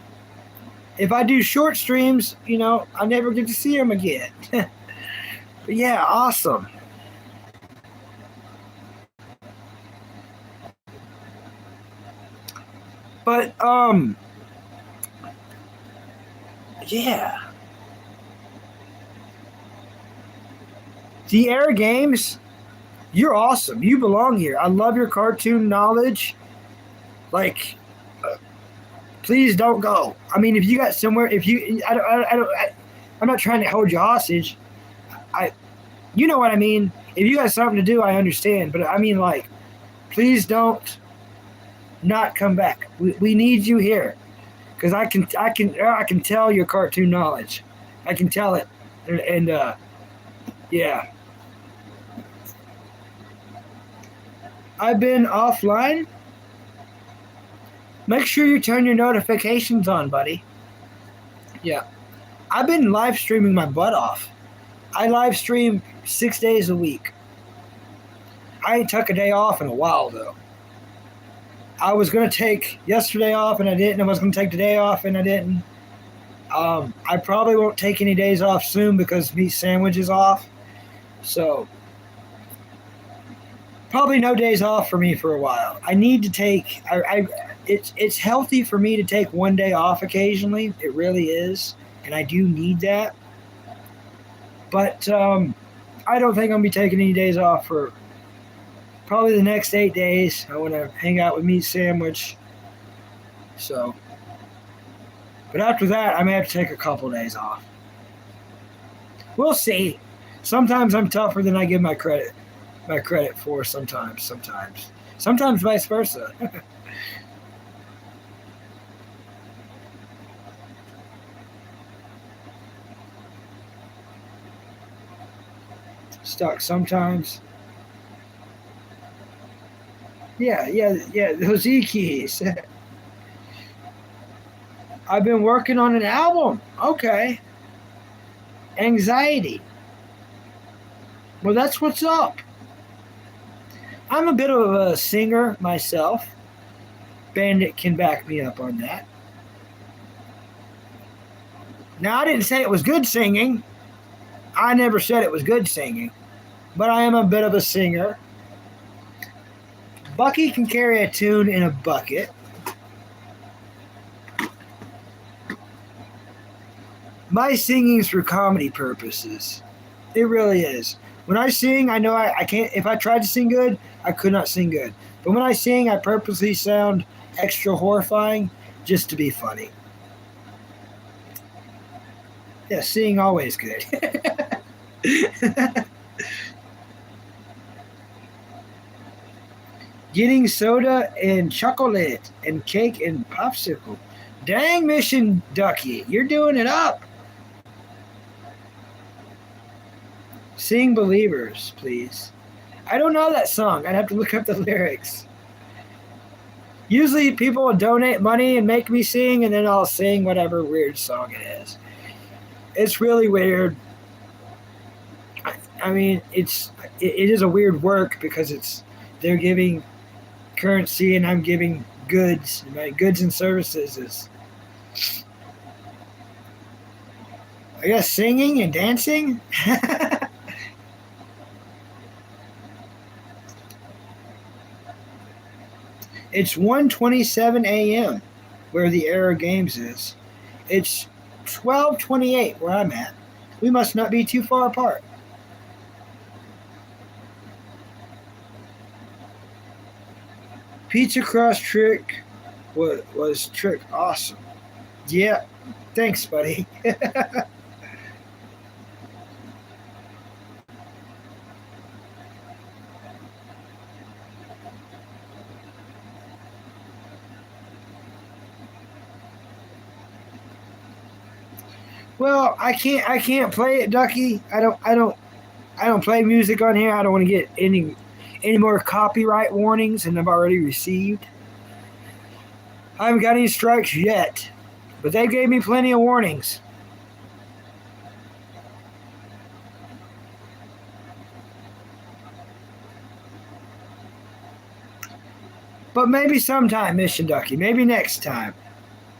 If I do short streams, I never get to see them again. But yeah, awesome. But, yeah. The Air Games, you're awesome. You belong here. I love your cartoon knowledge. Like, please don't go. I mean, if you got somewhere, I'm not trying to hold you hostage. You know what I mean? If you got something to do, I understand. But I mean, like, please don't not come back. We need you here, because I can tell your cartoon knowledge. I can tell it, and yeah. I've been offline. Make sure you turn your notifications on, buddy. Yeah. I've been live streaming my butt off. I live stream 6 days a week. I ain't took a day off in a while, though. I was going to take yesterday off, and I didn't. I was going to take today off, and I didn't. I probably won't take any days off soon because meat sandwich is off. So, probably no days off for me for a while. I need to take... It's healthy for me to take one day off occasionally. It really is. And I do need that. But I don't think I'm going to be taking any days off for probably the next 8 days. I want to hang out with Meat Sandwich. So. But after that, I may have to take a couple days off. We'll see. Sometimes I'm tougher than I give my credit for sometimes. Sometimes vice versa. Stuck sometimes. Yeah, those E-keys. I've been working on an album. Okay. Anxiety. Well, that's what's up. I'm a bit of a singer myself. Bandit can back me up on that. Now, I didn't say it was good singing. I never said it was good singing. But I am a bit of a singer. Bucky can carry a tune in a bucket. My singing's for comedy purposes. It really is. When I sing, I know I can't. If I tried to sing good, I could not sing good. But when I sing, I purposely sound extra horrifying just to be funny. Yeah, singing always good. Getting soda and chocolate and cake and popsicle. Dang, Mission Ducky, you're doing it up. Sing Believers, please. I don't know that song. I'd have to look up the lyrics. Usually people will donate money and make me sing, and then I'll sing whatever weird song it is. It's really weird. I mean, it is a weird work because they're giving currency and I'm giving goods. My goods and services is, I guess, singing and dancing. It's 1:27 a.m. where the Era Games is. It's 12:28 where I'm at. We must not be too far apart. Pizza Crust Trick was Trick awesome. Yeah, thanks, buddy. Well, I can't play it, Ducky. I don't play music on here. I don't want to get any more copyright warnings than I've already received. I haven't got any strikes yet, but they gave me plenty of warnings. But maybe sometime, Mission Ducky. Maybe next time.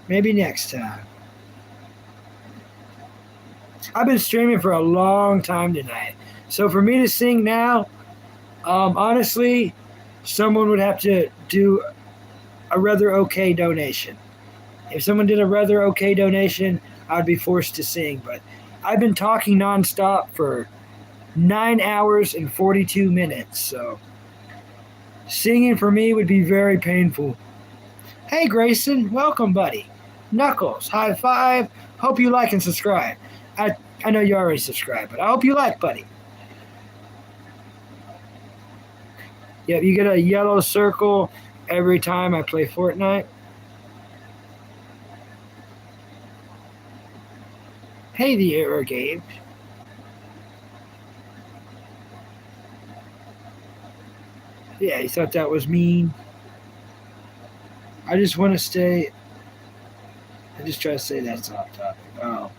Maybe next time. I've been streaming for a long time tonight. So for me to sing now, honestly, someone would have to do a rather okay donation. If someone did a rather okay donation, I'd be forced to sing. But I've been talking nonstop for 9 hours and 42 minutes. So singing for me would be very painful. Hey, Grayson. Welcome, buddy. Knuckles. High five. Hope you like and subscribe. I know you already subscribed, but I hope you like, buddy. Yep, you get a yellow circle every time I play Fortnite. Hey, the Era Games. Yeah, you thought that was mean? I just want to stay. I just try to say that's off topic. Oh.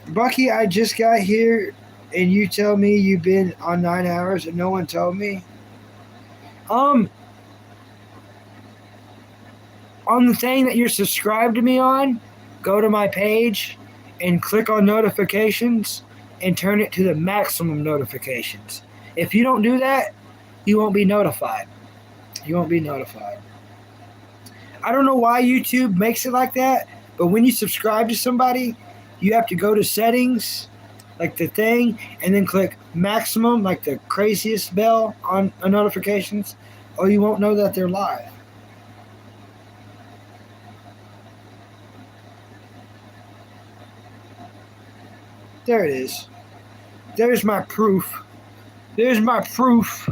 Bucky, I just got here and you tell me you've been on 9 hours and no one told me? On the thing that you're subscribed to me on, go to my page and click on notifications and turn it to the maximum notifications. If you don't do that, you won't be notified. You won't be notified. I don't know why YouTube makes it like that, but when you subscribe to somebody, you have to go to settings, like the thing, and then click maximum, like the craziest bell on notifications, or you won't know that they're live. There it is. There's my proof. There's my proof.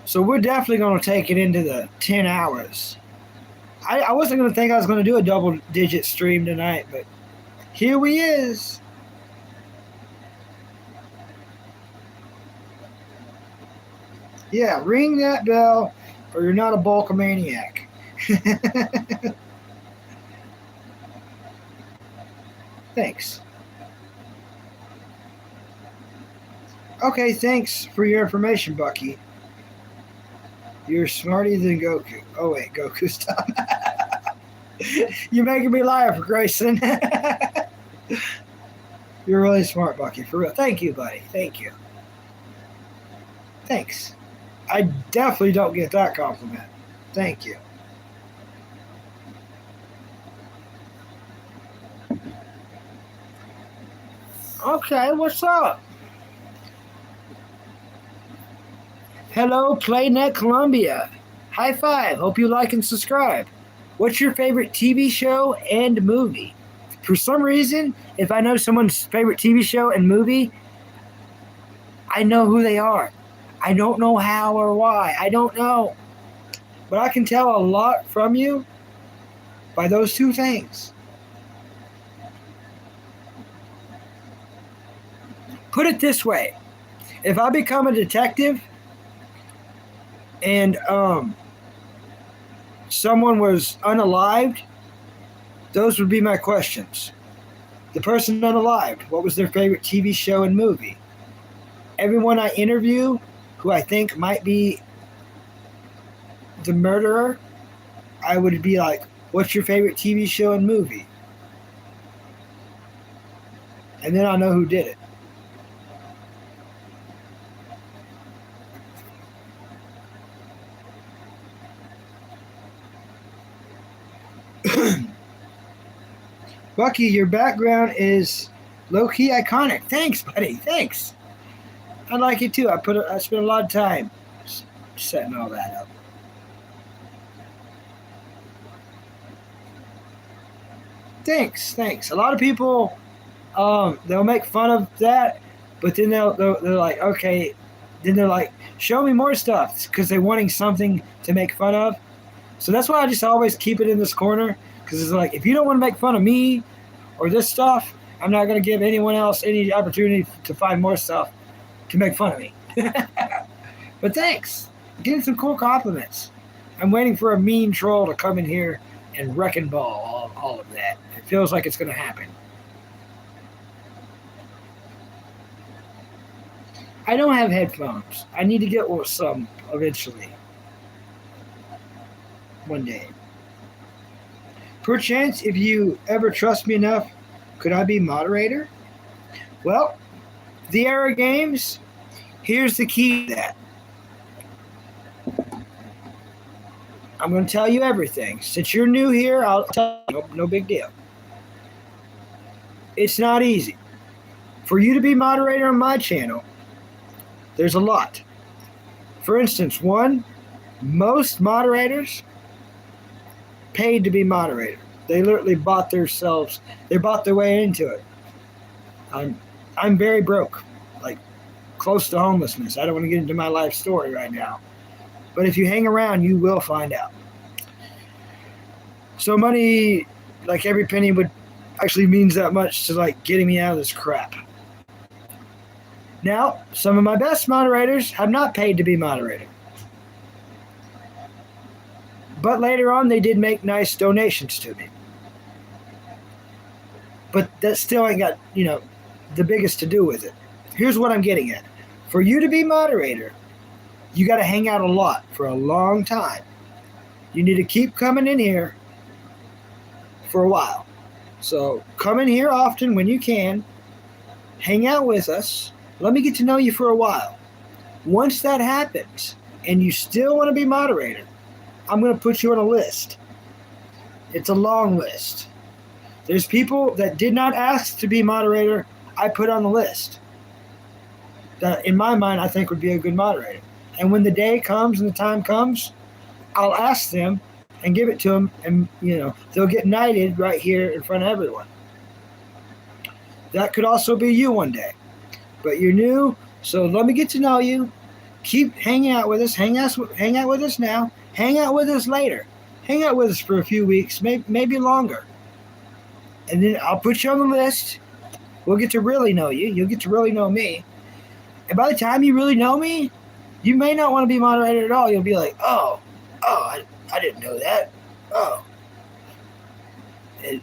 So we're definitely going to take it into the 10 hours. I wasn't going to think I was going to do a double-digit stream tonight, but here we is. Yeah, ring that bell, or you're not a bulkamaniac. Thanks. Okay, thanks for your information, Bucky. You're smarter than Goku. Oh wait, Goku, stop. You're making me laugh, Grayson. You're really smart, Bucky, for real. Thank you, buddy. Thank you. Thanks. I definitely don't get that compliment. Thank you. Okay, what's up? Hello, PlayNet Columbia. High five. Hope you like and subscribe. What's your favorite TV show and movie? For some reason, if I know someone's favorite TV show and movie, I know who they are. I don't know how or why. I don't know. But I can tell a lot from you by those two things. Put it this way. If I become a detective and someone was unalived, those would be my questions. The person unalived, what was their favorite TV show and movie? Everyone I interview who I think might be the murderer, I would be like, what's your favorite TV show and movie? And then I'll know who did it. Bucky, your background is low-key iconic. Thanks, buddy. Thanks. I like it too. I spent a lot of time setting all that up. Thanks. A lot of people, they'll make fun of that, but then they're like, okay, then they're like, show me more stuff, because they're wanting something to make fun of. So that's why I just always keep it in this corner, because it's like, if you don't want to make fun of me or this stuff, I'm not going to give anyone else any opportunity to find more stuff to make fun of me. But thanks. I'm getting some cool compliments. I'm waiting for a mean troll to come in here and wreck and ball all of that. It feels like it's going to happen. I don't have headphones. I need to get some eventually. One day. Perchance, if you ever trust me enough, could I be moderator? Well, the Era Games, here's the key to that. I'm going to tell you everything. Since you're new here, I'll tell you, no big deal. It's not easy. For you to be moderator on my channel, there's a lot. For instance, most moderators paid to be moderator. They literally bought their way into it. I'm very broke, like close to homelessness. I don't want to get into my life story right now. But if you hang around, you will find out. So money, like every penny would actually means that much to like getting me out of this crap. Now, some of my best moderators have not paid to be moderator. But later on, they did make nice donations to me. But that still ain't got, the biggest to do with it. Here's what I'm getting at. For you to be moderator, you got to hang out a lot for a long time. You need to keep coming in here for a while. So come in here often when you can. Hang out with us. Let me get to know you for a while. Once that happens, and you still want to be moderator, I'm going to put you on a list. It's a long list. There's people that did not ask to be moderator, I put on the list. That, in my mind, I think would be a good moderator. And when the day comes and the time comes, I'll ask them and give it to them, and, they'll get knighted right here in front of everyone. That could also be you one day. But you're new, so let me get to know you. Keep hanging out with us. Hang out with us now. Hang out with us later. Hang out with us for a few weeks, maybe longer. And then I'll put you on the list. We'll get to really know you. You'll get to really know me. And by the time you really know me, you may not want to be moderator at all. You'll be like, I didn't know that. Oh. And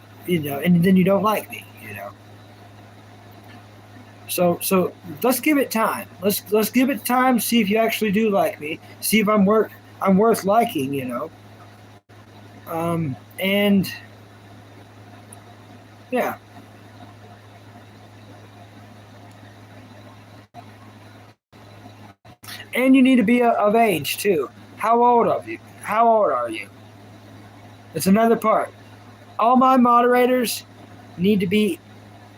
then you don't like me, So let's give it time. Let's give it time, see if you actually do like me. See if I'm I'm worth liking, and yeah. And you need to be of age too. How old are you? How old are you? It's another part. All my moderators need to be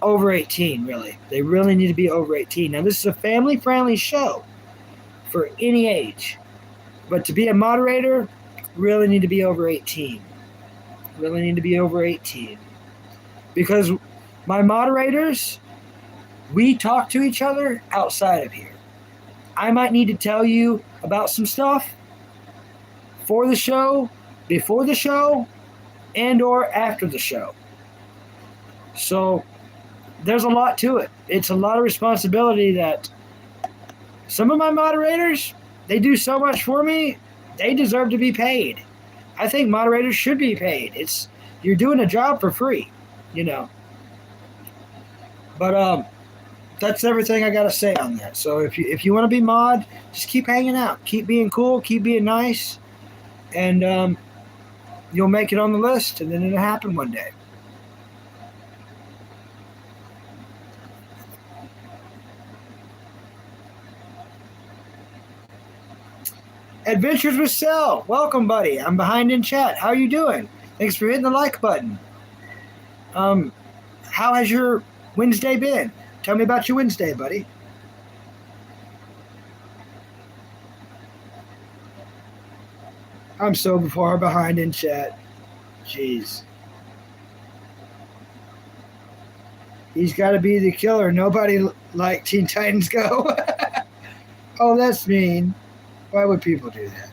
over 18, really. They really need to be over 18. Now, this is a family-friendly show for any age. But to be a moderator, really need to be over 18. Really need to be over 18. Because my moderators, we talk to each other outside of here. I might need to tell you about some stuff for the show, before the show, and or after the show. So there's a lot to it. It's a lot of responsibility that some of my moderators, they do so much for me, they deserve to be paid. I think moderators should be paid. You're doing a job for free, But that's everything I got to say on that. So if you want to be mod, just keep hanging out. Keep being cool. Keep being nice. And you'll make it on the list, and then it'll happen one day. Adventures with Cell. Welcome, buddy. I'm behind in chat. How are you doing? Thanks for hitting the like button. How has your Wednesday been? Tell me about your Wednesday, buddy. I'm so far behind in chat. Jeez. He's got to be the killer. Nobody like Teen Titans Go. Oh, that's mean. Why would people do that?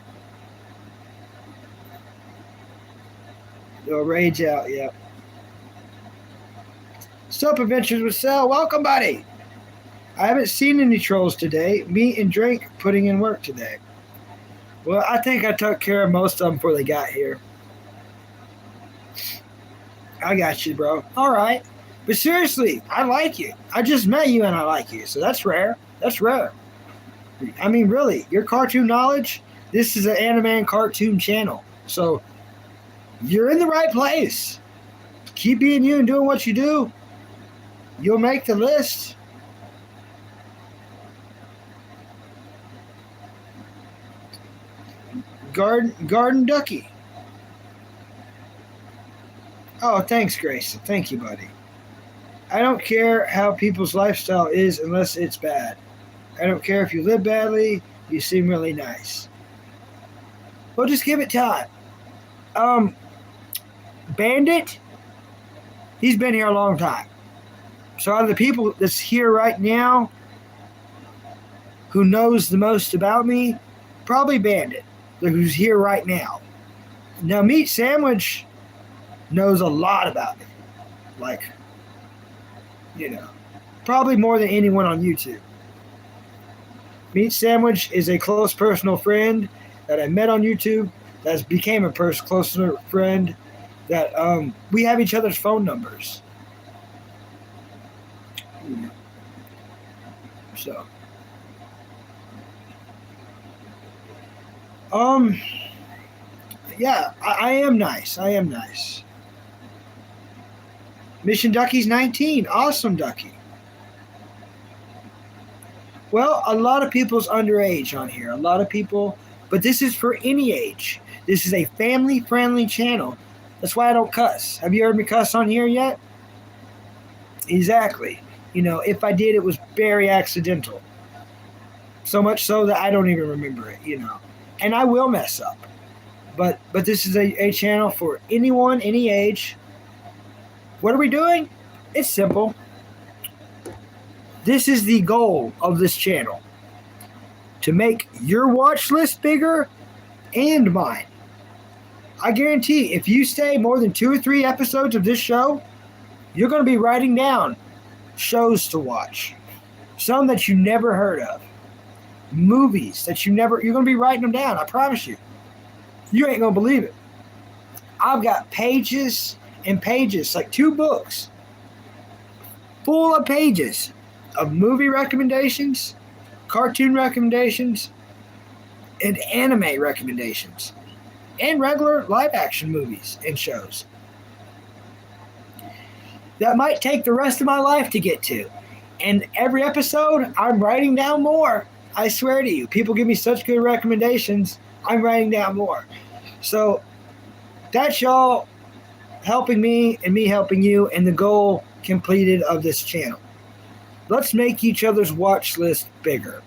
They'll rage out, yep. Sup, Adventures with Cell. Welcome, buddy. I haven't seen any trolls today. Meat and drink putting in work today. Well, I think I took care of most of them before they got here. I got you, bro. All right. But seriously, I like you. I just met you and I like you. So that's rare. That's rare. I mean, really, your cartoon knowledge, this is an anime and cartoon channel. So you're in the right place. Keep being you and doing what you do. You'll make the list. Garden Ducky. Oh, thanks, Grayson. Thank you, buddy. I don't care how people's lifestyle is unless it's bad. I don't care if you live badly. You seem really nice. Well, just give it time. Bandit, he's been here a long time. So out of the people that's here right now who knows the most about me, probably Bandit, who's here right now. Now, Meat Sandwich knows a lot about me. Like, probably more than anyone on YouTube. Meat Sandwich is a close personal friend that I met on YouTube that became a close friend that we have each other's phone numbers. So, yeah, I am nice. I am nice. Mission Ducky's 19. Awesome, Ducky. Well, a lot of people's underage on here. A lot of people, but this is for any age. This is a family-friendly channel. That's why I don't cuss. Have you heard me cuss on here yet? Exactly. If I did, it was very accidental. So much so that I don't even remember it, And I will mess up. But this is a channel for anyone, any age. What are we doing? It's simple. This is the goal of this channel. To make your watch list bigger and mine. I guarantee if you stay more than 2 or 3 episodes of this show, you're going to be writing down shows to watch. Some that you never heard of. Movies that you're going to be writing them down, I promise you. You ain't going to believe it. I've got pages and pages, like 2 books, full of pages of movie recommendations, cartoon recommendations, and anime recommendations and regular live action movies and shows that might take the rest of my life to get to. And every episode, I'm writing down more. I swear to you, people give me such good recommendations, I'm writing down more. So that's y'all helping me and me helping you, and the goal completed of this channel. Let's make each other's watch list bigger.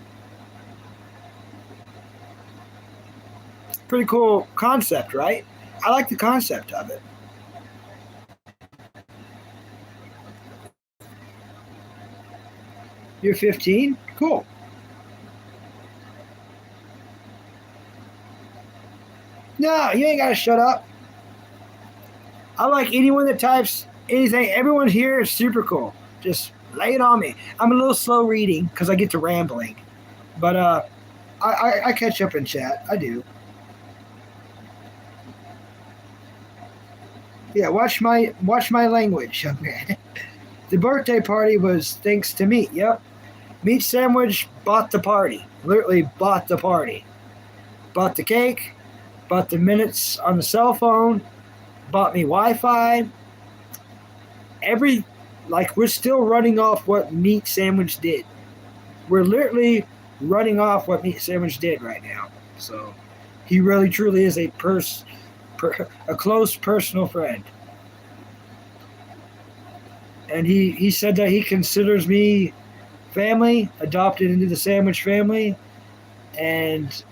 Pretty cool concept, right? I like the concept of it. You're 15? Cool. No, you ain't got to shut up. I like anyone that types anything. Everyone here is super cool. Just lay it on me. I'm a little slow reading because I get to rambling. But I catch up in chat. I do. Yeah, watch my language, young man. The birthday party was thanks to me. Yep. Meat Sandwich bought the party. Literally bought the party. Bought the cake. Bought the minutes on the cell phone. Bought me Wi-Fi. We're still running off what Meat Sandwich did. We're literally running off what Meat Sandwich did right now. So he really truly is a close personal friend. And he said that he considers me family, adopted into the Sandwich family, and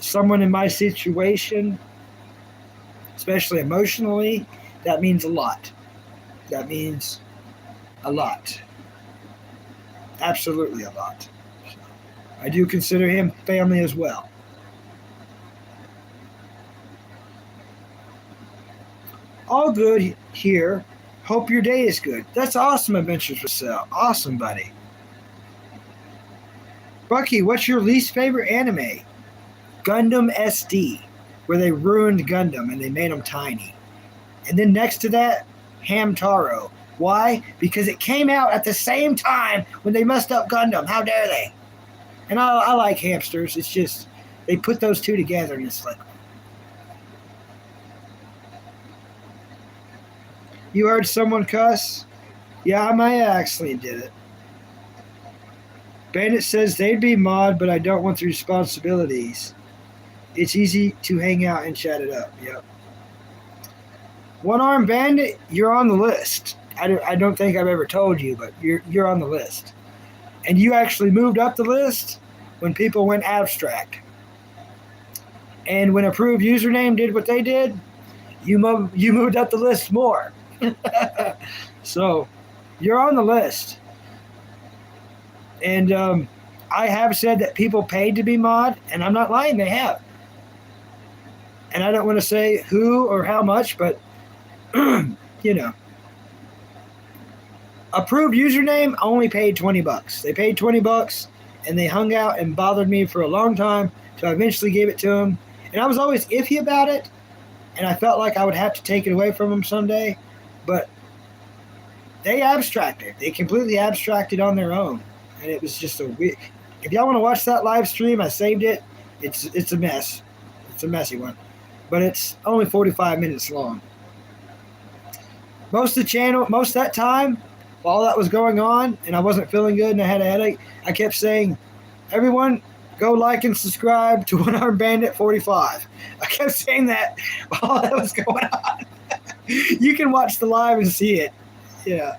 someone in my situation, especially emotionally, that means a lot. That means a lot. Absolutely a lot. So I do consider him family as well. All good here. Hope your day is good. That's awesome, Adventures for Sale. Awesome, buddy. Bucky, what's your least favorite anime? Gundam SD, where they ruined Gundam and they made them tiny. And then next to that, Hamtaro. Why? Because it came out at the same time when they messed up Gundam. How dare they? And I like hamsters. It's just, they put those two together and it's like, you heard someone cuss? Yeah, my actually did it. Bandit says they'd be mod, but I don't want the responsibilities. It's easy to hang out and chat it up. Yep. One Arm Bandit, you're on the list. I don't think I've ever told you, but you're on the list. And you actually moved up the list when people went abstract. And when Approved Username did what they did, you moved up the list more. So you're on the list. And I have said that people paid to be mod, and I'm not lying, they have. And I don't want to say who or how much, but you know. Approved Username only paid $20. They paid $20 and they hung out and bothered me for a long time, so I eventually gave it to them. And I was always iffy about it, and I felt like I would have to take it away from them someday, but they abstracted. They completely abstracted on their own, and it was just a weird. If y'all want to watch that live stream, I saved it. It's a mess. It's a messy one, but it's only 45 minutes long. Most of that time, while that was going on, and I wasn't feeling good and I had a headache, I kept saying, everyone, go like and subscribe to One Arm Bandit 45. I kept saying that while that was going on. You can watch the live and see it. Yeah.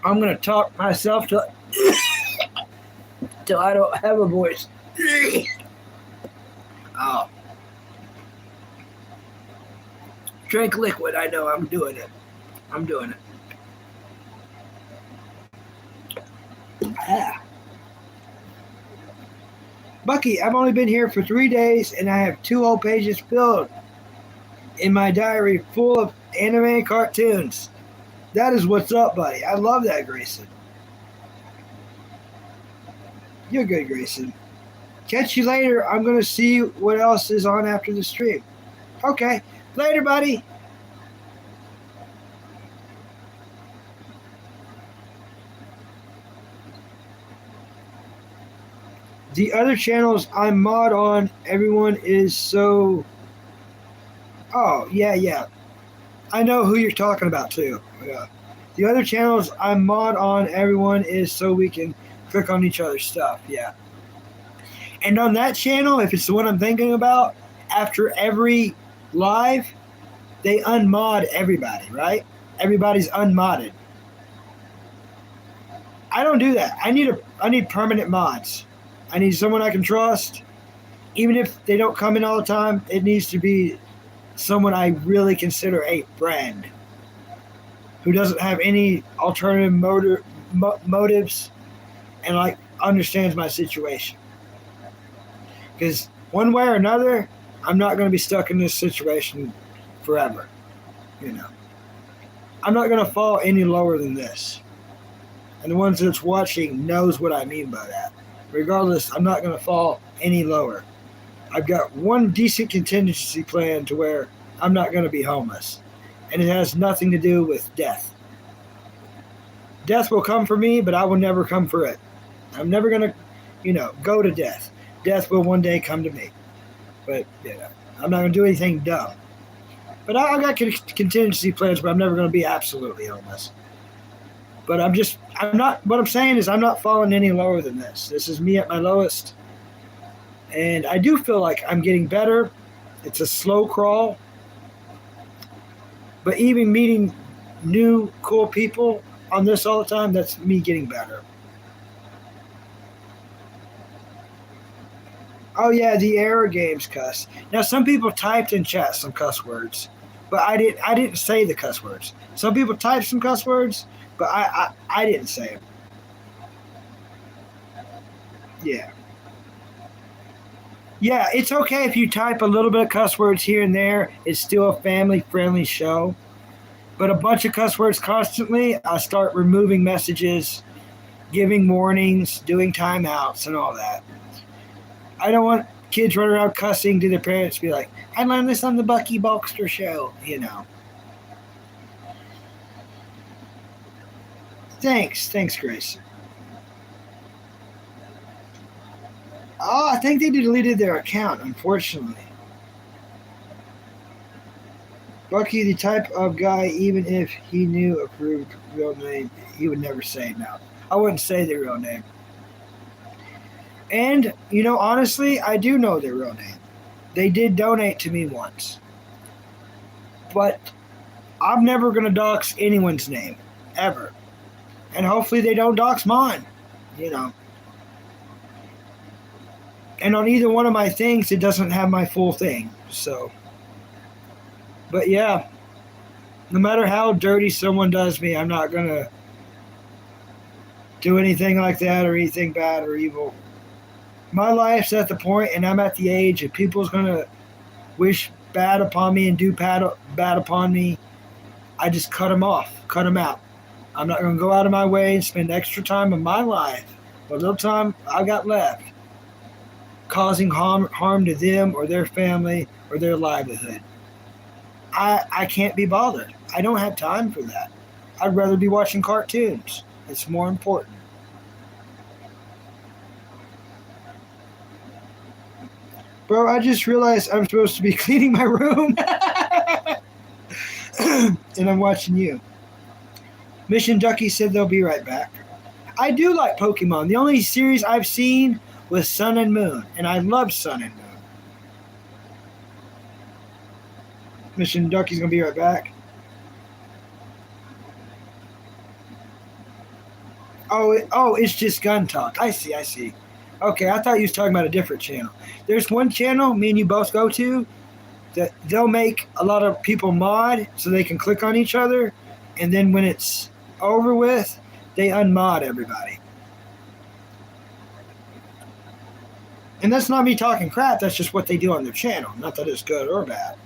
I'm going to talk myself till I don't have a voice. Oh. Drink liquid. I know. I'm doing it. Ah. Bucky, I've only been here for 3 days, and I have 2 whole pages filled in my diary full of anime and cartoons. That is what's up, buddy. I love that, Grayson. You're good, Grayson. Catch you later. I'm going to see what else is on after the stream. Okay. Later, buddy. The other channels I'm mod on, everyone is so. Oh, yeah. I know who you're talking about, too. Yeah. The other channels I'm mod on, everyone is so we can click on each other's stuff. Yeah. And on that channel, if it's the one I'm thinking about, after every live, they unmod everybody, right? Everybody's unmodded. I don't do that. I need permanent mods. I need someone I can trust. Even if they don't come in all the time, it needs to be someone I really consider a friend who doesn't have any alternative motives and like understands my situation. Because one way or another, I'm not going to be stuck in this situation forever. You know, I'm not going to fall any lower than this. And the ones that's watching knows what I mean by that. Regardless, I'm not going to fall any lower. I've got one decent contingency plan to where I'm not going to be homeless. And it has nothing to do with death. Death will come for me, but I will never come for it. I'm never going to, go to death. Death will one day come to me. But, I'm not going to do anything dumb. But I got contingency plans, but I'm never going to be absolutely homeless. But what I'm saying is I'm not falling any lower than this. This is me at my lowest. And I do feel like I'm getting better. It's a slow crawl. But even meeting new, cool people on this all the time, that's me getting better. Oh yeah, the error games cuss. Now some people typed in chat some cuss words, but I didn't say the cuss words. Some people typed some cuss words, but I didn't say them. Yeah. Yeah, it's okay if you type a little bit of cuss words here and there. It's still a family-friendly show. But a bunch of cuss words constantly, I start removing messages, giving warnings, doing timeouts, and all that. I don't want kids running around cussing to their parents, be like, I learned this on the Bucky Balkster show, Thanks, Grace. Oh, I think they deleted their account, unfortunately. Bucky, the type of guy, even if he knew approved real name, he would never say no. I wouldn't say their real name. And, honestly, I do know their real name. They did donate to me once. But I'm never going to dox anyone's name, ever. And hopefully they don't dox mine, And on either one of my things, it doesn't have my full thing. So, but yeah, no matter how dirty someone does me, I'm not going to do anything like that or anything bad or evil. My life's at the point, and I'm at the age, if people's going to wish bad upon me and do bad upon me, I just cut them off, cut them out. I'm not going to go out of my way and spend extra time of my life, what little time I got left, causing harm to them or their family or their livelihood. I can't be bothered. I don't have time for that. I'd rather be watching cartoons. It's more important. Bro, I just realized I'm supposed to be cleaning my room. And I'm watching you. Mission Ducky said they'll be right back. I do like Pokemon. The only series I've seen was Sun and Moon, and I love Sun and Moon. Mission Ducky's going to be right back. Oh, it's just gun talk. I see. Okay, I thought you was talking about a different channel. There's one channel me and you both go to that they'll make a lot of people mod so they can click on each other, and then when it's over with, they unmod everybody. And that's not me talking crap, that's just what they do on their channel. Not that it's good or bad.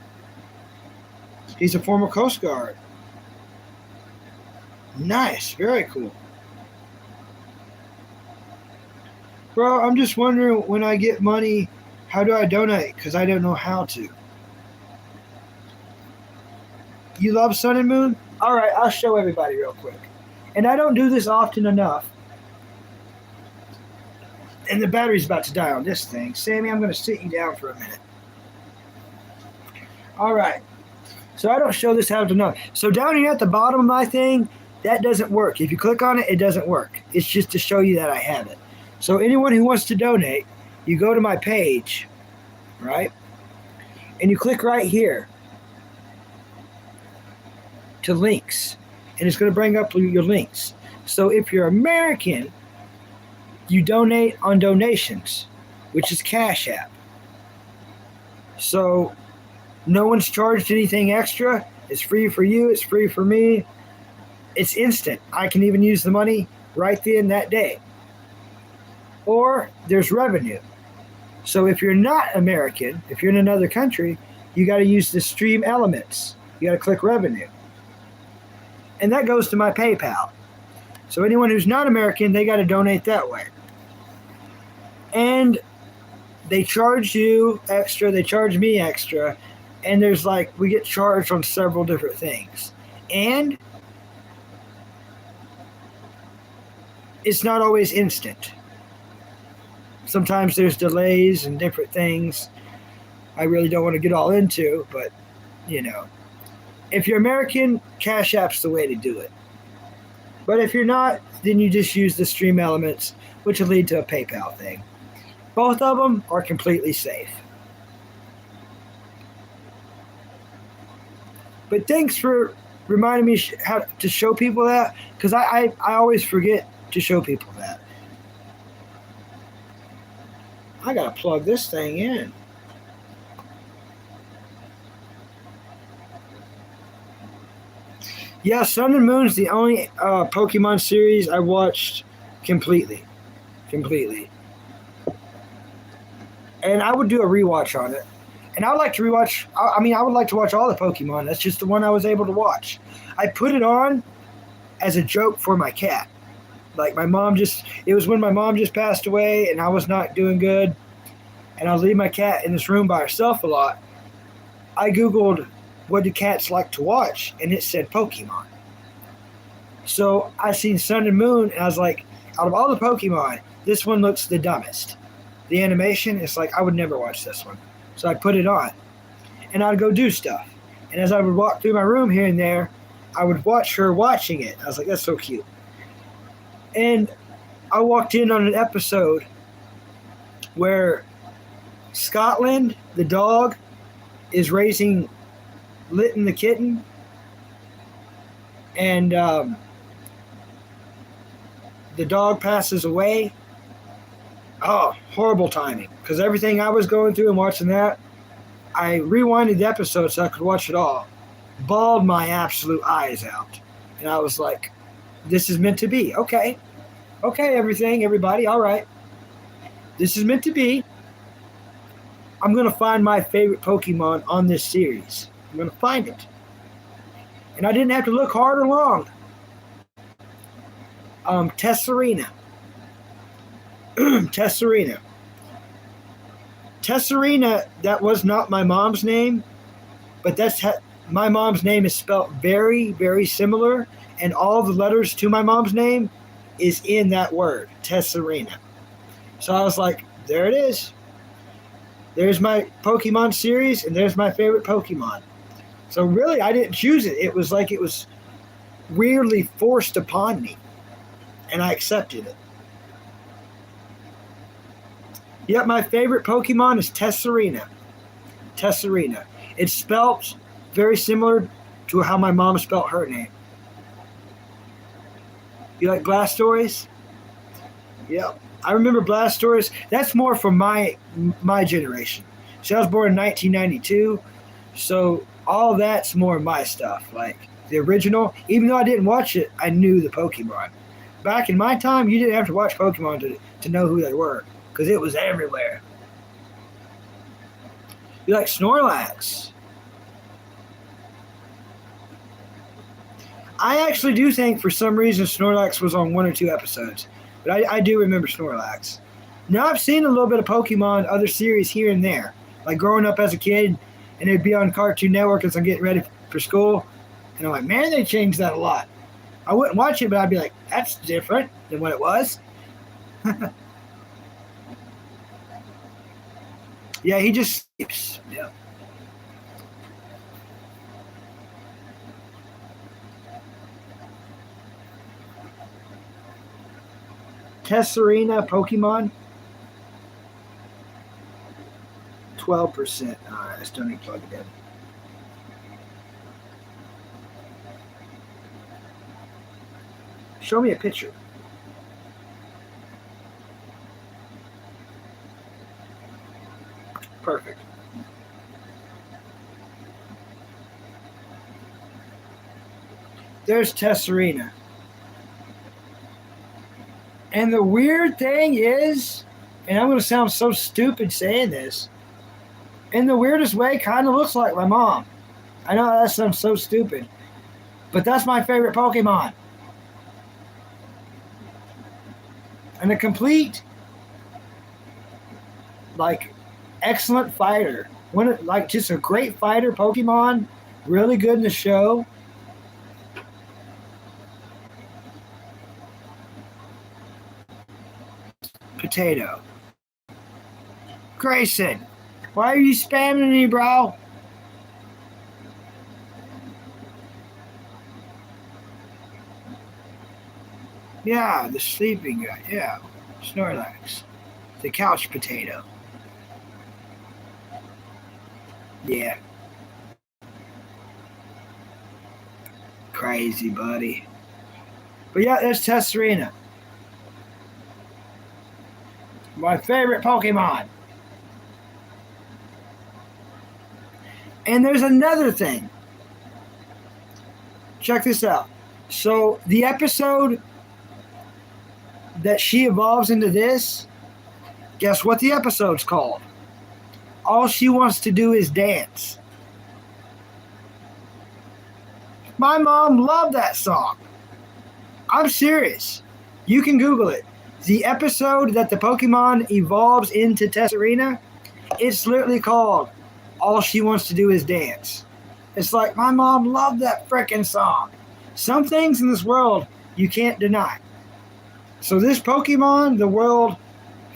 He's a former Coast Guard. Nice, very cool. Bro, I'm just wondering, when I get money, how do I donate? Because I don't know how to. You love Sun and Moon? Alright, I'll show everybody real quick. And I don't do this often enough. And the battery's about to die on this thing. Sammy, I'm going to sit you down for a minute. All right. So I don't show this how to know. So down here at the bottom of my thing, that doesn't work. If you click on it, it doesn't work. It's just to show you that I have it. So anyone who wants to donate, you go to my page, right? And you click right here to links. And it's going to bring up your links. So if you're American, you donate on donations, which is Cash App. So no one's charged anything extra. It's free for you. It's free for me. It's instant. I can even use the money right then that day. Or there's revenue. So if you're not American, if you're in another country, you got to use the Stream Elements. You got to click revenue. And that goes to my PayPal. So anyone who's not American, they got to donate that way. And they charge you extra, they charge me extra, and there's we get charged on several different things. And it's not always instant. Sometimes there's delays and different things I really don't want to get all into, but, if you're American, Cash App's the way to do it. But if you're not, then you just use the Stream Elements, which will lead to a PayPal thing. Both of them are completely safe. But thanks for reminding me how to show people that, because I always forget to show people that. I gotta plug this thing in. Yeah, Sun and Moon's the only Pokemon series I watched completely. And I would do a rewatch on it. And I would like to rewatch, I would like to watch all the Pokemon. That's just the one I was able to watch. I put it on as a joke for my cat. It was when my mom just passed away and I was not doing good. And I was leaving my cat in this room by herself a lot. I Googled, what do cats like to watch? And it said Pokemon. So I seen Sun and Moon, and I was like, out of all the Pokemon, this one looks the dumbest. The animation, it's I would never watch this one. So I put it on. And I'd go do stuff. And as I would walk through my room here and there, I would watch her watching it. I was like, that's so cute. And I walked in on an episode where Scotland, the dog, is raising Litten the kitten, and the dog passes away. Oh, horrible timing, because everything I was going through and watching that, I rewinded the episode so I could watch it all. Bawled my absolute eyes out. And I was like, this is meant to be. Okay, everybody, all right. This is meant to be. I'm going to find my favorite Pokemon on this series. I'm going to find it. And I didn't have to look hard or long. Tesserina. Tesserina. Tesserina, that was not my mom's name, but my mom's name is spelled very, very similar, and all the letters to my mom's name is in that word, Tesserina. So I was like, there it is. There's my Pokemon series, and there's my favorite Pokemon. So really, I didn't choose it. It was it was weirdly forced upon me, and I accepted it. Yep, my favorite Pokemon is Tesserina. Tesserina. It's spelt very similar to how my mom spelt her name. You like Blastoise? Yep. I remember Blastoise. That's more from my generation. See, I was born in 1992, so all that's more my stuff. The original, even though I didn't watch it, I knew the Pokemon. Back in my time, you didn't have to watch Pokemon to know who they were, because it was everywhere. You like Snorlax? I actually do think for some reason Snorlax was on 1 or 2 episodes. But I do remember Snorlax. Now I've seen a little bit of Pokemon, other series here and there. Growing up as a kid, and it'd be on Cartoon Network as I'm getting ready for school. And I'm like, man, they changed that a lot. I wouldn't watch it, but I'd be like, that's different than what it was. Yeah, he just sleeps. Yeah. Tesserina Pokemon. 12%. Alright, I still need to plug it in. Show me a picture. Perfect. There's Tesserina. And the weird thing is, and I'm going to sound so stupid saying this, in the weirdest way, kind of looks like my mom. I know that sounds so stupid, but that's my favorite Pokemon. And a complete, like, excellent fighter. Like, just a great fighter Pokemon, really good in the show. Potato. Grayson, why are you spamming me, bro? Yeah, the sleeping guy. Yeah, Snorlax. The couch potato. Yeah. Crazy, buddy. But yeah, there's Tesserina. My favorite Pokemon. And there's another thing. Check this out. So the episode that she evolves into this, guess what the episode's called? All She Wants to Do Is Dance. My mom loved that song. I'm serious. You can Google it. The episode that the Pokemon evolves into Tesserina, it's literally called All She Wants to Do Is Dance. It's like, my mom loved that frickin' song. Some things in this world you can't deny. So this Pokemon, the world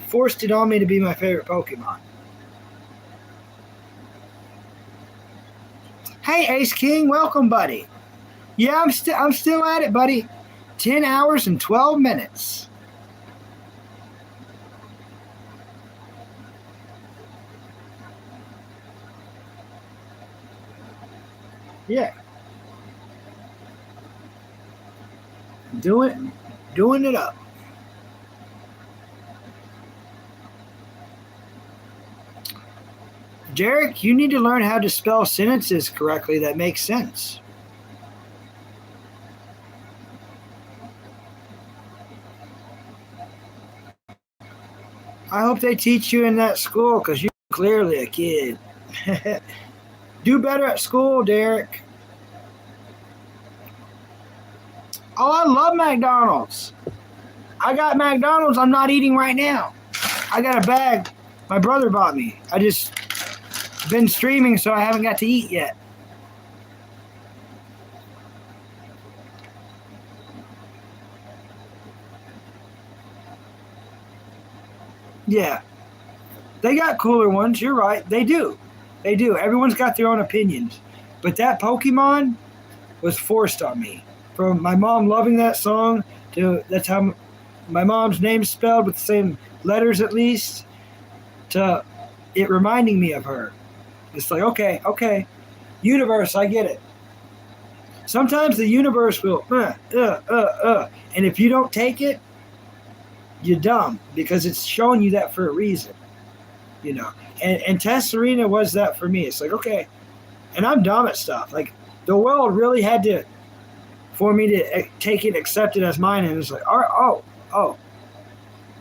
forced it on me to be my favorite Pokemon. Hey, Ace King, welcome, buddy. Yeah, I'm still at it, buddy. 10 hours and 12 minutes. Yeah. Doing it up. Jarek, you need to learn how to spell sentences correctly that make sense. I hope they teach you in that school because you're clearly a kid. Do better at school, Derek. Oh, I love McDonald's. I got McDonald's I'm not eating right now. I got a bag my brother bought me. I just been streaming, so I haven't got to eat yet. Yeah. They got cooler ones. You're right. They do. They do. Everyone's got their own opinions. But that Pokemon was forced on me. From my mom loving that song to that's how my mom's name's spelled with the same letters at least to it reminding me of her. It's like, okay. Universe, I get it. Sometimes the universe will, and if you don't take it, you're dumb because it's showing you that for a reason, you know. And Tesserina was that for me. It's like, okay, and I'm dumb at stuff. Like the world really had to for me to take it, accept it as mine, and it's like,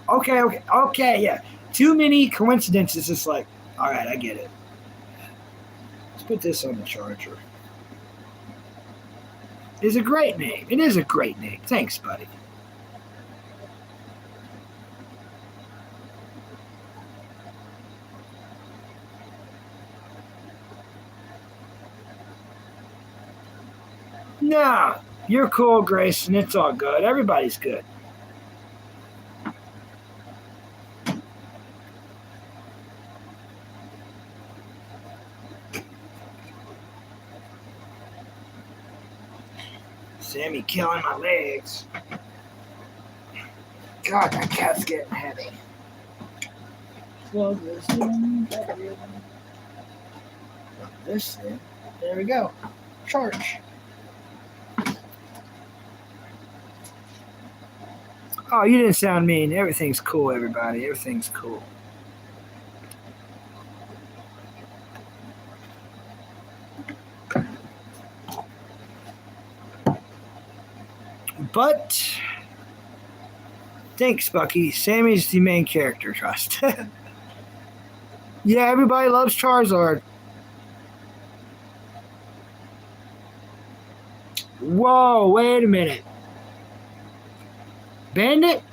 okay, yeah. Too many coincidences. It's like, all right, I get it. Let's put this on the charger. It's a great name. It is a great name. Thanks, buddy. No, you're cool, Grayson. It's all good. Everybody's good. Sammy killing my legs. God, that cat's getting heavy. Plug this in. This thing. There we go. Charge. Oh, you didn't sound mean. Everything's cool, everybody. Everything's cool. But thanks, Bucky. Sammy's the main character, trust. Yeah, everybody loves Charizard. Whoa, wait a minute. Bandit?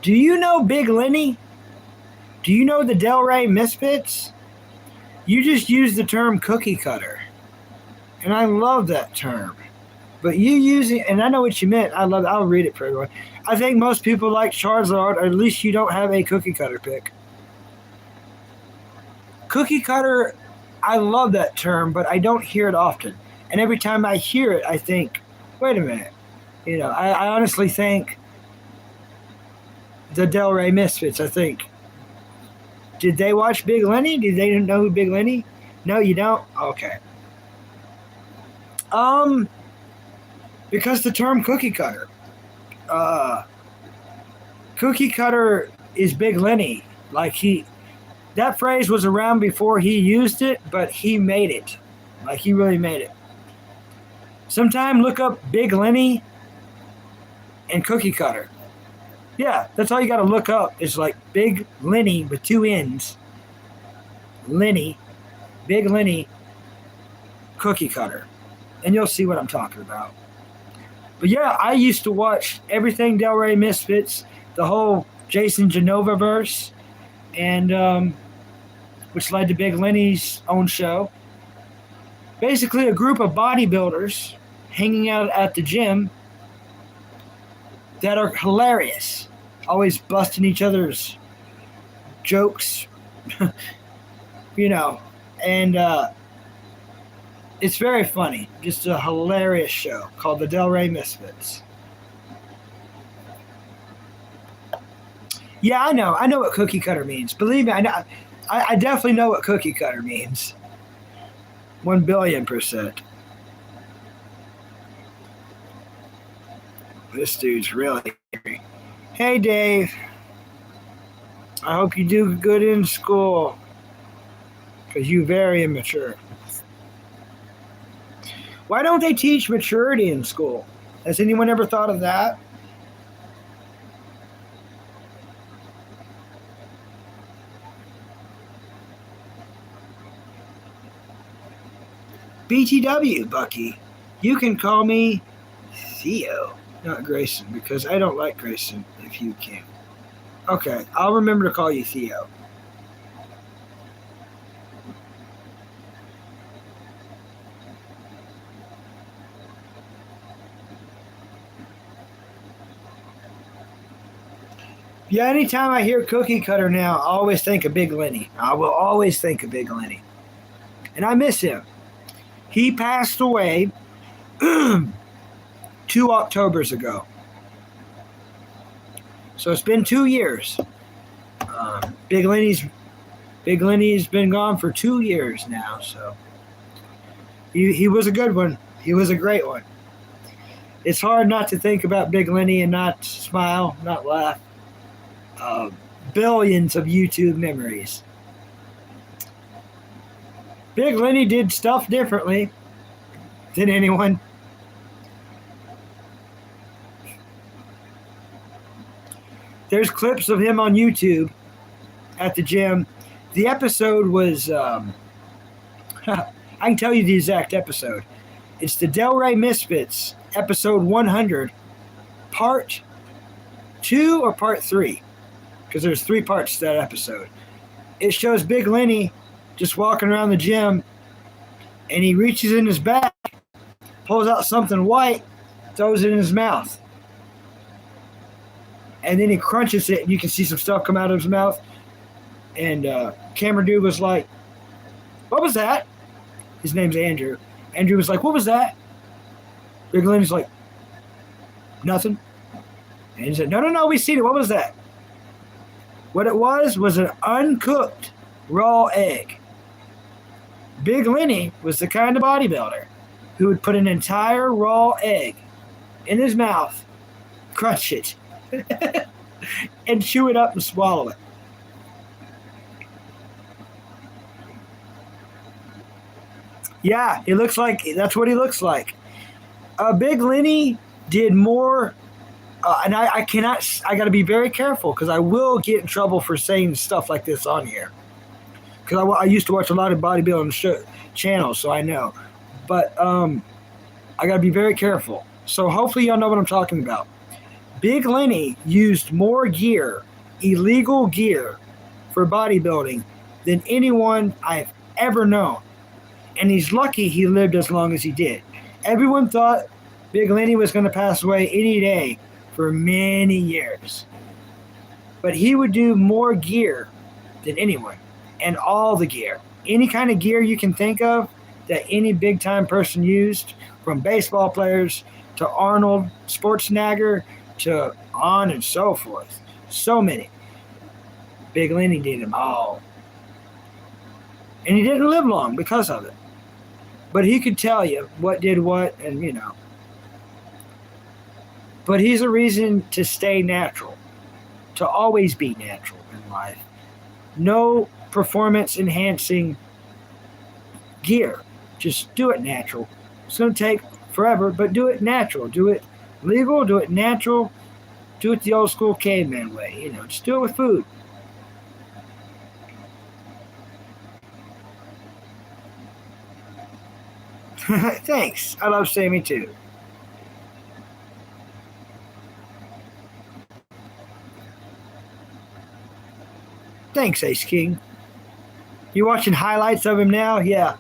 Do you know Big Lenny? Do you know the Delray Misfits? You just used the term cookie cutter. And I love that term. But you using, and I know what you meant. I love it. I'll read it for everyone. I think most people like Charizard, or at least you don't have a cookie cutter pick. Cookie cutter, I love that term, but I don't hear it often. And every time I hear it, I think, wait a minute. You know, I honestly think the Delray Misfits, I think, did they watch Big Lenny? Did they know who Big Lenny? No, you don't? Okay. Because the term cookie cutter. Cookie cutter is Big Lenny. Like that phrase was around before he used it, but he made it. Like he really made it. Sometime look up Big Lenny and cookie cutter. Yeah, that's all you got to look up. It's like Big Lenny with two N's. Lenny, Big Lenny, cookie cutter. And you'll see what I'm talking about. But yeah, I used to watch everything Delray Misfits, the whole Jason Genova verse, and which led to Big Lenny's own show. Basically, a group of bodybuilders hanging out at the gym that are hilarious, always busting each other's jokes, you know, and it's very funny. Just a hilarious show called the Delray Misfits. Yeah, I know what cookie cutter means. Believe me, I definitely know what cookie cutter means. 1,000,000,000%. This dude's really angry. Hey, Dave. I hope you do good in school, because you're very immature. Why don't they teach maturity in school? Has anyone ever thought of that? BTW, Bucky. You can call me Theo, not Grayson, because I don't like Grayson if you can. Okay, I'll remember to call you Theo. Yeah, anytime I hear cookie cutter now, I always think of Big Lenny. I will always think of Big Lenny. And I miss him. He passed away 2 Octobers ago. So it's been 2 years. Big Lenny's been gone for 2 years now. So he was a good one. He was a great one. It's hard not to think about Big Lenny and not smile, not laugh. Billions of YouTube memories. Big Lenny did stuff differently than anyone. There's clips of him on YouTube at the gym. The episode was, I can tell you the exact episode. It's the Delray Misfits, episode 100, part 2 or part 3, because there's 3 parts to that episode. It shows Big Lenny just walking around the gym, and he reaches in his bag, pulls out something white, throws it in his mouth. And then he crunches it, and you can see some stuff come out of his mouth. And camera dude was like, "What was that?" His name's Andrew. Andrew was like, "What was that?" Big Lenny's like, "Nothing." And he said, No, we seen it. What was that? What it was an uncooked raw egg. Big Lenny was the kind of bodybuilder who would put an entire raw egg in his mouth, crunch it, and chew it up and swallow it. Yeah, he looks like, that's what he looks like. Big Lenny did more, and I got to be very careful because I will get in trouble for saying stuff like this on here. Because I used to watch a lot of bodybuilding channels, so I know. But I got to be very careful. So hopefully y'all know what I'm talking about. Big Lenny used more gear, illegal gear, for bodybuilding than anyone I've ever known. And he's lucky he lived as long as he did. Everyone thought Big Lenny was going to pass away any day for many years. But he would do more gear than anyone. And all the gear. Any kind of gear you can think of that any big-time person used, from baseball players to Arnold Schwarzenegger to on and so forth. So many. Big Lenny did them all. And he didn't live long because of it. But he could tell you what did what, and you know. But he's a reason to stay natural. To always be natural in life. No performance enhancing gear. Just do it natural. It's going to take forever, but do it natural. Do it legal, do it natural. Do it the old school caveman way. You know, just do it with food. Thanks. I love Sammy too. Thanks, Ace King. You watching highlights of him now? Yeah.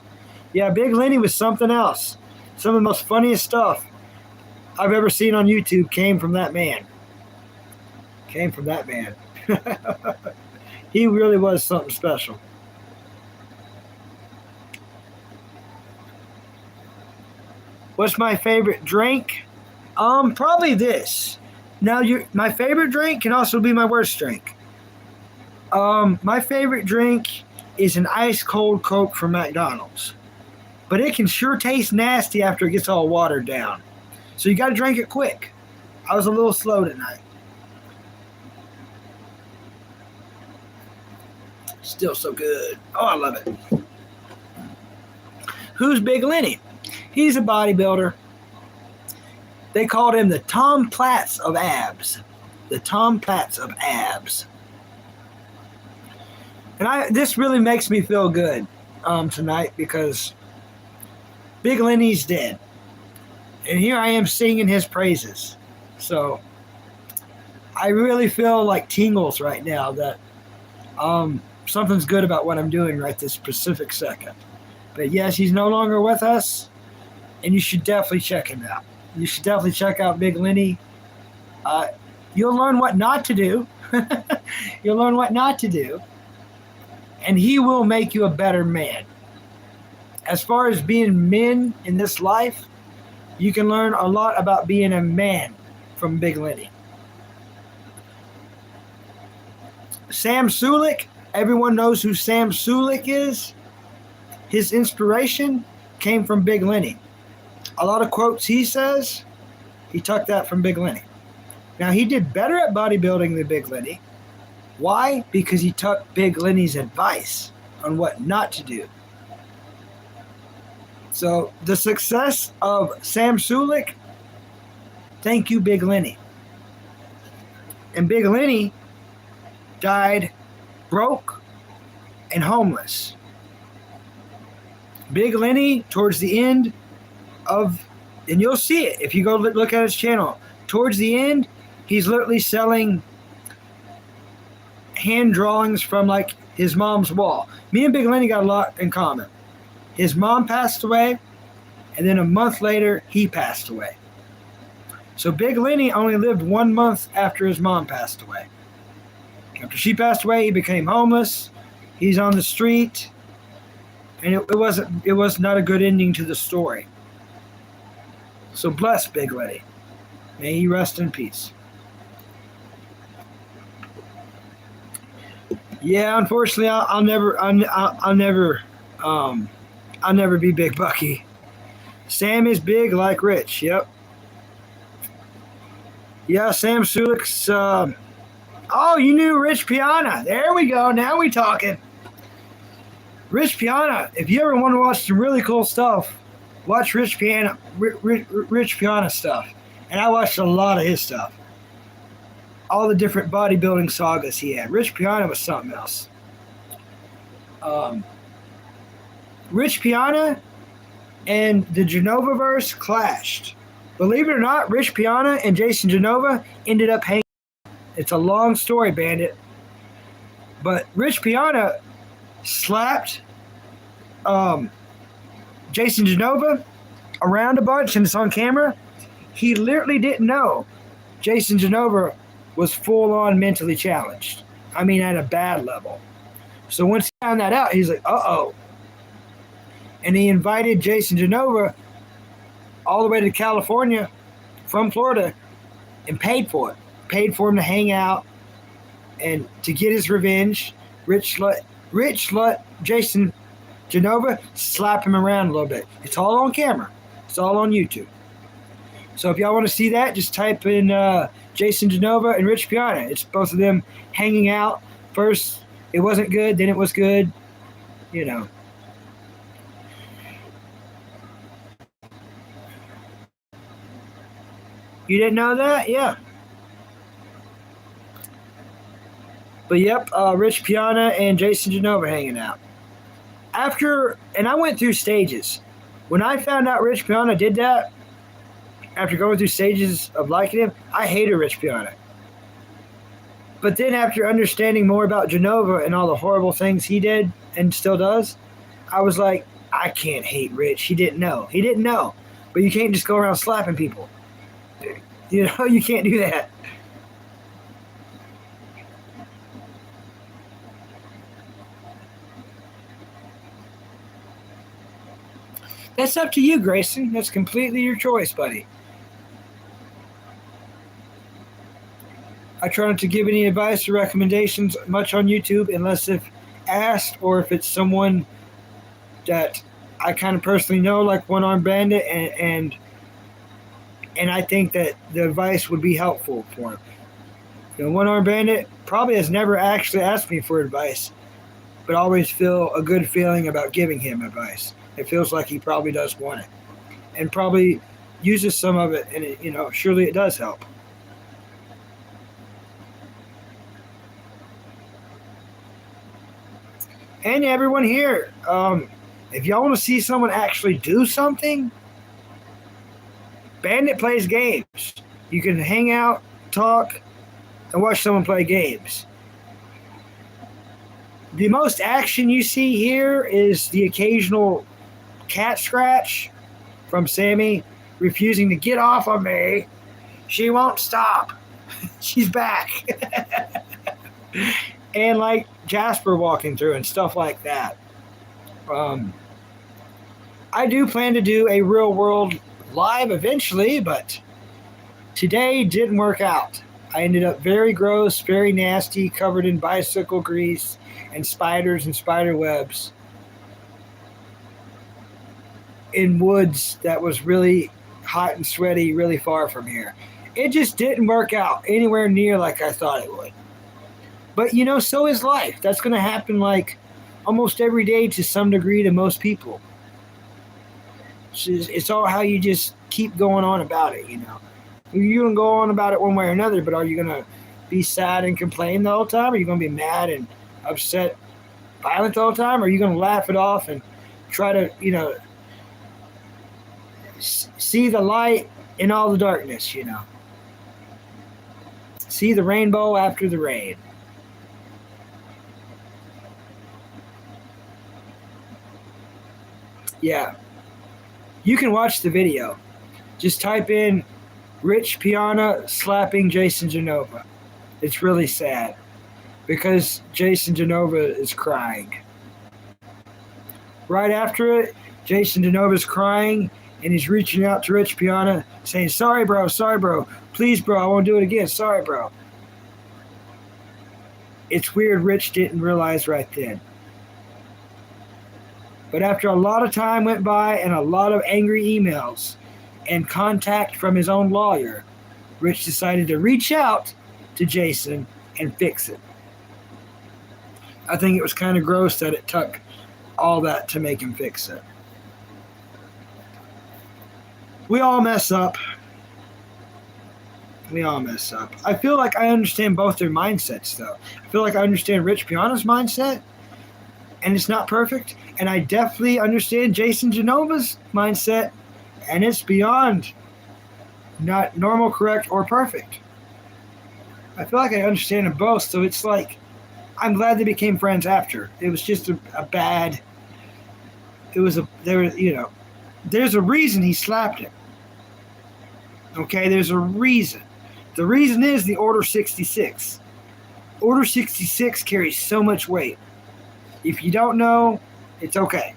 Yeah, Big Lenny was something else. Some of the most funniest stuff I've ever seen on YouTube came from that man. Came from that man. He really was something special. What's my favorite drink? Probably this. Now, my favorite drink can also be my worst drink. My favorite drink is an ice cold Coke from McDonald's. But it can sure taste nasty after it gets all watered down. So you got to drink it quick. I was a little slow tonight. Still so good. Oh, I love it. Who's Big Lenny? He's a bodybuilder. They called him the Tom Platz of abs. The Tom Platz of abs. And this really makes me feel good tonight because Big Lenny's dead. And here I am singing his praises. So I really feel like tingles right now that something's good about what I'm doing right this specific second. But yes, he's no longer with us. And you should definitely check him out. You should definitely check out Big Lenny. You'll learn what not to do. You'll learn what not to do. And he will make you a better man. As far as being men in this life, you can learn a lot about being a man from Big Lenny. Sam Sulek, everyone knows who Sam Sulek is. His inspiration came from Big Lenny. A lot of quotes he says, he took that from Big Lenny. Now, he did better at bodybuilding than Big Lenny. Why? Because he took Big Lenny's advice on what not to do. So, the success of Sam Sulek, thank you, Big Lenny. And Big Lenny died broke and homeless. Big Lenny, towards the end of, and you'll see it if you go look at his channel, towards the end, he's literally selling hand drawings from like his mom's wall. Me and Big Lenny got a lot in common. His mom passed away, and then a month later, he passed away. So Big Lenny only lived 1 month after his mom passed away. After she passed away, he became homeless. He's on the street. and it was not a good ending to the story. So bless Big Letty. May he rest in peace. Yeah, unfortunately, I'll never be Big Bucky. Sam is big like Rich. Yep. Yeah, Sam Sulik's. Oh, you knew Rich Piana. There we go. Now we talking. Rich Piana. If you ever want to watch some really cool stuff, watch Rich Piana. Rich Piana stuff. And I watched a lot of his stuff. All the different bodybuilding sagas he had. Rich Piana was something else. Rich Piana and the Genovaverse clashed. Believe it or not, Rich Piana and Jason Genova ended up hanging. It's a long story, Bandit. But Rich Piana slapped Jason Genova around a bunch, and it's on camera. He literally didn't know Jason Genova was full-on mentally challenged. I mean, at a bad level. So once he found that out, he's like, uh-oh. And he invited Jason Genova all the way to California from Florida and paid for it. Paid for him to hang out and to get his revenge. Rich let Jason Genova slap him around a little bit. It's all on camera. It's all on YouTube. So if y'all want to see that, just type in Jason Genova and Rich Piana. It's both of them hanging out. First, it wasn't good. Then it was good. You know. You didn't know that? Yeah. But yep, Rich Piana and Jason Genova hanging out. And I went through stages. When I found out Rich Piana did that, after going through stages of liking him, I hated Rich Piana. But then after understanding more about Genova and all the horrible things he did and still does, I was like, I can't hate Rich. He didn't know. But you can't just go around slapping people. You know, you can't do that. That's up to you, Grayson. That's completely your choice, buddy. I try not to give any advice or recommendations much on YouTube unless if asked or if it's someone that I kind of personally know, like One Arm Bandit, and I think that the advice would be helpful for him. You know, One Arm Bandit probably has never actually asked me for advice, but always feel a good feeling about giving him advice. It feels like he probably does want it, and probably uses some of it, and it, you know, surely it does help. And everyone here, if y'all want to see someone actually do something, Bandit plays games. You can hang out, talk, and watch someone play games. The most action you see here is the occasional cat scratch from Sammy refusing to get off of me. She won't stop. She's back. And like Jasper walking through and stuff like that. I do plan to do a real world live eventually, but today didn't work out. I ended up very gross, very nasty, covered in bicycle grease and spiders and spider webs in woods that was really hot and sweaty, really far from here. It just didn't work out anywhere near like I thought it would. But, you know, so is life. That's going to happen like almost every day to some degree to most people. It's all how you just keep going on about it, you know. You can go on about it one way or another, but are you going to be sad and complain the whole time? Are you going to be mad and upset, violent the whole time? Or are you going to laugh it off and try to, you know, see the light in all the darkness, you know. See the rainbow after the rain. Yeah. You can watch the video. Just type in Rich Piana slapping Jason Genova. It's really sad because Jason Genova is crying. Right after it, Jason Denova's crying and he's reaching out to Rich Piana saying, sorry, bro, please, bro, I won't do it again, sorry, bro. It's weird Rich didn't realize right then. But after a lot of time went by and a lot of angry emails and contact from his own lawyer, Rich decided to reach out to Jason and fix it. I think it was kind of gross that it took all that to make him fix it. We all mess up. I feel like I understand both their mindsets, though. I feel like I understand Rich Piana's mindset, and it's not perfect. And I definitely understand Jason Denova's mindset, and it's beyond not normal, correct, or perfect. I feel like I understand them both, so it's like I'm glad they became friends after. It was just a bad. There's a reason he slapped him. Okay, there's a reason. The reason is the Order 66. Order 66 carries so much weight. If you don't know, it's okay.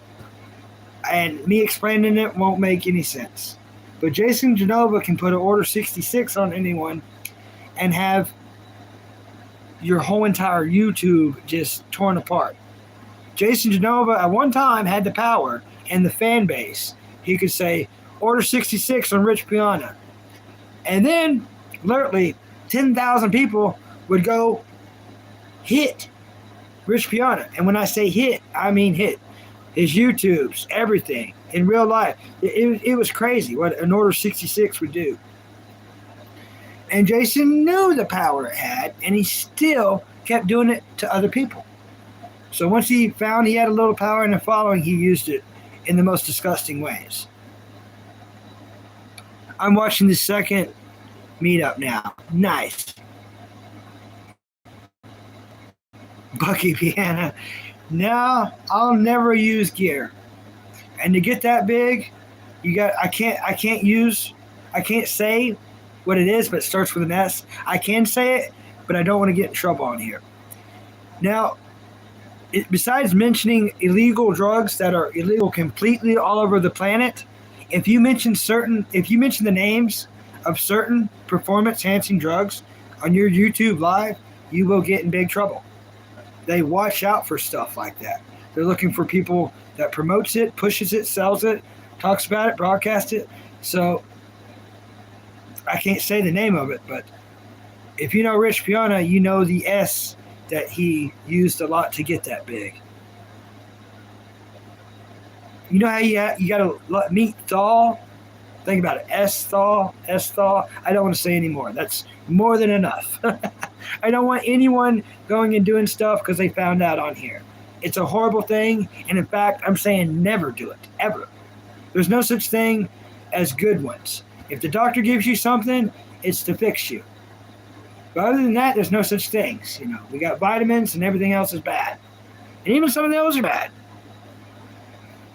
And me explaining it won't make any sense. But Jason Denova can put an Order 66 on anyone and have your whole entire YouTube just torn apart. Jason Denova at one time had the power and the fan base. He could say, Order 66 on Rich Piana. And then, literally, 10,000 people would go hit Rich Piana. And when I say hit, I mean hit. His YouTubes, everything, in real life. It was crazy what an Order 66 would do. And Jason knew the power it had, and he still kept doing it to other people. So once he found he had a little power in the following, he used it in the most disgusting ways. I'm watching the second meetup now. Nice. Bucky Piana. No, I'll never use gear. And to get that big, I can't say what it is, but it starts with an S. I can say it, but I don't want to get in trouble on here. Now, besides mentioning illegal drugs that are illegal completely all over the planet, if you mention the names of certain performance-enhancing drugs on your YouTube live, you will get in big trouble. They watch out for stuff like that. They're looking for people that promotes it, pushes it, sells it, talks about it, broadcasts it. So I can't say the name of it, but if you know Rich Piana, you know the S that he used a lot to get that big. You know how you got to let meat thaw? Think about it. S-thaw. I don't want to say anymore. That's more than enough. I don't want anyone going and doing stuff because they found out on here. It's a horrible thing, and in fact, I'm saying never do it, ever. There's no such thing as good ones. If the doctor gives you something, it's to fix you. But other than that, there's no such things. We got vitamins and everything else is bad. And even some of those are bad.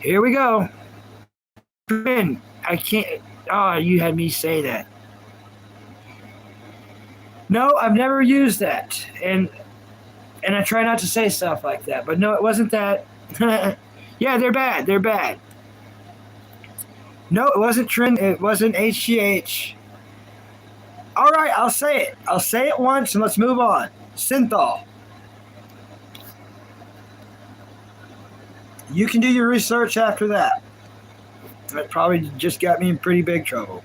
Here we go. I can't. Oh, you had me say that. No, I've never used that. And I try not to say stuff like that. But no, it wasn't that. Yeah, they're bad. No, it wasn't Trin. It wasn't HGH. All right, I'll say it. I'll say it once and let's move on. Synthol. You can do your research after that. That probably just got me in pretty big trouble.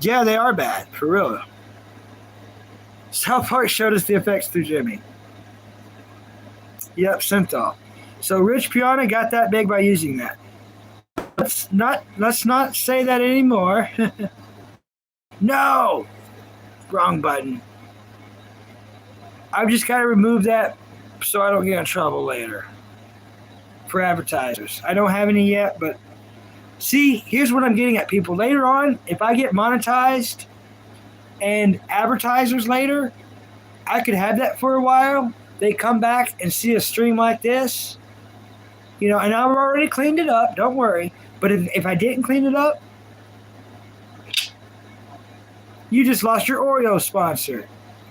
Yeah, they are bad, for real. South Park showed us the effects through Jimmy. Yep, Synthol. So Rich Piana got that big by using that. Let's not say that anymore. No! Wrong button. I've just got to remove that so I don't get in trouble later. For advertisers. I don't have any yet, but see, here's what I'm getting at, people. Later on, if I get monetized and advertisers later, I could have that for a while. They come back and see a stream like this, and I've already cleaned it up. Don't worry. But if I didn't clean it up, you just lost your Oreo sponsor.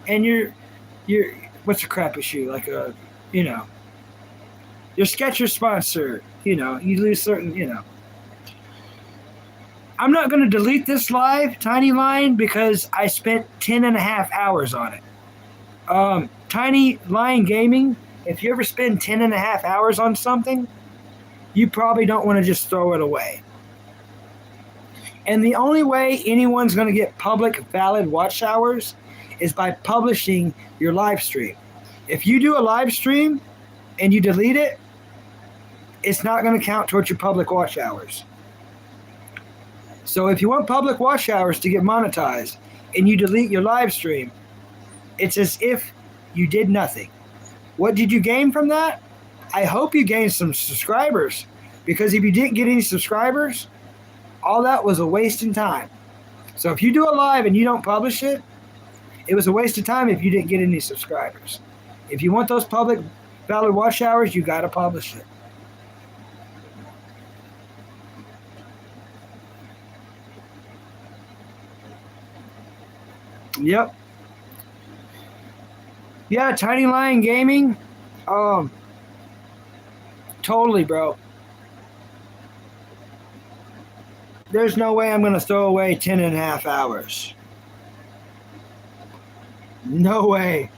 And you're what's a crappy shoe? Like you know, your Skechers sponsor, you lose certain, I'm not going to delete this live, Tiny Lion, because I spent 10 and a half hours on it. Tiny Lion Gaming, if you ever spend 10 and a half hours on something, you probably don't want to just throw it away. And the only way anyone's going to get public valid watch hours is by publishing your live stream. If you do a live stream and you delete it, it's not going to count towards your public watch hours. So if you want public watch hours to get monetized and you delete your live stream, it's as if you did nothing. What did you gain from that? I hope you gained some subscribers, because if you didn't get any subscribers, all that was a waste in time. So if you do a live and you don't publish it, it was a waste of time if you didn't get any subscribers. If you want those public valid watch hours, you got to publish it. Yep. Yeah, Tiny Lion Gaming. Totally, bro. There's no way I'm going to throw away 10 and a half hours. No way.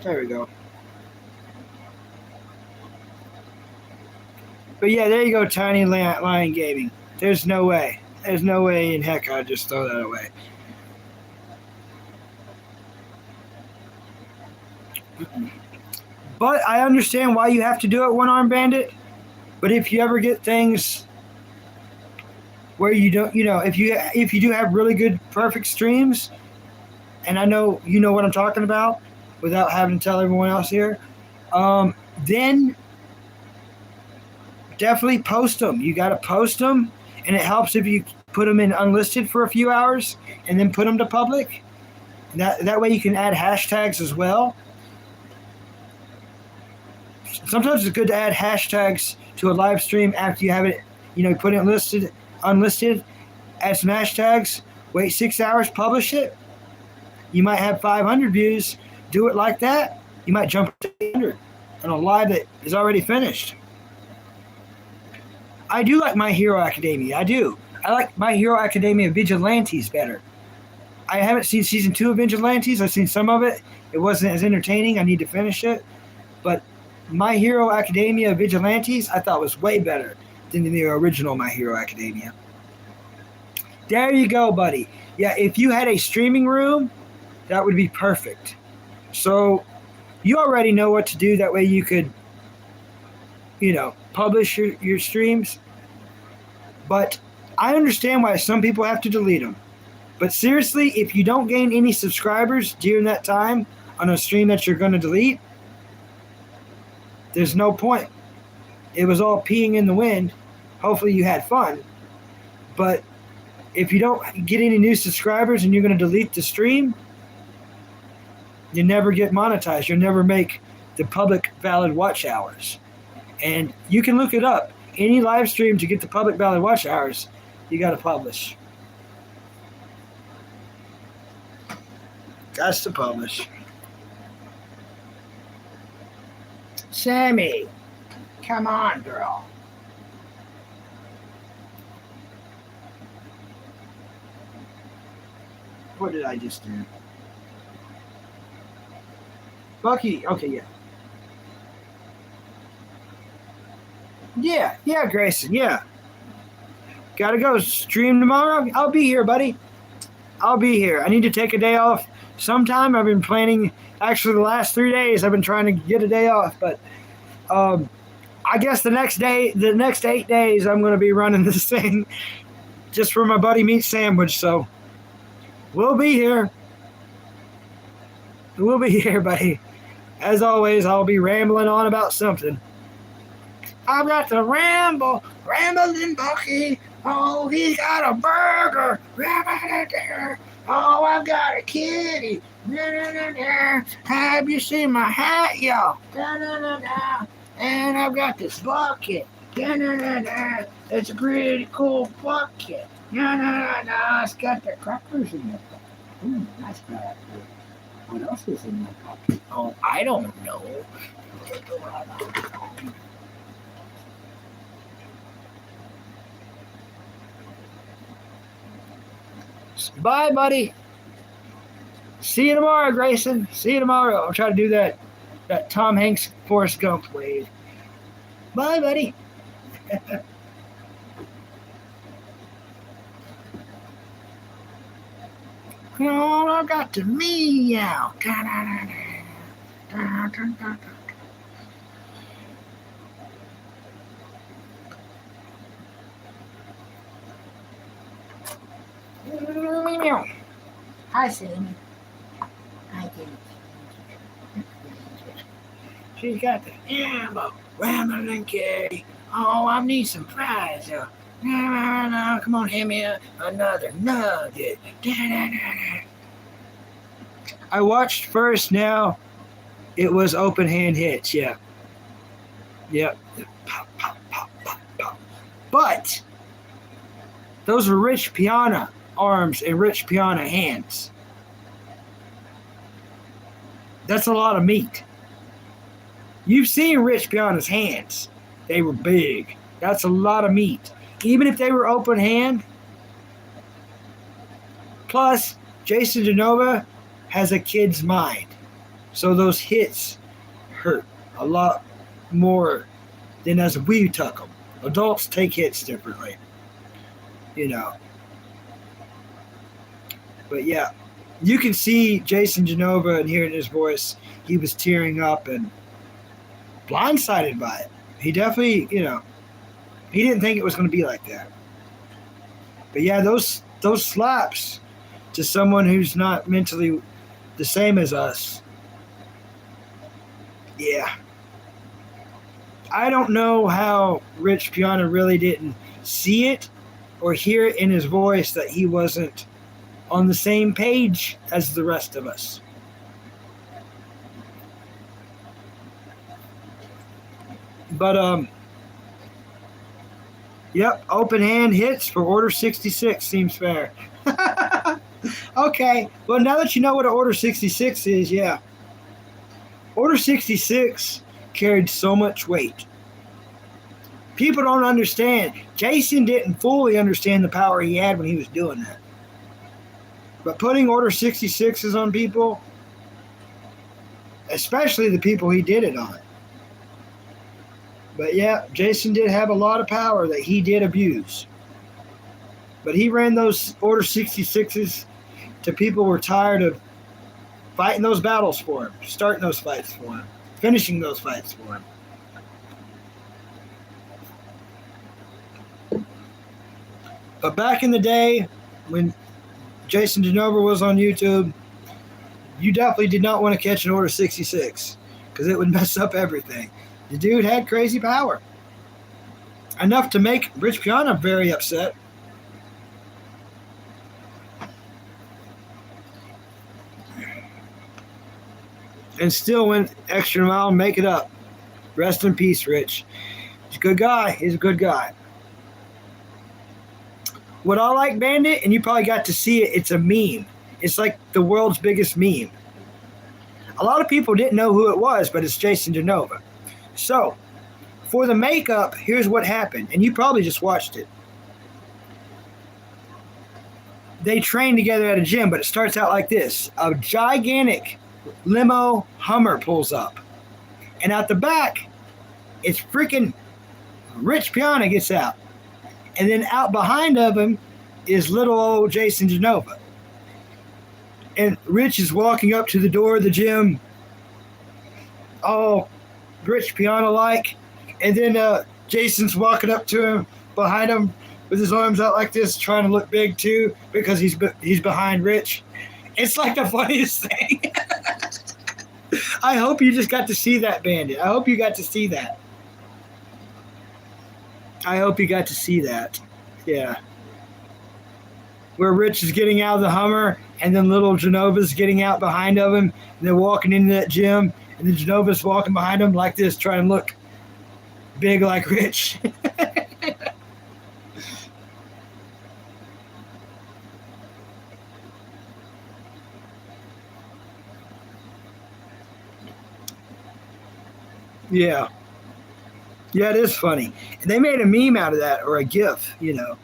There we go. But yeah, there you go, Tiny Lion Gaming. There's no way. There's no way in heck I'd just throw that away. But I understand why you have to do it, One Arm Bandit. But if you ever get things where you don't, if you do have really good, perfect streams, and I know you know what I'm talking about, without having to tell everyone else here, then definitely post them. You got to post them, and it helps if you put them in unlisted for a few hours and then put them to public. That way you can add hashtags as well. Sometimes it's good to add hashtags to a live stream after you have it, put it listed, unlisted, add some hashtags, wait 6 hours, publish it. You might have 500 views. Do it like that. You might jump to 100 on a live that is already finished. I do like My Hero Academia. I do. I like My Hero Academia Vigilantes better. I haven't seen season 2 of Vigilantes. I've seen some of it. It wasn't as entertaining. I need to finish it. But My Hero Academia Vigilantes I thought was way better than the original My Hero Academia. There you go, buddy. Yeah, if you had a streaming room, that would be perfect. So you already know what to do. That way you could, publish your streams. But I understand why some people have to delete them. But seriously, if you don't gain any subscribers during that time on a stream that you're going to delete, there's no point. It was all peeing in the wind. Hopefully you had fun. But if you don't get any new subscribers and you're going to delete the stream, you never get monetized. You'll never make the public valid watch hours. And you can look it up. Any live stream to get the public valid watch hours, you got to publish. Got to publish. Sammy, come on, girl. What did I just do? Bucky, okay, yeah. Yeah, Grayson, yeah. Gotta go stream tomorrow? I'll be here, buddy. I'll be here. I need to take a day off sometime. I've been planning, actually the last 3 days, I've been trying to get a day off, but I guess the next 8 days, I'm going to be running this thing just for my buddy Meat Sandwich, so we'll be here. We'll be here, buddy. As always, I'll be rambling on about something. I've got to rambling Bucky. Oh, he's got a burger. Oh, I've got a kitty. Have you seen my hat, yo? And I've got this bucket. It's a pretty cool bucket. It's got the crackers in it. Ooh, nice crackers. What else is in the bucket? Oh, I don't know. Bye, buddy. See you tomorrow, Grayson. See you tomorrow. I'll try to do that Tom Hanks Forrest Gump wave. Bye, buddy. Oh, I got to meow. Meow. Hi, Sammy. Hi, Kitty. She's got the ammo, rambling kitty. Oh, I need some fries. Come on, hand me another nugget. I watched first now. It was open hand hits, yeah. Yep. Pop, pop, pop, pop, pop. But those were Rich Piana arms and Rich Piana hands. That's a lot of meat. You've seen Rich Piana's hands. They were big. That's a lot of meat. Even if they were open hand. Plus, Jason Genova has a kid's mind. So those hits hurt a lot more than as we took them. Adults take hits differently. You know. But yeah, you can see Jason Genova and hearing his voice, he was tearing up and blindsided by it. He definitely, you know, he didn't think it was going to be like that. But yeah, those slaps to someone who's not mentally the same as us. Yeah. I don't know how Rich Piana really didn't see it or hear it in his voice that he wasn't on the same page as the rest of us. But, yep, open hand hits for Order 66 seems fair. Okay, well, now that you know what an Order 66 is, yeah. Order 66 carried so much weight. People don't understand. Jason didn't fully understand the power he had when he was doing that. But putting Order 66s on people, especially the people he did it on. But yeah, Jason did have a lot of power that he did abuse. But he ran those Order 66s to people who were tired of fighting those battles for him, starting those fights for him, finishing those fights for him. But back in the day, when Jason Genova was on YouTube, you definitely did not want to catch an Order 66 because it would mess up everything. The dude had crazy power. Enough to make Rich Piana very upset. And still went extra mile and make it up. Rest in peace, Rich. He's a good guy. He's a good guy. What I like Bandit, and you probably got to see it, it's a meme. It's like the world's biggest meme. A lot of people didn't know who it was, but it's Jason Genova. So, for the makeup, here's what happened. And you probably just watched it. They train together at a gym, but it starts out like this. A gigantic limo Hummer pulls up. And out the back, it's freaking Rich Piana gets out. And then out behind of him is little old Jason Genova. And Rich is walking up to the door of the gym, all Rich Piana-like. And then Jason's walking up to him, behind him, with his arms out like this, trying to look big too, because he's behind Rich. It's like the funniest thing. I hope you just got to see that, Bandit. I hope you got to see that. I hope you got to see that. Yeah. where Rich is getting out of the Hummer, and then little Genova's getting out behind of him, and they're walking into that gym, and then Genova's walking behind him like this, trying to look big like Rich. Yeah. Yeah, it is funny. And they made a meme out of that, or a GIF, you know.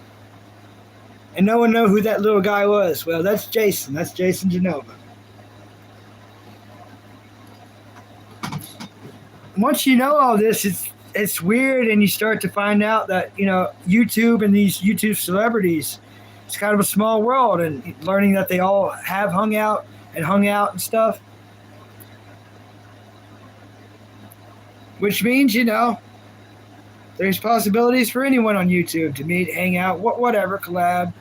And no one knew who that little guy was. Well, that's Jason. That's Jason Genova. Once you know all this, it's weird, and you start to find out that, you know, YouTube and these YouTube celebrities, it's kind of a small world, and learning that they all have hung out and stuff. Which means, you know, there's possibilities for anyone on YouTube to meet, hang out, whatever, collab.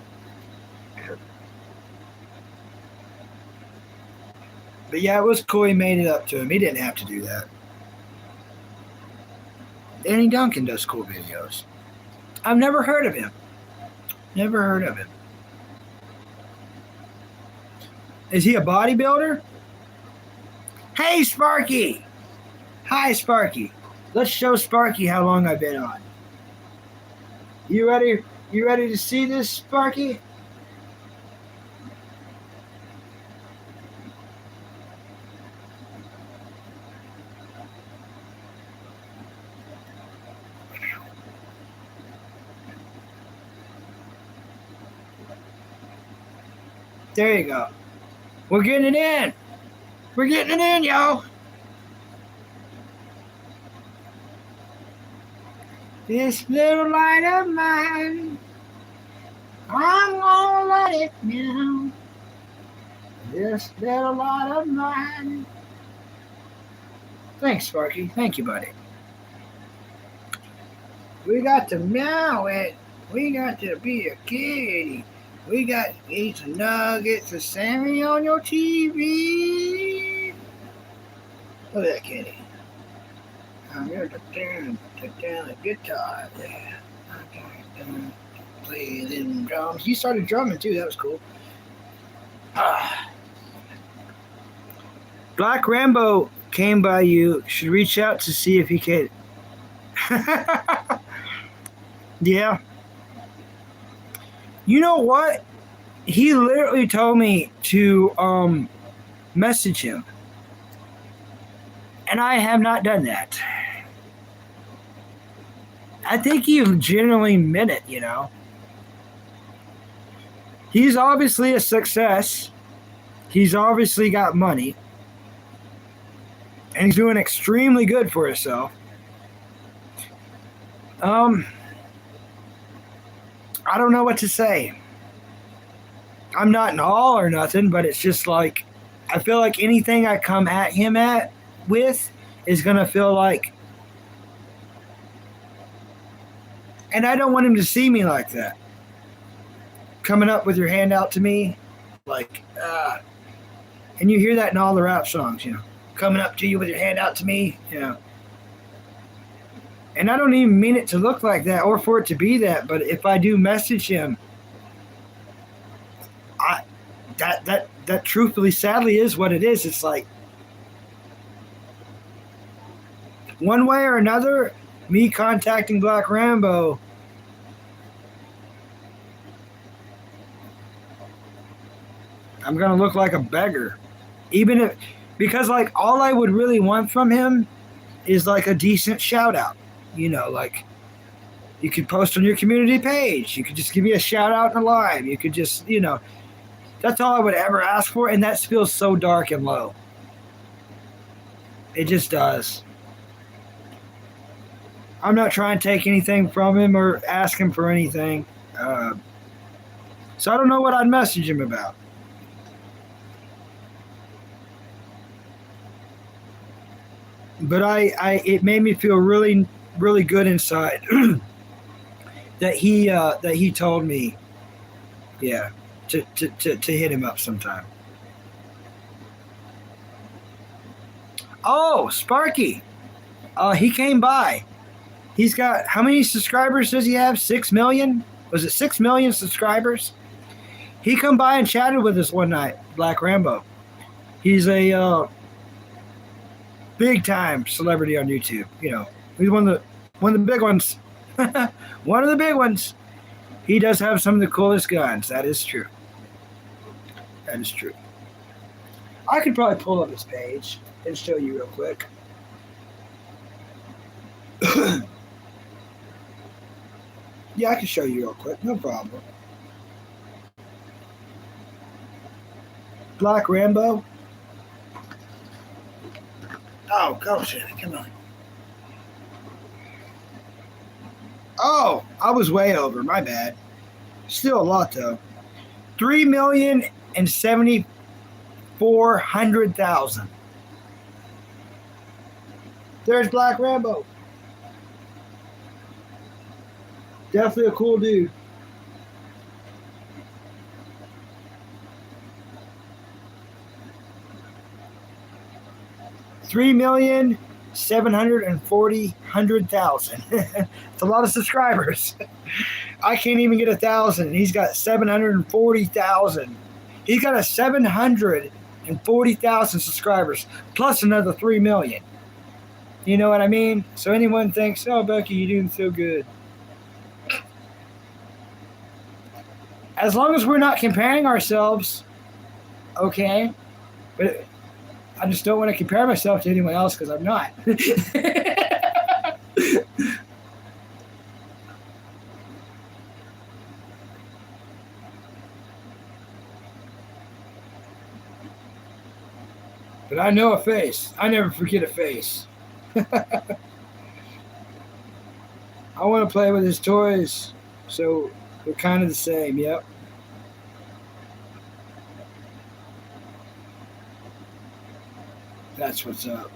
But yeah, it was cool he made it up to him. He didn't have to do that. Danny Duncan does cool videos. I've never heard of him. Never heard of him. Is he a bodybuilder? Hey, Sparky! Hi, Sparky. Let's show Sparky how long I've been on. You ready? You ready to see this, Sparky? There you go. We're getting it in. We're getting it in, yo. This little light of mine, I'm gonna let it down. This little light of mine. Thanks, Sparky. Thank you, buddy. We got to meow it. We got to be a kitty. We got to eat some nuggets of Sammy on your TV. Look at that kitty. I'm here to turn the guitar there. I'm play them drums. He started drumming too. That was cool. Black Rambo came by you. Should reach out to see if he can. Yeah. You know what? He literally told me to message him. And I have not done that. I think he genuinely meant it, you know. He's obviously a success. He's obviously got money. And he's doing extremely good for himself. I don't know what to say. I'm not in awe or nothing, but it's just like, I feel like anything I come at him with is going to feel like, and I don't want him to see me like that. Coming up with your hand out to me, like, and you hear that in all the rap songs, you know, coming up to you with your hand out to me, you know. And I don't even mean it to look like that or for it to be that, but if I do message him, that truthfully, sadly is what it is. It's like, one way or another, me contacting Black Rambo, I'm going to look like a beggar. Even if, because like all I would really want from him is like a decent shout out. You know, like you could post on your community page. You could just give me a shout out in a live. You could just, you know, that's all I would ever ask for. And that feels so dark and low. It just does. I'm not trying to take anything from him or ask him for anything. So I don't know what I'd message him about. But it made me feel really, really good inside that he told me, yeah, to hit him up sometime. Oh, Sparky, he came by. He's got, how many subscribers does he have? 6 million? Was it 6 million subscribers? He come by and chatted with us one night, Black Rambo. He's a big time celebrity on YouTube. You know, he's one of the big ones. One of the big ones. He does have some of the coolest guns. That is true. That is true. I could probably pull up his page and show you real quick. Yeah, I can show you real quick. No problem. Black Rambo. Oh, go, Shannon. Come on. Oh, I was way over. My bad. Still a lot, though. 3,074,000. There's Black Rambo. Definitely a cool dude. $3,740,000. It's a lot of subscribers. I can't even get 1,000. He's got 740,000. He's got a 740,000 subscribers plus another 3 million. You know what I mean? So anyone thinks, oh, Bucky, you're doing so good. As long as we're not comparing ourselves, okay? But I just don't want to compare myself to anyone else because I'm not. But I know a face. I never forget a face. I want to play with his toys, so we're kind of the same, yep. That's what's up.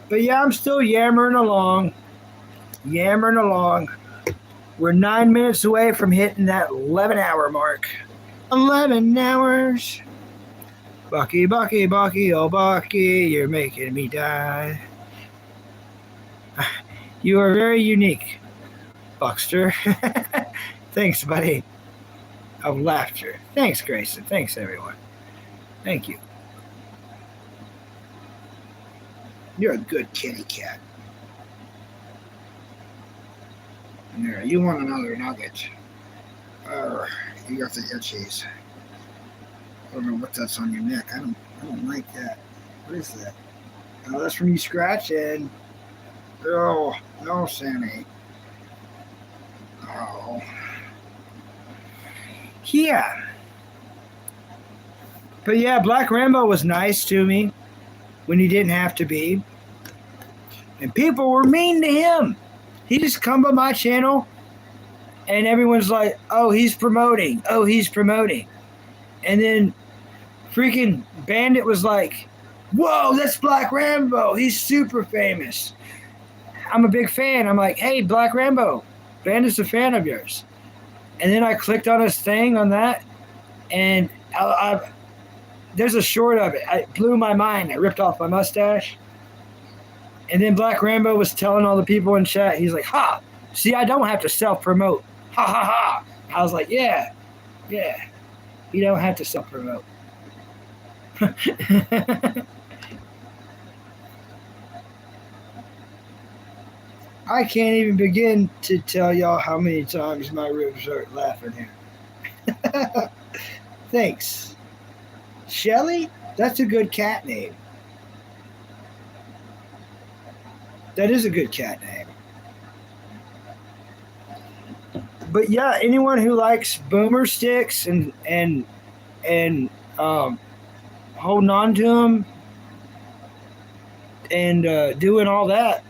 But yeah, I'm still yammering along. We're 9 minutes away from hitting that 11-hour mark. 11 hours. Bucky, Bucky, Bucky, oh Bucky, you're making me die. You are very unique, Buckster. Thanks, buddy. Of laughter. Thanks, Grayson. Thanks, everyone. Thank you. You're a good kitty cat. There, you want another nugget. You got the itchies. I don't know what that's on your neck. I don't like that. What is that? Oh, that's from you scratching. Oh, no, Sammy. Oh. Yeah. But yeah, Black Rambo was nice to me when he didn't have to be. And people were mean to him. He just come by my channel and everyone's like, oh, he's promoting. Oh, he's promoting. And then freaking Bandit was like, whoa, that's Black Rambo. He's super famous. I'm a big fan. I'm like, hey, Black Rambo, Bandit's a fan of yours. And then I clicked on his thing on that, and there's a short of it. It blew my mind. I ripped off my mustache. And then Black Rambo was telling all the people in chat, he's like, ha, see, I don't have to self-promote. Ha, ha, ha. I was like, yeah, you don't have to self-promote. I can't even begin to tell y'all how many times my ribs hurt laughing here. Thanks. Shelly? That's a good cat name. That is a good cat name. But yeah, anyone who likes boomer sticks and holding on to them and doing all that,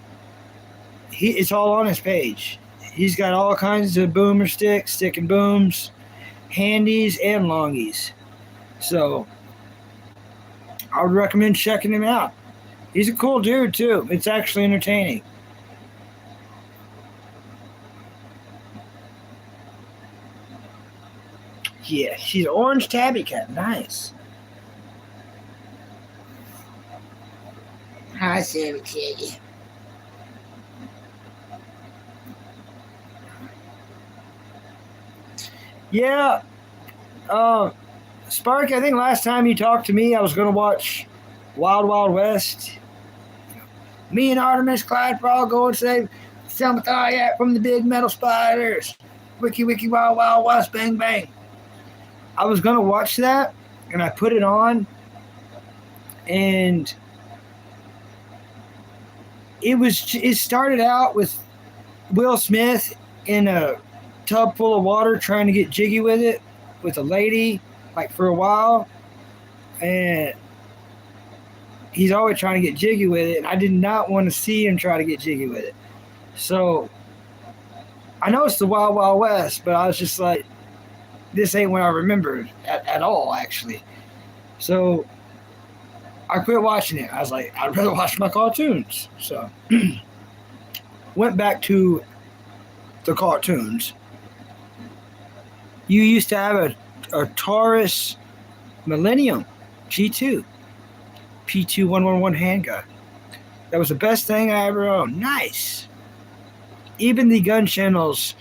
it's all on his page. He's got all kinds of boomer sticks, stick and booms, handies, and longies. So I would recommend checking him out. He's a cool dude, too. It's actually entertaining. Yeah, she's an orange tabby cat. Nice. Hi, Sammy Kitty. Yeah. Spark, I think last time you talked to me, I was going to watch Wild Wild West. Me and Artemis Clyde for all go and save Selma Thayat from the big metal spiders. Wiki Wiki Wild Wild West Bang Bang. I was going to watch that, and I put it on, and it started out with Will Smith in a tub full of water trying to get jiggy with it with a lady, like for a while, and he's always trying to get jiggy with it, and I did not want to see him try to get jiggy with it. So I know it's the Wild Wild West, but I was just like, this ain't what I remembered at all, actually. So I quit watching it. I was like, I'd rather watch my cartoons. So went back to the cartoons. You used to have a Taurus Millennium G2 P2111 handgun. That was the best thing I ever owned. Nice. Even the gun channels,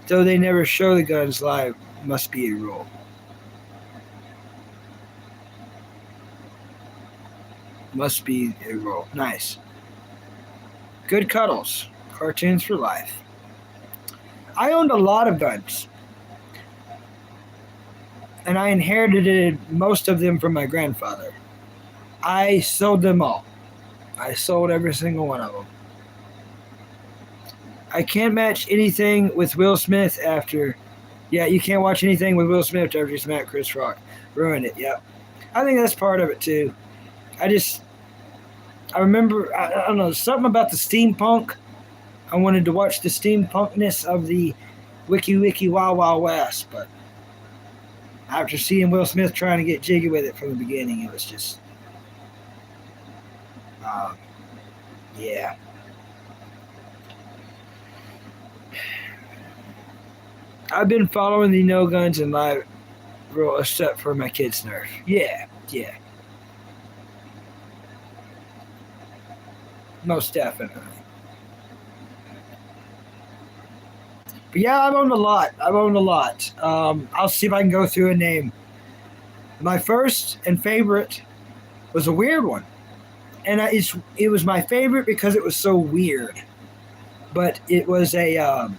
though they never show the guns live, must be a rule. Must be a rule. Nice. Good cuddles. Cartoons for life. I owned a lot of guns. And I inherited most of them from my grandfather. I sold them all. I sold every single one of them. I can't match anything with Will Smith after... Yeah, you can't watch anything with Will Smith after you smack Chris Rock. Ruined it, yep. I think that's part of it, too. I remember, I don't know, something about the steampunk. I wanted to watch the steampunkness of the Wiki Wiki Wild Wild West, but after seeing Will Smith trying to get jiggy with it from the beginning, it was just... yeah. I've been following the No Guns and Live rule except for my kids' Nerf. Yeah. Most definitely. But yeah, I've owned a lot. I'll see if I can go through a name. My first and favorite was a weird one. And it was my favorite because it was so weird. But it was a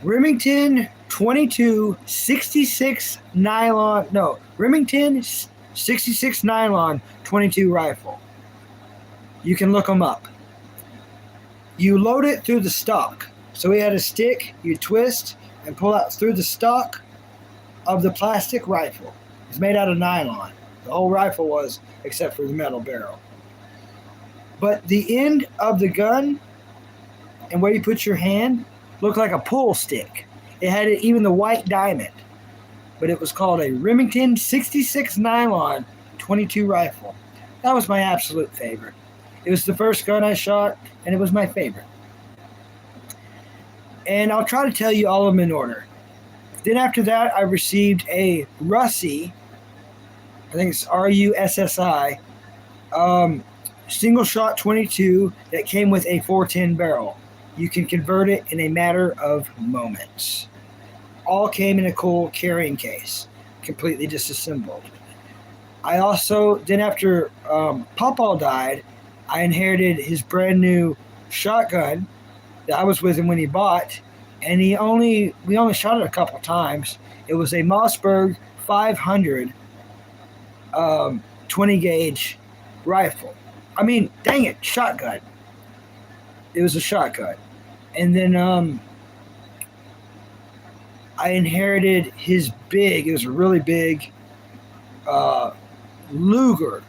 Remington 22 66 nylon. No, Remington 66 nylon 22 rifle. You can look them up. You load it through the stock. So we had a stick, you twist and pull out through the stock of the plastic rifle. It's made out of nylon. The whole rifle was, except for the metal barrel. But the end of the gun and where you put your hand looked like a pull stick. It had even the white diamond. But it was called a Remington 66 nylon 22 rifle. That was my absolute favorite. It was the first gun I shot, and it was my favorite. And I'll try to tell you all of them in order. Then after that, I received a Russi, I think it's RUSSI, single shot 22 that came with a 410 barrel. You can convert it in a matter of moments. All came in a cool carrying case, completely disassembled. I also, then after Pawpaw died, I inherited his brand new shotgun that I was with him when he bought, and we only shot it a couple times. It was a Mossberg 500 20 gauge rifle. I mean, dang it, shotgun. It was a shotgun. And then I inherited his it was a really big Ruger.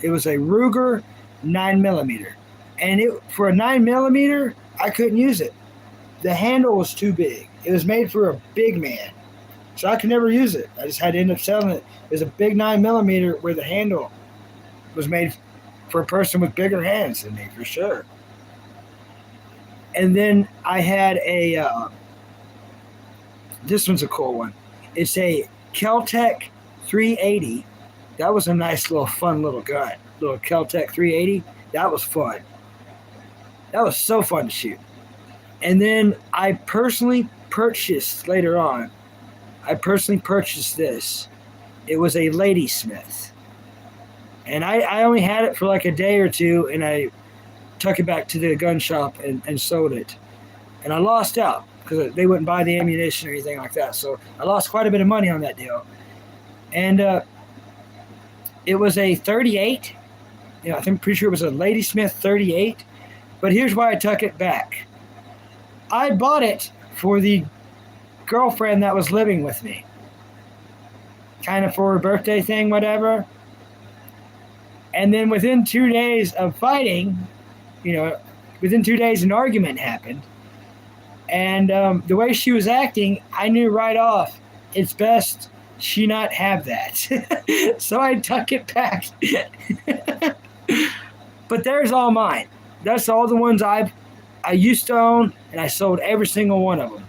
It was a Ruger 9mm. And for a 9mm, I couldn't use it. The handle was too big. It was made for a big man. So I could never use it. I just had to end up selling it. It was a big 9mm where the handle was made for a person with bigger hands than me, for sure. And then I had this one's a cool one. It's a Kel-Tec 380. That was a nice little fun little gun. Little Kel-Tec 380. That was fun. That was so fun to shoot. And then I personally purchased later on. I personally purchased this. It was a Ladysmith, and I only had it for like a day or two, and I took it back to the gun shop and sold it, and I lost out because they wouldn't buy the ammunition or anything like that. So I lost quite a bit of money on that deal, and it was a 38. You know, I'm pretty sure it was a Ladysmith 38. But here's why I took it back. I bought it for the girlfriend that was living with me, kind of for her birthday thing, whatever. And then within 2 days of fighting, within 2 days an argument happened. And the way she was acting, I knew right off, it's best she not have that. So I took it back. But there's all mine. That's all the ones I used to own, and I sold every single one of them.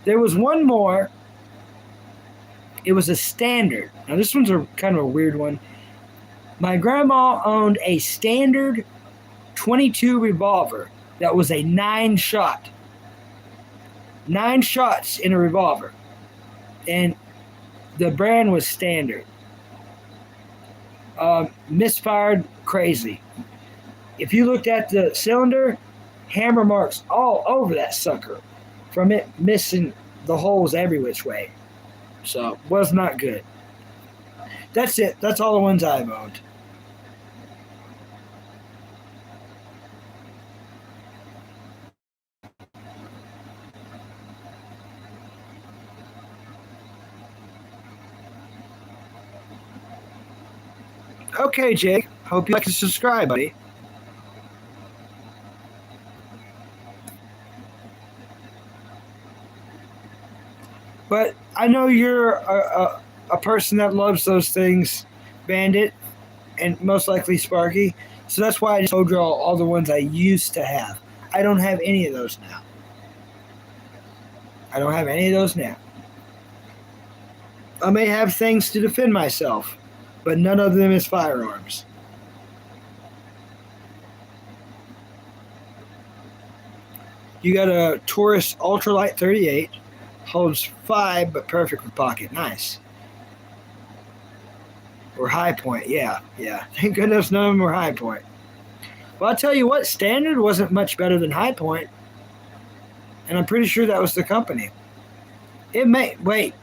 There was one more. It was a Standard. Now this one's kind of a weird one. My grandma owned a Standard 22 revolver that was a 9-shot. 9 shots in a revolver. And the brand was Standard. Misfired crazy. If you looked at the cylinder, hammer marks all over that sucker from it missing the holes every which way. So, was not good. That's it. That's all the ones I've owned. Okay, Jake. Hope you like to subscribe, buddy. But I know you're a person that loves those things, Bandit, and most likely Sparky. So that's why I just told you all the ones I used to have. I don't have any of those now. I may have things to defend myself, but none of them is firearms. You got a Taurus Ultralight 38. Holds 5, but perfect for pocket. Nice. Or High Point. Yeah. Thank goodness none of them were High Point. Well, I'll tell you what, Standard wasn't much better than High Point. And I'm pretty sure that was the company. Wait.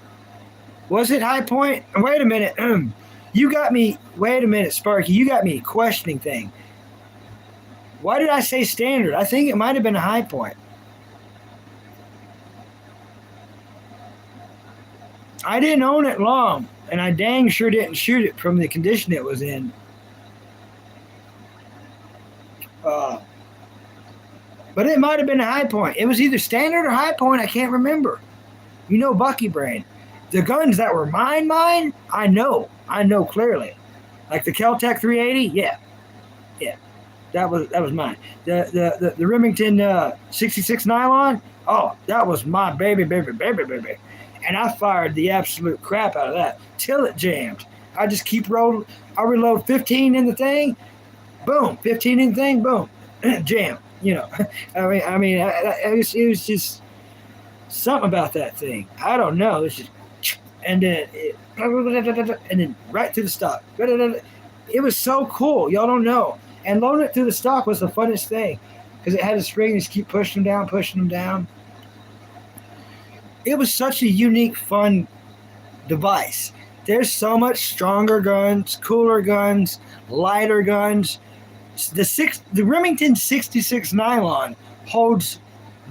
Was it High Point? Wait a minute. Wait a minute, Sparky. You got me questioning thing. Why did I say Standard? I think it might have been a High Point. I didn't own it long, and I dang sure didn't shoot it from the condition it was in. But it might have been a High Point. It was either Standard or High Point. I can't remember. You know Bucky Brain. The guns that were mine, I know clearly. Like the Kel-Tec 380, yeah. That was mine. The Remington 66 nylon, oh, that was my baby. And I fired the absolute crap out of that till it jammed. I just keep rolling. I reload 15 in the thing, boom. 15 in the thing, boom, jam. It was just something about that thing. I don't know. It's just, and then right through the stock. It was so cool. Y'all don't know. And loading it through the stock was the funnest thing because it had a spring and just keep pushing them down. It was such a unique, fun device. There's so much stronger guns, cooler guns, lighter guns. The Remington 66 nylon holds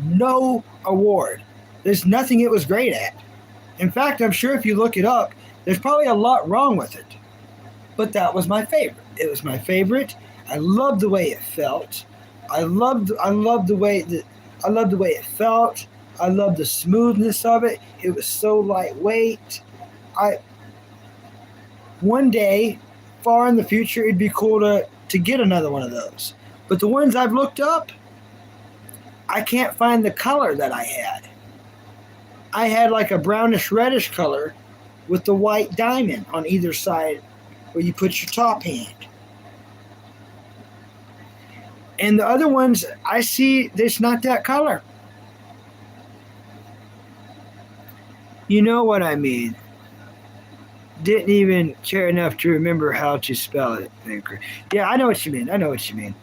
no award. There's nothing it was great at. In fact, I'm sure if you look it up, there's probably a lot wrong with it. But that was my favorite. It was my favorite. I loved the way it felt. I loved the way it felt. I loved the smoothness of it. It was so lightweight. One day, far in the future, it'd be cool to get another one of those. But the ones I've looked up, I can't find the color that I had. I had like a brownish reddish color with the white diamond on either side where you put your top hand. And the other ones, I see there's not that color. You know what I mean. Didn't even care enough to remember how to spell it. Yeah, I know what you mean. I know what you mean.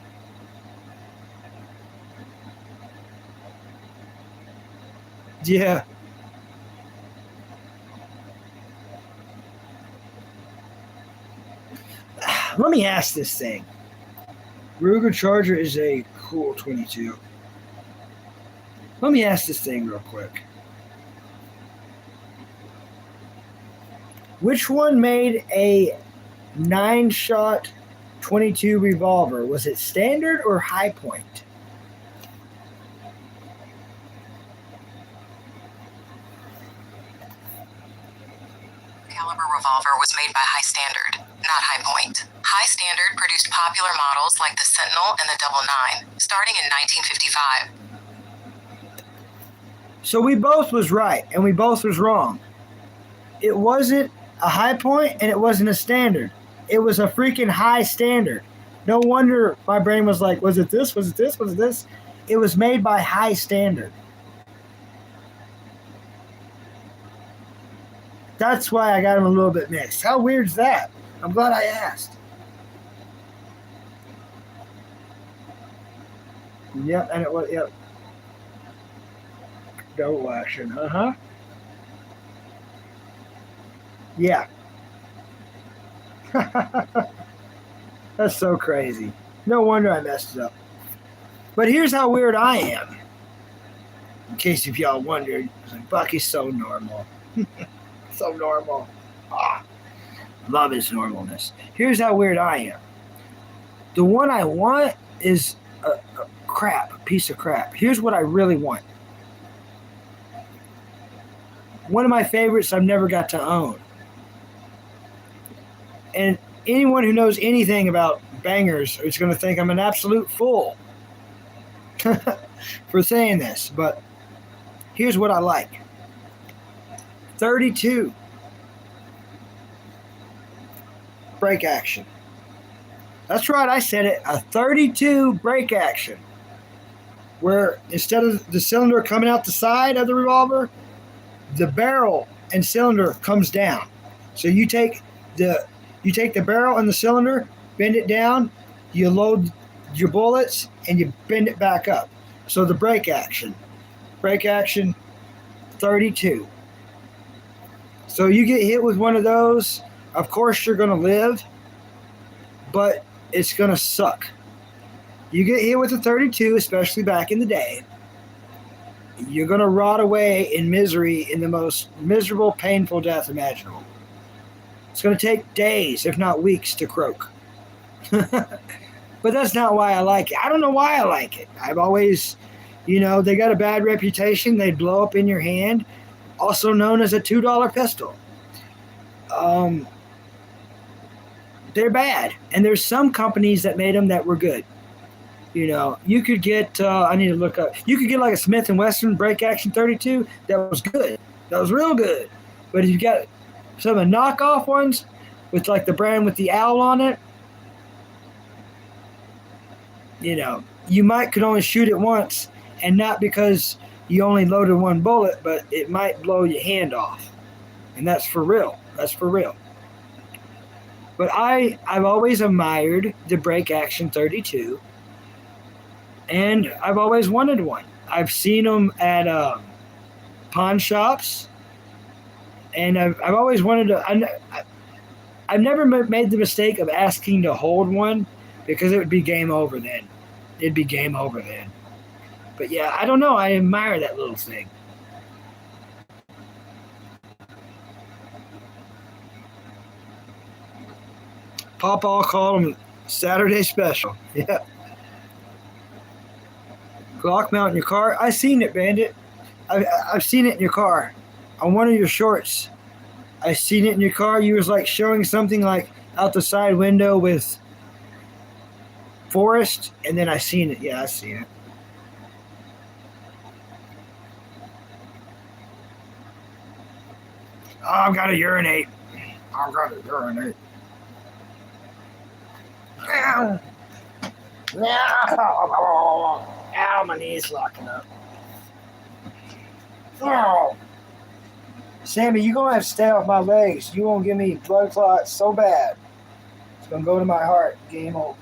Yeah. Let me ask this thing. Ruger Charger is a cool 22. Let me ask this thing real quick. Which one made a 9-shot 22 revolver? Was it standard or high point? Caliber revolver was made by High Standard, not High Point. High Standard produced popular models like the Sentinel and the Double 9, starting in 1955. So we both was right and we both was wrong. It wasn't a high point and it wasn't a standard. It was a freaking high standard. No wonder my brain was like, was it this? Was it this? Was it this? It was made by High Standard. That's why I got them a little bit mixed. How weird's that? I'm glad I asked. Yep, and it was, yep. Double action, Yeah. That's so crazy. No wonder I messed it up. But here's how weird I am. In case if y'all wondered, like, Bucky's so normal. So normal. Love his normalness. Here's how weird I am. The one I want is a piece of crap. Here's what I really want. One of my favorites I've never got to own. And anyone who knows anything about bangers is going to think I'm an absolute fool for saying this. But here's what I like. 32. Break action. That's right, I said it. A 32 break action. Where instead of the cylinder coming out the side of the revolver, the barrel and cylinder comes down. So you take the barrel and the cylinder, bend it down, you load your bullets, and you bend it back up. So the break action 32. So you get hit with one of those, of course you're going to live, but it's going to suck. You get hit with a 32, especially back in the day, you're going to rot away in misery in the most miserable, painful death imaginable. It's going to take days, if not weeks, to croak. But that's not why I like it. I don't know why I like it. I've always, they got a bad reputation. They blow up in your hand, also known as a $2 pistol. They're bad. And there's some companies that made them that were good. You could get, I need to look up, you could get like a Smith & Wesson break action 32 that was good. That was real good. But if you got some of the knockoff ones with like the brand with the owl on it, you could only shoot it once, and not because you only loaded one bullet, but it might blow your hand off. And that's for real. That's for real. But I've always admired the break action 32. And I've always wanted one. I've seen them at pawn shops. And I've always wanted to. I've never made the mistake of asking to hold one, because it would be game over then. It'd be game over then. But yeah, I don't know. I admire that little thing. Papa called them Saturday special. Yeah. Glock mount in your car. I seen it, Bandit. I've seen it in your car. On one of your shorts. I seen it in your car. You was like showing something like out the side window with forest, and then I seen it. Yeah, I seen it. Oh, I've got to urinate. Ow. Ow, my knee's locking up. Oh. Sammy, you're going to have to stay off my legs. You won't give me blood clots so bad. It's going to go to my heart. Game over.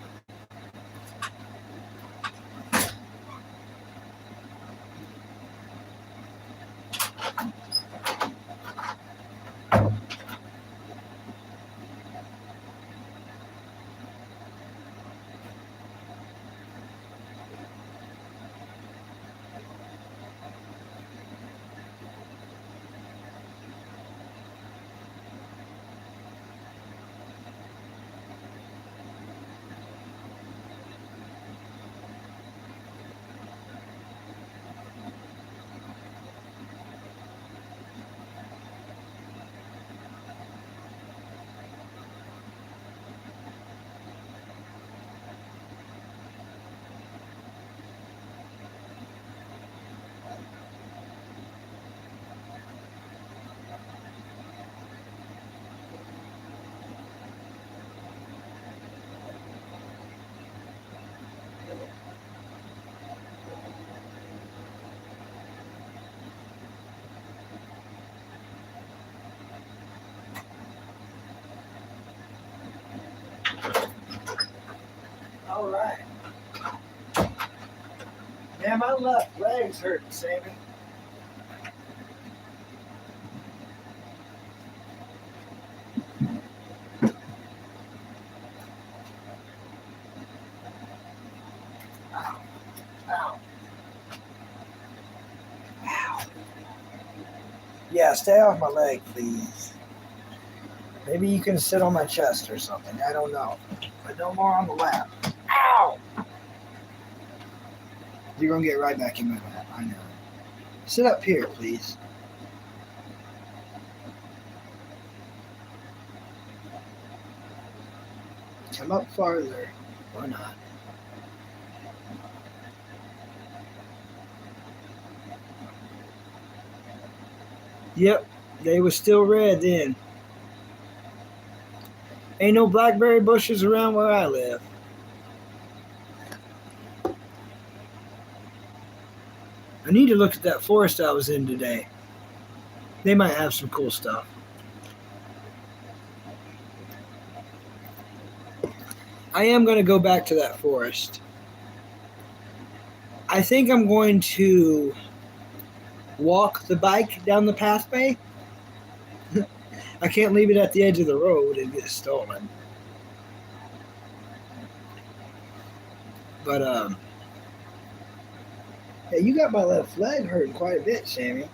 All right. Man, my left leg's hurting, Sammy. Ow. Ow. Ow. Yeah, stay off my leg, please. Maybe you can sit on my chest or something. I don't know. But no more on the lap. Ow! You're going to get right back in my lap. I know. Sit up here, please. Come up farther. Or not. Yep, they were still red then. Ain't no blackberry bushes around where I live. I need to look at that forest I was in today. They might have some cool stuff. I am going to go back to that forest. I think I'm going to walk the bike down the pathway. I can't leave it at the edge of the road and get stolen. But, hey, you got my left leg hurting quite a bit, Sammy.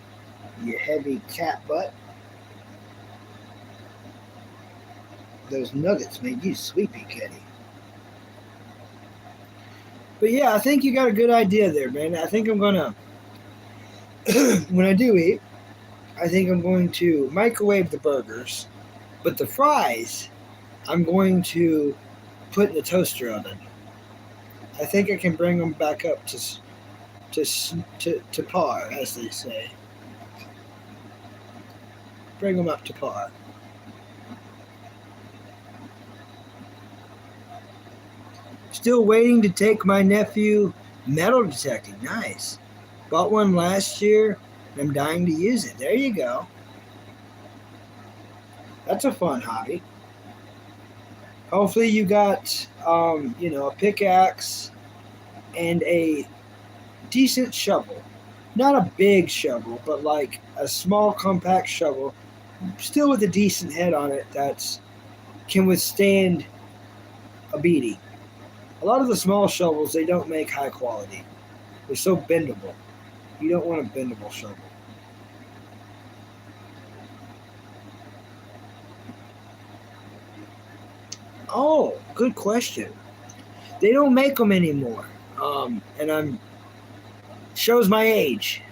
You heavy cat butt. Those nuggets made you sleepy, kitty. But yeah, I think you got a good idea there, man. I think I'm gonna, when I do eat, I think I'm going to microwave the burgers, but the fries, I'm going to put in the toaster oven. I think I can bring them back up to par, as they say. Bring them up to par. Still waiting to take my nephew metal detecting. Nice. Bought one last year. I'm dying to use it. There you go. That's a fun hobby. Hopefully you got, a pickaxe and a decent shovel. Not a big shovel, but like a small compact shovel, still with a decent head on it that can withstand a beating. A lot of the small shovels, they don't make high quality. They're so bendable. You don't want a bendable shovel. Oh, good question. They don't make them anymore. And shows my age.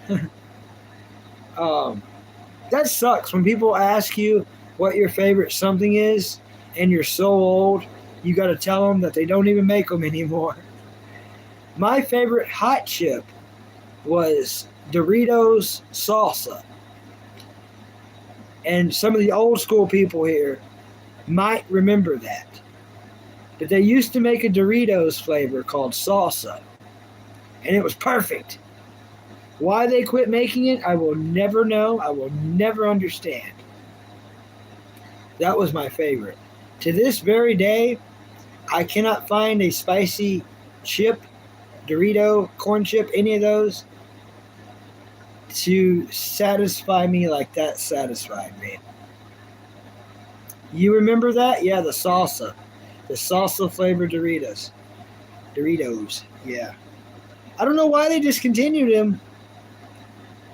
That sucks when people ask you what your favorite something is, and you're so old, you got to tell them that they don't even make them anymore. My favorite hot chip was Doritos salsa. And some of the old school people here might remember that. But they used to make a Doritos flavor called salsa. And it was perfect. Why they quit making it, I will never know. I will never understand. That was my favorite. To this very day, I cannot find a spicy chip, Dorito, corn chip, any of those to satisfy me like that satisfied me. You remember that? Yeah, the salsa. The salsa flavored Doritos. Doritos, yeah. I don't know why they discontinued them.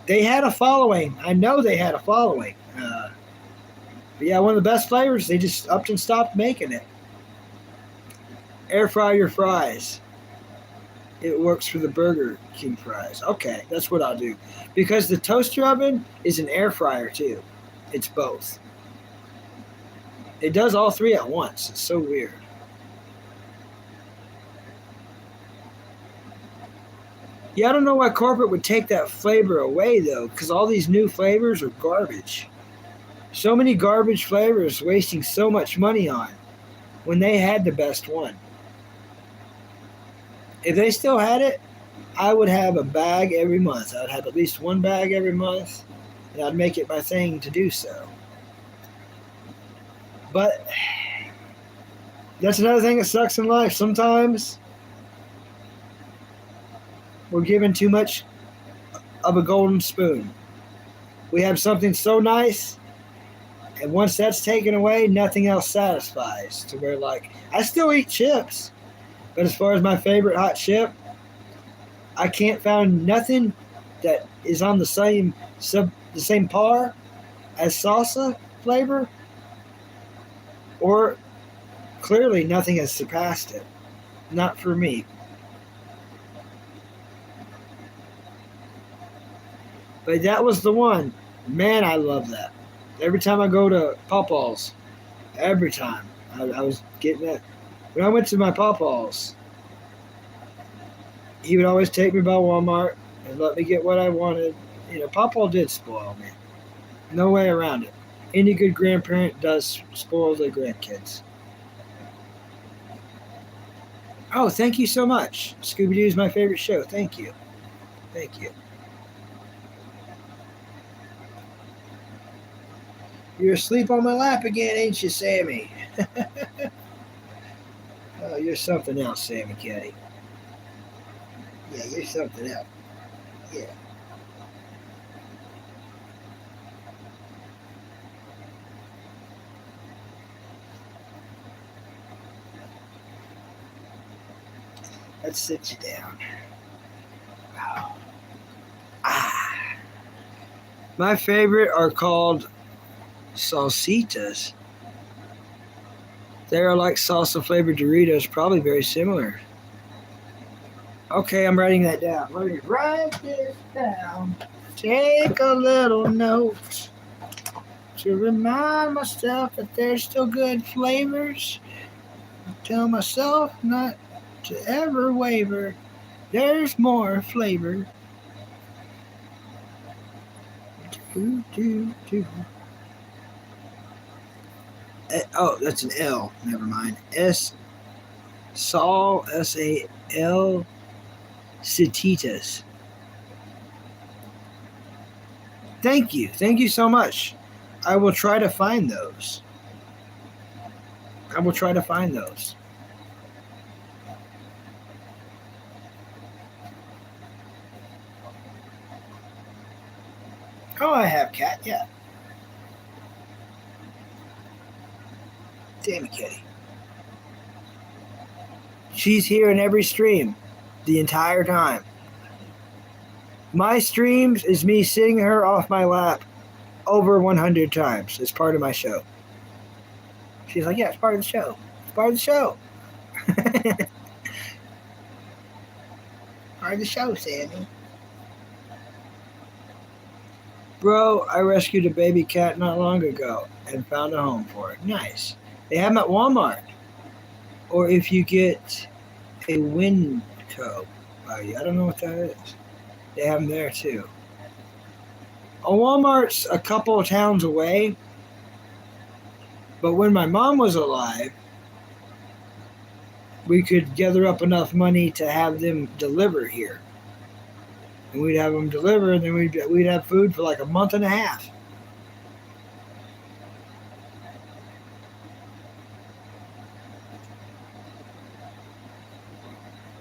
They had a following. I know they had a following. But yeah, one of the best flavors. They just upped and stopped making it. Air fry your fries. It works for the Burger King fries. Okay, that's what I'll do. Because the toaster oven is an air fryer too. It's both. It does all three at once. It's so weird. Yeah, I don't know why corporate would take that flavor away though, because all these new flavors are garbage. So many garbage flavors wasting so much money on when they had the best one. If they still had it, I would have a bag every month. I would have at least one bag every month, and I'd make it my thing to do so. But that's another thing that sucks in life. Sometimes we're given too much of a golden spoon. We have something so nice, and once that's taken away, nothing else satisfies. To where, like, I still eat chips, but as far as my favorite hot chip, I can't find nothing that is on the same par as salsa flavor, or clearly nothing has surpassed it. Not for me. But that was the one. Man, I love that. Every time I go to Pawpaw's, every time I was getting that. When I went to my Pawpaw's, he would always take me by Walmart and let me get what I wanted. You know, Pawpaw did spoil me. No way around it. Any good grandparent does spoil their grandkids. Oh, thank you so much. Scooby-Doo is my favorite show. Thank you. Thank you. You're asleep on my lap again, ain't you, Sammy? Oh, you're something else, Sammy Caddy. Yeah, you're something else. Yeah. Let's sit you down. Wow. Ah. My favorite are called salsitas. They are like salsa flavored Doritos, probably very similar. Okay, I'm writing that down. Let me write this down. Take a little note to remind myself that there's still good flavors. Tell myself not to ever waver. There's more flavor. Oh, that's an L. Never mind. Sal, S-A-L, Satitas. Thank you. Thank you so much. I will try to find those. Oh, I have cat, yeah. Damn it, Kitty. She's here in every stream the entire time. My streams is me sitting her off my lap over 100 times. It's part of my show. She's like, yeah, it's part of the show. It's part of the show. Part of the show, Sammy. Bro, I rescued a baby cat not long ago and found a home for it. Nice. They have them at Walmart. Or if you get a Winco value. I don't know what that is. They have them there too. A Walmart's a couple of towns away. But when my mom was alive, we could gather up enough money to have them deliver here. and we'd have them delivered, and then we'd have food for like a month and a half.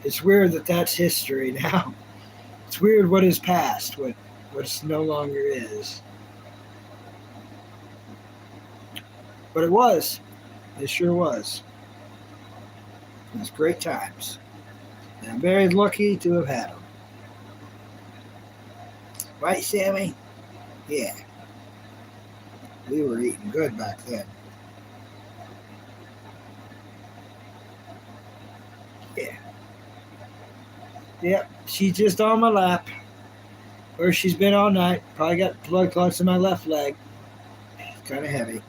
It's weird that that's history now. It's weird what is past, what's no longer is. But it was. It sure was. It was great times. And I'm very lucky to have had them. Right, Sammy? Yeah. We were eating good back then. Yeah. Yep, she's just on my lap. Where she's been all night. Probably got blood clots in my left leg. It's kind of heavy.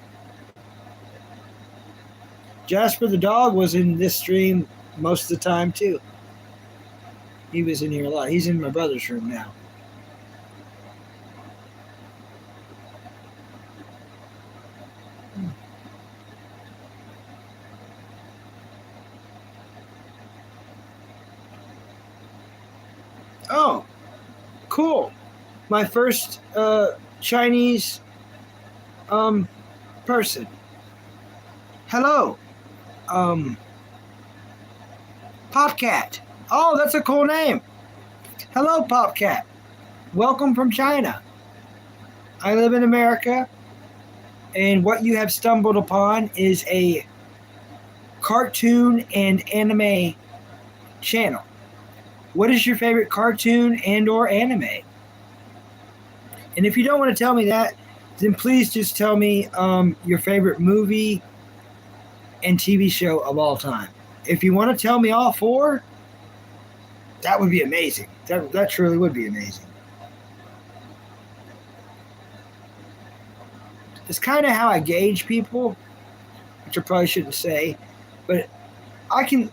Jasper the dog was in this stream most of the time too. He was in here a lot. He's in my brother's room now. Oh, cool. My first Chinese person. Hello. Popcat. Oh, that's a cool name. Hello, Popcat. Welcome from China. I live in America, and what you have stumbled upon is a cartoon and anime channel. What is your favorite cartoon and or anime? And if you don't want to tell me that, then please just tell me your favorite movie and TV show of all time. If you want to tell me all four, that would be amazing. That truly would be amazing. It's kind of how I gauge people, which I probably shouldn't say, but I can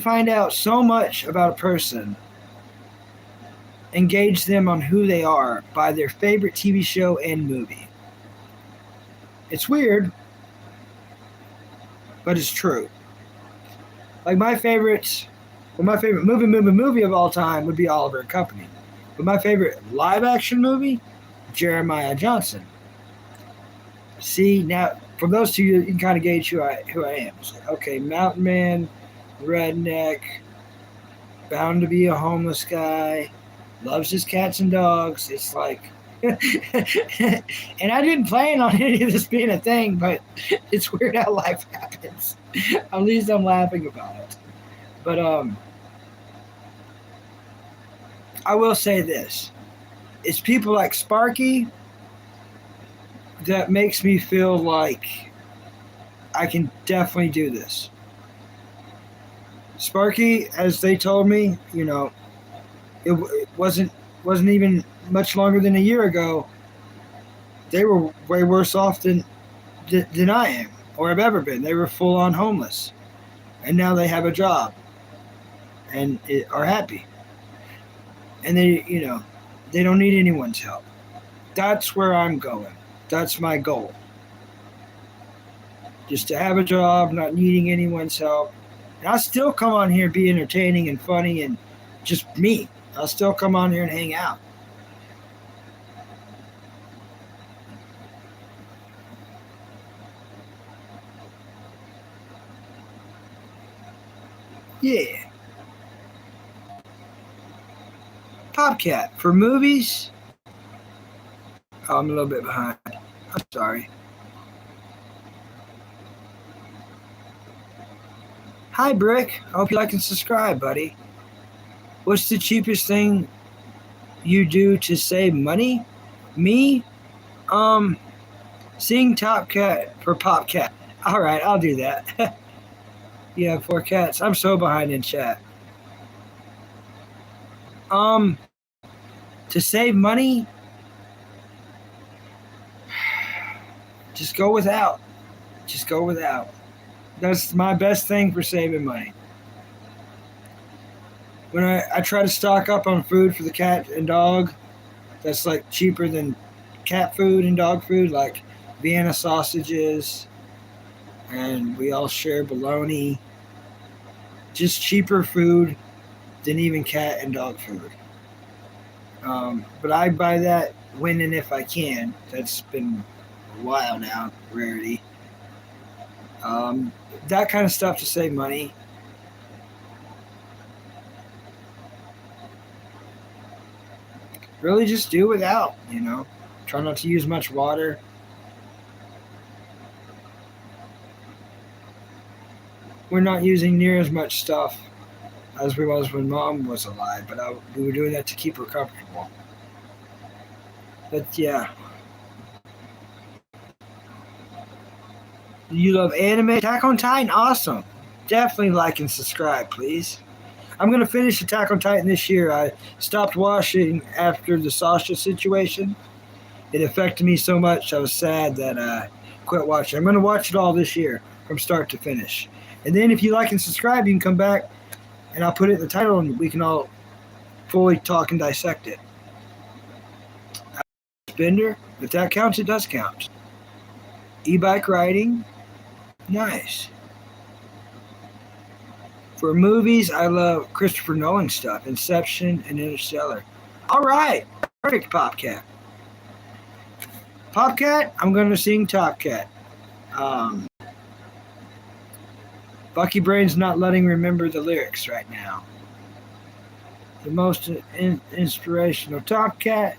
find out so much about a person and gauge them on who they are by their favorite TV show and movie. It's weird, but it's true. Like my favorite movie of all time would be Oliver and Company. But my favorite live action movie, Jeremiah Johnson. See, now from those two, you can kind of gauge who I am. It's like, okay, mountain man, redneck, bound to be a homeless guy, loves his cats and dogs. It's like, and I didn't plan on any of this being a thing, but it's weird how life happens. At least I'm laughing about it. But I will say this. It's people like Sparky that makes me feel like I can definitely do this. Sparky, as they told me, it wasn't even much longer than a year ago. They were way worse off than I am or have ever been. They were full on homeless, and now they have a job and are happy. And they don't need anyone's help. That's where I'm going. That's my goal. Just to have a job, not needing anyone's help. And I'll still come on here and be entertaining and funny and just me. I'll still come on here and hang out. Yeah. Popcat, for movies, I'm a little bit behind. I'm sorry. Hi, Brick. I hope you like and subscribe, buddy. What's the cheapest thing you do to save money? Me? Seeing Top Cat for Popcat. All right, I'll do that. You have 4 cats. I'm so behind in chat. To save money, just go without. Just go without. That's my best thing for saving money. When I try to stock up on food for the cat and dog, that's like cheaper than cat food and dog food, like Vienna sausages, and we all share bologna. Just cheaper food than even cat and dog food. But I buy that when and if I can. That's been a while now, rarity. That kind of stuff to save money. Really just do without, Try not to use much water. We're not using near as much stuff as we was when Mom was alive, but we were doing that to keep her comfortable. But yeah. You love anime? Attack on Titan? Awesome. Definitely like and subscribe, please. I'm going to finish Attack on Titan this year. I stopped watching after the Sasha situation. It affected me so much, I was sad that I quit watching. I'm going to watch it all this year from start to finish. And then if you like and subscribe, you can come back and I'll put it in the title and we can all fully talk and dissect it. Bender, if that counts, it does count. E-bike riding, nice. For movies, I love Christopher Nolan stuff, Inception and Interstellar. All right, perfect, Popcat. Popcat, I'm going to sing Top Cat. Bucky Brain's not letting remember the lyrics right now. The most inspirational Top Cat,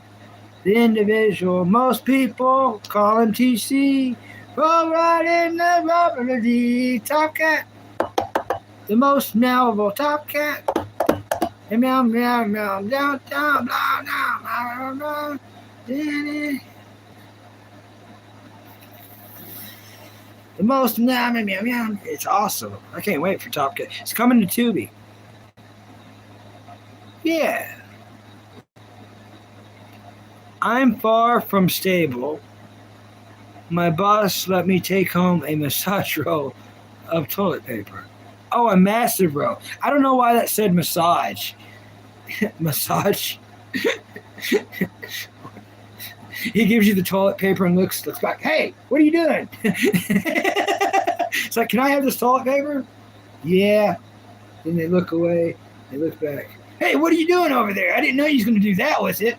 the individual most people call him TC. Roll right in the rubber D. Top Cat, the most knowable Top Cat. Meow meow meow down down blah blah blah. The most meow meow meow. It's awesome. I can't wait for Top Cat. It's coming to Tubi. Yeah. I'm far from stable. My boss let me take home a massage roll of toilet paper. Oh, a massive roll. I don't know why that said massage. Massage. He gives you the toilet paper and looks back. Hey, what are you doing? It's like, can I have this toilet paper? Yeah. Then they look away. They look back. Hey, what are you doing over there? I didn't know you was going to do that with it.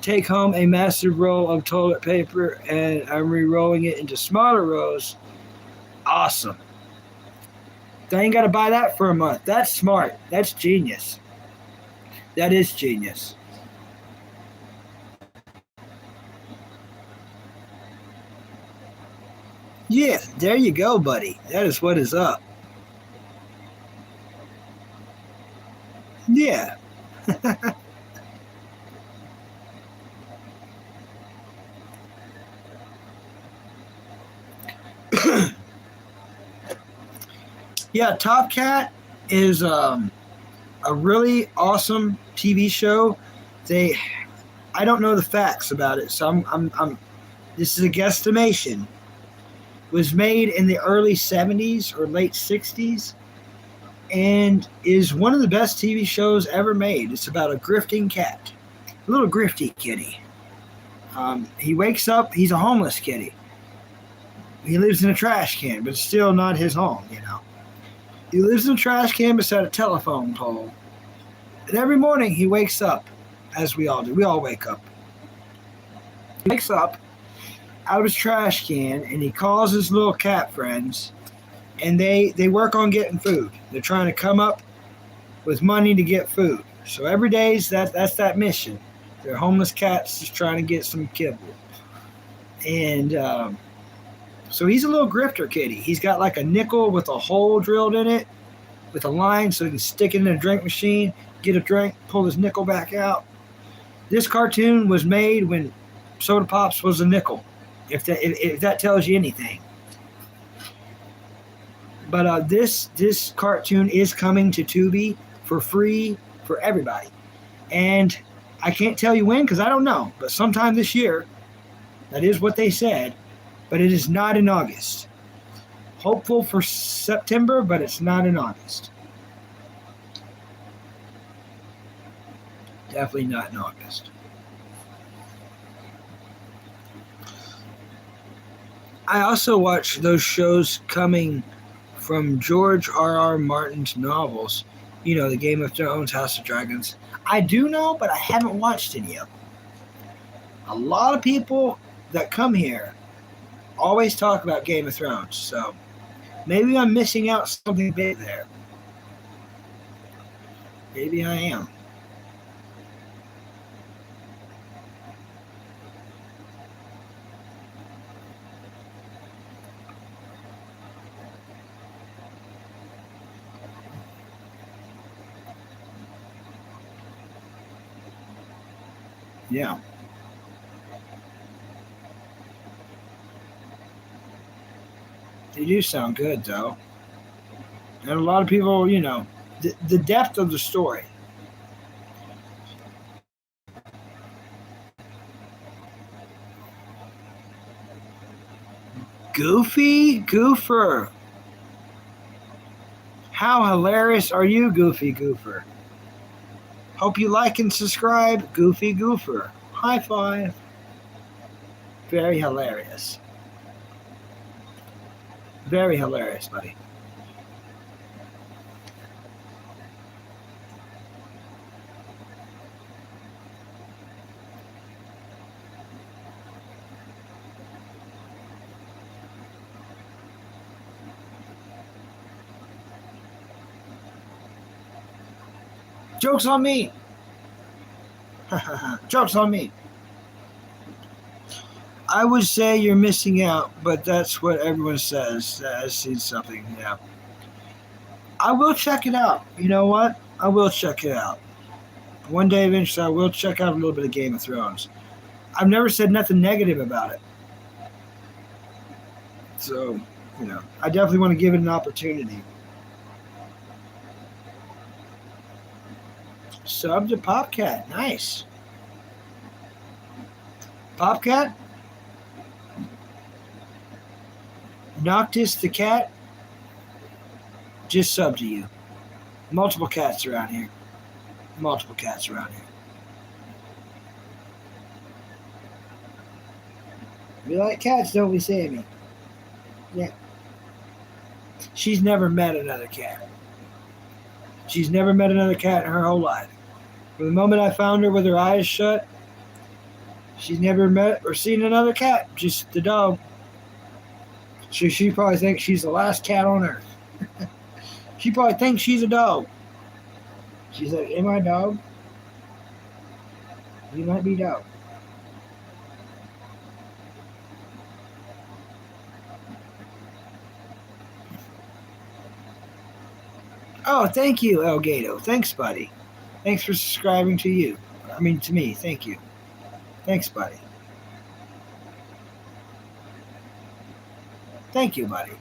Take home a massive roll of toilet paper and I'm re-rolling it into smaller rolls. Awesome. I ain't got to buy that for a month. That's smart. That's genius. That is genius. Yeah, there you go, buddy. That is what is up. Yeah. Yeah, Top Cat is a really awesome TV show. I don't know the facts about it, so I'm this is a guesstimation. It was made in the early 70s or late 60s and is one of the best TV shows ever made. It's about a grifting cat, a little grifty kitty. He wakes up, he's a homeless kitty. He lives in a trash can, but it's still not his home, He lives in a trash can beside a telephone pole. And every morning he wakes up, as we all do. We all wake up. He wakes up out of his trash can and he calls his little cat friends and they work on getting food. They're trying to come up with money to get food. So every day that's that mission. They're homeless cats just trying to get some kibble. And so he's a little grifter kitty. He's got like a nickel with a hole drilled in it with a line so he can stick it in a drink machine, get a drink, pull his nickel back out. This cartoon was made when soda pops was a nickel, if that tells you anything. But this cartoon is coming to Tubi for free for everybody. And I can't tell you when because I don't know, but sometime this year. That is what they said, but it is not in August. Hopeful for September, but it's not in August. Definitely not in August. I also watch those shows coming from George R.R. Martin's novels. You know, the Game of Thrones, House of Dragons. I do know, but I haven't watched any of them. A lot of people that come here always talk about Game of Thrones, so maybe I'm missing out something big there. Maybe I am. Yeah. They do sound good, though. And a lot of people, you know, the depth of the story. Goofy Goofer. How hilarious are you, Goofy Goofer? Hope you like and subscribe, Goofy Goofer. High five. Very hilarious. Very hilarious, buddy. Joke's on me. Joke's on me. I would say you're missing out, but that's what everyone says. I've seen something, yeah. I will check it out. You know what? I will check it out. One day eventually I will check out a little bit of Game of Thrones. I've never said nothing negative about it. So, you know, I definitely want to give it an opportunity. Sub to Popcat. Nice. Popcat? Noctis the cat? Just sub to you. Multiple cats around here. Multiple cats around here. We like cats, don't we, Sammy? Yeah. She's never met another cat. She's never met another cat in her whole life. From the moment I found her with her eyes shut, she's never met or seen another cat, just the dog. So she probably thinks she's the last cat on earth. She probably thinks she's a dog. She's like, am I a dog? You might be dog. Oh, thank you, Elgato. Thanks, buddy. Thanks for subscribing to you. I mean, to me. Thank you. Thanks, buddy. Thank you, buddy.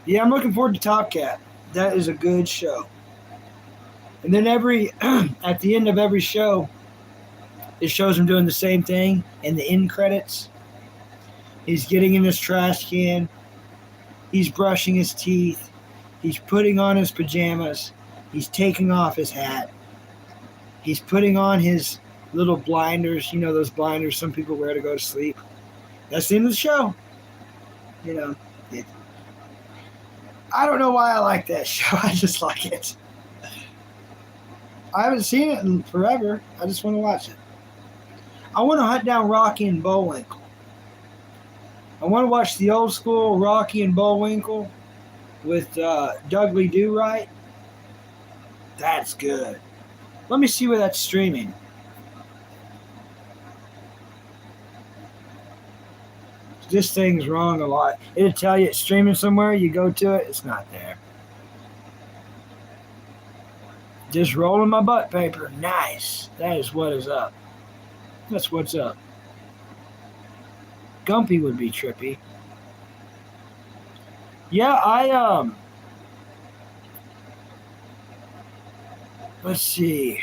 Yeah, I'm looking forward to Top Cat. That is a good show. And then at the end of every show, it shows him doing the same thing in the end credits. He's getting in his trash can. He's brushing his teeth. He's putting on his pajamas. He's taking off his hat. He's putting on his little blinders. You know, those blinders some people wear to go to sleep. That's the end of the show. You know, I don't know why I like that show. I just like it. I haven't seen it in forever. I just want to watch it. I want to hunt down Rocky and Bullwinkle. I want to watch the old school Rocky and Bullwinkle with Dudley Do-Right. That's good. Let me see where that's streaming. This thing's wrong a lot. It'll tell you it's streaming somewhere. You go to it, it's not there. Just rolling my butt paper. Nice. That is what is up. That's what's up. Gumpy would be trippy. Yeah, let's see.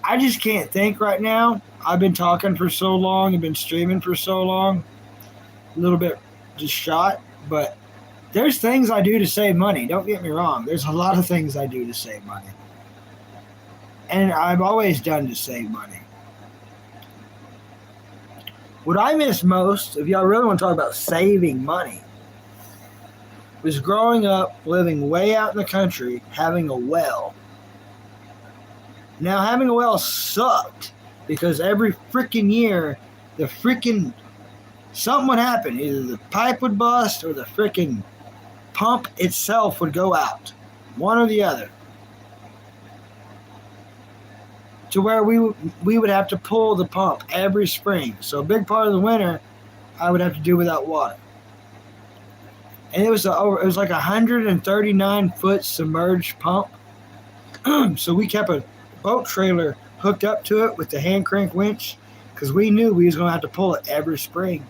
I just can't think right now. I've been talking for so long. I've been streaming for so long. A little bit just shot. But there's things I do to save money. Don't get me wrong. There's a lot of things I do to save money. And I've always done to save money. What I miss most, if y'all really want to talk about saving money, was growing up, living way out in the country, having a well. Now, having a well sucked because every freaking year, the freaking something would happen. Either the pipe would bust or the freaking pump itself would go out. One or the other. To where we would have to pull the pump every spring. So a big part of the winter, I would have to do without water. And it was like a 139-foot submerged pump. So we kept a boat trailer hooked up to it with the hand crank winch because we knew we was going to have to pull it every spring.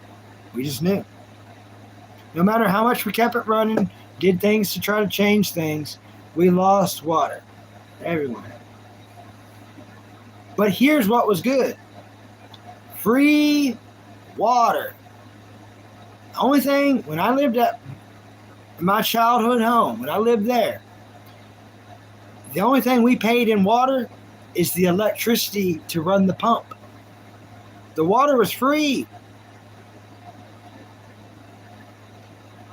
We just knew. No matter how much we kept it running, did things to try to change things, we lost water everywhere. But here's what was good. Free water. The only thing, when I lived at my childhood home, when I lived there, the only thing we paid in water is the electricity to run the pump. The water was free.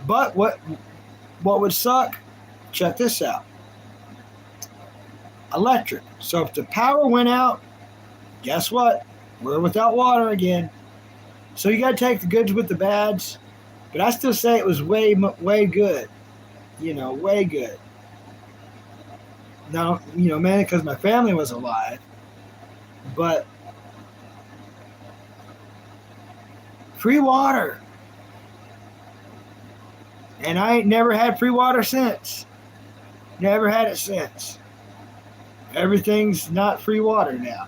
But what would suck, check this out. Electric. So if the power went out, guess what? We're without water again. So you got to take the goods with the bads. But I still say it was way good. Way good. Now, mainly because my family was alive. But free water. And I ain't never had free water since. Never had it since. Everything's not free water now.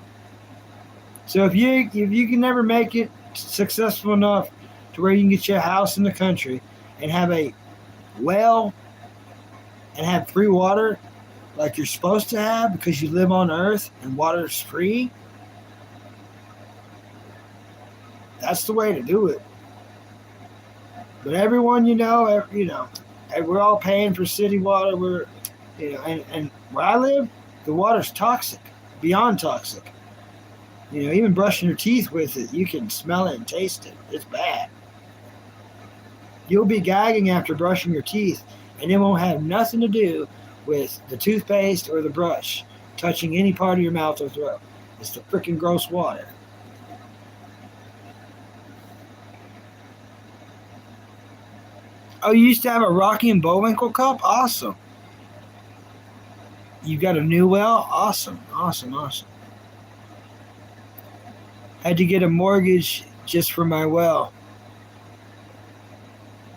So if you can never make it successful enough to where you can get you a house in the country and have a well and have free water like you're supposed to have because you live on Earth and water's free, that's the way to do it. But everyone, we're all paying for city water. And where I live, the water's toxic, beyond toxic. Even brushing your teeth with it, you can smell it and taste it. It's bad. You'll be gagging after brushing your teeth, and it won't have nothing to do with the toothpaste or the brush touching any part of your mouth or throat. It's the freaking gross water. Oh, you used to have a Rocky and Bullwinkle cup? Awesome. You got a new well? Awesome. Had to get a mortgage just for my well.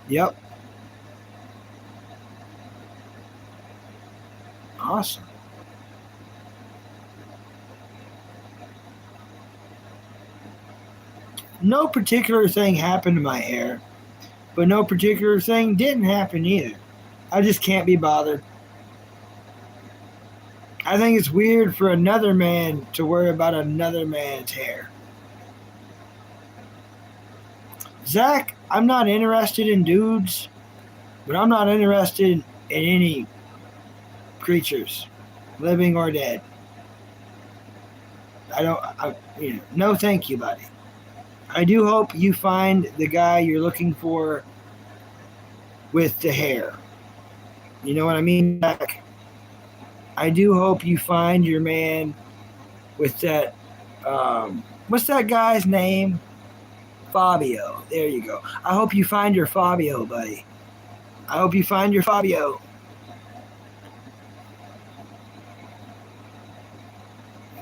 Yep. Awesome. No particular thing happened to my hair, but no particular thing didn't happen either. I just can't be bothered. I think it's weird for another man to worry about another man's hair. Zach, I'm not interested in dudes, but I'm not interested in any creatures, living or dead. No thank you, buddy. I do hope you find the guy you're looking for with the hair. You know what I mean, Zach? I do hope you find your man with that, what's that guy's name? Fabio. There you go. I hope you find your Fabio, buddy. I hope you find your Fabio.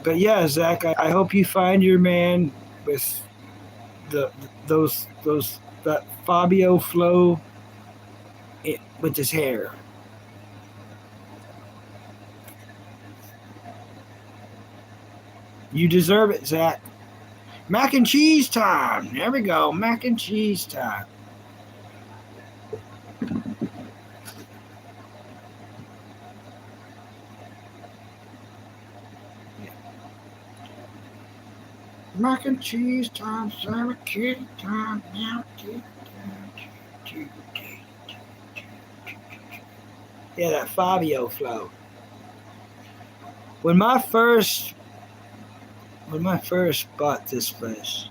But yeah, Zach, I hope you find your man with that Fabio flow with his hair. You deserve it, Zach. Mac and cheese time. There we go. Mac and cheese time. Mac and cheese time. Summer kitty time. Now kitty time. Yeah, that Fabio flow. when my first bought this place.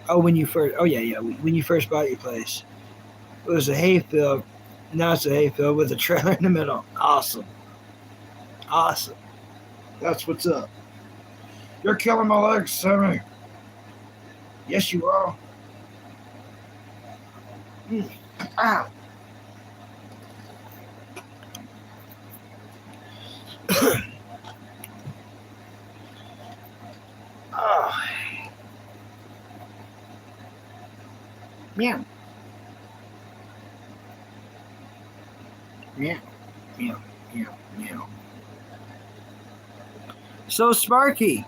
Oh, when you first. Oh yeah. When you first bought your place, it was a hayfield. Now it's a hayfield with a trailer in the middle. Awesome. Awesome. That's what's up. You're killing my legs, Sammy. Yes, you are. Ow. Oh. Meow. Meow. Meow. Meow. Meow. So, Sparky,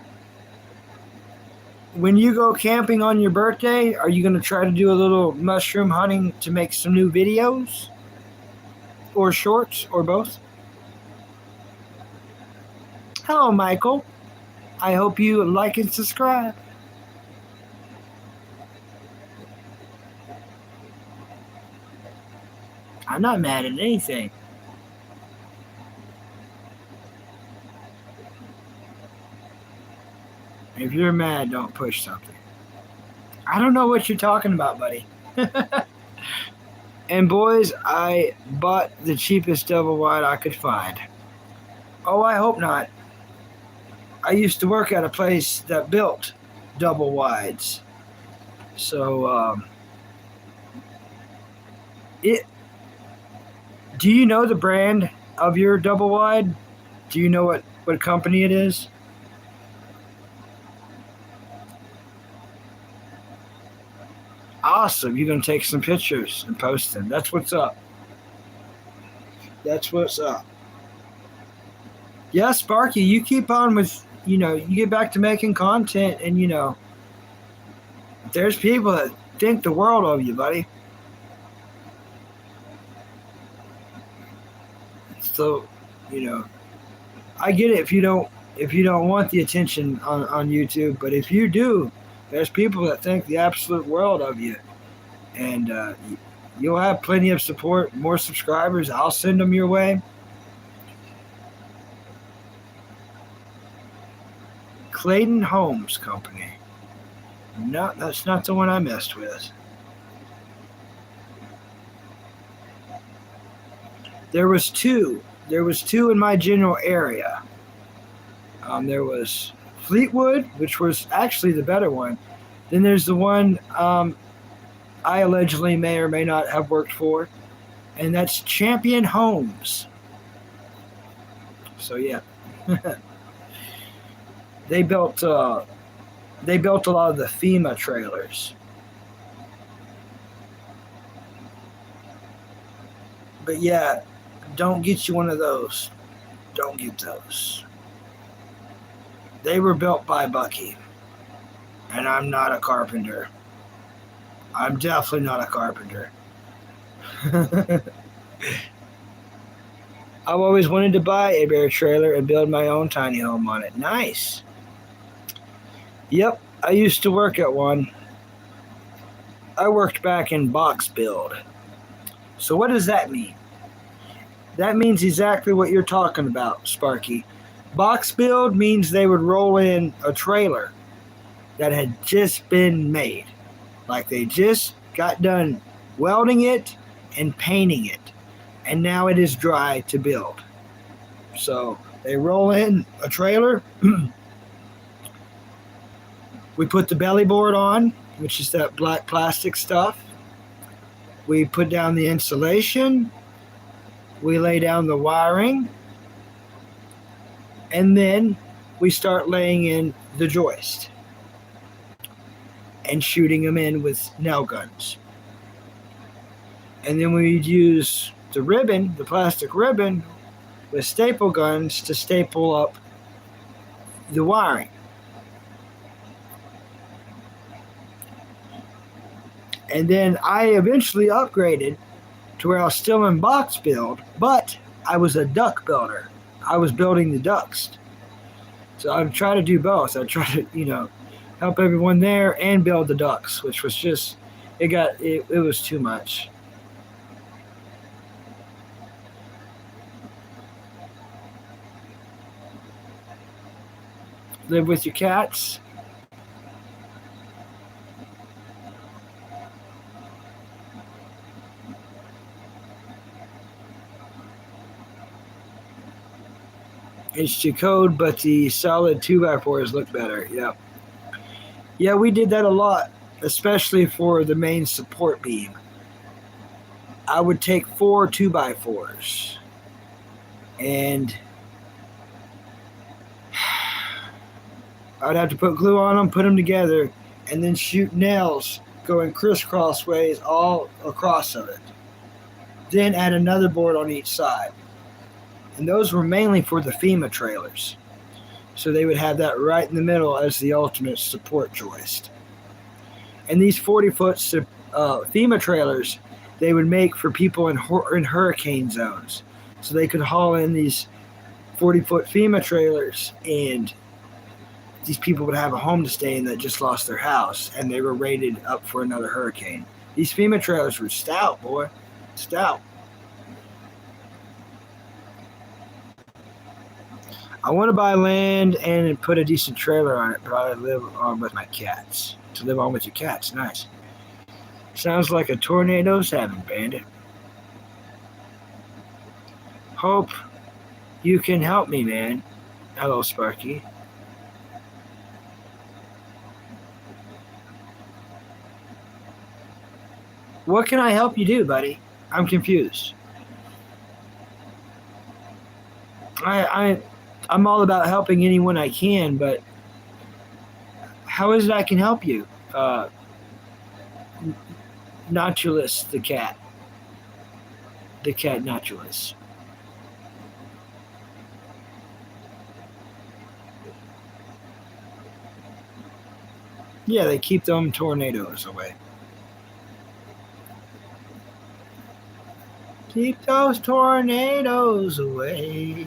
when you go camping on your birthday, are you going to try to do a little mushroom hunting to make some new videos? Or shorts? Or both? Hello, Michael. I hope you like and subscribe. I'm not mad at anything. If you're mad, don't push something. I don't know what you're talking about, buddy. And boys, I bought the cheapest double wide I could find. Oh, I hope not. I used to work at a place that built double wides. So, do you know the brand of your double wide? Do you know what company it is? Awesome. You're going to take some pictures and post them. That's what's up. That's what's up. Yeah, Sparky, you keep on with, you get back to making content and, there's people that think the world of you, buddy. So, I get it if you don't want the attention on YouTube, but if you do, there's people that think the absolute world of you, and you'll have plenty of support, more subscribers. I'll send them your way. Clayton Homes Company. No, that's not the one I messed with. There was two in my general area. There was Fleetwood, which was actually the better one. Then there's the one I allegedly may or may not have worked for, and that's Champion Homes. So yeah, they built a lot of the FEMA trailers. But yeah, don't get you one of those. Don't get those. They were built by Bucky. And I'm not a carpenter. I'm definitely not a carpenter. I've always wanted to buy a bear trailer and build my own tiny home on it. Nice. Yep, I used to work at one. I worked back in box build. So what does that mean? That means exactly what you're talking about, Sparky. Box build means they would roll in a trailer that had just been made. Like they just got done welding it and painting it. And now it is dry to build. So they roll in a trailer. We put the belly board on, which is that black plastic stuff. We put down the insulation. We lay down the wiring. And then we start laying in the joist and shooting them in with nail guns. And then we'd use the ribbon, the plastic ribbon, with staple guns to staple up the wiring. And then I eventually upgraded to where I was still in box build, but I was a duck builder. I was building the ducks. So I would try to do both. I try to, help everyone there and build the ducks, which was just, it was too much. Live with your cats? It's your code, but the solid 2x4s look better. Yep. Yeah, we did that a lot, especially for the main support beam. I would take 4 2x4s and I'd have to put glue on them, put them together, and then shoot nails going crisscross ways all across of it. Then add another board on each side. And those were mainly for the FEMA trailers. So they would have that right in the middle as the ultimate support joist. And these 40-foot FEMA trailers, they would make for people in hurricane zones. So they could haul in these 40-foot FEMA trailers, and these people would have a home to stay in that just lost their house, and they were rated up for another hurricane. These FEMA trailers were stout, boy. Stout. I want to buy land and put a decent trailer on it, but I live on with my cats. To live on with your cats, nice. Sounds like a tornado's having, Bandit. Hope you can help me, man. Hello, Sparky. What can I help you do, buddy? I'm confused. I'm all about helping anyone I can, but how is it I can help you? Notulus, the cat. The cat Notulus. Yeah, they keep them tornadoes away. Keep those tornadoes away.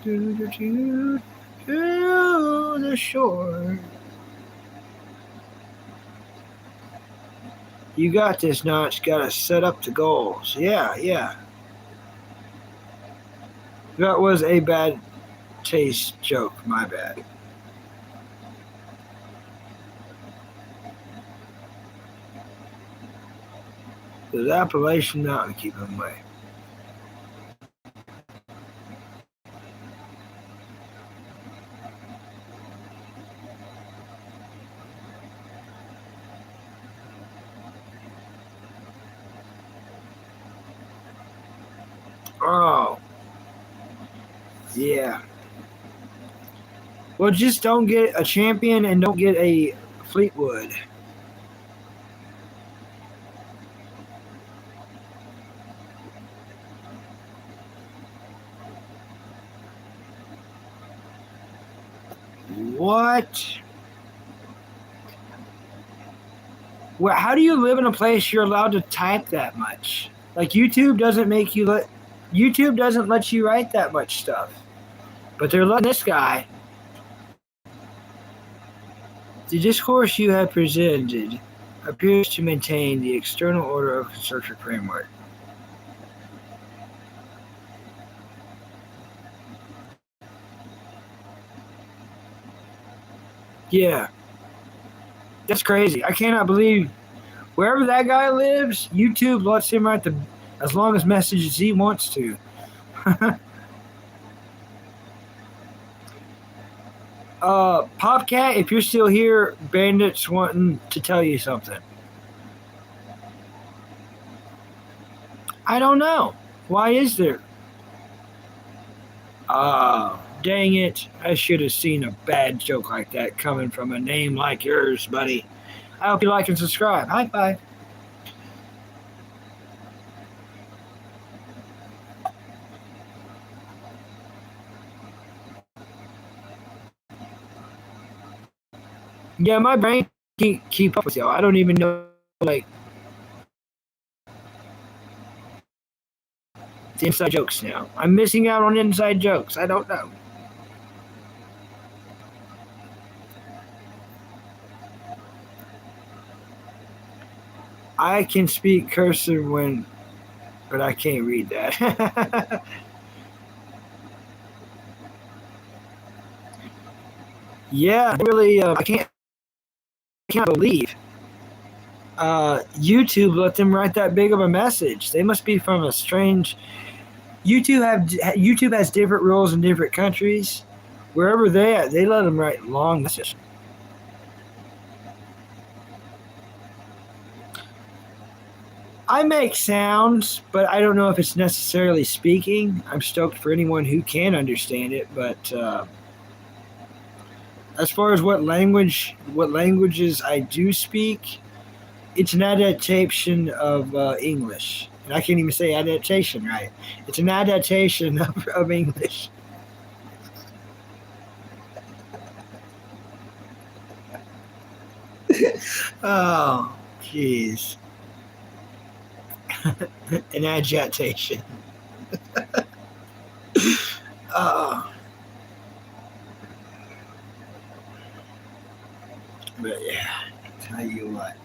To the shore. You got this, Notch. Gotta set up the goals. Yeah. That was a bad taste joke. My bad. The Appalachian Mountain keep them away. Oh, yeah. Well, just don't get a champion and don't get a Fleetwood. What? Well, how do you live in a place you're allowed to type that much? Like YouTube doesn't let you write that much stuff. But they're letting this guy. The discourse you have presented appears to maintain the external order of construction framework. Yeah. That's crazy. I cannot believe wherever that guy lives, YouTube lets him write as long as messages he wants to. Popcat, if you're still here, Bandit's wanting to tell you something. I don't know. Why is there? Dang it. I should have seen a bad joke like that coming from a name like yours, buddy. I hope you like and subscribe. High five. Yeah, my brain can't keep up with y'all. I don't even know, like, the inside jokes now. I'm missing out on inside jokes. I don't know. I can speak cursive but I can't read that. Yeah, really, I can't believe YouTube let them write that big of a message. They must be from a strange. YouTube has different rules in different countries. Wherever they at, they let them write long messages. I make sounds, but I don't know if it's necessarily speaking. I'm stoked for anyone who can understand it, but as far as what languages I do speak, it's an adaptation of English. And I can't even say adaptation right. It's an adaptation of English. Oh, jeez. An adaptation. Oh. But yeah, tell you what.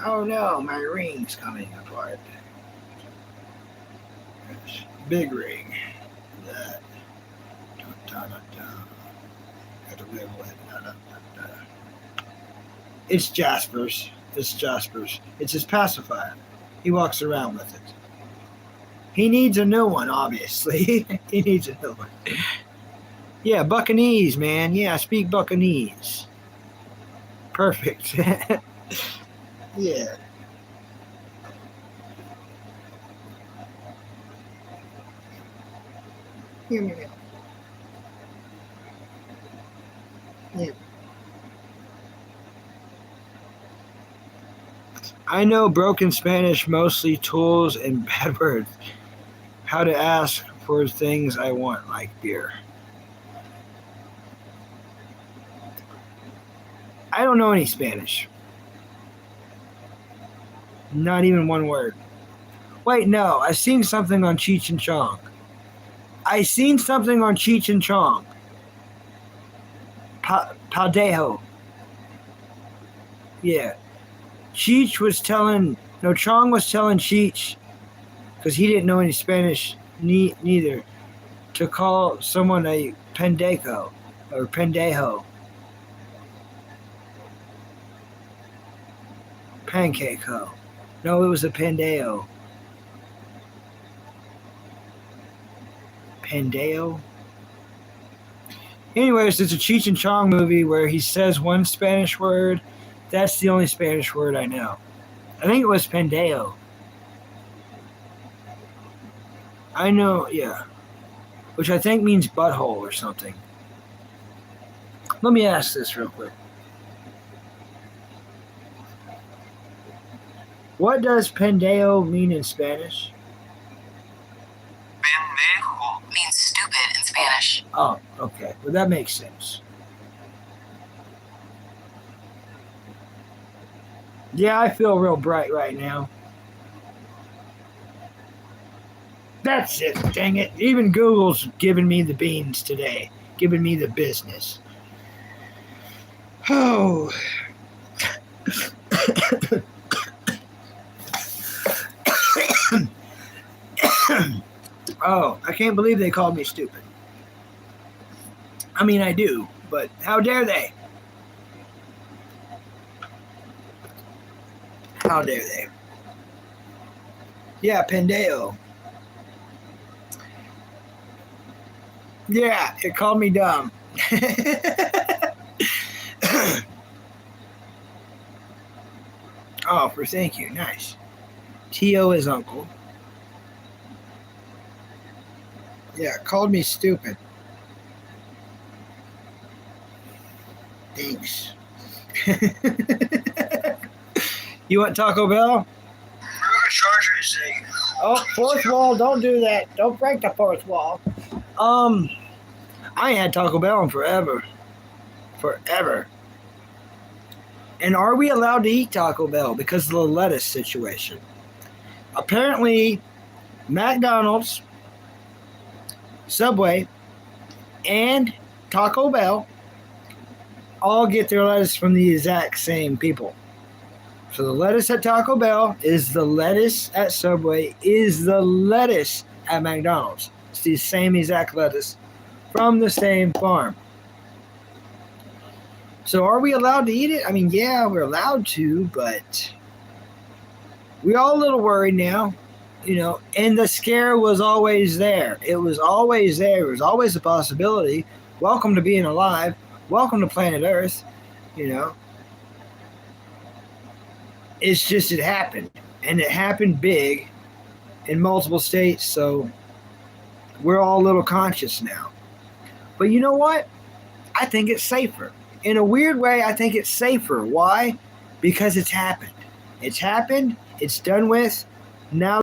Oh no, my ring's coming apart. Big ring. That. Got to live with it. It's Jasper's. It's Jasper's. It's his pacifier. He walks around with it. He needs a new one, obviously. He needs a new one. Yeah, Buccaneese, man. Yeah, I speak Buccaneese. Perfect. Yeah. Yeah. I know broken Spanish, mostly tools and bad words. How to ask for things I want, like beer. I don't know any Spanish. Not even one word. Wait, no. I seen something on Cheech and Chong. Paldejo. Yeah. Chong was telling Cheech, because he didn't know any Spanish neither, to call someone a pendejo or pendejo. Pancake-ho. No, it was a pendejo. Pendejo? Anyways, it's a Cheech and Chong movie where he says one Spanish word. That's the only Spanish word I know. I think it was pendejo. I know, yeah. Which I think means butthole or something. Let me ask this real quick. What does pendejo mean in Spanish? Pendejo means stupid in Spanish. Oh, okay. Well, that makes sense. Yeah, I feel real bright right now. That's it, dang it. Even Google's giving me the beans today. Giving me the business. Oh. Oh, I can't believe they called me stupid. I mean, I do, but how dare they? How dare they? Yeah, pendejo. Yeah, it called me dumb. Oh, for thank you. Nice. Tio is uncle. Yeah, called me stupid. Thanks. You want Taco Bell? Oh, fourth wall, don't do that. Don't break the fourth wall. I ain't had Taco Bell in forever. Forever. And are we allowed to eat Taco Bell because of the lettuce situation? Apparently, McDonald's, Subway, and Taco Bell all get their lettuce from the exact same people. So the lettuce at Taco Bell is the lettuce at Subway, is the lettuce at McDonald's. It's the same exact lettuce from the same farm. So are we allowed to eat it? I mean, yeah, we're allowed to, but we're all a little worried now, and the scare was always there. It was always there. It was always a possibility. Welcome to being alive. Welcome to planet Earth. It's just it happened, and it happened big in multiple states, so we're all a little conscious now. But you know what? I think it's safer. In a weird way, I think it's safer. Why? Because it's happened. It's happened. It's done with. Now